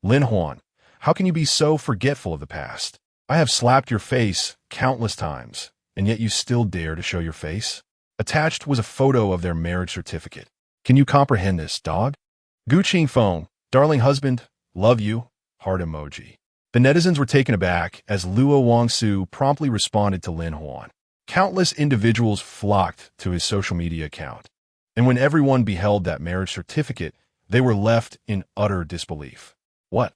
Lin Huan, how can you be so forgetful of the past? I have slapped your face countless times, and yet you still dare to show your face? Attached was a photo of their marriage certificate. Can you comprehend this, dog? Gu Qingfeng, darling husband, love you, heart emoji. The netizens were taken aback as Luo Wangsu promptly responded to Lin Huan. Countless individuals flocked to his social media account, and when everyone beheld that marriage certificate, they were left in utter disbelief. What?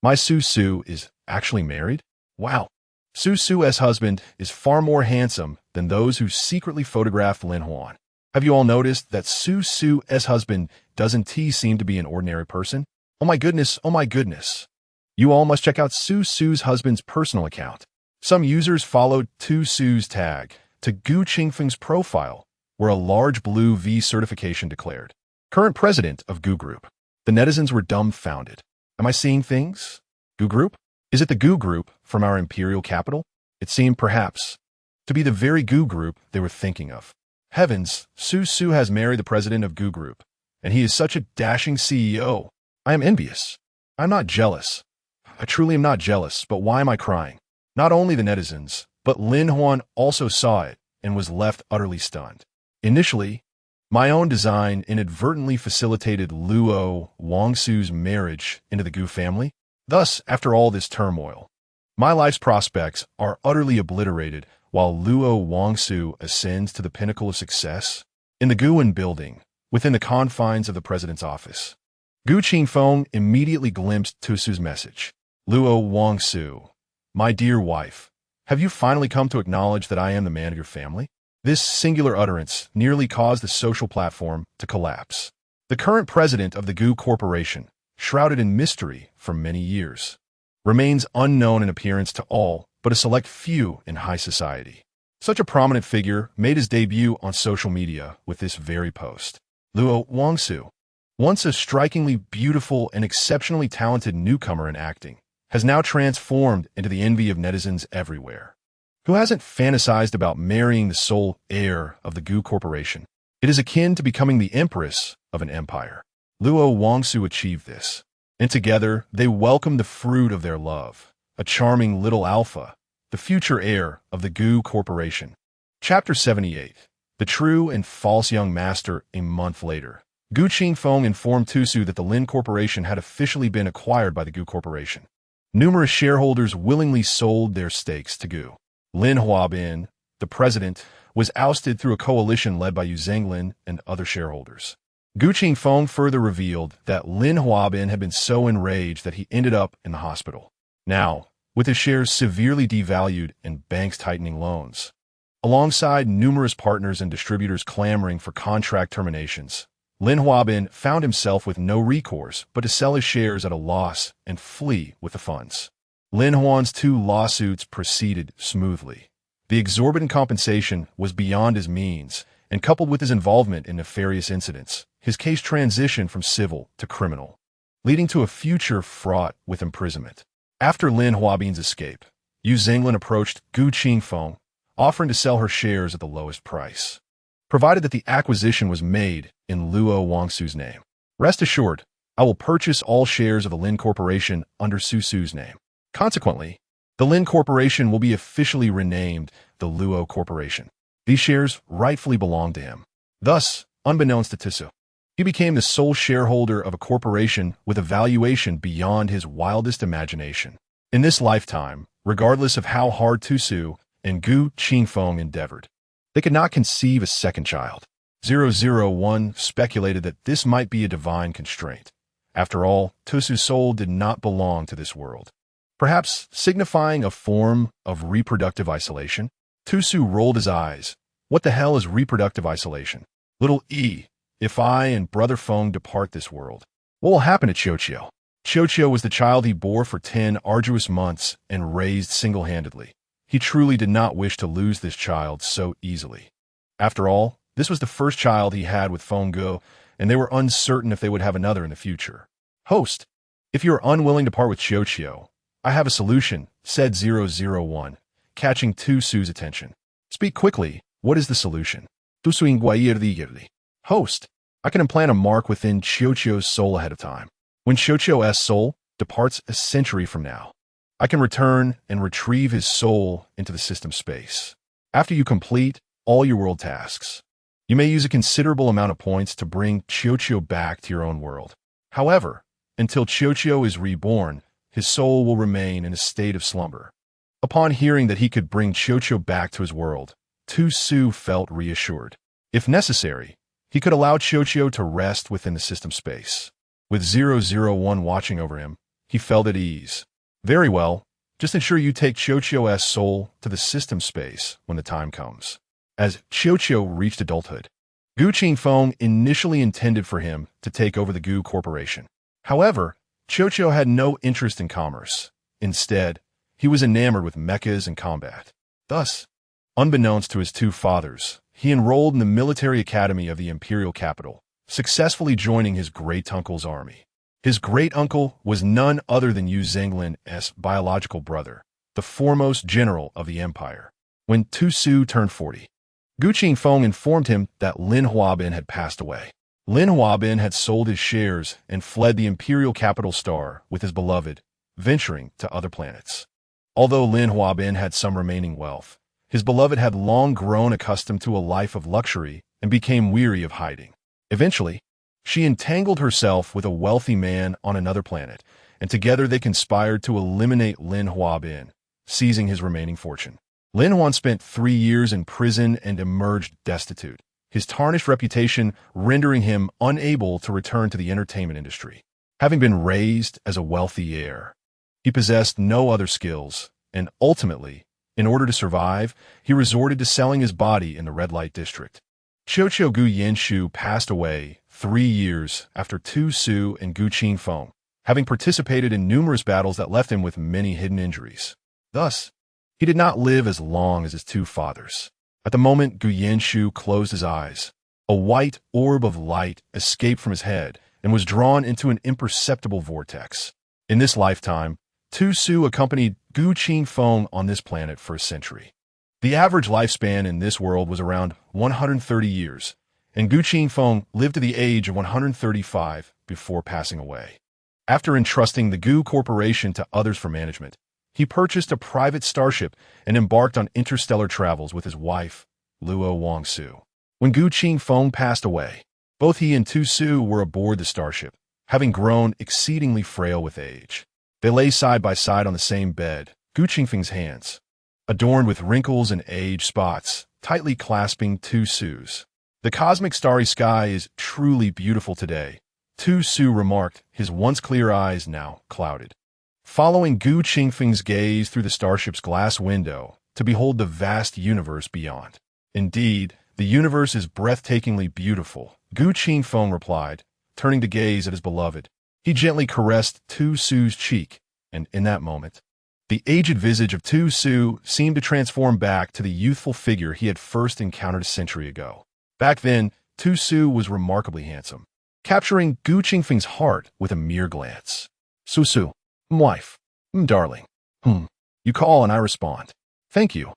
My Su Su is actually married? Wow. Su Su's husband is far more handsome than those who secretly photographed Lin Huan. Have you all noticed that Su Su's husband doesn't seem to be an ordinary person? Oh my goodness. You all must check out Su Su's husband's personal account. Some users followed Tu Su's tag to Gu Qingfeng's profile, where a large blue V certification declared, current president of Gu Group. The netizens were dumbfounded. Am I seeing things? Gu Group? Is it the Gu Group from our imperial capital? It seemed perhaps to be the very Gu Group they were thinking of. Heavens, Su Su has married the president of Gu Group, and he is such a dashing CEO. I am envious. I'm not jealous. I truly am not jealous, but why am I crying? Not only the netizens, but Lin Huan also saw it and was left utterly stunned. Initially, my own design inadvertently facilitated Luo Wangsu's marriage into the Gu family. Thus, after all this turmoil, my life's prospects are utterly obliterated while Luo Wangsu ascends to the pinnacle of success. In the Guan building, within the confines of the president's office, Gu Qingfeng immediately glimpsed Tu Su's message. Luo Wangsu, my dear wife, have you finally come to acknowledge that I am the man of your family? This singular utterance nearly caused the social platform to collapse. The current president of the Gu Corporation, shrouded in mystery for many years, remains unknown in appearance to all but a select few in high society. Such a prominent figure made his debut on social media with this very post. Luo Wangsu, once a strikingly beautiful and exceptionally talented newcomer in acting, has now transformed into the envy of netizens everywhere. Who hasn't fantasized about marrying the sole heir of the Gu Corporation? It is akin to becoming the empress of an empire. Luo Wangsu achieved this, and together they welcomed the fruit of their love, a charming little alpha, the future heir of the Gu Corporation. Chapter 78. the true and false young master. A month later, Gu Qingfeng informed Tusu that the Lin Corporation had officially been acquired by the Gu Corporation. Numerous shareholders willingly sold their stakes to Gu. Lin Huabin, the president, was ousted through a coalition led by Yu Zhenglin and other shareholders. Gu Qingfeng further revealed that Lin Huabin had been so enraged that he ended up in the hospital. Now, with his shares severely devalued and banks tightening loans, alongside numerous partners and distributors clamoring for contract terminations, Lin Huabin found himself with no recourse but to sell his shares at a loss and flee with the funds. Lin Huan's 2 lawsuits proceeded smoothly. The exorbitant compensation was beyond his means, and coupled with his involvement in nefarious incidents, his case transitioned from civil to criminal, leading to a future fraught with imprisonment. After Lin Huabin's escape, Yu Zhenglin approached Gu Qingfeng, offering to sell her shares at the lowest price, provided that the acquisition was made in Luo Wangsu's name. Rest assured, I will purchase all shares of the Lin Corporation under Su Su's name. Consequently, the Lin Corporation will be officially renamed the Luo Corporation. These shares rightfully belong to him. Thus, unbeknownst to Tusu, he became the sole shareholder of a corporation with a valuation beyond his wildest imagination. In this lifetime, regardless of how hard Tusu and Gu Qingfeng endeavored, they could not conceive a second child. 001 speculated that this might be a divine constraint. After all, Tusu's soul did not belong to this world, perhaps signifying a form of reproductive isolation. Tusu rolled his eyes. What the hell is reproductive isolation? Little E, if I and Brother Feng depart this world, what will happen to Qiuqiu? Qiuqiu was the child he bore for 10 arduous months and raised single-handedly. He truly did not wish to lose this child so easily. After all, this was the first child he had with Feng Gu, and they were uncertain if they would have another in the future. Host, if you are unwilling to part with Qiuqiu, I have a solution, said 001, catching Tusu's attention. Speak quickly. What is the solution? Host, I can implant a mark within Qiuqiu's soul ahead of time. When Qiuqiu's soul departs a century from now, I can return and retrieve his soul into the system space. After you complete all your world tasks, you may use a considerable amount of points to bring Qiuqiu back to your own world. However, until Qiuqiu is reborn, his soul will remain in a state of slumber. Upon hearing that he could bring Qiuqiu back to his world, Tusu felt reassured. If necessary, he could allow Qiuqiu to rest within the system space. With 001 watching over him, he felt at ease. Very well, just ensure you take Qiuqiu's soul to the system space when the time comes. As Qiuqiu reached adulthood, Gu Qingfeng initially intended for him to take over the Gu Corporation. However, Qiuqiu had no interest in commerce. Instead, he was enamored with mechas and combat. Thus, unbeknownst to his 2 fathers, he enrolled in the military academy of the imperial capital, successfully joining his great-uncle's army. His great-uncle was none other than Yu Zhenglin's biological brother, the foremost general of the empire. When Tusu turned 40, Gu Qingfeng informed him that Lin Huabin had passed away. Lin Huabin had sold his shares and fled the imperial capital star with his beloved, venturing to other planets. Although Lin Huabin had some remaining wealth, his beloved had long grown accustomed to a life of luxury and became weary of hiding. Eventually, she entangled herself with a wealthy man on another planet, and together they conspired to eliminate Lin Huabin, seizing his remaining fortune. Lin Huan spent 3 years in prison and emerged destitute, his tarnished reputation rendering him unable to return to the entertainment industry. Having been raised as a wealthy heir, he possessed no other skills, and ultimately, in order to survive, he resorted to selling his body in the red light district. Qiuqiu Gu Yanshu passed away 3 years after Tusu and Gu Qingfeng, having participated in numerous battles that left him with many hidden injuries. Thus, he did not live as long as his 2 fathers. At the moment Gu Yanshu closed his eyes, a white orb of light escaped from his head and was drawn into an imperceptible vortex. In this lifetime, Tusu accompanied Gu Qingfeng on this planet for a century. The average lifespan in this world was around 130 years, and Gu Qingfeng lived to the age of 135 before passing away. After entrusting the Gu Corporation to others for management, he purchased a private starship and embarked on interstellar travels with his wife, Luo Wangsu. When Gu Qingfeng passed away, both he and Tu Su were aboard the starship, having grown exceedingly frail with age. They lay side by side on the same bed, Gu Qingfeng's hands, adorned with wrinkles and age spots, tightly clasping Tu Su's. The cosmic starry sky is truly beautiful today, Tu Su remarked, his once clear eyes now clouded. Following Gu Qingfeng's gaze through the starship's glass window to behold the vast universe beyond. Indeed, the universe is breathtakingly beautiful, Gu Qingfeng replied, turning to gaze at his beloved. He gently caressed Tu Su's cheek, and in that moment, the aged visage of Tu Su seemed to transform back to the youthful figure he had first encountered a century ago. Back then, Tu Su was remarkably handsome, capturing Gu Qingfeng's heart with a mere glance. Su, wife, darling. You call and I respond. Thank you.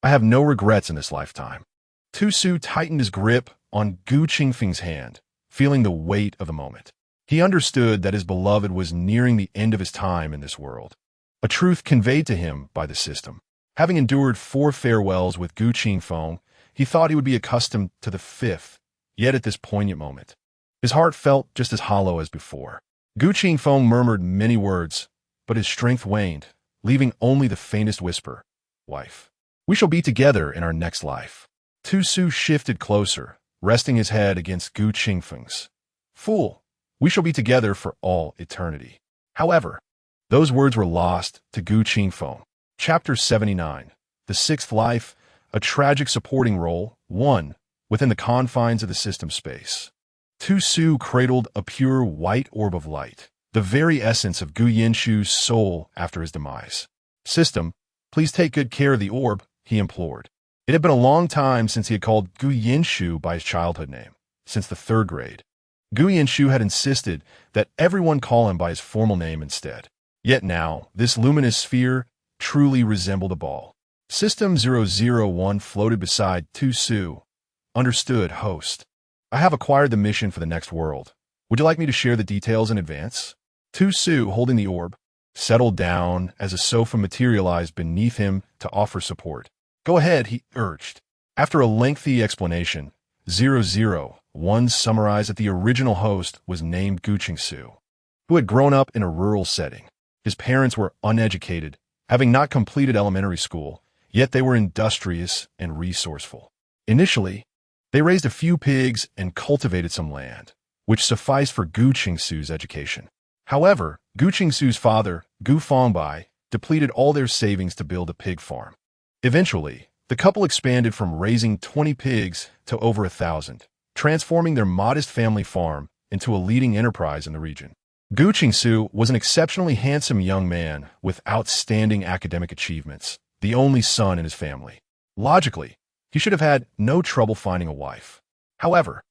I have no regrets in this lifetime. Tu Su tightened his grip on Gu Qingfeng's hand, feeling the weight of the moment. He understood that his beloved was nearing the end of his time in this world, a truth conveyed to him by the system. Having endured 4 farewells with Gu Qingfeng, he thought he would be accustomed to the 5th, yet at this poignant moment, his heart felt just as hollow as before. Gu Qingfeng murmured many words, but his strength waned, leaving only the faintest whisper. Wife, we shall be together in our next life. Tu Su shifted closer, resting his head against Gu Qingfeng's. Fool, we shall be together for all eternity. However, those words were lost to Gu Qingfeng. Chapter 79, The Sixth Life, a tragic supporting role, 1, within the confines of the system space. Tu Su cradled a pure white orb of light, the very essence of Gu Yinshu's soul after his demise. System, please take good care of the orb, he implored. It had been a long time since he had called Gu Yinshu by his childhood name, since the 3rd grade. Gu Yinshu had insisted that everyone call him by his formal name instead. Yet now, this luminous sphere truly resembled a ball. System 001 floated beside Tu Su. Understood, host. I have acquired the mission for the next world. Would you like me to share the details in advance? Tu Su, holding the orb, settled down as a sofa materialized beneath him to offer support. Go ahead, he urged. After a lengthy explanation, 001 summarized that the original host was named Gu Qingsu, who had grown up in a rural setting. His parents were uneducated, having not completed elementary school, yet they were industrious and resourceful. Initially, they raised a few pigs and cultivated some land, which sufficed for Gu Qingsu's education. However, Gu Qingsu's father, Gu Fangbai, depleted all their savings to build a pig farm. Eventually, the couple expanded from raising 20 pigs to over 1,000, transforming their modest family farm into a leading enterprise in the region. Gu Qingsu was an exceptionally handsome young man with outstanding academic achievements, the only son in his family. Logically, he should have had no trouble finding a wife. However,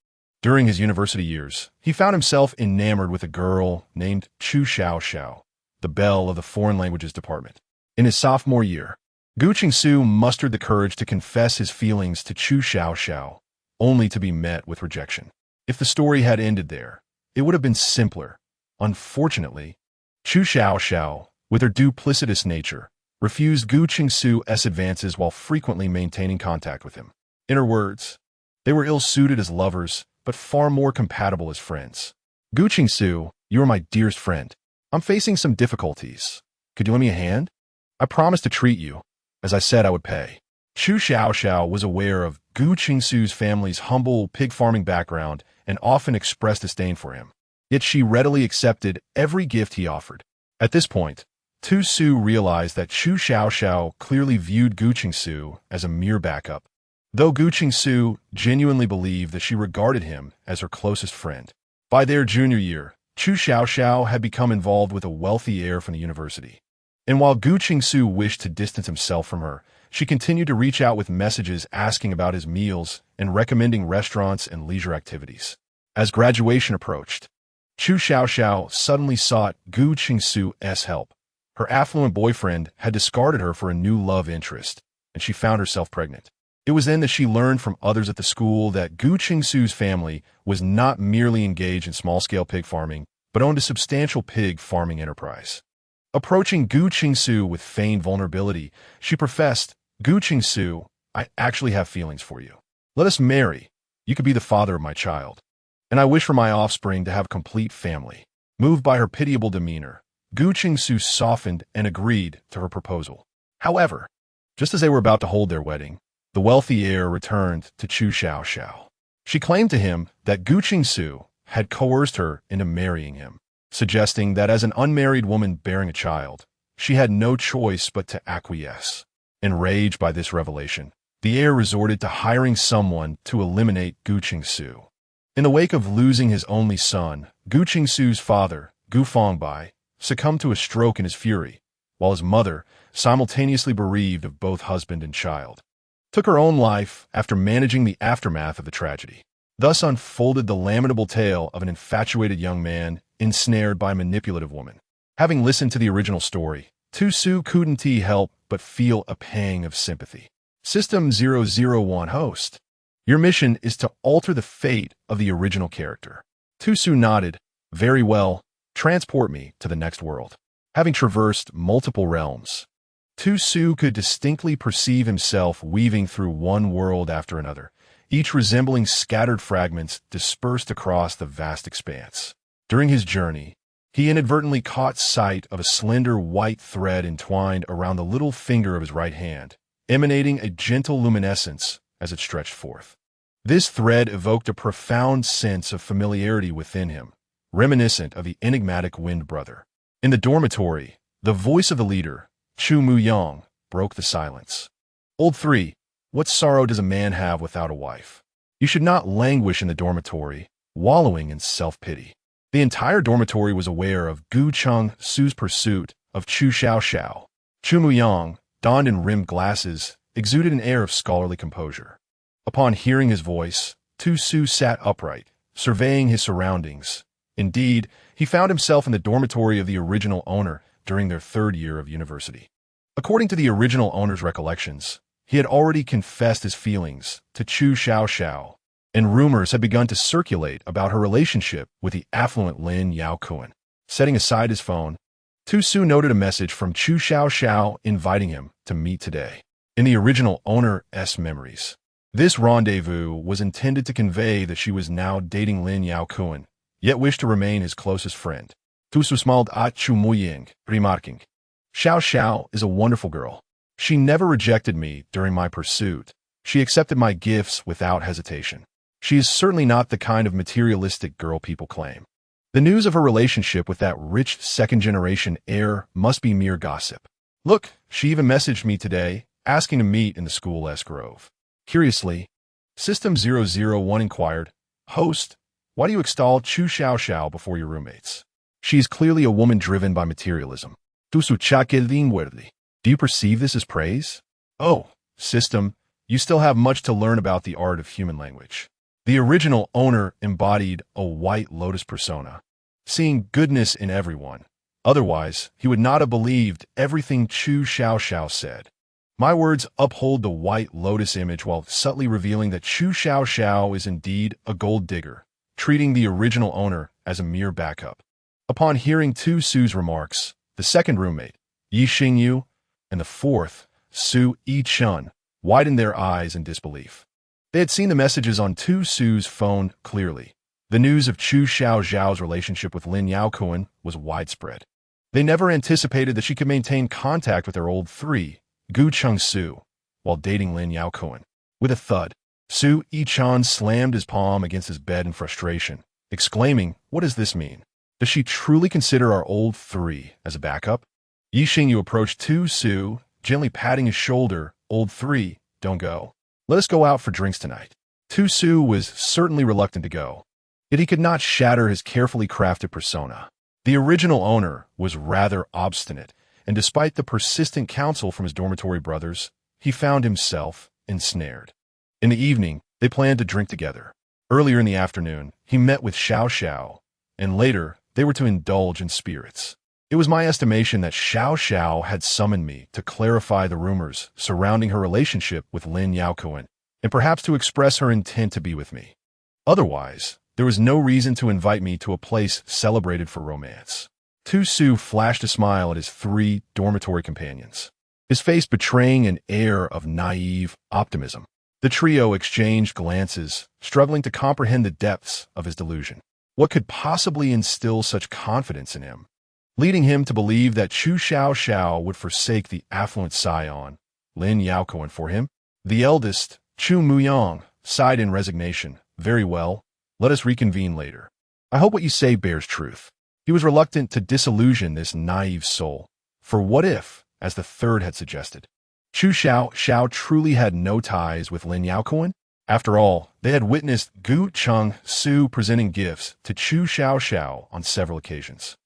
during his university years, he found himself enamored with a girl named Chu Xiao, the belle of the foreign languages department. In his sophomore year, Gu Qingsu mustered the courage to confess his feelings to Chu Xiao, only to be met with rejection. If the story had ended there, it would have been simpler. Unfortunately, Chu Xiao, with her duplicitous nature, refused Gu Qingsu's advances while frequently maintaining contact with him. In her words, they were ill-suited as lovers, but far more compatible as friends. Gu Qingsu, you are my dearest friend. I'm facing some difficulties. Could you lend me a hand? I promise to treat you, as I said I would pay. Chu Xiao was aware of Gu Qingsu's family's humble pig farming background and often expressed disdain for him. Yet she readily accepted every gift he offered. At this point, Tu Su realized that Chu Xiao clearly viewed Gu Qingsu as a mere backup, though Gu Qingsu genuinely believed that she regarded him as her closest friend. By their junior year, Chu Xiao had become involved with a wealthy heir from the university. And while Gu Qingsu wished to distance himself from her, she continued to reach out with messages asking about his meals and recommending restaurants and leisure activities. As graduation approached, Chu Xiao suddenly sought Gu Qingsu's help. Her affluent boyfriend had discarded her for a new love interest, and she found herself pregnant. It was then that she learned from others at the school that Gu Qingsu's family was not merely engaged in small-scale pig farming, but owned a substantial pig farming enterprise. Approaching Gu Qingsu with feigned vulnerability, she professed, Gu Qingsu, I actually have feelings for you. Let us marry. You could be the father of my child. And I wish for my offspring to have a complete family. Moved by her pitiable demeanor, Gu Qingsu softened and agreed to her proposal. However, just as they were about to hold their wedding, the wealthy heir returned to Chu Xiaoxiao. She claimed to him that Gu Qingsu had coerced her into marrying him, suggesting that as an unmarried woman bearing a child, she had no choice but to acquiesce. Enraged by this revelation, the heir resorted to hiring someone to eliminate Gu Qingsu. In the wake of losing his only son, Gu Qingsu's father, Gu Fangbai, succumbed to a stroke in his fury, while his mother, simultaneously bereaved of both husband and child, took her own life after managing the aftermath of the tragedy. Thus unfolded the lamentable tale of an infatuated young man ensnared by a manipulative woman. Having listened to the original story, Tu Su couldn't help but feel a pang of sympathy. System 001 host. Your mission is to alter the fate of the original character. Tu Su nodded. Very well, transport me to the next world. Having traversed multiple realms, Tu Su could distinctly perceive himself weaving through one world after another, each resembling scattered fragments dispersed across the vast expanse. During his journey, he inadvertently caught sight of a slender white thread entwined around the little finger of his right hand, emanating a gentle luminescence as it stretched forth. This thread evoked a profound sense of familiarity within him, reminiscent of the enigmatic Wind Brother. In the dormitory, the voice of the leader, Chu Muyang, broke the silence. Old 3, what sorrow does a man have without a wife? You should not languish in the dormitory, wallowing in self-pity. The entire dormitory was aware of Gu Chengsu's pursuit of Chu Xiaoxiao. Chu Muyang, donned in rimmed glasses, exuded an air of scholarly composure. Upon hearing his voice, Tu Su sat upright, surveying his surroundings. Indeed, he found himself in the dormitory of the original owner during their 3rd year of university. According to the original owner's recollections, he had already confessed his feelings to Chu Xiaoxiao, and rumors had begun to circulate about her relationship with the affluent Lin Yaokuan. Setting aside his phone, Tu Su noted a message from Chu Xiaoxiao inviting him to meet today. In the original owner's memories, this rendezvous was intended to convey that she was now dating Lin Yaokuan, yet wished to remain his closest friend. Tu Su smiled at Chu Muyang, remarking, Xiao Xiao is a wonderful girl. She never rejected me during my pursuit. She accepted my gifts without hesitation. She is certainly not the kind of materialistic girl people claim. The news of her relationship with that rich second-generation heir must be mere gossip. Look, she even messaged me today, asking to meet in the school grove. Curiously, System 001 inquired, Host, why do you extol Chu Xiaoxiao before your roommates? She is clearly a woman driven by materialism. Do you perceive this as praise? Oh, System, you still have much to learn about the art of human language. The original owner embodied a white lotus persona, seeing goodness in everyone. Otherwise, he would not have believed everything Chu Xiaoxiao said. My words uphold the white lotus image while subtly revealing that Chu Xiaoxiao is indeed a gold digger, treating the original owner as a mere backup. Upon hearing Tu Su's remarks, the second roommate, Yi Xingyu, and the fourth, Su Yichun, widened their eyes in disbelief. They had seen the messages on Tu Su's phone clearly. The news of Chu Xiaoxiao's relationship with Lin Yaokuan was widespread. They never anticipated that she could maintain contact with their old 3, Gu Chengsu, while dating Lin Yaokuan. With a thud, Su Yichun slammed his palm against his bed in frustration, exclaiming, What does this mean? Does she truly consider our old 3 as a backup? Yi Xingyu approached Tu Su, gently patting his shoulder. Old 3, don't go. Let us go out for drinks tonight. Tu Su was certainly reluctant to go, yet he could not shatter his carefully crafted persona. The original owner was rather obstinate, and despite the persistent counsel from his dormitory brothers, he found himself ensnared. In the evening, they planned to drink together. Earlier in the afternoon, he met with Xiao Xiao, and later, they were to indulge in spirits. It was my estimation that Xiao Xiao had summoned me to clarify the rumors surrounding her relationship with Lin Yaokuan, and perhaps to express her intent to be with me. Otherwise, there was no reason to invite me to a place celebrated for romance. Tu Su flashed a smile at his 3 dormitory companions, his face betraying an air of naive optimism. The trio exchanged glances, struggling to comprehend the depths of his delusion. What could possibly instill such confidence in him, leading him to believe that Chu Xiao would forsake the affluent scion, Lin Yaocoan, for him? The eldest, Chu Muyang, sighed in resignation. Very well, let us reconvene later. I hope what you say bears truth. He was reluctant to disillusion this naive soul. For what if, as the third had suggested, Chu Xiao truly had no ties with Lin Yaocoan? After all, they had witnessed Gu Cheng Su presenting gifts to Chu Xiao on several occasions.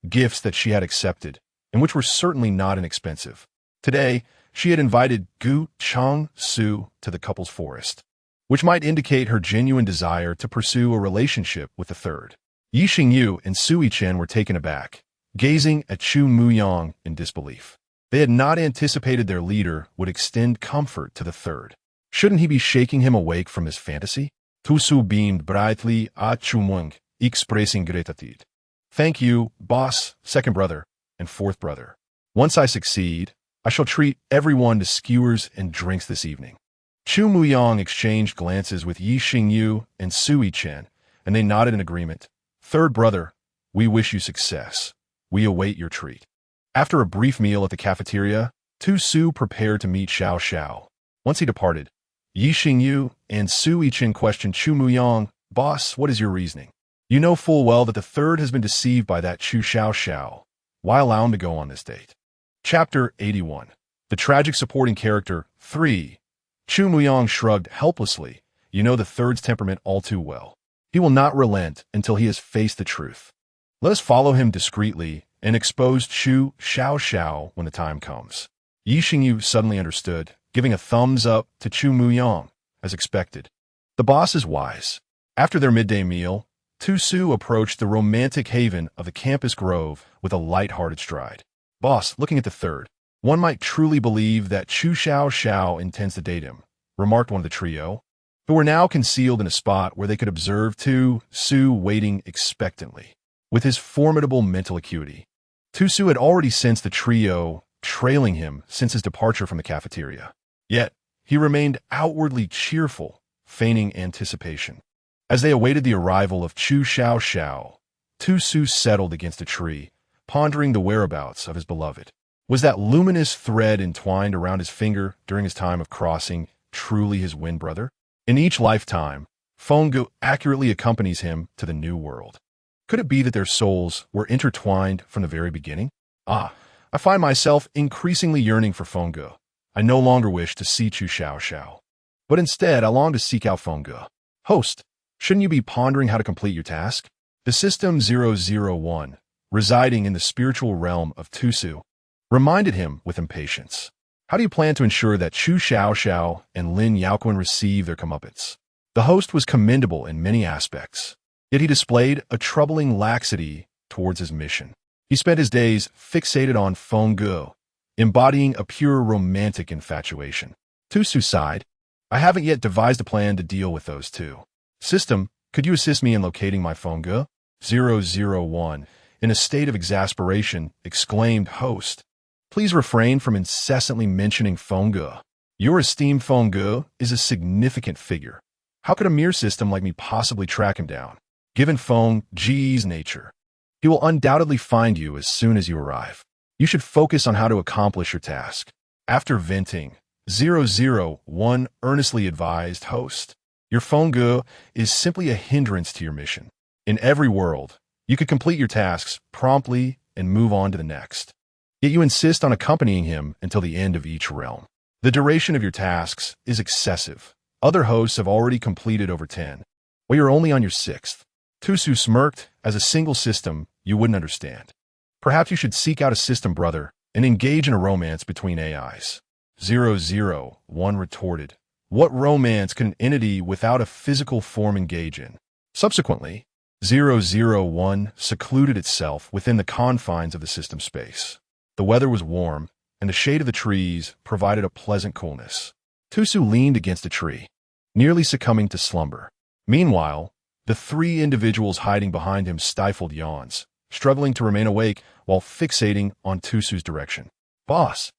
Gifts that she had accepted, and which were certainly not inexpensive. Today, she had invited Gu Cheng Su to the couple's forest, which might indicate her genuine desire to pursue a relationship with the third. Yi Xingyu and Sui Chen were taken aback, gazing at Chu Muyang in disbelief. They had not anticipated their leader would extend comfort to the third. Shouldn't he be shaking him awake from his fantasy? Tu Su beamed brightly at Chu Muyang, expressing gratitude. Thank you, boss, second brother, and fourth brother. Once I succeed, I shall treat everyone to skewers and drinks this evening. Chu Muyang exchanged glances with Yi Xingyu and Sui Chen, and they nodded in agreement. Third brother, we wish you success. We await your treat. After a brief meal at the cafeteria, Tu Su prepared to meet Xiao. Once he departed, Yi Xingyu and Sui Chen questioned Chu Muyang, boss, what is your reasoning? You know full well that the third has been deceived by that Chu Xiao. Why allow him to go on this date? Chapter 81. The Tragic Supporting Character 3. Chu Muyang shrugged helplessly. You know the third's temperament all too well. He will not relent until he has faced the truth. Let us follow him discreetly and expose Chu Xiao when the time comes. Yi Xingyu suddenly understood, giving a thumbs up to Chu Muyang, as expected. The boss is wise. After their midday meal, Tu Su approached the romantic haven of the campus grove with a light-hearted stride. Boss, looking at the third, one might truly believe that Chu Xiao intends to date him, remarked one of the trio, who were now concealed in a spot where they could observe Tu Su waiting expectantly. With his formidable mental acuity, Tu Su had already sensed the trio trailing him since his departure from the cafeteria. Yet, he remained outwardly cheerful, feigning anticipation. As they awaited the arrival of Chu Xiao, Tu Su settled against a tree, pondering the whereabouts of his beloved. Was that luminous thread entwined around his finger during his time of crossing truly his twin brother? In each lifetime, Fenggu accurately accompanies him to the new world. Could it be that their souls were intertwined from the very beginning? I find myself increasingly yearning for Fenggu. I no longer wish to see Chu Xiao, but instead I long to seek out Fenggu. Host, shouldn't you be pondering how to complete your task? The System 001, residing in the spiritual realm of Tu Su, reminded him with impatience. How do you plan to ensure that Chu Xiao and Lin Yaocoan receive their comeuppance? The host was commendable in many aspects, yet he displayed a troubling laxity towards his mission. He spent his days fixated on Fenggu, embodying a pure romantic infatuation. Tu Su sighed. I haven't yet devised a plan to deal with those two. System, could you assist me in locating my Fenggu? 001, in a state of exasperation, exclaimed host. Please refrain from incessantly mentioning Fenggu. Your esteemed Fenggu is a significant figure. How could a mere system like me possibly track him down? Given Fenggu's nature, he will undoubtedly find you as soon as you arrive. You should focus on how to accomplish your task. After venting, 001 earnestly advised host. Your Fenggu is simply a hindrance to your mission. In every world, you could complete your tasks promptly and move on to the next. Yet you insist on accompanying him until the end of each realm. The duration of your tasks is excessive. Other hosts have already completed over 10, while you're only on your 6th. Tu Su smirked. As a single system, you wouldn't understand. Perhaps you should seek out a system brother and engage in a romance between AIs. 001 retorted. What romance can an entity without a physical form engage in? Subsequently, 001 secluded itself within the confines of the system space. The weather was warm, and the shade of the trees provided a pleasant coolness. Tu Su leaned against a tree, nearly succumbing to slumber. Meanwhile, the three individuals hiding behind him stifled yawns, struggling to remain awake while fixating on Tu Su's direction. Boss,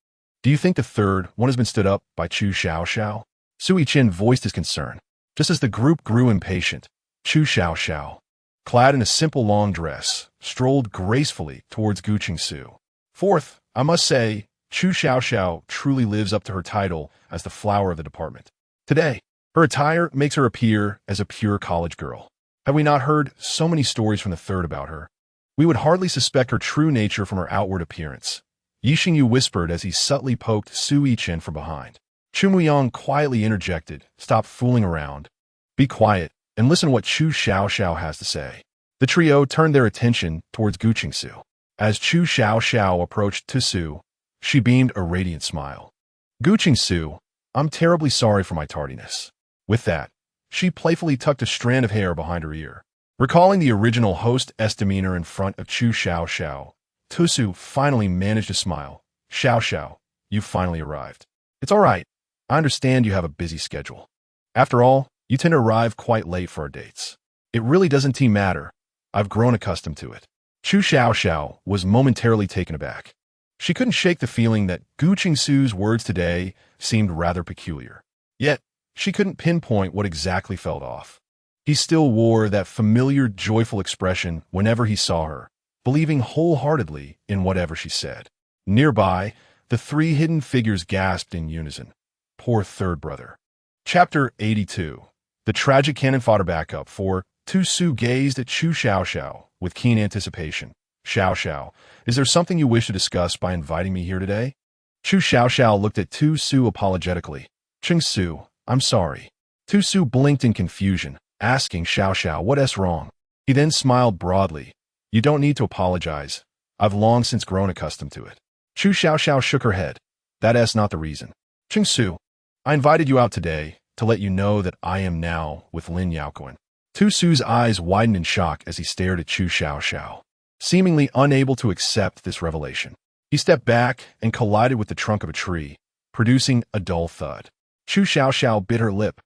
do you think the third one has been stood up by Chu Xiao? Sui Chen voiced his concern. Just as the group grew impatient, Chu Xiao, clad in a simple long dress, strolled gracefully towards Gu Qingsu. Fourth, I must say, Chu Xiao truly lives up to her title as the flower of the department. Today, her attire makes her appear as a pure college girl. Have we not heard so many stories from the third about her? We would hardly suspect her true nature from her outward appearance. Yi Xingyu whispered as he subtly poked Sui Chen from behind. Chu Muyang quietly interjected, "Stop fooling around. Be quiet and listen to what Chu Xiao has to say." The trio turned their attention towards Gu Qingsu. As Chu Xiao approached Tusu, she beamed a radiant smile. "Gu Qingsu, I'm terribly sorry for my tardiness." With that, she playfully tucked a strand of hair behind her ear. Recalling the original host's demeanor in front of Chu Xiao, Tusu finally managed to smile. Xiao, you've finally arrived. It's all right. I understand you have a busy schedule. After all, you tend to arrive quite late for our dates. It really doesn't matter. I've grown accustomed to it. Chu Xiao was momentarily taken aback. She couldn't shake the feeling that Gu Qingsu's words today seemed rather peculiar. Yet, she couldn't pinpoint what exactly felt off. He still wore that familiar, joyful expression whenever he saw her, believing wholeheartedly in whatever she said. Nearby, the three hidden figures gasped in unison. Poor third brother. Chapter 82. The tragic cannon fodder backup. For Tusu gazed at Chu Xiao with keen anticipation. Xiao, is there something you wish to discuss by inviting me here today? Chu Xiao looked at Tusu apologetically. Qingsu, I'm sorry. Tusu blinked in confusion, asking Xiao what's wrong. He then smiled broadly. You don't need to apologize. I've long since grown accustomed to it. Chu Xiao shook her head. That's not the reason. Qingsu, I invited you out today to let you know that I am now with Lin Yaoquan. Tusu's eyes widened in shock as he stared at Chu Xiao, seemingly unable to accept this revelation. He stepped back and collided with the trunk of a tree, producing a dull thud. Chu Xiao bit her lip,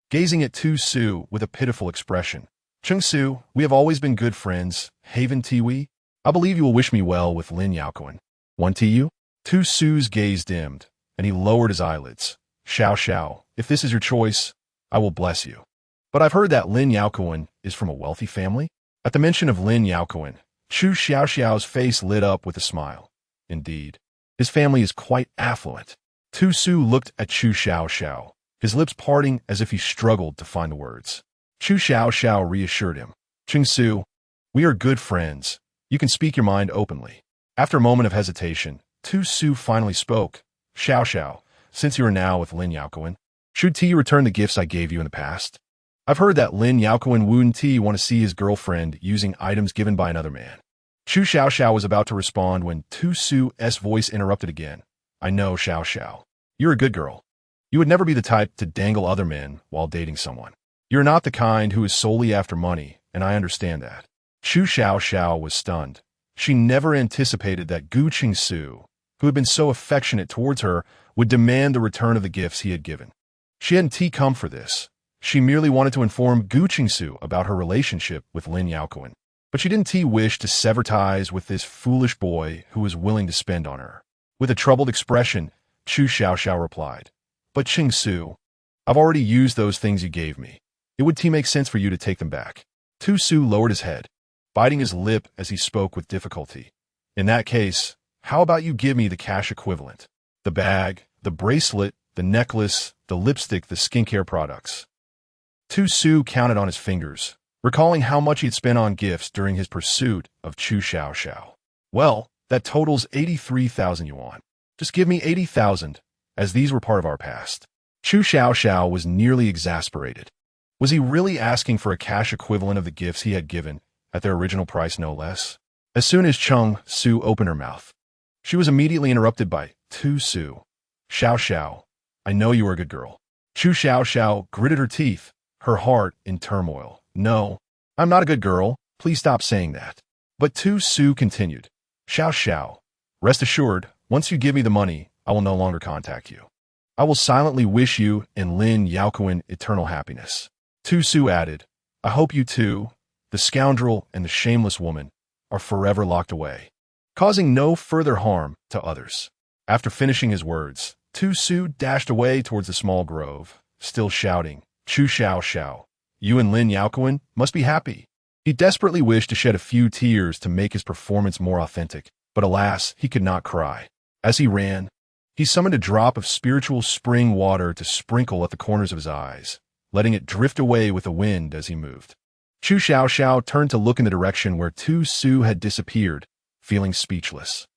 gazing at Tusu with a pitiful expression. Qingsu, we have always been good friends, haven't we? I believe you will wish me well with Lin Yaoquan. Won't you? Tusu's gaze dimmed, and he lowered his eyelids. Xiao, if this is your choice, I will bless you. But I've heard that Lin Yaoquan is from a wealthy family? At the mention of Lin Yaoquan, Chu Xiao's face lit up with a smile. Indeed, his family is quite affluent. Tusu looked at Chu Xiao, his lips parting as if he struggled to find the words. Chu Xiao reassured him. Qingsu, we are good friends. You can speak your mind openly. After a moment of hesitation, Tusu finally spoke. Xiao, since you are now with Lin Yaoquan, should you return the gifts I gave you in the past? I've heard that Lin Yaoquan wouldn't want to see his girlfriend using items given by another man. Chu Xiao was about to respond when Tusu's voice interrupted again. I know, Xiao. You're a good girl. You would never be the type to dangle other men while dating someone. You're not the kind who is solely after money, and I understand that. Chu Xiao was stunned. She never anticipated that Gu Qingsu, who had been so affectionate towards her, would demand the return of the gifts he had given. She hadn't come for this. She merely wanted to inform Gu Qingsu about her relationship with Lin Yaoquan. But she didn't wish to sever ties with this foolish boy who was willing to spend on her. With a troubled expression, Chu Xiao replied, But Qingsu, I've already used those things you gave me. It would make sense for you to take them back. Tusu lowered his head, biting his lip as he spoke with difficulty. In that case, how about you give me the cash equivalent? The bag, the bracelet, the necklace, the lipstick, the skincare products. Tusu counted on his fingers, recalling how much he had spent on gifts during his pursuit of Chu Xiao. Well, that totals 83,000 yuan. Just give me 80,000, as these were part of our past. Chu Xiao was nearly exasperated. Was he really asking for a cash equivalent of the gifts he had given, at their original price no less? As soon as Chung Su opened her mouth, she was immediately interrupted by Tusu. Xiao, I know you are a good girl. Chu Xiao gritted her teeth, her heart in turmoil. No, I'm not a good girl. Please stop saying that. But Tusu continued. Xiao, rest assured, once you give me the money, I will no longer contact you. I will silently wish you and Lin Yaoquan eternal happiness. Tusu added, I hope you two, the scoundrel and the shameless woman, are forever locked away, causing no further harm to others. After finishing his words, Tusu dashed away towards the small grove, still shouting, "Chu Xiao Xiao, you and Lin Yaokuan must be happy." He desperately wished to shed a few tears to make his performance more authentic, but alas, he could not cry. As he ran, he summoned a drop of spiritual spring water to sprinkle at the corners of his eyes, letting it drift away with the wind as he moved. Chu Xiao Xiao turned to look in the direction where Tu Su had disappeared, feeling speechless.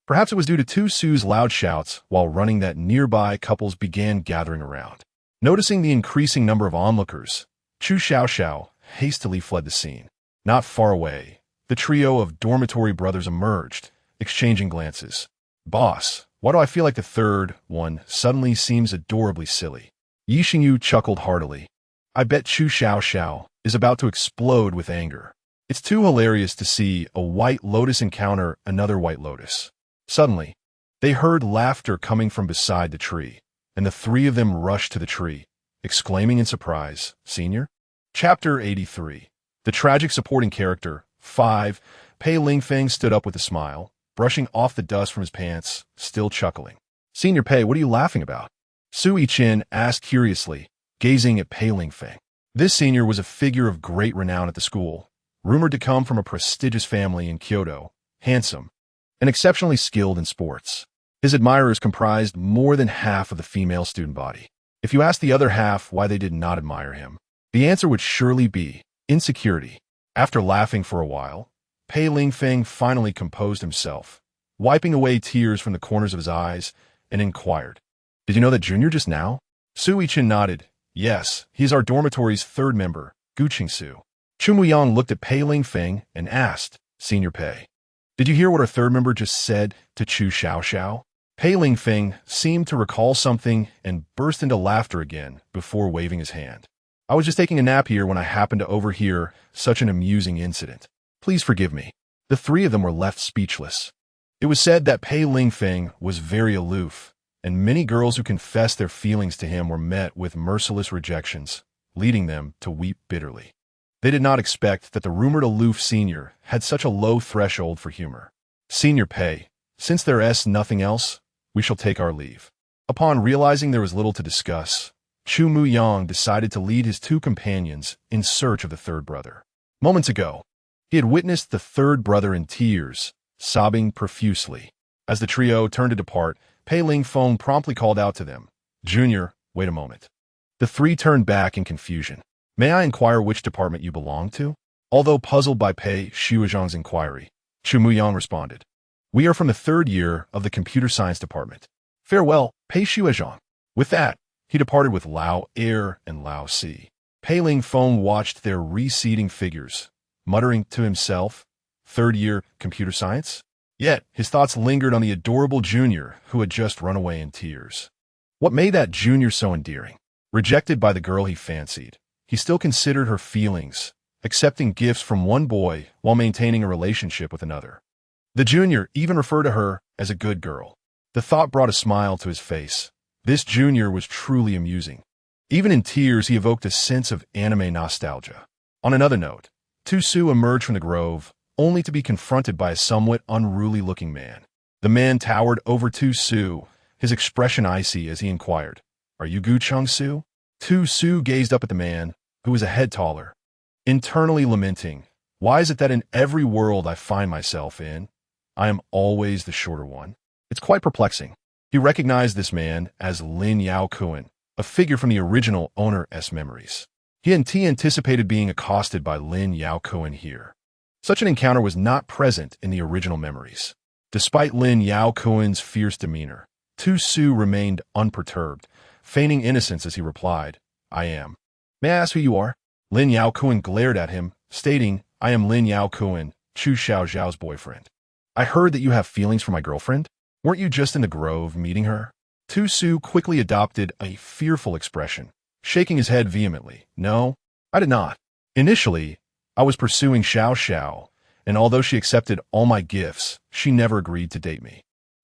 Perhaps it was due to Tu Su's loud shouts while running that nearby couples began gathering around. Noticing the increasing number of onlookers, Chu Xiao Xiao hastily fled the scene. Not far away, the trio of dormitory brothers emerged, exchanging glances. "Boss, why do I feel like the third one suddenly seems adorably silly?" Yi Xingyu chuckled heartily. "I bet Chu Xiao Xiao is about to explode with anger. It's too hilarious to see a white lotus encounter another white lotus." Suddenly, they heard laughter coming from beside the tree, and the three of them rushed to the tree, exclaiming in surprise, "Senior?" Chapter 83. The tragic supporting character, 5, Pei Lingfeng stood up with a smile, brushing off the dust from his pants, still chuckling. "Senior Pei, what are you laughing about?" Su Yiqin asked curiously, gazing at Pei Lingfeng. This senior was a figure of great renown at the school, rumored to come from a prestigious family in Kyoto, handsome, and exceptionally skilled in sports. His admirers comprised more than half of the female student body. If you asked the other half why they did not admire him, the answer would surely be insecurity. After laughing for a while, Pei Lingfeng finally composed himself, wiping away tears from the corners of his eyes, and inquired, "Did you know that Junior just now?" Su Yiqin nodded. "Yes, he's our dormitory's third member, Gu Qingsu." Chu Muyang looked at Pei Lingfeng and asked, "Senior Pei, did you hear what our third member just said to Chu Xiao Xiao?" Pei Lingfeng seemed to recall something and burst into laughter again before waving his hand. "I was just taking a nap here when I happened to overhear such an amusing incident. Please forgive me." The three of them were left speechless. It was said that Pei Lingfeng was very aloof, and many girls who confessed their feelings to him were met with merciless rejections, leading them to weep bitterly. They did not expect that the rumored aloof senior had such a low threshold for humor. "Senior Pei, since there is nothing else, we shall take our leave." Upon realizing there was little to discuss, Chu Muyang decided to lead his two companions in search of the third brother. Moments ago, he had witnessed the third brother in tears, sobbing profusely. As the trio turned to depart, Pei Lingfeng promptly called out to them, "Junior, wait a moment." The three turned back in confusion. "May I inquire which department you belong to?" Although puzzled by Pei Shuozhang's inquiry, Chu Muyang responded, "We are from the third year of the computer science department. Farewell, Pei Shuozhang." With that, he departed with Lao Er and Lao Si. Pei Lingfeng watched their receding figures, muttering to himself, "Third year computer science?" Yet, his thoughts lingered on the adorable junior who had just run away in tears. What made that junior so endearing? Rejected by the girl he fancied, he still considered her feelings, accepting gifts from one boy while maintaining a relationship with another. The junior even referred to her as a good girl. The thought brought a smile to his face. This junior was truly amusing. Even in tears, he evoked a sense of anime nostalgia. On another note, Tu Su emerged from the grove, only to be confronted by a somewhat unruly-looking man. The man towered over Tu Su, his expression icy as he inquired, "Are you Gu Chengsu?" Tu Su gazed up at the man, who was a head taller, internally lamenting, "Why is it that in every world I find myself in, I am always the shorter one?" It's quite perplexing. He recognized this man as Lin Yaokuan, a figure from the original Owner-S memories. He anticipated being accosted by Lin Yaokuan here. Such an encounter was not present in the original memories. Despite Lin Yaokuan's fierce demeanor, Tu Su remained unperturbed, feigning innocence as he replied, "I am." "May I ask who you are?" Lin Yaokuan glared at him, stating, "I am Lin Yaokuan, Chu Xiao Zhao's boyfriend." "I heard that you have feelings for my girlfriend. Weren't you just in the grove meeting her?" Tu Su quickly adopted a fearful expression, shaking his head vehemently. "No, I did not. Initially, I was pursuing Xiao Xiao, and although she accepted all my gifts, she never agreed to date me.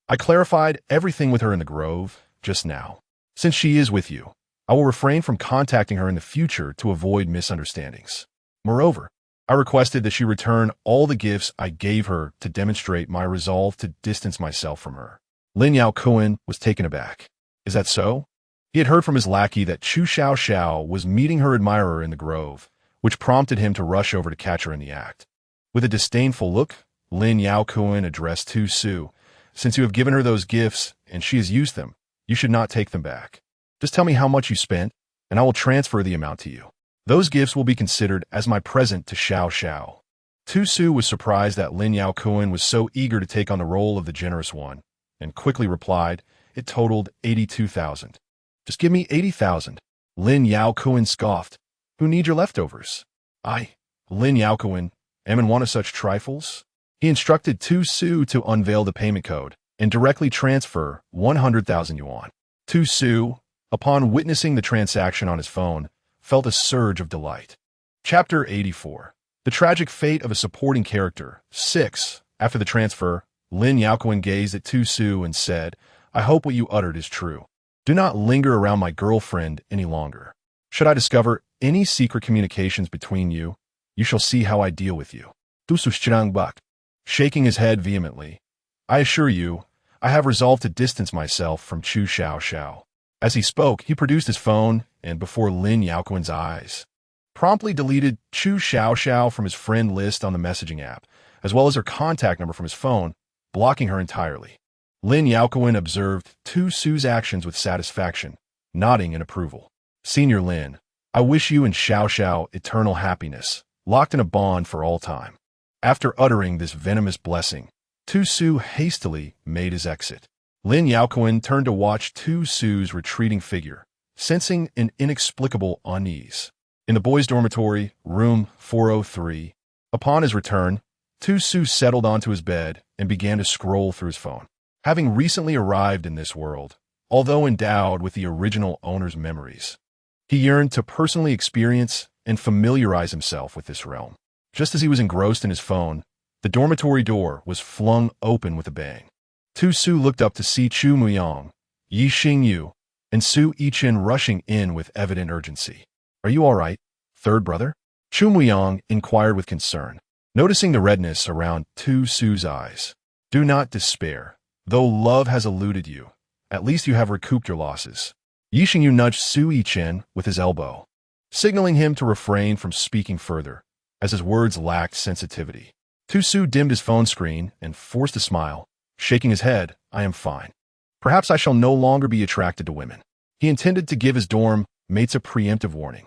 I clarified everything with her in the grove just now. Since she is with you, I will refrain from contacting her in the future to avoid misunderstandings. Moreover, I requested that she return all the gifts I gave her to demonstrate my resolve to distance myself from her." Lin Yaokuan was taken aback. "Is that so?" He had heard from his lackey that Chu Xiao was meeting her admirer in the grove, which prompted him to rush over to catch her in the act. With a disdainful look, Lin Yaokuan addressed Tu Su. Since you have given her those gifts and she has used them, you should not take them back. Just tell me how much you spent, and I will transfer the amount to you. Those gifts will be considered as my present to Xiao. Tu Su was surprised that Lin Yaokuan was so eager to take on the role of the generous one, and quickly replied, it totaled 82,000. Just give me 80,000. Lin Yaokuan scoffed. Who needs your leftovers? I, Lin Yaokuan, am in want of such trifles? He instructed Tu Su to unveil the payment code and directly transfer 100,000 yuan. Tu Su, upon witnessing the transaction on his phone, felt a surge of delight. Chapter 84. The Tragic Fate of a Supporting Character. 6. After the transfer, Lin Yaokuan gazed at Tu Su and said, I hope what you uttered is true. Do not linger around my girlfriend any longer. Should I discover any secret communications between you, you shall see how I deal with you. Tu Su sprang back, shaking his head vehemently. I assure you, I have resolved to distance myself from Chu Xiao. As he spoke, he produced his phone and, before Lin Yaokuan's eyes, promptly deleted Chu Xiao from his friend list on the messaging app, as well as her contact number from his phone, blocking her entirely. Lin Yaokuan observed Tu Su's actions with satisfaction, nodding in approval. Senior Lin, I wish you and Xiao eternal happiness, locked in a bond for all time. After uttering this venomous blessing, Tu Su hastily made his exit. Lin Yaokuan turned to watch Tu Su's retreating figure, sensing an inexplicable unease. In the boys' dormitory, room 403, upon his return, Tu Su settled onto his bed and began to scroll through his phone. Having recently arrived in this world, although endowed with the original owner's memories, he yearned to personally experience and familiarize himself with this realm. Just as he was engrossed in his phone, the dormitory door was flung open with a bang. Tu Su looked up to see Chu Muyang, Yi Xingyu, and Su Yichen rushing in with evident urgency. Are you all right, third brother? Chu Muyang inquired with concern, noticing the redness around Tu Su's eyes. Do not despair. Though love has eluded you, at least you have recouped your losses. Yi Xingyu nudged Su Yichen with his elbow, signaling him to refrain from speaking further, as his words lacked sensitivity. Tu Su dimmed his phone screen and forced a smile, shaking his head. I am fine. Perhaps I shall no longer be attracted to women. He intended to give his dorm mates a preemptive warning.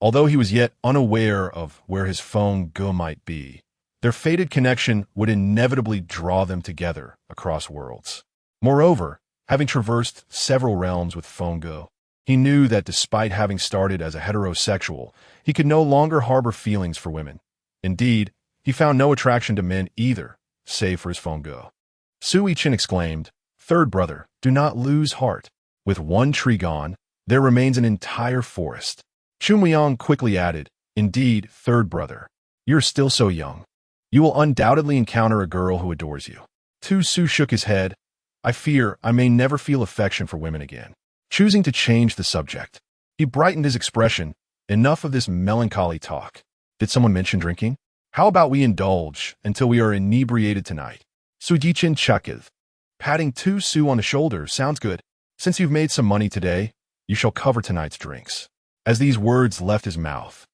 Although he was yet unaware of where his phone go might be, their fated connection would inevitably draw them together across worlds. Moreover, having traversed several realms with Fongo, he knew that despite having started as a heterosexual, he could no longer harbor feelings for women. Indeed, he found no attraction to men either, save for his Fongo. Su Yichen exclaimed, Third brother, do not lose heart. With one tree gone, there remains an entire forest. Chu Muyang quickly added, Indeed, third brother, you're still so young. You will undoubtedly encounter a girl who adores you. Tu Su shook his head. I fear I may never feel affection for women again. Choosing to change the subject, he brightened his expression. Enough of this melancholy talk. Did someone mention drinking? How about we indulge until we are inebriated tonight? Su Yichen chuckled. Patting Tu Su on the shoulder sounds good. Since you've made some money today, you shall cover tonight's drinks. As these words left his mouth,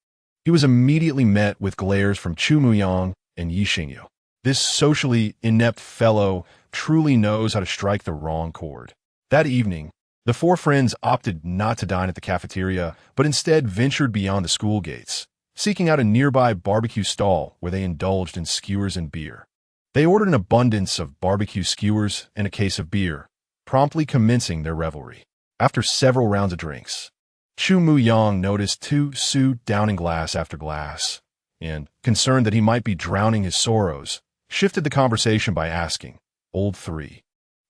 he was immediately met with glares from Chu Muyang and Yi Xingyu. This socially inept fellow truly knows how to strike the wrong chord. That evening, the four friends opted not to dine at the cafeteria, but instead ventured beyond the school gates, seeking out a nearby barbecue stall where they indulged in skewers and beer. They ordered an abundance of barbecue skewers and a case of beer, promptly commencing their revelry. After several rounds of drinks, Chu Muyang noticed Tu Su downing glass after glass, and, concerned that he might be drowning his sorrows, shifted the conversation by asking, Old 3.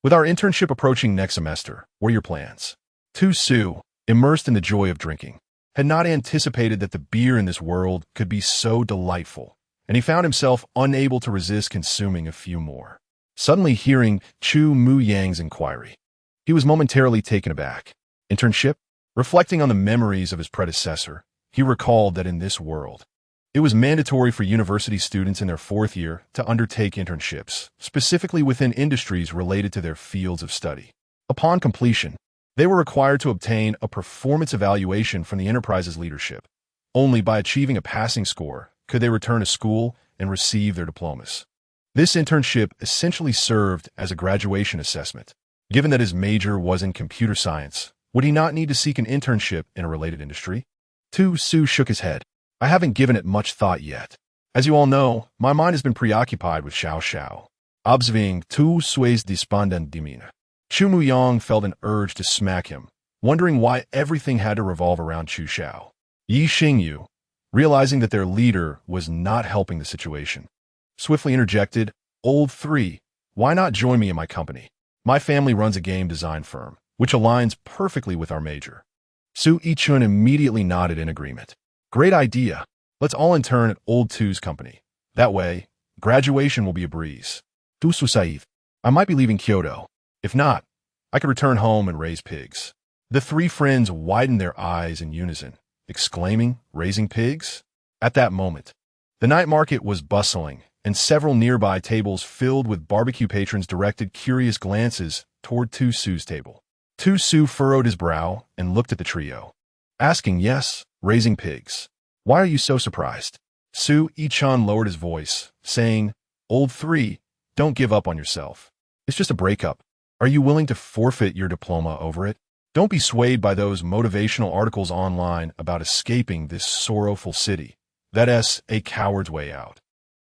With our internship approaching next semester, what are your plans? Tu Su, immersed in the joy of drinking, had not anticipated that the beer in this world could be so delightful, and he found himself unable to resist consuming a few more. Suddenly hearing Chu Muyang's inquiry, he was momentarily taken aback. Internship? Reflecting on the memories of his predecessor, he recalled that in this world, it was mandatory for university students in their fourth year to undertake internships, specifically within industries related to their fields of study. Upon completion, They were required to obtain a performance evaluation from the enterprise's leadership. Only by achieving a passing score could they return to school and receive their diplomas. This internship essentially served as a graduation assessment. Given that his major was in computer science, would he not need to seek an internship in a related industry? Su shook his head. I haven't given it much thought yet. As you all know, my mind has been preoccupied with Xiao Xiao. Observing tu sues despondent dimina. Chu Muyang felt an urge to smack him, wondering why everything had to revolve around Chu Xiao. Yi Xingyu, realizing that their leader was not helping the situation, swiftly interjected, Old 3, why not join me in my company? My family runs a game design firm, which aligns perfectly with our major. Su Yichun immediately nodded in agreement. Great idea. Let's all intern at Old 2's company. That way, graduation will be a breeze. Tu Saif, I might be leaving Kyoto. If not, I could return home and raise pigs. The three friends widened their eyes in unison, exclaiming, raising pigs? At that moment, the night market was bustling, and several nearby tables filled with barbecue patrons directed curious glances toward Tu Su's table. Tu Su furrowed his brow and looked at the trio, asking, yes, raising pigs. Why are you so surprised? Su Yichun lowered his voice, saying, Old 3, don't give up on yourself. It's just a breakup. Are you willing to forfeit your diploma over it? Don't be swayed by those motivational articles online about escaping this sorrowful city. That's a coward's way out.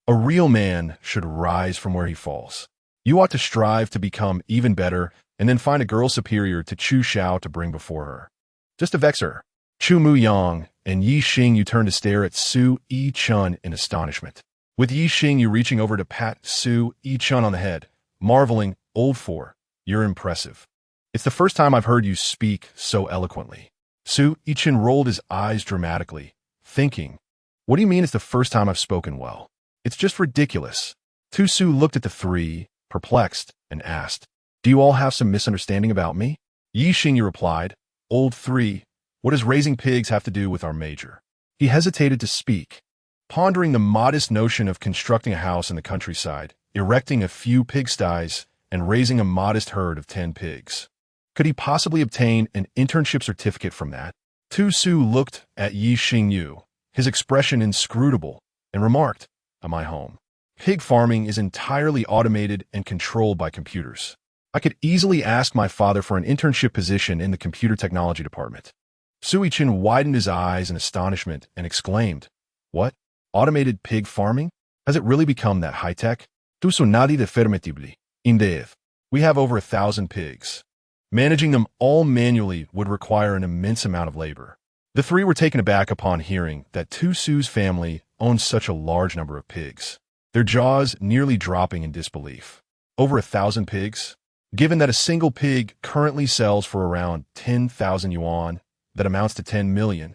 A real man should rise from where he falls. You ought to strive to become even better and then find a girl superior to Chu Xiao to bring before her. Just to vex her. Chu Muyang and Yi Xingyu turned to stare at Su Yichun in astonishment, with Yi Xingyu reaching over to pat Su Yichun on the head, marveling, Old 4, you're impressive. It's the first time I've heard you speak so eloquently. Su Yichun rolled his eyes dramatically, thinking, what do you mean it's the first time I've spoken well? It's just ridiculous. Tu Su looked at the three, perplexed, and asked, do you all have some misunderstanding about me? Yi Xingyu replied, Old 3, what does raising pigs have to do with our major? He hesitated to speak, pondering the modest notion of constructing a house in the countryside, erecting a few pigsties, and raising a modest herd of 10 pigs. Could he possibly obtain an internship certificate from that? Tu Su looked at Yi Xingyu, his expression inscrutable, and remarked, am I home? Pig farming is entirely automated and controlled by computers. I could easily ask my father for an internship position in the computer technology department. Su Yichun widened his eyes in astonishment and exclaimed, what? Automated pig farming? Has it really become that high-tech? Tu su nadi de fermetibli. Indeed. We have over 1,000 pigs. Managing them all manually would require an immense amount of labor. The three were taken aback upon hearing that Tu Su's family owned such a large number of pigs, their jaws nearly dropping in disbelief. Over 1,000 pigs? Given that a single pig currently sells for around 10,000 yuan, that amounts to 10 million,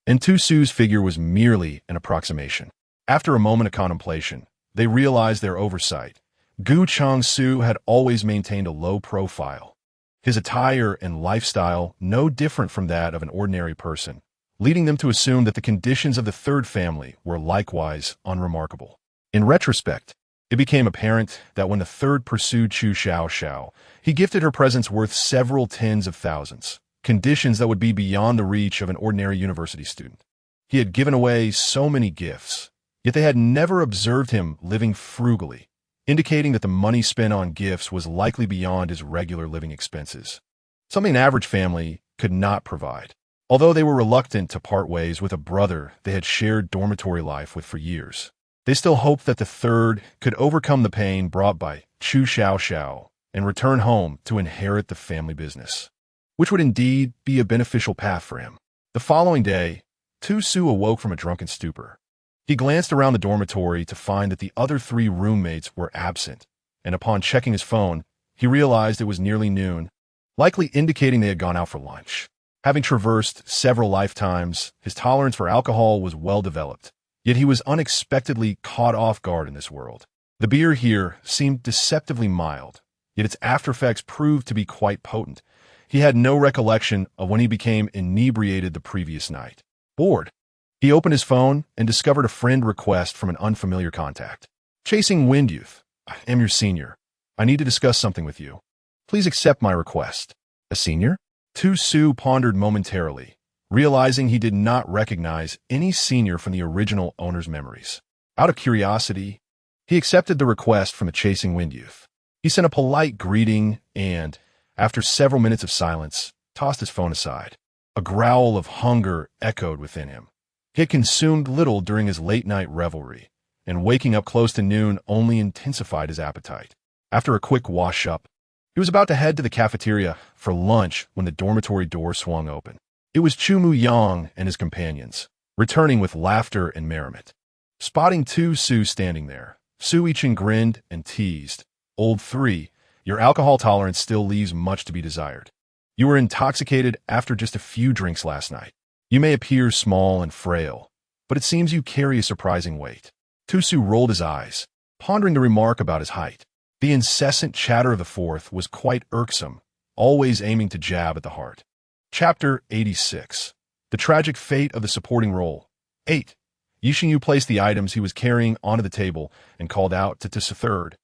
and Tu Su's figure was merely an approximation. After a moment of contemplation, they realized their oversight. Gu Changsu had always maintained a low profile, his attire and lifestyle no different from that of an ordinary person, leading them to assume that the conditions of the third family were likewise unremarkable. In retrospect, it became apparent that when the third pursued Chu Xiao Xiao, he gifted her presents worth several tens of thousands, conditions that would be beyond the reach of an ordinary university student. He had given away so many gifts, yet they had never observed him living frugally, indicating that the money spent on gifts was likely beyond his regular living expenses, something an average family could not provide. Although they were reluctant to part ways with a brother they had shared dormitory life with for years, they still hoped that the third could overcome the pain brought by Chu Xiao Xiao and return home to inherit the family business, which would indeed be a beneficial path for him. The following day, Tu Su awoke from a drunken stupor. He glanced around the dormitory to find that the other three roommates were absent, and upon checking his phone, he realized it was nearly noon, likely indicating they had gone out for lunch. Having traversed several lifetimes, his tolerance for alcohol was well developed, yet he was unexpectedly caught off guard in this world. The beer here seemed deceptively mild, yet its aftereffects proved to be quite potent. He had no recollection of when he became inebriated the previous night. Bored, he opened his phone and discovered a friend request from an unfamiliar contact. Chasing Wind Youth, I am your senior. I need to discuss something with you. Please accept my request. A senior? Tu-Su pondered momentarily, realizing he did not recognize any senior from the original owner's memories. Out of curiosity, he accepted the request from the Chasing Wind youth. He sent a polite greeting and, after several minutes of silence, tossed his phone aside. A growl of hunger echoed within him. He had consumed little during his late-night revelry, and waking up close to noon only intensified his appetite. After a quick wash-up, he was about to head to the cafeteria for lunch when the dormitory door swung open. It was Chu Mu-yang and his companions, returning with laughter and merriment. Spotting Tu-Su standing there, Su Yichin grinned and teased, "Old 3, your alcohol tolerance still leaves much to be desired. You were intoxicated after just a few drinks last night. You may appear small and frail, but it seems you carry a surprising weight." Tu-Su rolled his eyes, pondering the remark about his height. The incessant chatter of the fourth was quite irksome, always aiming to jab at the heart. Chapter 86. The Tragic Fate of the Supporting Role. 8. Yixingyu placed the items he was carrying onto the table and called out to Tu-Su third,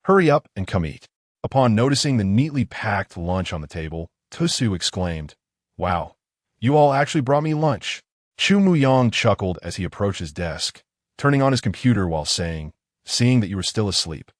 "Hurry up and come eat." Upon noticing the neatly packed lunch on the table, Tu-Su exclaimed, "Wow, you all actually brought me lunch." Chu Mu-yang chuckled as he approached his desk, turning on his computer while saying, "Seeing that you were still asleep,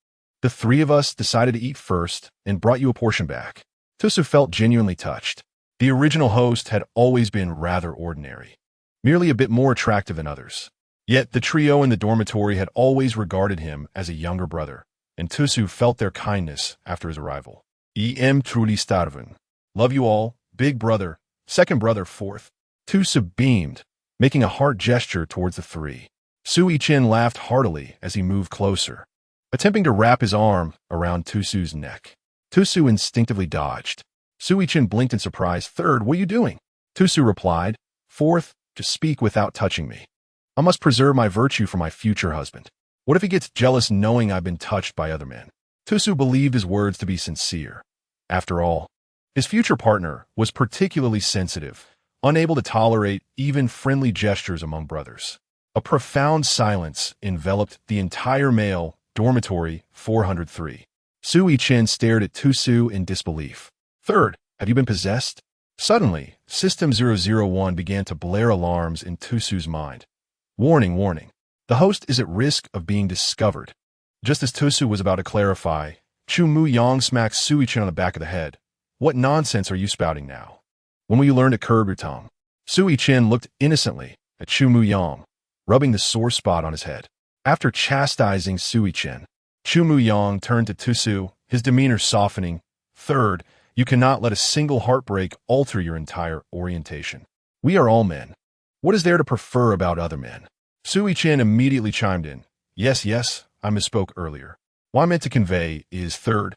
the three of us decided to eat first and brought you a portion back." Tu-Su felt genuinely touched. The original host had always been rather ordinary, merely a bit more attractive than others. Yet the trio in the dormitory had always regarded him as a younger brother, and Tu-Su felt their kindness after his arrival. "Em truly starven. Love you all, big brother, second brother, fourth." Tu-Su beamed, making a heart gesture towards the three. Su Yichin laughed heartily as he moved closer, attempting to wrap his arm around Tu-Su's neck. Tu-Su instinctively dodged. Su Yichin blinked in surprise. "Third, what are you doing?" Tu-Su replied, "Fourth, to speak without touching me. I must preserve my virtue for my future husband. What if he gets jealous knowing I've been touched by other men?" Tu-Su believed his words to be sincere. After all, his future partner was particularly sensitive, unable to tolerate even friendly gestures among brothers. A profound silence enveloped the entire male dormitory 403. Su Yichin stared at Tu-Su in disbelief. "Third, have you been possessed?" Suddenly, System 001 began to blare alarms in Tu-Su's mind. "Warning, warning. The host is at risk of being discovered." Just as Tu-Su was about to clarify, Chu Mu-yang smacked Su Yichin on the back of the head. "What nonsense are you spouting now? When will you learn to curb your tongue?" Su Yichin looked innocently at Chu Mu-yang, rubbing the sore spot on his head. After chastising Su Yichin, Chu Mu-yang turned to Tu-Su, his demeanor softening. "Third, you cannot let a single heartbreak alter your entire orientation. We are all men. What is there to prefer about other men?" Su Yichin immediately chimed in. Yes, I misspoke earlier. What I meant to convey is, third,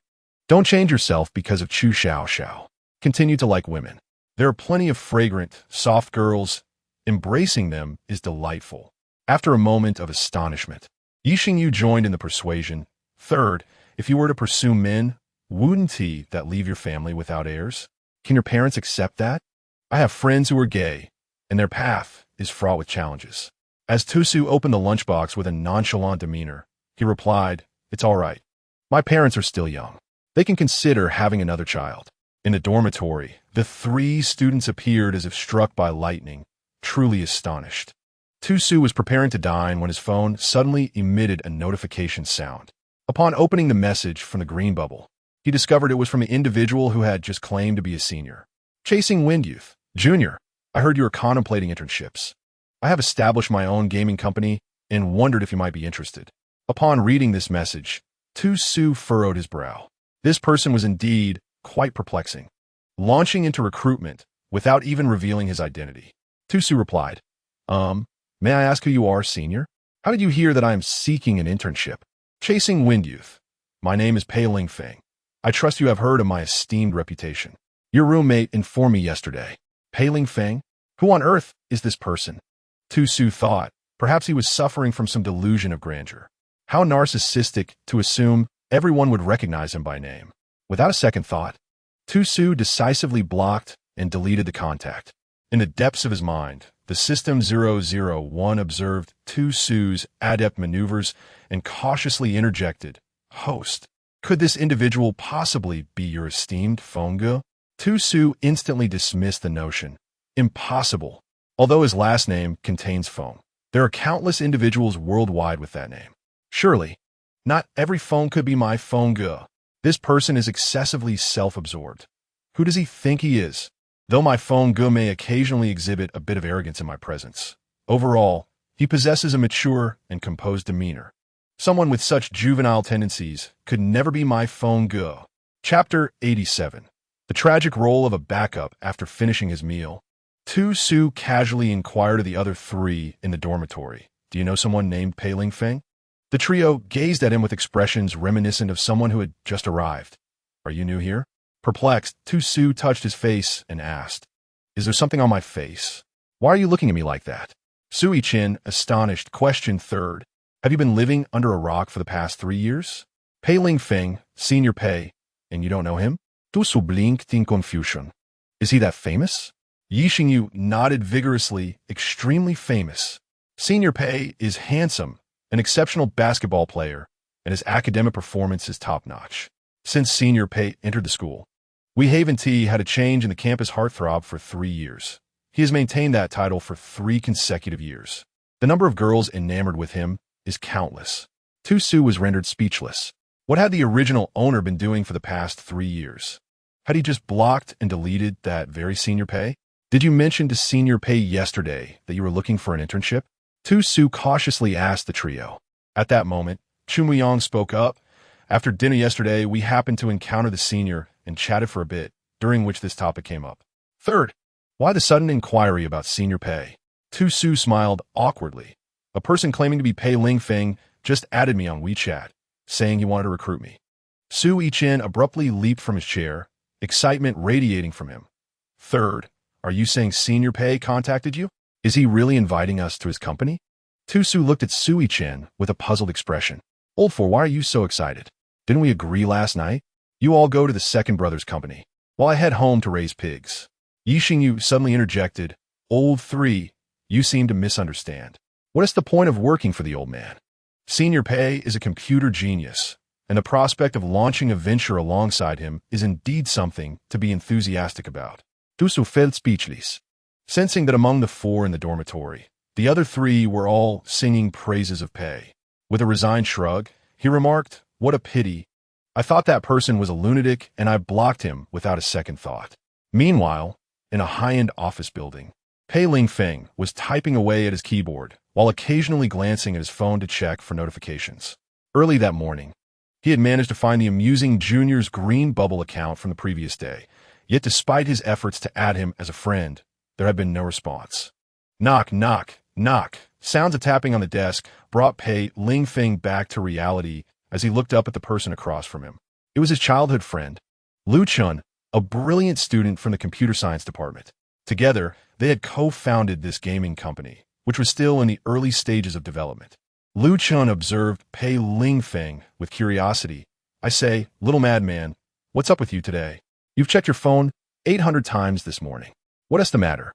don't change yourself because of Chu Xiao Xiao. Continue to like women. There are plenty of fragrant, soft girls. Embracing them is delightful." After a moment of astonishment, Yixingyu joined in the persuasion. "Third, if you were to pursue men, wouldn't he that leave your family without heirs? Can your parents accept that? I have friends who are gay, and their path is fraught with challenges." As Tu-Su opened the lunchbox with a nonchalant demeanor, he replied, "It's all right. My parents are still young. They can consider having another child." In the dormitory, the three students appeared as if struck by lightning, truly astonished. Tu-Su was preparing to dine when his phone suddenly emitted a notification sound. Upon opening the message from the green bubble, he discovered it was from an individual who had just claimed to be a senior. "Chasing Wind Youth. Junior, I heard you were contemplating internships. I have established my own gaming company and wondered if you might be interested." Upon reading this message, Tu-Su furrowed his brow. This person was indeed quite perplexing, launching into recruitment without even revealing his identity. Tu-Su replied, May I ask who you are, senior? How did you hear that I am seeking an internship?" "Chasing Wind Youth. My name is Pei Lingfeng. I trust you have heard of my esteemed reputation. Your roommate informed me yesterday." "Pei Lingfeng? Who on earth is this person?" Tu-Su thought. Perhaps he was suffering from some delusion of grandeur. How narcissistic to assume everyone would recognize him by name. Without a second thought, Tu-Su decisively blocked and deleted the contact. In the depths of his mind, the System 001 observed Tu-Su's adept maneuvers and cautiously interjected, "Host, could this individual possibly be your esteemed Fengge?" Tu Su instantly dismissed the notion. Impossible. Although his last name contains phone, there are countless individuals worldwide with that name. Surely, not every phone could be my phone ge. This person is excessively self-absorbed. Who does he think he is? Though my phone ge may occasionally exhibit a bit of arrogance in my presence, overall, he possesses a mature and composed demeanor. Someone with such juvenile tendencies could never be my phone ge. Chapter 87. The tragic role of a backup after finishing his meal. Tu Su casually inquired of the other three in the dormitory, "Do you know someone named Pei Ling Feng?" The trio gazed at him with expressions reminiscent of someone who had just arrived. "Are you new here?" Perplexed, Tu Su touched his face and asked, "Is there something on my face? Why are you looking at me like that?" Sui Chin, astonished, questioned third, "Have you been living under a rock for the past 3 years?" Pei Ling Feng, Senior Pei, and you don't know him? Tu Su blinked in confusion. "Is he that famous?" Yi Xingyu nodded vigorously, "Extremely famous. Senior Pei is handsome, an exceptional basketball player, and his academic performance is top-notch. Since Senior Pei entered the school, Wee Haven T had a change in the campus heartthrob for 3 years. He has maintained that title for 3 consecutive years. The number of girls enamored with him is countless." Tu Su was rendered speechless. What had the original owner been doing for the past 3 years? Had he just blocked and deleted that very Senior Pei? "Did you mention to Senior Pei yesterday that you were looking for an internship?" Tu Su cautiously asked the trio. At that moment, Chu Muyong spoke up. "After dinner yesterday, we happened to encounter the senior and chatted for a bit, during which this topic came up." Third, why the sudden inquiry about Senior Pei? Tu Su smiled awkwardly. "A person claiming to be Pei Ling Feng just added me on WeChat, saying he wanted to recruit me." Su Ichin abruptly leaped from his chair, excitement radiating from him. "Third, are you saying Senior Pei contacted you? Is he really inviting us to his company?" Tu Su looked at Sui Chen with a puzzled expression. "Old Four, why are you so excited? Didn't we agree last night? You all go to the second brother's company, while I head home to raise pigs." Yi Xingyu suddenly interjected, "Old Three, you seem to misunderstand. What is the point of working for the old man? Senior Pei is a computer genius, and the prospect of launching a venture alongside him is indeed something to be enthusiastic about." Tu Su felt speechless. Sensing that among the 4 in the dormitory, the other 3 were all singing praises of Pei. With a resigned shrug, he remarked, "What a pity. I thought that person was a lunatic and I blocked him without a second thought." Meanwhile, in a high-end office building, Pei Ling Feng was typing away at his keyboard while occasionally glancing at his phone to check for notifications. Early that morning, he had managed to find the amusing Junior's green bubble account from the previous day, yet despite his efforts to add him as a friend, there had been no response. Knock, knock, knock. Sounds of tapping on the desk brought Pei Ling Feng back to reality as he looked up at the person across from him. It was his childhood friend, Lu Chun, a brilliant student from the computer science department. Together, they had co-founded this gaming company, which was still in the early stages of development. Lu Chun observed Pei Ling Feng with curiosity. "I say, little madman, what's up with you today? You've checked your phone 800 times this morning. What is the matter?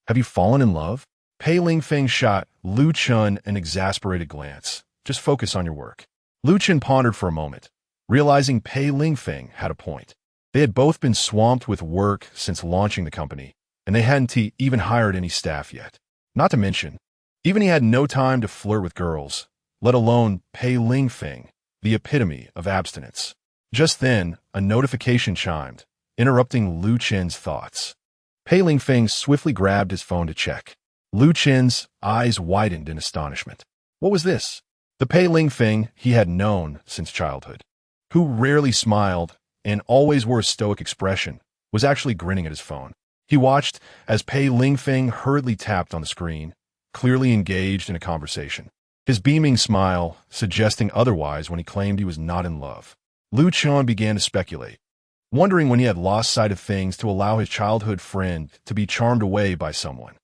Have you fallen in love?" Pei Ling Feng shot Lu Chun an exasperated glance. "Just focus on your work." Lu Chun pondered for a moment, realizing Pei Ling Feng had a point. They had both been swamped with work since launching the company, and they hadn't even hired any staff yet. Not to mention, even he had no time to flirt with girls, let alone Pei Ling Feng, the epitome of abstinence. Just then, a notification chimed, interrupting Lu Chen's thoughts. Pei Ling Feng swiftly grabbed his phone to check. Lu Chen's eyes widened in astonishment. What was this? The Pei Ling Feng he had known since childhood, who rarely smiled and always wore a stoic expression, was actually grinning at his phone. He watched as Pei Ling Feng hurriedly tapped on the screen, clearly engaged in a conversation. His beaming smile suggesting otherwise when he claimed he was not in love. Lu Chun began to speculate, wondering when he had lost sight of things to allow his childhood friend to be charmed away by someone.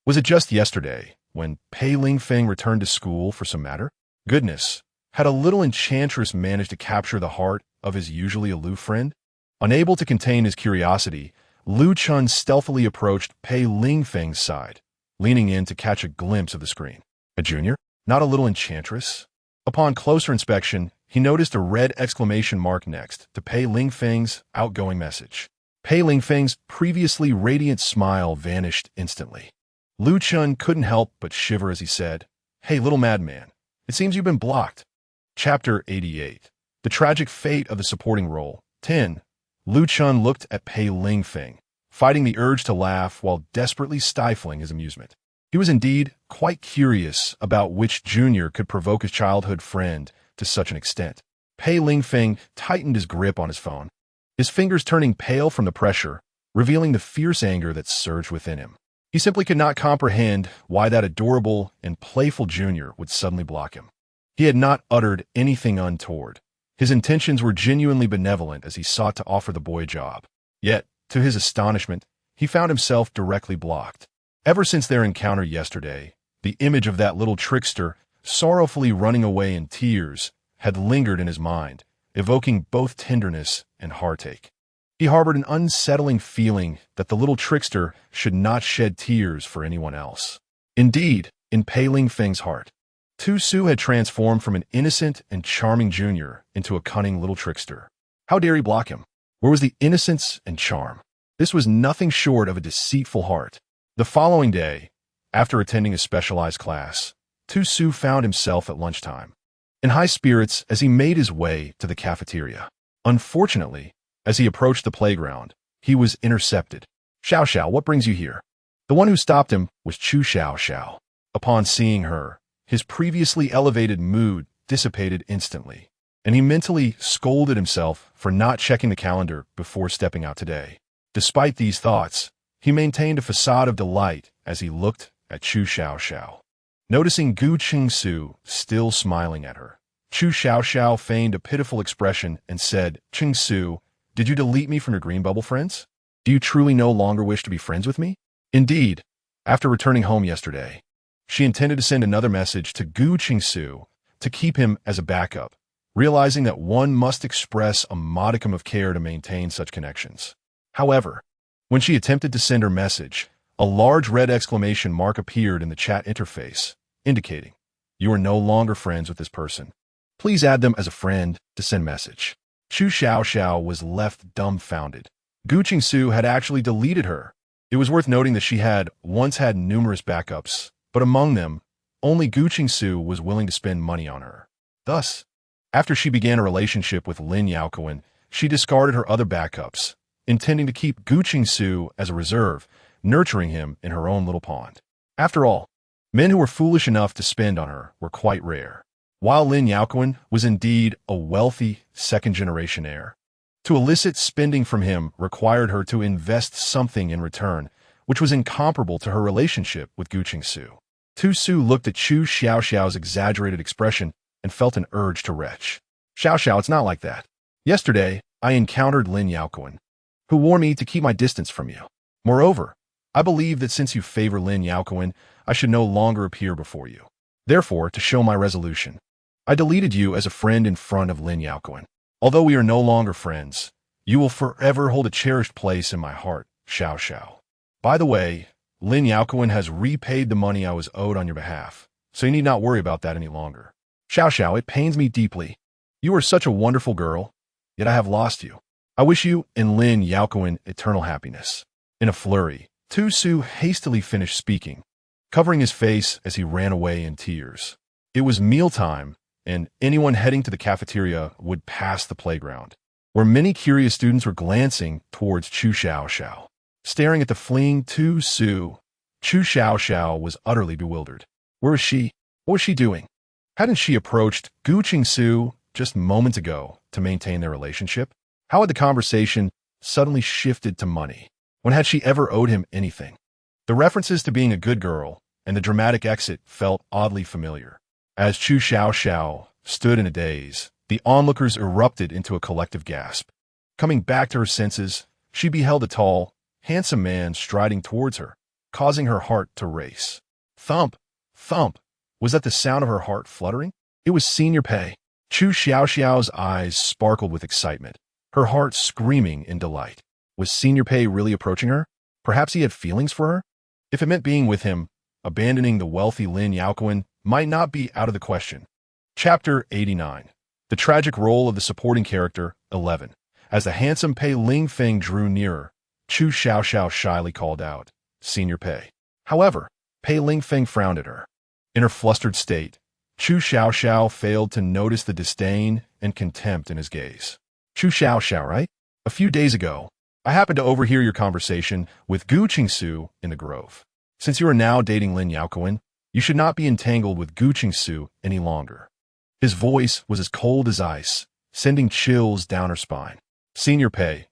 Was it just yesterday, when Pei Ling Feng returned to school for some matter? Goodness, had a little enchantress managed to capture the heart of his usually aloof friend? Unable to contain his curiosity, Lu Chun stealthily approached Pei Ling Feng's side, leaning in to catch a glimpse of the screen. A junior? Not a little enchantress? Upon closer inspection, he noticed a red exclamation mark next to Pei Ling Feng's outgoing message. Pei Lingfeng's previously radiant smile vanished instantly. Lu Chun couldn't help but shiver as he said, "Hey, little madman, it seems you've been blocked." Chapter 88. The Tragic Fate of the Supporting Role. 10. Lu Chun looked at Pei Lingfeng, fighting the urge to laugh while desperately stifling his amusement. He was indeed quite curious about which junior could provoke his childhood friend to such an extent. Pei Lingfeng tightened his grip on his phone, his fingers turning pale from the pressure, revealing the fierce anger that surged within him. He simply could not comprehend why that adorable and playful junior would suddenly block him. He had not uttered anything untoward. His intentions were genuinely benevolent as he sought to offer the boy a job. Yet, to his astonishment, he found himself directly blocked. Ever since their encounter yesterday, the image of that little trickster, sorrowfully running away in tears, had lingered in his mind, evoking both tenderness and heartache. He harbored an unsettling feeling that the little trickster should not shed tears for anyone else. Indeed, in Pei Lingfeng's heart, Tu Su had transformed from an innocent and charming junior into a cunning little trickster. How dare he block him? Where was the innocence and charm? This was nothing short of a deceitful heart. The following day, after attending a specialized class, Tu Su found himself at lunchtime, in high spirits as he made his way to the cafeteria. Unfortunately, as he approached the playground, he was intercepted. "Xiao Xiao, what brings you here?" The one who stopped him was Chu Xiao Xiao. Upon seeing her, his previously elevated mood dissipated instantly, and he mentally scolded himself for not checking the calendar before stepping out today. Despite these thoughts, he maintained a facade of delight as he looked at Chu Xiao Xiao. Noticing Gu Qingsu still smiling at her, Chu Xiao Xiao feigned a pitiful expression and said, "Qingsu, did you delete me from your green bubble friends? Do you truly no longer wish to be friends with me?" Indeed, after returning home yesterday, she intended to send another message to Gu Qingsu to keep him as a backup, realizing that one must express a modicum of care to maintain such connections. However, when she attempted to send her message, a large red exclamation mark appeared in the chat interface, indicating, "You are no longer friends with this person. Please add them as a friend to send message." Chu Xiao Xiao was left dumbfounded. Gu Qingsu had actually deleted her. It was worth noting that she had once had numerous backups, but among them, only Gu Qingsu was willing to spend money on her. Thus, after she began a relationship with Lin Yaoquan, she discarded her other backups, intending to keep Gu Qingsu as a reserve, nurturing him in her own little pond. After all, men who were foolish enough to spend on her were quite rare. While Lin Yaoquan was indeed a wealthy second-generation heir, to elicit spending from him required her to invest something in return, which was incomparable to her relationship with Gu Qingsu. Tu Su looked at Chu Xiao Xiao's exaggerated expression and felt an urge to retch. "Xiao Xiao, it's not like that. Yesterday, I encountered Lin Yaoquan, who warned me to keep my distance from you. Moreover, I believe that since you favor Lin Yaoquan, I should no longer appear before you. Therefore, to show my resolution, I deleted you as a friend in front of Lin Yaoquan. Although we are no longer friends, you will forever hold a cherished place in my heart, Xiao Xiao. By the way, Lin Yaoquan has repaid the money I was owed on your behalf, so you need not worry about that any longer. Xiao Xiao, it pains me deeply. You are such a wonderful girl, yet I have lost you. I wish you and Lin Yaoquan eternal happiness." In a flurry, Tu Su hastily finished speaking, covering his face as he ran away in tears. It was mealtime, and anyone heading to the cafeteria would pass the playground, where many curious students were glancing towards Chu Xiao Xiao. Staring at the fleeing Tu Su, Chu Xiao Xiao was utterly bewildered. Where was she? What was she doing? Hadn't she approached Gu Qingsu just moments ago to maintain their relationship? How had the conversation suddenly shifted to money? When had she ever owed him anything? The references to being a good girl and the dramatic exit felt oddly familiar. As Chu Xiao Xiao stood in a daze, the onlookers erupted into a collective gasp. Coming back to her senses, she beheld a tall, handsome man striding towards her, causing her heart to race. Thump! Thump! Was that the sound of her heart fluttering? It was Senior Pei. Chu Xiao Xiao's eyes sparkled with excitement, her heart screaming in delight. Was Senior Pei really approaching her? Perhaps he had feelings for her? If it meant being with him, abandoning the wealthy Lin Yaoquan might not be out of the question. Chapter 89. The Tragic Role of the Supporting Character, 11. As the handsome Pei Lingfeng drew nearer, Chu Xiaoxiao shyly called out, "Senior Pei." However, Pei Lingfeng frowned at her. In her flustered state, Chu Xiaoxiao failed to notice the disdain and contempt in his gaze. "Chu Xiaoxiao, right? A few days ago, I happened to overhear your conversation with Gu Qingsu in the grove. Since you are now dating Lin Yaoquan, you should not be entangled with Gu Qingsu any longer." His voice was as cold as ice, sending chills down her spine. "Senior Pei,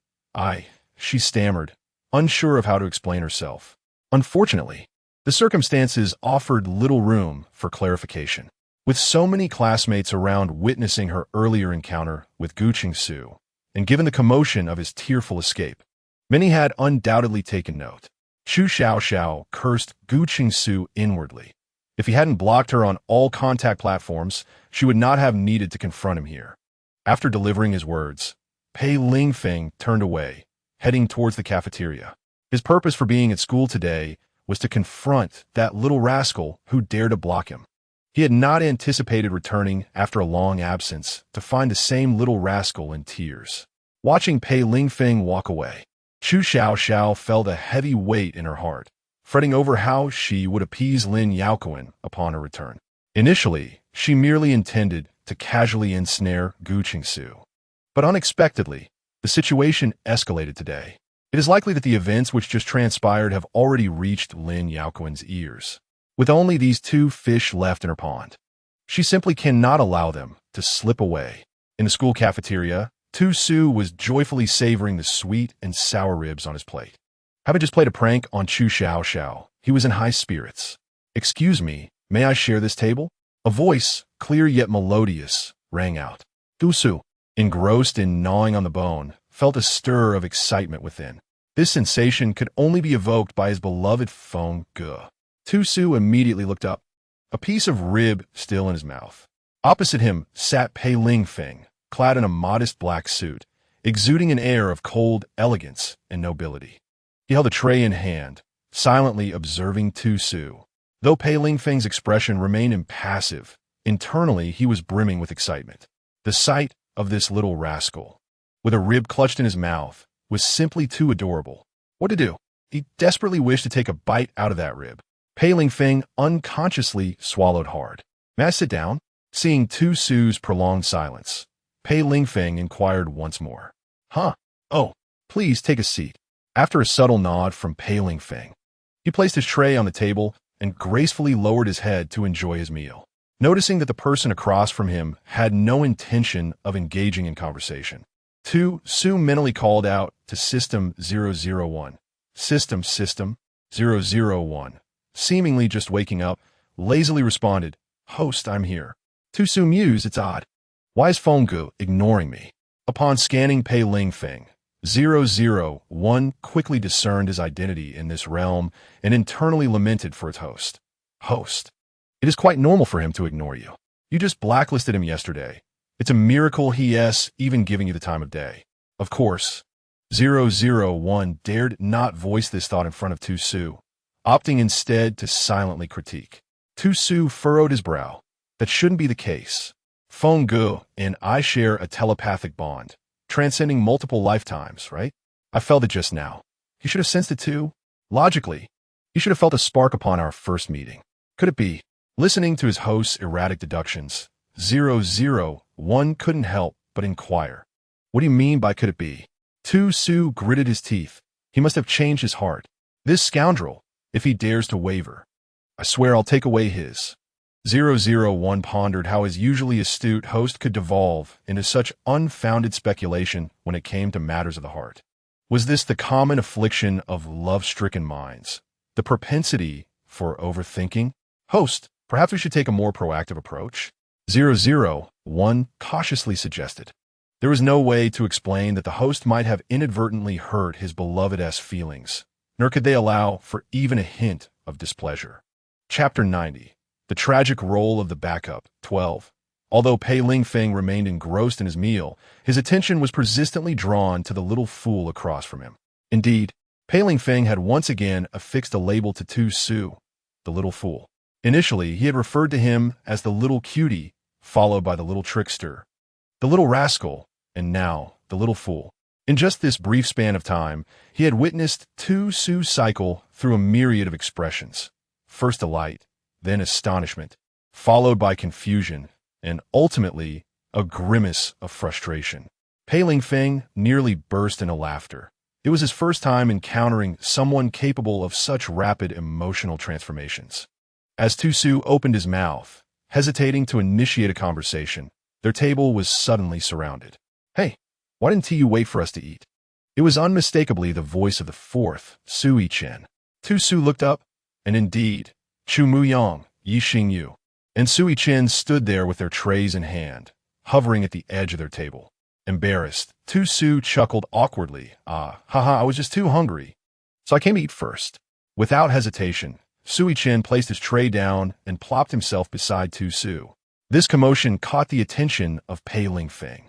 she stammered, unsure of how to explain herself. Unfortunately, the circumstances offered little room for clarification. With so many classmates around witnessing her earlier encounter with Gu Qingsu, and given the commotion of his tearful escape, many had undoubtedly taken note. Chu Xiaoxiao cursed Gu Qingsu inwardly. If he hadn't blocked her on all contact platforms, she would not have needed to confront him here. After delivering his words, Pei Lingfeng turned away, heading towards the cafeteria. His purpose for being at school today was to confront that little rascal who dared to block him. He had not anticipated returning after a long absence to find the same little rascal in tears. Watching Pei Lingfeng walk away, Chu Xiaoxiao felt a heavy weight in her heart, fretting over how she would appease Lin Yaoquan upon her return. Initially, she merely intended to casually ensnare Gu Qingsu. But unexpectedly, the situation escalated today. It is likely that the events which just transpired have already reached Lin Yaoquan's ears. With only these two fish left in her pond, she simply cannot allow them to slip away. In the school cafeteria, Tu Su was joyfully savoring the sweet and sour ribs on his plate. Having just played a prank on Chu Xiaoxiao, he was in high spirits. "Excuse me, may I share this table?" A voice, clear yet melodious, rang out. Tu Su, engrossed in gnawing on the bone, felt a stir of excitement within. This sensation could only be evoked by his beloved Feng Ge. Tu Su immediately looked up, a piece of rib still in his mouth. Opposite him sat Pei Lingfeng, clad in a modest black suit, exuding an air of cold elegance and nobility. He held a tray in hand, silently observing Tu Su. Though Pei Lingfeng's expression remained impassive, internally he was brimming with excitement. The sight of this little rascal, with a rib clutched in his mouth, was simply too adorable. What to do? He desperately wished to take a bite out of that rib. Pei Lingfeng unconsciously swallowed hard. "May I sit down?" Seeing Tu Su's prolonged silence, Pei Lingfeng inquired once more. "Huh? Oh, please take a seat." After a subtle nod from Pei Lingfeng, he placed his tray on the table and gracefully lowered his head to enjoy his meal. Noticing that the person across from him had no intention of engaging in conversation, Tu Su mentally called out to System 001. System 001, seemingly just waking up, lazily responded, "Host, I'm here." Tu Su mused, "It's odd. Why is Fenggu ignoring me?" Upon scanning Pei Lingfeng, 001 quickly discerned his identity in this realm and internally lamented for its host. "Host, it is quite normal for him to ignore you. You just blacklisted him yesterday. It's a miracle he's even giving you the time of day." Of course, 001 dared not voice this thought in front of Tu Su, opting instead to silently critique. Tu Su furrowed his brow. That shouldn't be the case. Fenggu and I share a telepathic bond, transcending multiple lifetimes, right? I felt it just now. He should have sensed it too. Logically, he should have felt a spark upon our first meeting. Could it be? Listening to his host's erratic deductions, 001 couldn't help but inquire. "What do you mean by could it be?" Tu Su gritted his teeth. He must have changed his heart. This scoundrel, if he dares to waver. "I swear I'll take away his." 001 pondered how his usually astute host could devolve into such unfounded speculation when it came to matters of the heart. Was this the common affliction of love-stricken minds? The propensity for overthinking? "Host, perhaps we should take a more proactive approach," 001 cautiously suggested. There was no way to explain that the host might have inadvertently hurt his beloved's feelings, nor could they allow for even a hint of displeasure. Chapter 90. The Tragic Role of the Backup, 12. Although Pei Lingfeng remained engrossed in his meal, his attention was persistently drawn to the little fool across from him. Indeed, Pei Lingfeng had once again affixed a label to Tu Su, the little fool. Initially, he had referred to him as the little cutie, followed by the little trickster, the little rascal, and now the little fool. In just this brief span of time, he had witnessed Tu Su cycle through a myriad of expressions. First delight, then astonishment, followed by confusion, and ultimately a grimace of frustration. Pei Lingfeng nearly burst into laughter. It was his first time encountering someone capable of such rapid emotional transformations. As Tu Su opened his mouth, hesitating to initiate a conversation, their table was suddenly surrounded. "Hey, why didn't you wait for us to eat?" It was unmistakably the voice of the fourth, Sui Chen. Tu Su looked up, and indeed, Chu Muyang, Yi Xingyu, and Sui Chen stood there with their trays in hand, hovering at the edge of their table. Embarrassed, Tu Su chuckled awkwardly. Haha, I was just too hungry, so I came to eat first." Without hesitation, Sui Chen placed his tray down and plopped himself beside Tu Su. This commotion caught the attention of Pei Lingfeng,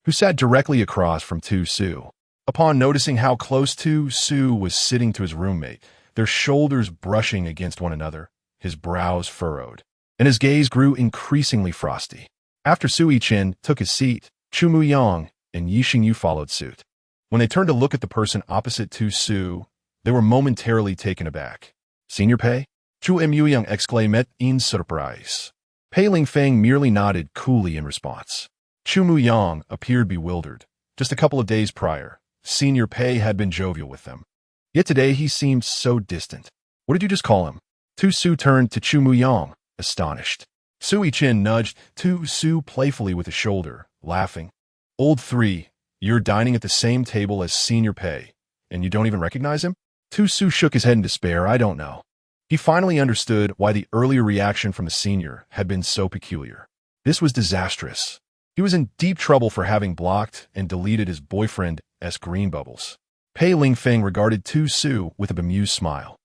who sat directly across from Tu Su. Upon noticing how close Tu Su was sitting to his roommate, their shoulders brushing against one another, his brows furrowed, and his gaze grew increasingly frosty. After Sui Chen took his seat, Chu Muyang and Yi Xingyu followed suit. When they turned to look at the person opposite Tu Su, they were momentarily taken aback. "Senior Pei?" Chu Muyang exclaimed in surprise. Pei Lingfeng merely nodded coolly in response. Chu Muyang appeared bewildered. Just a couple of days prior, Senior Pei had been jovial with them. Yet today he seemed so distant. "What did you just call him?" Tu Su turned to Chu Muyang, astonished. Sui Chen nudged Tu Su playfully with a shoulder, laughing. "Old 3, you're dining at the same table as Senior Pei, and you don't even recognize him?" Tu Su shook his head in despair. "I don't know." He finally understood why the earlier reaction from the senior had been so peculiar. This was disastrous. He was in deep trouble for having blocked and deleted his boyfriend's green bubbles. Pei Lingfeng regarded Tu Su with a bemused smile.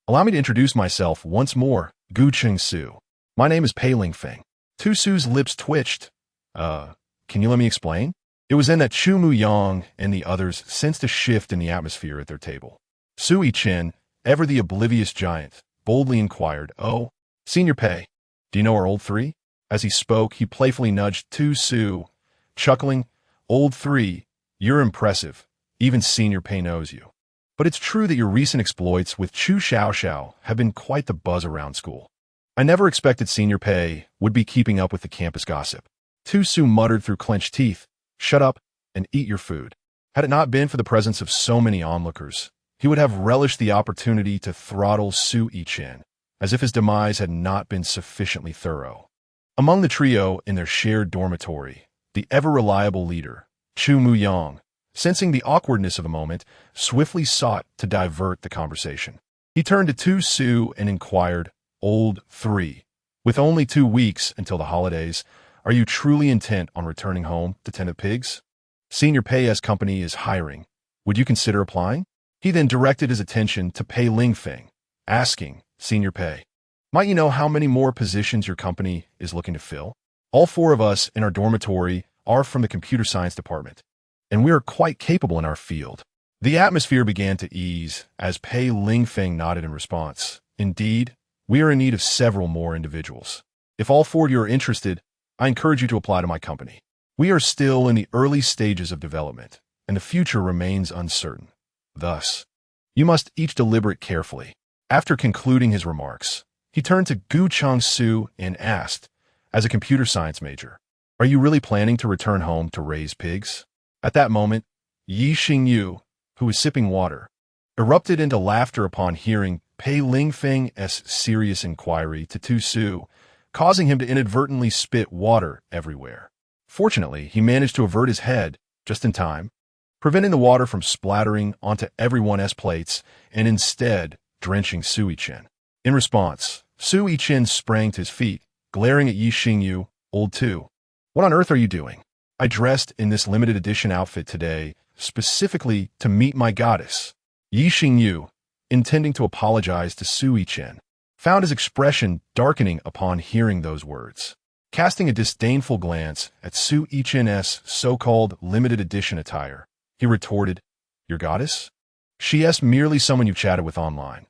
"Allow me to introduce myself once more, Gu Cheng Su. My name is Pei Lingfeng." Tu Su's lips twitched. Can you let me explain?" It was then that Chu Muyang and the others sensed a shift in the atmosphere at their table. Sui Chen, ever the oblivious giant, boldly inquired, "Oh, Senior Pei, do you know our old 3? As he spoke, he playfully nudged Tu Su, chuckling, "Old 3, you're impressive. Even Senior Pei knows you. But it's true that your recent exploits with Chu Xiaoxiao have been quite the buzz around school. I never expected Senior Pei would be keeping up with the campus gossip." Tu Su muttered through clenched teeth, "Shut up and eat your food." Had it not been for the presence of so many onlookers, he would have relished the opportunity to throttle Sui Chen, as if his demise had not been sufficiently thorough. Among the trio in their shared dormitory, the ever-reliable leader, Chu Muyang, sensing the awkwardness of the moment, swiftly sought to divert the conversation. He turned to Tu Su and inquired, "Old 3, with only 2 weeks until the holidays, are you truly intent on returning home to tend the pigs? Senior Pei's company is hiring. Would you consider applying?" He then directed his attention to Pei Lingfeng, asking, "Senior Pei, might you know how many more positions your company is looking to fill? All 4 of us in our dormitory are from the computer science department, and we are quite capable in our field." The atmosphere began to ease as Pei Lingfeng nodded in response. "Indeed, we are in need of several more individuals. If all 4 of you are interested, I encourage you to apply to my company. We are still in the early stages of development, and the future remains uncertain. Thus, you must each deliberate carefully." After concluding his remarks, he turned to Gu Cheng Su and asked, "As a computer science major, are you really planning to return home to raise pigs?" At that moment, Yi Xingyu, who was sipping water, erupted into laughter upon hearing Pei Lingfeng's serious inquiry to Tu Su, causing him to inadvertently spit water everywhere. Fortunately, he managed to avert his head just in time, preventing the water from splattering onto everyone's plates and instead drenching Sui Chen. In response, Sui Chen sprang to his feet, glaring at Yi Xingyu, "Old 2, what on earth are you doing? I dressed in this limited edition outfit today specifically to meet my goddess." Yi Xingyu, intending to apologize to Sui Chen, found his expression darkening upon hearing those words. Casting a disdainful glance at Sui Chen's so-called limited edition attire, he retorted, "Your goddess? She's merely someone you've chatted with online.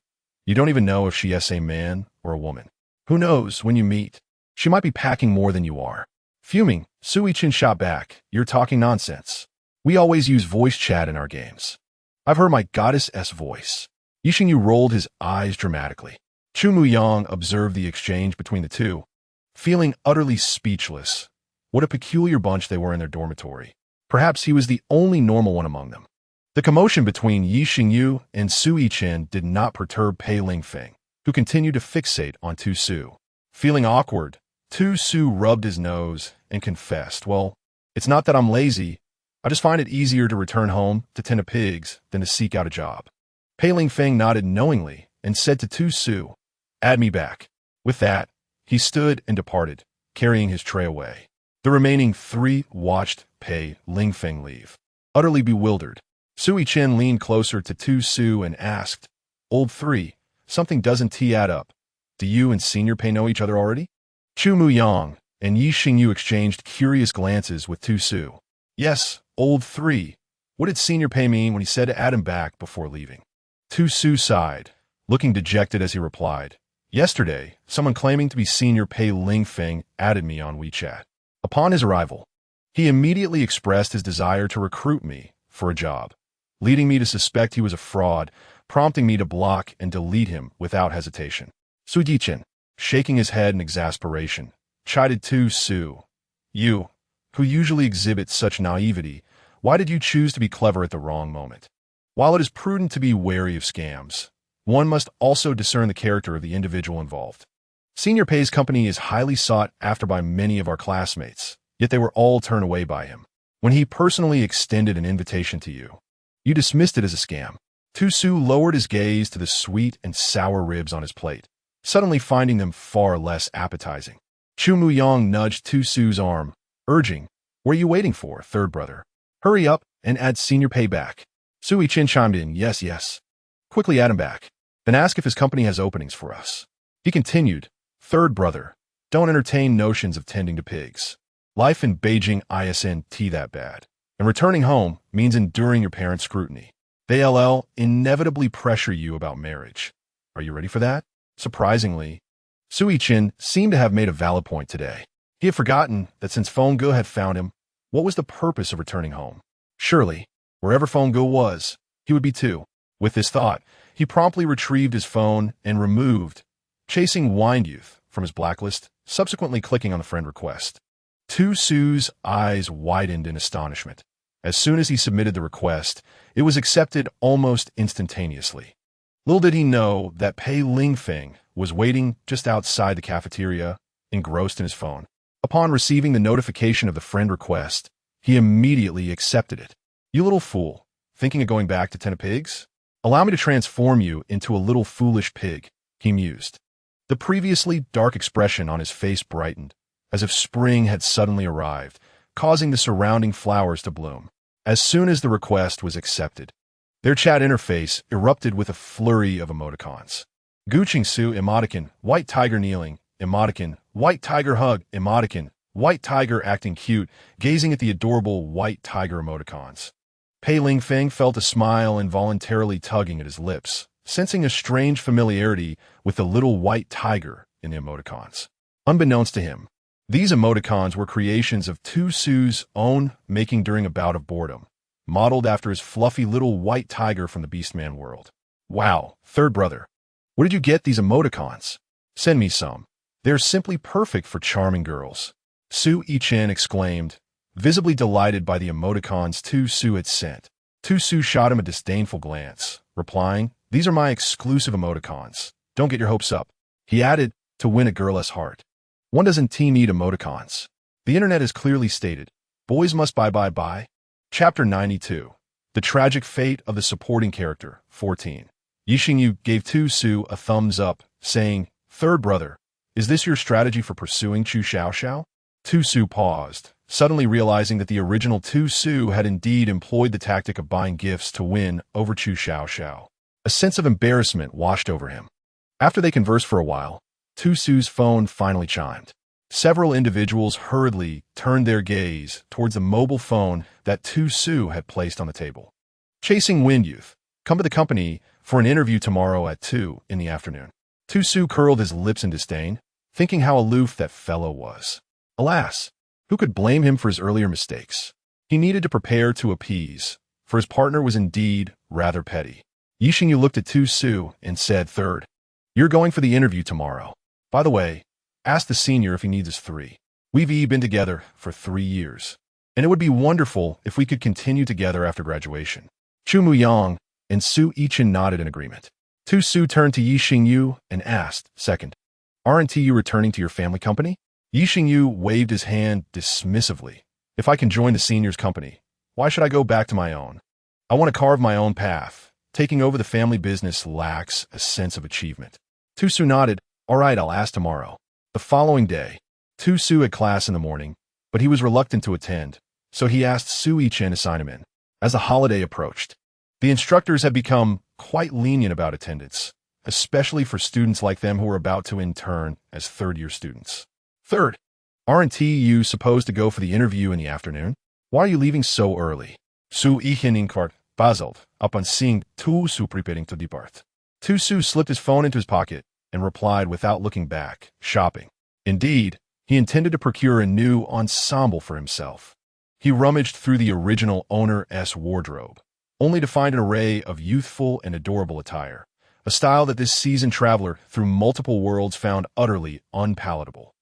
You don't even know if she's a man or a woman. Who knows, when you meet, she might be packing more than you are." Fuming, Sui Chen shot back, "You're talking nonsense. We always use voice chat in our games. I've heard my goddess' voice. Yixingyu rolled his eyes dramatically. Chu Muyang observed the exchange between the two, feeling utterly speechless. What a peculiar bunch they were in their dormitory. Perhaps he was the only normal one among them. The commotion between Yixingyu and Su Yichen did not perturb Pei Lingfeng, who continued to fixate on Tu Su. Feeling awkward, Tu Su rubbed his nose and confessed, "Well, it's not that I'm lazy. I just find it easier to return home to tend to pigs than to seek out a job." Pei Lingfeng nodded knowingly and said to Tu Su, "Add me back." With that, he stood and departed, carrying his tray away. The remaining three watched Pei Lingfeng leave, utterly bewildered. Su Yichen leaned closer to Tu Su and asked, "Old three, something doesn't add up. Do you and Senior Pei know each other already?" Chu Muyang and Yixingyu exchanged curious glances with Tu Su. "Yes, old three. What did Senior Pei mean when he said to add him back before leaving?" Tu Su sighed, looking dejected as he replied, "Yesterday, someone claiming to be Senior Pei Lingfeng added me on WeChat. Upon his arrival, he immediately expressed his desire to recruit me for a job, leading me to suspect he was a fraud, prompting me to block and delete him without hesitation." Su Yichen, shaking his head in exasperation, chided Tu Su. "You, who usually exhibit such naivety, why did you choose to be clever at the wrong moment? While it is prudent to be wary of scams, one must also discern the character of the individual involved. Senior Pei's company is highly sought after by many of our classmates, yet they were all turned away by him. When he personally extended an invitation to you, you dismissed it as a scam." Tu Su lowered his gaze to the sweet and sour ribs on his plate, suddenly finding them far less appetizing. Chu Muyang nudged Tu Su's arm, urging, "What are you waiting for, third brother? Hurry up and add Senior Pei back." Su Yichen chimed in, "Yes, yes. Quickly add him back. Then ask if his company has openings for us." He continued, "Third brother, don't entertain notions of tending to pigs. Life in Beijing isn't that bad, and returning home means enduring your parents' scrutiny. They'll inevitably pressure you about marriage. Are you ready for that?" Surprisingly, Su Yichen seemed to have made a valid point today. He had forgotten that since Feng had found him, what was the purpose of returning home? Surely, wherever Feng was, he would be too. With this thought, he promptly retrieved his phone and removed Chasing Wind Youth from his blacklist, subsequently clicking on the friend request. Tu Su's eyes widened in astonishment. As soon as he submitted the request, it was accepted almost instantaneously. Little did he know that Pei Lingfeng was waiting just outside the cafeteria, engrossed in his phone. Upon receiving the notification of the friend request, he immediately accepted it. "You little fool, thinking of going back to tend to pigs? Allow me to transform you into a little foolish pig," he mused. The previously dark expression on his face brightened, as if spring had suddenly arrived, causing the surrounding flowers to bloom. As soon as the request was accepted, their chat interface erupted with a flurry of emoticons. Guqing Su emoticon, white tiger kneeling, emoticon, white tiger hug, emoticon, white tiger acting cute, gazing at the adorable white tiger emoticons. Pei Lingfeng felt a smile involuntarily tugging at his lips, sensing a strange familiarity with the little white tiger in the emoticons. Unbeknownst to him, these emoticons were creations of Tu Su's own making during a bout of boredom, modeled after his fluffy little white tiger from the Beastman world. "Wow, third brother, where did you get these emoticons? Send me some. They're simply perfect for charming girls." Su Yichen exclaimed, visibly delighted by the emoticons Tu Su had sent. Tu Su shot him a disdainful glance, replying, "These are my exclusive emoticons. Don't get your hopes up." He added, "To win a girl's heart, one doesn't need emoticons. The internet has clearly stated, boys must buy. Chapter 92. The Tragic Fate of the Supporting Character, 14. Yixingyu gave Tu Su a thumbs up, saying, "Third brother, is this your strategy for pursuing Chu Xiaoxiao?" Tu Su paused, suddenly realizing that the original Tu Su had indeed employed the tactic of buying gifts to win over Chu Xiaoxiao. A sense of embarrassment washed over him. After they conversed for a while, Tu Su's phone finally chimed. Several individuals hurriedly turned their gaze towards the mobile phone that Tu Su had placed on the table. "Chasing Wind Youth, come to the company for an interview tomorrow at 2 in the afternoon." Tu Su curled his lips in disdain, thinking how aloof that fellow was. Alas, who could blame him for his earlier mistakes? He needed to prepare to appease, for his partner was indeed rather petty. Yixingyu looked at Tu Su and said, "Third, you're going for the interview tomorrow. By the way, ask the senior if he needs us 3. We've been together for 3 years, and it would be wonderful if we could continue together after graduation." Chu Muyang and Su Yichin nodded in agreement. Tu Su turned to Yixingyu and asked, "Second, aren't you returning to your family company?" Yixingyu waved his hand dismissively. "If I can join the senior's company, why should I go back to my own? I want to carve my own path. Taking over the family business lacks a sense of achievement." Tu Su nodded. "All right, I'll ask tomorrow." The following day, Tu Su had class in the morning, but he was reluctant to attend, so he asked Su Yichin to sign him in. As the holiday approached, the instructors had become quite lenient about attendance, especially for students like them who were about to intern as third-year students. "Third, aren't you supposed to go for the interview in the afternoon? Why are you leaving so early?" Su Yichin inquired, puzzled, upon seeing Tu Su preparing to depart. Tu Su slipped his phone into his pocket and replied without looking back, "Shopping." Indeed, he intended to procure a new ensemble for himself. He rummaged through the original owner's wardrobe, only to find an array of youthful and adorable attire, a style that this seasoned traveler through multiple worlds found utterly unpalatable.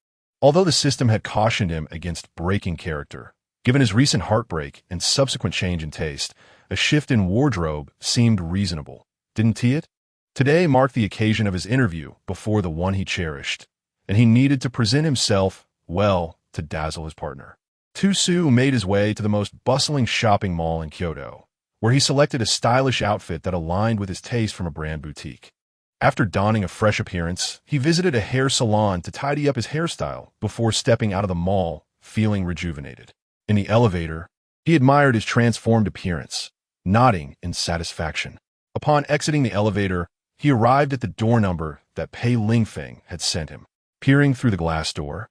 Although the system had cautioned him against breaking character, given his recent heartbreak and subsequent change in taste, a shift in wardrobe seemed reasonable, didn't it? Today marked the occasion of his interview before the one he cherished, and he needed to present himself well to dazzle his partner. Tu Su made his way to the most bustling shopping mall in Kyoto, where he selected a stylish outfit that aligned with his taste from a brand boutique. After donning a fresh appearance, he visited a hair salon to tidy up his hairstyle before stepping out of the mall, feeling rejuvenated. In the elevator, he admired his transformed appearance, nodding in satisfaction. Upon exiting the elevator, he arrived at the door number that Pei Lingfeng had sent him. Peering through the glass door,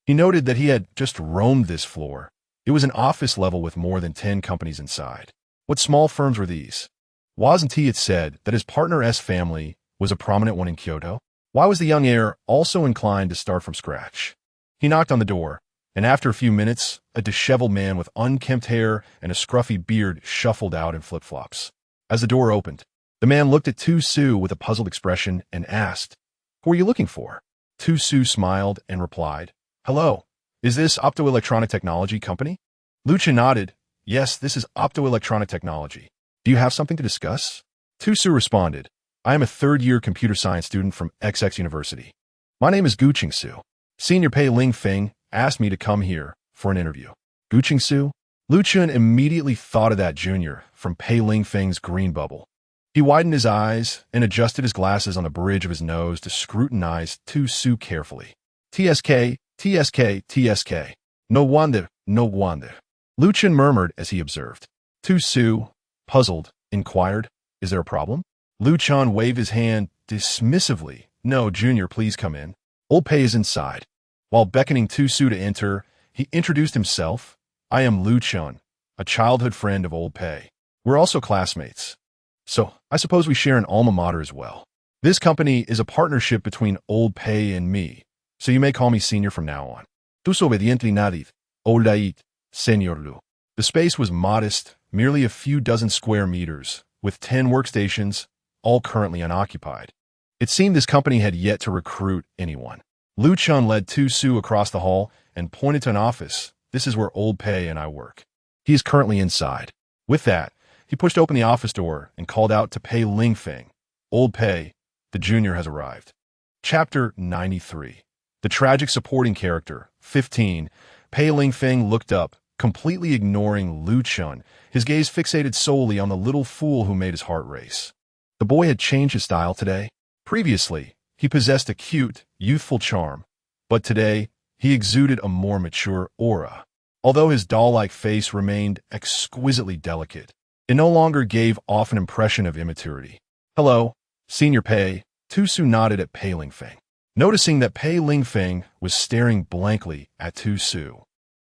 he noted that he had just roamed this floor. It was an office level with more than 10 companies inside. What small firms were these? Wasn't he had said that his partner's family was a prominent one in Kyoto? Why was the young heir also inclined to start from scratch? He knocked on the door, and after a few minutes, a disheveled man with unkempt hair and a scruffy beard shuffled out in flip-flops. As the door opened, the man looked at Tu Su with a puzzled expression and asked, "Who are you looking for?" Tu Su smiled and replied, "Hello, is this Optoelectronic Technology Company?" Lucha nodded. "Yes, this is Optoelectronic Technology. Do you have something to discuss?" Tu Su responded, "I am a third-year computer science student from XX University. My name is Gu Qingsu. Senior Pei Lingfeng asked me to come here for an interview." Gu Qingsu? Lucha immediately thought of that junior from Pei Lingfeng's green bubble. He widened his eyes and adjusted his glasses on the bridge of his nose to scrutinize Tu Su carefully. "TSK, TSK, TSK. No wonder, no wonder." Luchin murmured as he observed. Tu Su, puzzled, inquired, "Is there a problem?" Luchan waved his hand dismissively. "No, Junior, please come in. Old Pei is inside." While beckoning Tu Su to enter, he introduced himself. "I am Luchan, a childhood friend of Old Pei. We're also classmates. So, I suppose we share an alma mater as well. This company is a partnership between Old Pei and me, so you may call me Senior from now on. Tus obediently nadid, Oldait, Senor Lu." The space was modest, merely a few dozen square meters, with 10 workstations, all currently unoccupied. It seemed this company had yet to recruit anyone. Luchan led Tu Su across the hall and pointed to an office. "This is where Old Pei and I work. He is currently inside." With that, he pushed open the office door and called out to Pei Lingfeng, "Old Pei, the junior has arrived." Chapter 93. The tragic supporting character, 15. Pei Lingfeng looked up, completely ignoring Luchan, his gaze fixated solely on the little fool who made his heart race. The boy had changed his style today. Previously, he possessed a cute, youthful charm, but today, he exuded a more mature aura. Although his doll-like face remained exquisitely delicate, it no longer gave off an impression of immaturity. "Hello, Senior Pei," Tu Su nodded at Pei Lingfeng. Noticing that Pei Lingfeng was staring blankly at Tu Su.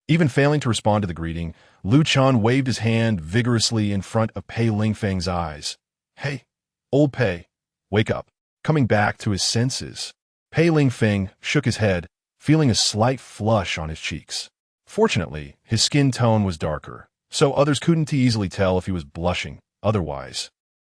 Even failing to respond to the greeting, Luchan waved his hand vigorously in front of Pei Lingfeng's eyes. "Hey, Old Pei, wake up." Coming back to his senses, Pei Lingfeng shook his head, feeling a slight flush on his cheeks. Fortunately, his skin tone was darker, so others couldn't easily tell if he was blushing. Otherwise,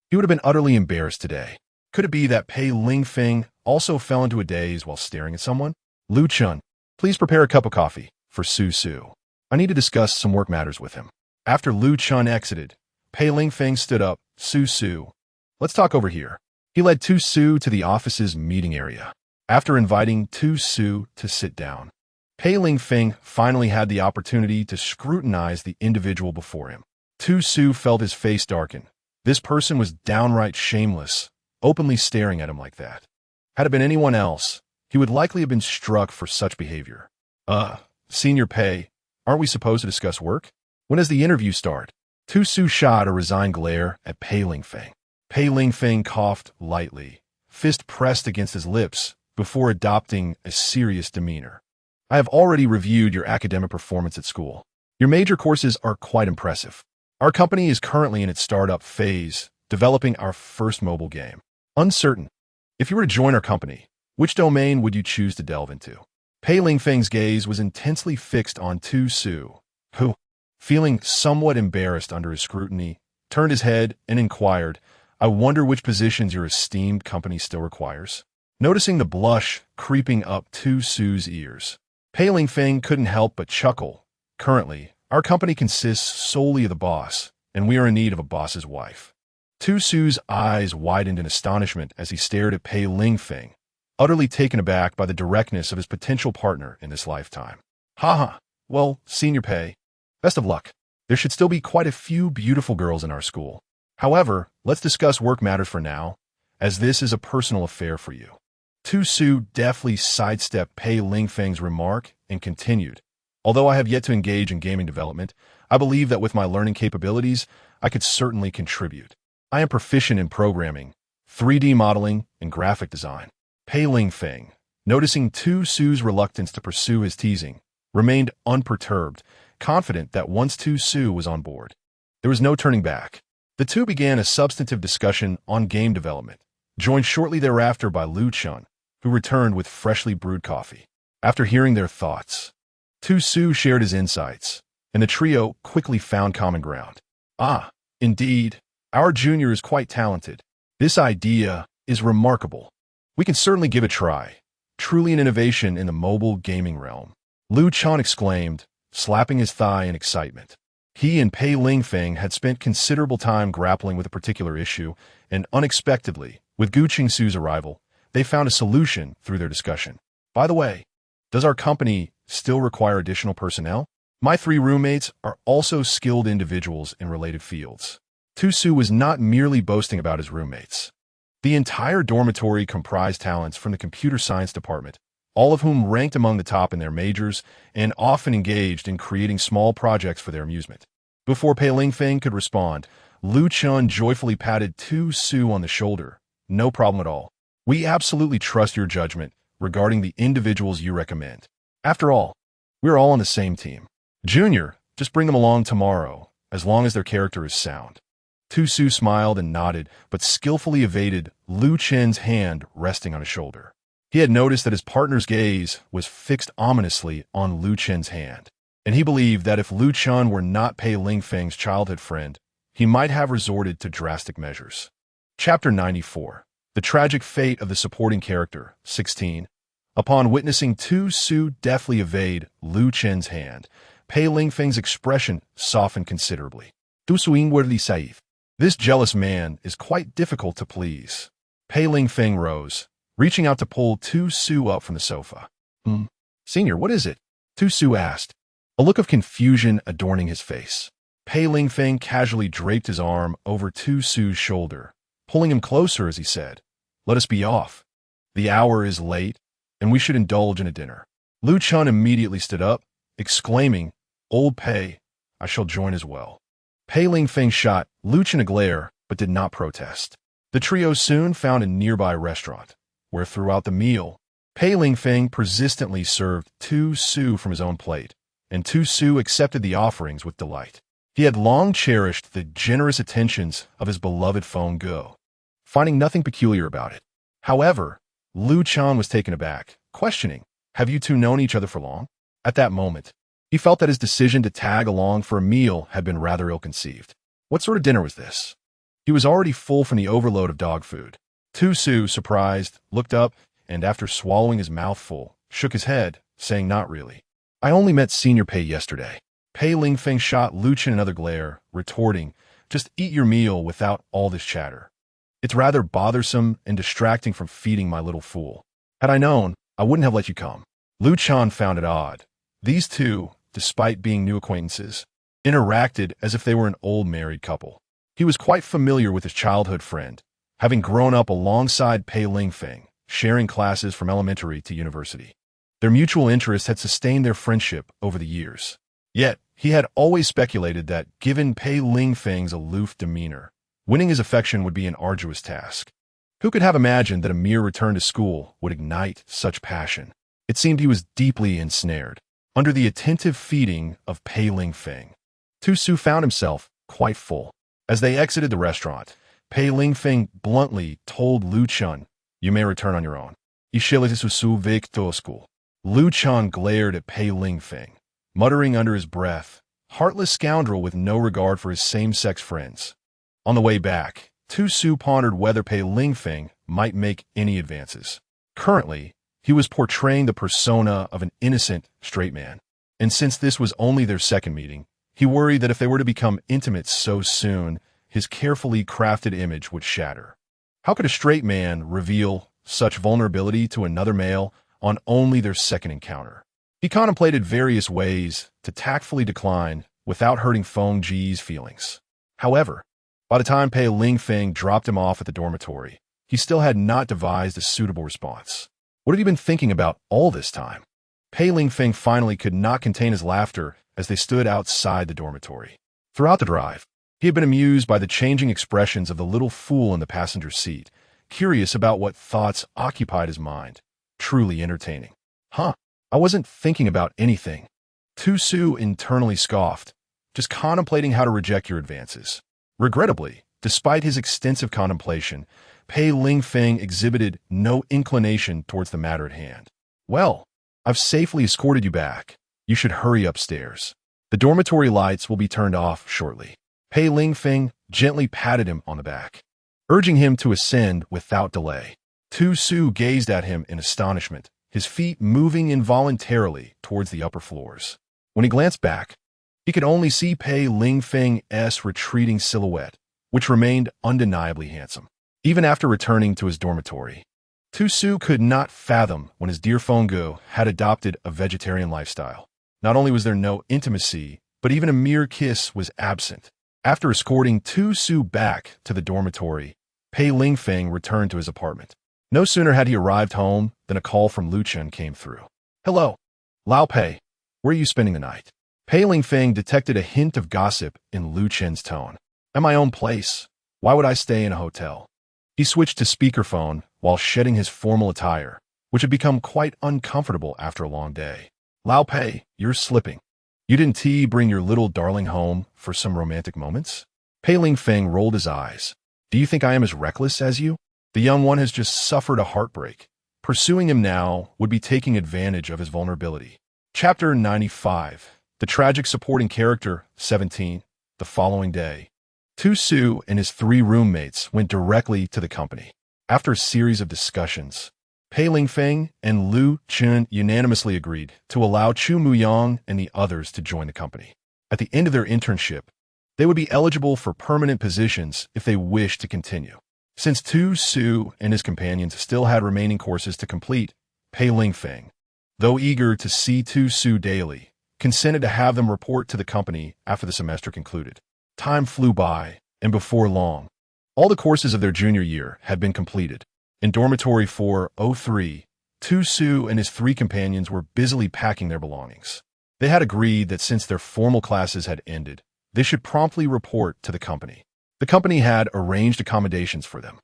he would have been utterly embarrassed today. Could it be that Pei Lingfeng also fell into a daze while staring at someone? Lu Chun, please prepare a cup of coffee for Su Su. I need to discuss some work matters with him. After Lu Chun exited, Pei Lingfeng stood up. Su Su, let's talk over here. He led Tu Su to the office's meeting area. After inviting Tu Su to sit down, Pei Lingfeng finally had the opportunity to scrutinize the individual before him. Tu Su felt his face darken. This person was downright shameless, openly staring at him like that. Had it been anyone else, he would likely have been struck for such behavior. Senior Pei, aren't we supposed to discuss work? When does the interview start? Tu Su shot a resigned glare at Pei Lingfeng. Pei Lingfeng coughed lightly, fist pressed against his lips, before adopting a serious demeanor. I have already reviewed your academic performance at school. Your major courses are quite impressive. Our company is currently in its startup phase, developing our first mobile game. Uncertain. If you were to join our company, which domain would you choose to delve into? Pei Lingfeng's gaze was intensely fixed on Tu Su, who, feeling somewhat embarrassed under his scrutiny, turned his head and inquired, I wonder which positions your esteemed company still requires? Noticing the blush creeping up Tu Su's ears, Pei Lingfeng couldn't help but chuckle. Currently, our company consists solely of the boss, and we are in need of a boss's wife. Tu Su's eyes widened in astonishment as he stared at Pei Lingfeng, utterly taken aback by the directness of his potential partner in this lifetime. Haha, well, Senior Pei, best of luck. There should still be quite a few beautiful girls in our school. However, let's discuss work matters for now, as this is a personal affair for you. Tu Su deftly sidestepped Pei Lingfeng's remark and continued. Although I have yet to engage in gaming development, I believe that with my learning capabilities, I could certainly contribute. I am proficient in programming, 3D modeling, and graphic design. Pei Lingfeng, noticing Tu Su's reluctance to pursue his teasing, remained unperturbed, confident that once Tu Su was on board, there was no turning back. The two began a substantive discussion on game development, joined shortly thereafter by Lu Chun, who returned with freshly brewed coffee. After hearing their thoughts, Tu Su shared his insights, and the trio quickly found common ground. Indeed, our junior is quite talented. This idea is remarkable. We can certainly give it a try. Truly an innovation in the mobile gaming realm. Lu Chun exclaimed, slapping his thigh in excitement. He and Pei Lingfeng had spent considerable time grappling with a particular issue, and unexpectedly, with Gu Qingsu's arrival, they found a solution through their discussion. By the way, does our company still require additional personnel? My 3 roommates are also skilled individuals in related fields. Tu Su was not merely boasting about his roommates. The entire dormitory comprised talents from the computer science department, all of whom ranked among the top in their majors and often engaged in creating small projects for their amusement. Before Pei Lingfeng could respond, Lu Chun joyfully patted Tu Su on the shoulder. No problem at all. We absolutely trust your judgment regarding the individuals you recommend. After all, we're all on the same team. Junior, just bring them along tomorrow, as long as their character is sound. Tu Su smiled and nodded, but skillfully evaded Lu Chen's hand resting on his shoulder. He had noticed that his partner's gaze was fixed ominously on Lu Chen's hand, and he believed that if Lu Chun were not Pei Lingfeng's childhood friend, he might have resorted to drastic measures. Chapter 94. The Tragic Fate of the Supporting Character, 16. Upon witnessing Tu Su deftly evade Lu Chen's hand, Pei Lingfeng's expression softened considerably. Tu Su inwardly saith, this jealous man is quite difficult to please. Pei Lingfeng rose, reaching out to pull Tu Su up from the sofa. Senior, what is it? Tu Su asked, a look of confusion adorning his face. Pei Lingfeng casually draped his arm over Tu Su's shoulder, pulling him closer as he said, let us be off. The hour is late, and we should indulge in a dinner. Lu Chun immediately stood up, exclaiming, Old Pei, I shall join as well. Pei Lingfeng shot Lu Chun a glare, but did not protest. The trio soon found a nearby restaurant, where throughout the meal, Pei Lingfeng persistently served Tu Su from his own plate, and Tu Su accepted the offerings with delight. He had long cherished the generous attentions of his beloved Feng Go, finding nothing peculiar about it. However, Lu Chun was taken aback, questioning, have you two known each other for long? At that moment, He felt that his decision to tag along for a meal had been rather ill-conceived. What sort of dinner was this? He was already full from the overload of dog food. Tu-Su, surprised, looked up, and after swallowing his mouthful, shook his head, saying not really. I only met Senior Pei yesterday. Pei Lingfeng shot Lu Chen another glare, retorting, just eat your meal without all this chatter. It's rather bothersome and distracting from feeding my little fool. Had I known, I wouldn't have let you come. Lu Chen found it odd. These two, despite being new acquaintances, interacted as if they were an old married couple. He was quite familiar with his childhood friend, having grown up alongside Pei Lingfeng, sharing classes from elementary to university. Their mutual interest had sustained their friendship over the years. Yet, he had always speculated that, given Pei Lingfeng's aloof demeanor, winning his affection would be an arduous task. Who could have imagined that a mere return to school would ignite such passion? It seemed he was deeply ensnared, under the attentive feeding of Pei Lingfeng. Tu-Su found himself quite full. As they exited the restaurant, Pei Lingfeng bluntly told Lu Chen, "You may return on your own." Lu Chen glared at Pei Lingfeng, muttering under his breath, "Heartless scoundrel with no regard for his same-sex friends." On the way back, Tu-Su pondered whether Pei Lingfeng might make any advances. Currently, he was portraying the persona of an innocent, straight man. And since this was only their second meeting, he worried that if they were to become intimate so soon, his carefully crafted image would shatter. How could a straight man reveal such vulnerability to another male on only their second encounter? He contemplated various ways to tactfully decline without hurting Feng Ji's feelings. However, by the time Pei Lingfeng dropped him off at the dormitory, he still had not devised a suitable response. What had he been thinking about all this time? Pei Lingfeng finally could not contain his laughter as they stood outside the dormitory. Throughout the drive, he had been amused by the changing expressions of the little fool in the passenger seat, curious about what thoughts occupied his mind. Truly entertaining. I wasn't thinking about anything. Tu-Su internally scoffed, just contemplating how to reject your advances. Regrettably, despite his extensive contemplation, Pei Lingfeng exhibited no inclination towards the matter at hand. Well, I've safely escorted you back. You should hurry upstairs. The dormitory lights will be turned off shortly. Pei Lingfeng gently patted him on the back, urging him to ascend without delay. Tu-Su gazed at him in astonishment, his feet moving involuntarily towards the upper floors. When he glanced back, he could only see Pei Lingfeng's retreating silhouette, which remained undeniably handsome. Even after returning to his dormitory, Tu-Su could not fathom when his dear Fenggu had adopted a vegetarian lifestyle. Not only was there no intimacy, but even a mere kiss was absent. After escorting Tu-Su back to the dormitory, Pei Lingfeng returned to his apartment. No sooner had he arrived home than a call from Lu Chen came through. "Hello, Lao Pei. Where are you spending the night?" Pei Lingfeng detected a hint of gossip in Lu Chen's tone. "At my own place. Why would I stay in a hotel?" He switched to speakerphone while shedding his formal attire, which had become quite uncomfortable after a long day. "Lao Pei, you're slipping. You didn't bring your little darling home for some romantic moments?" Pei Lingfeng rolled his eyes. "Do you think I am as reckless as you? The young one has just suffered a heartbreak. Pursuing him now would be taking advantage of his vulnerability." Chapter 95. The tragic supporting character, 17. The following day, Tu-Su and his 3 roommates went directly to the company. After a series of discussions, Pei Lingfeng and Lu Chen unanimously agreed to allow Chu Muyang and the others to join the company. At the end of their internship, they would be eligible for permanent positions if they wished to continue. Since Tu-Su and his companions still had remaining courses to complete, Pei Lingfeng, though eager to see Tu-Su daily, consented to have them report to the company after the semester concluded. Time flew by, and before long, all the courses of their junior year had been completed. In dormitory 403, Tu-Su and his 3 companions were busily packing their belongings. They had agreed that since their formal classes had ended, they should promptly report to the company. The company had arranged accommodations for them.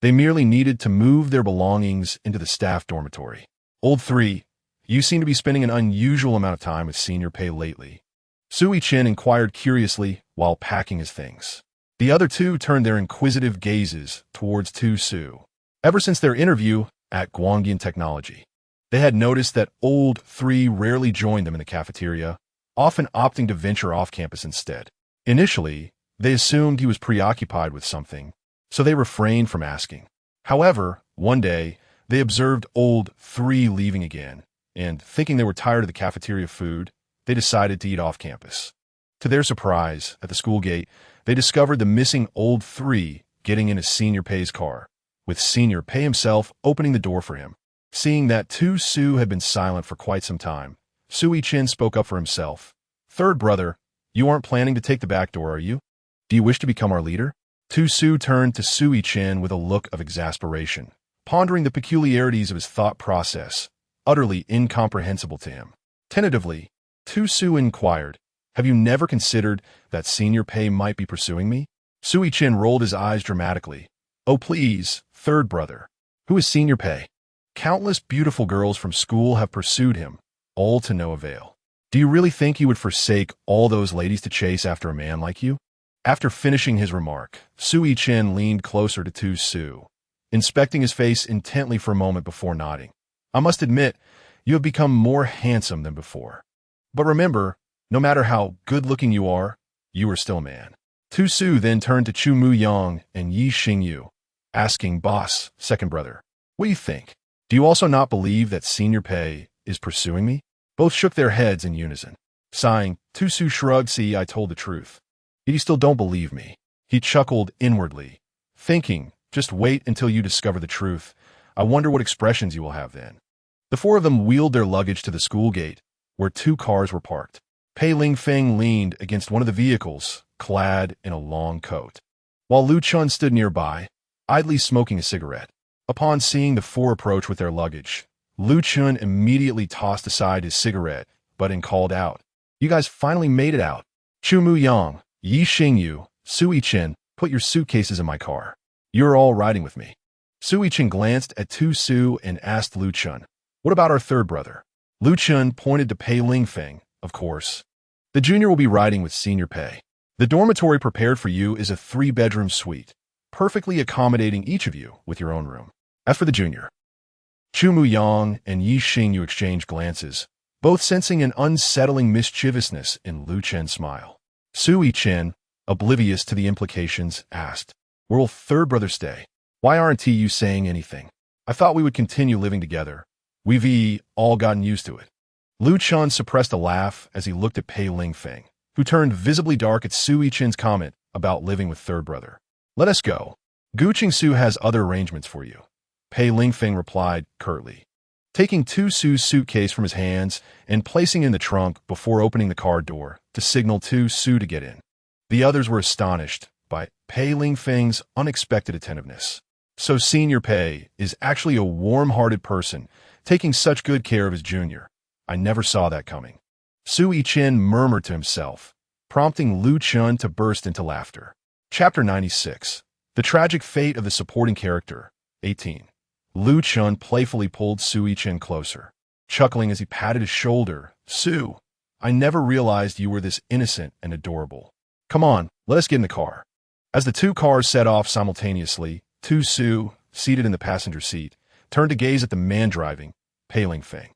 They merely needed to move their belongings into the staff dormitory. "Old 3, you seem to be spending an unusual amount of time with Senior Pei lately," Sui Chen inquired curiously while packing his things. The other 2 turned their inquisitive gazes towards Tu-Su. Ever since their interview at Guangyan Technology, they had noticed that Old 3 rarely joined them in the cafeteria often opting to venture off campus instead. Initially, they assumed he was preoccupied with something, so they refrained from asking. However, one day, they observed old 3 leaving again, and thinking they were tired of the cafeteria food, they decided to eat off campus. To their surprise, at the school gate, they discovered the missing old 3 getting in a Senior Pei's car, with Senior Pei himself opening the door for him. Seeing that Tu-Su had been silent for quite some time, Sui-Chin spoke up for himself. "Third brother, you aren't planning to take the back door, are you? Do you wish to become our leader?" Tu-Su turned to Sui-Chin with a look of exasperation, pondering the peculiarities of his thought process, utterly incomprehensible to him. Tentatively, Tu-Su inquired, "Have you never considered that Senior Pei might be pursuing me?" Sui-Chin rolled his eyes dramatically. "Oh please, third brother. Who is Senior Pei? Countless beautiful girls from school have pursued him, all to no avail. Do you really think he would forsake all those ladies to chase after a man like you?" After finishing his remark, Sui-Chin leaned closer to Tu-Su, inspecting his face intently for a moment before nodding. "I must admit, you have become more handsome than before. But remember, no matter how good-looking you are still a man." Tu-Su then turned to Chu Mu-Yang and Yi Xingyu, asking, "Boss, second brother, what do you think? Do you also not believe that Senior Pei is pursuing me?" Both shook their heads in unison. Sighing, Tu-Su shrugged. "See, I told the truth. Yet you still don't believe me." He chuckled inwardly, thinking, "Just wait until you discover the truth. I wonder what expressions you will have then." The 4 of them wheeled their luggage to the school gate, where 2 cars were parked. Pei Lingfeng leaned against one of the vehicles, clad in a long coat, while Lu Chun stood nearby, idly smoking a cigarette. Upon seeing the 4 approach with their luggage, Lu Chun immediately tossed aside his cigarette butt and called out, "You guys finally made it out. Chu Mu-Yang, Yi Xingyu, Sui-Chin, put your suitcases in my car. You're all riding with me." Sui-Chin glanced at Tu-Su and asked Lu Chun, "What about our third brother?" Lu Chun pointed to Pei Lingfeng. "Of course. The junior will be riding with Senior Pei. The dormitory prepared for you is a 3-bedroom suite, perfectly accommodating each of you with your own room. As for the junior..." Chu Mu-Yang and Yi Xingyu exchanged glances, both sensing an unsettling mischievousness in Lu Chen's smile. Sui-Chin, oblivious to the implications, asked, "Where will third brother stay? Why aren't you saying anything? I thought we would continue living together. We've all gotten used to it." Lu Chun suppressed a laugh as he looked at Pei Lingfeng, who turned visibly dark at Sui-Chin's comment about living with third brother. "Let us go. Gu Qingsu has other arrangements for you," Pei Lingfeng replied curtly, taking Tu-Su's suitcase from his hands and placing it in the trunk before opening the car door to signal Tu-Su to get in. The others were astonished by Pei Lingfeng's unexpected attentiveness. So Senior Pei is actually a warm-hearted person, taking such good care of his junior. I never saw that coming. Sui-Chin murmured to himself, prompting Lu Chun to burst into laughter. Chapter 96. The Tragic Fate of the Supporting Character. 18. Lu Chun playfully pulled Sui-Chin closer, chuckling as he patted his shoulder. "Su, I never realized you were this innocent and adorable. Come on, let us get in the car." As the 2 cars set off simultaneously, Tu-Su, seated in the passenger seat, turned to gaze at the man driving, Pei Lingfeng.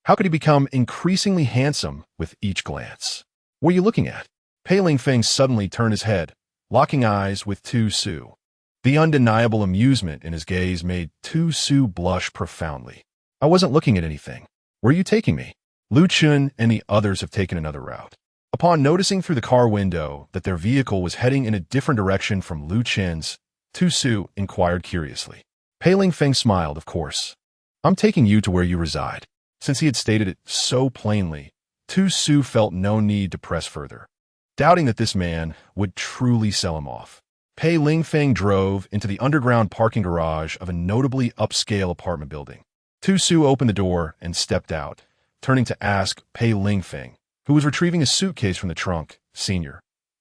How could he become increasingly handsome with each glance? "What are you looking at?" Pei Lingfeng suddenly turned his head, locking eyes with Tu-Su. The undeniable amusement in his gaze made Tu-Su blush profoundly. "I wasn't looking at anything. Where are you taking me?" Lu Chun and the others have taken another route. Upon noticing through the car window that their vehicle was heading in a different direction from Lu Chin's, Tu-Su inquired curiously. Pei Lingfeng smiled, "Of course. I'm taking you to where you reside." Since he had stated it so plainly, Tu-Su felt no need to press further, doubting that this man would truly sell him off. Pei Lingfeng drove into the underground parking garage of a notably upscale apartment building. Tu-Su opened the door and stepped out, turning to ask Pei Lingfeng, who was retrieving a suitcase from the trunk, "Senior,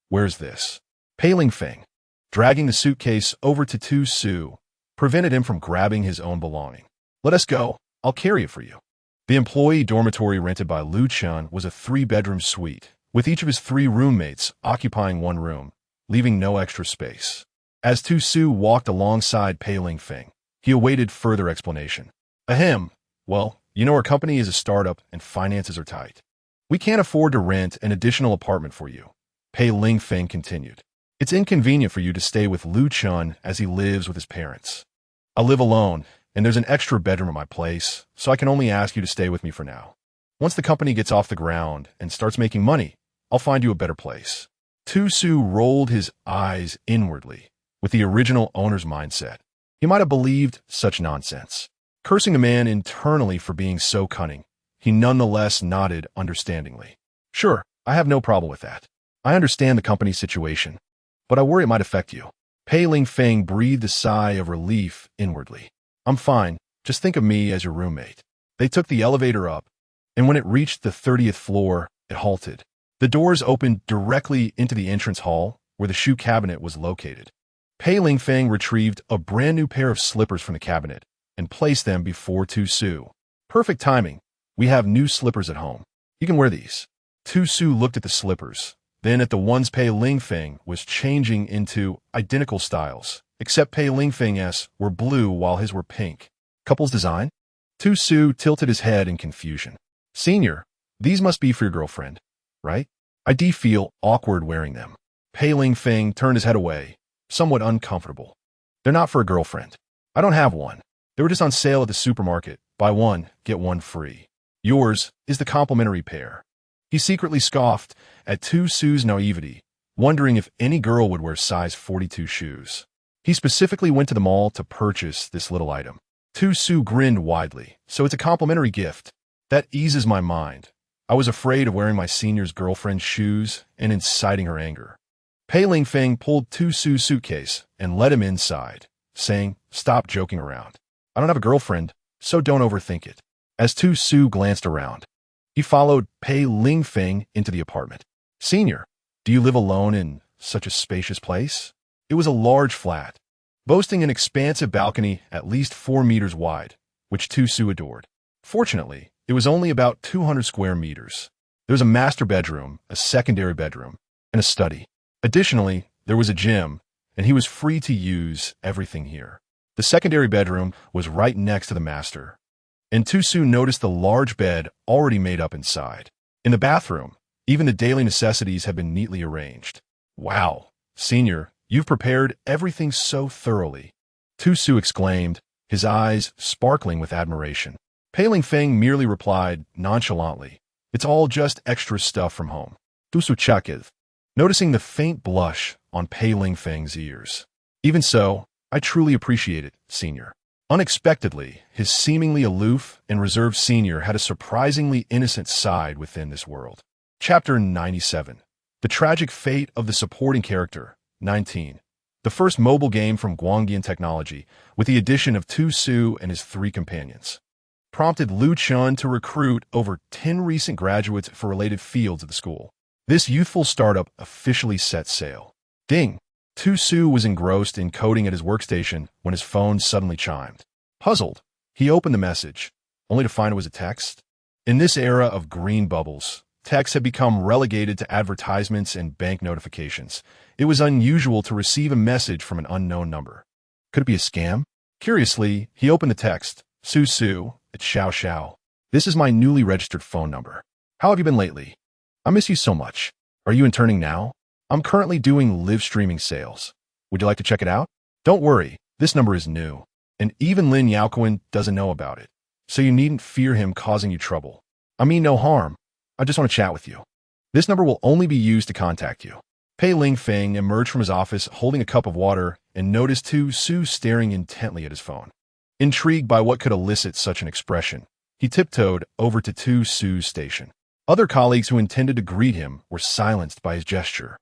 where's this?" Pei Lingfeng, dragging the suitcase over to Tu-Su, prevented him from grabbing his own belonging. "Let us go. I'll carry it for you." The employee dormitory rented by Lu Chun was a 3-bedroom suite, with each of his 3 roommates occupying one room, leaving no extra space. As Tu-Su walked alongside Pei Lingfeng, he awaited further explanation. "Ahem. Well, you know our company is a startup and finances are tight. We can't afford to rent an additional apartment for you, Pei Lingfeng continued. It's inconvenient for you to stay with Lu Chun as he lives with his parents. I live alone, and there's an extra bedroom at my place, so I can only ask you to stay with me for now. Once the company gets off the ground and starts making money, I'll find you a better place. Tu Su rolled his eyes inwardly, with the original owner's mindset. He might have believed such nonsense. Cursing a man internally for being so cunning, he nonetheless nodded understandingly. Sure, I have no problem with that. I understand the company's situation, but I worry it might affect you. Pei Lingfeng breathed a sigh of relief inwardly. I'm fine, just think of me as your roommate. They took the elevator up, and when it reached the 30th floor, it halted. The doors opened directly into the entrance hall, where the shoe cabinet was located. Pei Lingfeng retrieved a brand new pair of slippers from the cabinet and placed them before Tu Su. Perfect timing. We have new slippers at home. You can wear these. Tu Su looked at the slippers, then at the ones Pei Lingfeng was changing into identical styles, except Pei Lingfeng's were blue while his were pink. Couple's design? Tu Su tilted his head in confusion. Senior, these must be for your girlfriend, right? I do feel awkward wearing them. Pei Lingfeng turned his head away, somewhat uncomfortable. They're not for a girlfriend. I don't have one. They were just on sale at the supermarket. Buy one, get one free. Yours is the complimentary pair. He secretly scoffed at Tu Su's naivety, wondering if any girl would wear size 42 shoes. He specifically went to the mall to purchase this little item. Tu Su grinned widely. So it's a complimentary gift. That eases my mind. I was afraid of wearing my senior's girlfriend's shoes and inciting her anger. Pei Lingfeng pulled Tu Su's suitcase and led him inside, saying, Stop joking around. I don't have a girlfriend, so don't overthink it. As Tu Su glanced around, he followed Pei Lingfeng into the apartment. Senior, do you live alone in such a spacious place? It was a large flat, boasting an expansive balcony at least 4 meters wide, which Tu Su adored. Fortunately, it was only about 200 square meters. There was a master bedroom, a secondary bedroom, and a study. Additionally, there was a gym, and he was free to use everything here. The secondary bedroom was right next to the master, and Tu Su noticed the large bed already made up inside. In the bathroom, even the daily necessities had been neatly arranged. Wow, Senior, you've prepared everything so thoroughly, Tu Su exclaimed, his eyes sparkling with admiration. Pei Lingfeng merely replied nonchalantly, It's all just extra stuff from home. Tu Su chuckled, noticing the faint blush on Pei Lingfeng's ears. Even so, I truly appreciate it, Senior. Unexpectedly, his seemingly aloof and reserved senior had a surprisingly innocent side within this world. Chapter 97. The Tragic Fate of the Supporting Character. 19. The first mobile game from Guangdian Technology, with the addition of Tu Su and his 3 companions, prompted Lu Chun to recruit over 10 recent graduates for related fields at the school. This youthful startup officially set sail. Ding! Tu Su was engrossed in coding at his workstation when his phone suddenly chimed. Puzzled, he opened the message, only to find it was a text. In this era of green bubbles, texts had become relegated to advertisements and bank notifications. It was unusual to receive a message from an unknown number. Could it be a scam? Curiously, he opened the text. Su, it's Xiao Xiao. This is my newly registered phone number. How have you been lately? I miss you so much. Are you interning now? I'm currently doing live streaming sales. Would you like to check it out? Don't worry, this number is new, and even Lin Yaoquan doesn't know about it, so you needn't fear him causing you trouble. I mean no harm. I just want to chat with you. This number will only be used to contact you. Pei Lingfeng emerged from his office holding a cup of water and noticed Tu Su staring intently at his phone. Intrigued by what could elicit such an expression, he tiptoed over to Tu Su's station. Other colleagues who intended to greet him were silenced by his gesture.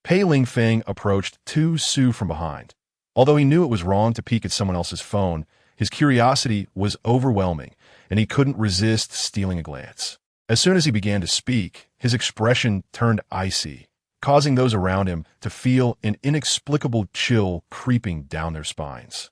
Pei Lingfeng approached Tu Su from behind. Although he knew it was wrong to peek at someone else's phone, his curiosity was overwhelming, and he couldn't resist stealing a glance. As soon as he began to speak, his expression turned icy, causing those around him to feel an inexplicable chill creeping down their spines.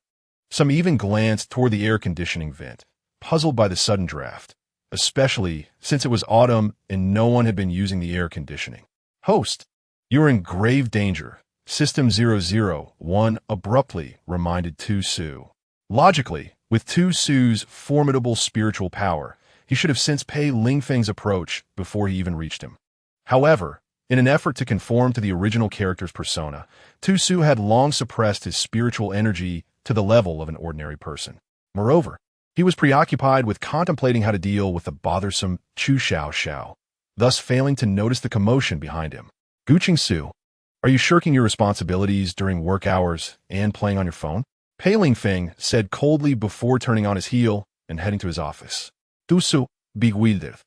Some even glanced toward the air conditioning vent, puzzled by the sudden draft, especially since it was autumn and no one had been using the air conditioning. Host, you're in grave danger, System 001 abruptly reminded Tu Su. Logically, with Tu Su's formidable spiritual power, He should have sensed Pei Lingfeng's approach before he even reached him. However, in an effort to conform to the original character's persona, Tu Su had long suppressed his spiritual energy to the level of an ordinary person. Moreover, he was preoccupied with contemplating how to deal with the bothersome Chu Xiao Xiao, thus failing to notice the commotion behind him. Guqing Su, are you shirking your responsibilities during work hours and playing on your phone? Pei Lingfeng said coldly before turning on his heel and heading to his office. Tu Su, bewildered,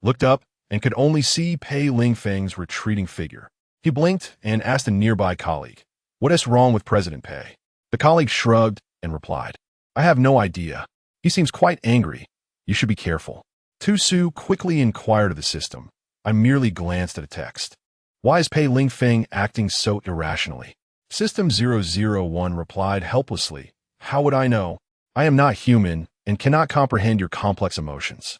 looked up and could only see Pei Lingfeng's retreating figure. He blinked and asked a nearby colleague, "What is wrong with President Pei?" The colleague shrugged and replied, "I have no idea. He seems quite angry. You should be careful." Tu Su quickly inquired of the system. I merely glanced at a text. Why is Pei Lingfeng acting so irrationally? System 001 replied helplessly, "How would I know? I am not human and cannot comprehend your complex emotions.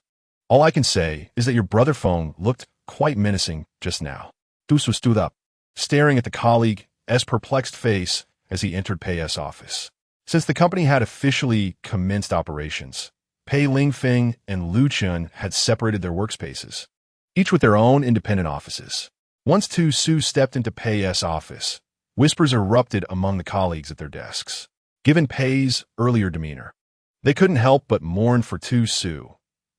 All I can say is that your brother phone looked quite menacing just now." Tu Su stood up, staring at the colleague's perplexed face as he entered Pei's office. Since the company had officially commenced operations, Pei Lingfeng and Lu Chun had separated their workspaces, each with their own independent offices. Once Tu Su stepped into Pei's office, whispers erupted among the colleagues at their desks. Given Pei's earlier demeanor, they couldn't help but mourn for Tu Su.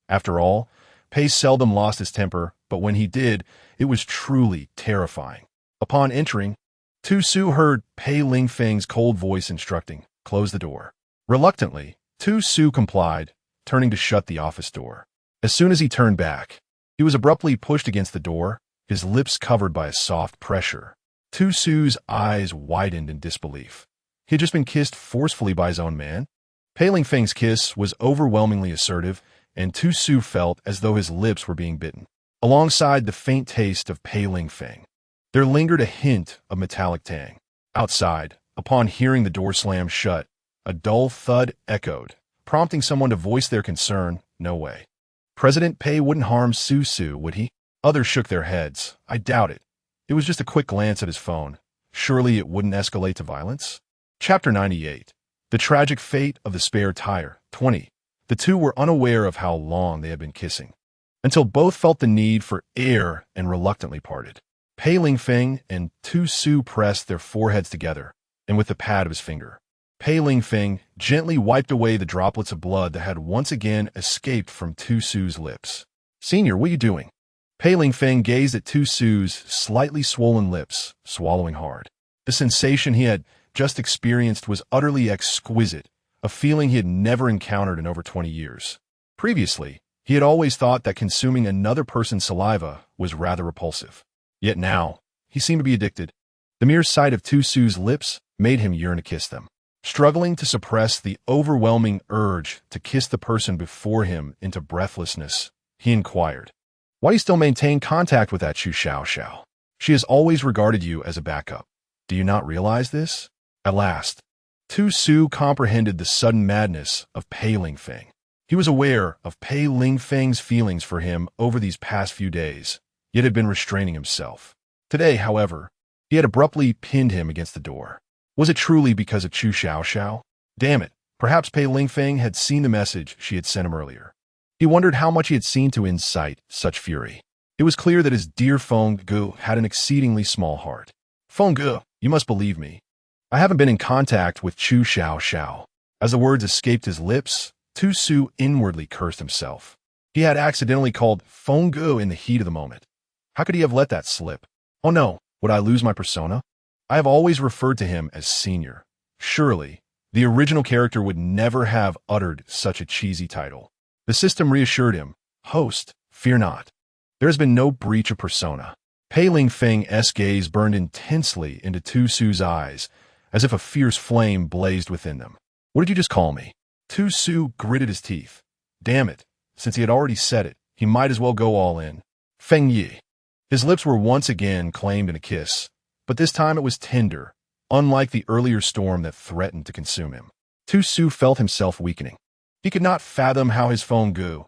After all, Pei seldom lost his temper, but when he did, it was truly terrifying. Upon entering, Tu Su heard Pei Lingfeng's cold voice instructing, "Close the door." Reluctantly, Tu Su complied, turning to shut the office door. As soon as he turned back, he was abruptly pushed against the door, his lips covered by a soft pressure. Tu Su's eyes widened in disbelief. He had just been kissed forcefully by his own man. Pei Lingfeng's kiss was overwhelmingly assertive, and Tu Su felt as though his lips were being bitten. Alongside the faint taste of Pei Lingfeng, there lingered a hint of metallic tang. Outside, upon hearing the door slam shut, a dull thud echoed, prompting someone to voice their concern. No way. President Pei wouldn't harm Su Su, would he? Others shook their heads. I doubt it. It was just a quick glance at his phone. Surely it wouldn't escalate to violence? Chapter 98. The Tragic Fate of the Spare Tire. 20. The two were unaware of how long they had been kissing, until both felt the need for air and reluctantly parted. Pei Lingfeng and Tu Su pressed their foreheads together, and with the pad of his finger, Pei Lingfeng gently wiped away the droplets of blood that had once again escaped from Tu Su's lips. "Senior, what are you doing?" Pei Lingfeng gazed at Tu Su's slightly swollen lips, swallowing hard. The sensation he had just experienced was utterly exquisite, a feeling he had never encountered in over 20 years. Previously, he had always thought that consuming another person's saliva was rather repulsive. Yet now, he seemed to be addicted. The mere sight of Tu Su's lips made him yearn to kiss them. Struggling to suppress the overwhelming urge to kiss the person before him into breathlessness, he inquired, "Why do you still maintain contact with that Chu Xiao Xiao? She has always regarded you as a backup. Do you not realize this?" At last, Tu Su comprehended the sudden madness of Pei Lingfeng. He was aware of Pei Lingfeng's feelings for him over these past few days, yet had been restraining himself. Today, however, he had abruptly pinned him against the door. Was it truly because of Chu Xiao Xiao? Damn it, perhaps Pei Lingfeng had seen the message she had sent him earlier. He wondered how much he had seen to incite such fury. It was clear that his dear Feng Gu had an exceedingly small heart. "Feng Gu, you must believe me. I haven't been in contact with Chu Xiao Xiao." As the words escaped his lips, Tu Su inwardly cursed himself. He had accidentally called Feng Gu in the heat of the moment. How could he have let that slip? Oh no, would I lose my persona? I have always referred to him as Senior. Surely, the original character would never have uttered such a cheesy title. The system reassured him, "Host, fear not. There has been no breach of persona." Pei Lingfeng's gaze burned intensely into Tu Su's eyes, as if a fierce flame blazed within them. "What did you just call me?" Tu Su gritted his teeth. Damn it, since he had already said it, he might as well go all in. "Feng Yi." His lips were once again claimed in a kiss, but this time it was tender, unlike the earlier storm that threatened to consume him. Tu Su felt himself weakening. He could not fathom how his Feng Gu,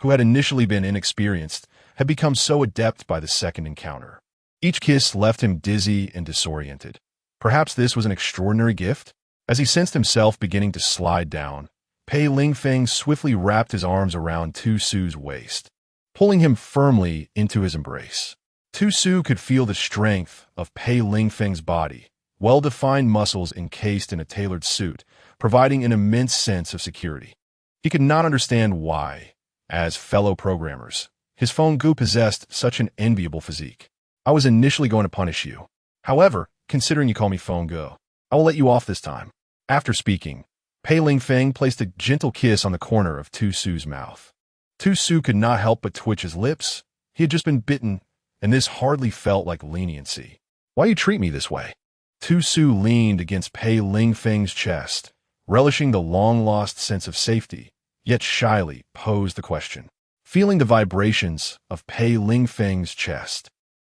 who had initially been inexperienced, had become so adept by the second encounter. Each kiss left him dizzy and disoriented. Perhaps this was an extraordinary gift? As he sensed himself beginning to slide down, Pei Lingfeng swiftly wrapped his arms around Tu Su's waist, pulling him firmly into his embrace. Tu Su could feel the strength of Pei Lingfeng's body, well-defined muscles encased in a tailored suit, providing an immense sense of security. He could not understand why, as fellow programmers, his Feng-gu possessed such an enviable physique. I was initially going to punish you. However, considering you call me Feng-gu, I will let you off this time. After speaking, Pei Lingfeng placed a gentle kiss on the corner of Tu Su's mouth. Tu Su could not help but twitch his lips. He had just been bitten, and this hardly felt like leniency. Why you treat me this way? Tu Su leaned against Pei Lingfeng's chest, relishing the long-lost sense of safety, yet shyly posed the question. Feeling the vibrations of Pei Lingfeng's chest,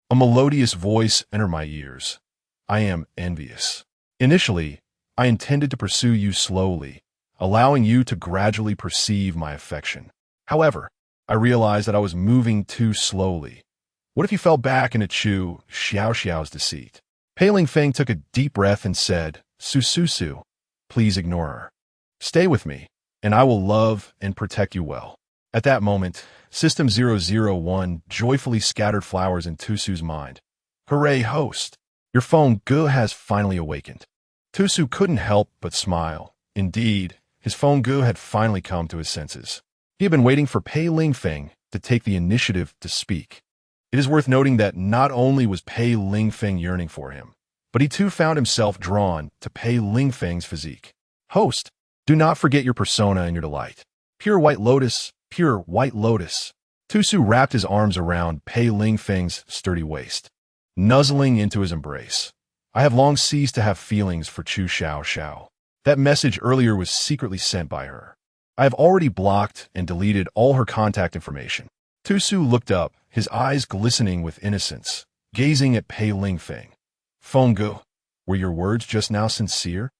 a melodious voice entered my ears. I am envious. Initially, I intended to pursue you slowly, allowing you to gradually perceive my affection. However, I realized that I was moving too slowly. What if you fell back and eschew Xiao Xiao's deceit? Pei Lingfeng took a deep breath and said, Su, please ignore her. Stay with me, and I will love and protect you well. At that moment, System 001 joyfully scattered flowers in Tu Su's mind. Hooray, host! Your Feng-gu has finally awakened. Tu Su couldn't help but smile. Indeed, his Feng-gu had finally come to his senses. He had been waiting for Pei Lingfeng to take the initiative to speak. It is worth noting that not only was Pei Lingfeng yearning for him, but he too found himself drawn to Pei Lingfeng's physique. Host, do not forget your persona and your delight. Pure white lotus, pure white lotus. Tu Su wrapped his arms around Pei Lingfeng's sturdy waist, nuzzling into his embrace. I have long ceased to have feelings for Chu Xiao Xiao. That message earlier was secretly sent by her. I have already blocked and deleted all her contact information. Tu Su looked up, his eyes glistening with innocence, gazing at Pei Lingfeng. Feng-gu, were your words just now sincere?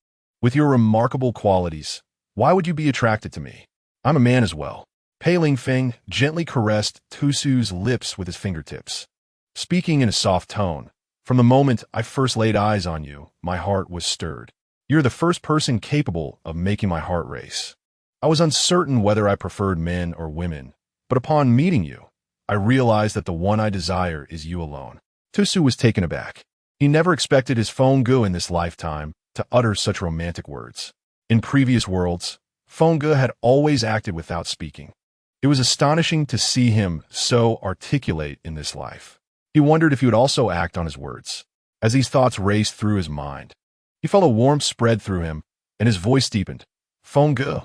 With your remarkable qualities, why would you be attracted to me? I'm a man as well. Pei Lingfeng gently caressed Tu Su's lips with his fingertips, speaking in a soft tone. From the moment I first laid eyes on you, my heart was stirred. You're the first person capable of making my heart race. I was uncertain whether I preferred men or women, but upon meeting you, I realized that the one I desire is you alone. Tu Su was taken aback. He never expected his Feng-gu in this lifetime to utter such romantic words. In previous worlds, Feng-gu had always acted without speaking. It was astonishing to see him so articulate in this life. He wondered if he would also act on his words. As these thoughts raced through his mind, he felt a warmth spread through him, and his voice deepened. Feng-gu,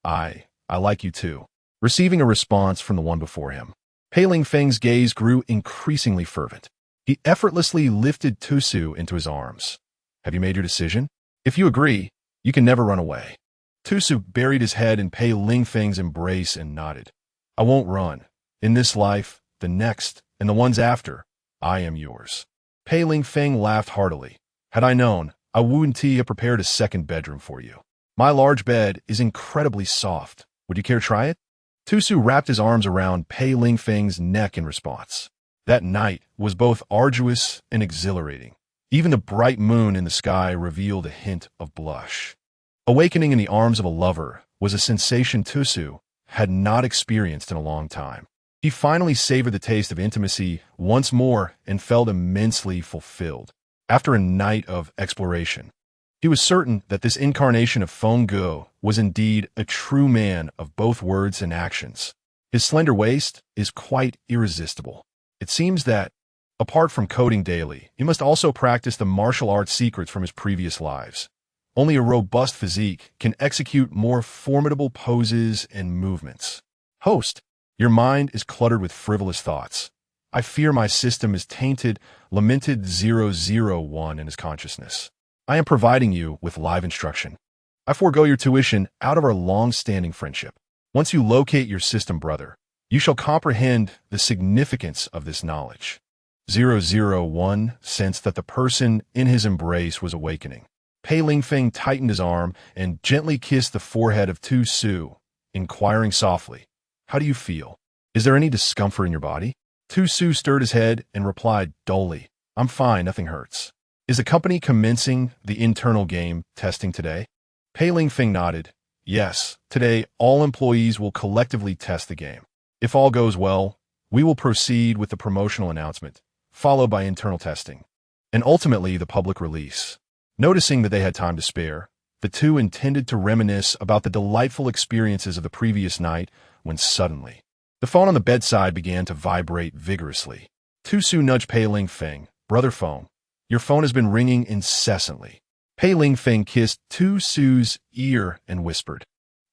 I like you too. Receiving a response from the one before him, Pei Lingfeng's gaze grew increasingly fervent. He effortlessly lifted Tu Su into his arms. Have you made your decision? If you agree, you can never run away. Tu Su buried his head in Pei Lingfeng's embrace and nodded. I won't run. In this life, the next, and the ones after, I am yours. Pei Lingfeng laughed heartily. Had I known, I wouldn't have prepared a second bedroom for you. My large bed is incredibly soft. Would you care to try it? Tu Su wrapped his arms around Pei Lingfeng's neck in response. That night was both arduous and exhilarating. Even the bright moon in the sky revealed a hint of blush. Awakening in the arms of a lover was a sensation Tu Su had not experienced in a long time. He finally savored the taste of intimacy once more and felt immensely fulfilled. After a night of exploration, he was certain that this incarnation of Feng-gu was indeed a true man of both words and actions. His slender waist is quite irresistible. It seems that, apart from coding daily, he must also practice the martial arts secrets from his previous lives. Only a robust physique can execute more formidable poses and movements. Host, your mind is cluttered with frivolous thoughts. I fear my system is tainted, lamented 001 in his consciousness. I am providing you with live instruction. I forego your tuition out of our long-standing friendship. Once you locate your system brother, you shall comprehend the significance of this knowledge. 001 sensed that the person in his embrace was awakening. Pei Lingfeng tightened his arm and gently kissed the forehead of Tu Su, inquiring softly, How do you feel? Is there any discomfort in your body? Tu Su stirred his head and replied dully, I'm fine, nothing hurts. Is the company commencing the internal game testing today? Pei Lingfeng nodded. Yes, today all employees will collectively test the game. If all goes well, we will proceed with the promotional announcement, followed by internal testing, and ultimately the public release. Noticing that they had time to spare, the two intended to reminisce about the delightful experiences of the previous night when suddenly, the phone on the bedside began to vibrate vigorously. Tu-Su nudged Pei Ling-Feng. "Brother phone, your phone has been ringing incessantly." Pei Ling-Feng kissed Tu-Su's ear and whispered,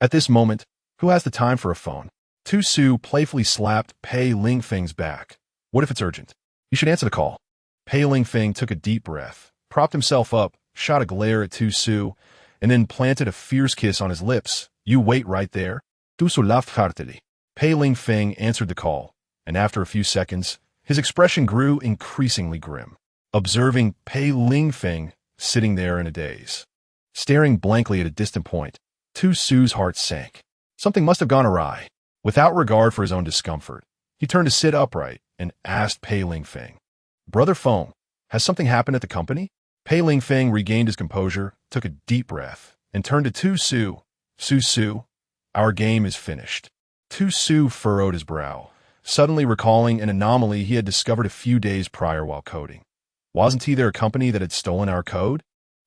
"At this moment, who has the time for a phone?" Tu-Su playfully slapped Pei Ling-Feng's back. "What if it's urgent? You should answer the call." Pei Ling-Feng took a deep breath, propped himself up, shot a glare at Tu-Su, and then planted a fierce kiss on his lips. "You wait right there." Tu-Su laughed heartily. Pei Ling-Feng answered the call, and after a few seconds, his expression grew increasingly grim. Observing Pei Ling-Feng sitting there in a daze, staring blankly at a distant point, Tu-Su's heart sank. Something must have gone awry. Without regard for his own discomfort, he turned to sit upright and asked Pei Ling-Feng, "Brother Feng, has something happened at the company?" Pei Ling-Feng regained his composure, took a deep breath, and turned to Tu-Su. "Su-Su, our game is finished." Tu-Su furrowed his brow, suddenly recalling an anomaly he had discovered a few days prior while coding. Wasn't he there a company that had stolen our code?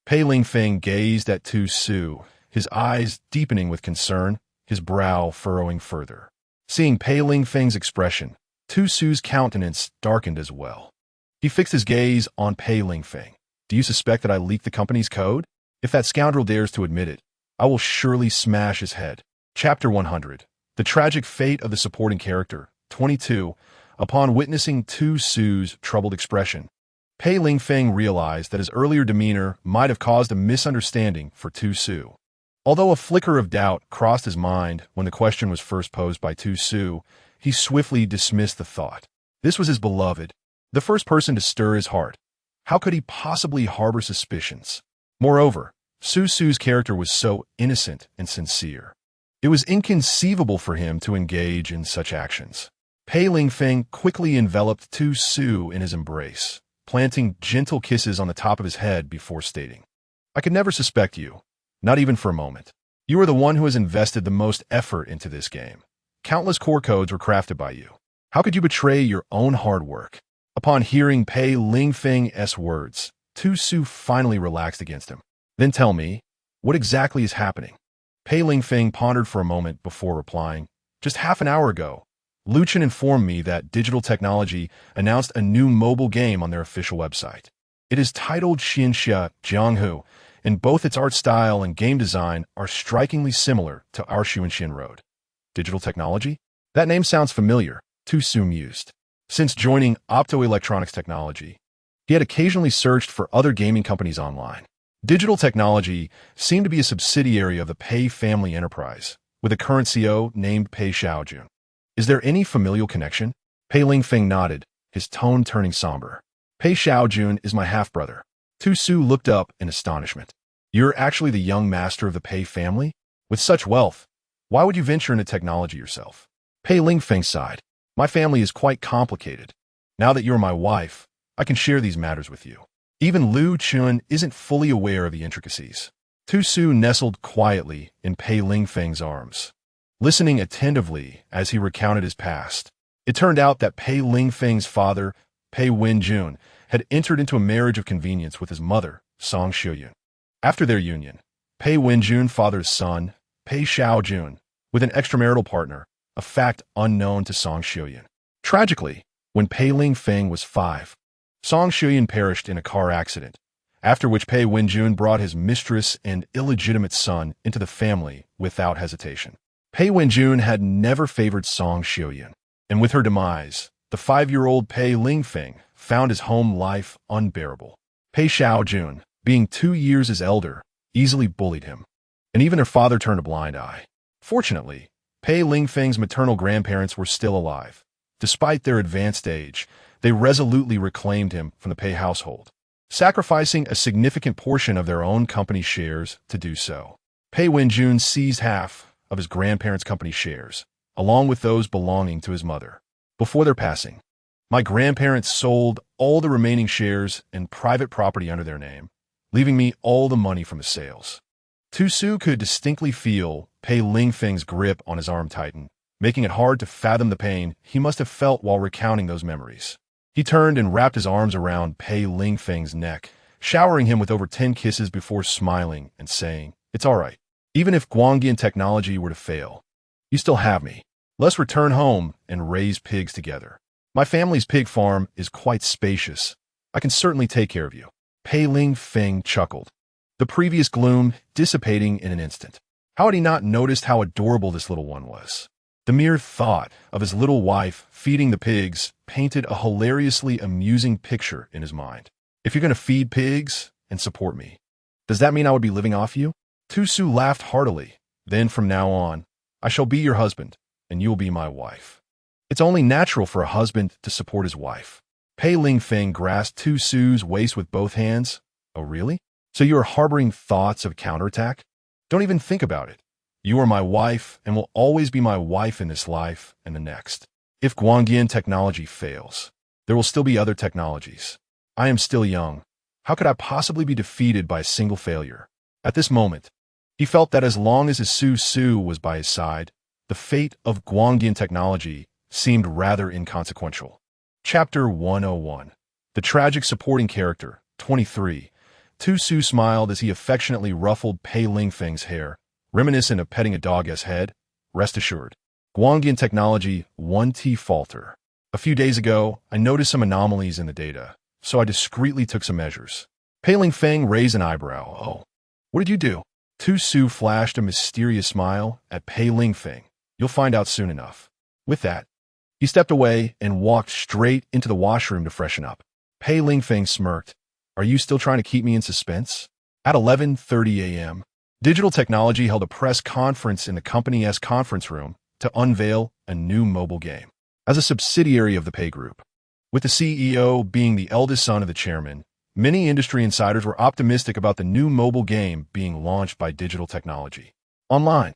Pei Ling-Feng gazed at Tu-Su, his eyes deepening with concern, his brow furrowing further. Seeing Pei Ling-Feng's expression, Tu-Su's countenance darkened as well. He fixed his gaze on Pei Ling-Feng. "Do you suspect that I leaked the company's code? If that scoundrel dares to admit it, I will surely smash his head." Chapter 100. The Tragic Fate of the Supporting Character. 22. Upon witnessing Tu-Su's troubled expression, Pei Ling-Feng realized that his earlier demeanor might have caused a misunderstanding for Tu-Su. Although a flicker of doubt crossed his mind when the question was first posed by Tu-Su, he swiftly dismissed the thought. This was his beloved, the first person to stir his heart. How could he possibly harbor suspicions? Moreover, Su-Su's character was so innocent and sincere. It was inconceivable for him to engage in such actions. Pei Ling-Feng quickly enveloped Tu-Su in his embrace, planting gentle kisses on the top of his head before stating, "I could never suspect you, not even for a moment. You are the one who has invested the most effort into this game. Countless core codes were crafted by you. How could you betray your own hard work?" Upon hearing Pei Ling-Feng's words, Tu-Su finally relaxed against him. "Then tell me, what exactly is happening?" Pei Ling-Feng pondered for a moment before replying, "Just half an hour ago, Luchin informed me that Digital Technology announced a new mobile game on their official website. It is titled Xianxia Jianghu, and both its art style and game design are strikingly similar to our Xuanxian Road." Digital Technology? That name sounds familiar, Tu-Su mused. Since joining Optoelectronics Technology, he had occasionally searched for other gaming companies online. Digital Technology seemed to be a subsidiary of the Pei family enterprise, with a current CEO named Pei Xiaojun. "Is there any familial connection?" Pei Ling-Feng nodded, his tone turning somber. "Pei Xiaojun is my half-brother." Tu-Su looked up in astonishment. "You're actually the young master of the Pei family? With such wealth, why would you venture into technology yourself?" Pei Ling-Feng sighed. "My family is quite complicated. Now that you're my wife, I can share these matters with you. Even Lu Chun isn't fully aware of the intricacies." Tu-Su nestled quietly in Pei Ling-Feng's arms, listening attentively as he recounted his past. It turned out that Pei Ling-Feng's father, Pei Wen-Jun, had entered into a marriage of convenience with his mother, Song Xiuyun. After their union, Pei Wen-Jun fathered a son, Pei Xiaojun, with an extramarital partner, a fact unknown to Song Xiuyun. Tragically, when Pei Ling-Feng was 5, Song Xiuyun perished in a car accident, after which Pei Wen-Jun brought his mistress and illegitimate son into the family without hesitation. Pei Wen-Jun had never favored Song Xiuyun, and with her demise, the 5-year-old Pei Ling-Feng found his home life unbearable. Pei Xiaojun, being 2 years his elder, easily bullied him, and even her father turned a blind eye. Fortunately, Pei Ling-Feng's maternal grandparents were still alive. Despite their advanced age, they resolutely reclaimed him from the Pei household, sacrificing a significant portion of their own company shares to do so. Pei Wen-Jun seized half of his grandparents' company shares, along with those belonging to his mother. Before their passing, my grandparents sold all the remaining shares and private property under their name, leaving me all the money from the sales. Tu-Su could distinctly feel Pei Lingfeng's grip on his arm tightened, making it hard to fathom the pain he must have felt while recounting those memories. He turned and wrapped his arms around Pei Lingfeng's neck, showering him with over 10 kisses before smiling and saying, "It's all right. Even if Guangdian technology were to fail, you still have me. Let's return home and raise pigs together. My family's pig farm is quite spacious. I can certainly take care of you." Pei Lingfeng chuckled, the previous gloom dissipating in an instant. How had he not noticed how adorable this little one was? The mere thought of his little wife feeding the pigs painted a hilariously amusing picture in his mind. "If you're going to feed pigs and support me, does that mean I would be living off you?" Tusu laughed heartily. "Then from now on, I shall be your husband, and you will be my wife." It's only natural for a husband to support his wife. Pei Lingfeng grasped Tusu's waist with both hands. "Oh, really? So you are harboring thoughts of counterattack? Don't even think about it. You are my wife and will always be my wife in this life and the next. If Guangdian technology fails, there will still be other technologies. I am still young. How could I possibly be defeated by a single failure?" At this moment, he felt that as long as his Su was by his side, the fate of Guangdian technology seemed rather inconsequential. Chapter 101. The Tragic Supporting Character, 23. Tusu smiled as he affectionately ruffled Pei Lingfeng's hair, reminiscent of petting a dog's head. "Rest assured. Guangdian technology 1T falter. A few days ago, I noticed some anomalies in the data, so I discreetly took some measures." Pei Lingfeng raised an eyebrow. "Oh, what did you do?" Tusu flashed a mysterious smile at Pei Lingfeng. "You'll find out soon enough." With that, he stepped away and walked straight into the washroom to freshen up. Pei Lingfeng smirked. "Are you still trying to keep me in suspense?" At 11:30 a.m., Digital Technology held a press conference in the company's conference room to unveil a new mobile game. As a subsidiary of the Pei Group, with the CEO being the eldest son of the chairman, many industry insiders were optimistic about the new mobile game being launched by Digital Technology. Online,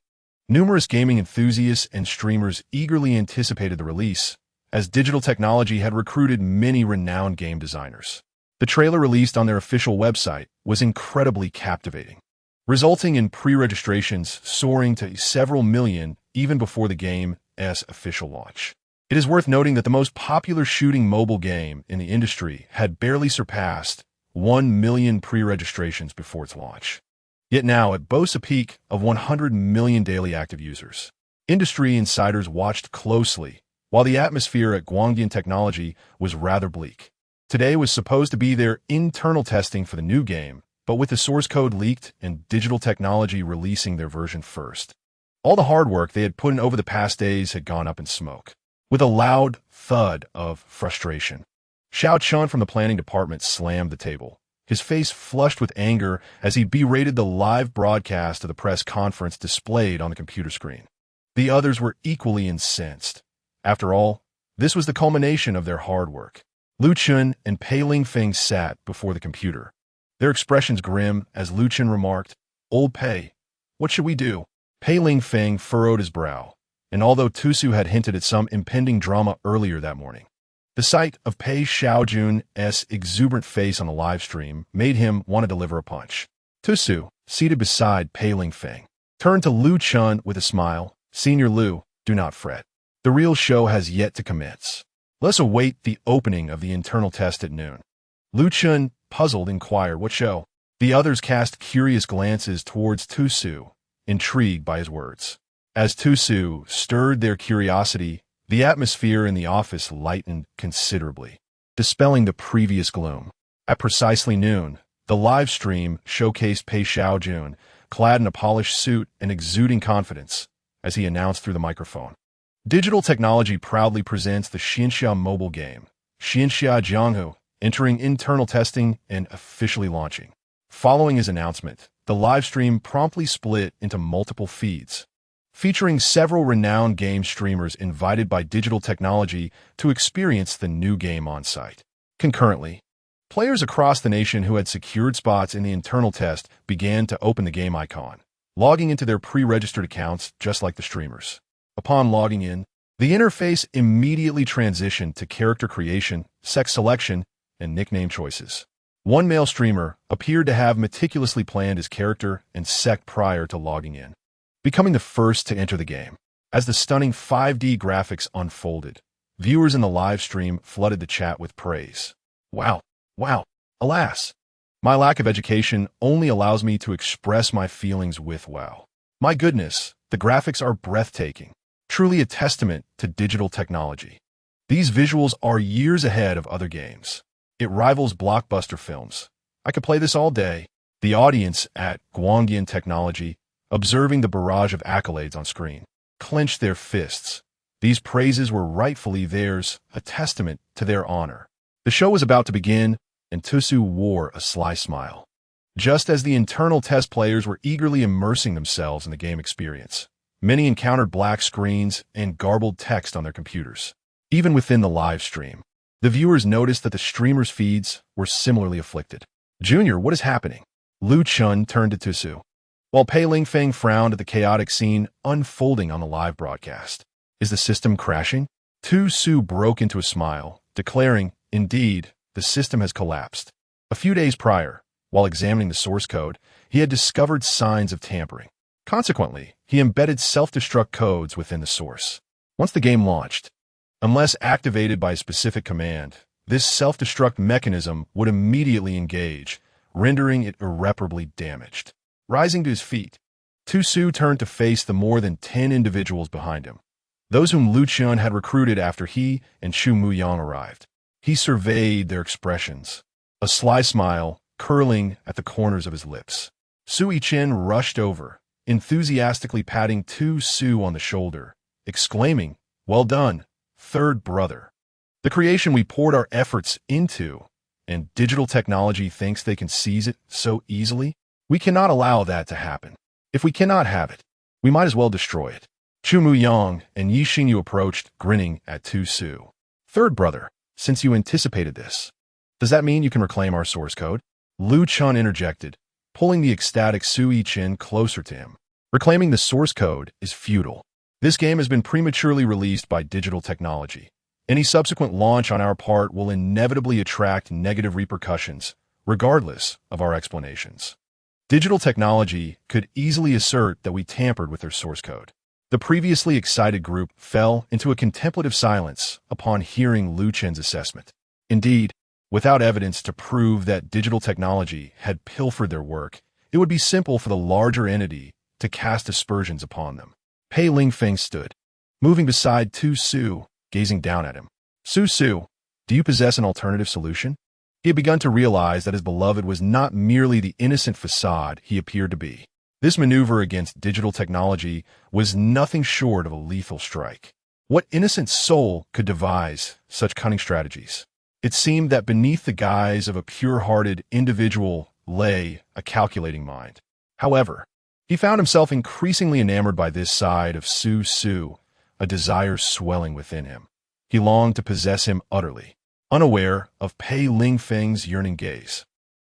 numerous gaming enthusiasts and streamers eagerly anticipated the release, as Digital Technology had recruited many renowned game designers. The trailer released on their official website was incredibly captivating, resulting in pre-registrations soaring to several million even before the game's official launch. It is worth noting that the most popular shooting mobile game in the industry had barely surpassed 1 million pre-registrations before its launch. Yet now it boasts a peak of 100 million daily active users. Industry insiders watched closely, while the atmosphere at Guangdian Technology was rather bleak. Today was supposed to be their internal testing for the new game, but with the source code leaked and Digital Technology releasing their version first, all the hard work they had put in over the past days had gone up in smoke. With a loud thud of frustration, Xiao Chun from the planning department slammed the table, his face flushed with anger as he berated the live broadcast of the press conference displayed on the computer screen. The others were equally incensed. After all, this was the culmination of their hard work. Lu Chun and Pei Lingfeng sat before the computer, their expressions grim as Lu Chun remarked, "Old Pei, what should we do?" Pei Lingfeng furrowed his brow, and although Tusu had hinted at some impending drama earlier that morning, the sight of Pei Xiaojun's exuberant face on the live stream made him want to deliver a punch. Tusu, seated beside Pei Lingfeng, turned to Lu Chun with a smile. "Senior Lu, do not fret. The real show has yet to commence. Let's await the opening of the internal test at noon." Lu Chun, puzzled, inquired, "What show?" The others cast curious glances towards Tusu, intrigued by his words. As Tusu stirred their curiosity, the atmosphere in the office lightened considerably, dispelling the previous gloom. At precisely noon, the live stream showcased Pei Xiaojun, clad in a polished suit and exuding confidence, as he announced through the microphone. Digital Technology proudly presents the Xianxia mobile game, Xianxia Jianghu, entering internal testing and officially launching. Following his announcement, the live stream promptly split into multiple feeds, featuring several renowned game streamers invited by Digital Technology to experience the new game on site. Concurrently, players across the nation who had secured spots in the internal test began to open the game icon, logging into their pre-registered accounts just like the streamers. Upon logging in, the interface immediately transitioned to character creation, sex selection, and nickname choices. One male streamer appeared to have meticulously planned his character and sex prior to logging in. becoming the first to enter the game. As the stunning 5D graphics unfolded, viewers in the live stream flooded the chat with praise. Wow, wow, alas. My lack of education only allows me to express my feelings with wow. My goodness, the graphics are breathtaking, truly a testament to digital technology. These visuals are years ahead of other games. It rivals blockbuster films. I could play this all day. The audience at Guangdian Technology, observing the barrage of accolades on screen, clenched their fists. These praises were rightfully theirs, a testament to their honor. The show was about to begin, and Tusu wore a sly smile. Just as the internal test players were eagerly immersing themselves in the game experience, many encountered black screens and garbled text on their computers. Even within the live stream, the viewers noticed that the streamers' feeds were similarly afflicted. Junior, what is happening? Lu Chun turned to Tusu, while Pei Lingfeng frowned at the chaotic scene unfolding on the live broadcast. Is the system crashing? Tusu broke into a smile, declaring, indeed, the system has collapsed. A few days prior, while examining the source code, he had discovered signs of tampering. Consequently, he embedded self-destruct codes within the source. Once the game launched, unless activated by a specific command, this self-destruct mechanism would immediately engage, rendering it irreparably damaged. Rising to his feet, Tusu turned to face the more than 10 individuals behind him, those whom Lu Qian had recruited after he and Xu Muyang arrived. He surveyed their expressions, a sly smile curling at the corners of his lips. Su Yichen rushed over, enthusiastically patting Tusu on the shoulder, exclaiming, "Well done, third brother. The creation we poured our efforts into, and digital technology thinks they can seize it so easily? We cannot allow that to happen. If we cannot have it, we might as well destroy it." Xu Muyang and Yi Xingyu approached, grinning at Tusu. "Third brother, since you anticipated this, does that mean you can reclaim our source code?" Lu Chun interjected, pulling the ecstatic Su Yichen closer to him. "Reclaiming the source code is futile. This game has been prematurely released by digital technology. Any subsequent launch on our part will inevitably attract negative repercussions, regardless of our explanations. Digital technology could easily assert that we tampered with their source code." The previously excited group fell into a contemplative silence upon hearing Lu Chen's assessment. Indeed, without evidence to prove that digital technology had pilfered their work, it would be simple for the larger entity to cast aspersions upon them. Pei Lingfeng stood, moving beside Tusu, gazing down at him. "Su, do you possess an alternative solution?" He had begun to realize that his beloved was not merely the innocent facade he appeared to be. This maneuver against digital technology was nothing short of a lethal strike. What innocent soul could devise such cunning strategies? It seemed that beneath the guise of a pure-hearted individual lay a calculating mind. However, he found himself increasingly enamored by this side of Su, a desire swelling within him. He longed to possess him utterly, unaware of Pei Lingfeng's yearning gaze.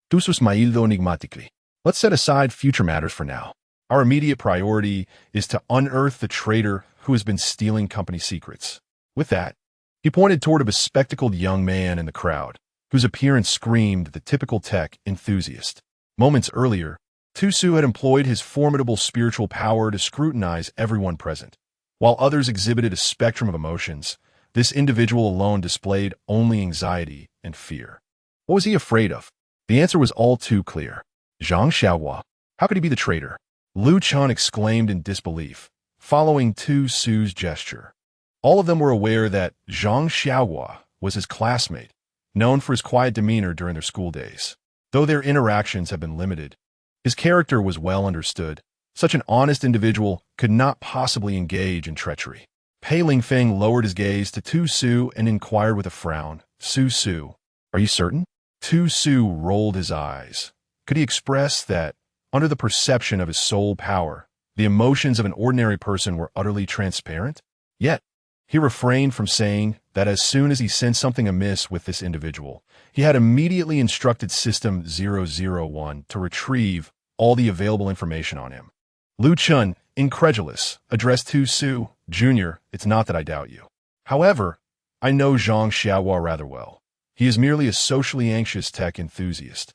"Tusus maildo enigmatically. Let's set aside future matters for now. Our immediate priority is to unearth the traitor who has been stealing company secrets." With that, he pointed toward a bespectacled young man in the crowd, whose appearance screamed the typical tech enthusiast. Moments earlier, Tusu had employed his formidable spiritual power to scrutinize everyone present. While others exhibited a spectrum of emotions, this individual alone displayed only anxiety and fear. What was he afraid of? The answer was all too clear. Zhang Xiaohua. How could he be the traitor? Lu Chun exclaimed in disbelief, following Tusu's gesture. All of them were aware that Zhang Xiaohua was his classmate, known for his quiet demeanor during their school days. Though their interactions had been limited, his character was well understood. Such an honest individual could not possibly engage in treachery. Pei Lingfeng lowered his gaze to Tusu and inquired with a frown, "Su, are you certain?" Tusu rolled his eyes. Could he express that, under the perception of his soul power, the emotions of an ordinary person were utterly transparent? Yet, he refrained from saying that as soon as he sensed something amiss with this individual, he had immediately instructed System 001 to retrieve all the available information on him. Lu Chun, incredulous, addressed Tusu, "Junior, it's not that I doubt you. However, I know Zhang Xiaohua rather well. He is merely a socially anxious tech enthusiast,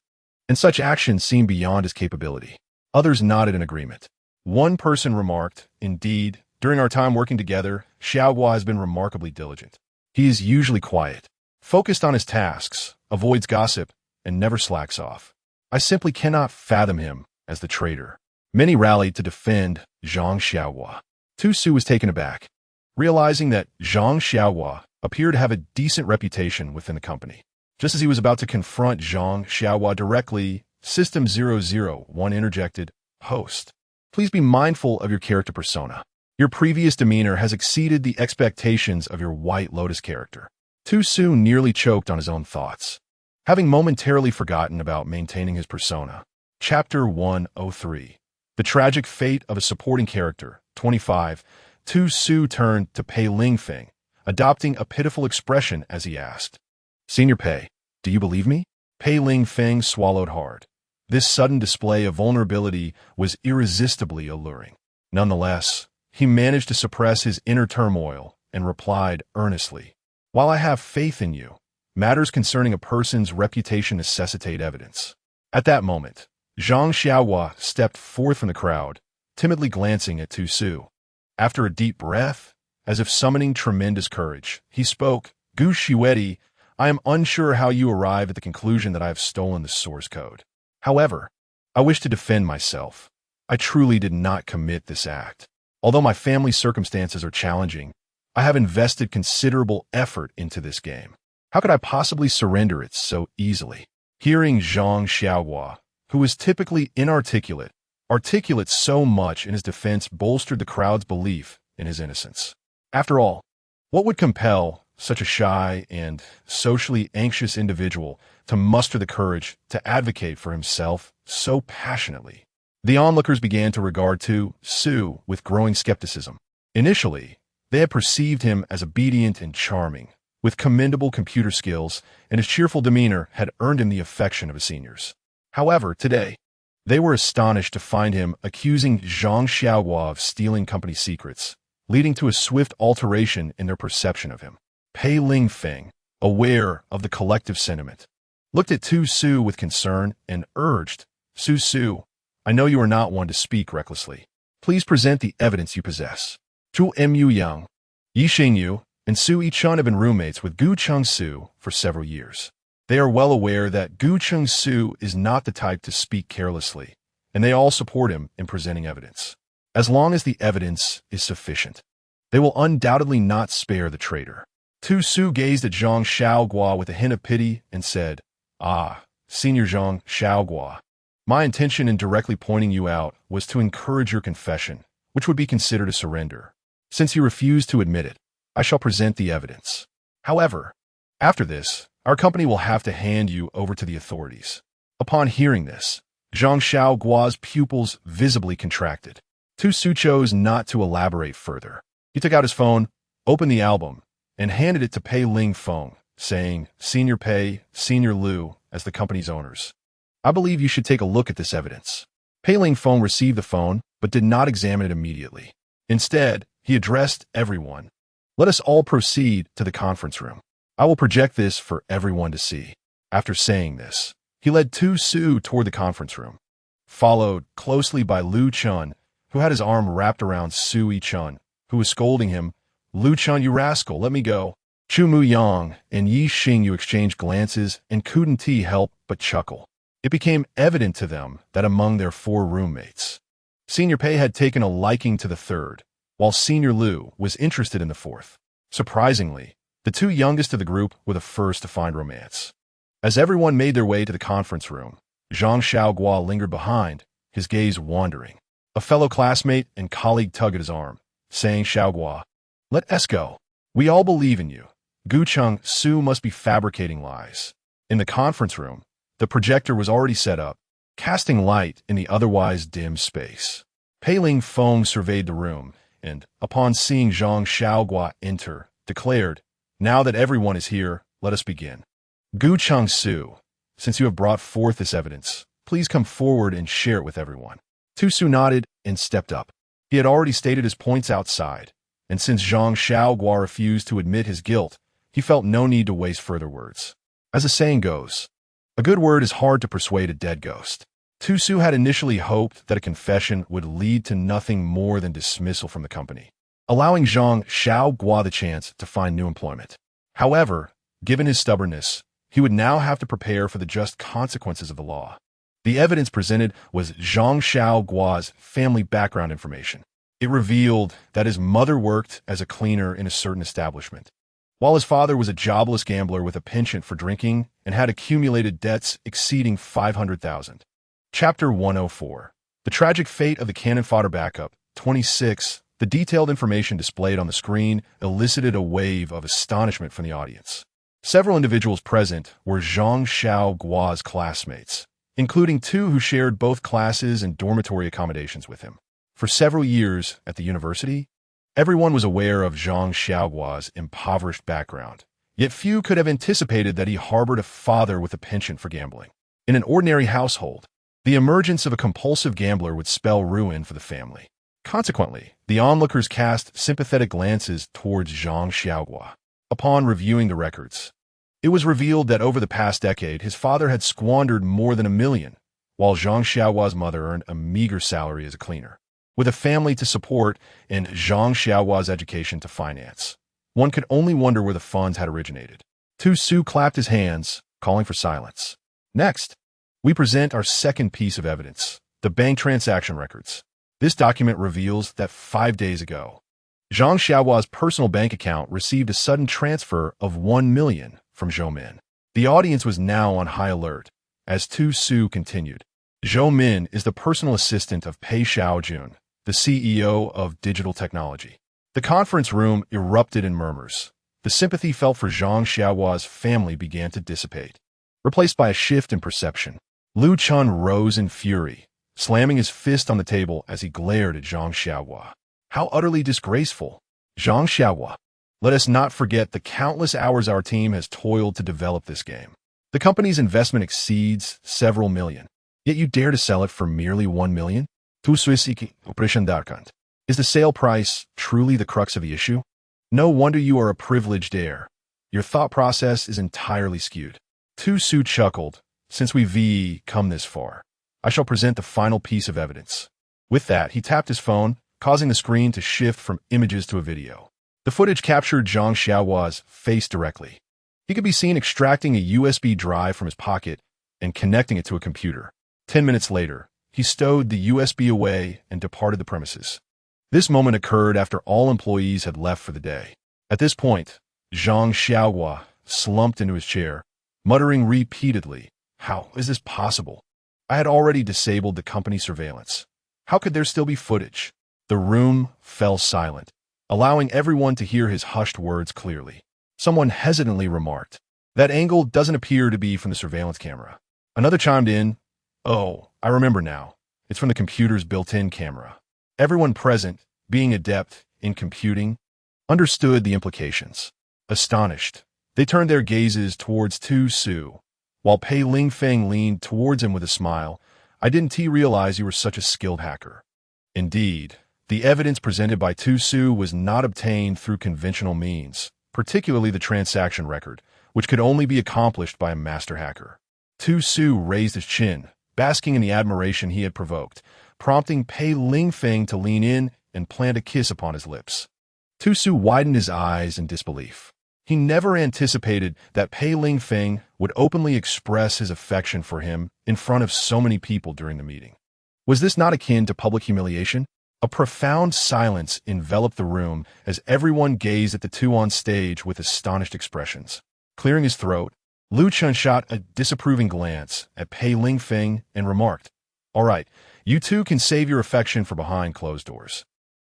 and such actions seem beyond his capability." Others nodded in agreement. One person remarked, "Indeed, during our time working together, Xiaoguo has been remarkably diligent. He is usually quiet, focused on his tasks, avoids gossip, and never slacks off. I simply cannot fathom him as the traitor." Many rallied to defend Zhang Xiaoguo. Tu Su was taken aback, realizing that Zhang Xiaoguo appeared to have a decent reputation within the company. Just as he was about to confront Zhang Xiaoguo directly, System 001 interjected, "Host, please be mindful of your character persona. Your previous demeanor has exceeded the expectations of your White Lotus character." Tu Su nearly choked on his own thoughts, having momentarily forgotten about maintaining his persona. Chapter 103. The Tragic Fate of a Supporting Character, 25. Tu Su turned to Pei Lingfeng, adopting a pitiful expression as he asked, "Senior Pei, do you believe me?" Pei Lingfeng swallowed hard. This sudden display of vulnerability was irresistibly alluring. Nonetheless, he managed to suppress his inner turmoil and replied earnestly, "While I have faith in you, matters concerning a person's reputation necessitate evidence." At that moment, Zhang Xiaoguo stepped forth from the crowd, timidly glancing at Tu Su. After a deep breath, as if summoning tremendous courage, he spoke, "Gu Shiwedi, I am unsure how you arrive at the conclusion that I have stolen the source code. However, I wish to defend myself. I truly did not commit this act. Although my family's circumstances are challenging, I have invested considerable effort into this game. How could I possibly surrender it so easily?" Hearing Zhang Xiaoguo, who was typically inarticulate, articulate so much in his defense bolstered the crowd's belief in his innocence. After all, what would compel such a shy and socially anxious individual to muster the courage to advocate for himself so passionately? The onlookers began to regard Tu Su with growing skepticism. Initially, they had perceived him as obedient and charming, with commendable computer skills, and his cheerful demeanor had earned him the affection of his seniors. However, today, they were astonished to find him accusing Zhang Xiaoguo of stealing company secrets, leading to a swift alteration in their perception of him. Pei Lingfeng, aware of the collective sentiment, looked at Tu Su with concern and urged, Su, I know you are not one to speak recklessly. Please present the evidence you possess." Zhu Mu Yang, Yi Xingyu, and Su Yichun have been roommates with Gu Chengsu for several years. They are well aware that Gu Chengsu is not the type to speak carelessly, and they all support him in presenting evidence. As long as the evidence is sufficient, they will undoubtedly not spare the traitor. Tu Su gazed at Zhang Xiaoguo with a hint of pity and said, "Ah, Senior Zhang Xiaoguo, my intention in directly pointing you out was to encourage your confession, which would be considered a surrender. Since you refuse to admit it, I shall present the evidence. However, after this, our company will have to hand you over to the authorities." Upon hearing this, Zhang Xiaoguo's pupils visibly contracted. Tu Su chose not to elaborate further. He took out his phone, opened the album, and handed it to Pei Lingfeng, saying, "Senior Pei, Senior Liu, as the company's owners, I believe you should take a look at this evidence." Pei Lingfeng received the phone, but did not examine it immediately. Instead, he addressed everyone. "Let us all proceed to the conference room. I will project this for everyone to see." After saying this, he led Tu Su toward the conference room, followed closely by Lu Chun, who had his arm wrapped around Su Yichun, who was scolding him, "Lu Chun, you rascal, let me go." Chu Mu Yang and Yi Xingyu exchanged glances and couldn't help but chuckle. It became evident to them that among their four roommates, Senior Pei had taken a liking to the third, while Senior Liu was interested in the fourth. Surprisingly, the two youngest of the group were the first to find romance. As everyone made their way to the conference room, Zhang Xiaoguo lingered behind, his gaze wandering. A fellow classmate and colleague tugged at his arm, saying, "Xiaoguo, let us go. We all believe in you. Gu Chengsu must be fabricating lies." In the conference room, the projector was already set up, casting light in the otherwise dim space. Pei Lingfeng surveyed the room and, upon seeing Zhang Xiaoguo enter, declared, "Now that everyone is here, let us begin. Gu Chengsu, since you have brought forth this evidence, please come forward and share it with everyone." Tu Su nodded and stepped up. He had already stated his points outside, and since Zhang Xiaoguo refused to admit his guilt, he felt no need to waste further words. As the saying goes, a good word is hard to persuade a dead ghost. Tu Su had initially hoped that a confession would lead to nothing more than dismissal from the company, allowing Zhang Xiaogua the chance to find new employment. However, given his stubbornness, he would now have to prepare for the just consequences of the law. The evidence presented was Zhang Xiaogua's family background information. It revealed that his mother worked as a cleaner in a certain establishment, while his father was a jobless gambler with a penchant for drinking and had accumulated debts exceeding 500,000. Chapter 104. The Tragic Fate of the Cannon Fodder Backup. 26. The detailed information displayed on the screen elicited a wave of astonishment from the audience. Several individuals present were Zhang Xiaogua's classmates, including two who shared both classes and dormitory accommodations with him. For several years at the university, everyone was aware of Zhang Xiaogua's impoverished background, yet few could have anticipated that he harbored a father with a penchant for gambling. In an ordinary household, the emergence of a compulsive gambler would spell ruin for the family. Consequently, the onlookers cast sympathetic glances towards Zhang Xiaogua. Upon reviewing the records, it was revealed that over the past decade, his father had squandered more than $1 million, while Zhang Xiaogua's mother earned a meager salary as a cleaner. With a family to support and Zhang Xiaogua's education to finance, one could only wonder where the funds had originated. Tu Su clapped his hands, calling for silence. Next, we present our second piece of evidence, the bank transaction records. This document reveals that 5 days ago, Zhang Xiaogua's personal bank account received a sudden transfer of $1 million from Zhou Min. The audience was now on high alert, as Tu Su continued. Zhou Min is the personal assistant of Pei Xiaojun, the CEO of digital technology. The conference room erupted in murmurs. The sympathy felt for Zhang Xiaogua's family began to dissipate, replaced by a shift in perception. Lu Chun rose in fury, slamming his fist on the table as he glared at Zhang Xiaogua. How utterly disgraceful! Zhang Xiaogua, let us not forget the countless hours our team has toiled to develop this game. The company's investment exceeds several million, yet you dare to sell it for merely $1 million? Is the sale price truly the crux of the issue? No wonder you are a privileged heir. Your thought process is entirely skewed. Tu Su chuckled. Since we've come this far, I shall present the final piece of evidence. With that, he tapped his phone, causing the screen to shift from images to a video. The footage captured Zhang Xiaogua's face directly. He could be seen extracting a USB drive from his pocket and connecting it to a computer. 10 minutes later, he stowed the USB away and departed the premises. This moment occurred after all employees had left for the day. At this point, Zhang Xiaogua slumped into his chair, muttering repeatedly, "How is this possible? I had already disabled the company surveillance. How could there still be footage?" The room fell silent, allowing everyone to hear his hushed words clearly. Someone hesitantly remarked, "That angle doesn't appear to be from the surveillance camera." Another chimed in, "Oh, I remember now. It's from the computer's built-in camera." Everyone present, being adept in computing, understood the implications. Astonished, they turned their gazes towards Tu Su, while Pei Lingfeng leaned towards him with a smile. "I didn't realize you were such a skilled hacker." Indeed, the evidence presented by Tu Su was not obtained through conventional means, particularly the transaction record, which could only be accomplished by a master hacker. Tu Su raised his chin, basking in the admiration he had provoked, prompting Pei Lingfeng to lean in and plant a kiss upon his lips. Tu Su widened his eyes in disbelief. He never anticipated that Pei Lingfeng would openly express his affection for him in front of so many people during the meeting. Was this not akin to public humiliation? A profound silence enveloped the room as everyone gazed at the two on stage with astonished expressions. Clearing his throat, Lu Chun shot a disapproving glance at Pei Lingfeng and remarked, "All right, you two can save your affection for behind closed doors.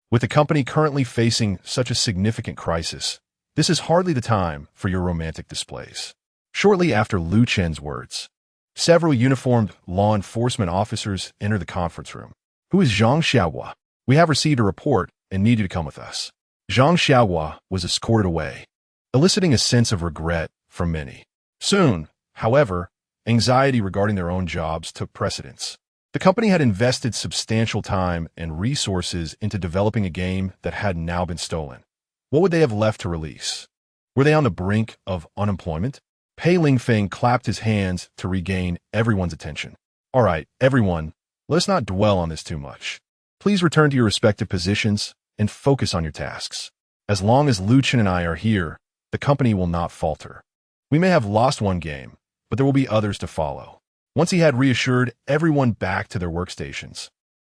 With the company currently facing such a significant crisis, this is hardly the time for your romantic displays." Shortly after Lu Chen's words, several uniformed law enforcement officers entered the conference room. "Who is Zhang Xiaogua? We have received a report and need you to come with us." Zhang Xiaogua was escorted away, eliciting a sense of regret from many. Soon, however, anxiety regarding their own jobs took precedence. The company had invested substantial time and resources into developing a game that had now been stolen. What would they have left to release? Were they on the brink of unemployment? Pei Lingfeng clapped his hands to regain everyone's attention. All right, everyone, let's not dwell on this too much. Please return to your respective positions and focus on your tasks. As long as Liu Chen and I are here, the company will not falter. We may have lost one game, but there will be others to follow. Once he had reassured everyone back to their workstations,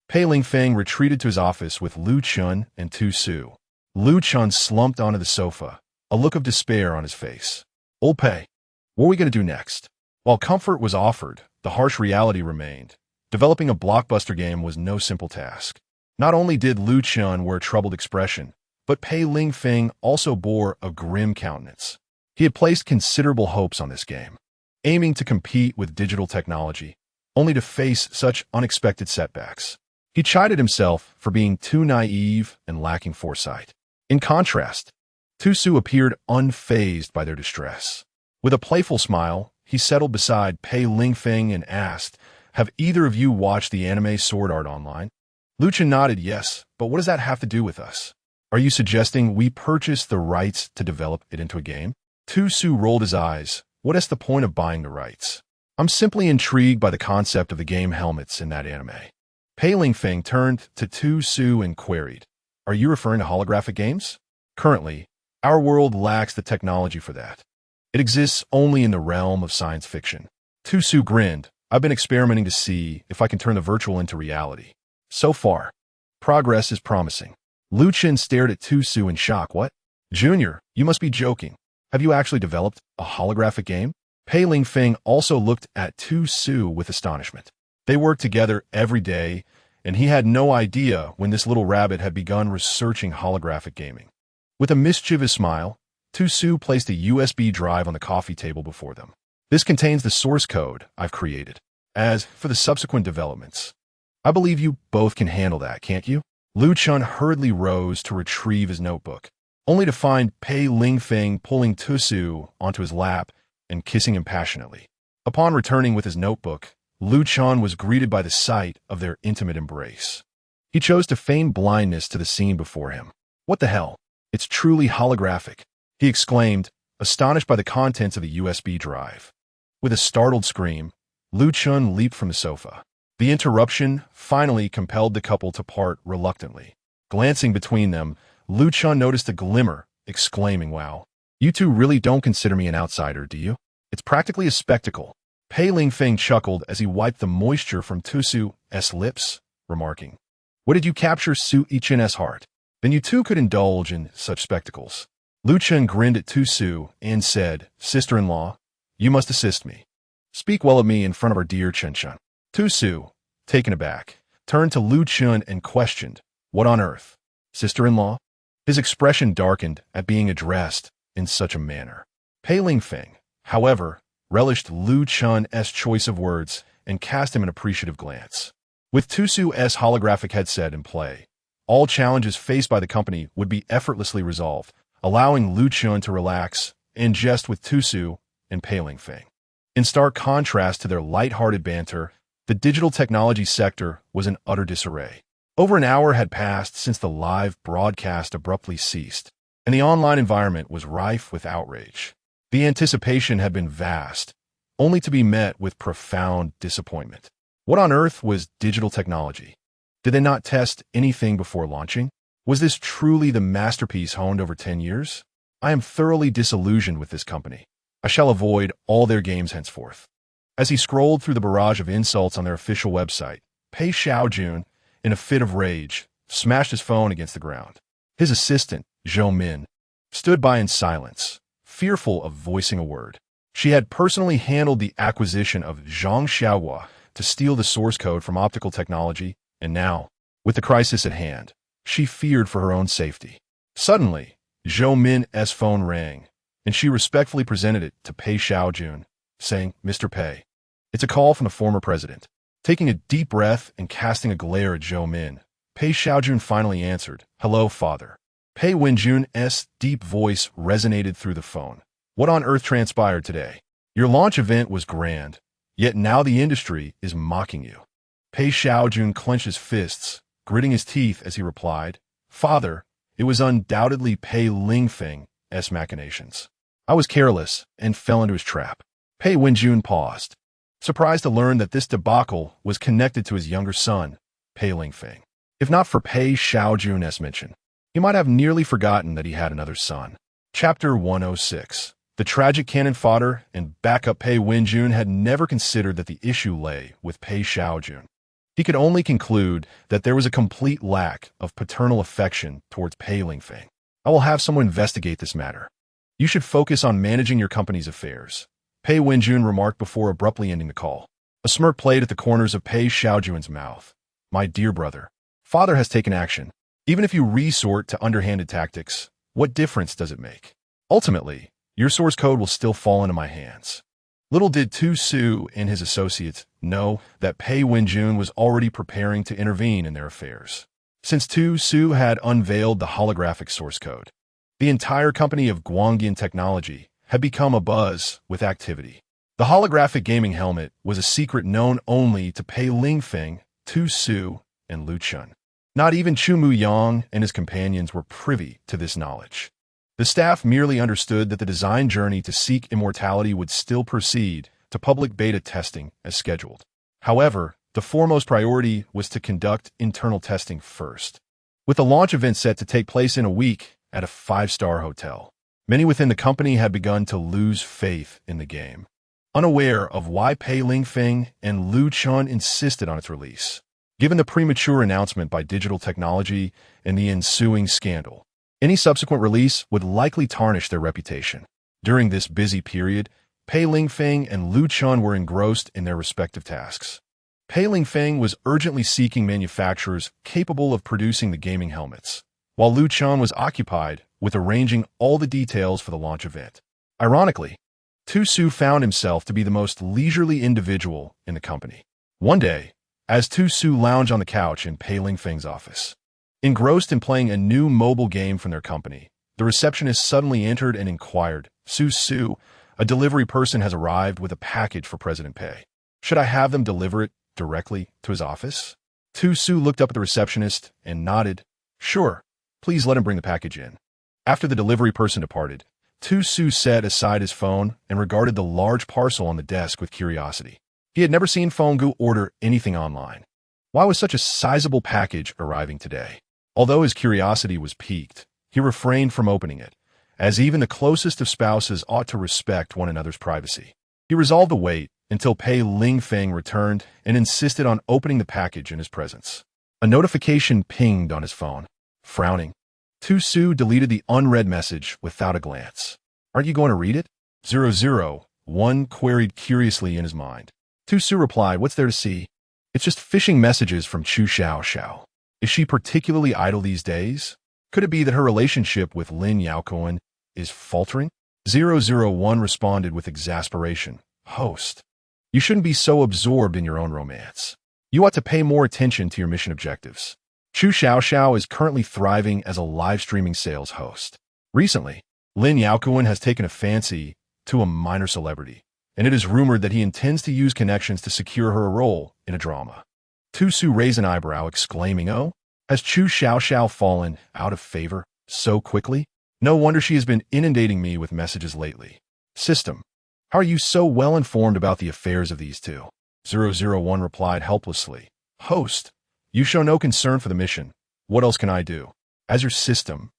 Pei Lingfeng retreated to his office with Liu Chen and Tu Su. Liu Chen slumped onto the sofa, a look of despair on his face. Old Pei, what are we going to do next? While comfort was offered, the harsh reality remained. Developing a blockbuster game was no simple task. Not only did Liu Chen wear a troubled expression, but Pei Lingfeng also bore a grim countenance. He had placed considerable hopes on this game, aiming to compete with digital technology, only to face such unexpected setbacks. He chided himself for being too naive and lacking foresight. In contrast, Tu Su appeared unfazed by their distress. With a playful smile, he settled beside Pei Lingfeng and asked, "Have either of you watched the anime Sword Art Online?" Liu Chen nodded yes, but what does that have to do with us? Are you suggesting we purchase the rights to develop it into a game? Tu Su rolled his eyes. What is the point of buying the rights? I'm simply intrigued by the concept of the game helmets in that anime. Pei Lingfeng turned to Tu Su and queried, "Are you referring to holographic games?" Currently, our world lacks the technology for that. It exists only in the realm of science fiction. Tu Su grinned. I've been experimenting to see if I can turn the virtual into reality. So far, progress is promising. Liu Chen stared at Tu Su in shock. What? Junior, you must be joking. Have you actually developed a holographic game? Pei Lingfeng also looked at Tu Su with astonishment. They worked together every day, and he had no idea when this little rabbit had begun researching holographic gaming. With a mischievous smile, Tu Su placed a USB drive on the coffee table before them. This contains the source code I've created. As for the subsequent developments, I believe you both can handle that, can't you? Liu Chen hurriedly rose to retrieve his notebook, only to find Pei Lingfeng pulling Tu Su onto his lap and kissing him passionately. Upon returning with his notebook, Liu Chen was greeted by the sight of their intimate embrace. He chose to feign blindness to the scene before him. What the hell? It's truly holographic, he exclaimed, astonished by the contents of the USB drive. With a startled scream, Liu Chen leaped from the sofa. The interruption finally compelled the couple to part reluctantly. Glancing between them, Liu Chen noticed a glimmer, exclaiming, "Wow, you two really don't consider me an outsider, do you? It's practically a spectacle." Pei Lingfeng chuckled as he wiped the moisture from Tu Su's lips, remarking, "What did you capture Su Yichen's heart? Then you too could indulge in such spectacles." Liu Chen grinned at Tu Su and said, "Sister-in-law, you must assist me. Speak well of me in front of our dear Chen Chen." Tu Su, taken aback, turned to Liu Chen and questioned, "What on earth? Sister-in-law?" His expression darkened at being addressed in such a manner. Pei Lingfeng, however, relished Liu Chen's choice of words and cast him an appreciative glance. With Tu Su's holographic headset in play, all challenges faced by the company would be effortlessly resolved, allowing Liu Chen to relax and jest with Tu Su and Pei Lingfeng. In stark contrast to their light-hearted banter, the digital technology sector was in utter disarray. Over an hour had passed since the live broadcast abruptly ceased, and the online environment was rife with outrage. The anticipation had been vast, only to be met with profound disappointment. What on earth was digital technology? Did they not test anything before launching? Was this truly the masterpiece honed over 10 years? I am thoroughly disillusioned with this company. I shall avoid all their games henceforth. As he scrolled through the barrage of insults on their official website, Pei Xiaojun, in a fit of rage, smashed his phone against the ground. His assistant, Zhou Min, stood by in silence, fearful of voicing a word. She had personally handled the acquisition of Zhang Xiaohua to steal the source code from optical technology, and now, with the crisis at hand, she feared for her own safety. Suddenly, Zhou Min's phone rang, and she respectfully presented it to Pei Xiaojun, saying, "Mr. Pei, it's a call from the former president." Taking a deep breath and casting a glare at Zhou Min, Pei Xiaojun finally answered, "Hello, father." Pei Wenjun's deep voice resonated through the phone. "What on earth transpired today? Your launch event was grand, yet now the industry is mocking you." Pei Xiaojun clenched his fists, gritting his teeth as he replied, "Father, it was undoubtedly Pei Lingfeng's machinations. I was careless and fell into his trap." Pei Wenjun paused. surprised to learn that this debacle was connected to his younger son, Pei Lingfeng. If not for Pei Xiaojun's mention, he might have nearly forgotten that he had another son. Chapter 106. The tragic canon Fodder and backup Pei Wenjun had never considered that the issue lay with Pei Xiaojun. He could only conclude that there was a complete lack of paternal affection towards Pei Lingfeng. I will have someone investigate this matter. You should focus on managing your company's affairs, Pei Wenjun remarked before abruptly ending the call. A smirk played at the corners of Pei Xiaojun's mouth. My dear brother, Father has taken action. Even if you resort to underhanded tactics, what difference does it make? Ultimately, your source code will still fall into my hands. Little did Tu Su and his associates know that Pei Wenjun was already preparing to intervene in their affairs. Since Tu Su had unveiled the holographic source code, the entire company of Guangyan Technology had become abuzz with activity. The holographic gaming helmet was a secret known only to Pei Lingfeng, Tu Su, and Lu Chun. Not even Chu Muyang and his companions were privy to this knowledge. The staff merely understood that the design journey to seek immortality would still proceed to public beta testing as scheduled. However, the foremost priority was to conduct internal testing first. With the launch event set to take place in a week at a 5-star hotel, many within the company had begun to lose faith in the game, unaware of why Pei Lingfeng and Lu Chun insisted on its release. Given the premature announcement by Digital Technology and the ensuing scandal, any subsequent release would likely tarnish their reputation. During this busy period, Pei Lingfeng and Lu Chun were engrossed in their respective tasks. Pei Lingfeng was urgently seeking manufacturers capable of producing the gaming helmets, while Lu Chun was occupied with arranging all the details for the launch event. Ironically, Tu Su found himself to be the most leisurely individual in the company. One day, as Tu Su lounged on the couch in Pei Lingfeng's office, engrossed in playing a new mobile game from their company, the receptionist suddenly entered and inquired, Su, a delivery person has arrived with a package for President Pei. Should I have them deliver it directly to his office? Tu Su looked up at the receptionist and nodded. Sure, please let him bring the package in. After the delivery person departed, Tu Su set aside his phone and regarded the large parcel on the desk with curiosity. He had never seen Fenggu order anything online. Why was such a sizable package arriving today? Although his curiosity was piqued, he refrained from opening it, as even the closest of spouses ought to respect one another's privacy. He resolved to wait until Pei Lingfeng returned and insisted on opening the package in his presence. A notification pinged on his phone. Frowning, Tu Su deleted the unread message without a glance. Aren't you going to read it? 001 queried curiously in his mind. Tu Su replied, what's there to see? It's just phishing messages from Chu Xiao. Is she particularly idle these days? Could it be that her relationship with Lin Yaocoen is faltering? 001 responded with exasperation. Host, you shouldn't be so absorbed in your own romance. You ought to pay more attention to your mission objectives. Chu Xiao is currently thriving as a live streaming sales host. Recently, Lin Yaocoen has taken a fancy to a minor celebrity, and it is rumored that he intends to use connections to secure her a role in a drama. Tu Su raised an eyebrow, exclaiming, oh, has Chu Xiao fallen out of favor so quickly? No wonder she has been inundating me with messages lately. System, how are you so well informed about the affairs of these two? 001 replied helplessly. Host, you show no concern for the mission. What else can I do? As your system,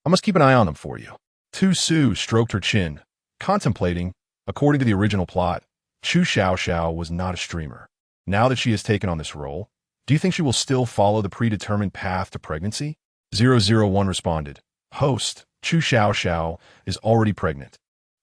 I must keep an eye on them for you. Tu Su stroked her chin, contemplating. According to the original plot, Chu Xiao was not a streamer. Now that she has taken on this role, do you think she will still follow the predetermined path to pregnancy? 001 responded. Host, Chu Xiao is already pregnant,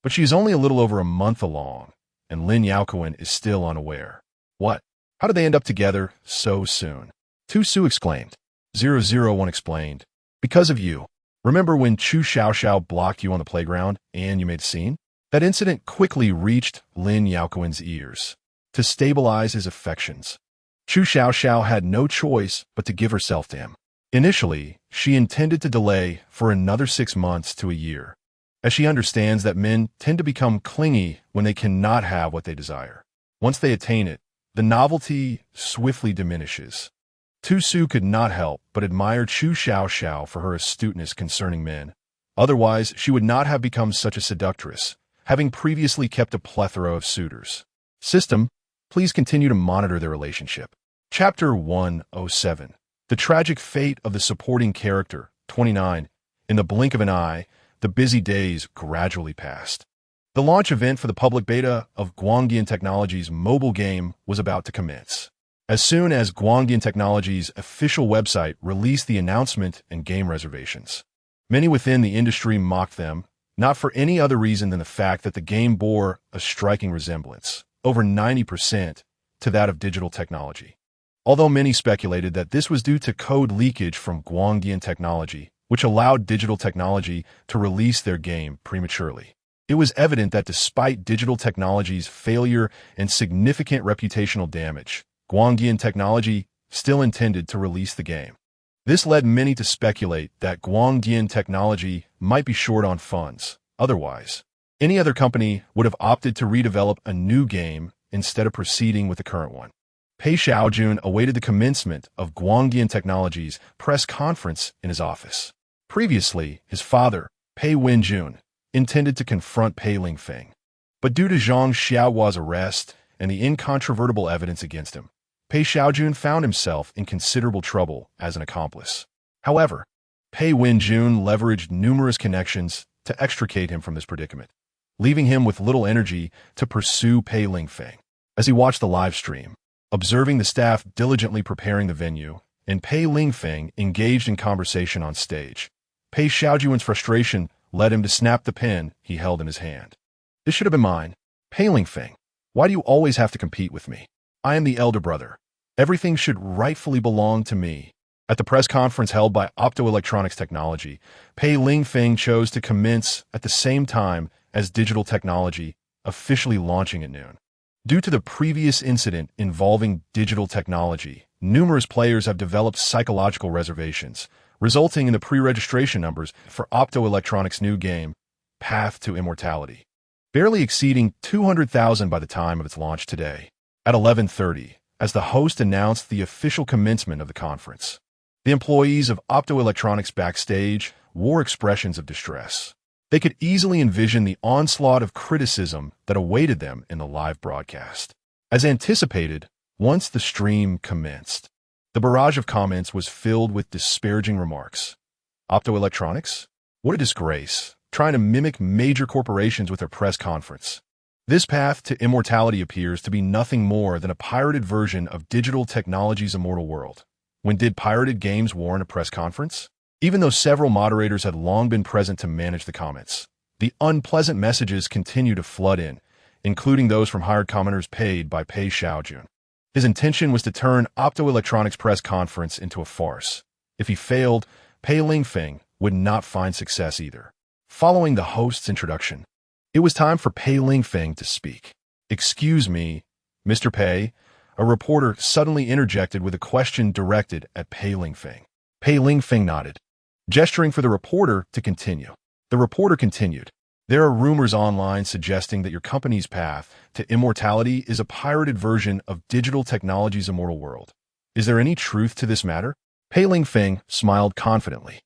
but she is only a little over a month along, and Lin Yaocoen is still unaware. What? How did they end up together so soon? Tu Su exclaimed. 001 explained. Because of you. Remember when Chu Xiao blocked you on the playground and you made a scene? That incident quickly reached Lin Yaocoen's ears. To stabilize his affections, Chu Xiao had no choice but to give herself to him. Initially, she intended to delay for another 6 months to a year, as she understands that men tend to become clingy when they cannot have what they desire. Once they attain it, the novelty swiftly diminishes. Tu Su could not help but admire Chu Xiao for her astuteness concerning men. Otherwise, she would not have become such a seductress, having previously kept a plethora of suitors. System, please continue to monitor their relationship. Chapter 107. The tragic fate of the supporting character, 29. In the blink of an eye, the busy days gradually passed. The launch event for the public beta of Guangdian Technologies' mobile game was about to commence. As soon as Guangdian Technologies' official website released the announcement and game reservations, many within the industry mocked them, not for any other reason than the fact that the game bore a striking resemblance, over 90%, to that of Digital Technology. Although many speculated that this was due to code leakage from Guangdian Technology, which allowed Digital Technology to release their game prematurely. It was evident that despite Digital Technology's failure and significant reputational damage, Guangdian Technology still intended to release the game. This led many to speculate that Guangdian Technology might be short on funds. Otherwise, any other company would have opted to redevelop a new game instead of proceeding with the current one. Pei Xiaojun awaited the commencement of Guangdian Technology's press conference in his office. Previously, his father, Pei Wenjun, intended to confront Pei Lingfeng. But due to Zhang Xiaohua's arrest and the incontrovertible evidence against him, Pei Xiaojun found himself in considerable trouble as an accomplice. However, Pei Wenjun leveraged numerous connections to extricate him from this predicament, leaving him with little energy to pursue Pei Lingfeng. As he watched the live stream, observing the staff diligently preparing the venue, and Pei Lingfeng engaged in conversation on stage, Pei Xiaojun's frustration led him to snap the pen he held in his hand. This should have been mine. Pei Lingfeng, why do you always have to compete with me? I am the elder brother. Everything should rightfully belong to me. At the press conference held by Optoelectronics Technology, Pei Lingfeng chose to commence at the same time as Digital Technology, officially launching at noon. Due to the previous incident involving Digital Technology, numerous players have developed psychological reservations, resulting in the pre-registration numbers for Optoelectronics' new game, Path to Immortality, barely exceeding 200,000 by the time of its launch today. At 11:30, as the host announced the official commencement of the conference, the employees of Optoelectronics backstage wore expressions of distress. They could easily envision the onslaught of criticism that awaited them in the live broadcast. As anticipated, once the stream commenced, the barrage of comments was filled with disparaging remarks. Optoelectronics? What a disgrace, trying to mimic major corporations with their press conference. This path to immortality appears to be nothing more than a pirated version of Digital Technology's Immortal World. When did pirated games warrant a press conference? Even though several moderators had long been present to manage the comments, the unpleasant messages continue to flood in, including those from hired commenters paid by Pei Xiaojun. His intention was to turn Optoelectronics' press conference into a farce. If he failed, Pei Lingfeng would not find success either. Following the host's introduction, it was time for Pei Lingfeng to speak. "Excuse me, Mr. Pei," a reporter suddenly interjected with a question directed at Pei Lingfeng. Pei Lingfeng nodded, gesturing for the reporter to continue. The reporter continued, "There are rumors online suggesting that your company's path to immortality is a pirated version of Digital Technology's Immortal World. Is there any truth to this matter?" Pei Lingfeng smiled confidently.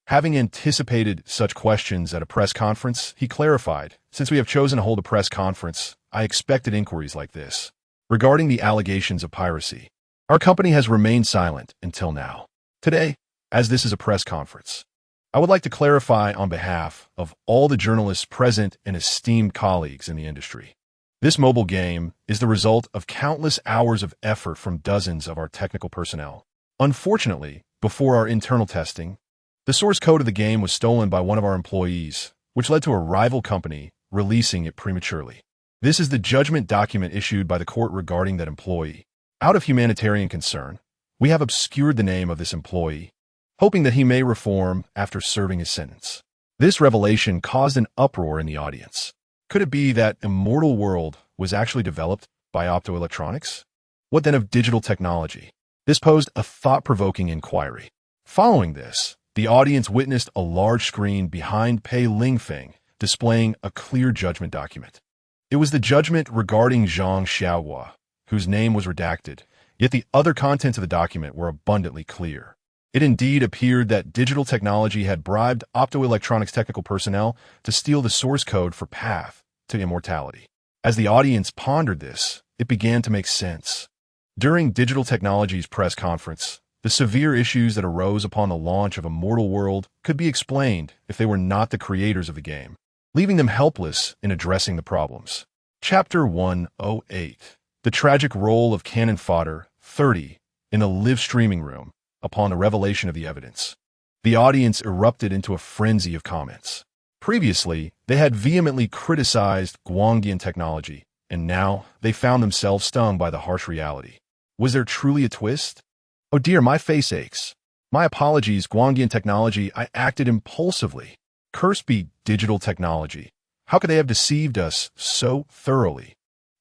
Having anticipated such questions at a press conference, he clarified, "Since we have chosen to hold a press conference, I expected inquiries like this. Regarding the allegations of piracy, our company has remained silent until now. Today, as this is a press conference, I would like to clarify on behalf of all the journalists present and esteemed colleagues in the industry. This mobile game is the result of countless hours of effort from dozens of our technical personnel. Unfortunately, before our internal testing, the source code of the game was stolen by one of our employees, which led to a rival company releasing it prematurely. This is the judgment document issued by the court regarding that employee. Out of humanitarian concern, we have obscured the name of this employee, hoping that he may reform after serving his sentence." This revelation caused an uproar in the audience. Could it be that Immortal World was actually developed by Optoelectronics? What then of Digital Technology? This posed a thought-provoking inquiry. Following this, the audience witnessed a large screen behind Pei Lingfeng displaying a clear judgment document. It was the judgment regarding Zhang Xiaohua, whose name was redacted, yet the other contents of the document were abundantly clear. It indeed appeared that Digital Technology had bribed Optoelectronics technical personnel to steal the source code for Path to Immortality. As the audience pondered this, it began to make sense. During Digital Technology's press conference, the severe issues that arose upon the launch of Immortal World could be explained if they were not the creators of the game, leaving them helpless in addressing the problems. Chapter 108. The tragic role of Canon Fodder, 30, in the live streaming room upon the revelation of the evidence. The audience erupted into a frenzy of comments. Previously, they had vehemently criticized Guangdian technology, and now they found themselves stung by the harsh reality. Was there truly a twist? Oh dear, my face aches. My apologies, Guangdian technology, I acted impulsively. Cursed be digital technology. How could they have deceived us so thoroughly?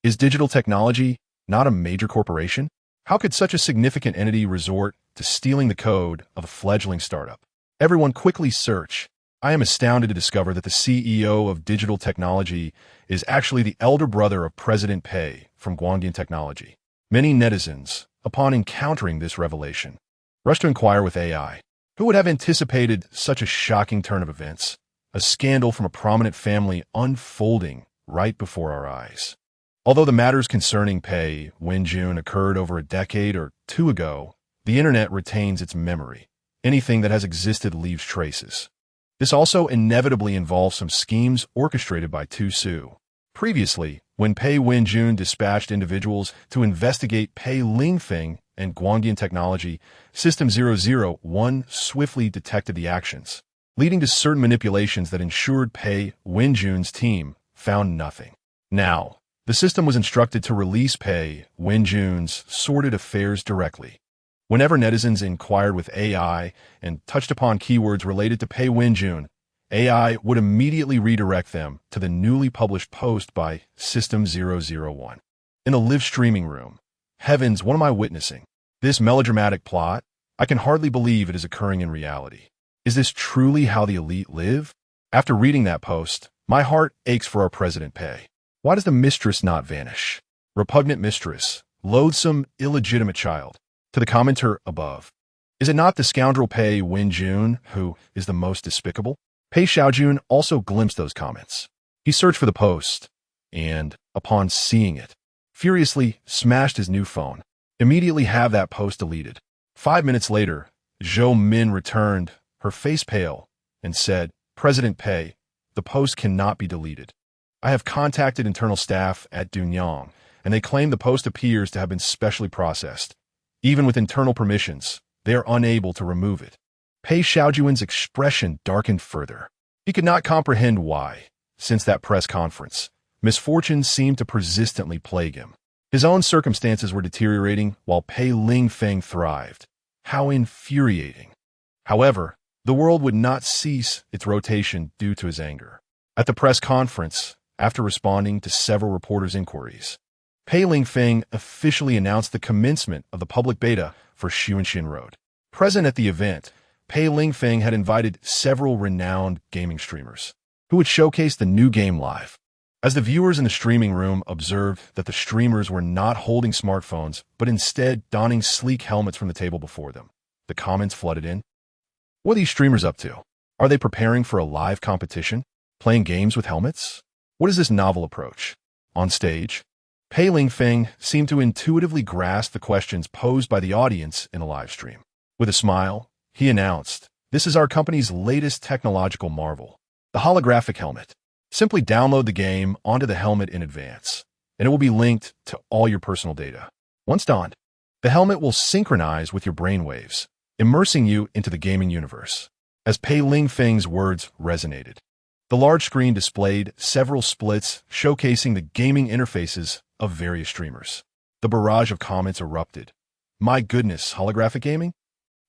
Is digital technology not a major corporation? How could such a significant entity resort to stealing the code of a fledgling startup? Everyone quickly search. I am astounded to discover that the CEO of digital technology is actually the elder brother of President Pei from Guangdian Technology. Many netizens, upon encountering this revelation, rushed to inquire with AI. Who would have anticipated such a shocking turn of events? A scandal from a prominent family unfolding right before our eyes. Although the matters concerning Pei Wenjun occurred over a decade or two ago, the internet retains its memory. Anything that has existed leaves traces. This also inevitably involves some schemes orchestrated by Tu Su. Previously, when Pei Wenjun dispatched individuals to investigate Pei Lingfeng and Guangdian Technology, System 001 swiftly detected the actions, leading to certain manipulations that ensured Pei Wenjun's team found nothing. Now, the system was instructed to release Pei Wenjun's sordid affairs directly. Whenever netizens inquired with AI and touched upon keywords related to Pei Wenjun, AI would immediately redirect them to the newly published post by System 001. In the live streaming room, heavens, what am I witnessing? This melodramatic plot? I can hardly believe it is occurring in reality. Is this truly how the elite live? After reading that post, my heart aches for our President Pei. Why does the mistress not vanish? Repugnant mistress, loathsome, illegitimate child. To the commenter above, is it not the scoundrel Pei Wenjun who is the most despicable? Pei Xiaojun also glimpsed those comments. He searched for the post, and, upon seeing it, furiously smashed his new phone. Immediately have that post deleted. 5 minutes later, Zhou Min returned, her face pale, and said, President Pei, the post cannot be deleted. I have contacted internal staff at Dunyang, and they claim the post appears to have been specially processed. Even with internal permissions, they are unable to remove it. Pei Xiaojun's expression darkened further. He could not comprehend why, since that press conference, misfortunes seemed to persistently plague him. His own circumstances were deteriorating while Pei Lingfeng thrived. How infuriating. However, the world would not cease its rotation due to his anger. At the press conference, after responding to several reporters' inquiries, Pei Lingfeng officially announced the commencement of the public beta for Xuanxin Road. Present at the event, Pei Lingfeng had invited several renowned gaming streamers who would showcase the new game live. As the viewers in the streaming room observed that the streamers were not holding smartphones, but instead donning sleek helmets from the table before them, the comments flooded in. What are these streamers up to? Are they preparing for a live competition? Playing games with helmets? What is this novel approach? On stage, Pei Lingfeng seemed to intuitively grasp the questions posed by the audience in a live stream. With a smile, he announced, "This is our company's latest technological marvel, the holographic helmet. Simply download the game onto the helmet in advance, and it will be linked to all your personal data. Once donned, the helmet will synchronize with your brainwaves, immersing you into the gaming universe." As Pei Lingfeng's words resonated, the large screen displayed several splits showcasing the gaming interfaces of various streamers. The barrage of comments erupted. My goodness, holographic gaming?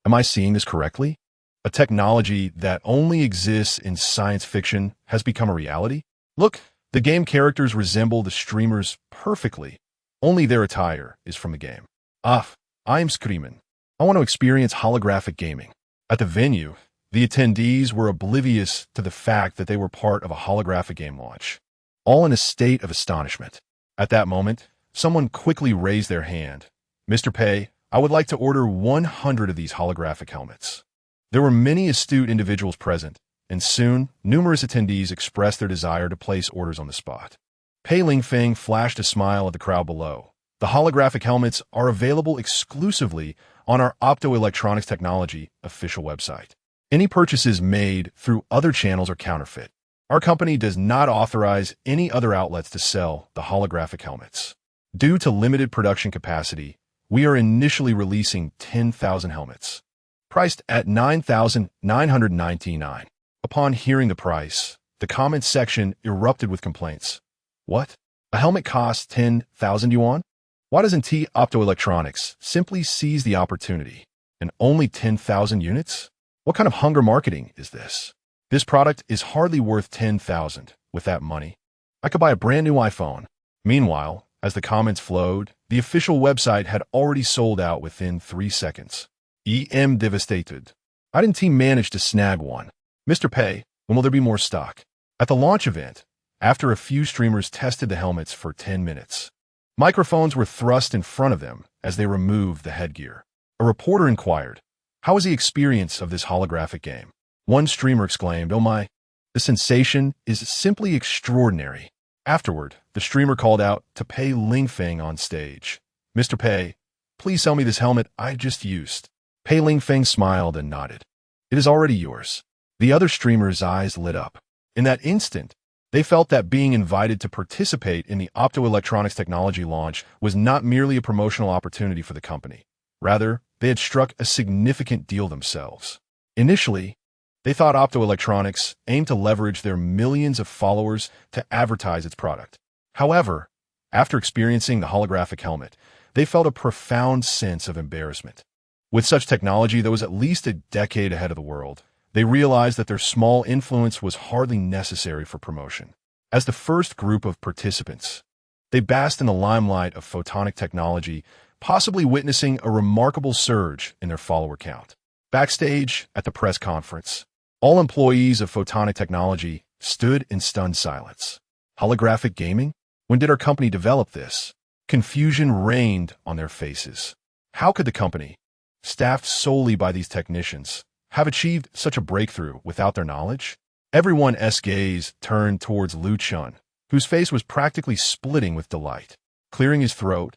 Am I seeing this correctly? A technology that only exists in science fiction has become a reality? Look, the game characters resemble the streamers perfectly. Only their attire is from the game. I'm screaming. I want to experience holographic gaming. At the venue, the attendees were oblivious to the fact that they were part of a holographic game launch, all in a state of astonishment. At that moment, someone quickly raised their hand. Mr. Pei, I would like to order 100 of these holographic helmets. There were many astute individuals present, and soon, numerous attendees expressed their desire to place orders on the spot. Pei Lingfeng flashed a smile at the crowd below, The holographic helmets are available exclusively on our Optoelectronics Technology official website. Any purchases made through other channels are counterfeit. Our company does not authorize any other outlets to sell the holographic helmets. Due to limited production capacity, we are initially releasing 10,000 helmets, priced at $9,999. Upon hearing the price, the comments section erupted with complaints. What? A helmet costs 10,000 yuan? Why doesn't T Optoelectronics simply seize the opportunity? And only 10,000 units? What kind of hunger marketing is this? This product is hardly worth 10,000. With that money, I could buy a brand new iPhone. Meanwhile, as the comments flowed, the official website had already sold out within 3 seconds. I'm devastated. How didn't he manage to snag one? Mr. Pei, when will there be more stock? At the launch event, after a few streamers tested the helmets for 10 minutes, microphones were thrust in front of them as they removed the headgear. A reporter inquired, "How was the experience of this holographic game?" One streamer exclaimed, "Oh my, the sensation is simply extraordinary." Afterward, the streamer called out to Pei Lingfeng on stage. "Mr. Pei, please sell me this helmet I just used." Pei Lingfeng smiled and nodded. "It is already yours." The other streamer's eyes lit up. In that instant, they felt that being invited to participate in the Optoelectronics Technology launch was not merely a promotional opportunity for the company. Rather, they had struck a significant deal themselves. Initially, they thought Optoelectronics aimed to leverage their millions of followers to advertise its product. However, after experiencing the holographic helmet, they felt a profound sense of embarrassment. With such technology that was at least a decade ahead of the world, they realized that their small influence was hardly necessary for promotion. As the first group of participants, they basked in the limelight of photonic technology, possibly witnessing a remarkable surge in their follower count. Backstage at the press conference, all employees of photonic technology stood in stunned silence. Holographic gaming? When did our company develop this? Confusion reigned on their faces. How could the company, staffed solely by these technicians, have achieved such a breakthrough without their knowledge? Everyone's gaze turned towards Lu Chun, whose face was practically splitting with delight. Clearing his throat,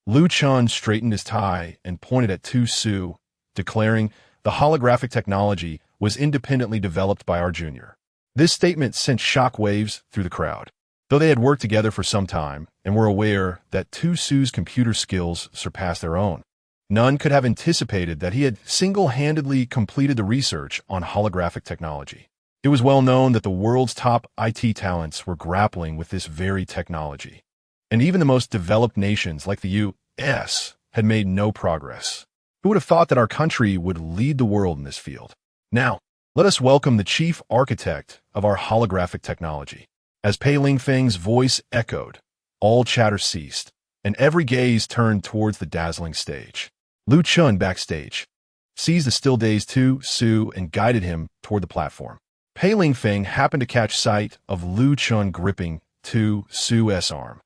Lu Chun straightened his tie and pointed at Tu Su, declaring, "The holographic technology was independently developed by our junior." This statement sent shockwaves through the crowd. Though they had worked together for some time and were aware that Tu Su's computer skills surpassed their own, none could have anticipated that he had single-handedly completed the research on holographic technology. It was well known that the world's top IT talents were grappling with this very technology, and even the most developed nations like the U.S. had made no progress. Who would have thought that our country would lead the world in this field? Now, let us welcome the chief architect of our holographic technology. As Pei Lingfeng's voice echoed, all chatter ceased, and every gaze turned towards the dazzling stage. Lu Chun, backstage, seized the still-dazed Tu Su and guided him toward the platform. Pei Lingfeng happened to catch sight of Lu Chun gripping Tu Su's arm,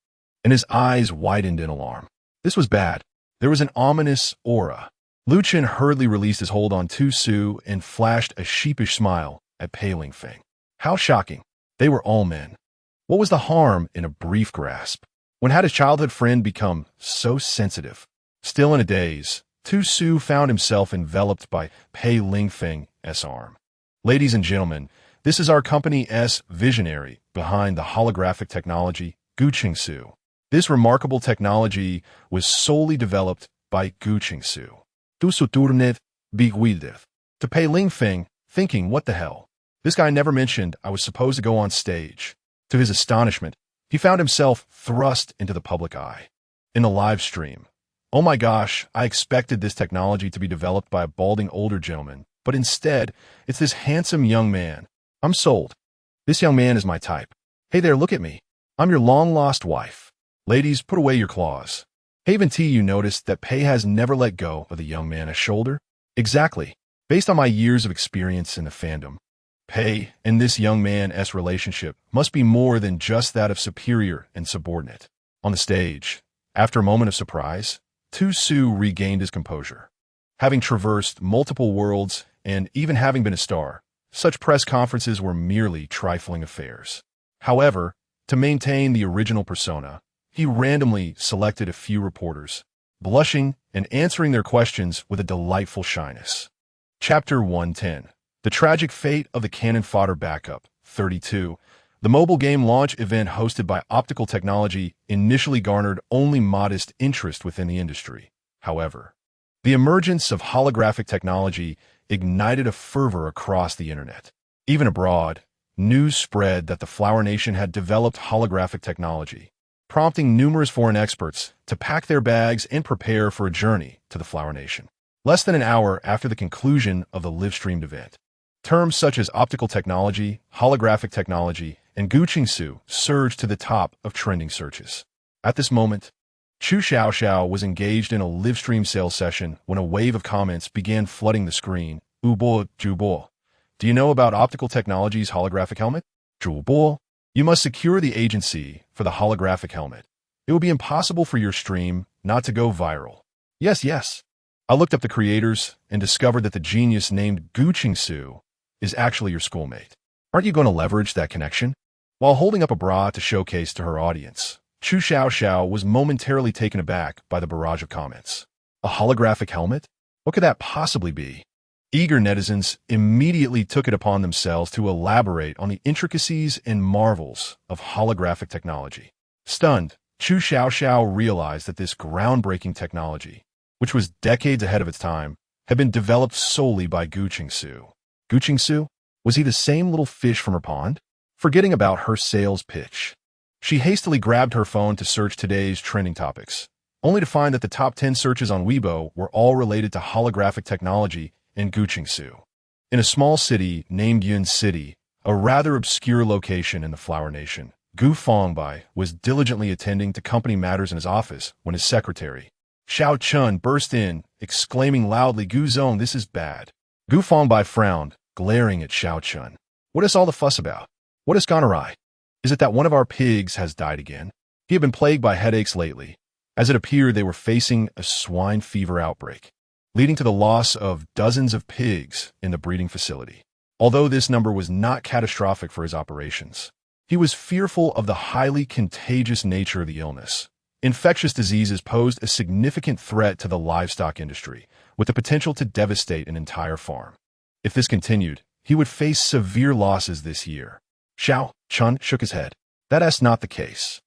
and his eyes widened in alarm. This was bad. There was an ominous aura. Lu Chun hurriedly released his hold on Tu Su and flashed a sheepish smile at Pei Lingfeng. How shocking. They were all men. What was the harm in a brief grasp? When had his childhood friend become so sensitive? Still in a daze, Tu Su found himself enveloped by Pei Lingfeng's arm. Ladies and gentlemen, this is our company's visionary behind the holographic technology, Gu Qingsu. This remarkable technology was solely developed by Gu Qingsu. Tu Suturnet Bigwideth. To Pei Lingfeng, thinking, what the hell? This guy never mentioned I was supposed to go on stage. To his astonishment, he found himself thrust into the public eye. In the live stream. Oh my gosh, I expected this technology to be developed by a balding older gentleman, but instead, it's this handsome young man. I'm sold. This young man is my type. Hey there, look at me. I'm your long-lost wife. Ladies, put away your claws. Haven't you noticed that Pei has never let go of the young man's shoulder? Exactly. Based on my years of experience in the fandom, Pei and this young man's relationship must be more than just that of superior and subordinate. On the stage, after a moment of surprise, Tu Su regained his composure. Having traversed multiple worlds and even having been a star, such press conferences were merely trifling affairs. However, to maintain the original persona, he randomly selected a few reporters, blushing and answering their questions with a delightful shyness. Chapter 110. The Tragic Fate of the Canon Fodder Backup. 32. The mobile game launch event hosted by Optical Technology initially garnered only modest interest within the industry. However, the emergence of holographic technology ignited a fervor across the internet. Even abroad, news spread that the Flower Nation had developed holographic technology, prompting numerous foreign experts to pack their bags and prepare for a journey to the Flower Nation. Less than an hour after the conclusion of the live-streamed event, terms such as optical technology, holographic technology, and Guqingsu surged to the top of trending searches. At this moment, Chu Xiaoxiao was engaged in a live-stream sales session when a wave of comments began flooding the screen. Ubo, Jubo. Do you know about Optical Technology's holographic helmet? Jubo. You must secure the agency for the holographic helmet. It will be impossible for your stream not to go viral. Yes. I looked up the creators and discovered that the genius named Guqingsu is actually your schoolmate. Aren't you going to leverage that connection? While holding up a bra to showcase to her audience, Chu Xiaoxiao was momentarily taken aback by the barrage of comments. A holographic helmet? What could that possibly be? Eager netizens immediately took it upon themselves to elaborate on the intricacies and marvels of holographic technology. Stunned, Chu Xiaoxiao realized that this groundbreaking technology, which was decades ahead of its time, had been developed solely by Guqingsu. Guqingsu? Was he the same little fish from her pond? Forgetting about her sales pitch, she hastily grabbed her phone to search today's trending topics, only to find that the top 10 searches on Weibo were all related to holographic technology and Guqingsu. In a small city named Yun City, a rather obscure location in the Flower Nation, Gu Fangbai was diligently attending to company matters in his office when his secretary, Xiao Chun, burst in, exclaiming loudly, "Gu Zong, this is bad." Gu Fangbai frowned, glaring at Xiao Chun. What is all the fuss about? What has gone awry? Is it that one of our pigs has died again? He had been plagued by headaches lately, as it appeared they were facing a swine fever outbreak, leading to the loss of dozens of pigs in the breeding facility. Although this number was not catastrophic for his operations, he was fearful of the highly contagious nature of the illness. Infectious diseases posed a significant threat to the livestock industry, with the potential to devastate an entire farm. If this continued, he would face severe losses this year. Xiao Chun shook his head. That's not the case.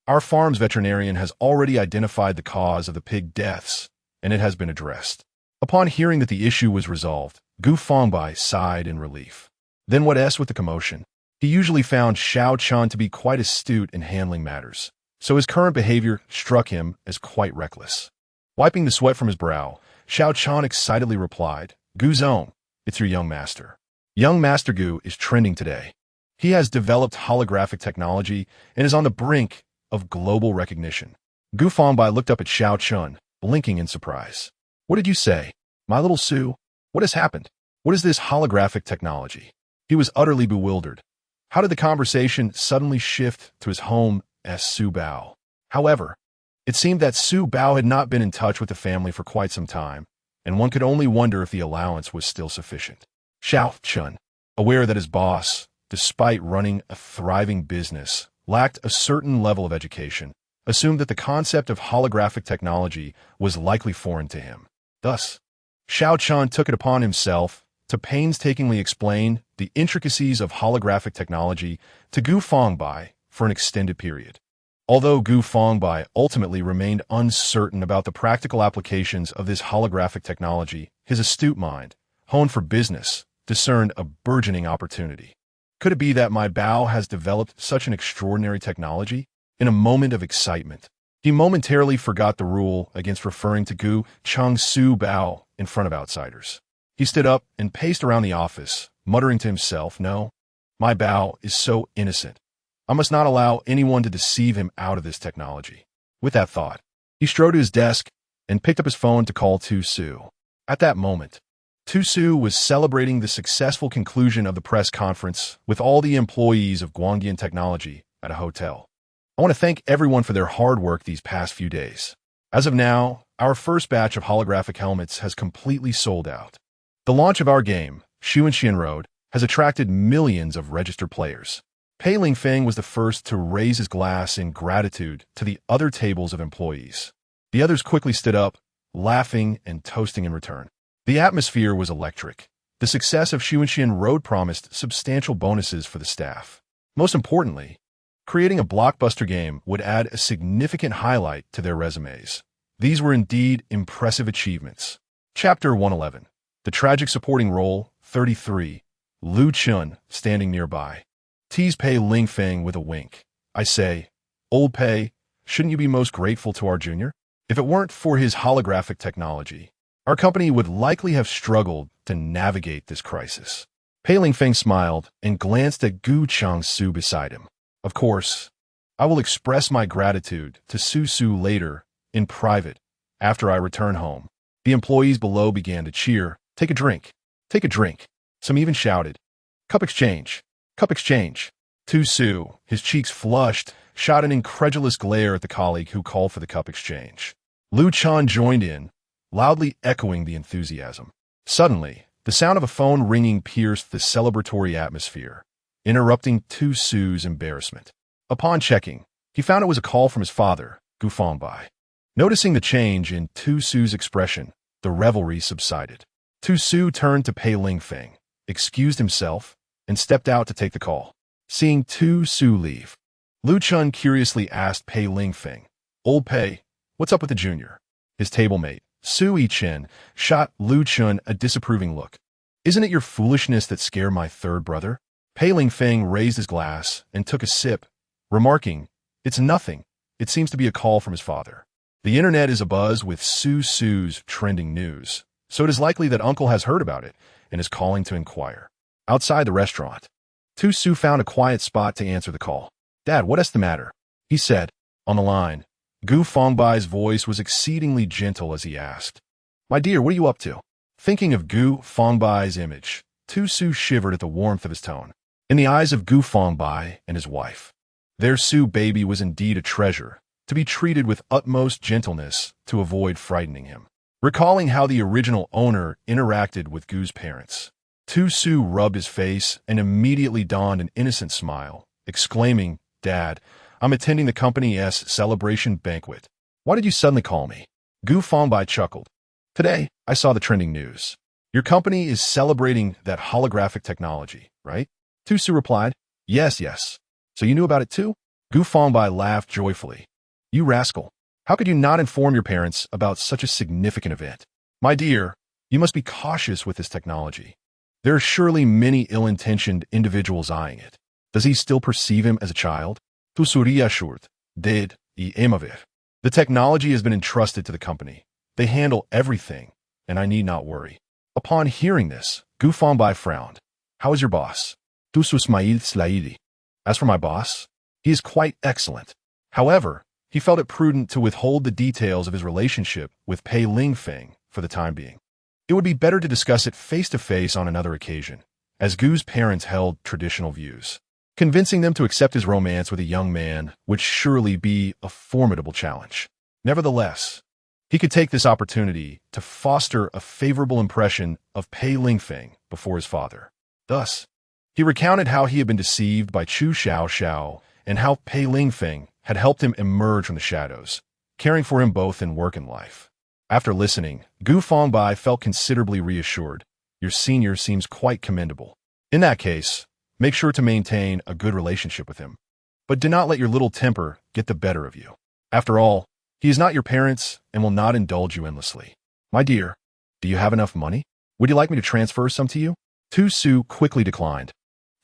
Our farm's veterinarian has already identified the cause of the pig deaths, and it has been addressed. Upon hearing that the issue was resolved, Gu Fangbai sighed in relief. Then what else with the commotion? He usually found Xiao Chun to be quite astute in handling matters, so his current behavior struck him as quite reckless. Wiping the sweat from his brow, Xiao Chun excitedly replied, "Gu Zong, it's your young master. Young Master Gu is trending today. He has developed holographic technology and is on the brink of global recognition." Gu Fangbai looked up at Xiao Chun, blinking in surprise. "What did you say? My little Su? What has happened? What is this holographic technology?" He was utterly bewildered. How did the conversation suddenly shift to his home as Su Bao? However, it seemed that Su Bao had not been in touch with the family for quite some time, and one could only wonder if the allowance was still sufficient. Xiao Chun, aware that his boss, despite running a thriving business, lacked a certain level of education, assumed that the concept of holographic technology was likely foreign to him. Thus, Xiao Chun took it upon himself to painstakingly explain the intricacies of holographic technology to Gu Fangbai for an extended period. Although Gu Fangbai ultimately remained uncertain about the practical applications of this holographic technology, his astute mind, honed for business, discerned a burgeoning opportunity. Could it be that my Bao has developed such an extraordinary technology? In a moment of excitement, he momentarily forgot the rule against referring to Gu Cheng Su Bao in front of outsiders. He stood up and paced around the office, muttering to himself, "No, my Bao is so innocent. I must not allow anyone to deceive him out of this technology." With that thought, he strode to his desk and picked up his phone to call Tu Su. At that moment, Tu Su was celebrating the successful conclusion of the press conference with all the employees of Guangdian Technology at a hotel. "I want to thank everyone for their hard work these past few days. As of now, our first batch of holographic helmets has completely sold out. The launch of our game, Shu and Xian Road, has attracted millions of registered players. Pei Lingfeng was the first to raise his glass in gratitude to the other tables of employees. The others quickly stood up, laughing and toasting in return. The atmosphere was electric. The success of Xuanxian Road promised substantial bonuses for the staff. Most importantly, creating a blockbuster game would add a significant highlight to their resumes. These were indeed impressive achievements. Chapter 111. The tragic supporting role, 33. Lu Chun, standing nearby. Tease Pei Lingfeng with a wink. I say, Old Pei, shouldn't you be most grateful to our junior? If it weren't for his holographic technology, our company would likely have struggled to navigate this crisis. Pei Lingfeng smiled and glanced at Gu Changsu beside him. Of course, I will express my gratitude to Su Su later, in private, after I return home. The employees below began to cheer. Take a drink. Take a drink. Some even shouted, Cup exchange. Cup exchange. Tu Su, his cheeks flushed, shot an incredulous glare at the colleague who called for the cup exchange. Lu Chan joined in, loudly echoing the enthusiasm. Suddenly, the sound of a phone ringing pierced the celebratory atmosphere, interrupting Tu Su's embarrassment. Upon checking, he found it was a call from his father, Gu Fangbai. Noticing the change in Tu Su's expression, the revelry subsided. Tu Su turned to Pei Lingfeng, excused himself, and stepped out to take the call. Seeing Tu Su leave, Lu Chun curiously asked Pei Lingfeng, Old Pei, what's up with the junior? His table-mate, Su Yichen, shot Lu Chun a disapproving look. Isn't it your foolishness that scare my third brother? Pei Lingfeng raised his glass and took a sip, remarking, It's nothing. It seems to be a call from his father. The internet is abuzz with Su Su's trending news, so it is likely that Uncle has heard about it and is calling to inquire. Outside the restaurant, Tu Su found a quiet spot to answer the call. Dad, what's the matter? He said. On the line, Gu Fangbai's voice was exceedingly gentle as he asked, My dear, what are you up to? Thinking of Gu Fangbai's image, Tu Su shivered at the warmth of his tone. In the eyes of Gu Fangbai and his wife, their Su baby was indeed a treasure, to be treated with utmost gentleness to avoid frightening him. Recalling how the original owner interacted with Gu's parents, Tu Su rubbed his face and immediately donned an innocent smile, exclaiming, Dad, I'm attending the company's celebration banquet. Why did you suddenly call me? Gu Fangbai chuckled. Today, I saw the trending news. Your company is celebrating that holographic technology, right? Tu Su replied, Yes. So you knew about it too? Gu Fangbai laughed joyfully. You rascal. How could you not inform your parents about such a significant event? My dear, you must be cautious with this technology. There are surely many ill-intentioned individuals eyeing it. Does he still perceive him as a child? Tu seria short, did, e emaver. The technology has been entrusted to the company. They handle everything, and I need not worry. Upon hearing this, Gu Fangbai frowned. How is your boss? Tu Susmail Slaidi. As for my boss, he is quite excellent. However, he felt it prudent to withhold the details of his relationship with Pei Lingfeng for the time being. It would be better to discuss it face-to-face on another occasion, as Gu's parents held traditional views. Convincing them to accept his romance with a young man would surely be a formidable challenge. Nevertheless, he could take this opportunity to foster a favorable impression of Pei Lingfeng before his father. Thus, he recounted how he had been deceived by Chu Xiao and how Pei Lingfeng had helped him emerge from the shadows, caring for him both in work and life. After listening, Gu Fangbai felt considerably reassured. Your senior seems quite commendable. In that case, make sure to maintain a good relationship with him. But do not let your little temper get the better of you. After all, he is not your parents and will not indulge you endlessly. My dear, do you have enough money? Would you like me to transfer some to you? Tu Su quickly declined,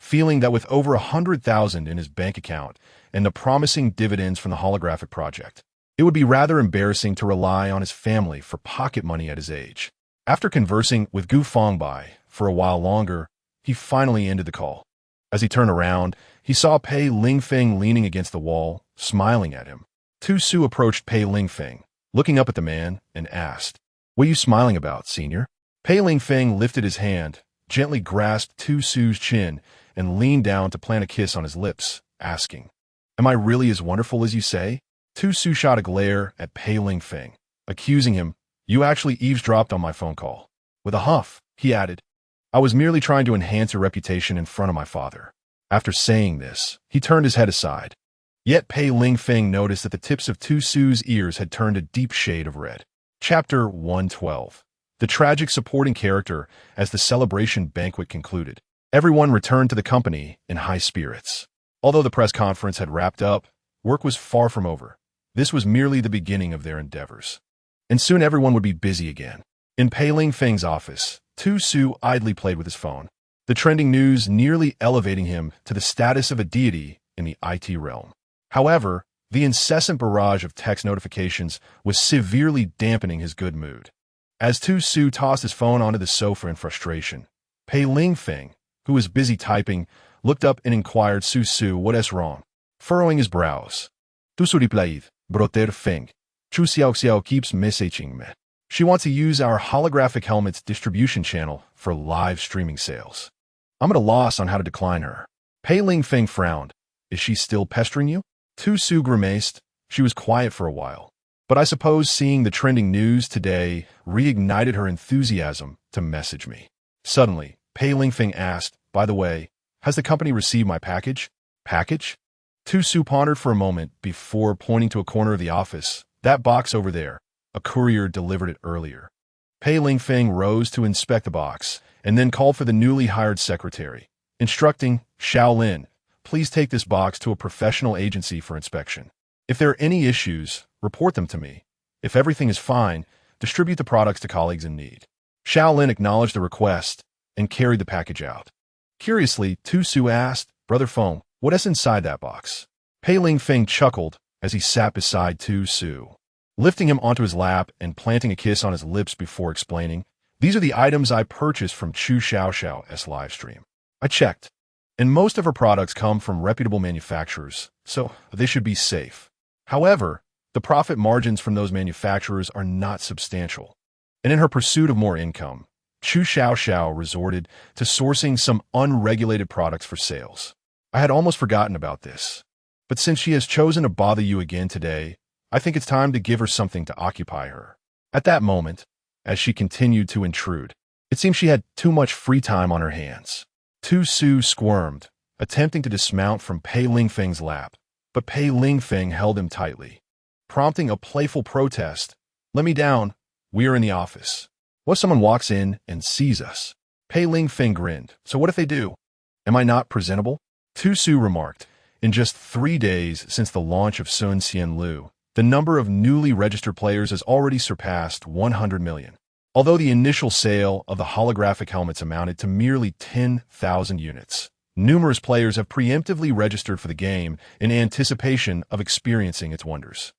feeling that with over 100,000 in his bank account and the promising dividends from the holographic project, it would be rather embarrassing to rely on his family for pocket money at his age. After conversing with Gu Fangbai for a while longer, he finally ended the call. As he turned around, he saw Pei Lingfeng leaning against the wall, smiling at him. Tu Su approached Pei Lingfeng, looking up at the man, and asked, What are you smiling about, senior? Pei Lingfeng lifted his hand, gently grasped Tu Su's chin, and leaned down to plant a kiss on his lips, asking, Am I really as wonderful as you say? Tu Su shot a glare at Pei Lingfeng, accusing him, You actually eavesdropped on my phone call. With a huff, he added, I was merely trying to enhance your reputation in front of my father. After saying this, he turned his head aside. Yet Pei Lingfeng noticed that the tips of Tu Su's ears had turned a deep shade of red. Chapter 112. The tragic supporting character. As the celebration banquet concluded, everyone returned to the company in high spirits. Although the press conference had wrapped up, work was far from over. This was merely the beginning of their endeavors. And soon everyone would be busy again. In Pei Lingfeng's office, Tu Su idly played with his phone, the trending news nearly elevating him to the status of a deity in the IT realm. However, the incessant barrage of text notifications was severely dampening his good mood. As Tu Su tossed his phone onto the sofa in frustration, Pei Lingfeng, who was busy typing, looked up and inquired Su, what is wrong? Furrowing his brows. Tu Su replied, Broter Feng. Chu Xiao keeps messaging me. She wants to use our holographic helmet's distribution channel for live streaming sales. I'm at a loss on how to decline her. Pei Lingfeng frowned. Is she still pestering you? Tu Su grimaced. She was quiet for a while, but I suppose seeing the trending news today reignited her enthusiasm to message me. Suddenly, Pei Lingfeng asked, by the way, has the company received my package? Package? Tu Su pondered for a moment before pointing to a corner of the office. That box over there. A courier delivered it earlier. Pei Lingfeng rose to inspect the box and then called for the newly hired secretary, instructing Xiaolin, please take this box to a professional agency for inspection. If there are any issues, report them to me. If everything is fine, distribute the products to colleagues in need. Xiaolin acknowledged the request and carried the package out. Curiously, Tu Su asked, Brother Feng, what is inside that box? Pei Lingfeng chuckled as he sat beside Tu Su, lifting him onto his lap and planting a kiss on his lips before explaining, these are the items I purchased from Chu Xiaoxiao's livestream. I checked, and most of her products come from reputable manufacturers, so they should be safe. However, the profit margins from those manufacturers are not substantial, and in her pursuit of more income, Chu Xiaoxiao resorted to sourcing some unregulated products for sales. I had almost forgotten about this, but since she has chosen to bother you again today, I think it's time to give her something to occupy her. At that moment, as she continued to intrude, it seemed she had too much free time on her hands. Tu Su squirmed, attempting to dismount from Pei Lingfeng's lap, but Pei Lingfeng held him tightly, prompting a playful protest. Let me down. We are in the office. What if someone walks in and sees us? Pei Lingfeng grinned. So what if they do? Am I not presentable? Tu Su remarked. In just 3 days since the launch of Sun Xianlu, the number of newly registered players has already surpassed 100 million. Although the initial sale of the holographic helmets amounted to merely 10,000 units, numerous players have preemptively registered for the game in anticipation of experiencing its wonders.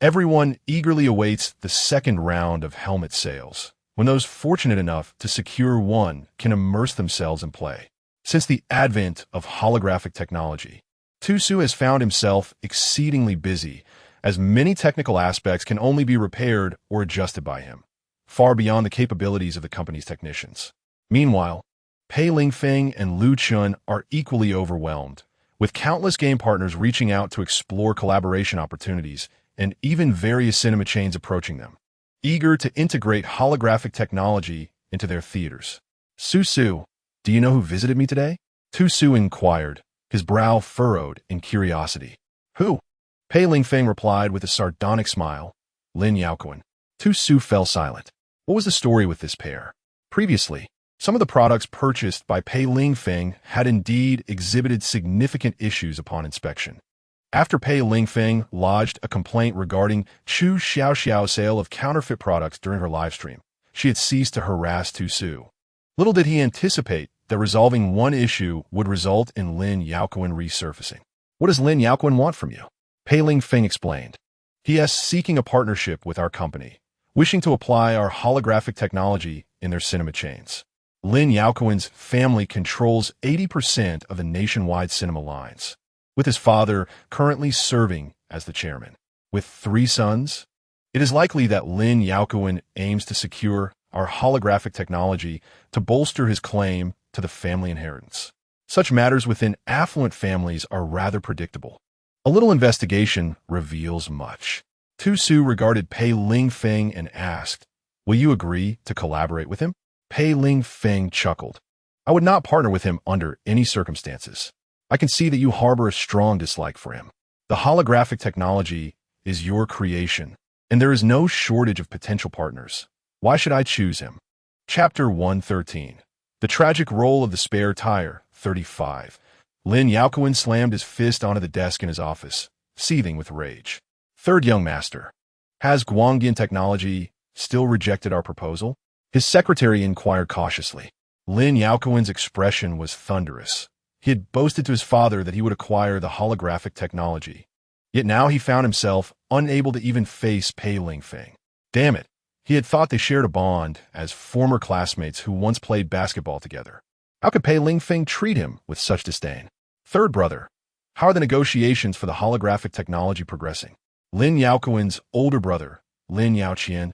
Everyone eagerly awaits the second round of helmet sales, when those fortunate enough to secure one can immerse themselves in play. Since the advent of holographic technology, Tu Su has found himself exceedingly busy, as many technical aspects can only be repaired or adjusted by him, far beyond the capabilities of the company's technicians. Meanwhile, Pei Lingfeng and Lu Chun are equally overwhelmed, with countless game partners reaching out to explore collaboration opportunities and even various cinema chains approaching them, eager to integrate holographic technology into their theaters. Su, do you know who visited me today? Tu Su inquired, his brow furrowed in curiosity. Who? Pei Lingfeng replied with a sardonic smile. Lin Yaoquan. Tu Su fell silent. What was the story with this pair? Previously, some of the products purchased by Pei Lingfeng had indeed exhibited significant issues upon inspection. After Pei Lingfeng lodged a complaint regarding Chu Xiaoxiao's sale of counterfeit products during her livestream, she had ceased to harass Tu Su. Little did he anticipate that resolving one issue would result in Lin Yaoquan resurfacing. What does Lin Yaoquan want from you? Pei Lingfeng explained. He is seeking a partnership with our company, wishing to apply our holographic technology in their cinema chains. Lin Yaoquan's family controls 80% of the nationwide cinema lines, with his father currently serving as the chairman. With 3 sons, it is likely that Lin Yaoquan aims to secure our holographic technology to bolster his claim to the family inheritance. Such matters within affluent families are rather predictable. A little investigation reveals much. Tu Su regarded Pei Lingfeng and asked, will you agree to collaborate with him? Pei Lingfeng chuckled. I would not partner with him under any circumstances. I can see that you harbor a strong dislike for him. The holographic technology is your creation, and there is no shortage of potential partners. Why should I choose him? Chapter 113. The tragic role of the spare tire, 35. Lin Yaoquan slammed his fist onto the desk in his office, seething with rage. Third young master. Has Guangdian Technology still rejected our proposal? His secretary inquired cautiously. Lin Yaoquan's expression was thunderous. He had boasted to his father that he would acquire the holographic technology. Yet now he found himself unable to even face Pei Lingfeng. Damn it. He had thought they shared a bond as former classmates who once played basketball together. How could Pei Lingfeng treat him with such disdain? Third brother. How are the negotiations for the holographic technology progressing? Lin Yaoquan's older brother, Lin Yaoqian,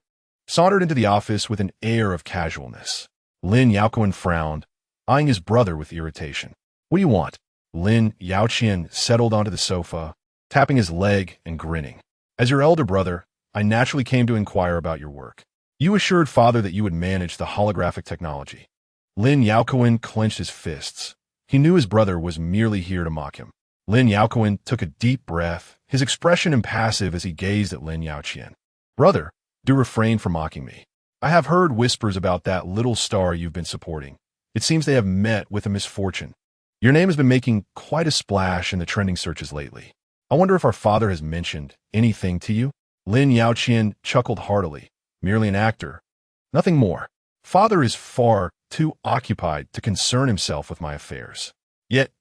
sauntered into the office with an air of casualness. Lin Yaoquan frowned, eyeing his brother with irritation. What do you want? Lin Yaoqian settled onto the sofa, tapping his leg and grinning. As your elder brother, I naturally came to inquire about your work. You assured father that you would manage the holographic technology. Lin Yaoquan clenched his fists. He knew his brother was merely here to mock him. Lin Yaoquan took a deep breath, his expression impassive as he gazed at Lin Yaoqian. Brother, do refrain from mocking me. I have heard whispers about that little star you've been supporting. It seems they have met with a misfortune. Your name has been making quite a splash in the trending searches lately. I wonder if our father has mentioned anything to you? Lin Yaoqian chuckled heartily. Merely an actor. Nothing more. Father is far too occupied to concern himself with my affairs. Yet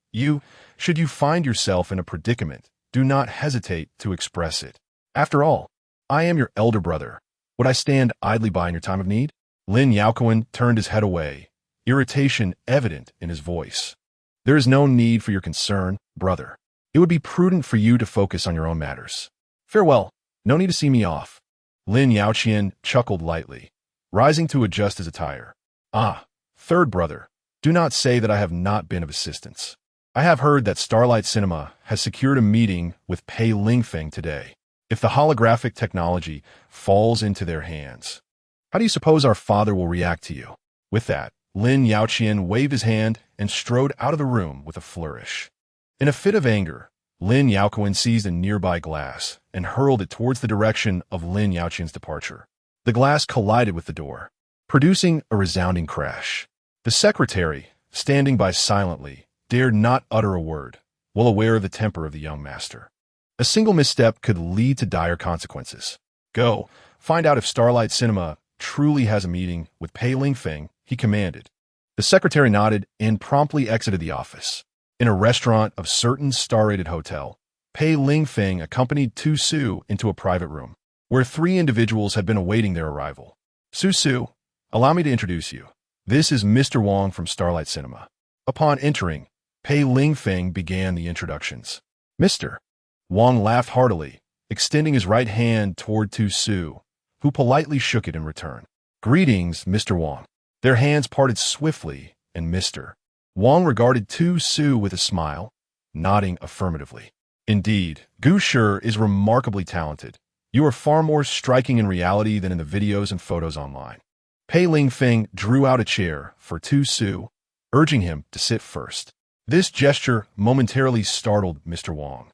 should you find yourself in a predicament, do not hesitate to express it. After all, I am your elder brother. Would I stand idly by in your time of need? Lin Yaoquan turned his head away, irritation evident in his voice. There is no need for your concern, brother. It would be prudent for you to focus on your own matters. Farewell. No need to see me off. Lin Yaoqian chuckled lightly, rising to adjust his attire. Ah, third brother, do not say that I have not been of assistance. I have heard that Starlight Cinema has secured a meeting with Pei Lingfeng today. If the holographic technology falls into their hands, how do you suppose our father will react to you? With that, Lin Yaoqian waved his hand and strode out of the room with a flourish. In a fit of anger, Lin Yaoquan seized a nearby glass and hurled it towards the direction of Lin Yaoqian's departure. The glass collided with the door, producing a resounding crash. The secretary, standing by silently, dared not utter a word, well aware of the temper of the young master. A single misstep could lead to dire consequences. Go, find out if Starlight Cinema truly has a meeting with Pei Lingfeng, he commanded. The secretary nodded and promptly exited the office. In a restaurant of certain star-rated hotel, Pei Lingfeng accompanied Tu Su into a private room, where 3 individuals had been awaiting their arrival. Su, allow me to introduce you. This is Mr. Wang from Starlight Cinema. Upon entering, Pei Lingfeng began the introductions. Mr. Wang laughed heartily, extending his right hand toward Tu Su, who politely shook it in return. Greetings, Mr. Wang. Their hands parted swiftly, and Mr. Wang regarded Tu Su with a smile, nodding affirmatively. Indeed, Gu Shi is remarkably talented. You are far more striking in reality than in the videos and photos online. Pei Lingfeng drew out a chair for Tu Su, urging him to sit first. This gesture momentarily startled Mr. Wang,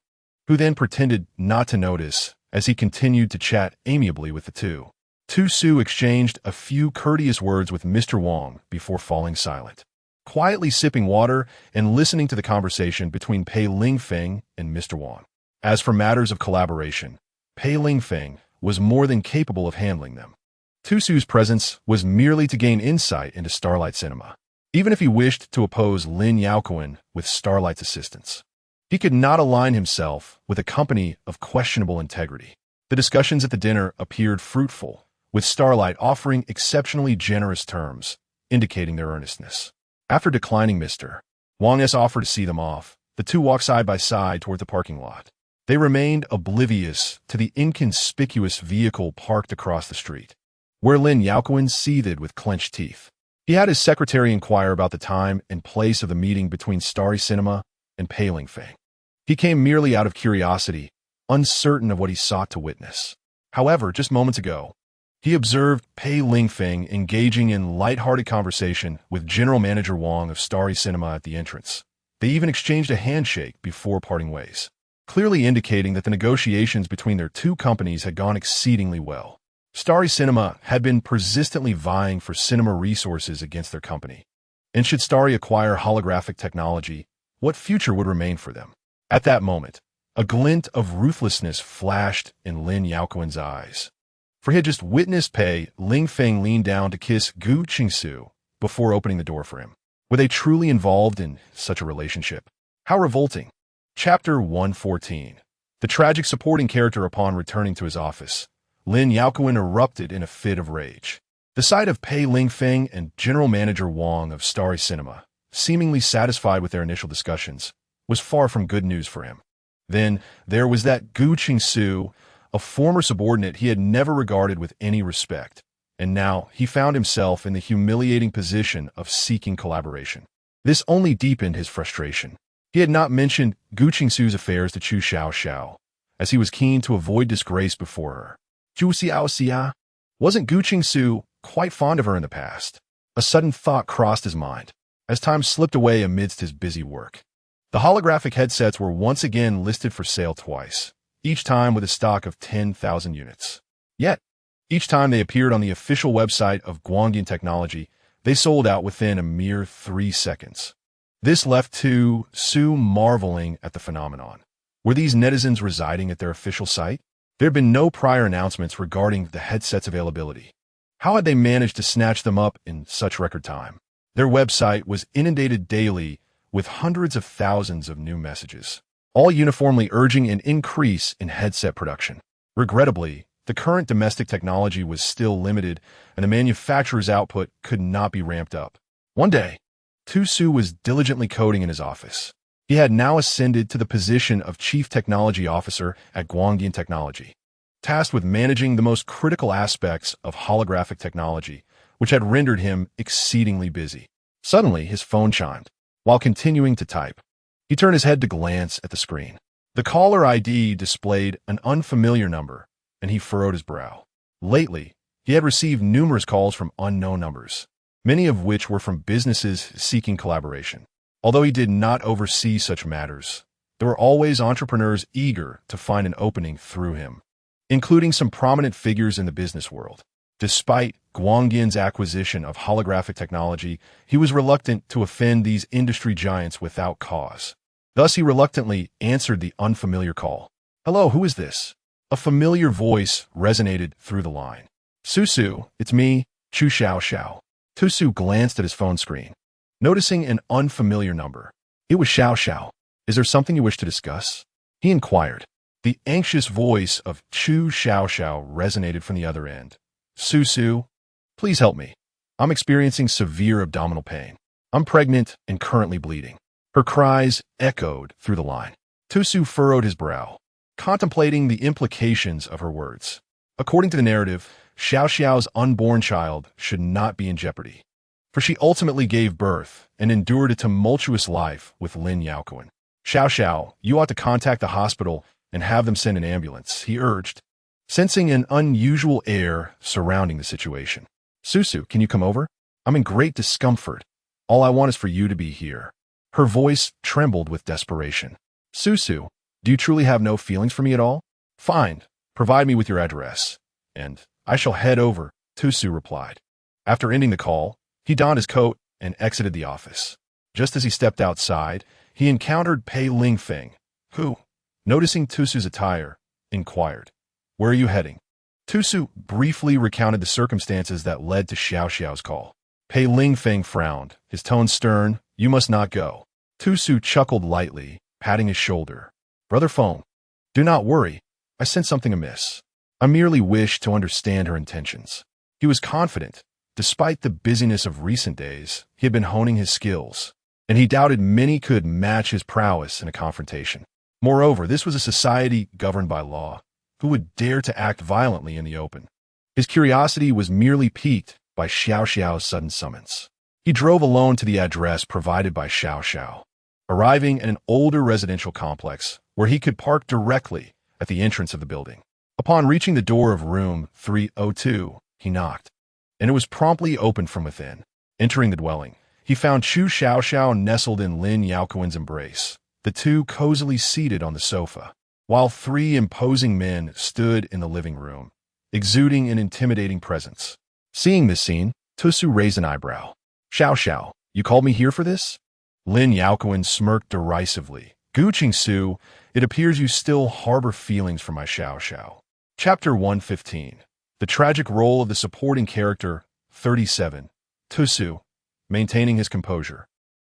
who then pretended not to notice as he continued to chat amiably with the two. Tu Su exchanged a few courteous words with Mr. Wang before falling silent, quietly sipping water and listening to the conversation between Pei Lingfeng and Mr. Wang. As for matters of collaboration, Pei Lingfeng was more than capable of handling them. Tu Su's presence was merely to gain insight into Starlight Cinema, even if he wished to oppose Lin Yaoquan with Starlight's assistance. He could not align himself with a company of questionable integrity. The discussions at the dinner appeared fruitful, with Starlight offering exceptionally generous terms, indicating their earnestness. After declining Mr. Wang's offer to see them off, the two walked side by side toward the parking lot. They remained oblivious to the inconspicuous vehicle parked across the street, where Lin Yaoquan seethed with clenched teeth. He had his secretary inquire about the time and place of the meeting between Starry Cinema and Pei Lingfeng. He came merely out of curiosity, uncertain of what he sought to witness. However, just moments ago, he observed Pei Lingfeng engaging in light-hearted conversation with General Manager Wang of Starry Cinema at the entrance. They even exchanged a handshake before parting ways, clearly indicating that the negotiations between their two companies had gone exceedingly well. Starry Cinema had been persistently vying for cinema resources against their company. And should Starry acquire holographic technology, what future would remain for them? At that moment, a glint of ruthlessness flashed in Lin Yaoquan's eyes. For he had just witnessed Pei Lingfeng lean down to kiss Gu Qingsu before opening the door for him. Were they truly involved in such a relationship? How revolting. Chapter 114. The tragic supporting character upon returning to his office. Lin Yaoquan erupted in a fit of rage. The sight of Pei Lingfeng and General Manager Wang of Starry Cinema, seemingly satisfied with their initial discussions, was far from good news for him. Then there was that Gu Qingsu, a former subordinate he had never regarded with any respect, and now he found himself in the humiliating position of seeking collaboration. This only deepened his frustration. He had not mentioned Gu Qingsu's affairs to Chu Xiaoxiao, as he was keen to avoid disgrace before her. Chu Xiaoxia? Wasn't Gu Qingsu quite fond of her in the past? A sudden thought crossed his mind, as time slipped away amidst his busy work. The holographic headsets were once again listed for sale twice, each time with a stock of 10,000 units. Yet, each time they appeared on the official website of Guangdian Technology, they sold out within a mere 3 seconds. This left Tu Su marveling at the phenomenon. Were these netizens residing at their official site? There had been no prior announcements regarding the headset's availability. How had they managed to snatch them up in such record time? Their website was inundated daily with hundreds of thousands of new messages, all uniformly urging an increase in headset production. Regrettably, the current domestic technology was still limited, and the manufacturer's output could not be ramped up. One day, Tu Su was diligently coding in his office. He had now ascended to the position of Chief Technology Officer at Guangdian Technology, tasked with managing the most critical aspects of holographic technology, which had rendered him exceedingly busy. Suddenly, his phone chimed. While continuing to type, he turned his head to glance at the screen. The caller ID displayed an unfamiliar number, and he furrowed his brow. Lately, he had received numerous calls from unknown numbers, many of which were from businesses seeking collaboration. Although he did not oversee such matters, there were always entrepreneurs eager to find an opening through him, including some prominent figures in the business world. Despite Guangdian's acquisition of holographic technology, he was reluctant to offend these industry giants without cause. Thus, he reluctantly answered the unfamiliar call. "Hello, who is this?" A familiar voice resonated through the line. "Susu, it's me, Chu Xiaoxiao." Tusu glanced at his phone screen, noticing an unfamiliar number. It was Xiaoxiao. "Is there something you wish to discuss?" he inquired. The anxious voice of Chu Xiaoxiao resonated from the other end. "Susu, please help me. I'm experiencing severe abdominal pain. I'm pregnant and currently bleeding." Her cries echoed through the line. Tusu furrowed his brow, contemplating the implications of her words. According to the narrative, Xiaoxiao's unborn child should not be in jeopardy, for she ultimately gave birth and endured a tumultuous life with Lin Yaoquan. "Xiaoxiao, you ought to contact the hospital and have them send an ambulance," he urged, sensing an unusual air surrounding the situation. "Susu, can you come over? I'm in great discomfort. All I want is for you to be here." Her voice trembled with desperation. "Susu, do you truly have no feelings for me at all? Fine, provide me with your address, and I shall head over," Tusu replied. After ending the call, he donned his coat and exited the office. Just as he stepped outside, he encountered Pei Lingfeng, who, noticing Tusu's attire, inquired, "Where are you heading?" Tusu briefly recounted the circumstances that led to Xiaoxiao's call. Pei Lingfeng frowned, his tone stern. "You must not go." Tusu chuckled lightly, patting his shoulder. "Brother Feng, do not worry. I sensed something amiss. I merely wished to understand her intentions." He was confident. Despite the busyness of recent days, he had been honing his skills, and he doubted many could match his prowess in a confrontation. Moreover, this was a society governed by law. Who would dare to act violently in the open? His curiosity was merely piqued by Xiaoxiao's sudden summons. He drove alone to the address provided by Xiaoxiao, arriving at an older residential complex where he could park directly at the entrance of the building. Upon reaching the door of room 302, he knocked, and it was promptly opened from within. Entering the dwelling, he found Chu Xiaoxiao nestled in Lin Yaoquan's embrace, the two cozily seated on the sofa, while three imposing men stood in the living room, exuding an intimidating presence. Seeing this scene, Tusu raised an eyebrow. Xiao, you called me here for this? Lin Yaoquan smirked derisively. Gu Qingsu, it appears you still harbor feelings for my Xiao. Chapter 115. The tragic role of the supporting character, 37. Tusu, maintaining his composure,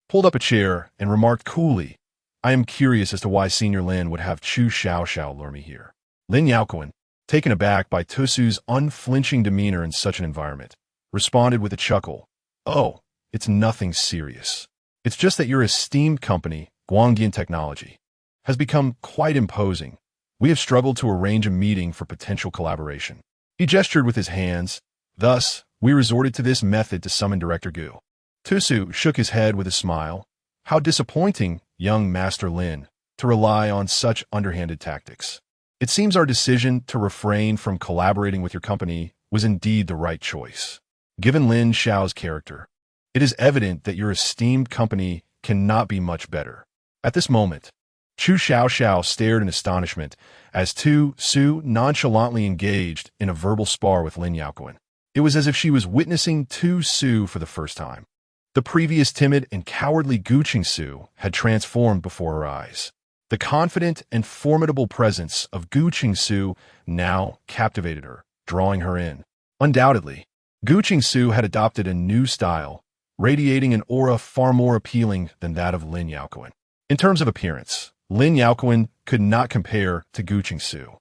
pulled up a chair and remarked coolly, I am curious as to why Senior Lin would have Chu Xiao lure me here. Lin Yaoquan, taken aback by Tusu's unflinching demeanor in such an environment, responded with a chuckle. Oh, it's nothing serious. It's just that your esteemed company, Guangdian Technology, has become quite imposing. We have struggled to arrange a meeting for potential collaboration. He gestured with his hands. Thus, we resorted to this method to summon Director Gu. Tusu shook his head with a smile. How disappointing, young Master Lin, to rely on such underhanded tactics. It seems our decision to refrain from collaborating with your company was indeed the right choice. Given Lin Xiao's character, it is evident that your esteemed company cannot be much better. At this moment, Chu Xiao stared in astonishment as Tu Su nonchalantly engaged in a verbal spar with Lin Yaoquan. It was as if she was witnessing Tu Su for the first time. The previous timid and cowardly Gu Qingsu had transformed before her eyes. The confident and formidable presence of Gu Qingsu now captivated her, drawing her in. Undoubtedly, Gu Qingsu had adopted a new style, radiating an aura far more appealing than that of Lin Yaoquan. In terms of appearance, Lin Yaoquan could not compare to Gu Qingsu,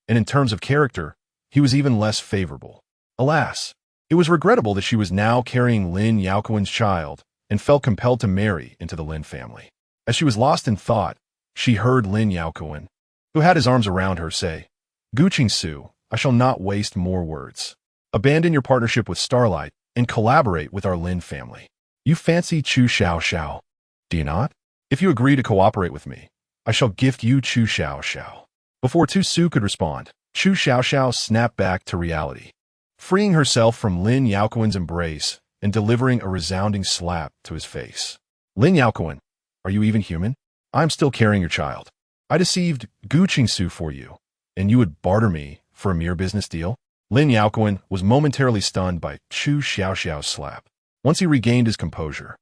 and in terms of character, he was even less favorable. Alas, it was regrettable that she was now carrying Lin Yaoquan's child and felt compelled to marry into the Lin family. As she was lost in thought, she heard Lin Yaoquan, who had his arms around her, say, Gu Qingsu, I shall not waste more words. Abandon your partnership with Starlight and collaborate with our Lin family. You fancy Chu Xiao, do you not? If you agree to cooperate with me, I shall gift you Chu Xiao. Before Tu Su could respond, Chu Xiao snapped back to reality, freeing herself from Lin Yaoquan's embrace and delivering a resounding slap to his face. Lin Yaoquan, are you even human? I'm still carrying your child. I deceived Gu Qingsu for you, and you would barter me for a mere business deal? Lin Yaoquan was momentarily stunned by Chu Xiao's slap. Once he regained his composure,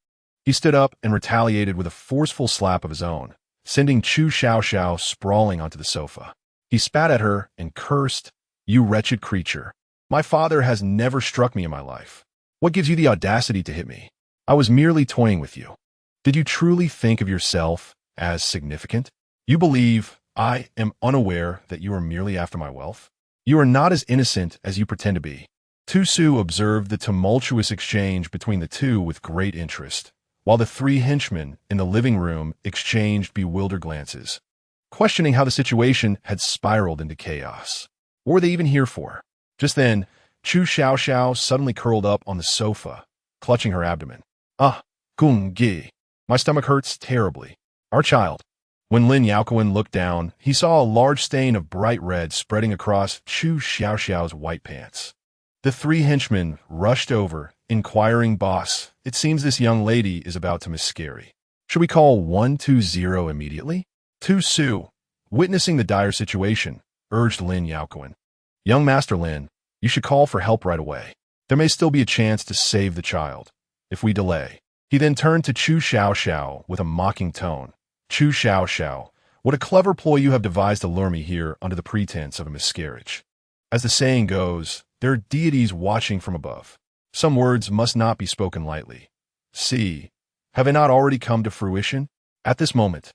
he stood up and retaliated with a forceful slap of his own, sending Chu Xiao sprawling onto the sofa. He spat at her and cursed, You wretched creature. My father has never struck me in my life. What gives you the audacity to hit me? I was merely toying with you. Did you truly think of yourself as significant? You believe I am unaware that you are merely after my wealth? You are not as innocent as you pretend to be. Tu Su observed the tumultuous exchange between the two with great interest, while the three henchmen in the living room exchanged bewildered glances, questioning how the situation had spiraled into chaos. What were they even here for? Just then, Chu Xiao suddenly curled up on the sofa, clutching her abdomen. Gung Gi. My stomach hurts terribly. Our child. When Lin Yaoquan looked down, he saw a large stain of bright red spreading across Chu Xiao's white pants. The three henchmen rushed over, inquiring, Boss, it seems this young lady is about to miscarry. Should we call 120 immediately? Tu Su, witnessing the dire situation, urged Lin Yaoquan. Young Master Lin, you should call for help right away. There may still be a chance to save the child, if we delay. He then turned to Chu Xiao with a mocking tone. Chu Xiao, what a clever ploy you have devised to lure me here under the pretense of a miscarriage. As the saying goes, there are deities watching from above. Some words must not be spoken lightly. See, have they not already come to fruition? At this moment,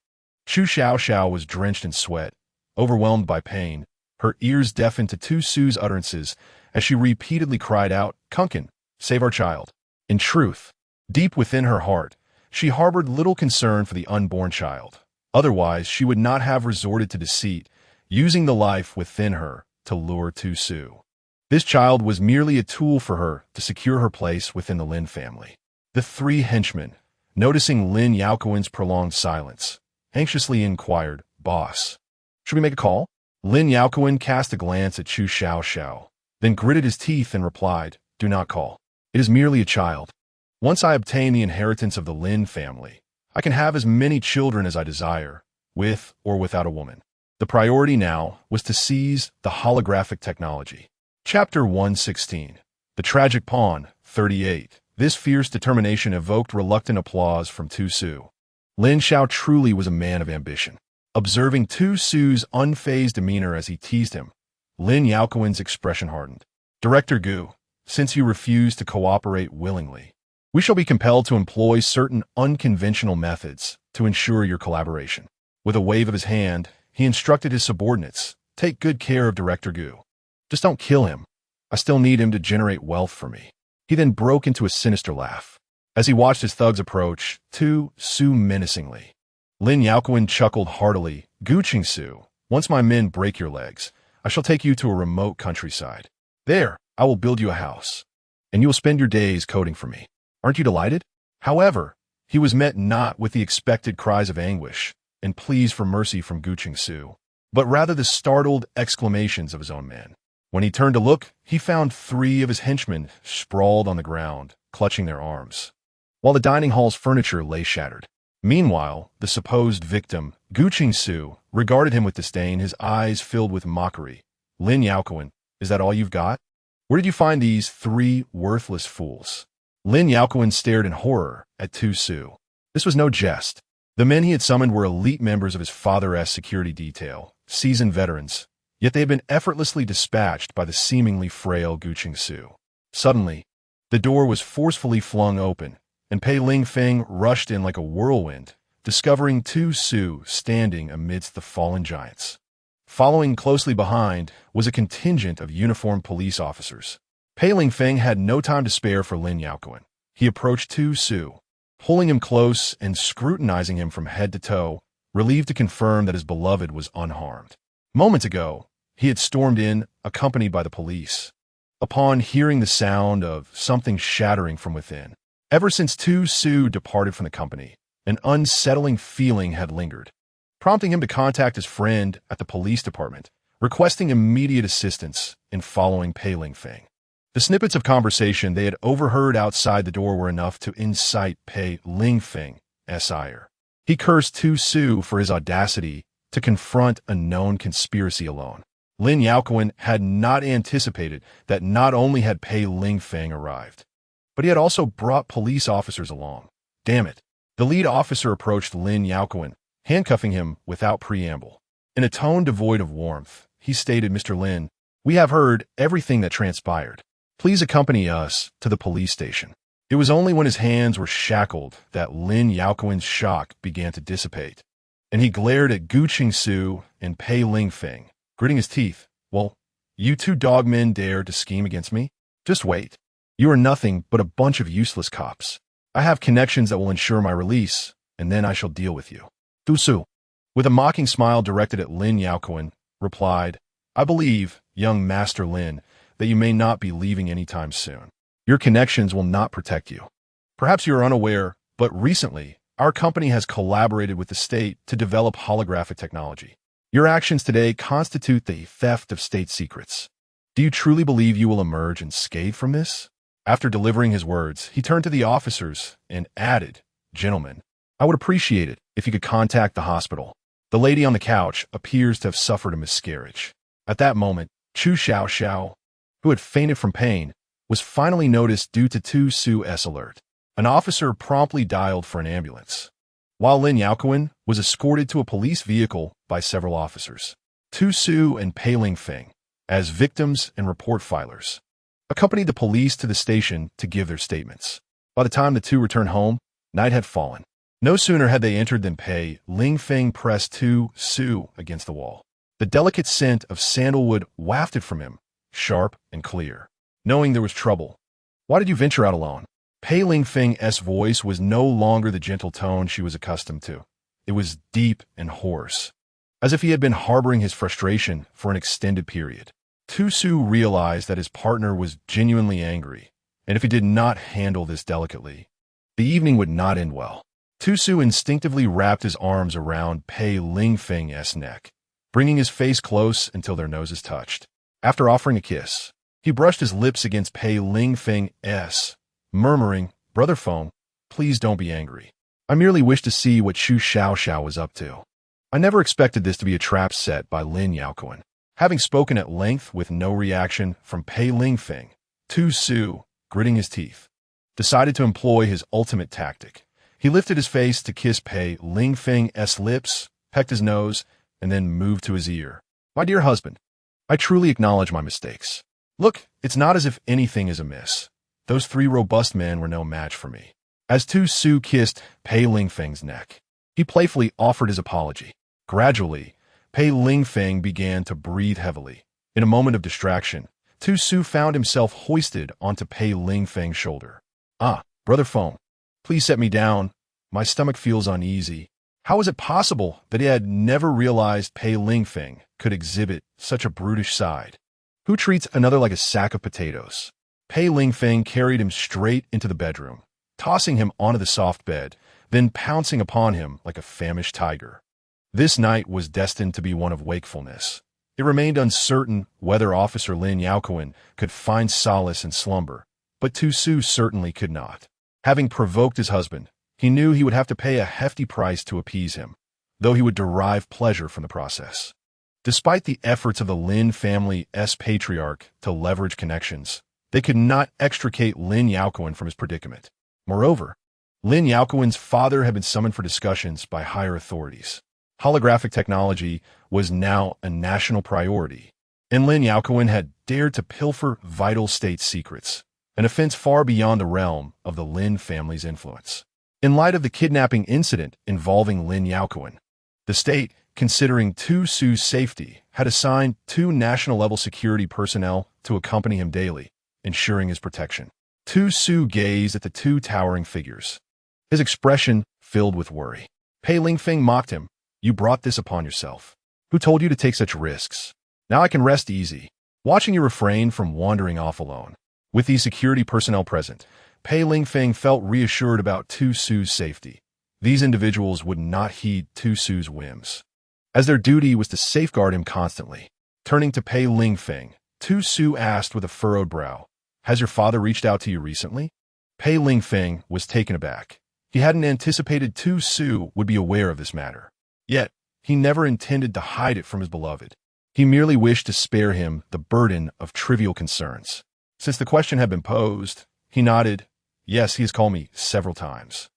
Chu Xiao was drenched in sweat, overwhelmed by pain, her ears deafened to Tu Su's utterances as she repeatedly cried out, Kunkin, save our child. In truth, deep within her heart, she harbored little concern for the unborn child. Otherwise, she would not have resorted to deceit, using the life within her to lure Tu Su. This child was merely a tool for her to secure her place within the Lin family. The three henchmen, noticing Lin Yaoquan's prolonged silence, anxiously inquired, Boss, should we make a call? Lin Yaoquan cast a glance at Chu Xiao, then gritted his teeth and replied, Do not call. It is merely a child. Once I obtain the inheritance of the Lin family, I can have as many children as I desire, with or without a woman. The priority now was to seize the holographic technology. Chapter 116. The Tragic Pawn, 38. This fierce determination evoked reluctant applause from Tu Su. Lin Xiao truly was a man of ambition. Observing Tu Su's unfazed demeanor as he teased him, Lin Yaoquan's expression hardened. Director Gu, since you refuse to cooperate willingly, we shall be compelled to employ certain unconventional methods to ensure your collaboration. With a wave of his hand, he instructed his subordinates, take good care of Director Gu. Just don't kill him. I still need him to generate wealth for me. He then broke into a sinister laugh. As he watched his thugs approach, Tu Su menacingly. Lin Yaoquan chuckled heartily. Gu Qingsu, once my men break your legs, I shall take you to a remote countryside. There, I will build you a house, and you will spend your days coding for me. Aren't you delighted? However, he was met not with the expected cries of anguish and pleas for mercy from Gu Qingsu, but rather the startled exclamations of his own men. When he turned to look, he found 3 of his henchmen sprawled on the ground, clutching their arms, while the dining hall's furniture lay shattered. Meanwhile, the supposed victim, Gu Qingsu, regarded him with disdain, his eyes filled with mockery. Lin Yaoquan, is that all you've got? Where did you find these 3 worthless fools? Lin Yaoquan stared in horror at Tu Su. This was no jest. The men he had summoned were elite members of his father's security detail, seasoned veterans, yet they had been effortlessly dispatched by the seemingly frail Gu Qingsu. Suddenly, the door was forcefully flung open, and Pei Lingfeng rushed in like a whirlwind, discovering Tu Su standing amidst the fallen giants. Following closely behind was a contingent of uniformed police officers. Pei Lingfeng had no time to spare for Lin Yaoquan. He approached Tu Su, pulling him close and scrutinizing him from head to toe, relieved to confirm that his beloved was unharmed. Moments ago, he had stormed in, accompanied by the police. Upon hearing the sound of something shattering from within, ever since Tu Su departed from the company, an unsettling feeling had lingered, prompting him to contact his friend at the police department, requesting immediate assistance in following Pei Lingfeng. The snippets of conversation they had overheard outside the door were enough to incite Pei Lingfeng's ire. He cursed Tu Su for his audacity to confront a known conspiracy alone. Lin Yaoquan had not anticipated that not only had Pei Lingfeng arrived, but he had also brought police officers along. Damn it. The lead officer approached Lin Yaoquan, handcuffing him without preamble. In a tone devoid of warmth, he stated, Mr. Lin, we have heard everything that transpired. Please accompany us to the police station. It was only when his hands were shackled that Lin Yaoquan's shock began to dissipate, and he glared at Gu Qingsu and Pei Lingfeng, gritting his teeth. Well, you 2 dogmen dare to scheme against me? Just wait. You are nothing but a bunch of useless cops. I have connections that will ensure my release, and then I shall deal with you. Tu Su, with a mocking smile directed at Lin Yaoquan, replied, I believe, young Master Lin, that you may not be leaving anytime soon. Your connections will not protect you. Perhaps you are unaware, but recently, our company has collaborated with the state to develop holographic technology. Your actions today constitute the theft of state secrets. Do you truly believe you will emerge unscathed from this? After delivering his words, he turned to the officers and added, Gentlemen, I would appreciate it if you could contact the hospital. The lady on the couch appears to have suffered a miscarriage. At that moment, Chu Xiao, who had fainted from pain, was finally noticed due to Tu Su's alert. An officer promptly dialed for an ambulance, while Lin Yaoquan was escorted to a police vehicle by several officers. Tu Su and Pei Lingfeng, as victims and report filers, accompanied the police to the station to give their statements. By the time the 2 returned home, night had fallen. No sooner had they entered than Pei Lingfeng pressed Tu Su against the wall. The delicate scent of sandalwood wafted from him, sharp and clear. Knowing there was trouble, why did you venture out alone? Pei Lingfeng's voice was no longer the gentle tone she was accustomed to. It was deep and hoarse, as if he had been harboring his frustration for an extended period. Tu Su realized that his partner was genuinely angry, and if he did not handle this delicately, the evening would not end well. Tu Su instinctively wrapped his arms around Pei Lingfeng's neck, bringing his face close until their noses touched. After offering a kiss, he brushed his lips against Pei Lingfeng's, murmuring, Brother Feng, please don't be angry. I merely wish to see what Xu Xiaoxiao was up to. I never expected this to be a trap set by Lin Yaoquan. Having spoken at length with no reaction from Pei Lingfeng, Tu Su, gritting his teeth, decided to employ his ultimate tactic. He lifted his face to kiss Pei Lingfeng's lips, pecked his nose, and then moved to his ear. My dear husband, I truly acknowledge my mistakes. Look, it's not as if anything is amiss. Those three robust men were no match for me. As Tu Su kissed Pei Lingfeng's neck, he playfully offered his apology. Gradually, Pei Lingfeng began to breathe heavily. In a moment of distraction, Tu Su found himself hoisted onto Pei Lingfeng's shoulder. Ah, Brother Feng, please set me down. My stomach feels uneasy. How was it possible that he had never realized Pei Lingfeng could exhibit such a brutish side? Who treats another like a sack of potatoes? Pei Lingfeng carried him straight into the bedroom, tossing him onto the soft bed, then pouncing upon him like a famished tiger. This night was destined to be one of wakefulness. It remained uncertain whether Officer Lin Yaoquan could find solace in slumber, but Tu Su certainly could not. Having provoked his husband, he knew he would have to pay a hefty price to appease him, though he would derive pleasure from the process. Despite the efforts of the Lin family's patriarch to leverage connections, they could not extricate Lin Yaoquan from his predicament. Moreover, Lin Yaoquan's father had been summoned for discussions by higher authorities. Holographic technology was now a national priority, and Lin Yaoquan had dared to pilfer vital state secrets, an offense far beyond the realm of the Lin family's influence. In light of the kidnapping incident involving Lin Yaoquan, the state, considering Tu Su's safety, had assigned 2 national-level security personnel to accompany him daily, ensuring his protection. Tu Su gazed at the 2 towering figures, his expression filled with worry. Pei Lingfeng mocked him. You brought this upon yourself. Who told you to take such risks? Now I can rest easy, watching you refrain from wandering off alone. With these security personnel present, Pei Lingfeng felt reassured about Tu Su's safety. These individuals would not heed Tu Su's whims, as their duty was to safeguard him constantly. Turning to Pei Lingfeng, Tu Su asked with a furrowed brow, Has your father reached out to you recently? Pei Lingfeng was taken aback. He hadn't anticipated Tu Su would be aware of this matter. Yet, he never intended to hide it from his beloved. He merely wished to spare him the burden of trivial concerns. Since the question had been posed, he nodded. Yes, he has called me several times.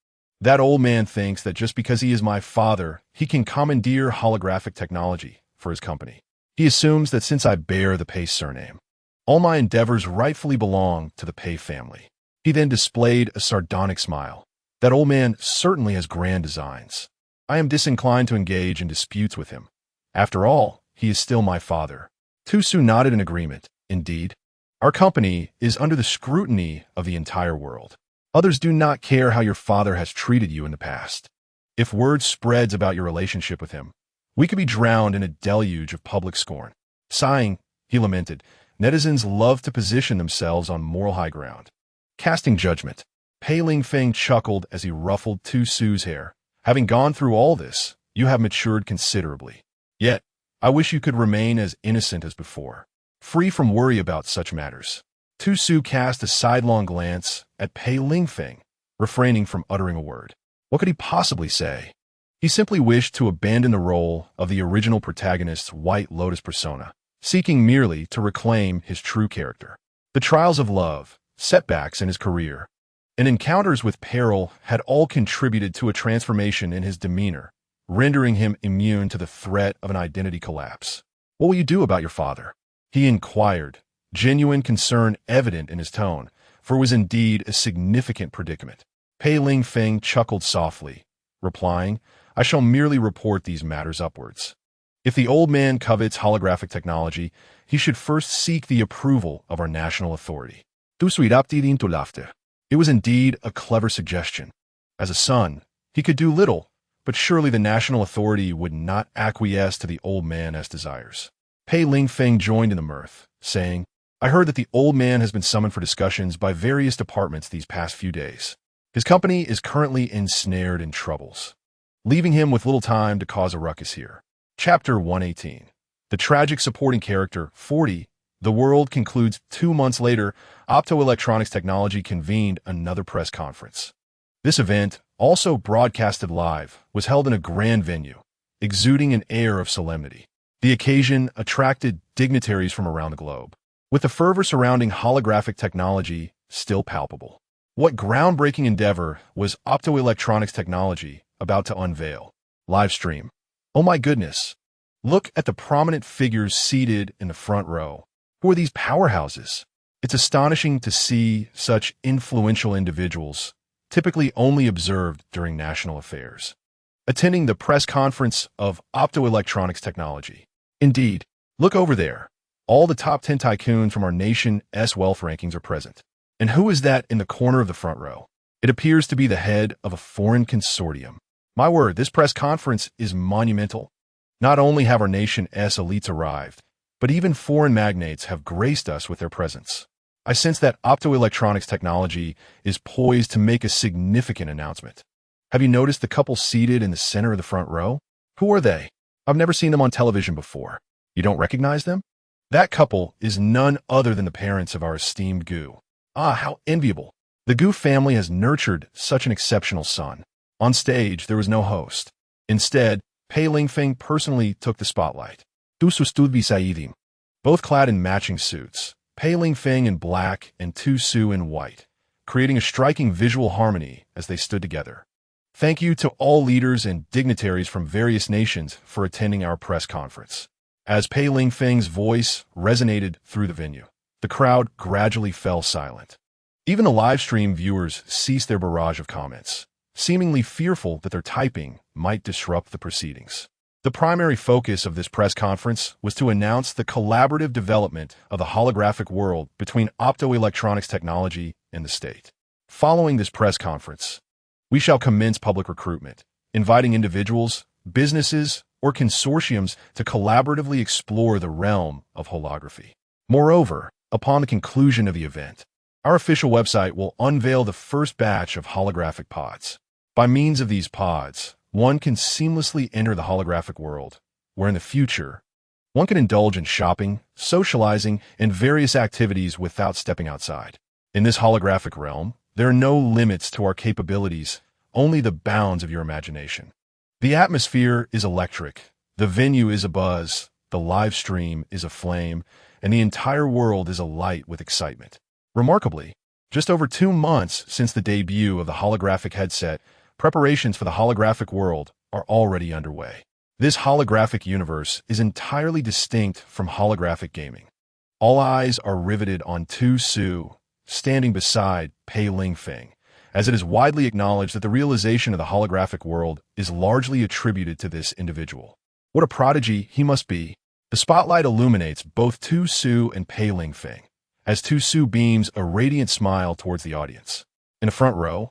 That old man thinks that just because he is my father, he can commandeer holographic technology for his company. He assumes that since I bear the Pei surname, all my endeavors rightfully belong to the Pei family. He then displayed a sardonic smile. That old man certainly has grand designs. I am disinclined to engage in disputes with him. After all, he is still my father. Tu Su nodded in agreement. Indeed, our company is under the scrutiny of the entire world. Others do not care how your father has treated you in the past. If word spreads about your relationship with him, we could be drowned in a deluge of public scorn. Sighing, he lamented, netizens love to position themselves on moral high ground. Casting judgment, Pei Lingfeng chuckled as he ruffled Tu Su's hair. Having gone through all this, you have matured considerably. Yet, I wish you could remain as innocent as before, free from worry about such matters. Tu Su cast a sidelong glance at Pei Lingfeng, refraining from uttering a word. What could he possibly say? He simply wished to abandon the role of the original protagonist's White Lotus persona, seeking merely to reclaim his true character. The trials of love, setbacks in his career, and encounters with peril had all contributed to a transformation in his demeanor, rendering him immune to the threat of an identity collapse. What will you do about your father? He inquired, genuine concern evident in his tone, for it was indeed a significant predicament. Pei Lingfeng chuckled softly, replying, I shall merely report these matters upwards. If the old man covets holographic technology, he should first seek the approval of our national authority. It was indeed a clever suggestion. As a son, he could do little, but surely the national authority would not acquiesce to the old man's desires. Pei Lingfeng joined in the mirth, saying, I heard that the old man has been summoned for discussions by various departments these past few days. His company is currently ensnared in troubles, leaving him with little time to cause a ruckus here. Chapter 118. The tragic supporting character, 40, The world concludes 2 months later. Optoelectronics Technology convened another press conference. This event, also broadcasted live, was held in a grand venue, exuding an air of solemnity. The occasion attracted dignitaries from around the globe, with the fervor surrounding holographic technology still palpable. What groundbreaking endeavor was Optoelectronics Technology about to unveil? Live stream. Oh my goodness! Look at the prominent figures seated in the front row. Who are these powerhouses? It's astonishing to see such influential individuals, typically only observed during national affairs, attending the press conference of Optoelectronics Technology. Indeed, look over there. All the top 10 tycoons from our nation's wealth rankings are present. And who is that in the corner of the front row? It appears to be the head of a foreign consortium. My word, this press conference is monumental. Not only have our nation's elites arrived, but even foreign magnates have graced us with their presence. I sense that Optoelectronics Technology is poised to make a significant announcement. Have you noticed the couple seated in the center of the front row? Who are they? I've never seen them on television before. You don't recognize them? That couple is none other than the parents of our esteemed Gu. Ah, how enviable. The Gu family has nurtured such an exceptional son. On stage, there was no host. Instead, Pei Lingfeng personally took the spotlight. Tu stood beside him, both clad in matching suits, Pei Lingfeng in black and Tu Su in white, creating a striking visual harmony as they stood together. Thank you to all leaders and dignitaries from various nations for attending our press conference. As Pei Lingfeng's voice resonated through the venue, the crowd gradually fell silent. Even the live stream viewers ceased their barrage of comments, seemingly fearful that their typing might disrupt the proceedings. The primary focus of this press conference was to announce the collaborative development of the holographic world between Optoelectronics Technology and the state. Following this press conference, we shall commence public recruitment, inviting individuals, businesses, or consortiums to collaboratively explore the realm of holography. Moreover, upon the conclusion of the event, our official website will unveil the first batch of holographic pods. By means of these pods, one can seamlessly enter the holographic world, where in the future, one can indulge in shopping, socializing, and various activities without stepping outside. In this holographic realm, there are no limits to our capabilities, only the bounds of your imagination. The atmosphere is electric, the venue is abuzz, the live stream is aflame, and the entire world is alight with excitement. Remarkably, just over 2 months since the debut of the holographic headset, preparations for the holographic world are already underway. This holographic universe is entirely distinct from holographic gaming. All eyes are riveted on Tu Su, standing beside Pei Lingfeng, as it is widely acknowledged that the realization of the holographic world is largely attributed to this individual. What a prodigy he must be. The spotlight illuminates both Tu Su and Pei Lingfeng, as Tu Su beams a radiant smile towards the audience. In the front row,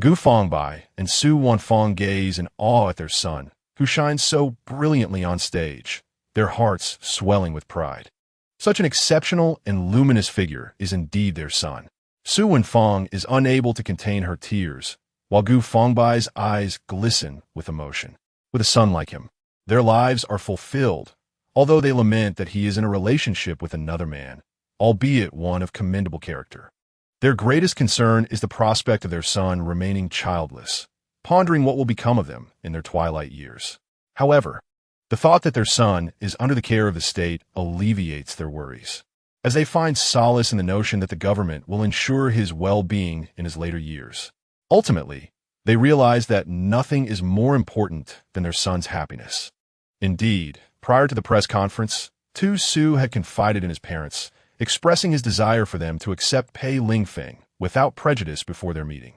Gu Fangbai and Su Wanfang gaze in awe at their son, who shines so brilliantly on stage, their hearts swelling with pride. Such an exceptional and luminous figure is indeed their son. Su Wanfang is unable to contain her tears, while Gu Fangbai's eyes glisten with emotion. With a son like him, their lives are fulfilled, although they lament that he is in a relationship with another man, albeit one of commendable character. Their greatest concern is the prospect of their son remaining childless, pondering what will become of them in their twilight years. However, the thought that their son is under the care of the state alleviates their worries, as they find solace in the notion that the government will ensure his well-being in his later years. Ultimately, they realize that nothing is more important than their son's happiness. Indeed, prior to the press conference, Tu Su had confided in his parents, expressing his desire for them to accept Pei Lingfeng without prejudice before their meeting.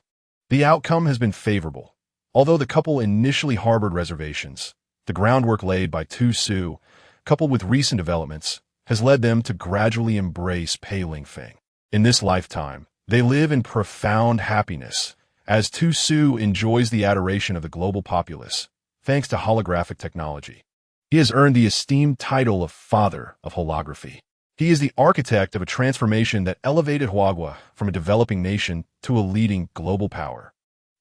The outcome has been favorable. Although the couple initially harbored reservations, the groundwork laid by Tu Su, coupled with recent developments, has led them to gradually embrace Pei Lingfeng. In this lifetime, they live in profound happiness, as Tu Su enjoys the adoration of the global populace, thanks to holographic technology. He has earned the esteemed title of Father of Holography. He is the architect of a transformation that elevated Huagua from a developing nation to a leading global power.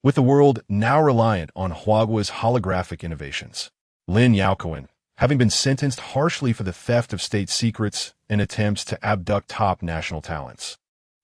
With the world now reliant on Huagua's holographic innovations, Lin Yaoquan, having been sentenced harshly for the theft of state secrets and attempts to abduct top national talents.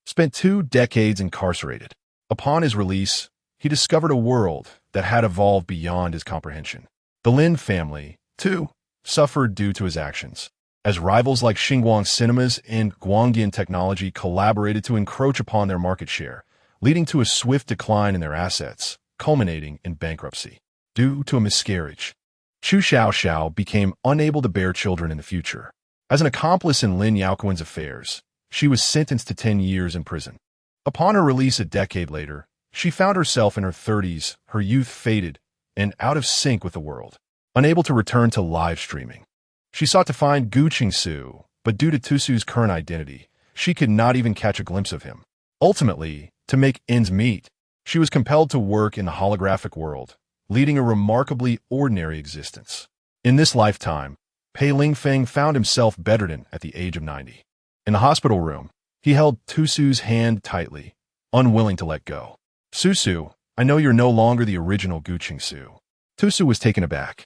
Spent 2 decades incarcerated. Upon his release, he discovered a world that had evolved beyond his comprehension. The Lin family, too, suffered due to his actions, as rivals like Xinguang Cinemas and Guangdian Technology collaborated to encroach upon their market share, leading to a swift decline in their assets, culminating in bankruptcy. Due to a miscarriage, Chu Xiaoxiao became unable to bear children in the future. As an accomplice in Lin Yaoquan's affairs, she was sentenced to 10 years in prison. Upon her release a decade later, she found herself in her 30s, her youth faded, and out of sync with the world. Unable to return to live streaming, she sought to find Gu Qingsu, but due to Tusu's current identity, she could not even catch a glimpse of him. Ultimately, to make ends meet, she was compelled to work in the holographic world, leading a remarkably ordinary existence. In this lifetime, Pei Lingfeng found himself bedridden at the age of 90. In the hospital room, he held Tusu's hand tightly, unwilling to let go. "Susu, I know you're no longer the original Gu Qingsu." Tusu was taken aback.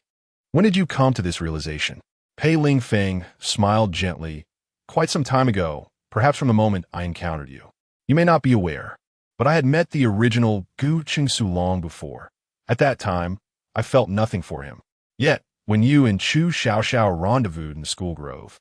"When did you come to this realization?" Pei Lingfeng smiled gently. "Quite some time ago, perhaps from the moment I encountered you. You may not be aware, but I had met the original Gu Qingsu long before. At that time, I felt nothing for him. Yet, when you and Chu Xiaoxiao rendezvoused in the school grove,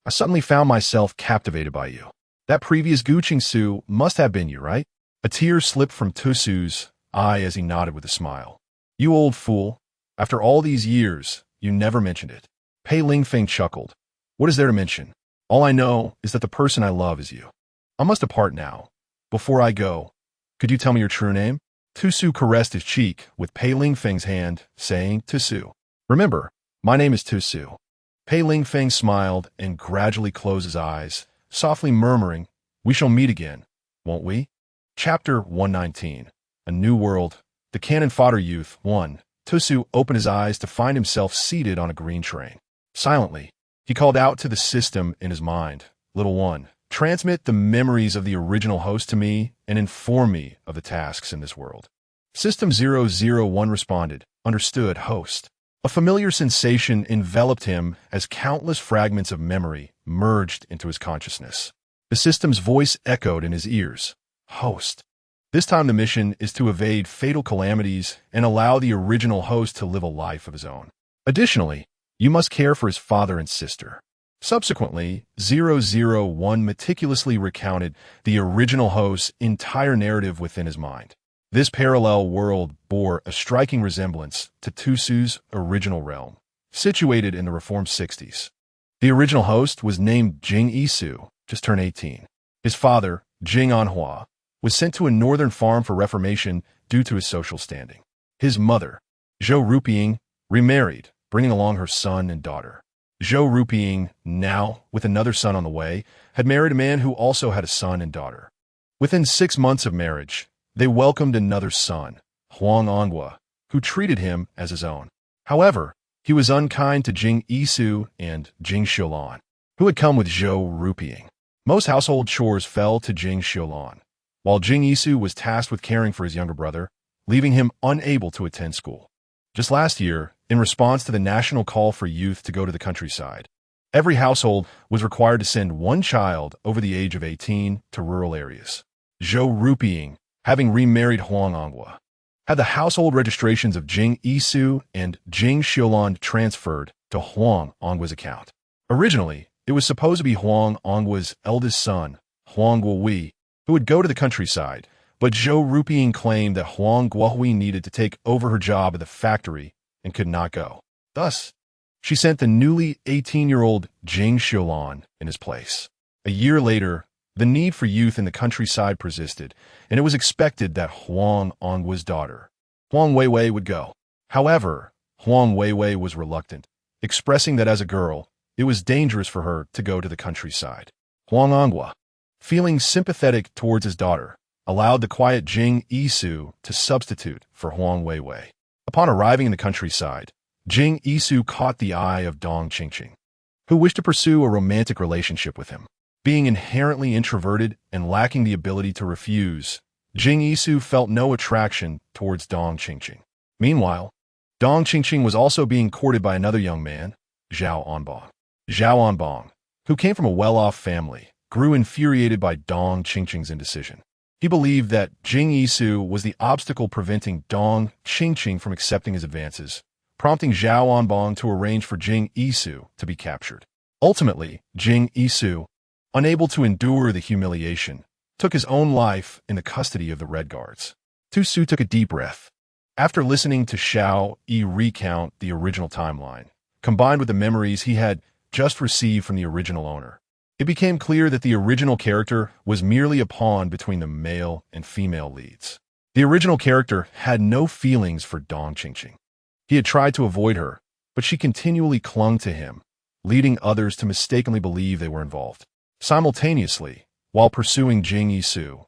I suddenly found myself captivated by you. That previous Gu Qingsu must have been you, right?" A tear slipped from Tusu's eye as he nodded with a smile. "You old fool. After all these years, you never mentioned it." Pei Lingfeng chuckled. "What is there to mention? All I know is that the person I love is you. I must depart now. Before I go, could you tell me your true name?" Tusu caressed his cheek with Pei Lingfeng's hand, saying, "Tusu. Remember, my name is Tusu." Pei Lingfeng smiled and gradually closed his eyes, softly murmuring, "We shall meet again, won't we?" Chapter 119. A New World. The Cannon Fodder Youth. 1. Tusu opened his eyes to find himself seated on a green train. Silently, he called out to the system in his mind, "Little one, transmit the memories of the original host to me and inform me of the tasks in this world." System 001 responded, "Understood, host." A familiar sensation enveloped him as countless fragments of memory merged into his consciousness. The system's voice echoed in his ears, "Host. This time the mission is to evade fatal calamities and allow the original host to live a life of his own. Additionally, you must care for his father and sister." Subsequently, 001 meticulously recounted the original host's entire narrative within his mind. This parallel world bore a striking resemblance to Tusu's original realm, situated in the Reformed 60s. The original host was named Jing Isu, just turned 18. His father, Jing Anhua, was sent to a northern farm for reformation due to his social standing. His mother, Zhou Ruping, remarried, bringing along her son and daughter. Zhou Ruping, now with another son on the way, had married a man who also had a son and daughter. Within 6 months of marriage, they welcomed another son, Huang Anghua, who treated him as his own. However, he was unkind to Jing Isu and Jing Xiulan, who had come with Zhou Ruping. Most household chores fell to Jing Xiulan, while Jing Isu was tasked with caring for his younger brother, leaving him unable to attend school. Just last year, in response to the national call for youth to go to the countryside, every household was required to send one child over the age of 18 to rural areas. Zhou Ruping, having remarried Huang Anghua, had the household registrations of Jing Isu and Jing Xiulan transferred to Huang Anghua's account. Originally, it was supposed to be Huang Anghua's eldest son, Huang Guohui, who would go to the countryside, but Zhou Ruping claimed that Huang Guohui needed to take over her job at the factory and could not go. Thus, she sent the newly 18-year-old Jing Xiulan in his place. A year later, the need for youth in the countryside persisted, and it was expected that Huang Anghua's daughter, Huang Weiwei, would go. However, Huang Weiwei was reluctant, expressing that as a girl, it was dangerous for her to go to the countryside. Huang Anghua, feeling sympathetic towards his daughter, allowed the quiet Jing Isu to substitute for Huang Weiwei. Upon arriving in the countryside, Jing Isu caught the eye of Dong Qingqing, who wished to pursue a romantic relationship with him. Being inherently introverted and lacking the ability to refuse, Jing Isu felt no attraction towards Dong Qingqing. Meanwhile, Dong Qingqing was also being courted by another young man, Zhao Onbong. Zhao Onbong, who came from a well-off family, grew infuriated by Dong Qingqing's indecision. He believed that Jing Yisu was the obstacle preventing Dong Qingqing from accepting his advances, prompting Zhao Onbong to arrange for Jing Yisu to be captured. Ultimately, Jing Yisu, unable to endure the humiliation, took his own life in the custody of the Red Guards. Tu Su took a deep breath. After listening to Xiao Yi recount the original timeline, combined with the memories he had just received from the original owner, it became clear that the original character was merely a pawn between the male and female leads. The original character had no feelings for Dong Qingqing. He had tried to avoid her, but she continually clung to him, leading others to mistakenly believe they were involved. Simultaneously, while pursuing Jing Yisu,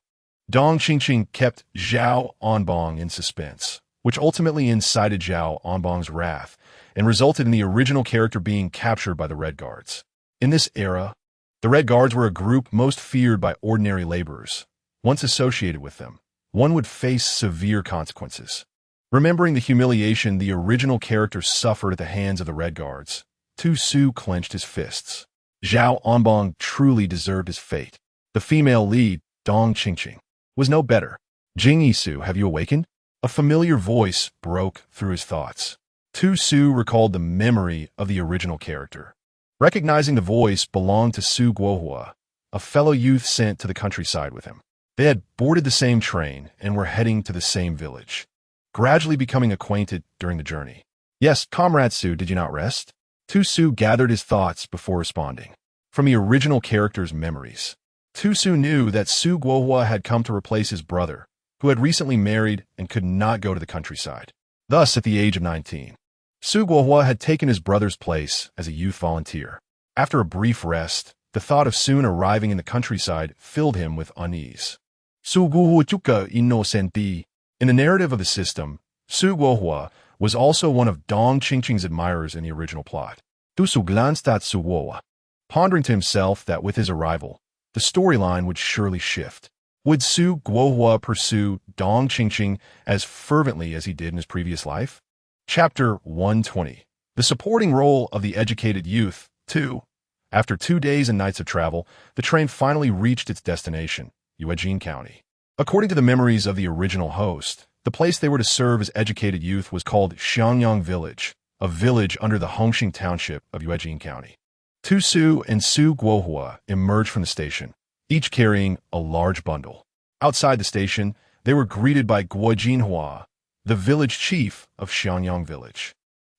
Dong Qingqing kept Zhao Onbong in suspense, which ultimately incited Zhao Onbong's wrath and resulted in the original character being captured by the Red Guards. In this era, the Red Guards were a group most feared by ordinary laborers. Once associated with them, one would face severe consequences. Remembering the humiliation the original character suffered at the hands of the Red Guards, Tu Su clenched his fists. Zhao Onbong truly deserved his fate. The female lead, Dong Qingqing, was no better. Jing Yisu, have you awakened? A familiar voice broke through his thoughts. Tu Su recalled the memory of the original character. Recognizing the voice belonged to Su Guohua, a fellow youth sent to the countryside with him. They had boarded the same train and were heading to the same village, gradually becoming acquainted during the journey. Yes, Comrade Su, did you not rest? Tu Su gathered his thoughts before responding. From the original character's memories, Tu Su knew that Su Guohua had come to replace his brother, who had recently married and could not go to the countryside. Thus, at the age of 19, Su Guohua had taken his brother's place as a youth volunteer. After a brief rest, the thought of soon arriving in the countryside filled him with unease. Su Guohua chuka innocenti. In the narrative of the system, Su Guohua was also one of Dong Qingqing's admirers in the original plot. Tu Su glanced at Su Guohua, pondering to himself that with his arrival, the storyline would surely shift. Would Su Guohua pursue Dong Qingqing as fervently as he did in his previous life? Chapter 120. The supporting role of the educated youth, 2. After 2 days and nights of travel, the train finally reached its destination, Yuejin County. According to the memories of the original host, the place they were to serve as educated youth was called Xiangyang Village, a village under the Hongxing Township of Yuejin County. Tu Su and Su Guohua emerged from the station, each carrying a large bundle. Outside the station, they were greeted by Guo Jinhua, the village chief of Xiangyang Village.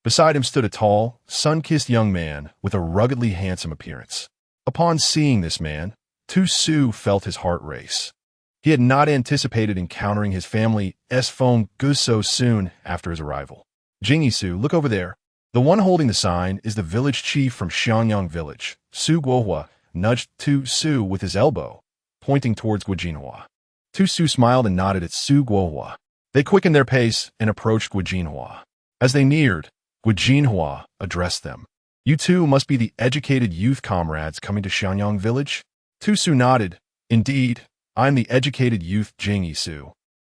Beside him stood a tall, sun-kissed young man with a ruggedly handsome appearance. Upon seeing this man, Tu Su felt his heart race. He had not anticipated encountering his family's phone goods so soon after his arrival. Jing Yisu, look over there. The one holding the sign is the village chief from Xiangyang Village. Su Guohua nudged Tu Su with his elbow, pointing towards Guo Jinhua. Tu Su smiled and nodded at Su Guohua. They quickened their pace and approached Guo Jinhua. As they neared, Guo Jinhua addressed them. You two must be the educated youth comrades coming to Xiangyang Village? Tu Su nodded. Indeed, I am the educated youth Jing Yisu.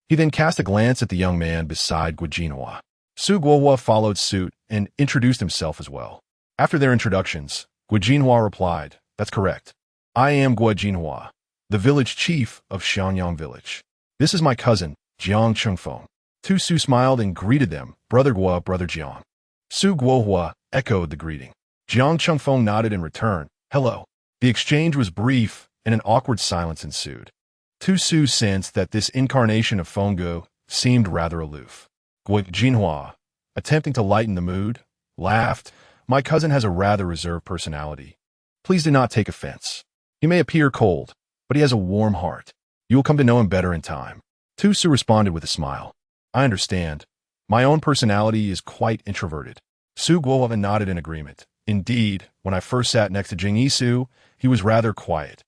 He then cast a glance at the young man beside Guo Jinhua. Su Guohua followed suit and introduced himself as well. After their introductions, Guo Jinhua replied, That's correct. I am Guo Jinhua, the village chief of Xiangyang Village. This is my cousin, Jiang Chengfeng. Tu Su smiled and greeted them, Brother Guo, Brother Jiang. Su Guohua echoed the greeting. Jiang Chengfeng nodded in return, Hello. The exchange was brief and an awkward silence ensued. Tu Su sensed that this incarnation of Fenggu seemed rather aloof. Guo Jinhua, attempting to lighten the mood, laughed. My cousin has a rather reserved personality. Please do not take offense. He may appear cold, but he has a warm heart. You will come to know him better in time. Tu Su responded with a smile. I understand. My own personality is quite introverted. Su Guohua nodded in agreement. Indeed, when I first sat next to Jing Yisu, he was rather quiet.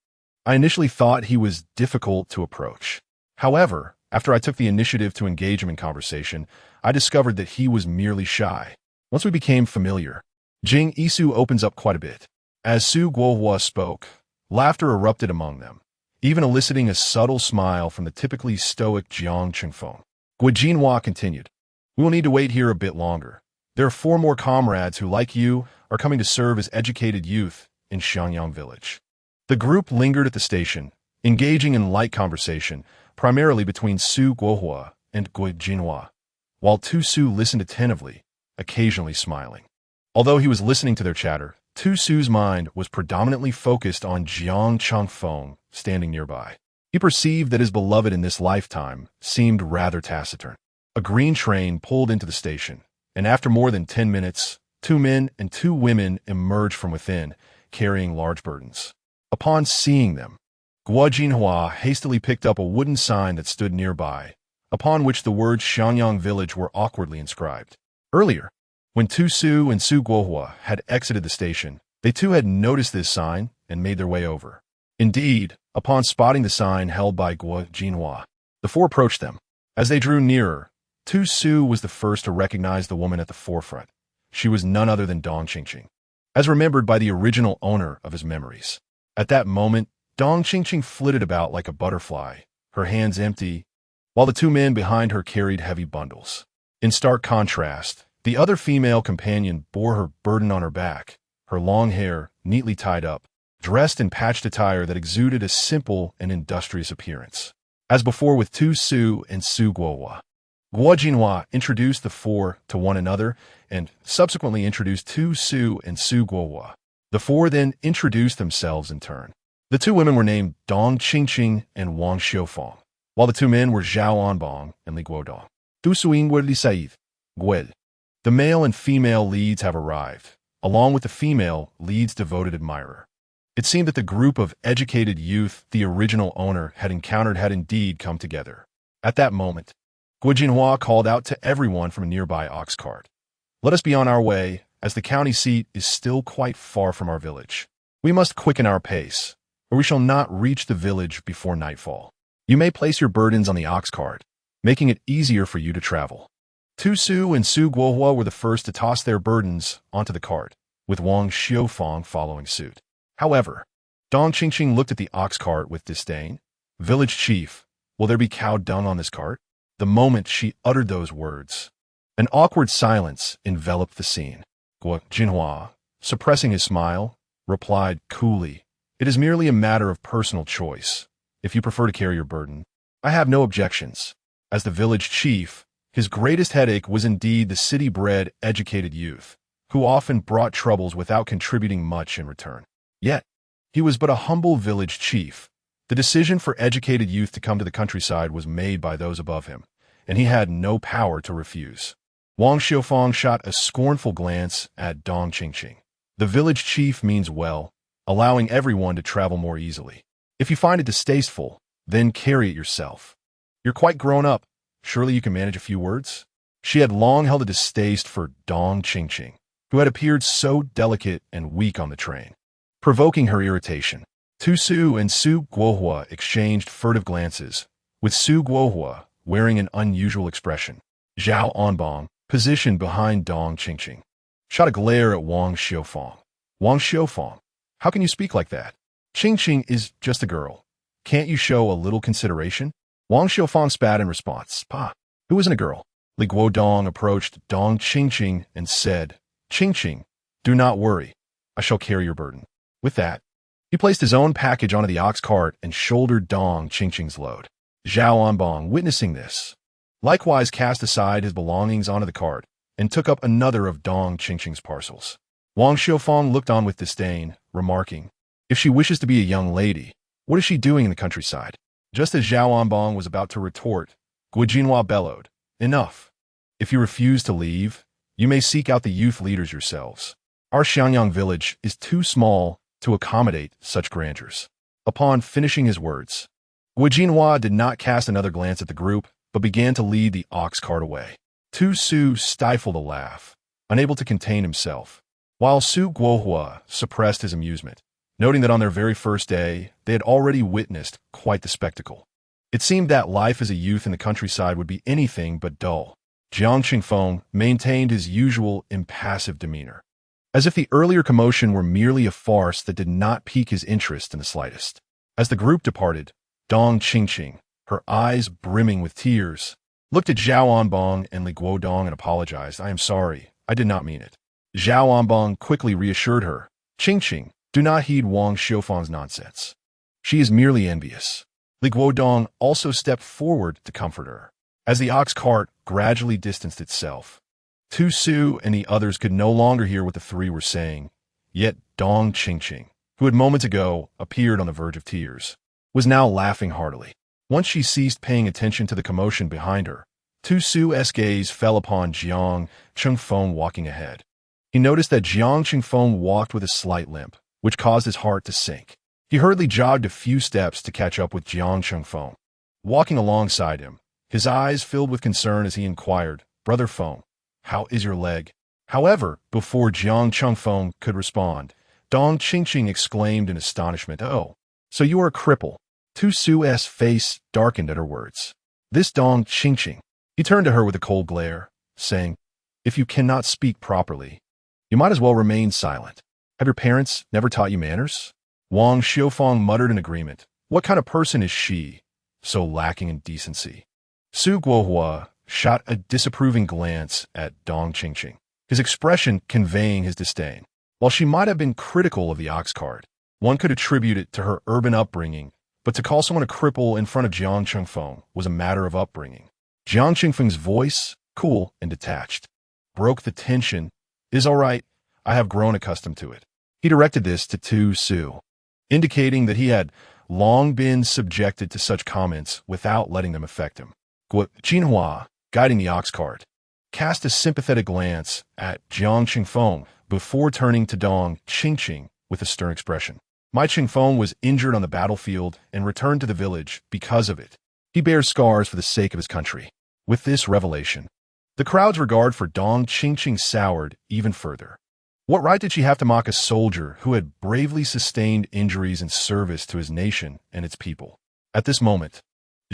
I initially thought he was difficult to approach. However, after I took the initiative to engage him in conversation, I discovered that he was merely shy. Once we became familiar, Jing Yisu opens up quite a bit. As Su Guohua spoke, laughter erupted among them, even eliciting a subtle smile from the typically stoic Jiang Chengfeng. Guo Jinhua continued, We will need to wait here a bit longer. There are 4 more comrades who, like you, are coming to serve as educated youth in Xiangyang village. The group lingered at the station, engaging in light conversation, primarily between Su Guohua and Gui Jinhua, while Tu Su listened attentively, occasionally smiling. Although he was listening to their chatter, Tu Su's mind was predominantly focused on Jiang Changfeng standing nearby. He perceived that his beloved in this lifetime seemed rather taciturn. A green train pulled into the station, and after more than 10 minutes, 2 men and 2 women emerged from within, carrying large burdens. Upon seeing them, Guo Jinhua hastily picked up a wooden sign that stood nearby, upon which the words Xiangyang Village were awkwardly inscribed. Earlier, when Tu Su and Su Guohua had exited the station, they too had noticed this sign and made their way over. Indeed, upon spotting the sign held by Guo Jinhua, the 4 approached them. As they drew nearer, Tu Su was the first to recognize the woman at the forefront. She was none other than Dong Qingqing, as remembered by the original owner of his memories. At that moment, Dong Qingqing flitted about like a butterfly, her hands empty, while the 2 men behind her carried heavy bundles. In stark contrast, the other female companion bore her burden on her back, her long hair neatly tied up, dressed in patched attire that exuded a simple and industrious appearance. As before with Tu Su and Su Guohua, Guo Jinhua introduced the 4 to one another and subsequently introduced Tu Su and Su Guohua. The 4 then introduced themselves in turn. The 2 women were named Dong Qingqing and Wang Xiufang, while the 2 men were Zhao Anbang and Li Guodong. Tu Suin Li Said, Guel. The male and female leads have arrived, along with the female lead's devoted admirer. It seemed that the group of educated youth the original owner had encountered had indeed come together. At that moment, Guo Jinhua called out to everyone from a nearby ox cart. Let us be on our way, as the county seat is still quite far from our village. We must quicken our pace, or we shall not reach the village before nightfall. You may place your burdens on the ox cart, making it easier for you to travel. Tu Su and Su Guohua were the first to toss their burdens onto the cart, with Wang Xiufang following suit. However, Dong Qingqing looked at the ox cart with disdain. Village chief, will there be cow dung on this cart? The moment she uttered those words, an awkward silence enveloped the scene. Guo Jinhua, suppressing his smile, replied coolly, "It is merely a matter of personal choice. If you prefer to carry your burden, I have no objections." As the village chief, his greatest headache was indeed the city-bred, educated youth, who often brought troubles without contributing much in return. Yet, he was but a humble village chief. The decision for educated youth to come to the countryside was made by those above him, and he had no power to refuse. Wang Xiufang shot a scornful glance at Dong Qingqing. The village chief means well, allowing everyone to travel more easily. If you find it distasteful, then carry it yourself. You're quite grown up. Surely you can manage a few words? She had long held a distaste for Dong Qingqing, who had appeared so delicate and weak on the train, provoking her irritation. Tu Su and Su Guohua exchanged furtive glances, with Su Guohua wearing an unusual expression. Zhao Anbang, positioned behind Dong Qingqing, shot a glare at Wang Xiufang. Wang Xiufang, how can you speak like that? Qingqing is just a girl. Can't you show a little consideration? Wang Xiufang spat in response. Pa, who isn't a girl? Li Guodong approached Dong Qingqing and said, Qingqing, do not worry. I shall carry your burden. With that, he placed his own package onto the ox cart and shouldered Dong Qingqing's load. Zhao Anbang, witnessing this, likewise cast aside his belongings onto the cart and took up another of Dong Qingqing's parcels. Wang Xiufang looked on with disdain, remarking, if she wishes to be a young lady, what is she doing in the countryside? Just as Zhao Anbang was about to retort, Guo Jinhua bellowed, enough. If you refuse to leave, you may seek out the youth leaders yourselves. Our Xiangyang village is too small to accommodate such grandeurs. Upon finishing his words, Guo Jinhua did not cast another glance at the group, but began to lead the ox cart away. Tu Su stifled a laugh, unable to contain himself, while Su Guohua suppressed his amusement, noting that on their very first day, they had already witnessed quite the spectacle. It seemed that life as a youth in the countryside would be anything but dull. Jiang Qingfeng maintained his usual impassive demeanor, as if the earlier commotion were merely a farce that did not pique his interest in the slightest. As the group departed, Dong Qingqing, her eyes brimming with tears, looked at Zhao Anbang and Li Guodong and apologized. I am sorry. I did not mean it. Zhao Anbang quickly reassured her. Qingqing, do not heed Wang Xiufang's nonsense. She is merely envious. Li Guodong also stepped forward to comfort her. As the ox cart gradually distanced itself, Tu Su and the others could no longer hear what the three were saying. Yet Dong Qingqing, who had moments ago appeared on the verge of tears, was now laughing heartily. Once she ceased paying attention to the commotion behind her, Tu Su's gaze fell upon Jiang Chengfeng walking ahead. He noticed that Jiang Chengfeng walked with a slight limp, which caused his heart to sink. He hurriedly jogged a few steps to catch up with Jiang Chengfeng. Walking alongside him, his eyes filled with concern as he inquired, Brother Feng, how is your leg? However, before Jiang Chengfeng could respond, Dong Qingqing exclaimed in astonishment, Oh, so you are a cripple. Tu Su's face darkened at her words. This Dong Qingqing. He turned to her with a cold glare, saying, If you cannot speak properly, you might as well remain silent. Have your parents never taught you manners? Wang Xiufang muttered in agreement. What kind of person is she, so lacking in decency? Su Guohua shot a disapproving glance at Dong Qingqing, his expression conveying his disdain. While she might have been critical of the ox cart, one could attribute it to her urban upbringing, but to call someone a cripple in front of Jiang Chengfeng was a matter of upbringing. Jiang Chengfeng's voice, cool and detached, broke the tension. Is all right, I have grown accustomed to it. He directed this to Tu Su, indicating that he had long been subjected to such comments without letting them affect him. Jinhua, guiding the ox cart, cast a sympathetic glance at Jiang Chengfeng before turning to Dong Qingqing with a stern expression. My Chengfeng was injured on the battlefield and returned to the village because of it. He bears scars for the sake of his country. With this revelation, the crowd's regard for Dong Qingqing soured even further. What right did she have to mock a soldier who had bravely sustained injuries in service to his nation and its people? At this moment,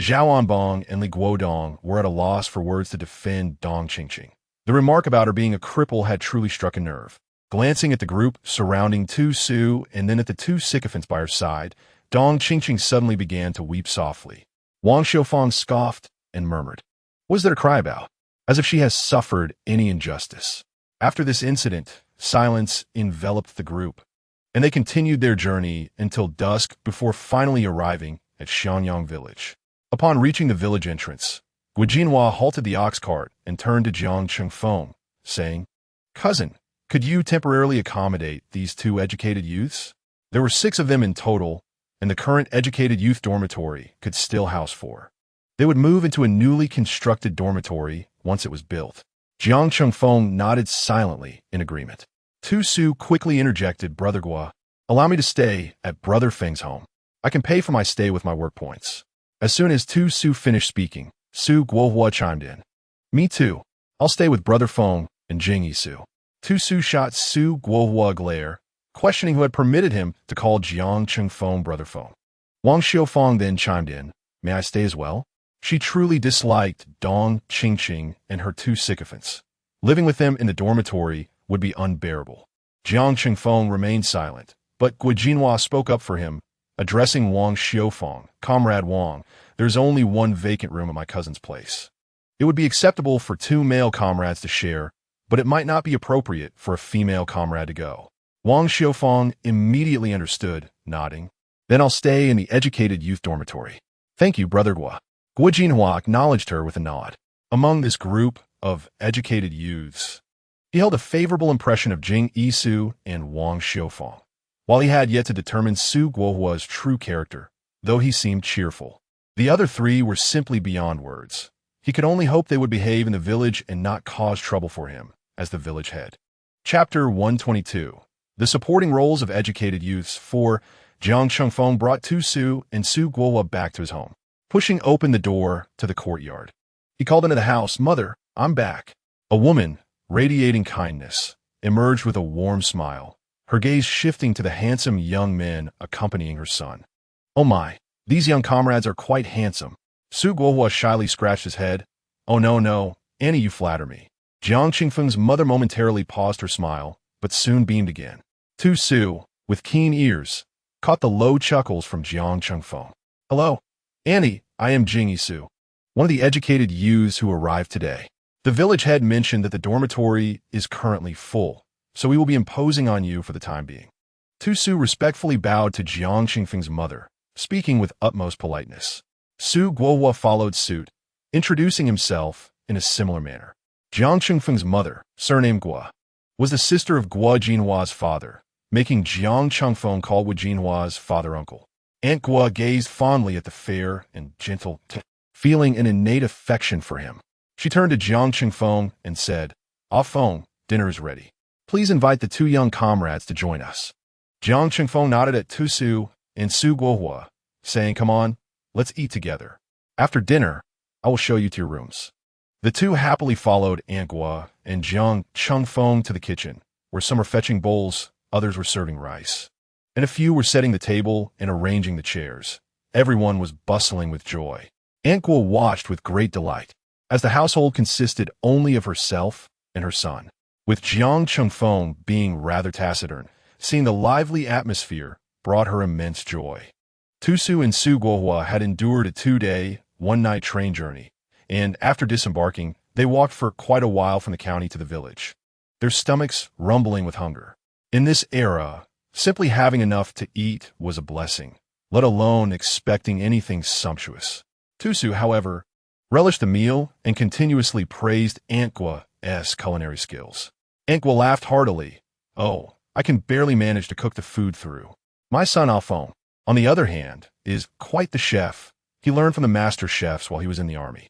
Zhao Anbang and Li Guodong were at a loss for words to defend Dong Qingqing. The remark about her being a cripple had truly struck a nerve. Glancing at the group surrounding Tu Su and then at the two sycophants by her side, Dong Qingqing suddenly began to weep softly. Wang Xiufang scoffed and murmured, What is there to cry about? As if she has suffered any injustice. After this incident, silence enveloped the group, and they continued their journey until dusk before finally arriving at Xianyang village. Upon reaching the village entrance, Guijinhua halted the ox cart and turned to Jiang Chengfeng, saying, Cousin, could you temporarily accommodate these two educated youths? There were 6 of them in total, and the current educated youth dormitory could still house 4. They would move into a newly constructed dormitory once it was built. Jiang Chengfeng nodded silently in agreement. Tu Su quickly interjected, Brother Gua, allow me to stay at Brother Feng's home. I can pay for my stay with my work points. As soon as Tu Su finished speaking, Su Guohua chimed in. Me too. I'll stay with Brother Feng and Jing Yisu. Tu Su shot Su Guohua a glare, questioning who had permitted him to call Jiang Chengfeng Brother Feng. Wang Xiufang then chimed in, May I stay as well? She truly disliked Dong Qingqing and her 2 sycophants. Living with them in the dormitory would be unbearable. Jiang Chengfeng remained silent, but Guijinhua spoke up for him, addressing Wang Xiufang. Comrade Wang, there's only 1 vacant room at my cousin's place. It would be acceptable for 2 male comrades to share, but it might not be appropriate for a female comrade to go. Wang Xiufang immediately understood, nodding. Then I'll stay in the educated youth dormitory. Thank you, Brother Gua. Guijinhua acknowledged her with a nod. Among this group of educated youths, he held a favorable impression of Jing Yisu and Wang Xiufang. While he had yet to determine Su Guohua's true character, though he seemed cheerful, the other 3 were simply beyond words. He could only hope they would behave in the village and not cause trouble for him as the village head. Chapter 122. The supporting roles of educated youths. 4. Jiang Chengfeng brought Tu Su and Su Guohua back to his home, pushing open the door to the courtyard. He called into the house, Mother, I'm back. A woman, radiating kindness, emerged with a warm smile, her gaze shifting to the handsome young men accompanying her son. Oh my, these young comrades are quite handsome. Su Guohua shyly scratched his head. Oh no, Annie, you flatter me. Jiang Qingfeng's mother momentarily paused her smile, but soon beamed again. Tu Su, with keen ears, caught the low chuckles from Jiang Chengfeng. Hello, Annie, I am Jing Yisu, one of the educated youths who arrived today. The village head mentioned that the dormitory is currently full, so we will be imposing on you for the time being. Tu-Su respectfully bowed to Jiang Qingfeng's mother, speaking with utmost politeness. Su Guohua followed suit, introducing himself in a similar manner. Jiang Qingfeng's mother, surnamed Guo, was the sister of Guo Jinhua's father, making Jiang Qingfeng call Wu Jinhua's father-uncle. Aunt Guo gazed fondly at the fair and gentle, feeling an innate affection for him. She turned to Jiang Qingfeng and said, "Ah Feng, dinner is ready. Please invite the two young comrades to join us." Jiang Qingfeng nodded at Tu-Su and Su Guohua, saying, "Come on, let's eat together. After dinner, I will show you to your rooms." The two happily followed Aunt Guo and Jiang Qingfeng to the kitchen, where some were fetching bowls, others were serving rice, and a few were setting the table and arranging the chairs. Everyone was bustling with joy. Aunt Guo watched with great delight, as the household consisted only of herself and her son, with Jiang Qingfeng being rather taciturn. Seeing the lively atmosphere brought her immense joy. Tu-Su and Su Guohua had endured a 2-day, 1-night train journey, and after disembarking, they walked for quite a while from the county to the village, their stomachs rumbling with hunger. In this era, simply having enough to eat was a blessing, let alone expecting anything sumptuous. Tu-Su, however, relished the meal and continuously praised Aunt Guo's culinary skills. Aunt Guo laughed heartily. "Oh, I can barely manage to cook the food through. My son Alphonse, on the other hand, is quite the chef. He learned from the master chefs while he was in the army."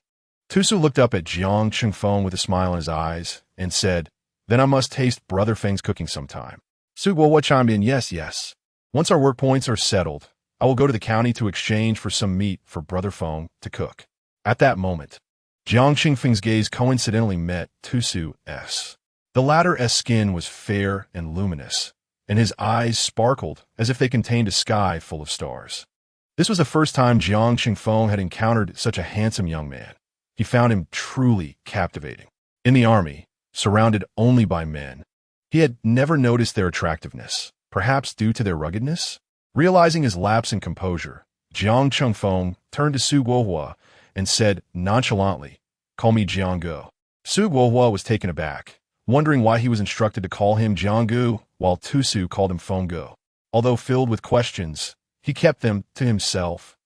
Tu-Su looked up at Jiang Qingfeng with a smile in his eyes and said, "Then I must taste Brother Feng's cooking sometime." Su Guohua chimed in, Yes. Once our work points are settled, I will go to the county to exchange for some meat for Brother Feng to cook." At that moment, Jiang Qingfeng's gaze coincidentally met Tu-Su's. The latter's skin was fair and luminous, and his eyes sparkled as if they contained a sky full of stars. This was the first time Jiang Qingfeng had encountered such a handsome young man. He found him truly captivating. In the army, surrounded only by men, he had never noticed their attractiveness, perhaps due to their ruggedness. Realizing his lapse in composure, Jiang Qingfeng turned to Su Guohua and said nonchalantly, "Call me Jianggu." Su Guohua was taken aback, wondering why he was instructed to call him Jianggu while Tu-Su called him Fenggu. Although filled with questions, he kept them to himself,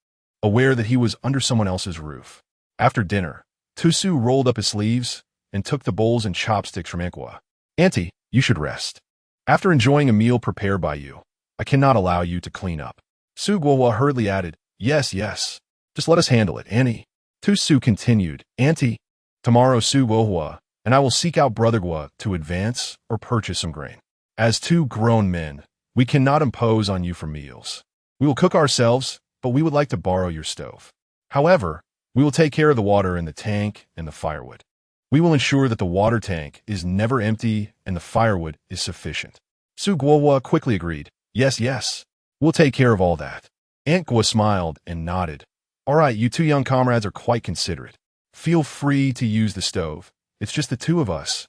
aware that he was under someone else's roof. After dinner, Tu-Su rolled up his sleeves and took the bowls and chopsticks from Aunt Guo. "Auntie, you should rest. After enjoying a meal prepared by you, I cannot allow you to clean up." Su Guohua hurriedly added, Yes. Just let us handle it, Auntie." Tu-Su continued, "Auntie, tomorrow Su Guohua and I will seek out Brother Guo to advance or purchase some grain. As two grown men, we cannot impose on you for meals. We will cook ourselves, but we would like to borrow your stove. However, we will take care of the water in the tank and the firewood. We will ensure that the water tank is never empty and the firewood is sufficient." Su Guohua quickly agreed, Yes. We'll take care of all that." Aunt Guo smiled and nodded. "All right, you two young comrades are quite considerate. Feel free to use the stove. It's just the two of us,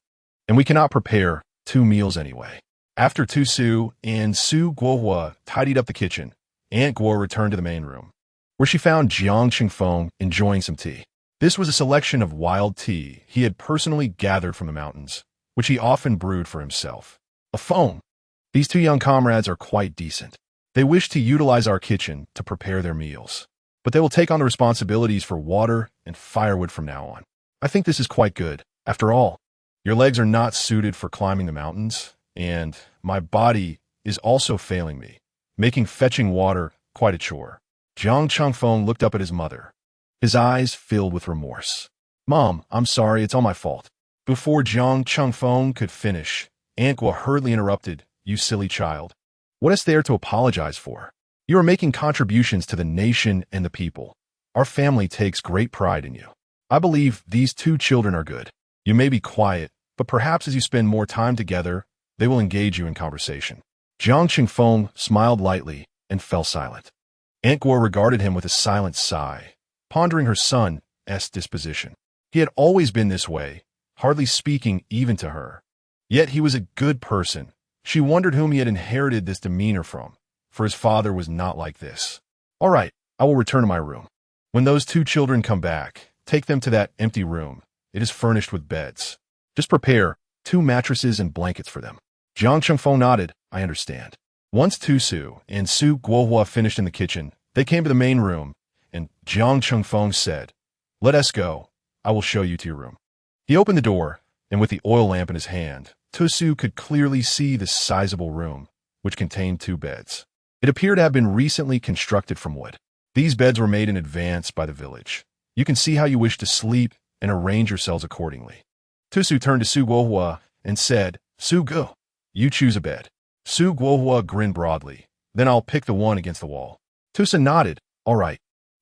and we cannot prepare 2 meals anyway." After Tu-Su and Su Guohua tidied up the kitchen, Aunt Guo returned to the main room, where she found Jiang Qingfeng enjoying some tea. This was a selection of wild tea he had personally gathered from the mountains, which he often brewed for himself. A foam. These two young comrades are quite decent. They wish to utilize our kitchen to prepare their meals, but they will take on the responsibilities for water and firewood from now on. I think this is quite good. After all, your legs are not suited for climbing the mountains, and my body is also failing me, making fetching water quite a chore." Jiang Qingfeng looked up at his mother, his eyes filled with remorse. "Mom, I'm sorry, it's all my fault." Before Jiang Qingfeng could finish, Aunt Guo hurriedly interrupted, "You silly child. What is there to apologize for? You are making contributions to the nation and the people. Our family takes great pride in you. I believe these 2 children are good. You may be quiet, but perhaps as you spend more time together, they will engage you in conversation." Jiang Qingfeng smiled lightly and fell silent. Aunt Guo regarded him with a silent sigh, pondering her son's disposition. He had always been this way, hardly speaking even to her. Yet he was a good person. She wondered whom he had inherited this demeanor from, for his father was not like this. "All right, I will return to my room. When those 2 children come back, take them to that empty room It is furnished with beds. Just prepare 2 mattresses and blankets for them. Jiang Chengfeng nodded. I understand. Once Tusu and Su Guohua finished in the kitchen, they came to the main room, and Jiang Chengfeng said, "Let us go. I will show you to your room." He opened the door, and with the oil lamp in his hand, Tusu could clearly see the sizable room, which contained 2 beds. It appeared to have been recently constructed from wood. These beds were made in advance by the village. You can see how you wish to sleep and arrange yourselves accordingly. Tusu turned to Su Guohua and said, "Su Gu, you choose a bed." Su Guohua grinned broadly. "Then I'll pick the one against the wall." Tusu nodded. "All right.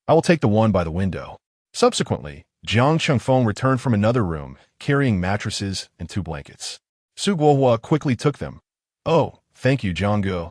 I will take the one by the window." Subsequently, Jiang Chengfeng returned from another room, carrying mattresses and 2 blankets. Su Guohua quickly took them. "Oh, thank you, Jiang Gu.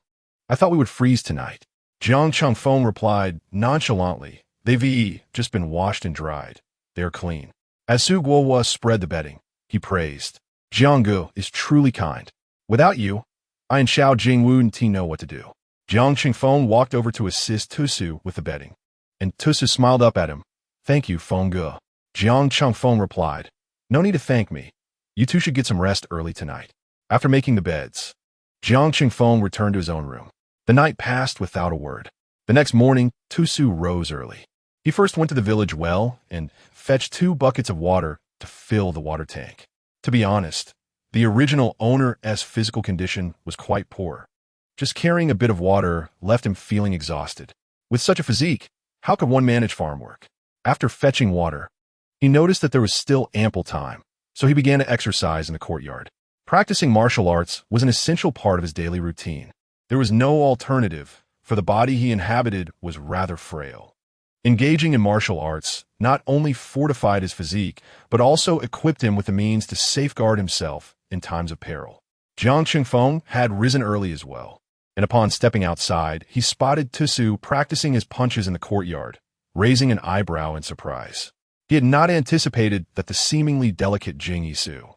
I thought we would freeze tonight." Jiang Chengfeng replied nonchalantly, "They've just been washed and dried. They are clean." As Su Guohua spread the bedding, he praised, "Jiang Gu is truly kind. Without you, I and Xiao Jingwu and Ti know what to do." Jiang Chengfeng walked over to assist Tusu with the bedding, and Tusu smiled up at him. "Thank you, Feng Gu." Jiang Chengfeng replied, "No need to thank me. You 2 should get some rest early tonight." After making the beds, Jiang Chengfeng returned to his own room. The night passed without a word. The next morning, Tusu rose early. He first went to the village well and fetched 2 buckets of water to fill the water tank. To be honest, the original owner's physical condition was quite poor. Just carrying a bit of water left him feeling exhausted. With such a physique, how could one manage farm work? After fetching water, he noticed that there was still ample time, so he began to exercise in the courtyard. Practicing martial arts was an essential part of his daily routine. There was no alternative, for the body he inhabited was rather frail. Engaging in martial arts not only fortified his physique, but also equipped him with the means to safeguard himself in times of peril. Jiang Chengfeng had risen early as well, and upon stepping outside, he spotted Tusu practicing his punches in the courtyard, raising an eyebrow in surprise. He had not anticipated that the seemingly delicate Jing Yisu,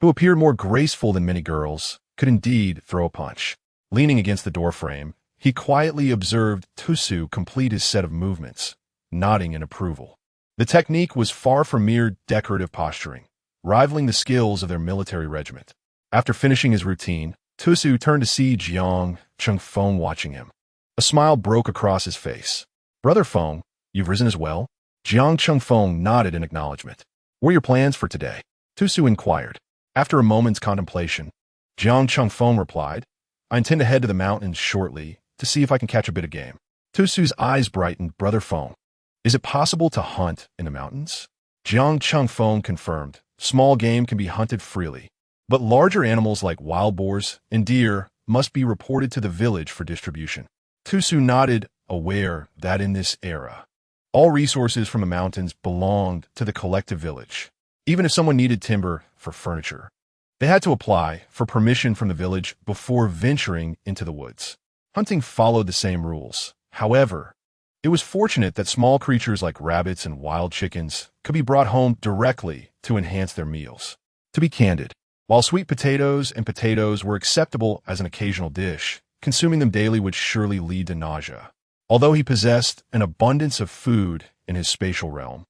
who appeared more graceful than many girls, could indeed throw a punch. Leaning against the doorframe, he quietly observed Tusu complete his set of movements, nodding in approval. The technique was far from mere decorative posturing, rivaling the skills of their military regiment. After finishing his routine, Tusu turned to see Jiang Chengfeng watching him. A smile broke across his face. "Brother Feng, you've risen as well?" Jiang Chengfeng nodded in acknowledgement. "What are your plans for today?" Tusu inquired. After a moment's contemplation, Jiang Chengfeng replied, "I intend to head to the mountains shortly to see if I can catch a bit of game." Tusu's eyes brightened. "Brother Feng, is it possible to hunt in the mountains?" Jiang Chengfeng confirmed, "Small game can be hunted freely, but larger animals like wild boars and deer must be reported to the village for distribution." Tusu nodded, aware that in this era, all resources from the mountains belonged to the collective village. Even if someone needed timber for furniture, they had to apply for permission from the village before venturing into the woods. Hunting followed the same rules. However, it was fortunate that small creatures like rabbits and wild chickens could be brought home directly to enhance their meals. To be candid, while sweet potatoes and potatoes were acceptable as an occasional dish, consuming them daily would surely lead to nausea. Although he possessed an abundance of food in his spatial realm,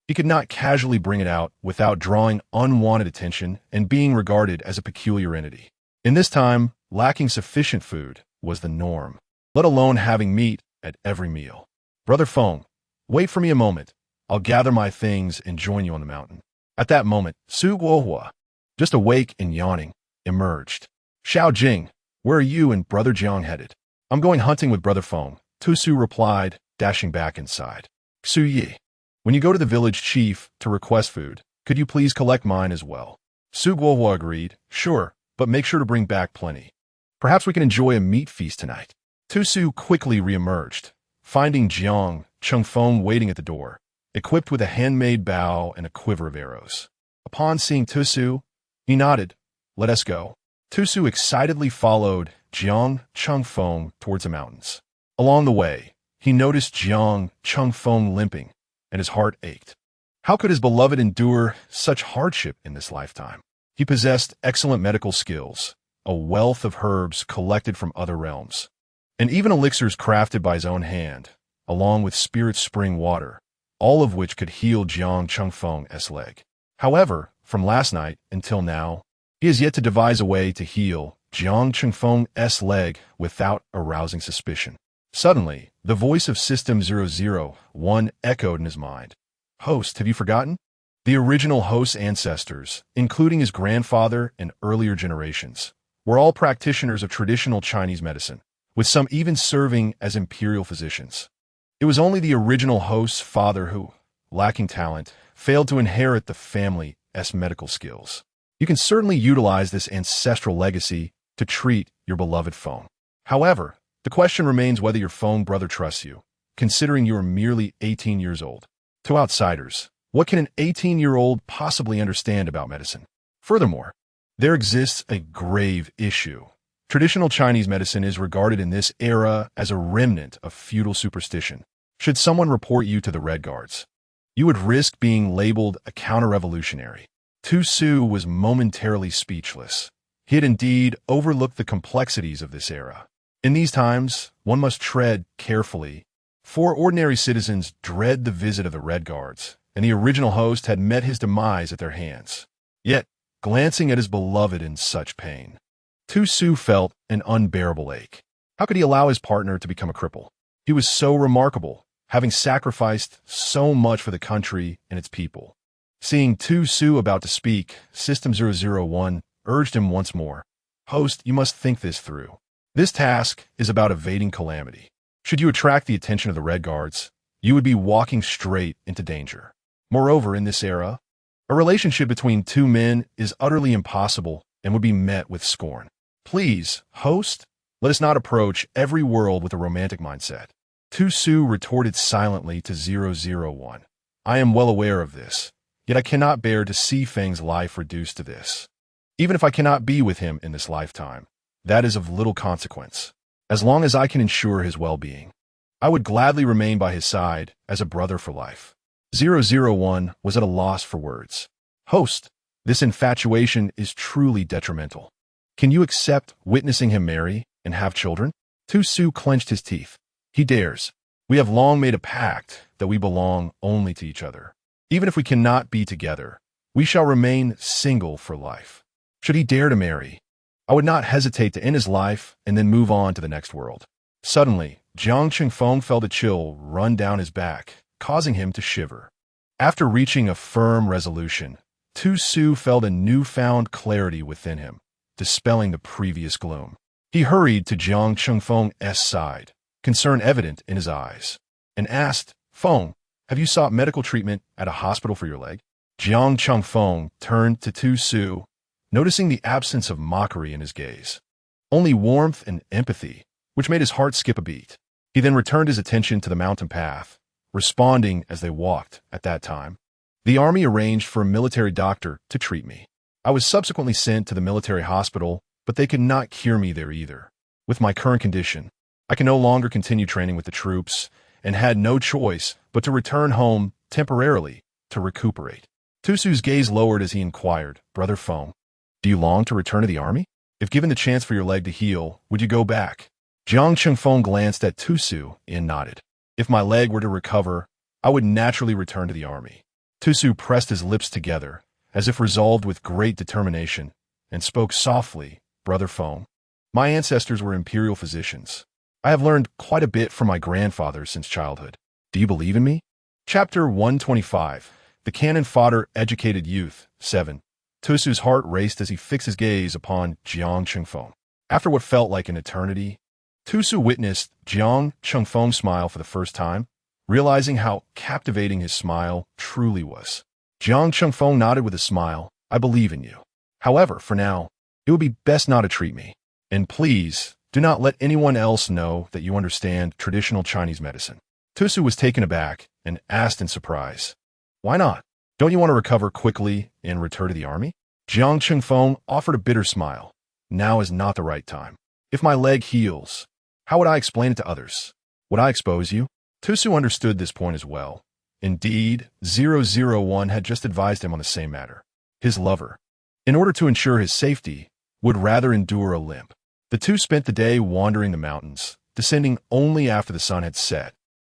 he could not casually bring it out without drawing unwanted attention and being regarded as a peculiar entity. In this time, lacking sufficient food was the norm, let alone having meat at every meal. "Brother Feng, wait for me a moment. I'll gather my things and join you on the mountain." At that moment, Su Guohua, just awake and yawning, emerged. "Xiao Jing, where are you and Brother Jiang headed?" "I'm going hunting with Brother Feng," Tusu replied, dashing back inside. "Su Yi, when you go to the village chief to request food, could you please collect mine as well?" Su Guohua agreed, "Sure, but make sure to bring back plenty. Perhaps we can enjoy a meat feast tonight." Tusu quickly reemerged, finding Jiang Chengfeng waiting at the door, equipped with a handmade bow and a quiver of arrows. Upon seeing Tusu, he nodded, "Let us go." Tusu excitedly followed Jiang Chengfeng towards the mountains. Along the way, he noticed Jiang Chengfeng limping, and his heart ached. How could his beloved endure such hardship in this lifetime? He possessed excellent medical skills, a wealth of herbs collected from other realms, and even elixirs crafted by his own hand, along with spirit spring water, all of which could heal Jiang Chengfeng's leg. However, from last night until now, he has yet to devise a way to heal Jiang Chengfeng's leg without arousing suspicion. Suddenly, the voice of System 001 echoed in his mind. Host, have you forgotten? The original host's ancestors, including his grandfather and earlier generations, were all practitioners of traditional Chinese medicine, with some even serving as imperial physicians. It was only the original host's father who, lacking talent, failed to inherit the family's medical skills. You can certainly utilize this ancestral legacy to treat your beloved Feng. However, the question remains whether your Feng brother trusts you, considering you are merely 18 years old. To outsiders, what can an 18-year-old possibly understand about medicine? Furthermore, there exists a grave issue. Traditional Chinese medicine is regarded in this era as a remnant of feudal superstition. Should someone report you to the Red Guards, you would risk being labeled a counter-revolutionary. Tu Su was momentarily speechless. He had indeed overlooked the complexities of this era. In these times, one must tread carefully, for ordinary citizens dread the visit of the Red Guards, and the original host had met his demise at their hands. Yet, glancing at his beloved in such pain, Tu Su felt an unbearable ache. How could he allow his partner to become a cripple? He was so remarkable, having sacrificed so much for the country and its people. Seeing Tu Su about to speak, System 001 urged him once more. Host, you must think this through. This task is about evading calamity. Should you attract the attention of the Red Guards, you would be walking straight into danger. Moreover, in this era, a relationship between two men is utterly impossible and would be met with scorn. Please, host, let us not approach every world with a romantic mindset. Tu Su retorted silently to 001. I am well aware of this, yet I cannot bear to see Feng's life reduced to this. Even if I cannot be with him in this lifetime, that is of little consequence. As long as I can ensure his well-being, I would gladly remain by his side as a brother for life. 001 was at a loss for words. Host, this infatuation is truly detrimental. Can you accept witnessing him marry and have children? Tu Su clenched his teeth. He dares. We have long made a pact that we belong only to each other. Even if we cannot be together, we shall remain single for life. Should he dare to marry, I would not hesitate to end his life and then move on to the next world. Suddenly, Jiang Chengfeng felt a chill run down his back, causing him to shiver. After reaching a firm resolution, Tu Su felt a newfound clarity within him, dispelling the previous gloom. He hurried to Jiang Chengfeng's side, concern evident in his eyes, and asked, Feng, have you sought medical treatment at a hospital for your leg? Jiang Chengfeng turned to Tu Su, noticing the absence of mockery in his gaze. Only warmth and empathy, which made his heart skip a beat. He then returned his attention to the mountain path, responding as they walked at that time. The army arranged for a military doctor to treat me. I was subsequently sent to the military hospital, but they could not cure me there either. With my current condition, I can no longer continue training with the troops and had no choice but to return home temporarily to recuperate. Tu Su's gaze lowered as he inquired, Brother Feng, do you long to return to the army? If given the chance for your leg to heal, would you go back? Jiang Chengfeng glanced at Tu Su and nodded. If my leg were to recover, I would naturally return to the army. Tu Su pressed his lips together, as if resolved with great determination, and spoke softly, Brother Feng, my ancestors were imperial physicians. I have learned quite a bit from my grandfather since childhood. Do you believe in me? Chapter 125, The Cannon Fodder Educated Youth, 7. Tu Su's heart raced as he fixed his gaze upon Jiang Chengfeng. After what felt like an eternity, Tu Su witnessed Jiang Chengfeng smile for the first time, realizing how captivating his smile truly was. Jiang Chengfeng nodded with a smile. I believe in you. However, for now, it would be best not to treat me. And please, do not let anyone else know that you understand traditional Chinese medicine. Tu Su was taken aback and asked in surprise, why not? Don't you want to recover quickly and return to the army? Jiang Chengfeng offered a bitter smile. Now is not the right time. If my leg heals, how would I explain it to others? Would I expose you? Tu Su understood this point as well. Indeed, 001 had just advised him on the same matter. His lover, in order to ensure his safety, would rather endure a limp. The two spent the day wandering the mountains, descending only after the sun had set,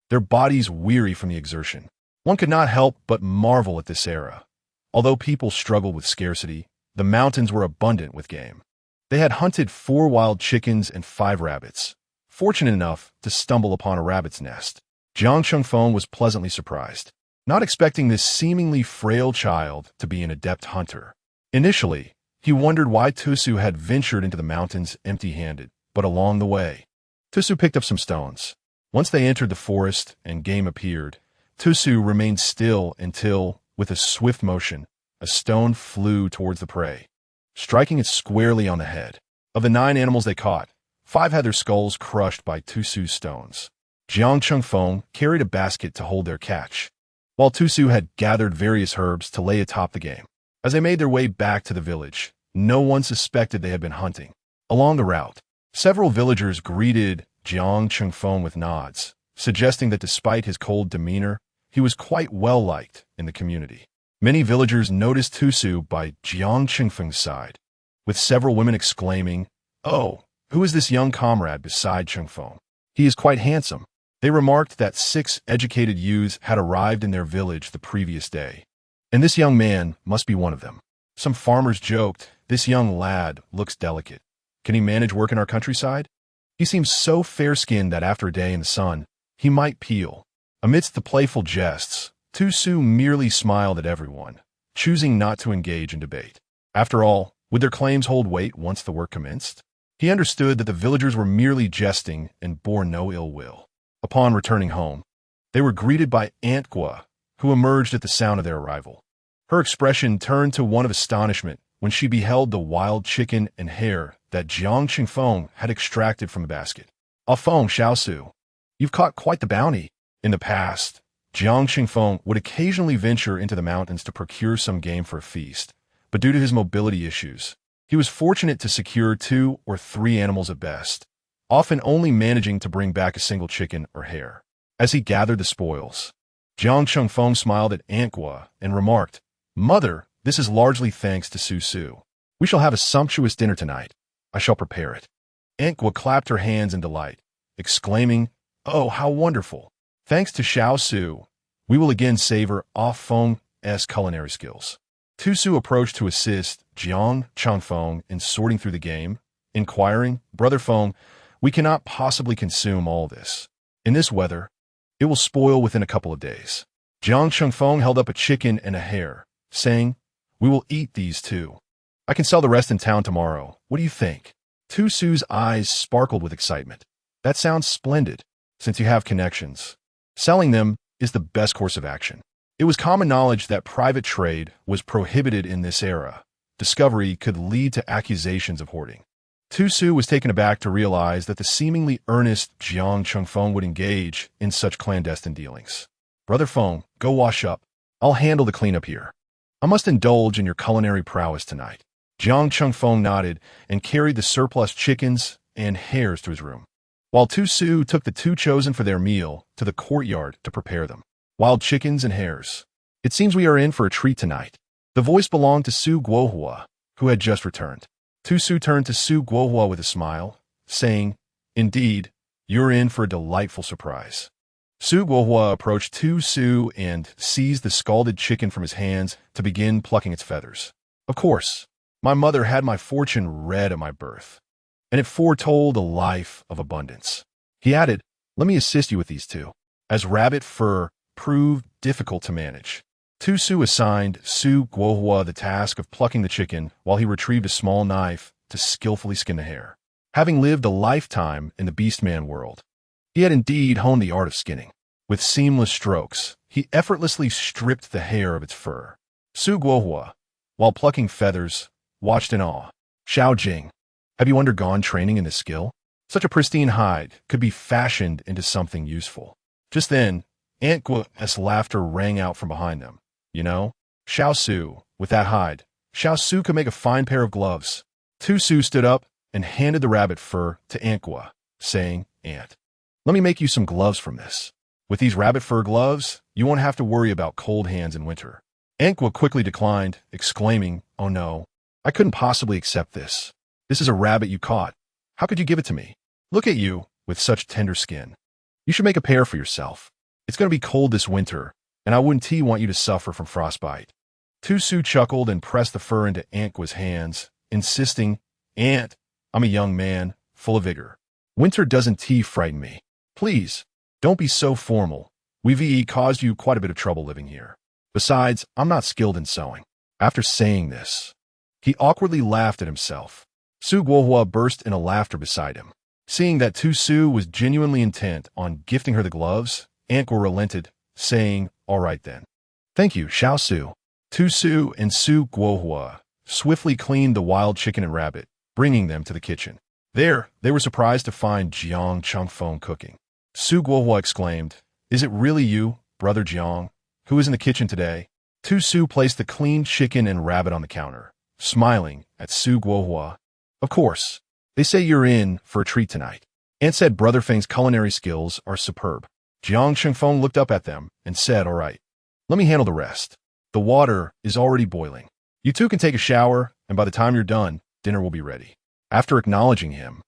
their bodies weary from the exertion. One could not help but marvel at this era, Although people struggled with scarcity, the mountains were abundant with game. They had hunted 4 wild chickens and 5 rabbits, fortunate enough to stumble upon a rabbit's nest. Jiang Chengfeng was pleasantly surprised, not expecting this seemingly frail child to be an adept hunter. Initially, he wondered why Tusu had ventured into the mountains empty-handed, but along the way, Tusu picked up some stones. Once they entered the forest and game appeared, Tusu remained still until, with a swift motion, a stone flew towards the prey, striking it squarely on the head. Of the 9 animals they caught, 5 had their skulls crushed by Tusu's stones. Jiang Chengfeng carried a basket to hold their catch, while Tusu had gathered various herbs to lay atop the game. As they made their way back to the village, no one suspected they had been hunting. Along the route, several villagers greeted Jiang Chengfeng with nods, suggesting that despite his cold demeanor, he was quite well-liked in the community. Many villagers noticed Tusu by Jiang Chengfeng's side, with several women exclaiming, "Oh, who is this young comrade beside Chengfeng? He is quite handsome." They remarked that 6 educated youths had arrived in their village the previous day, and this young man must be one of them. Some farmers joked, "This young lad looks delicate. Can he manage work in our countryside? He seems so fair-skinned that after a day in the sun, he might peel." Amidst the playful jests, Tusu merely smiled at everyone, choosing not to engage in debate. After all, would their claims hold weight once the work commenced? He understood that the villagers were merely jesting and bore no ill will. Upon returning home, they were greeted by Aunt Gua, who emerged at the sound of their arrival. Her expression turned to one of astonishment when she beheld the wild chicken and hare that Jiang Chengfeng had extracted from the basket. "Ah Feng Xiaosu, you've caught quite the bounty." In the past, Jiang Chengfeng would occasionally venture into the mountains to procure some game for a feast, but due to his mobility issues, he was fortunate to secure 2 or 3 animals at best, often only managing to bring back a single chicken or hare. As he gathered the spoils, Jiang Chengfeng smiled at Aunt Gua and remarked, "Mother, this is largely thanks to Su. We shall have a sumptuous dinner tonight. I shall prepare it." Aunt Gua clapped her hands in delight, exclaiming, "Oh, how wonderful! Thanks to Xiao Su, we will again savor Ah Feng's culinary skills." Tusu approached to assist Jiang Chengfeng in sorting through the game, inquiring, "Brother Feng, we cannot possibly consume all this. In this weather, it will spoil within a couple of days." Jiang Chengfeng held up a chicken and a hare, saying, "We will eat these too. I can sell the rest in town tomorrow. What do you think?" Tusu's eyes sparkled with excitement. "That sounds splendid, since you have connections. Selling them is the best course of action." It was common knowledge that private trade was prohibited in this era. Discovery could lead to accusations of hoarding. Tusu was taken aback to realize that the seemingly earnest Jiang Chengfeng would engage in such clandestine dealings. "Brother Feng, go wash up. I'll handle the cleanup here. I must indulge in your culinary prowess tonight." Jiang Chengfeng nodded and carried the surplus chickens and hares to his room, while Tusu took the 2 chosen for their meal to the courtyard to prepare them. Wild chickens and hares. "It seems we are in for a treat tonight." The voice belonged to Su Guohua, who had just returned. Tusu turned to Su Guohua with a smile, saying, "Indeed, you're in for a delightful surprise." Su Guohua approached Tusu and seized the scalded chicken from his hands to begin plucking its feathers. "Of course, my mother had my fortune read at my birth, and it foretold a life of abundance." He added, "Let me assist you with these 2, as rabbit fur proved difficult to manage." Tusu assigned Su Guohua the task of plucking the chicken while he retrieved a small knife to skillfully skin the hare. Having lived a lifetime in the beastman world, he had indeed honed the art of skinning. With seamless strokes, he effortlessly stripped the hair of its fur. Su Guohua, while plucking feathers, watched in awe. "Xiao Jing, have you undergone training in this skill? Such a pristine hide could be fashioned into something useful." Just then, Aunt Gua's laughter rang out from behind them. "You know, Xiao Su, with that hide, Xiao Su could make a fine pair of gloves." Tusu stood up and handed the rabbit fur to Aunt Gua, saying, "Aunt, let me make you some gloves from this. With these rabbit fur gloves, you won't have to worry about cold hands in winter." Aunt Gua quickly declined, exclaiming, "Oh no, I couldn't possibly accept this. This is a rabbit you caught. How could you give it to me? Look at you, with such tender skin. You should make a pair for yourself. It's going to be cold this winter, and I wouldn't want you to suffer from frostbite." Su chuckled and pressed the fur into Antqua's hands, insisting, Aunt, I'm a young man, full of vigor. Winter doesn't tea frighten me. Please, don't be so formal. We've caused you quite a bit of trouble living here. Besides, I'm not skilled in sewing. After saying this, he awkwardly laughed at himself. Su Guohua burst into laughter beside him. Seeing that Su was genuinely intent on gifting her the gloves, Antqua relented, saying, All right then. Thank you, Xiao Su. Su and Su Guohua swiftly cleaned the wild chicken and rabbit, bringing them to the kitchen. There, they were surprised to find Jiang Changfeng cooking. Su Guohua exclaimed, Is it really you, Brother Jiang, who is in the kitchen today? Su placed the cleaned chicken and rabbit on the counter, smiling at Su Guohua. Of course. They say you're in for a treat tonight. Aunt said Brother Feng's culinary skills are superb. Jiang Changfeng looked up at them and said, All right, let me handle the rest. The water is already boiling. You two can take a shower, and by the time you're done, dinner will be ready. After acknowledging him,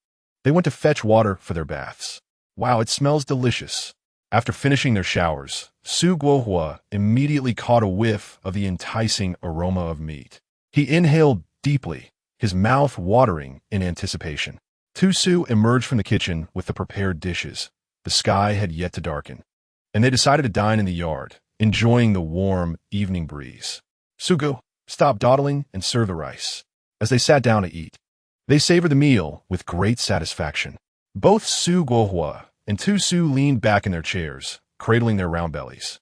they went to fetch water for their baths. Wow, it smells delicious. After finishing their showers, Su Guohua immediately caught a whiff of the enticing aroma of meat. He inhaled deeply, his mouth watering in anticipation. Su emerged from the kitchen with the prepared dishes. The sky had yet to darken, and they decided to dine in the yard, enjoying the warm evening breeze. Sugu, stop dawdling and serve the rice. As they sat down to eat, they savored the meal with great satisfaction. Both Su Guohua and Su leaned back in their chairs, cradling their round bellies.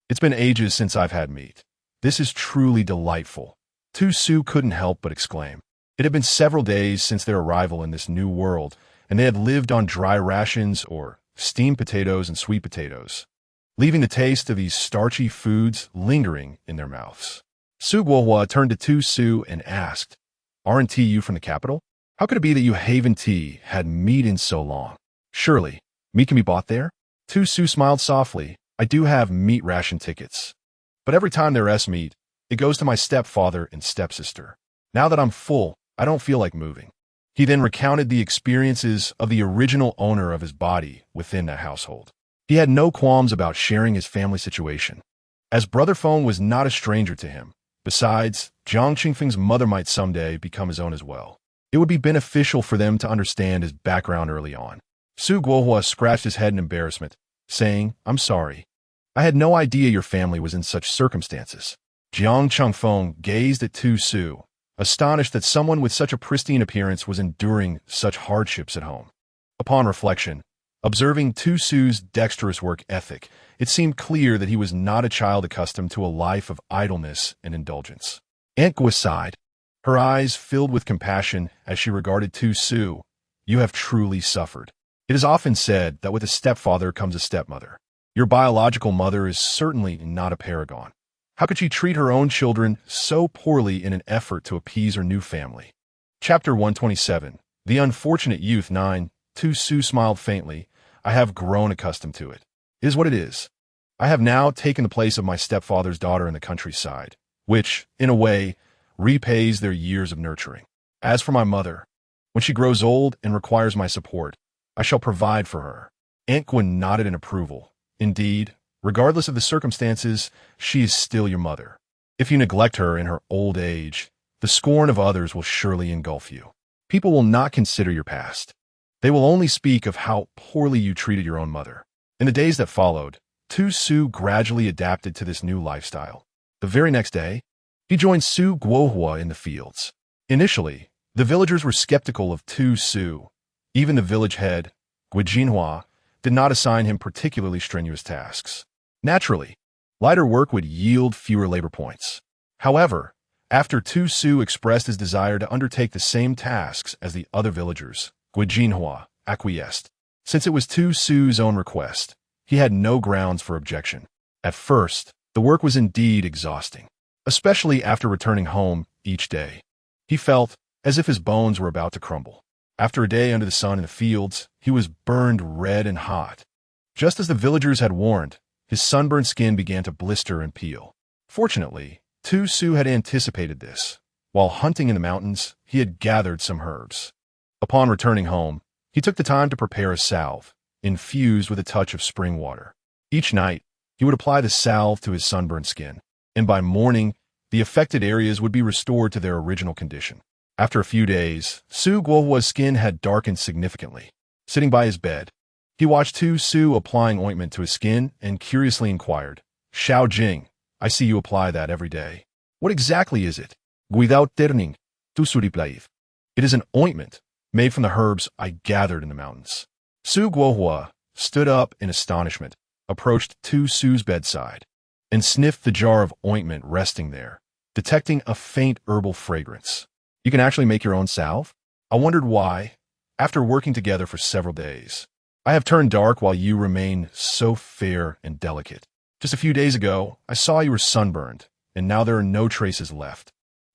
It's been ages since I've had meat. This is truly delightful. Su couldn't help but exclaim. It had been several days since their arrival in this new world, and they had lived on dry rations or steamed potatoes and sweet potatoes, leaving the taste of these starchy foods lingering in their mouths. Su Guohua turned to Su and asked, Aren't you from the capital? How could it be that you Haven Tea had meat in so long? Surely, meat can be bought there? Su smiled softly. I do have meat ration tickets. But every time there's meat, it goes to my stepfather and stepsister. Now that I'm full, I don't feel like moving. He then recounted the experiences of the original owner of his body within that household. He had no qualms about sharing his family situation, as Brother Feng was not a stranger to him. Besides, Jiang Qingfeng's mother might someday become his own as well. It would be beneficial for them to understand his background early on. Su Guohua scratched his head in embarrassment, saying, I'm sorry. I had no idea your family was in such circumstances. Jiang Changfeng gazed at Su, astonished that someone with such a pristine appearance was enduring such hardships at home. Upon reflection, observing Su's dexterous work ethic, it seemed clear that he was not a child accustomed to a life of idleness and indulgence. Antqua sighed, her eyes filled with compassion as she regarded Su. You have truly suffered. It is often said that with a stepfather comes a stepmother. Your biological mother is certainly not a paragon. How could she treat her own children so poorly in an effort to appease her new family? Chapter 127. The Unfortunate Youth 9. Su smiled faintly. I have grown accustomed to it. It is what it is. I have now taken the place of my stepfather's daughter in the countryside, which, in a way, repays their years of nurturing. As for my mother, when she grows old and requires my support, I shall provide for her. Antqua nodded in approval. Indeed, regardless of the circumstances, she is still your mother. If you neglect her in her old age, the scorn of others will surely engulf you. People will not consider your past. They will only speak of how poorly you treated your own mother. In the days that followed, Su gradually adapted to this new lifestyle. The very next day, he joined Su Guohua in the fields. Initially, the villagers were skeptical of Su. Even the village head, Guijinhua, did not assign him particularly strenuous tasks. Naturally, lighter work would yield fewer labor points. However, after Su expressed his desire to undertake the same tasks as the other villagers, Guijinhua acquiesced. Since it was Su's own request, he had no grounds for objection. At first, the work was indeed exhausting, especially after returning home each day. He felt as if his bones were about to crumble. After a day under the sun in the fields, he was burned red and hot. Just as the villagers had warned, his sunburned skin began to blister and peel. Fortunately, Su had anticipated this. While hunting in the mountains, he had gathered some herbs. Upon returning home, he took the time to prepare a salve, infused with a touch of spring water. Each night, he would apply the salve to his sunburned skin, and by morning, the affected areas would be restored to their original condition. After a few days, Su Guohua's skin had darkened significantly. Sitting by his bed, he watched Tu Su applying ointment to his skin and curiously inquired, "Xiao Jing, I see you apply that every day. What exactly is it?" "Without turning, Tu Su replied. "It is an ointment made from the herbs I gathered in the mountains." Su Guohua stood up in astonishment, approached Tu Su's bedside, and sniffed the jar of ointment resting there, detecting a faint herbal fragrance. "You can actually make your own salve?" I wondered why, after working together for several days. "I have turned dark while you remain so fair and delicate. Just a few days ago, I saw you were sunburned, and now there are no traces left."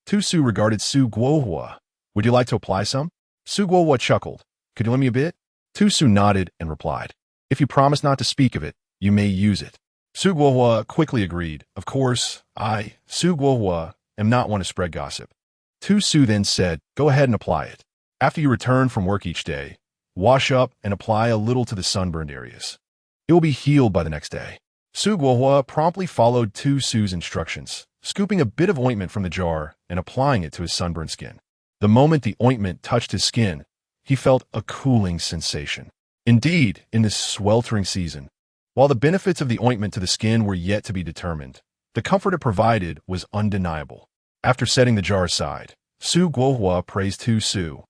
Tu Su regarded Su Guohua. "Would you like to apply some?" Su Guohua chuckled. "Could you lend me a bit?" Tu Su nodded and replied, "If you promise not to speak of it, you may use it." Su Guohua quickly agreed. "Of course, I, Su Guohua, am not one to spread gossip." Tu Su then said, "Go ahead and apply it. After you return from work each day, wash up and apply a little to the sunburned areas. It will be healed by the next day." Su Guohua promptly followed Tu Su's instructions, scooping a bit of ointment from the jar and applying it to his sunburned skin. The moment the ointment touched his skin, he felt a cooling sensation. Indeed, in this sweltering season, while the benefits of the ointment to the skin were yet to be determined, the comfort it provided was undeniable. After setting the jar aside, Su Guohua praised Tu Su.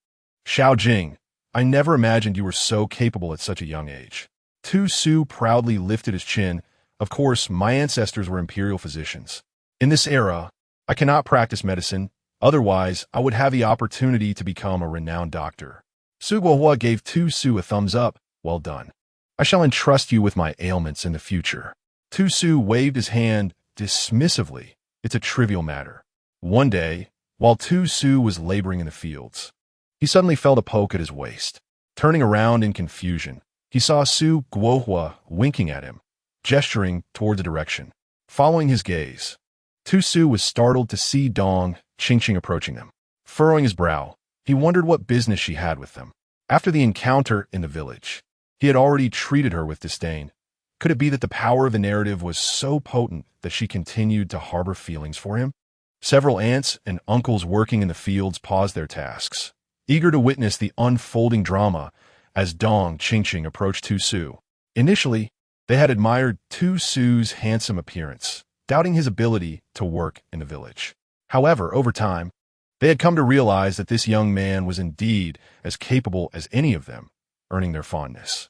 "Xiao Jing, I never imagined you were so capable at such a young age." Tu Su proudly lifted his chin. "Of course, my ancestors were imperial physicians. In this era, I cannot practice medicine, otherwise I would have the opportunity to become a renowned doctor." Su Guohua gave Tu Su a thumbs up. "Well done. I shall entrust you with my ailments in the future." Tu Su waved his hand dismissively. "It's a trivial matter." One day, while Tu Su was laboring in the fields, he suddenly felt a poke at his waist. Turning around in confusion, he saw Su Guohua winking at him, gesturing toward the direction. Following his gaze, Tu Su was startled to see Dong Qingqing approaching them. Furrowing his brow, he wondered what business she had with them. After the encounter in the village, he had already treated her with disdain. Could it be that the power of the narrative was so potent that she continued to harbor feelings for him? Several aunts and uncles working in the fields paused their tasks, eager to witness the unfolding drama as Dong Qingqing approached Tu Su. Initially, they had admired Tu Su's handsome appearance, doubting his ability to work in the village. However, over time, they had come to realize that this young man was indeed as capable as any of them, earning their fondness.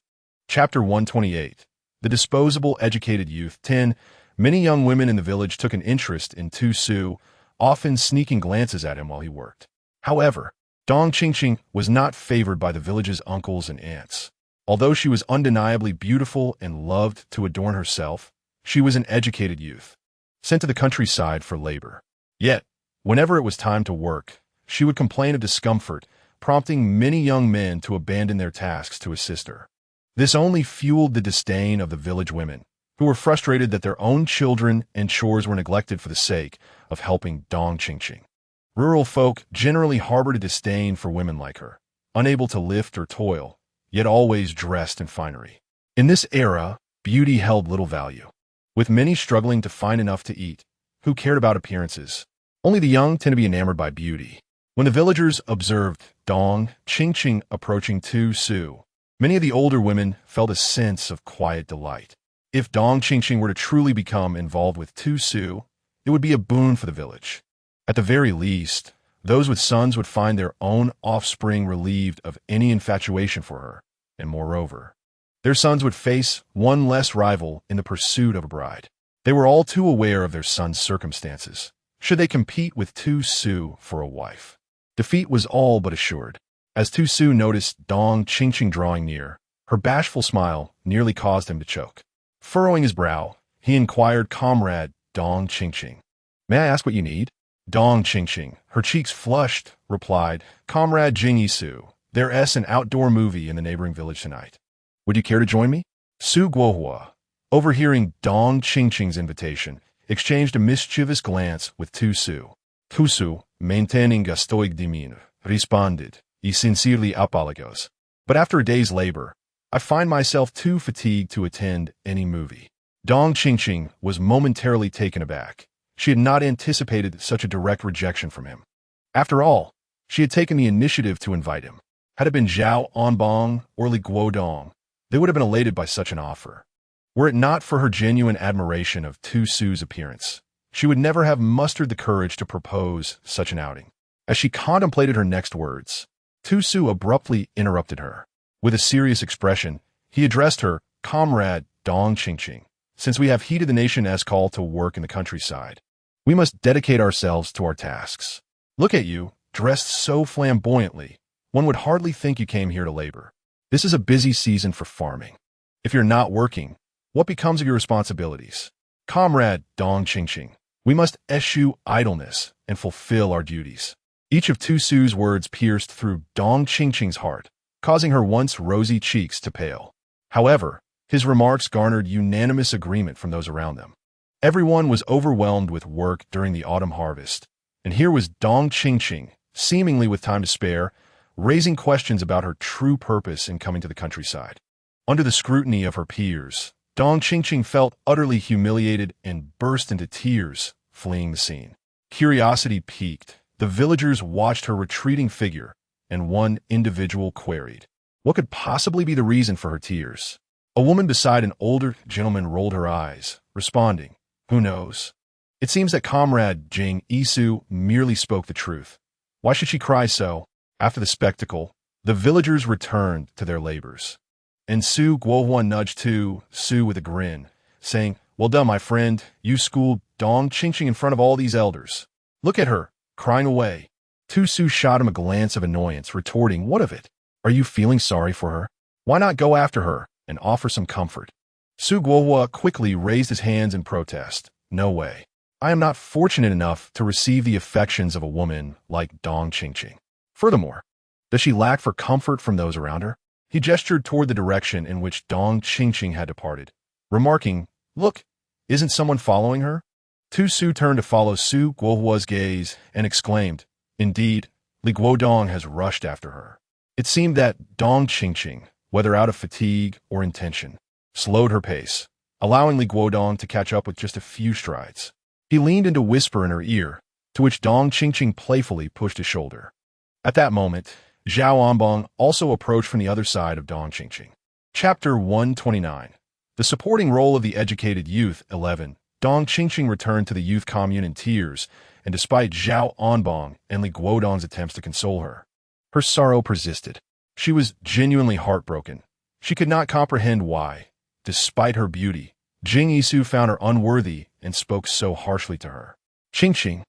Chapter 128. The Disposable Educated Youth. 10. Many young women in the village took an interest in Tu Su, often sneaking glances at him while he worked. However, Dong Qingqing was not favored by the village's uncles and aunts. Although she was undeniably beautiful and loved to adorn herself, she was an educated youth, sent to the countryside for labor. Yet, whenever it was time to work, she would complain of discomfort, prompting many young men to abandon their tasks to assist her. This only fueled the disdain of the village women, who were frustrated that their own children and chores were neglected for the sake of helping Dong Qingqing. Rural folk generally harbored a disdain for women like her, unable to lift or toil, yet always dressed in finery. In this era, beauty held little value, with many struggling to find enough to eat. Who cared about appearances? Only the young tend to be enamored by beauty. When the villagers observed Dong Qingqing approaching Tu Su, many of the older women felt a sense of quiet delight. If Dong Qingqing were to truly become involved with Tu Su, it would be a boon for the village. At the very least, those with sons would find their own offspring relieved of any infatuation for her, and moreover, their sons would face one less rival in the pursuit of a bride. They were all too aware of their son's circumstances, should they compete with Tu Su for a wife. Defeat was all but assured. As Tu Su noticed Dong Qingqing drawing near, her bashful smile nearly caused him to choke. Furrowing his brow, he inquired Comrade Dong Qingqing, "May I ask what you need?" Dong Qingqing, her cheeks flushed, replied, "Comrade Jing Yisu, there's an outdoor movie in the neighboring village tonight. Would you care to join me?" Su Guohua, overhearing Dong Qingqing's invitation, exchanged a mischievous glance with Tu Su. Tu Su, maintaining a stoic demeanor, responded, "I sincerely apologize, but after a day's labor, I find myself too fatigued to attend any movie." Dong Qingqing was momentarily taken aback. She had not anticipated such a direct rejection from him. After all, she had taken the initiative to invite him. Had it been Zhao Onbong or Li Guodong, they would have been elated by such an offer. Were it not for her genuine admiration of Tu Su's appearance, she would never have mustered the courage to propose such an outing. As she contemplated her next words, Tu Su abruptly interrupted her. With a serious expression, he addressed her, "Comrade Dong Qingqing, since we have heeded the nation as call to work in the countryside, we must dedicate ourselves to our tasks. Look at you, dressed so flamboyantly. One would hardly think you came here to labor. This is a busy season for farming. If you're not working, what becomes of your responsibilities? Comrade Dong Qingqing, we must eschew idleness and fulfill our duties." Each of Tu Su's words pierced through Dong Qingqing's heart, causing her once rosy cheeks to pale. However, his remarks garnered unanimous agreement from those around them. Everyone was overwhelmed with work during the autumn harvest, and here was Dong Qingqing, seemingly with time to spare, raising questions about her true purpose in coming to the countryside. Under the scrutiny of her peers, Dong Qingqing felt utterly humiliated and burst into tears, fleeing the scene. Curiosity piqued. The villagers watched her retreating figure, and one individual queried, what could possibly be the reason for her tears? A woman beside an older gentleman rolled her eyes, responding, "Who knows? It seems that Comrade Jing Isu merely spoke the truth. Why should she cry so?" After the spectacle, the villagers returned to their labors. And Su Guohuan nudged Tu Su with a grin, saying, "Well done, my friend. You schooled Dong Qingqing in front of all these elders. Look at her, crying away." Tu Su shot him a glance of annoyance, retorting, "What of it? Are you feeling sorry for her? Why not go after her and offer some comfort?" Su Guohua quickly raised his hands in protest. "No way. I am not fortunate enough to receive the affections of a woman like Dong Qingqing. Furthermore, does she lack for comfort from those around her?" He gestured toward the direction in which Dong Qingqing had departed, remarking, "Look, isn't someone following her?" Tu Su turned to follow Su Guohua's gaze and exclaimed, "Indeed, Li Guodong has rushed after her." It seemed that Dong Qingqing, whether out of fatigue or intention, slowed her pace, allowing Li Guodong to catch up with just a few strides. He leaned in to whisper in her ear, to which Dong Qingqing playfully pushed his shoulder. At that moment, Zhao Onbong also approached from the other side of Dong Qingqing. Chapter 129. The supporting role of the educated youth. 11. Dong Qingqing returned to the youth commune in tears, and despite Zhao Onbong and Li Guodong's attempts to console her, her sorrow persisted. She was genuinely heartbroken. She could not comprehend why, despite her beauty, Jing Isu found her unworthy and spoke so harshly to her. "Qingqing,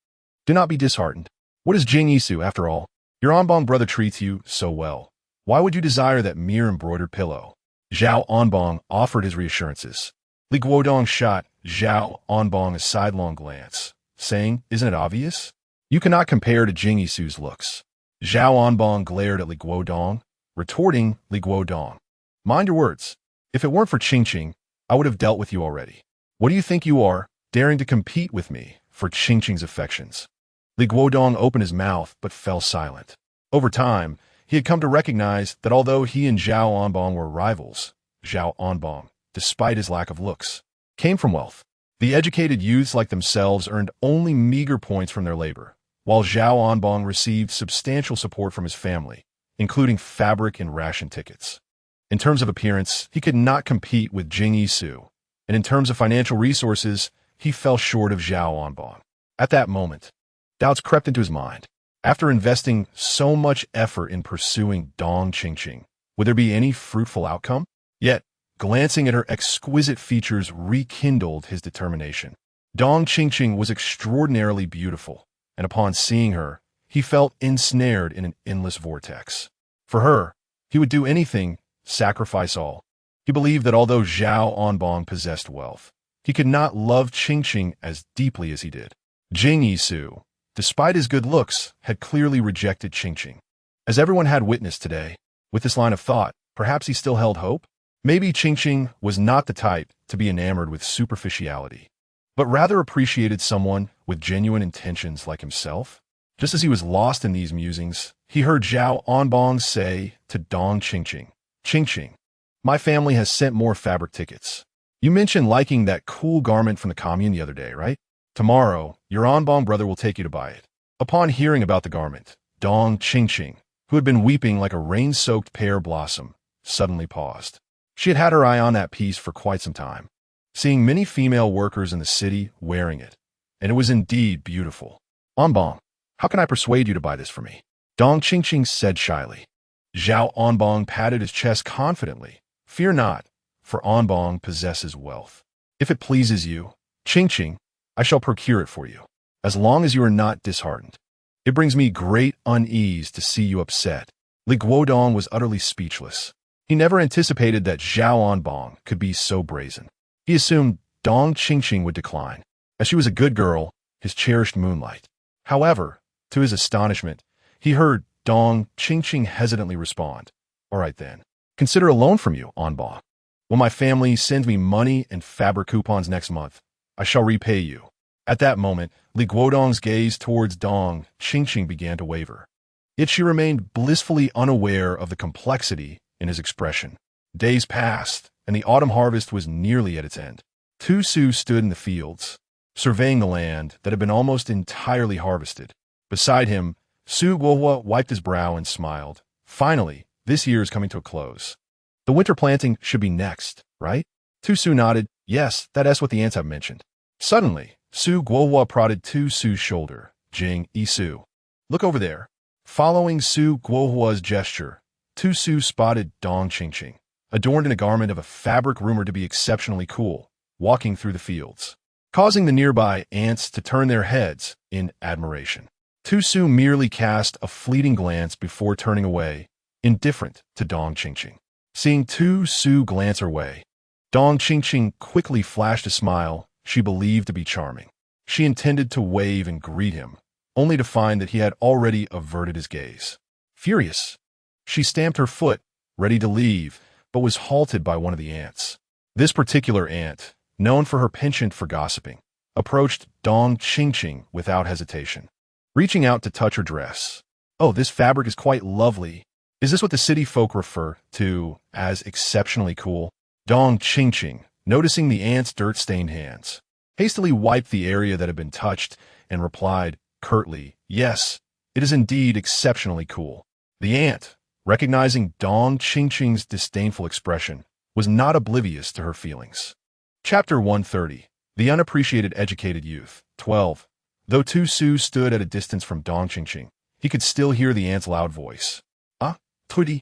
do not be disheartened. What is Jing Isu, after all? Your Onbong brother treats you so well. Why would you desire that mere embroidered pillow?" Zhao Onbong offered his reassurances. Li Guodong shot Zhao Onbong a sidelong glance, saying, "Isn't it obvious? You cannot compare to Jing Isu's looks." Zhao Onbong glared at Li Guodong, retorting, "Li Guodong, mind your words. If it weren't for Qingqing, I would have dealt with you already. What do you think you are, daring to compete with me for Qingqing's affections?" Li Guodong opened his mouth but fell silent. Over time, he had come to recognize that although he and Zhao Onbong were rivals, Zhao Onbong, despite his lack of looks, came from wealth. The educated youths like themselves earned only meager points from their labor, while Zhao Onbong received substantial support from his family, including fabric and ration tickets. In terms of appearance, he could not compete with Jing Isu, and in terms of financial resources, he fell short of Zhao Onbong. At that moment, doubts crept into his mind. After investing so much effort in pursuing Dong Qingqing, would there be any fruitful outcome? Yet, glancing at her exquisite features rekindled his determination. Dong Qingqing was extraordinarily beautiful, and upon seeing her, he felt ensnared in an endless vortex. For her, he would do anything, sacrifice all. He believed that although Zhao Onbong possessed wealth, he could not love Qingqing as deeply as he did. Jing Isu, despite his good looks, had clearly rejected Qingqing. As everyone had witnessed today, with this line of thought, perhaps he still held hope? Maybe Qingqing was not the type to be enamored with superficiality, but rather appreciated someone with genuine intentions like himself. Just as he was lost in these musings, he heard Zhao Onbong say to Dong Qingqing, "Qingqing, my family has sent more fabric tickets. You mentioned liking that cool garment from the commune the other day, right? Tomorrow, your Anbong brother will take you to buy it. Upon hearing about the garment, Dong Qingqing, who had been weeping like a rain-soaked pear blossom, suddenly paused. She had had her eye on that piece for quite some time, seeing many female workers in the city wearing it, and it was indeed beautiful. Anbong, how can I persuade you to buy this for me? Dong Qingqing said shyly. Zhao Anbong patted his chest confidently. Fear not, for Anbong possesses wealth. If it pleases you, Qingqing, I shall procure it for you, as long as you are not disheartened. It brings me great unease to see you upset. Li Guodong was utterly speechless. He never anticipated that Zhao Anbong could be so brazen. He assumed Dong Qingqing would decline, as she was a good girl, his cherished moonlight. However, to his astonishment, he heard Dong Qingqing hesitantly respond, All right then, consider a loan from you, Anbong. When my family sends me money and fabric coupons next month, I shall repay you. At that moment, Li Guodong's gaze towards Dong Qingqing began to waver. Yet she remained blissfully unaware of the complexity in his expression. Days passed, and the autumn harvest was nearly at its end. Tu Su stood in the fields, surveying the land that had been almost entirely harvested. Beside him, Su Guohua wiped his brow and smiled. Finally, this year is coming to a close. The winter planting should be next, right? Tu Su nodded. Yes, that's what the ants have mentioned. Suddenly, Su Guohua prodded Tu Su's shoulder. Jing, Isu. Look over there. Following Su Guohua's gesture, Tu Su spotted Dong Qingqing, adorned in a garment of a fabric rumored to be exceptionally cool, walking through the fields, causing the nearby ants to turn their heads in admiration. Tu Su merely cast a fleeting glance before turning away, indifferent to Dong Qingqing. Seeing Tu Su glance her way, Dong Qingqing quickly flashed a smile she believed to be charming. She intended to wave and greet him, only to find that he had already averted his gaze. Furious, she stamped her foot, ready to leave, but was halted by one of the ants. This particular ant, known for her penchant for gossiping, approached Dong Qingqing without hesitation, reaching out to touch her dress. Oh, this fabric is quite lovely. Is this what the city folk refer to as exceptionally cool? Dong Qingqing, noticing the ant's dirt-stained hands, hastily wiped the area that had been touched and replied curtly, Yes, it is indeed exceptionally cool. The ant, recognizing Dong Qingqing's disdainful expression, was not oblivious to her feelings. Chapter 130. The Unappreciated Educated Youth. 12. Though Tu Su stood at a distance from Dong Qingqing, he could still hear the ant's loud voice. Tudi.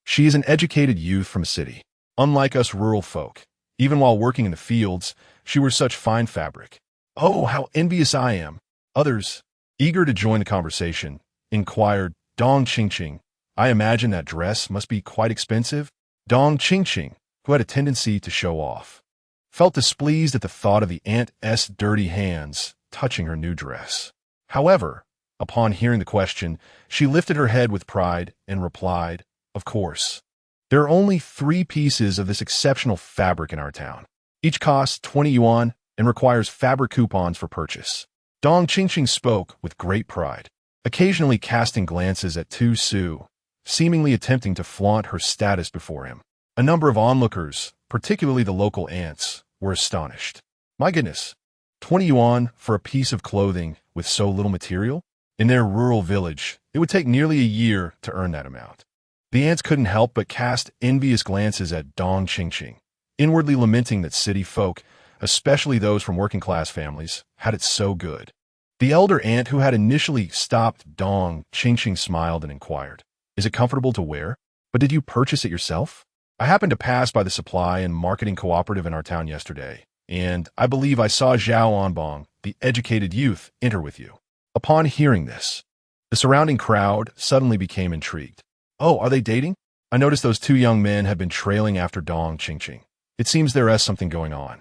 She is an educated youth from a city. Unlike us rural folk, even while working in the fields, she wears such fine fabric. Oh, how envious I am. Others, eager to join the conversation, inquired, Dong Qingqing, I imagine that dress must be quite expensive? Dong Qingqing, who had a tendency to show off, felt displeased at the thought of the aunt's dirty hands touching her new dress. However, upon hearing the question, she lifted her head with pride and replied, Of course. There are only 3 pieces of this exceptional fabric in our town. Each costs 20 yuan and requires fabric coupons for purchase. Dong Qingqing spoke with great pride, occasionally casting glances at Tu Su, seemingly attempting to flaunt her status before him. A number of onlookers, particularly the local ants, were astonished. My goodness, 20 yuan for a piece of clothing with so little material? In their rural village, it would take nearly a year to earn that amount. The ants couldn't help but cast envious glances at Dong Qingqing, inwardly lamenting that city folk, especially those from working-class families, had it so good. The elder ant who had initially stopped Dong Qingqing smiled and inquired, Is it comfortable to wear? But did you purchase it yourself? I happened to pass by the supply and marketing cooperative in our town yesterday, and I believe I saw Zhao Anbong, the educated youth, enter with you. Upon hearing this, the surrounding crowd suddenly became intrigued. Oh, are they dating? I noticed those 2 young men had been trailing after Dong Qingqing. It seems there is something going on.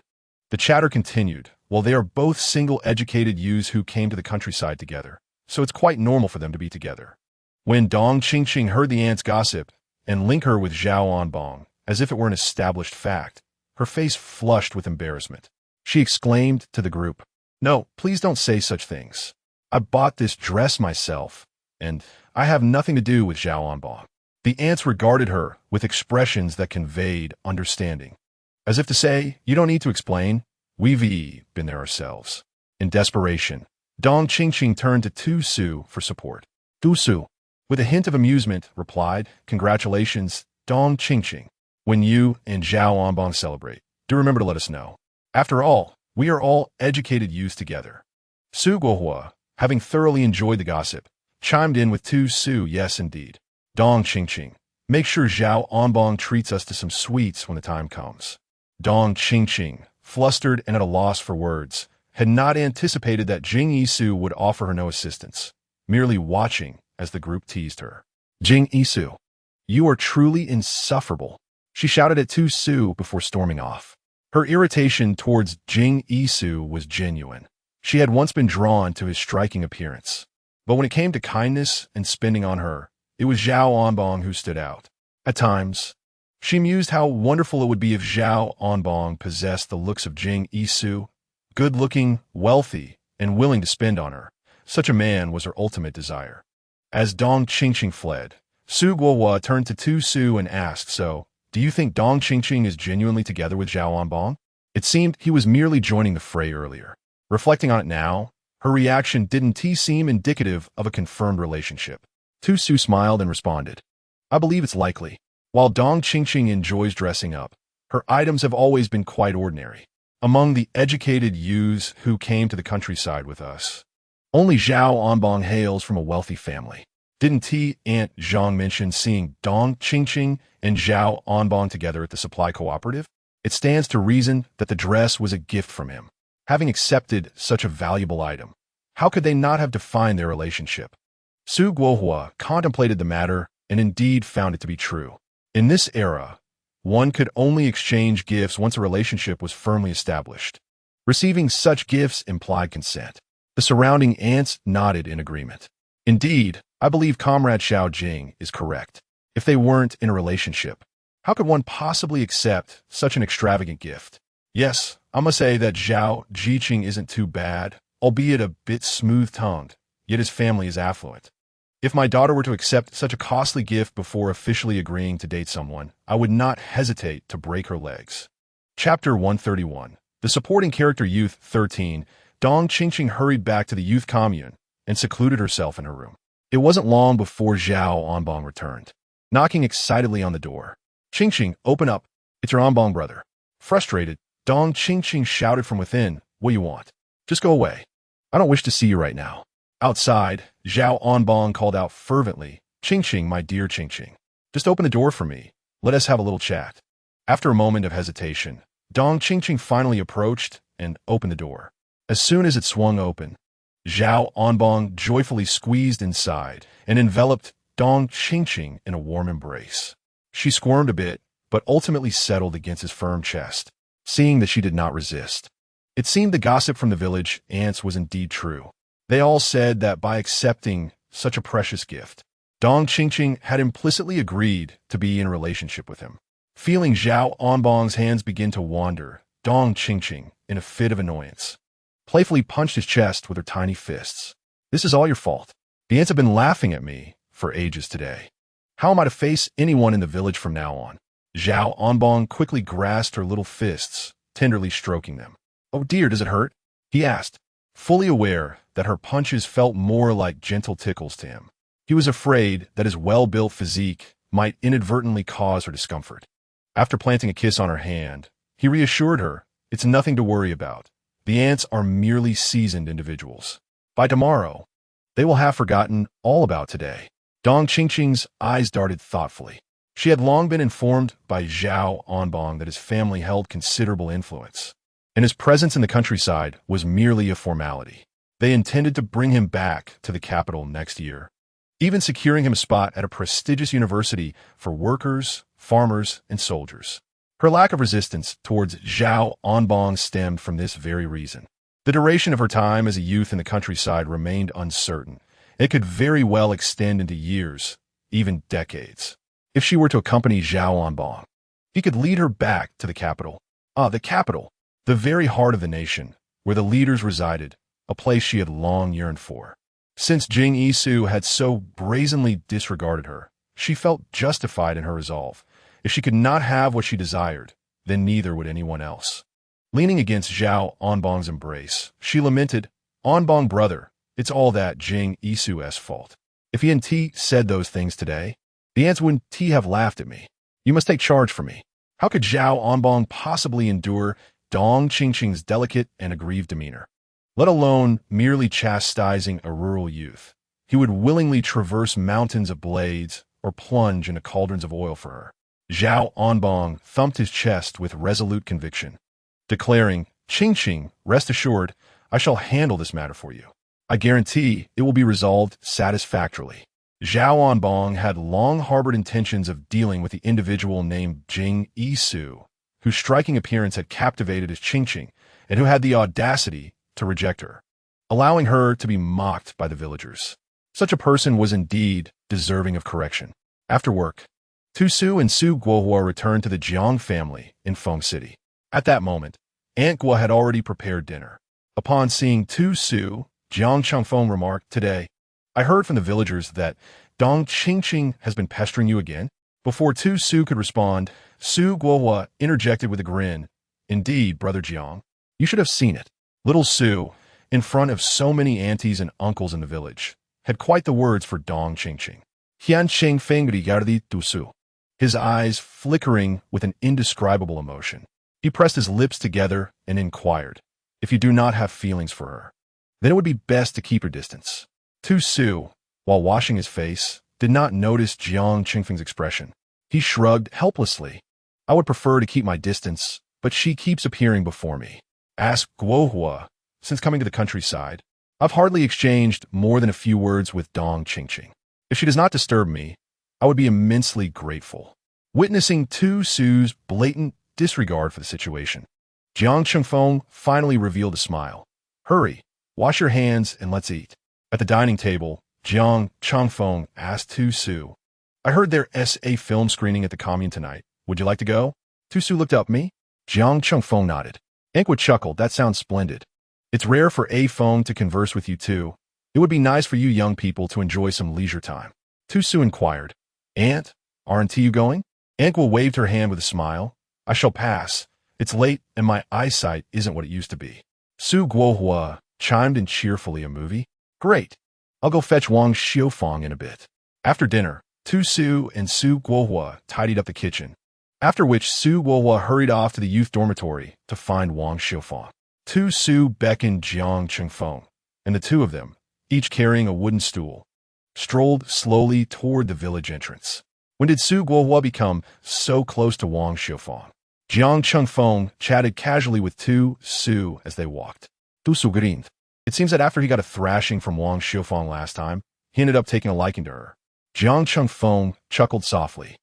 The chatter continued. Well, they are both single educated youths who came to the countryside together, so it's quite normal for them to be together. When Dong Qingqing heard the ant's gossip and link her with Zhao Anbong, as if it were an established fact, her face flushed with embarrassment. She exclaimed to the group, No, please don't say such things. I bought this dress myself, and I have nothing to do with Zhao Anbong. The ants regarded her with expressions that conveyed understanding, as if to say, You don't need to explain. We've been there ourselves. In desperation, Dong Qingqing turned to Tu Su for support. Tu Su, with a hint of amusement, replied, "Congratulations, Dong Qingqing. When you and Zhao Onbong celebrate, do remember to let us know. After all, we are all educated youths together." Su Guohua, having thoroughly enjoyed the gossip, chimed in with Tu Su, "Yes, indeed. Dong Qingqing, make sure Zhao Onbong treats us to some sweets when the time comes." Dong Qingqing, flustered and at a loss for words, had not anticipated that Jing Yisu would offer her no assistance, merely watching as the group teased her. "Jing Yisu, you are truly insufferable," she shouted at Tu Su before storming off. Her irritation towards Jing Yisu was genuine. She had once been drawn to his striking appearance. But when it came to kindness and spending on her, it was Zhao Onbong who stood out. At times, she mused how wonderful it would be if Zhao Onbong possessed the looks of Jing Yisu, good-looking, wealthy, and willing to spend on her. Such a man was her ultimate desire. As Dong Qingqing fled, Su Guohua turned to Tu Su and asked, "So, do you think Dong Qingqing is genuinely together with Zhao Onbong?" It seemed he was merely joining the fray earlier. Reflecting on it now, her reaction didn't seem indicative of a confirmed relationship. Tu Su smiled and responded, "I believe it's likely. While Dong Qingqing enjoys dressing up, her items have always been quite ordinary. Among the educated youths who came to the countryside with us, only Zhao Onbong hails from a wealthy family." Didn't Aunt Zhang mention seeing Dong Qingqing and Zhao Onbong together at the supply cooperative? It stands to reason that the dress was a gift from him. Having accepted such a valuable item, how could they not have defined their relationship? Su Guohua contemplated the matter and indeed found it to be true. In this era, one could only exchange gifts once a relationship was firmly established. Receiving such gifts implied consent. The surrounding ants nodded in agreement. Indeed, I believe Comrade Xiao Jing is correct. If they weren't in a relationship, how could one possibly accept such an extravagant gift? Yes, I must say that Zhao Jiqing isn't too bad, albeit a bit smooth-tongued, yet his family is affluent. If my daughter were to accept such a costly gift before officially agreeing to date someone, I would not hesitate to break her legs. Chapter 131. The supporting character Youth 13, Dong Qingqing hurried back to the youth commune and secluded herself in her room. It wasn't long before Zhao Onbong returned, knocking excitedly on the door. "Qingqing, open up. It's your Onbong brother." Frustrated, Dong Qingqing shouted from within, "What do you want? Just go away. I don't wish to see you right now." Outside, Zhao Onbong called out fervently, "Qingqing, my dear Qingqing, just open the door for me. Let us have a little chat." After a moment of hesitation, Dong Qingqing finally approached and opened the door. As soon as it swung open, Zhao Onbong joyfully squeezed inside and enveloped Dong Qingqing in a warm embrace. She squirmed a bit, but ultimately settled against his firm chest, seeing that she did not resist. It seemed the gossip from the village ants was indeed true. They all said that by accepting such a precious gift, Dong Qingqing had implicitly agreed to be in a relationship with him. Feeling Zhao Onbong's hands begin to wander, Dong Qingqing, in a fit of annoyance, playfully punched his chest with her tiny fists. "This is all your fault. The ants have been laughing at me for ages today. How am I to face anyone in the village from now on?" Zhao Onbong quickly grasped her little fists, tenderly stroking them. "Oh dear, does it hurt?" he asked, fully aware that her punches felt more like gentle tickles to him. He was afraid that his well-built physique might inadvertently cause her discomfort. After planting a kiss on her hand, he reassured her, "It's nothing to worry about. The ants are merely seasoned individuals. By tomorrow, they will have forgotten all about today." Dong Qingqing's eyes darted thoughtfully. She had long been informed by Zhao Onbong that his family held considerable influence, and his presence in the countryside was merely a formality. They intended to bring him back to the capital next year, even securing him a spot at a prestigious university for workers, farmers, and soldiers. Her lack of resistance towards Zhao Onbong stemmed from this very reason. The duration of her time as a youth in the countryside remained uncertain. It could very well extend into years, even decades. If she were to accompany Zhao Onbong, he could lead her back to the capital. The capital, the very heart of the nation, where the leaders resided, a place she had long yearned for. Since Jing Yisu had so brazenly disregarded her, she felt justified in her resolve. If she could not have what she desired, then neither would anyone else. Leaning against Zhao Onbong's embrace, she lamented, "Onbong brother, it's all that Jing Isu's fault. If he and T said those things today, the ants wouldn't T have laughed at me. You must take charge for me." How could Zhao Onbong possibly endure Dong Qingqing's delicate and aggrieved demeanor? Let alone merely chastising a rural youth. He would willingly traverse mountains of blades or plunge into cauldrons of oil for her. Zhao Onbong thumped his chest with resolute conviction, declaring, "Qingqing, rest assured, I shall handle this matter for you. I guarantee it will be resolved satisfactorily." Zhao Onbong had long harbored intentions of dealing with the individual named Jing Isu, whose striking appearance had captivated his Qingqing, and who had the audacity to reject her, allowing her to be mocked by the villagers. Such a person was indeed deserving of correction. After work, Tu Su and Su Guohua returned to the Jiang family in Feng City. At that moment, Aunt Gua had already prepared dinner. Upon seeing Tu Su, Jiang Changfeng remarked, "Today, I heard from the villagers that Dong Qingqing has been pestering you again." Before Tu Su could respond, Su Guohua interjected with a grin, "Indeed, Brother Jiang, you should have seen it." Little Su, in front of so many aunties and uncles in the village, had quite the words for Dong Qingqing. Hian Qingfeng regardi Tu Su, his eyes flickering with an indescribable emotion. He pressed his lips together and inquired, "If you do not have feelings for her, then it would be best to keep your distance." Tu Su, while washing his face, did not notice Jiang Qingfeng's expression. He shrugged helplessly. "I would prefer to keep my distance, but she keeps appearing before me." Asked Guohua, "Since coming to the countryside, I've hardly exchanged more than a few words with Dong Qingqing. If she does not disturb me, I would be immensely grateful." Witnessing Tu Su's blatant disregard for the situation, Jiang Chengfeng finally revealed a smile. "Hurry, wash your hands and let's eat." At the dining table, Jiang Changfeng asked Tu Su, "I heard there's a film screening at the commune tonight. Would you like to go?" Tu Su looked up at me. Jiang Chengfeng nodded. Ankwa chuckled, "That sounds splendid. It's rare for A Feng to converse with you too. It would be nice for you young people to enjoy some leisure time." Tu Su inquired, "Aunt, aren't you going?" Ankwa waved her hand with a smile. "I shall pass. It's late and my eyesight isn't what it used to be." Su Guohua chimed in cheerfully, "A movie? Great. I'll go fetch Wang Xiufang in a bit." After dinner, Tu Su and Su Guohua tidied up the kitchen, after which Su Guohua hurried off to the youth dormitory to find Wang Xiufang. Tu Su beckoned Jiang Chengfeng, and the two of them, each carrying a wooden stool, strolled slowly toward the village entrance. When did Su Guohua become so close to Wang Xiufang? Jiang Chengfeng chatted casually with Tu Su as they walked. Tu Su grinned. It seems that after he got a thrashing from Wang Xiufang last time, he ended up taking a liking to her. Jiang Chengfeng chuckled softly.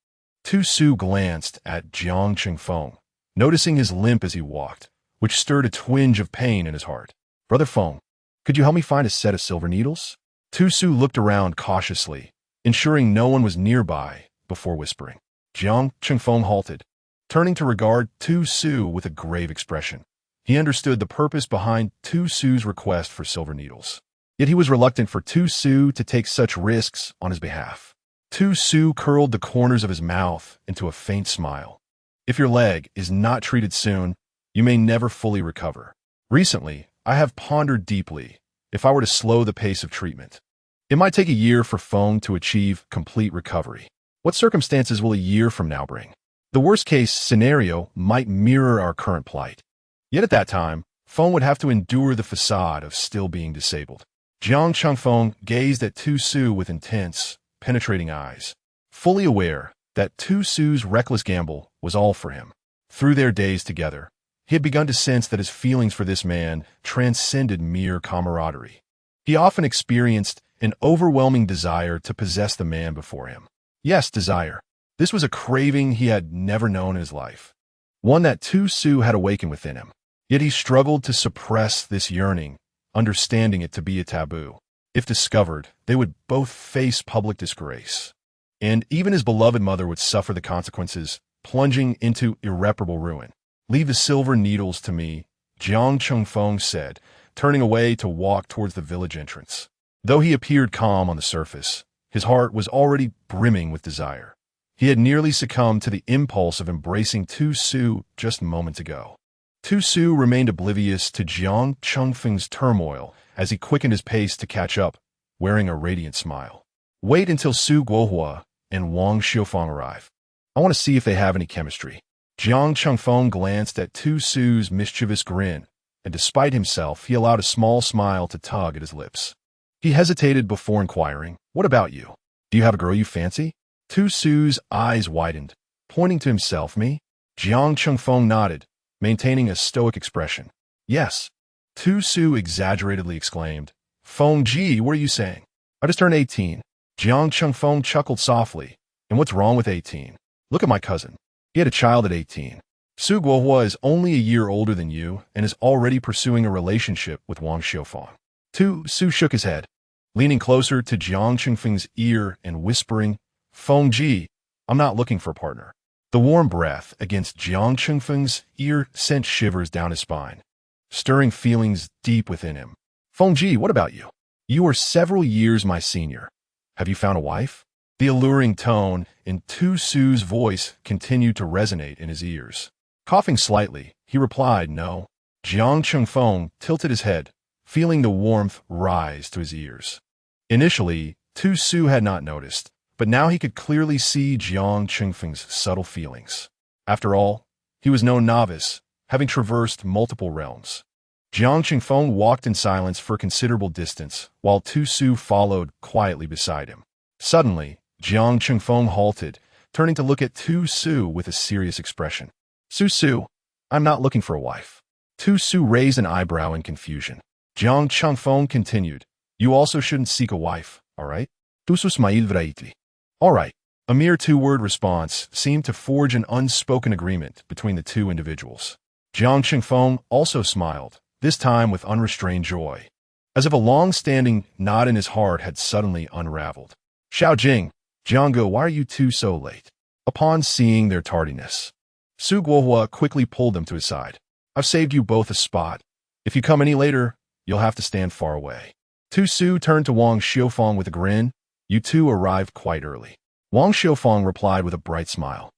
Tu Su glanced at Jiang Chengfeng, noticing his limp as he walked, which stirred a twinge of pain in his heart. "Brother Feng, could you help me find a set of silver needles?" Tu Su looked around cautiously, ensuring no one was nearby before whispering. Jiang Chengfeng halted, turning to regard Tu Su with a grave expression. He understood the purpose behind Tu Su's request for silver needles, yet he was reluctant for Tu Su to take such risks on his behalf. Tu Su curled the corners of his mouth into a faint smile. "If your leg is not treated soon, you may never fully recover. Recently, I have pondered deeply if I were to slow the pace of treatment. It might take a year for Feng to achieve complete recovery. What circumstances will a year from now bring? The worst-case scenario might mirror our current plight. Yet at that time, Feng would have to endure the facade of still being disabled." Jiang Changfeng gazed at Tu Su with intense, penetrating eyes, fully aware that Tu Su's reckless gamble was all for him. Through their days together, he had begun to sense that his feelings for this man transcended mere camaraderie. He often experienced an overwhelming desire to possess the man before him. Yes, desire. This was a craving he had never known in his life, one that Tu Su had awakened within him. Yet he struggled to suppress this yearning, understanding it to be a taboo. If discovered, they would both face public disgrace, and even his beloved mother would suffer the consequences, plunging into irreparable ruin. "Leave the silver needles to me," Jiang Chengfeng said, turning away to walk towards the village entrance. Though he appeared calm on the surface, his heart was already brimming with desire. He had nearly succumbed to the impulse of embracing Tu Su just moments ago. Tu Su remained oblivious to Jiang Chengfeng's turmoil as he quickened his pace to catch up, wearing a radiant smile. Wait until Su Guohua and Wang Xiufang arrive. I want to see if they have any chemistry. Jiang Chengfeng glanced at Tu Su's mischievous grin, and despite himself, he allowed a small smile to tug at his lips. He hesitated before inquiring, "What about you? Do you have a girl you fancy?" Tu Su's eyes widened, pointing to himself. "Me?" Jiang Chengfeng nodded, maintaining a stoic expression. "Yes." Tu Su exaggeratedly exclaimed. "Feng Ji, what are you saying?" "I just turned 18. Jiang Chengfeng chuckled softly. "And what's wrong with 18? Look at my cousin. He had a child at 18. Su Guohua is only a year older than you and is already pursuing a relationship with Wang Xiufang." Tu Su shook his head, leaning closer to Jiang Chengfeng's ear and whispering, "Feng Ji, I'm not looking for a partner." The warm breath against Jiang Chengfeng's ear sent shivers down his spine, stirring feelings deep within him. "Feng Ji, what about you? You are several years my senior. Have you found a wife?" The alluring tone in Tu Su's voice continued to resonate in his ears. Coughing slightly, he replied, "No." Jiang Chengfeng tilted his head, feeling the warmth rise to his ears. Initially, Tu Su had not noticed, but now he could clearly see Jiang Chengfeng's subtle feelings. After all, he was no novice, having traversed multiple realms. Jiang Chengfeng walked in silence for a considerable distance, while Tu Su followed quietly beside him. Suddenly, Jiang Chengfeng halted, turning to look at Tu Su with a serious expression. Su, I'm not looking for a wife." Tu Su raised an eyebrow in confusion. Jiang Chengfeng continued, "You also shouldn't seek a wife, all right? Tu Su smail. All right." A mere two-word response seemed to forge an unspoken agreement between the two individuals. Jiang Chengfeng also smiled, this time with unrestrained joy, as if a long-standing knot in his heart had suddenly unraveled. "Xiao Jing, Jiangge, why are you two so late?" Upon seeing their tardiness, Su Guohua quickly pulled them to his side. "I've saved you both a spot. If you come any later, you'll have to stand far away." Tu Su turned to Wang Xiufang with a grin. "You two arrived quite early." Wang Xiufang replied with a bright smile.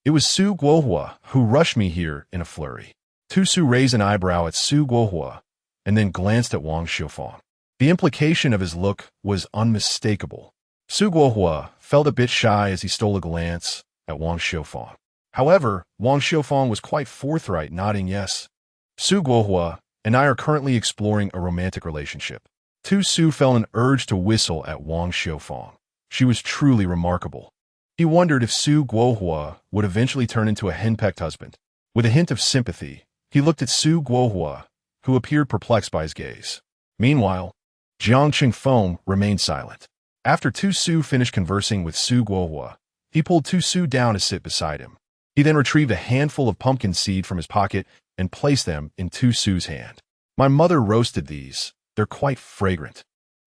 "It was Su Guohua who rushed me here in a flurry." Tu Su raised an eyebrow at Su Guohua and then glanced at Wang Xiufang. The implication of his look was unmistakable. Su Guohua felt a bit shy as he stole a glance at Wang Xiufang. However, Wang Xiufang was quite forthright, nodding yes. "Su Guohua and I are currently exploring a romantic relationship." Tu Su felt an urge to whistle at Wang Xiufang. She was truly remarkable. He wondered if Su Guohua would eventually turn into a henpecked husband. With a hint of sympathy, he looked at Su Guohua, who appeared perplexed by his gaze. Meanwhile, Jiang Chengfeng remained silent. After Tu Su finished conversing with Su Guohua, he pulled Tu Su down to sit beside him. He then retrieved a handful of pumpkin seed from his pocket and placed them in Tu Su's hand. "My mother roasted these. They're quite fragrant."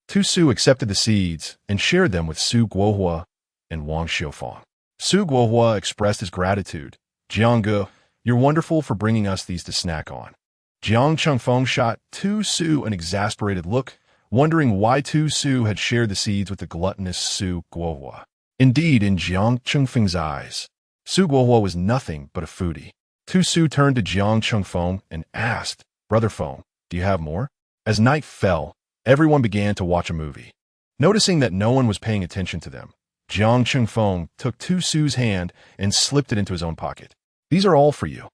Tu Su accepted the seeds and shared them with Su Guohua and Wang Xiufang. Su Guohua expressed his gratitude. "Jiangge, you're wonderful for bringing us these to snack on." Jiang Chengfeng shot Tu Su an exasperated look, wondering why Tu Su had shared the seeds with the gluttonous Su Guohua. Indeed, in Jiang Chengfeng's eyes, Su Guohua was nothing but a foodie. Tu Su turned to Jiang Chengfeng and asked, "Brother Feng, do you have more?" As night fell, everyone began to watch a movie. Noticing that no one was paying attention to them, Jiang Chengfeng took Tu Su's hand and slipped it into his own pocket. "These are all for you.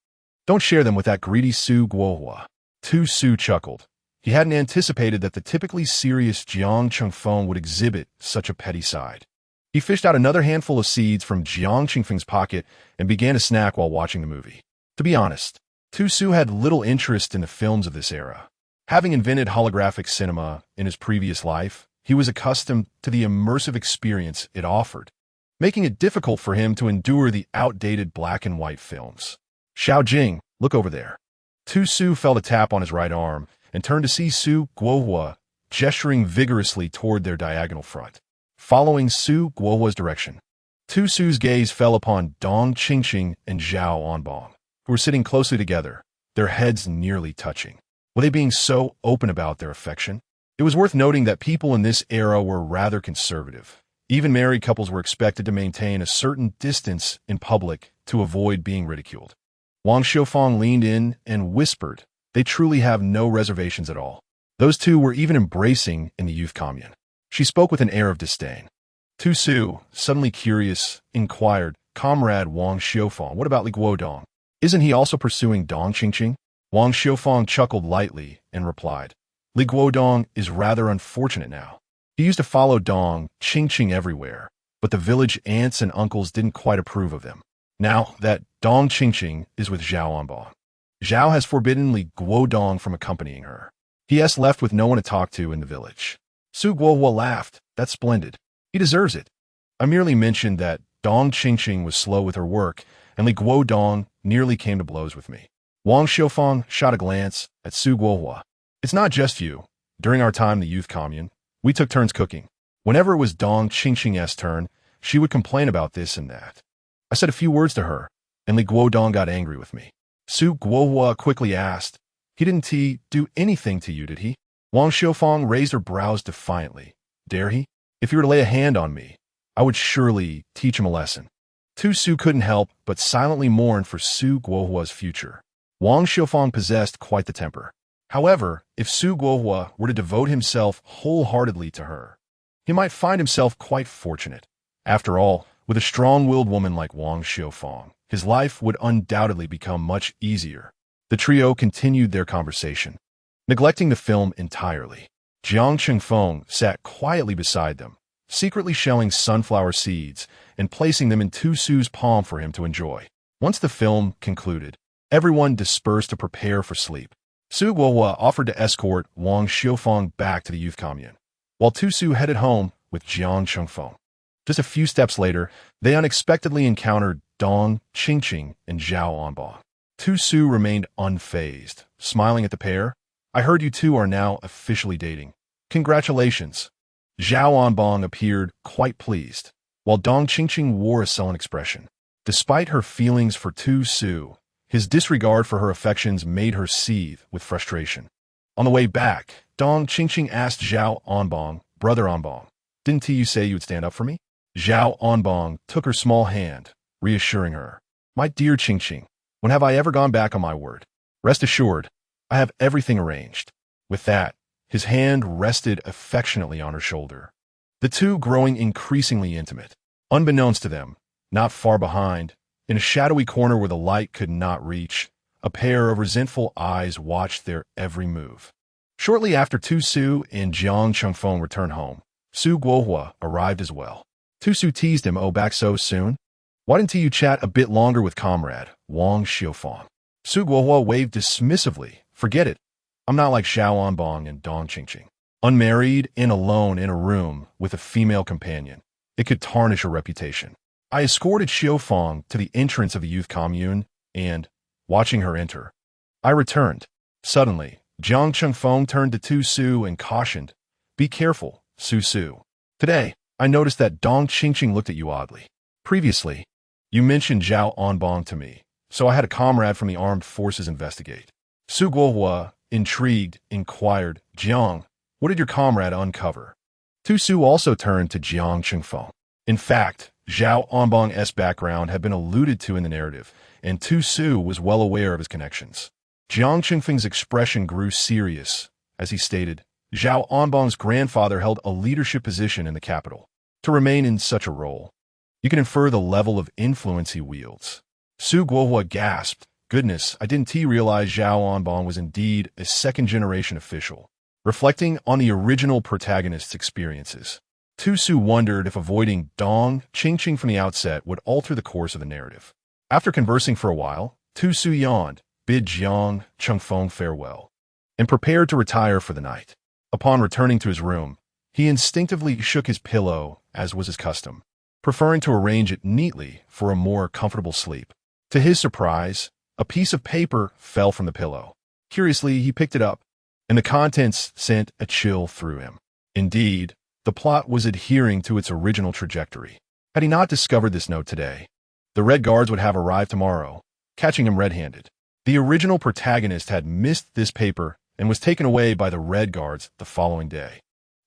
Don't share them with that greedy Su Guohua." Tu Su chuckled. He hadn't anticipated that the typically serious Jiang Chengfeng would exhibit such a petty side. He fished out another handful of seeds from Jiang Chengfeng's pocket and began to snack while watching the movie. To be honest, Tu Su had little interest in the films of this era. Having invented holographic cinema in his previous life, he was accustomed to the immersive experience it offered, making it difficult for him to endure the outdated black and white films. "Xiao Jing, look over there." Tu Su felt a tap on his right arm and turned to see Su Guohua gesturing vigorously toward their diagonal front. Following Su Guohua's direction, Tu Su's gaze fell upon Dong Qingqing and Zhao Onbong, who were sitting closely together, their heads nearly touching. Were they being so open about their affection? It was worth noting that people in this era were rather conservative. Even married couples were expected to maintain a certain distance in public to avoid being ridiculed. Wang Xiufang leaned in and whispered, "They truly have no reservations at all." Those two were even embracing in the youth commune. She spoke with an air of disdain. Tu Su, suddenly curious, inquired, "Comrade Wang Xiufang, what about Li Guodong? Isn't he also pursuing Dong Qingqing?" Wang Xiufang chuckled lightly and replied, "Li Guodong is rather unfortunate now. He used to follow Dong Qingqing everywhere, but the village aunts and uncles didn't quite approve of him. Now that Dong Qingqing is with Zhao Anbang, Zhao has forbidden Li Guodong from accompanying her. He has left with no one to talk to in the village." Su Guohua laughed. "That's splendid. He deserves it. I merely mentioned that Dong Qingqing was slow with her work, and Li Guodong nearly came to blows with me." Wang Xiufang shot a glance at Su Guohua. "It's not just you. During our time in the youth commune, we took turns cooking. Whenever it was Dong Qingqing's turn, she would complain about this and that. I said a few words to her, and Li Guodong got angry with me." Su Guohua quickly asked, "He didn't do anything to you, did he?" Wang Xiufang raised her brows defiantly. "Dare he? If he were to lay a hand on me, I would surely teach him a lesson." Tu Su couldn't help but silently mourn for Su Guohua's future. Wang Xiufang possessed quite the temper. However, if Su Guohua were to devote himself wholeheartedly to her, he might find himself quite fortunate. After all, with a strong-willed woman like Wang Xiufang, his life would undoubtedly become much easier. The trio continued their conversation, neglecting the film entirely. Jiang Chengfeng sat quietly beside them, secretly shelling sunflower seeds and placing them in Tu Su's palm for him to enjoy. Once the film concluded, everyone dispersed to prepare for sleep. Su Guohua offered to escort Wang Xiufang back to the youth commune, while Tu Su headed home with Jiang Chengfeng. Just a few steps later, they unexpectedly encountered Dong Qingqing and Zhao Anbang. Tu Su remained unfazed, smiling at the pair. "I heard you two are now officially dating. Congratulations." Zhao Anbang appeared quite pleased, while Dong Qingqing wore a sullen expression. Despite her feelings for Tu Su, his disregard for her affections made her seethe with frustration. On the way back, Dong Qingqing asked Zhao Anbang, "Brother Anbang, didn't you say you would stand up for me?" Zhao Anbang took her small hand, reassuring her, "My dear Qingqing, when have I ever gone back on my word? Rest assured, I have everything arranged." With that, his hand rested affectionately on her shoulder, the two growing increasingly intimate. Unbeknownst to them, not far behind, in a shadowy corner where the light could not reach, a pair of resentful eyes watched their every move. Shortly after Tu Su and Jiang Chengfeng returned home, Su Guohua arrived as well. Tu Su teased him, "Oh, back so soon? Why didn't you chat a bit longer with comrade Wang Xiufang?" Su Guohua waved dismissively. "Forget it. I'm not like Zhao Anbang and Dong Qingqing. Unmarried and alone in a room with a female companion. It could tarnish her reputation." I escorted Xiufang to the entrance of the youth commune and, watching her enter, I returned. Suddenly, Jiang Chengfeng turned to Tu Su and cautioned, "Be careful, Su Su. Today, I noticed that Dong Qingqing looked at you oddly. Previously, you mentioned Zhao Anbang to me, so I had a comrade from the armed forces investigate." Su Guohua, intrigued, inquired, "Jiang, what did your comrade uncover?" Tu Su also turned to Jiang Chengfeng. In fact, Zhao Anbang's background had been alluded to in the narrative, and Tu Su was well aware of his connections. Jiang Chengfeng's expression grew serious as he stated, "Zhao Anbang's grandfather held a leadership position in the capital. To remain in such a role, you can infer the level of influence he wields." Su Guohua gasped, "Goodness, I didn't realize Zhao Anbang was indeed a second-generation official." Reflecting on the original protagonist's experiences, Tu Su wondered if avoiding Dong Qingqing from the outset would alter the course of the narrative. After conversing for a while, Tu Su yawned, bid Jiang Chengfeng farewell, and prepared to retire for the night. Upon returning to his room, he instinctively shook his pillow, as was his custom, preferring to arrange it neatly for a more comfortable sleep. To his surprise, a piece of paper fell from the pillow. Curiously, he picked it up, and the contents sent a chill through him. Indeed, the plot was adhering to its original trajectory. Had he not discovered this note today, the Red Guards would have arrived tomorrow, catching him red-handed. The original protagonist had missed this paper and was taken away by the Red Guards the following day.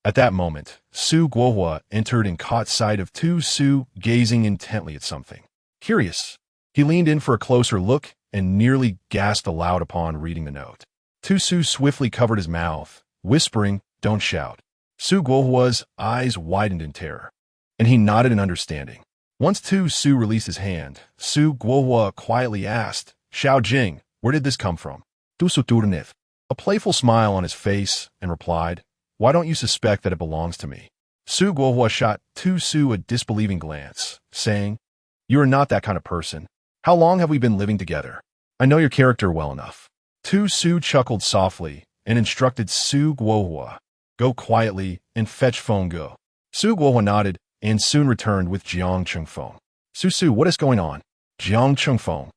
At that moment, Su Guohua entered and caught sight of Tu Su gazing intently at something. Curious, he leaned in for a closer look and nearly gasped aloud upon reading the note. Tu Su swiftly covered his mouth, whispering, "Don't shout." Su Guohua's eyes widened in terror, and he nodded in understanding. Once Tu Su released his hand, Su Guohua quietly asked, "Xiao Jing, where did this come from?" Tu Su Turinith. A playful smile on his face, and replied, "Why don't you suspect that it belongs to me?" Su Guohua shot Tu Su a disbelieving glance, saying, "You are not that kind of person. How long have we been living together? I know your character well enough." Tu Su chuckled softly and instructed Su Guohua, "Go quietly and fetch Feng Ge." Su Guohua nodded and soon returned with Jiang Chengfeng. Su, what is going on?" Jiang Chengfeng,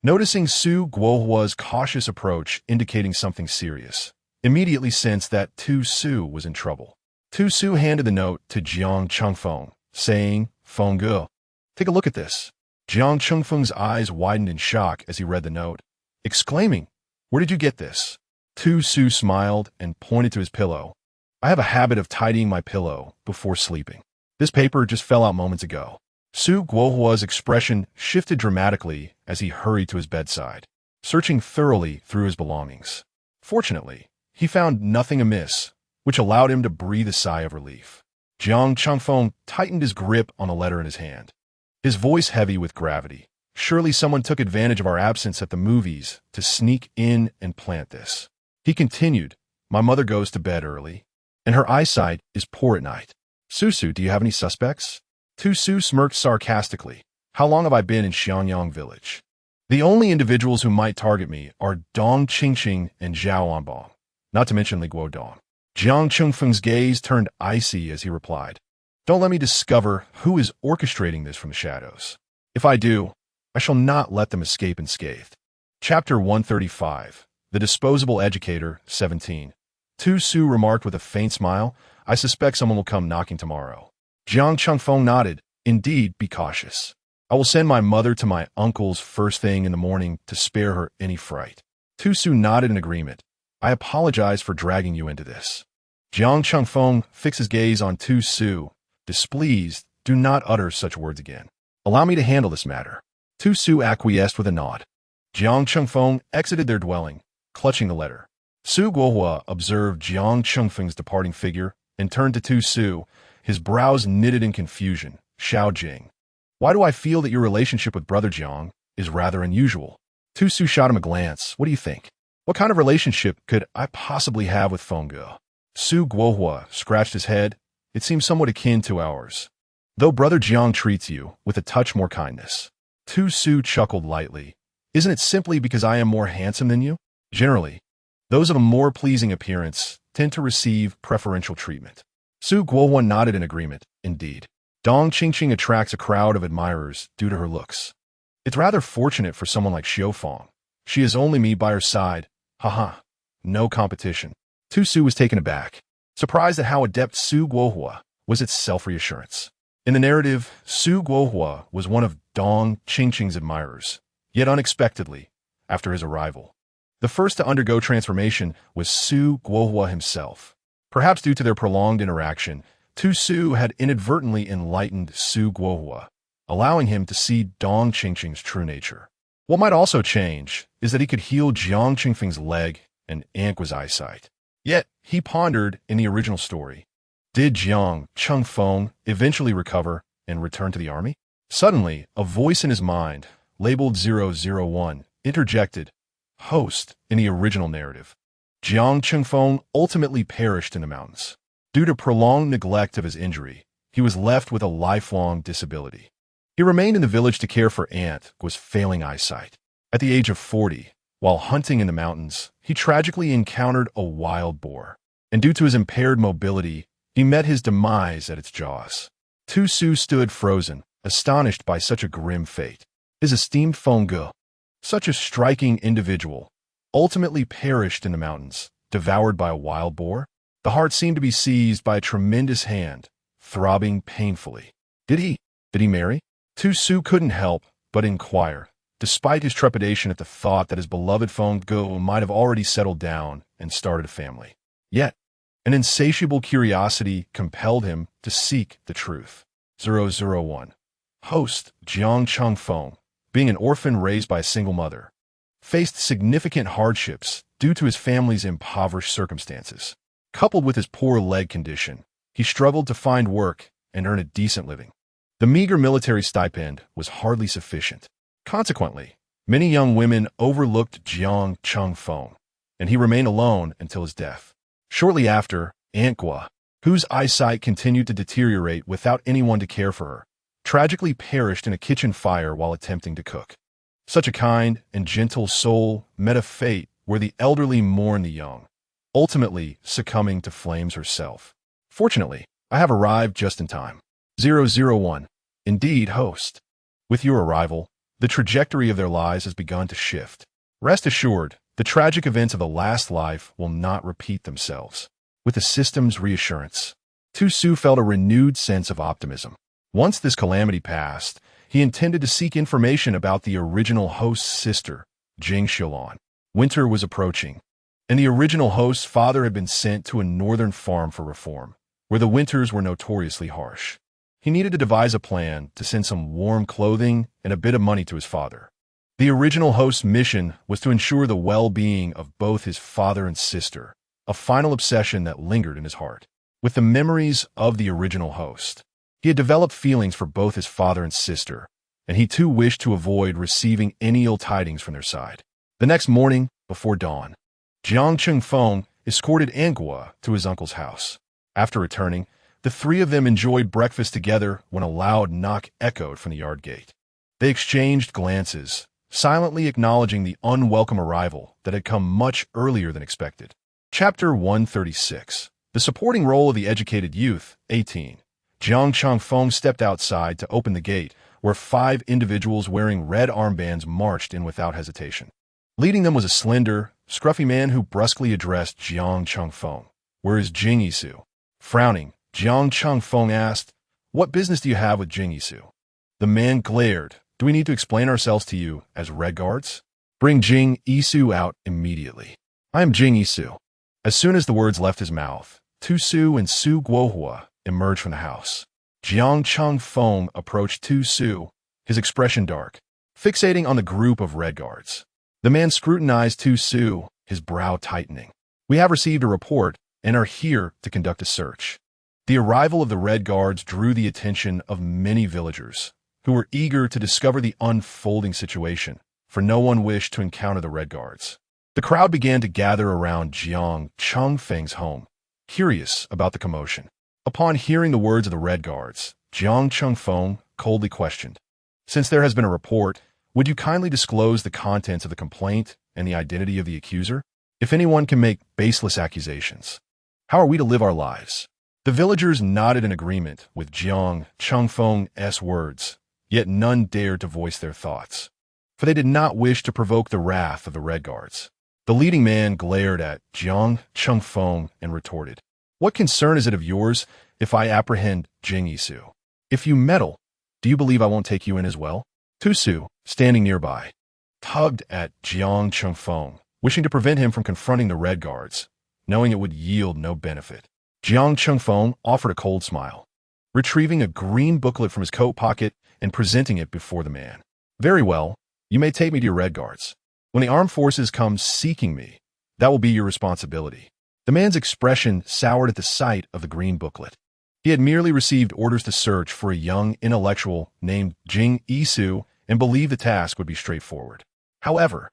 noticing Su Guohua's cautious approach indicating something serious, immediately sensed that Tu Su was in trouble. Tu Su handed the note to Jiang Chengfeng, saying, "Feng Ge, take a look at this." Jiang Chengfeng's eyes widened in shock as he read the note, exclaiming, "Where did you get this?" Tu Su smiled and pointed to his pillow. "I have a habit of tidying my pillow before sleeping. This paper just fell out moments ago." Su Guohua's expression shifted dramatically as he hurried to his bedside, searching thoroughly through his belongings. Fortunately, he found nothing amiss, which allowed him to breathe a sigh of relief. Jiang Chengfeng tightened his grip on the letter in his hand, his voice heavy with gravity. "Surely someone took advantage of our absence at the movies to sneak in and plant this." He continued, "My mother goes to bed early, and her eyesight is poor at night. Su, do you have any suspects?" Tu Su smirked sarcastically. "How long have I been in Xianyang village? The only individuals who might target me are Dong Qingqing and Zhao Anbong, not to mention Li Guodong." Jiang Chengfeng's gaze turned icy as he replied, "Don't let me discover who is orchestrating this from the shadows. If I do, I shall not let them escape unscathed." Chapter 135, The Disposable Educator, 17. Tu Su remarked with a faint smile, "I suspect someone will come knocking tomorrow." Jiang Chengfeng nodded, "Indeed, be cautious. I will send my mother to my uncle's first thing in the morning to spare her any fright." Tu Su nodded in agreement. "I apologize for dragging you into this." Jiang Chengfeng fixed his gaze on Tu Su, displeased. "Do not utter such words again. Allow me to handle this matter." Tu Su acquiesced with a nod. Jiang Chengfeng exited their dwelling, clutching the letter. Su Guohua observed Jiang Chengfeng's departing figure and turned to Tu Su, his brows knitted in confusion. "Xiao Jing, why do I feel that your relationship with Brother Jiang is rather unusual?" Tu Su shot him a glance. "What do you think? What kind of relationship could I possibly have with Feng Ge?" Su Guohua scratched his head. "It seems somewhat akin to ours, though Brother Jiang treats you with a touch more kindness." Tu Su chuckled lightly. "Isn't it simply because I am more handsome than you? Generally, those of a more pleasing appearance tend to receive preferential treatment." Su Guohua nodded in agreement. "Indeed, Dong Qingqing attracts a crowd of admirers due to her looks. It's rather fortunate for someone like Xiu Feng. She has only me by her side. Haha, no competition." Tu Su was taken aback, surprised at how adept Su Guohua was at self-reassurance. In the narrative, Su Guohua was one of Dong Qingqing's admirers, yet unexpectedly, after his arrival, the first to undergo transformation was Su Guohua himself. Perhaps due to their prolonged interaction, Tu Su had inadvertently enlightened Su Guohua, allowing him to see Dong Qingqing's true nature. What might also change is that he could heal Jiang Qingfeng's leg and Anqua's eyesight. Yet, he pondered in the original story, did Jiang Chengfeng eventually recover and return to the army? Suddenly, a voice in his mind, labeled 001, interjected, "Host," in the original narrative. Jiang Chengfeng ultimately perished in the mountains. Due to prolonged neglect of his injury, he was left with a lifelong disability. He remained in the village to care for Anqua's failing eyesight. At the age of 40, while hunting in the mountains, he tragically encountered a wild boar, and due to his impaired mobility, he met his demise at its jaws. Tu Su stood frozen, astonished by such a grim fate. His esteemed Feng Ge, such a striking individual, ultimately perished in the mountains, devoured by a wild boar. The heart seemed to be seized by a tremendous hand, throbbing painfully. Did he marry? Tu Su couldn't help but inquire, despite his trepidation at the thought that his beloved Feng Ge might have already settled down and started a family. Yet, an insatiable curiosity compelled him to seek the truth. 001. Host Jiang Chengfeng, being an orphan raised by a single mother, faced significant hardships due to his family's impoverished circumstances. Coupled with his poor leg condition, he struggled to find work and earn a decent living. The meager military stipend was hardly sufficient. Consequently, many young women overlooked Jiang Chengfeng, and he remained alone until his death. Shortly after, Aunt Gua, whose eyesight continued to deteriorate without anyone to care for her, tragically perished in a kitchen fire while attempting to cook. Such a kind and gentle soul met a fate where the elderly mourn the young, ultimately succumbing to flames herself. Fortunately, I have arrived just in time. 001. Indeed, host. With your arrival, the trajectory of their lives has begun to shift. Rest assured, the tragic events of the last life will not repeat themselves. With the system's reassurance, Tu Su felt a renewed sense of optimism. Once this calamity passed, he intended to seek information about the original host's sister, Jing Xiaolan. Winter was approaching, and the original host's father had been sent to a northern farm for reform, where the winters were notoriously harsh. He needed to devise a plan to send some warm clothing and a bit of money to his father. The original host's mission was to ensure the well-being of both his father and sister, a final obsession that lingered in his heart. With the memories of the original host, he had developed feelings for both his father and sister, and he too wished to avoid receiving any ill tidings from their side. The next morning, before dawn, Jiang Chengfeng escorted Angua to his uncle's house. After returning, the three of them enjoyed breakfast together when a loud knock echoed from the yard gate. They exchanged glances, silently acknowledging the unwelcome arrival that had come much earlier than expected. Chapter 136. The supporting role of the educated youth, 18. Jiang Chengfeng stepped outside to open the gate, where 5 individuals wearing red armbands marched in without hesitation. Leading them was a slender, scruffy man who brusquely addressed Jiang Chengfeng. "Where is Jing Yisu?" Frowning, Jiang Chengfeng asked, "What business do you have with Jing Yisu?" The man glared. "Do we need to explain ourselves to you as Red Guards? Bring Jing Yisu out immediately." "I am Jing Yisu." As soon as the words left his mouth, Tu Su and Su Guohua emerged from the house. Jiang Chengfeng approached Tu Su, his expression dark, fixating on the group of Red Guards. The man scrutinized Tu Su, his brow tightening. "We have received a report and are here to conduct a search." The arrival of the Red Guards drew the attention of many villagers, who were eager to discover the unfolding situation, for no one wished to encounter the Red Guards. The crowd began to gather around Jiang Chengfeng's home, curious about the commotion. Upon hearing the words of the Red Guards, Jiang Chengfeng coldly questioned, "Since there has been a report, would you kindly disclose the contents of the complaint and the identity of the accuser? If anyone can make baseless accusations, how are we to live our lives?" The villagers nodded in agreement with Jiang Chengfeng's words, yet none dared to voice their thoughts, for they did not wish to provoke the wrath of the Red Guards. The leading man glared at Jiang Chengfeng and retorted, "What concern is it of yours if I apprehend Jing Yisu? If you meddle, do you believe I won't take you in as well?" Tu Su, standing nearby, tugged at Jiang Chengfeng, wishing to prevent him from confronting the Red Guards, knowing it would yield no benefit. Jiang Chengfeng offered a cold smile, retrieving a green booklet from his coat pocket and presenting it before the man. "Very well, you may take me to your Red Guards. When the armed forces come seeking me, that will be your responsibility." The man's expression soured at the sight of the green booklet. He had merely received orders to search for a young intellectual named Jing Yisu and believed the task would be straightforward. However,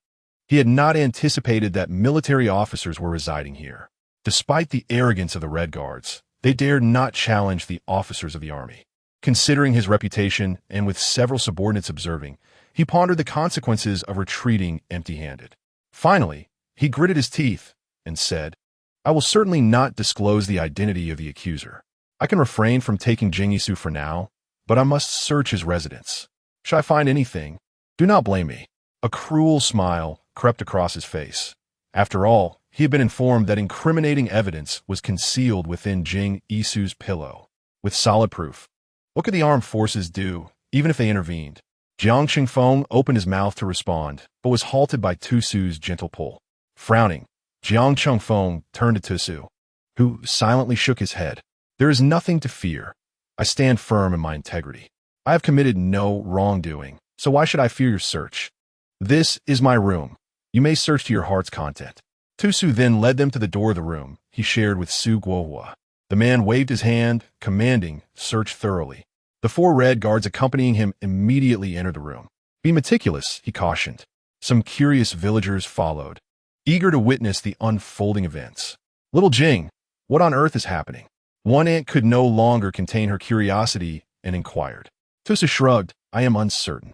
he had not anticipated that military officers were residing here. Despite the arrogance of the Red Guards, they dared not challenge the officers of the army. Considering his reputation and with several subordinates observing, he pondered the consequences of retreating empty-handed. Finally, he gritted his teeth and said, "I will certainly not disclose the identity of the accuser. I can refrain from taking Jing Yisu for now, but I must search his residence. Should I find anything, do not blame me." A cruel smile crept across his face. After all, he had been informed that incriminating evidence was concealed within Jing Yisu's pillow. With solid proof, what could the armed forces do, even if they intervened? Jiang Chengfeng opened his mouth to respond, but was halted by Tu Su's gentle pull. Frowning, Jiang Chengfeng turned to Tu Su, who silently shook his head. "There is nothing to fear. I stand firm in my integrity. I have committed no wrongdoing, so why should I fear your search? This is my room, You may search to your heart's content. Tusu then led them to the door of the room he shared with Su Guohua. The man waved his hand, commanding, "Search thoroughly." The 4 red guards accompanying him immediately entered the room. "Be meticulous," he cautioned. Some curious villagers followed, eager to witness the unfolding events. "Little Jing, what on earth is happening?" One ant could no longer contain her curiosity and inquired. Tusu shrugged. "I am uncertain.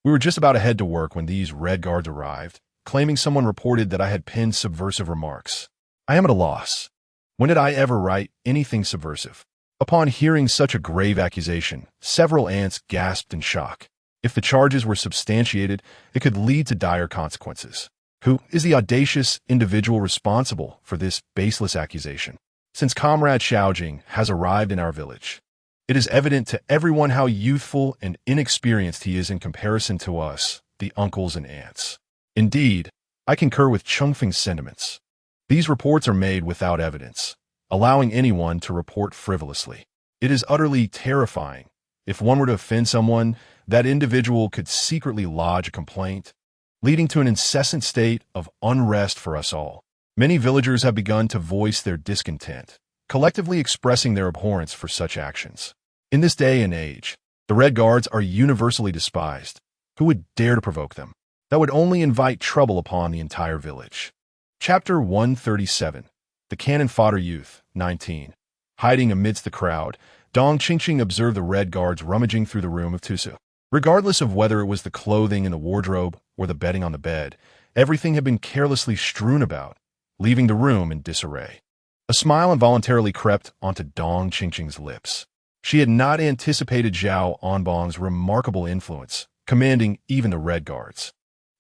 We were just about to head to work when these red guards arrived, claiming someone reported that I had penned subversive remarks. I am at a loss. When did I ever write anything subversive?" Upon hearing such a grave accusation, several ants gasped in shock. If the charges were substantiated, it could lead to dire consequences. Who is the audacious individual responsible for this baseless accusation? Since Comrade Xiaojing has arrived in our village, it is evident to everyone how youthful and inexperienced he is in comparison to us, the uncles and aunts. Indeed, I concur with Chengfeng's sentiments. These reports are made without evidence, allowing anyone to report frivolously. It is utterly terrifying. If one were to offend someone, that individual could secretly lodge a complaint, leading to an incessant state of unrest for us all. Many villagers have begun to voice their discontent, collectively expressing their abhorrence for such actions. In this day and age, the Red Guards are universally despised. Who would dare to provoke them? That would only invite trouble upon the entire village. Chapter 137. The Cannon Fodder Youth, 19. Hiding amidst the crowd, Dong Qingqing observed the Red Guards rummaging through the room of Tusu. Regardless of whether it was the clothing in the wardrobe or the bedding on the bed, everything had been carelessly strewn about, leaving the room in disarray. A smile involuntarily crept onto Dong Qingqing's lips. She had not anticipated Zhao Onbong's remarkable influence, commanding even the Red Guards.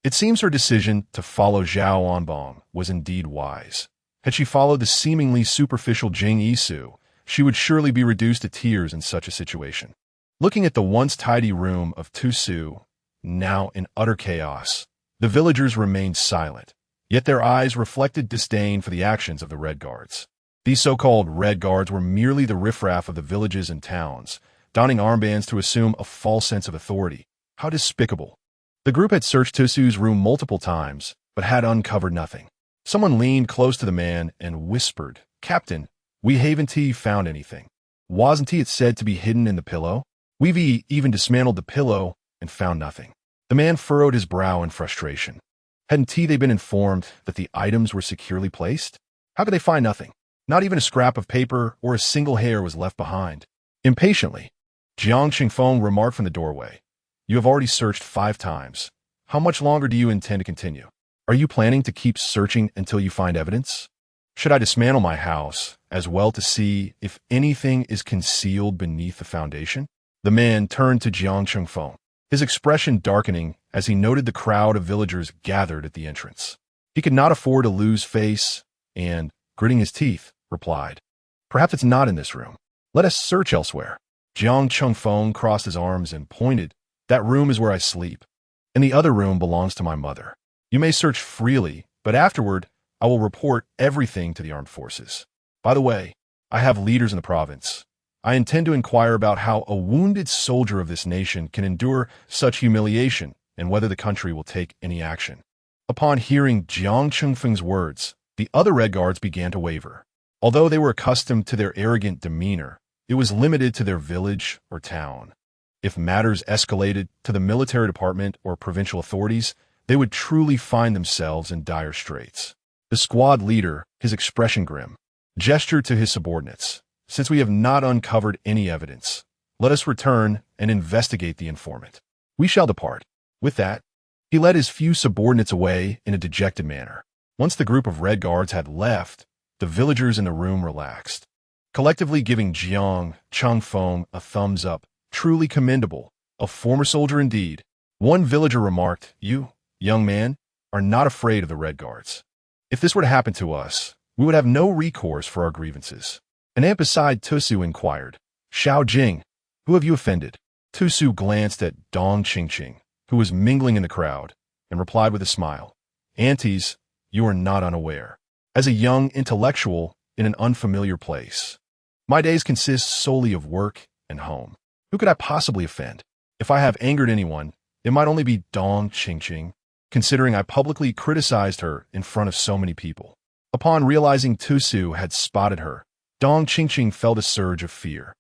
It seems her decision to follow Zhao Onbong was indeed wise. Had she followed the seemingly superficial Jing Yisu, she would surely be reduced to tears in such a situation. Looking at the once tidy room of Tusu, now in utter chaos, the villagers remained silent, yet their eyes reflected disdain for the actions of the Red Guards. These so-called Red Guards were merely the riffraff of the villages and towns, donning armbands to assume a false sense of authority. How despicable. The group had searched Tusu's room multiple times, but had uncovered nothing. Someone leaned close to the man and whispered, "Captain, we haven't found anything. Wasn't it said to be hidden in the pillow? We've even dismantled the pillow and found nothing." The man furrowed his brow in frustration. Hadn't they been informed that the items were securely placed? How could they find nothing? Not even a scrap of paper or a single hair was left behind. Impatiently, Jiang Qingfeng remarked from the doorway, "You have already searched 5 times. How much longer do you intend to continue? Are you planning to keep searching until you find evidence? Should I dismantle my house as well to see if anything is concealed beneath the foundation?" The man turned to Jiang Qingfeng, his expression darkening as he noted the crowd of villagers gathered at the entrance. He could not afford to lose face and, gritting his teeth, replied, "Perhaps it's not in this room. Let us search elsewhere." Jiang Qingfeng crossed his arms and pointed. "That room is where I sleep, and the other room belongs to my mother. You may search freely, but afterward, I will report everything to the armed forces. By the way, I have leaders in the province. I intend to inquire about how a wounded soldier of this nation can endure such humiliation and whether the country will take any action." Upon hearing Jiang Qingfeng's words, the other Red Guards began to waver. Although they were accustomed to their arrogant demeanor, it was limited to their village or town. If matters escalated to the military department or provincial authorities, they would truly find themselves in dire straits. The squad leader, his expression grim, gestured to his subordinates. "Since we have not uncovered any evidence, let us return and investigate the informant. We shall depart." With that, he led his few subordinates away in a dejected manner. Once the group of Red Guards had left, the villagers in the room relaxed, collectively giving Jiang Qingfeng a thumbs up. "Truly commendable. A former soldier indeed." One villager remarked, "You, young man, are not afraid of the Red Guards. If this were to happen to us, we would have no recourse for our grievances." An ant beside Tusu inquired, "Xiao Jing, who have you offended?" Tusu glanced at Dong Qingqing, who was mingling in the crowd, and replied with a smile, "Aunties, you are not unaware. As a young intellectual in an unfamiliar place, my days consist solely of work and home. Who could I possibly offend? If I have angered anyone, it might only be Dong Qingqing. considering I publicly criticized her in front of so many people. Upon realizing Tu Su had spotted her, Dong Qingqing felt a surge of fear.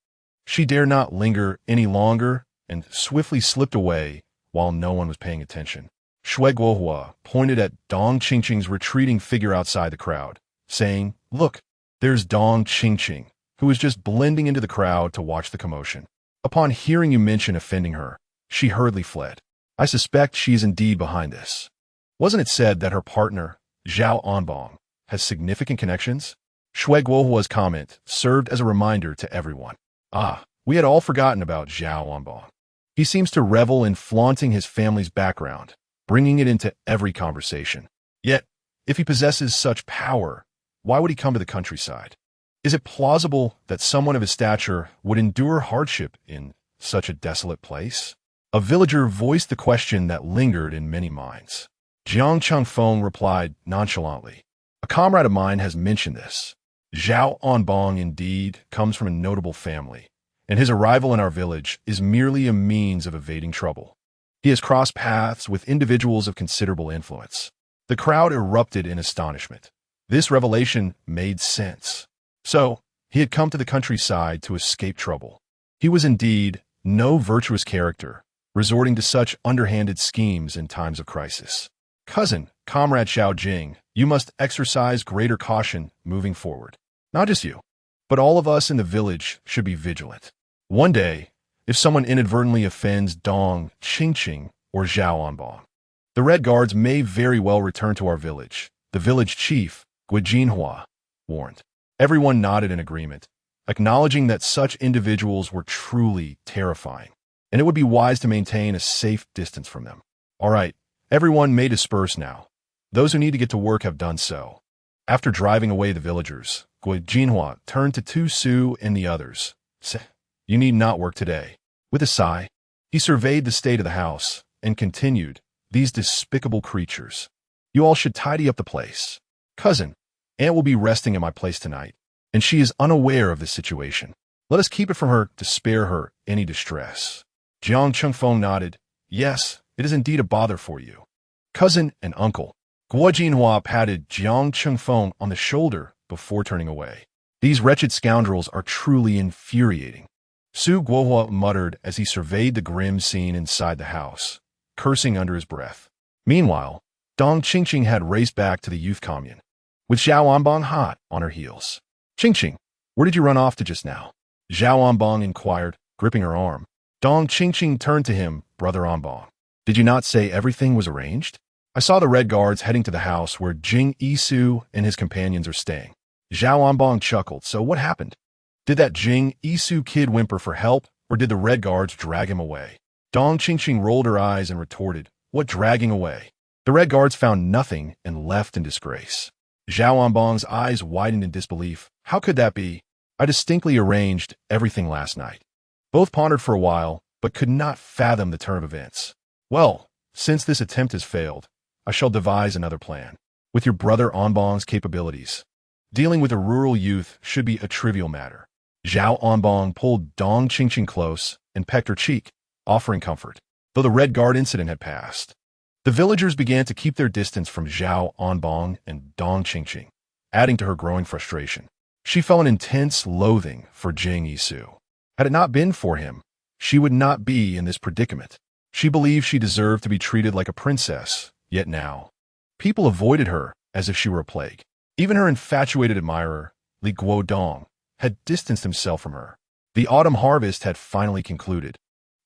She dared not linger any longer and swiftly slipped away while no one was paying attention. Shui Guohua pointed at Dong Qingqing's retreating figure outside the crowd, saying, "Look, there's Dong Qingqing, who is just blending into the crowd to watch the commotion. Upon hearing you mention offending her, she hurriedly fled. I suspect she is indeed behind this. Wasn't it said that her partner, Zhao Anbong, has significant connections?" Shui Guohua's comment served as a reminder to everyone. We had all forgotten about Zhao Anbong. He seems to revel in flaunting his family's background, bringing it into every conversation. Yet, if he possesses such power, why would he come to the countryside? Is it plausible that someone of his stature would endure hardship in such a desolate place? A villager voiced the question that lingered in many minds. Jiang Chengfeng replied nonchalantly, "A comrade of mine has mentioned this. Zhao Anbong indeed comes from a notable family, and his arrival in our village is merely a means of evading trouble. He has crossed paths with individuals of considerable influence." The crowd erupted in astonishment. This revelation made sense. So, he had come to the countryside to escape trouble. He was indeed no virtuous character, resorting to such underhanded schemes in times of crisis. "Cousin, Comrade Xiao Jing, you must exercise greater caution moving forward. Not just you, but all of us in the village should be vigilant. One day, if someone inadvertently offends Dong Qingqing or Zhao Anbong, the Red Guards may very well return to our village," the village chief, Gui Jinhua, warned. Everyone nodded in agreement, acknowledging that such individuals were truly terrifying, and it would be wise to maintain a safe distance from them. "All right, everyone may disperse now. Those who need to get to work have done so." After driving away the villagers, Gui Jinhua turned to Tu Su and the others. "You need not work today." With a sigh, he surveyed the state of the house and continued, "These despicable creatures. You all should tidy up the place. Cousin, Aunt will be resting at my place tonight, and she is unaware of this situation. Let us keep it from her to spare her any distress." Jiang Chengfeng nodded. "Yes, it is indeed a bother for you, cousin and uncle." Guo Jinhua patted Jiang Chengfeng on the shoulder before turning away. "These wretched scoundrels are truly infuriating," Su Guohua muttered as he surveyed the grim scene inside the house, cursing under his breath. Meanwhile, Dong Qingqing had raced back to the youth commune, with Zhao Anbong hot on her heels. "Qingqing, where did you run off to just now?" Zhao Anbong inquired, gripping her arm. Dong Qingqing turned to him, "Brother Anbong, did you not say everything was arranged? I saw the Red Guards heading to the house where Jing Yisu and his companions are staying." Zhao Anbong chuckled. "So what happened? Did that Jing Yisu kid whimper for help, or did the Red Guards drag him away?" Dong Qingqing rolled her eyes and retorted, "What dragging away? The Red Guards found nothing and left in disgrace." Zhao Anbong's eyes widened in disbelief. "How could that be? I distinctly arranged everything last night." Both pondered for a while, but could not fathom the turn of events. "Well, since this attempt has failed, I shall devise another plan. With your brother Anbong's capabilities, dealing with a rural youth should be a trivial matter." Zhao Anbong pulled Dong Qingqing close and pecked her cheek, offering comfort, though the Red Guard incident had passed. The villagers began to keep their distance from Zhao Anbong and Dong Qingqing, adding to her growing frustration. She felt an intense loathing for Jing Yisu. Had it not been for him, she would not be in this predicament. She believed she deserved to be treated like a princess, yet now, people avoided her as if she were a plague. Even her infatuated admirer, Li Guodong, had distanced himself from her. The autumn harvest had finally concluded,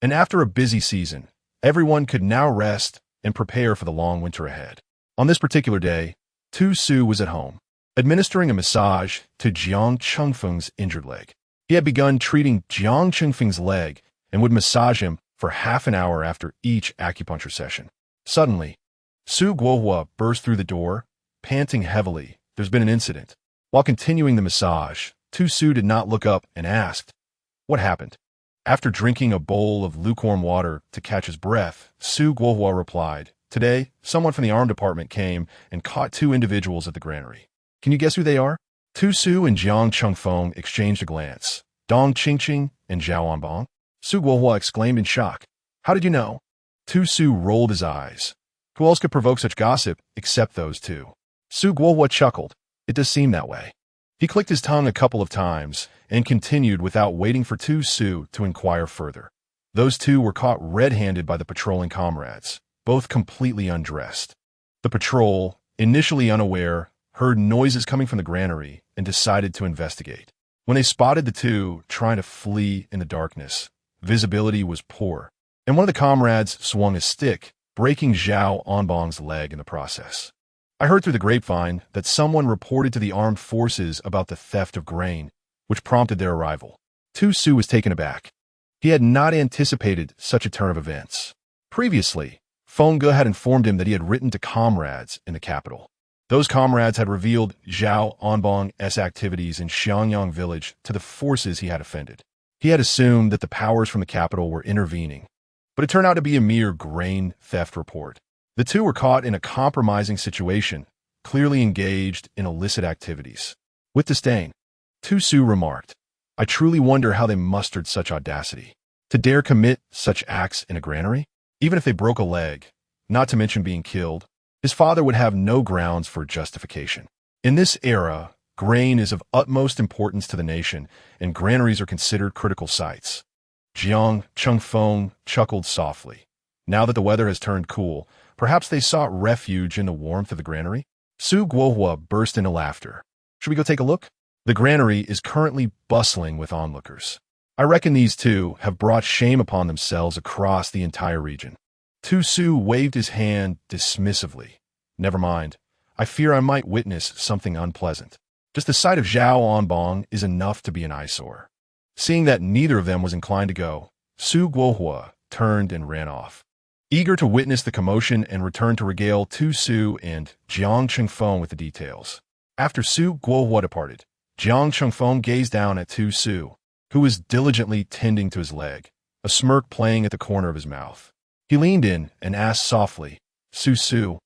and after a busy season, everyone could now rest and prepare for the long winter ahead. On this particular day, Tu Su was at home, administering a massage to Jiang Chengfeng's injured leg. He had begun treating Jiang Chengfeng's leg and would massage him for half an hour after each acupuncture session. Suddenly, Su Guohua burst through the door, panting heavily. "There's been an incident." While continuing the massage, Tu Su did not look up and asked, "What happened?" After drinking a bowl of lukewarm water to catch his breath, Su Guohua replied, "Today, someone from the arm department came and caught 2 individuals at the granary. Can you guess who they are?" Tu Su and Jiang Chengfeng exchanged a glance. "Dong Qingqing and Zhao Anbong?" Su Guohua exclaimed in shock. "How did you know?" Tu Su rolled his eyes. Who else could provoke such gossip except those two? Su Guohua chuckled. It does seem that way. He clicked his tongue a couple of times and continued without waiting for Tu Su to inquire further. Those two were caught red-handed by the patrolling comrades, both completely undressed. The patrol, initially unaware, heard noises coming from the granary and decided to investigate. When they spotted the two trying to flee in the darkness, visibility was poor, and one of the comrades swung a stick, breaking Zhao Onbong's leg in the process. I heard through the grapevine that someone reported to the armed forces about the theft of grain, which prompted their arrival. Tu Su was taken aback. He had not anticipated such a turn of events. Previously, Feng Ge had informed him that he had written to comrades in the capital. Those comrades had revealed Zhao Onbong's activities in Xiangyang village to the forces he had offended. He had assumed that the powers from the capital were intervening, but it turned out to be a mere grain theft report. The two were caught in a compromising situation, clearly engaged in illicit activities. With disdain, Tu Su remarked, I truly wonder how they mustered such audacity to dare commit such acts in a granary, even if they broke a leg, not to mention being killed. His father would have no grounds for justification. In this era, grain is of utmost importance to the nation, and granaries are considered critical sites. Jiang Chengfeng chuckled softly. Now that the weather has turned cool, perhaps they sought refuge in the warmth of the granary? Su Guohua burst into laughter. Should we go take a look? The granary is currently bustling with onlookers. I reckon these two have brought shame upon themselves across the entire region. Tu Su waved his hand dismissively. Never mind. I fear I might witness something unpleasant. Just the sight of Zhao Onbong is enough to be an eyesore. Seeing that neither of them was inclined to go, Su Guohua turned and ran off. Eager to witness the commotion and return to regale Tu Su and Jiang Chengfeng with the details. After Su Guohua departed, Jiang Chengfeng gazed down at Tu Su, who was diligently tending to his leg, a smirk playing at the corner of his mouth. He leaned in and asked softly, Su Su,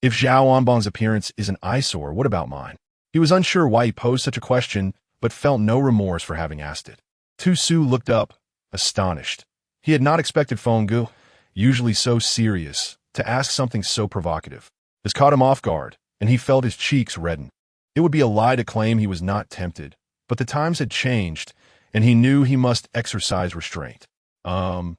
if Zhao Onbong's appearance is an eyesore, what about mine? He was unsure why he posed such a question, but felt no remorse for having asked it. Tu Su looked up, astonished. He had not expected Feng Ge, usually so serious, to ask something so provocative. This caught him off guard, and he felt his cheeks redden. It would be a lie to claim he was not tempted, but the times had changed, and he knew he must exercise restraint. Well,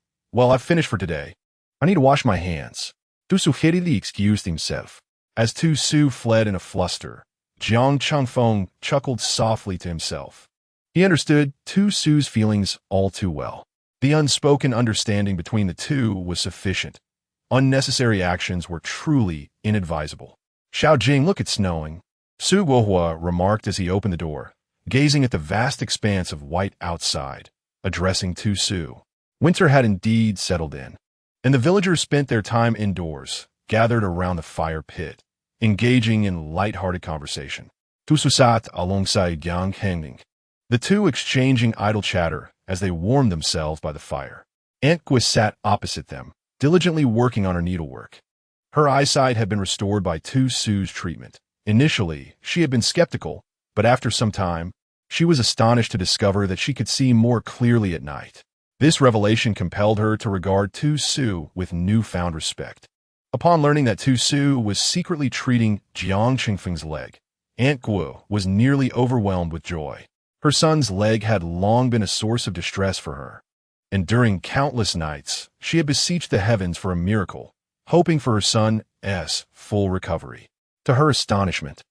I've finished for today. I need to wash my hands. Tu Su hurriedly excused himself. As Tu Su fled in a fluster, Jiang Chengfeng chuckled softly to himself. He understood Tu Su's feelings all too well. The unspoken understanding between the two was sufficient. Unnecessary actions were truly inadvisable. Xiao Jing, look, it's snowing, Su Guohua remarked as he opened the door, gazing at the vast expanse of white outside, addressing Tu Su. Winter had indeed settled in, and the villagers spent their time indoors, gathered around the fire pit, engaging in light-hearted conversation. Tu Su sat alongside Yang Hengning, the two exchanging idle chatter as they warmed themselves by the fire. Aunt Gui sat opposite them, diligently working on her needlework. Her eyesight had been restored by Tu Su's treatment. Initially, she had been skeptical, but after some time, she was astonished to discover that she could see more clearly at night. This revelation compelled her to regard Tu Su with newfound respect. Upon learning that Tu Su was secretly treating Jiang Chengfeng's leg, Aunt Gui was nearly overwhelmed with joy. Her son's leg had long been a source of distress for her, and during countless nights, she had beseeched the heavens for a miracle, hoping for her son's full recovery. To her astonishment,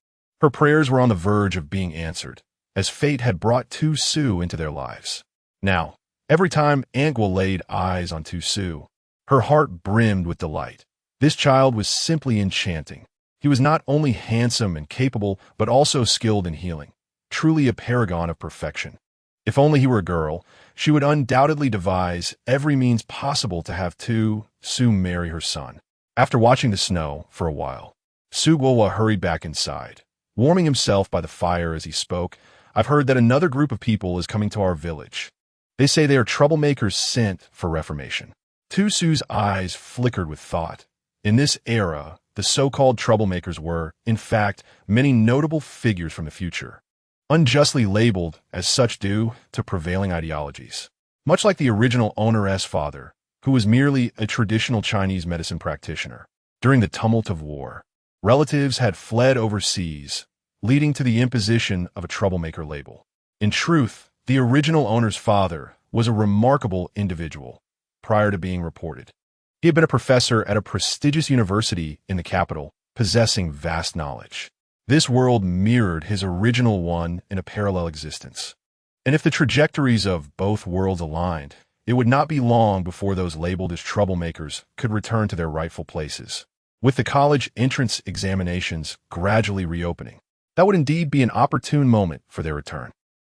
her prayers were on the verge of being answered, as fate had brought Tu Su into their lives. Now, every time Aunt Gui laid eyes on Tu Su, her heart brimmed with delight. This child was simply enchanting. He was not only handsome and capable, but also skilled in healing. Truly a paragon of perfection. If only he were a girl, she would undoubtedly devise every means possible to have Tu Su marry her son. After watching the snow for a while, Su Guohua hurried back inside, warming himself by the fire as he spoke. I've heard that another group of people is coming to our village. They say they are troublemakers sent for reformation. Tu Su's eyes flickered with thought. In this era, the so-called troublemakers were, in fact, many notable figures from the future, unjustly labeled as such due to prevailing ideologies. Much like the original owner's father, who was merely a traditional Chinese medicine practitioner, During the tumult of war, relatives had fled overseas, leading to the imposition of a troublemaker label. In truth, the original owner's father was a remarkable individual prior to being reported. He had been a professor at a prestigious university in the capital, possessing vast knowledge. This world mirrored his original one in a parallel existence. And if the trajectories of both worlds aligned, it would not be long before those labeled as troublemakers could return to their rightful places. With the college entrance examinations gradually reopening, that would indeed be an opportune moment for their return.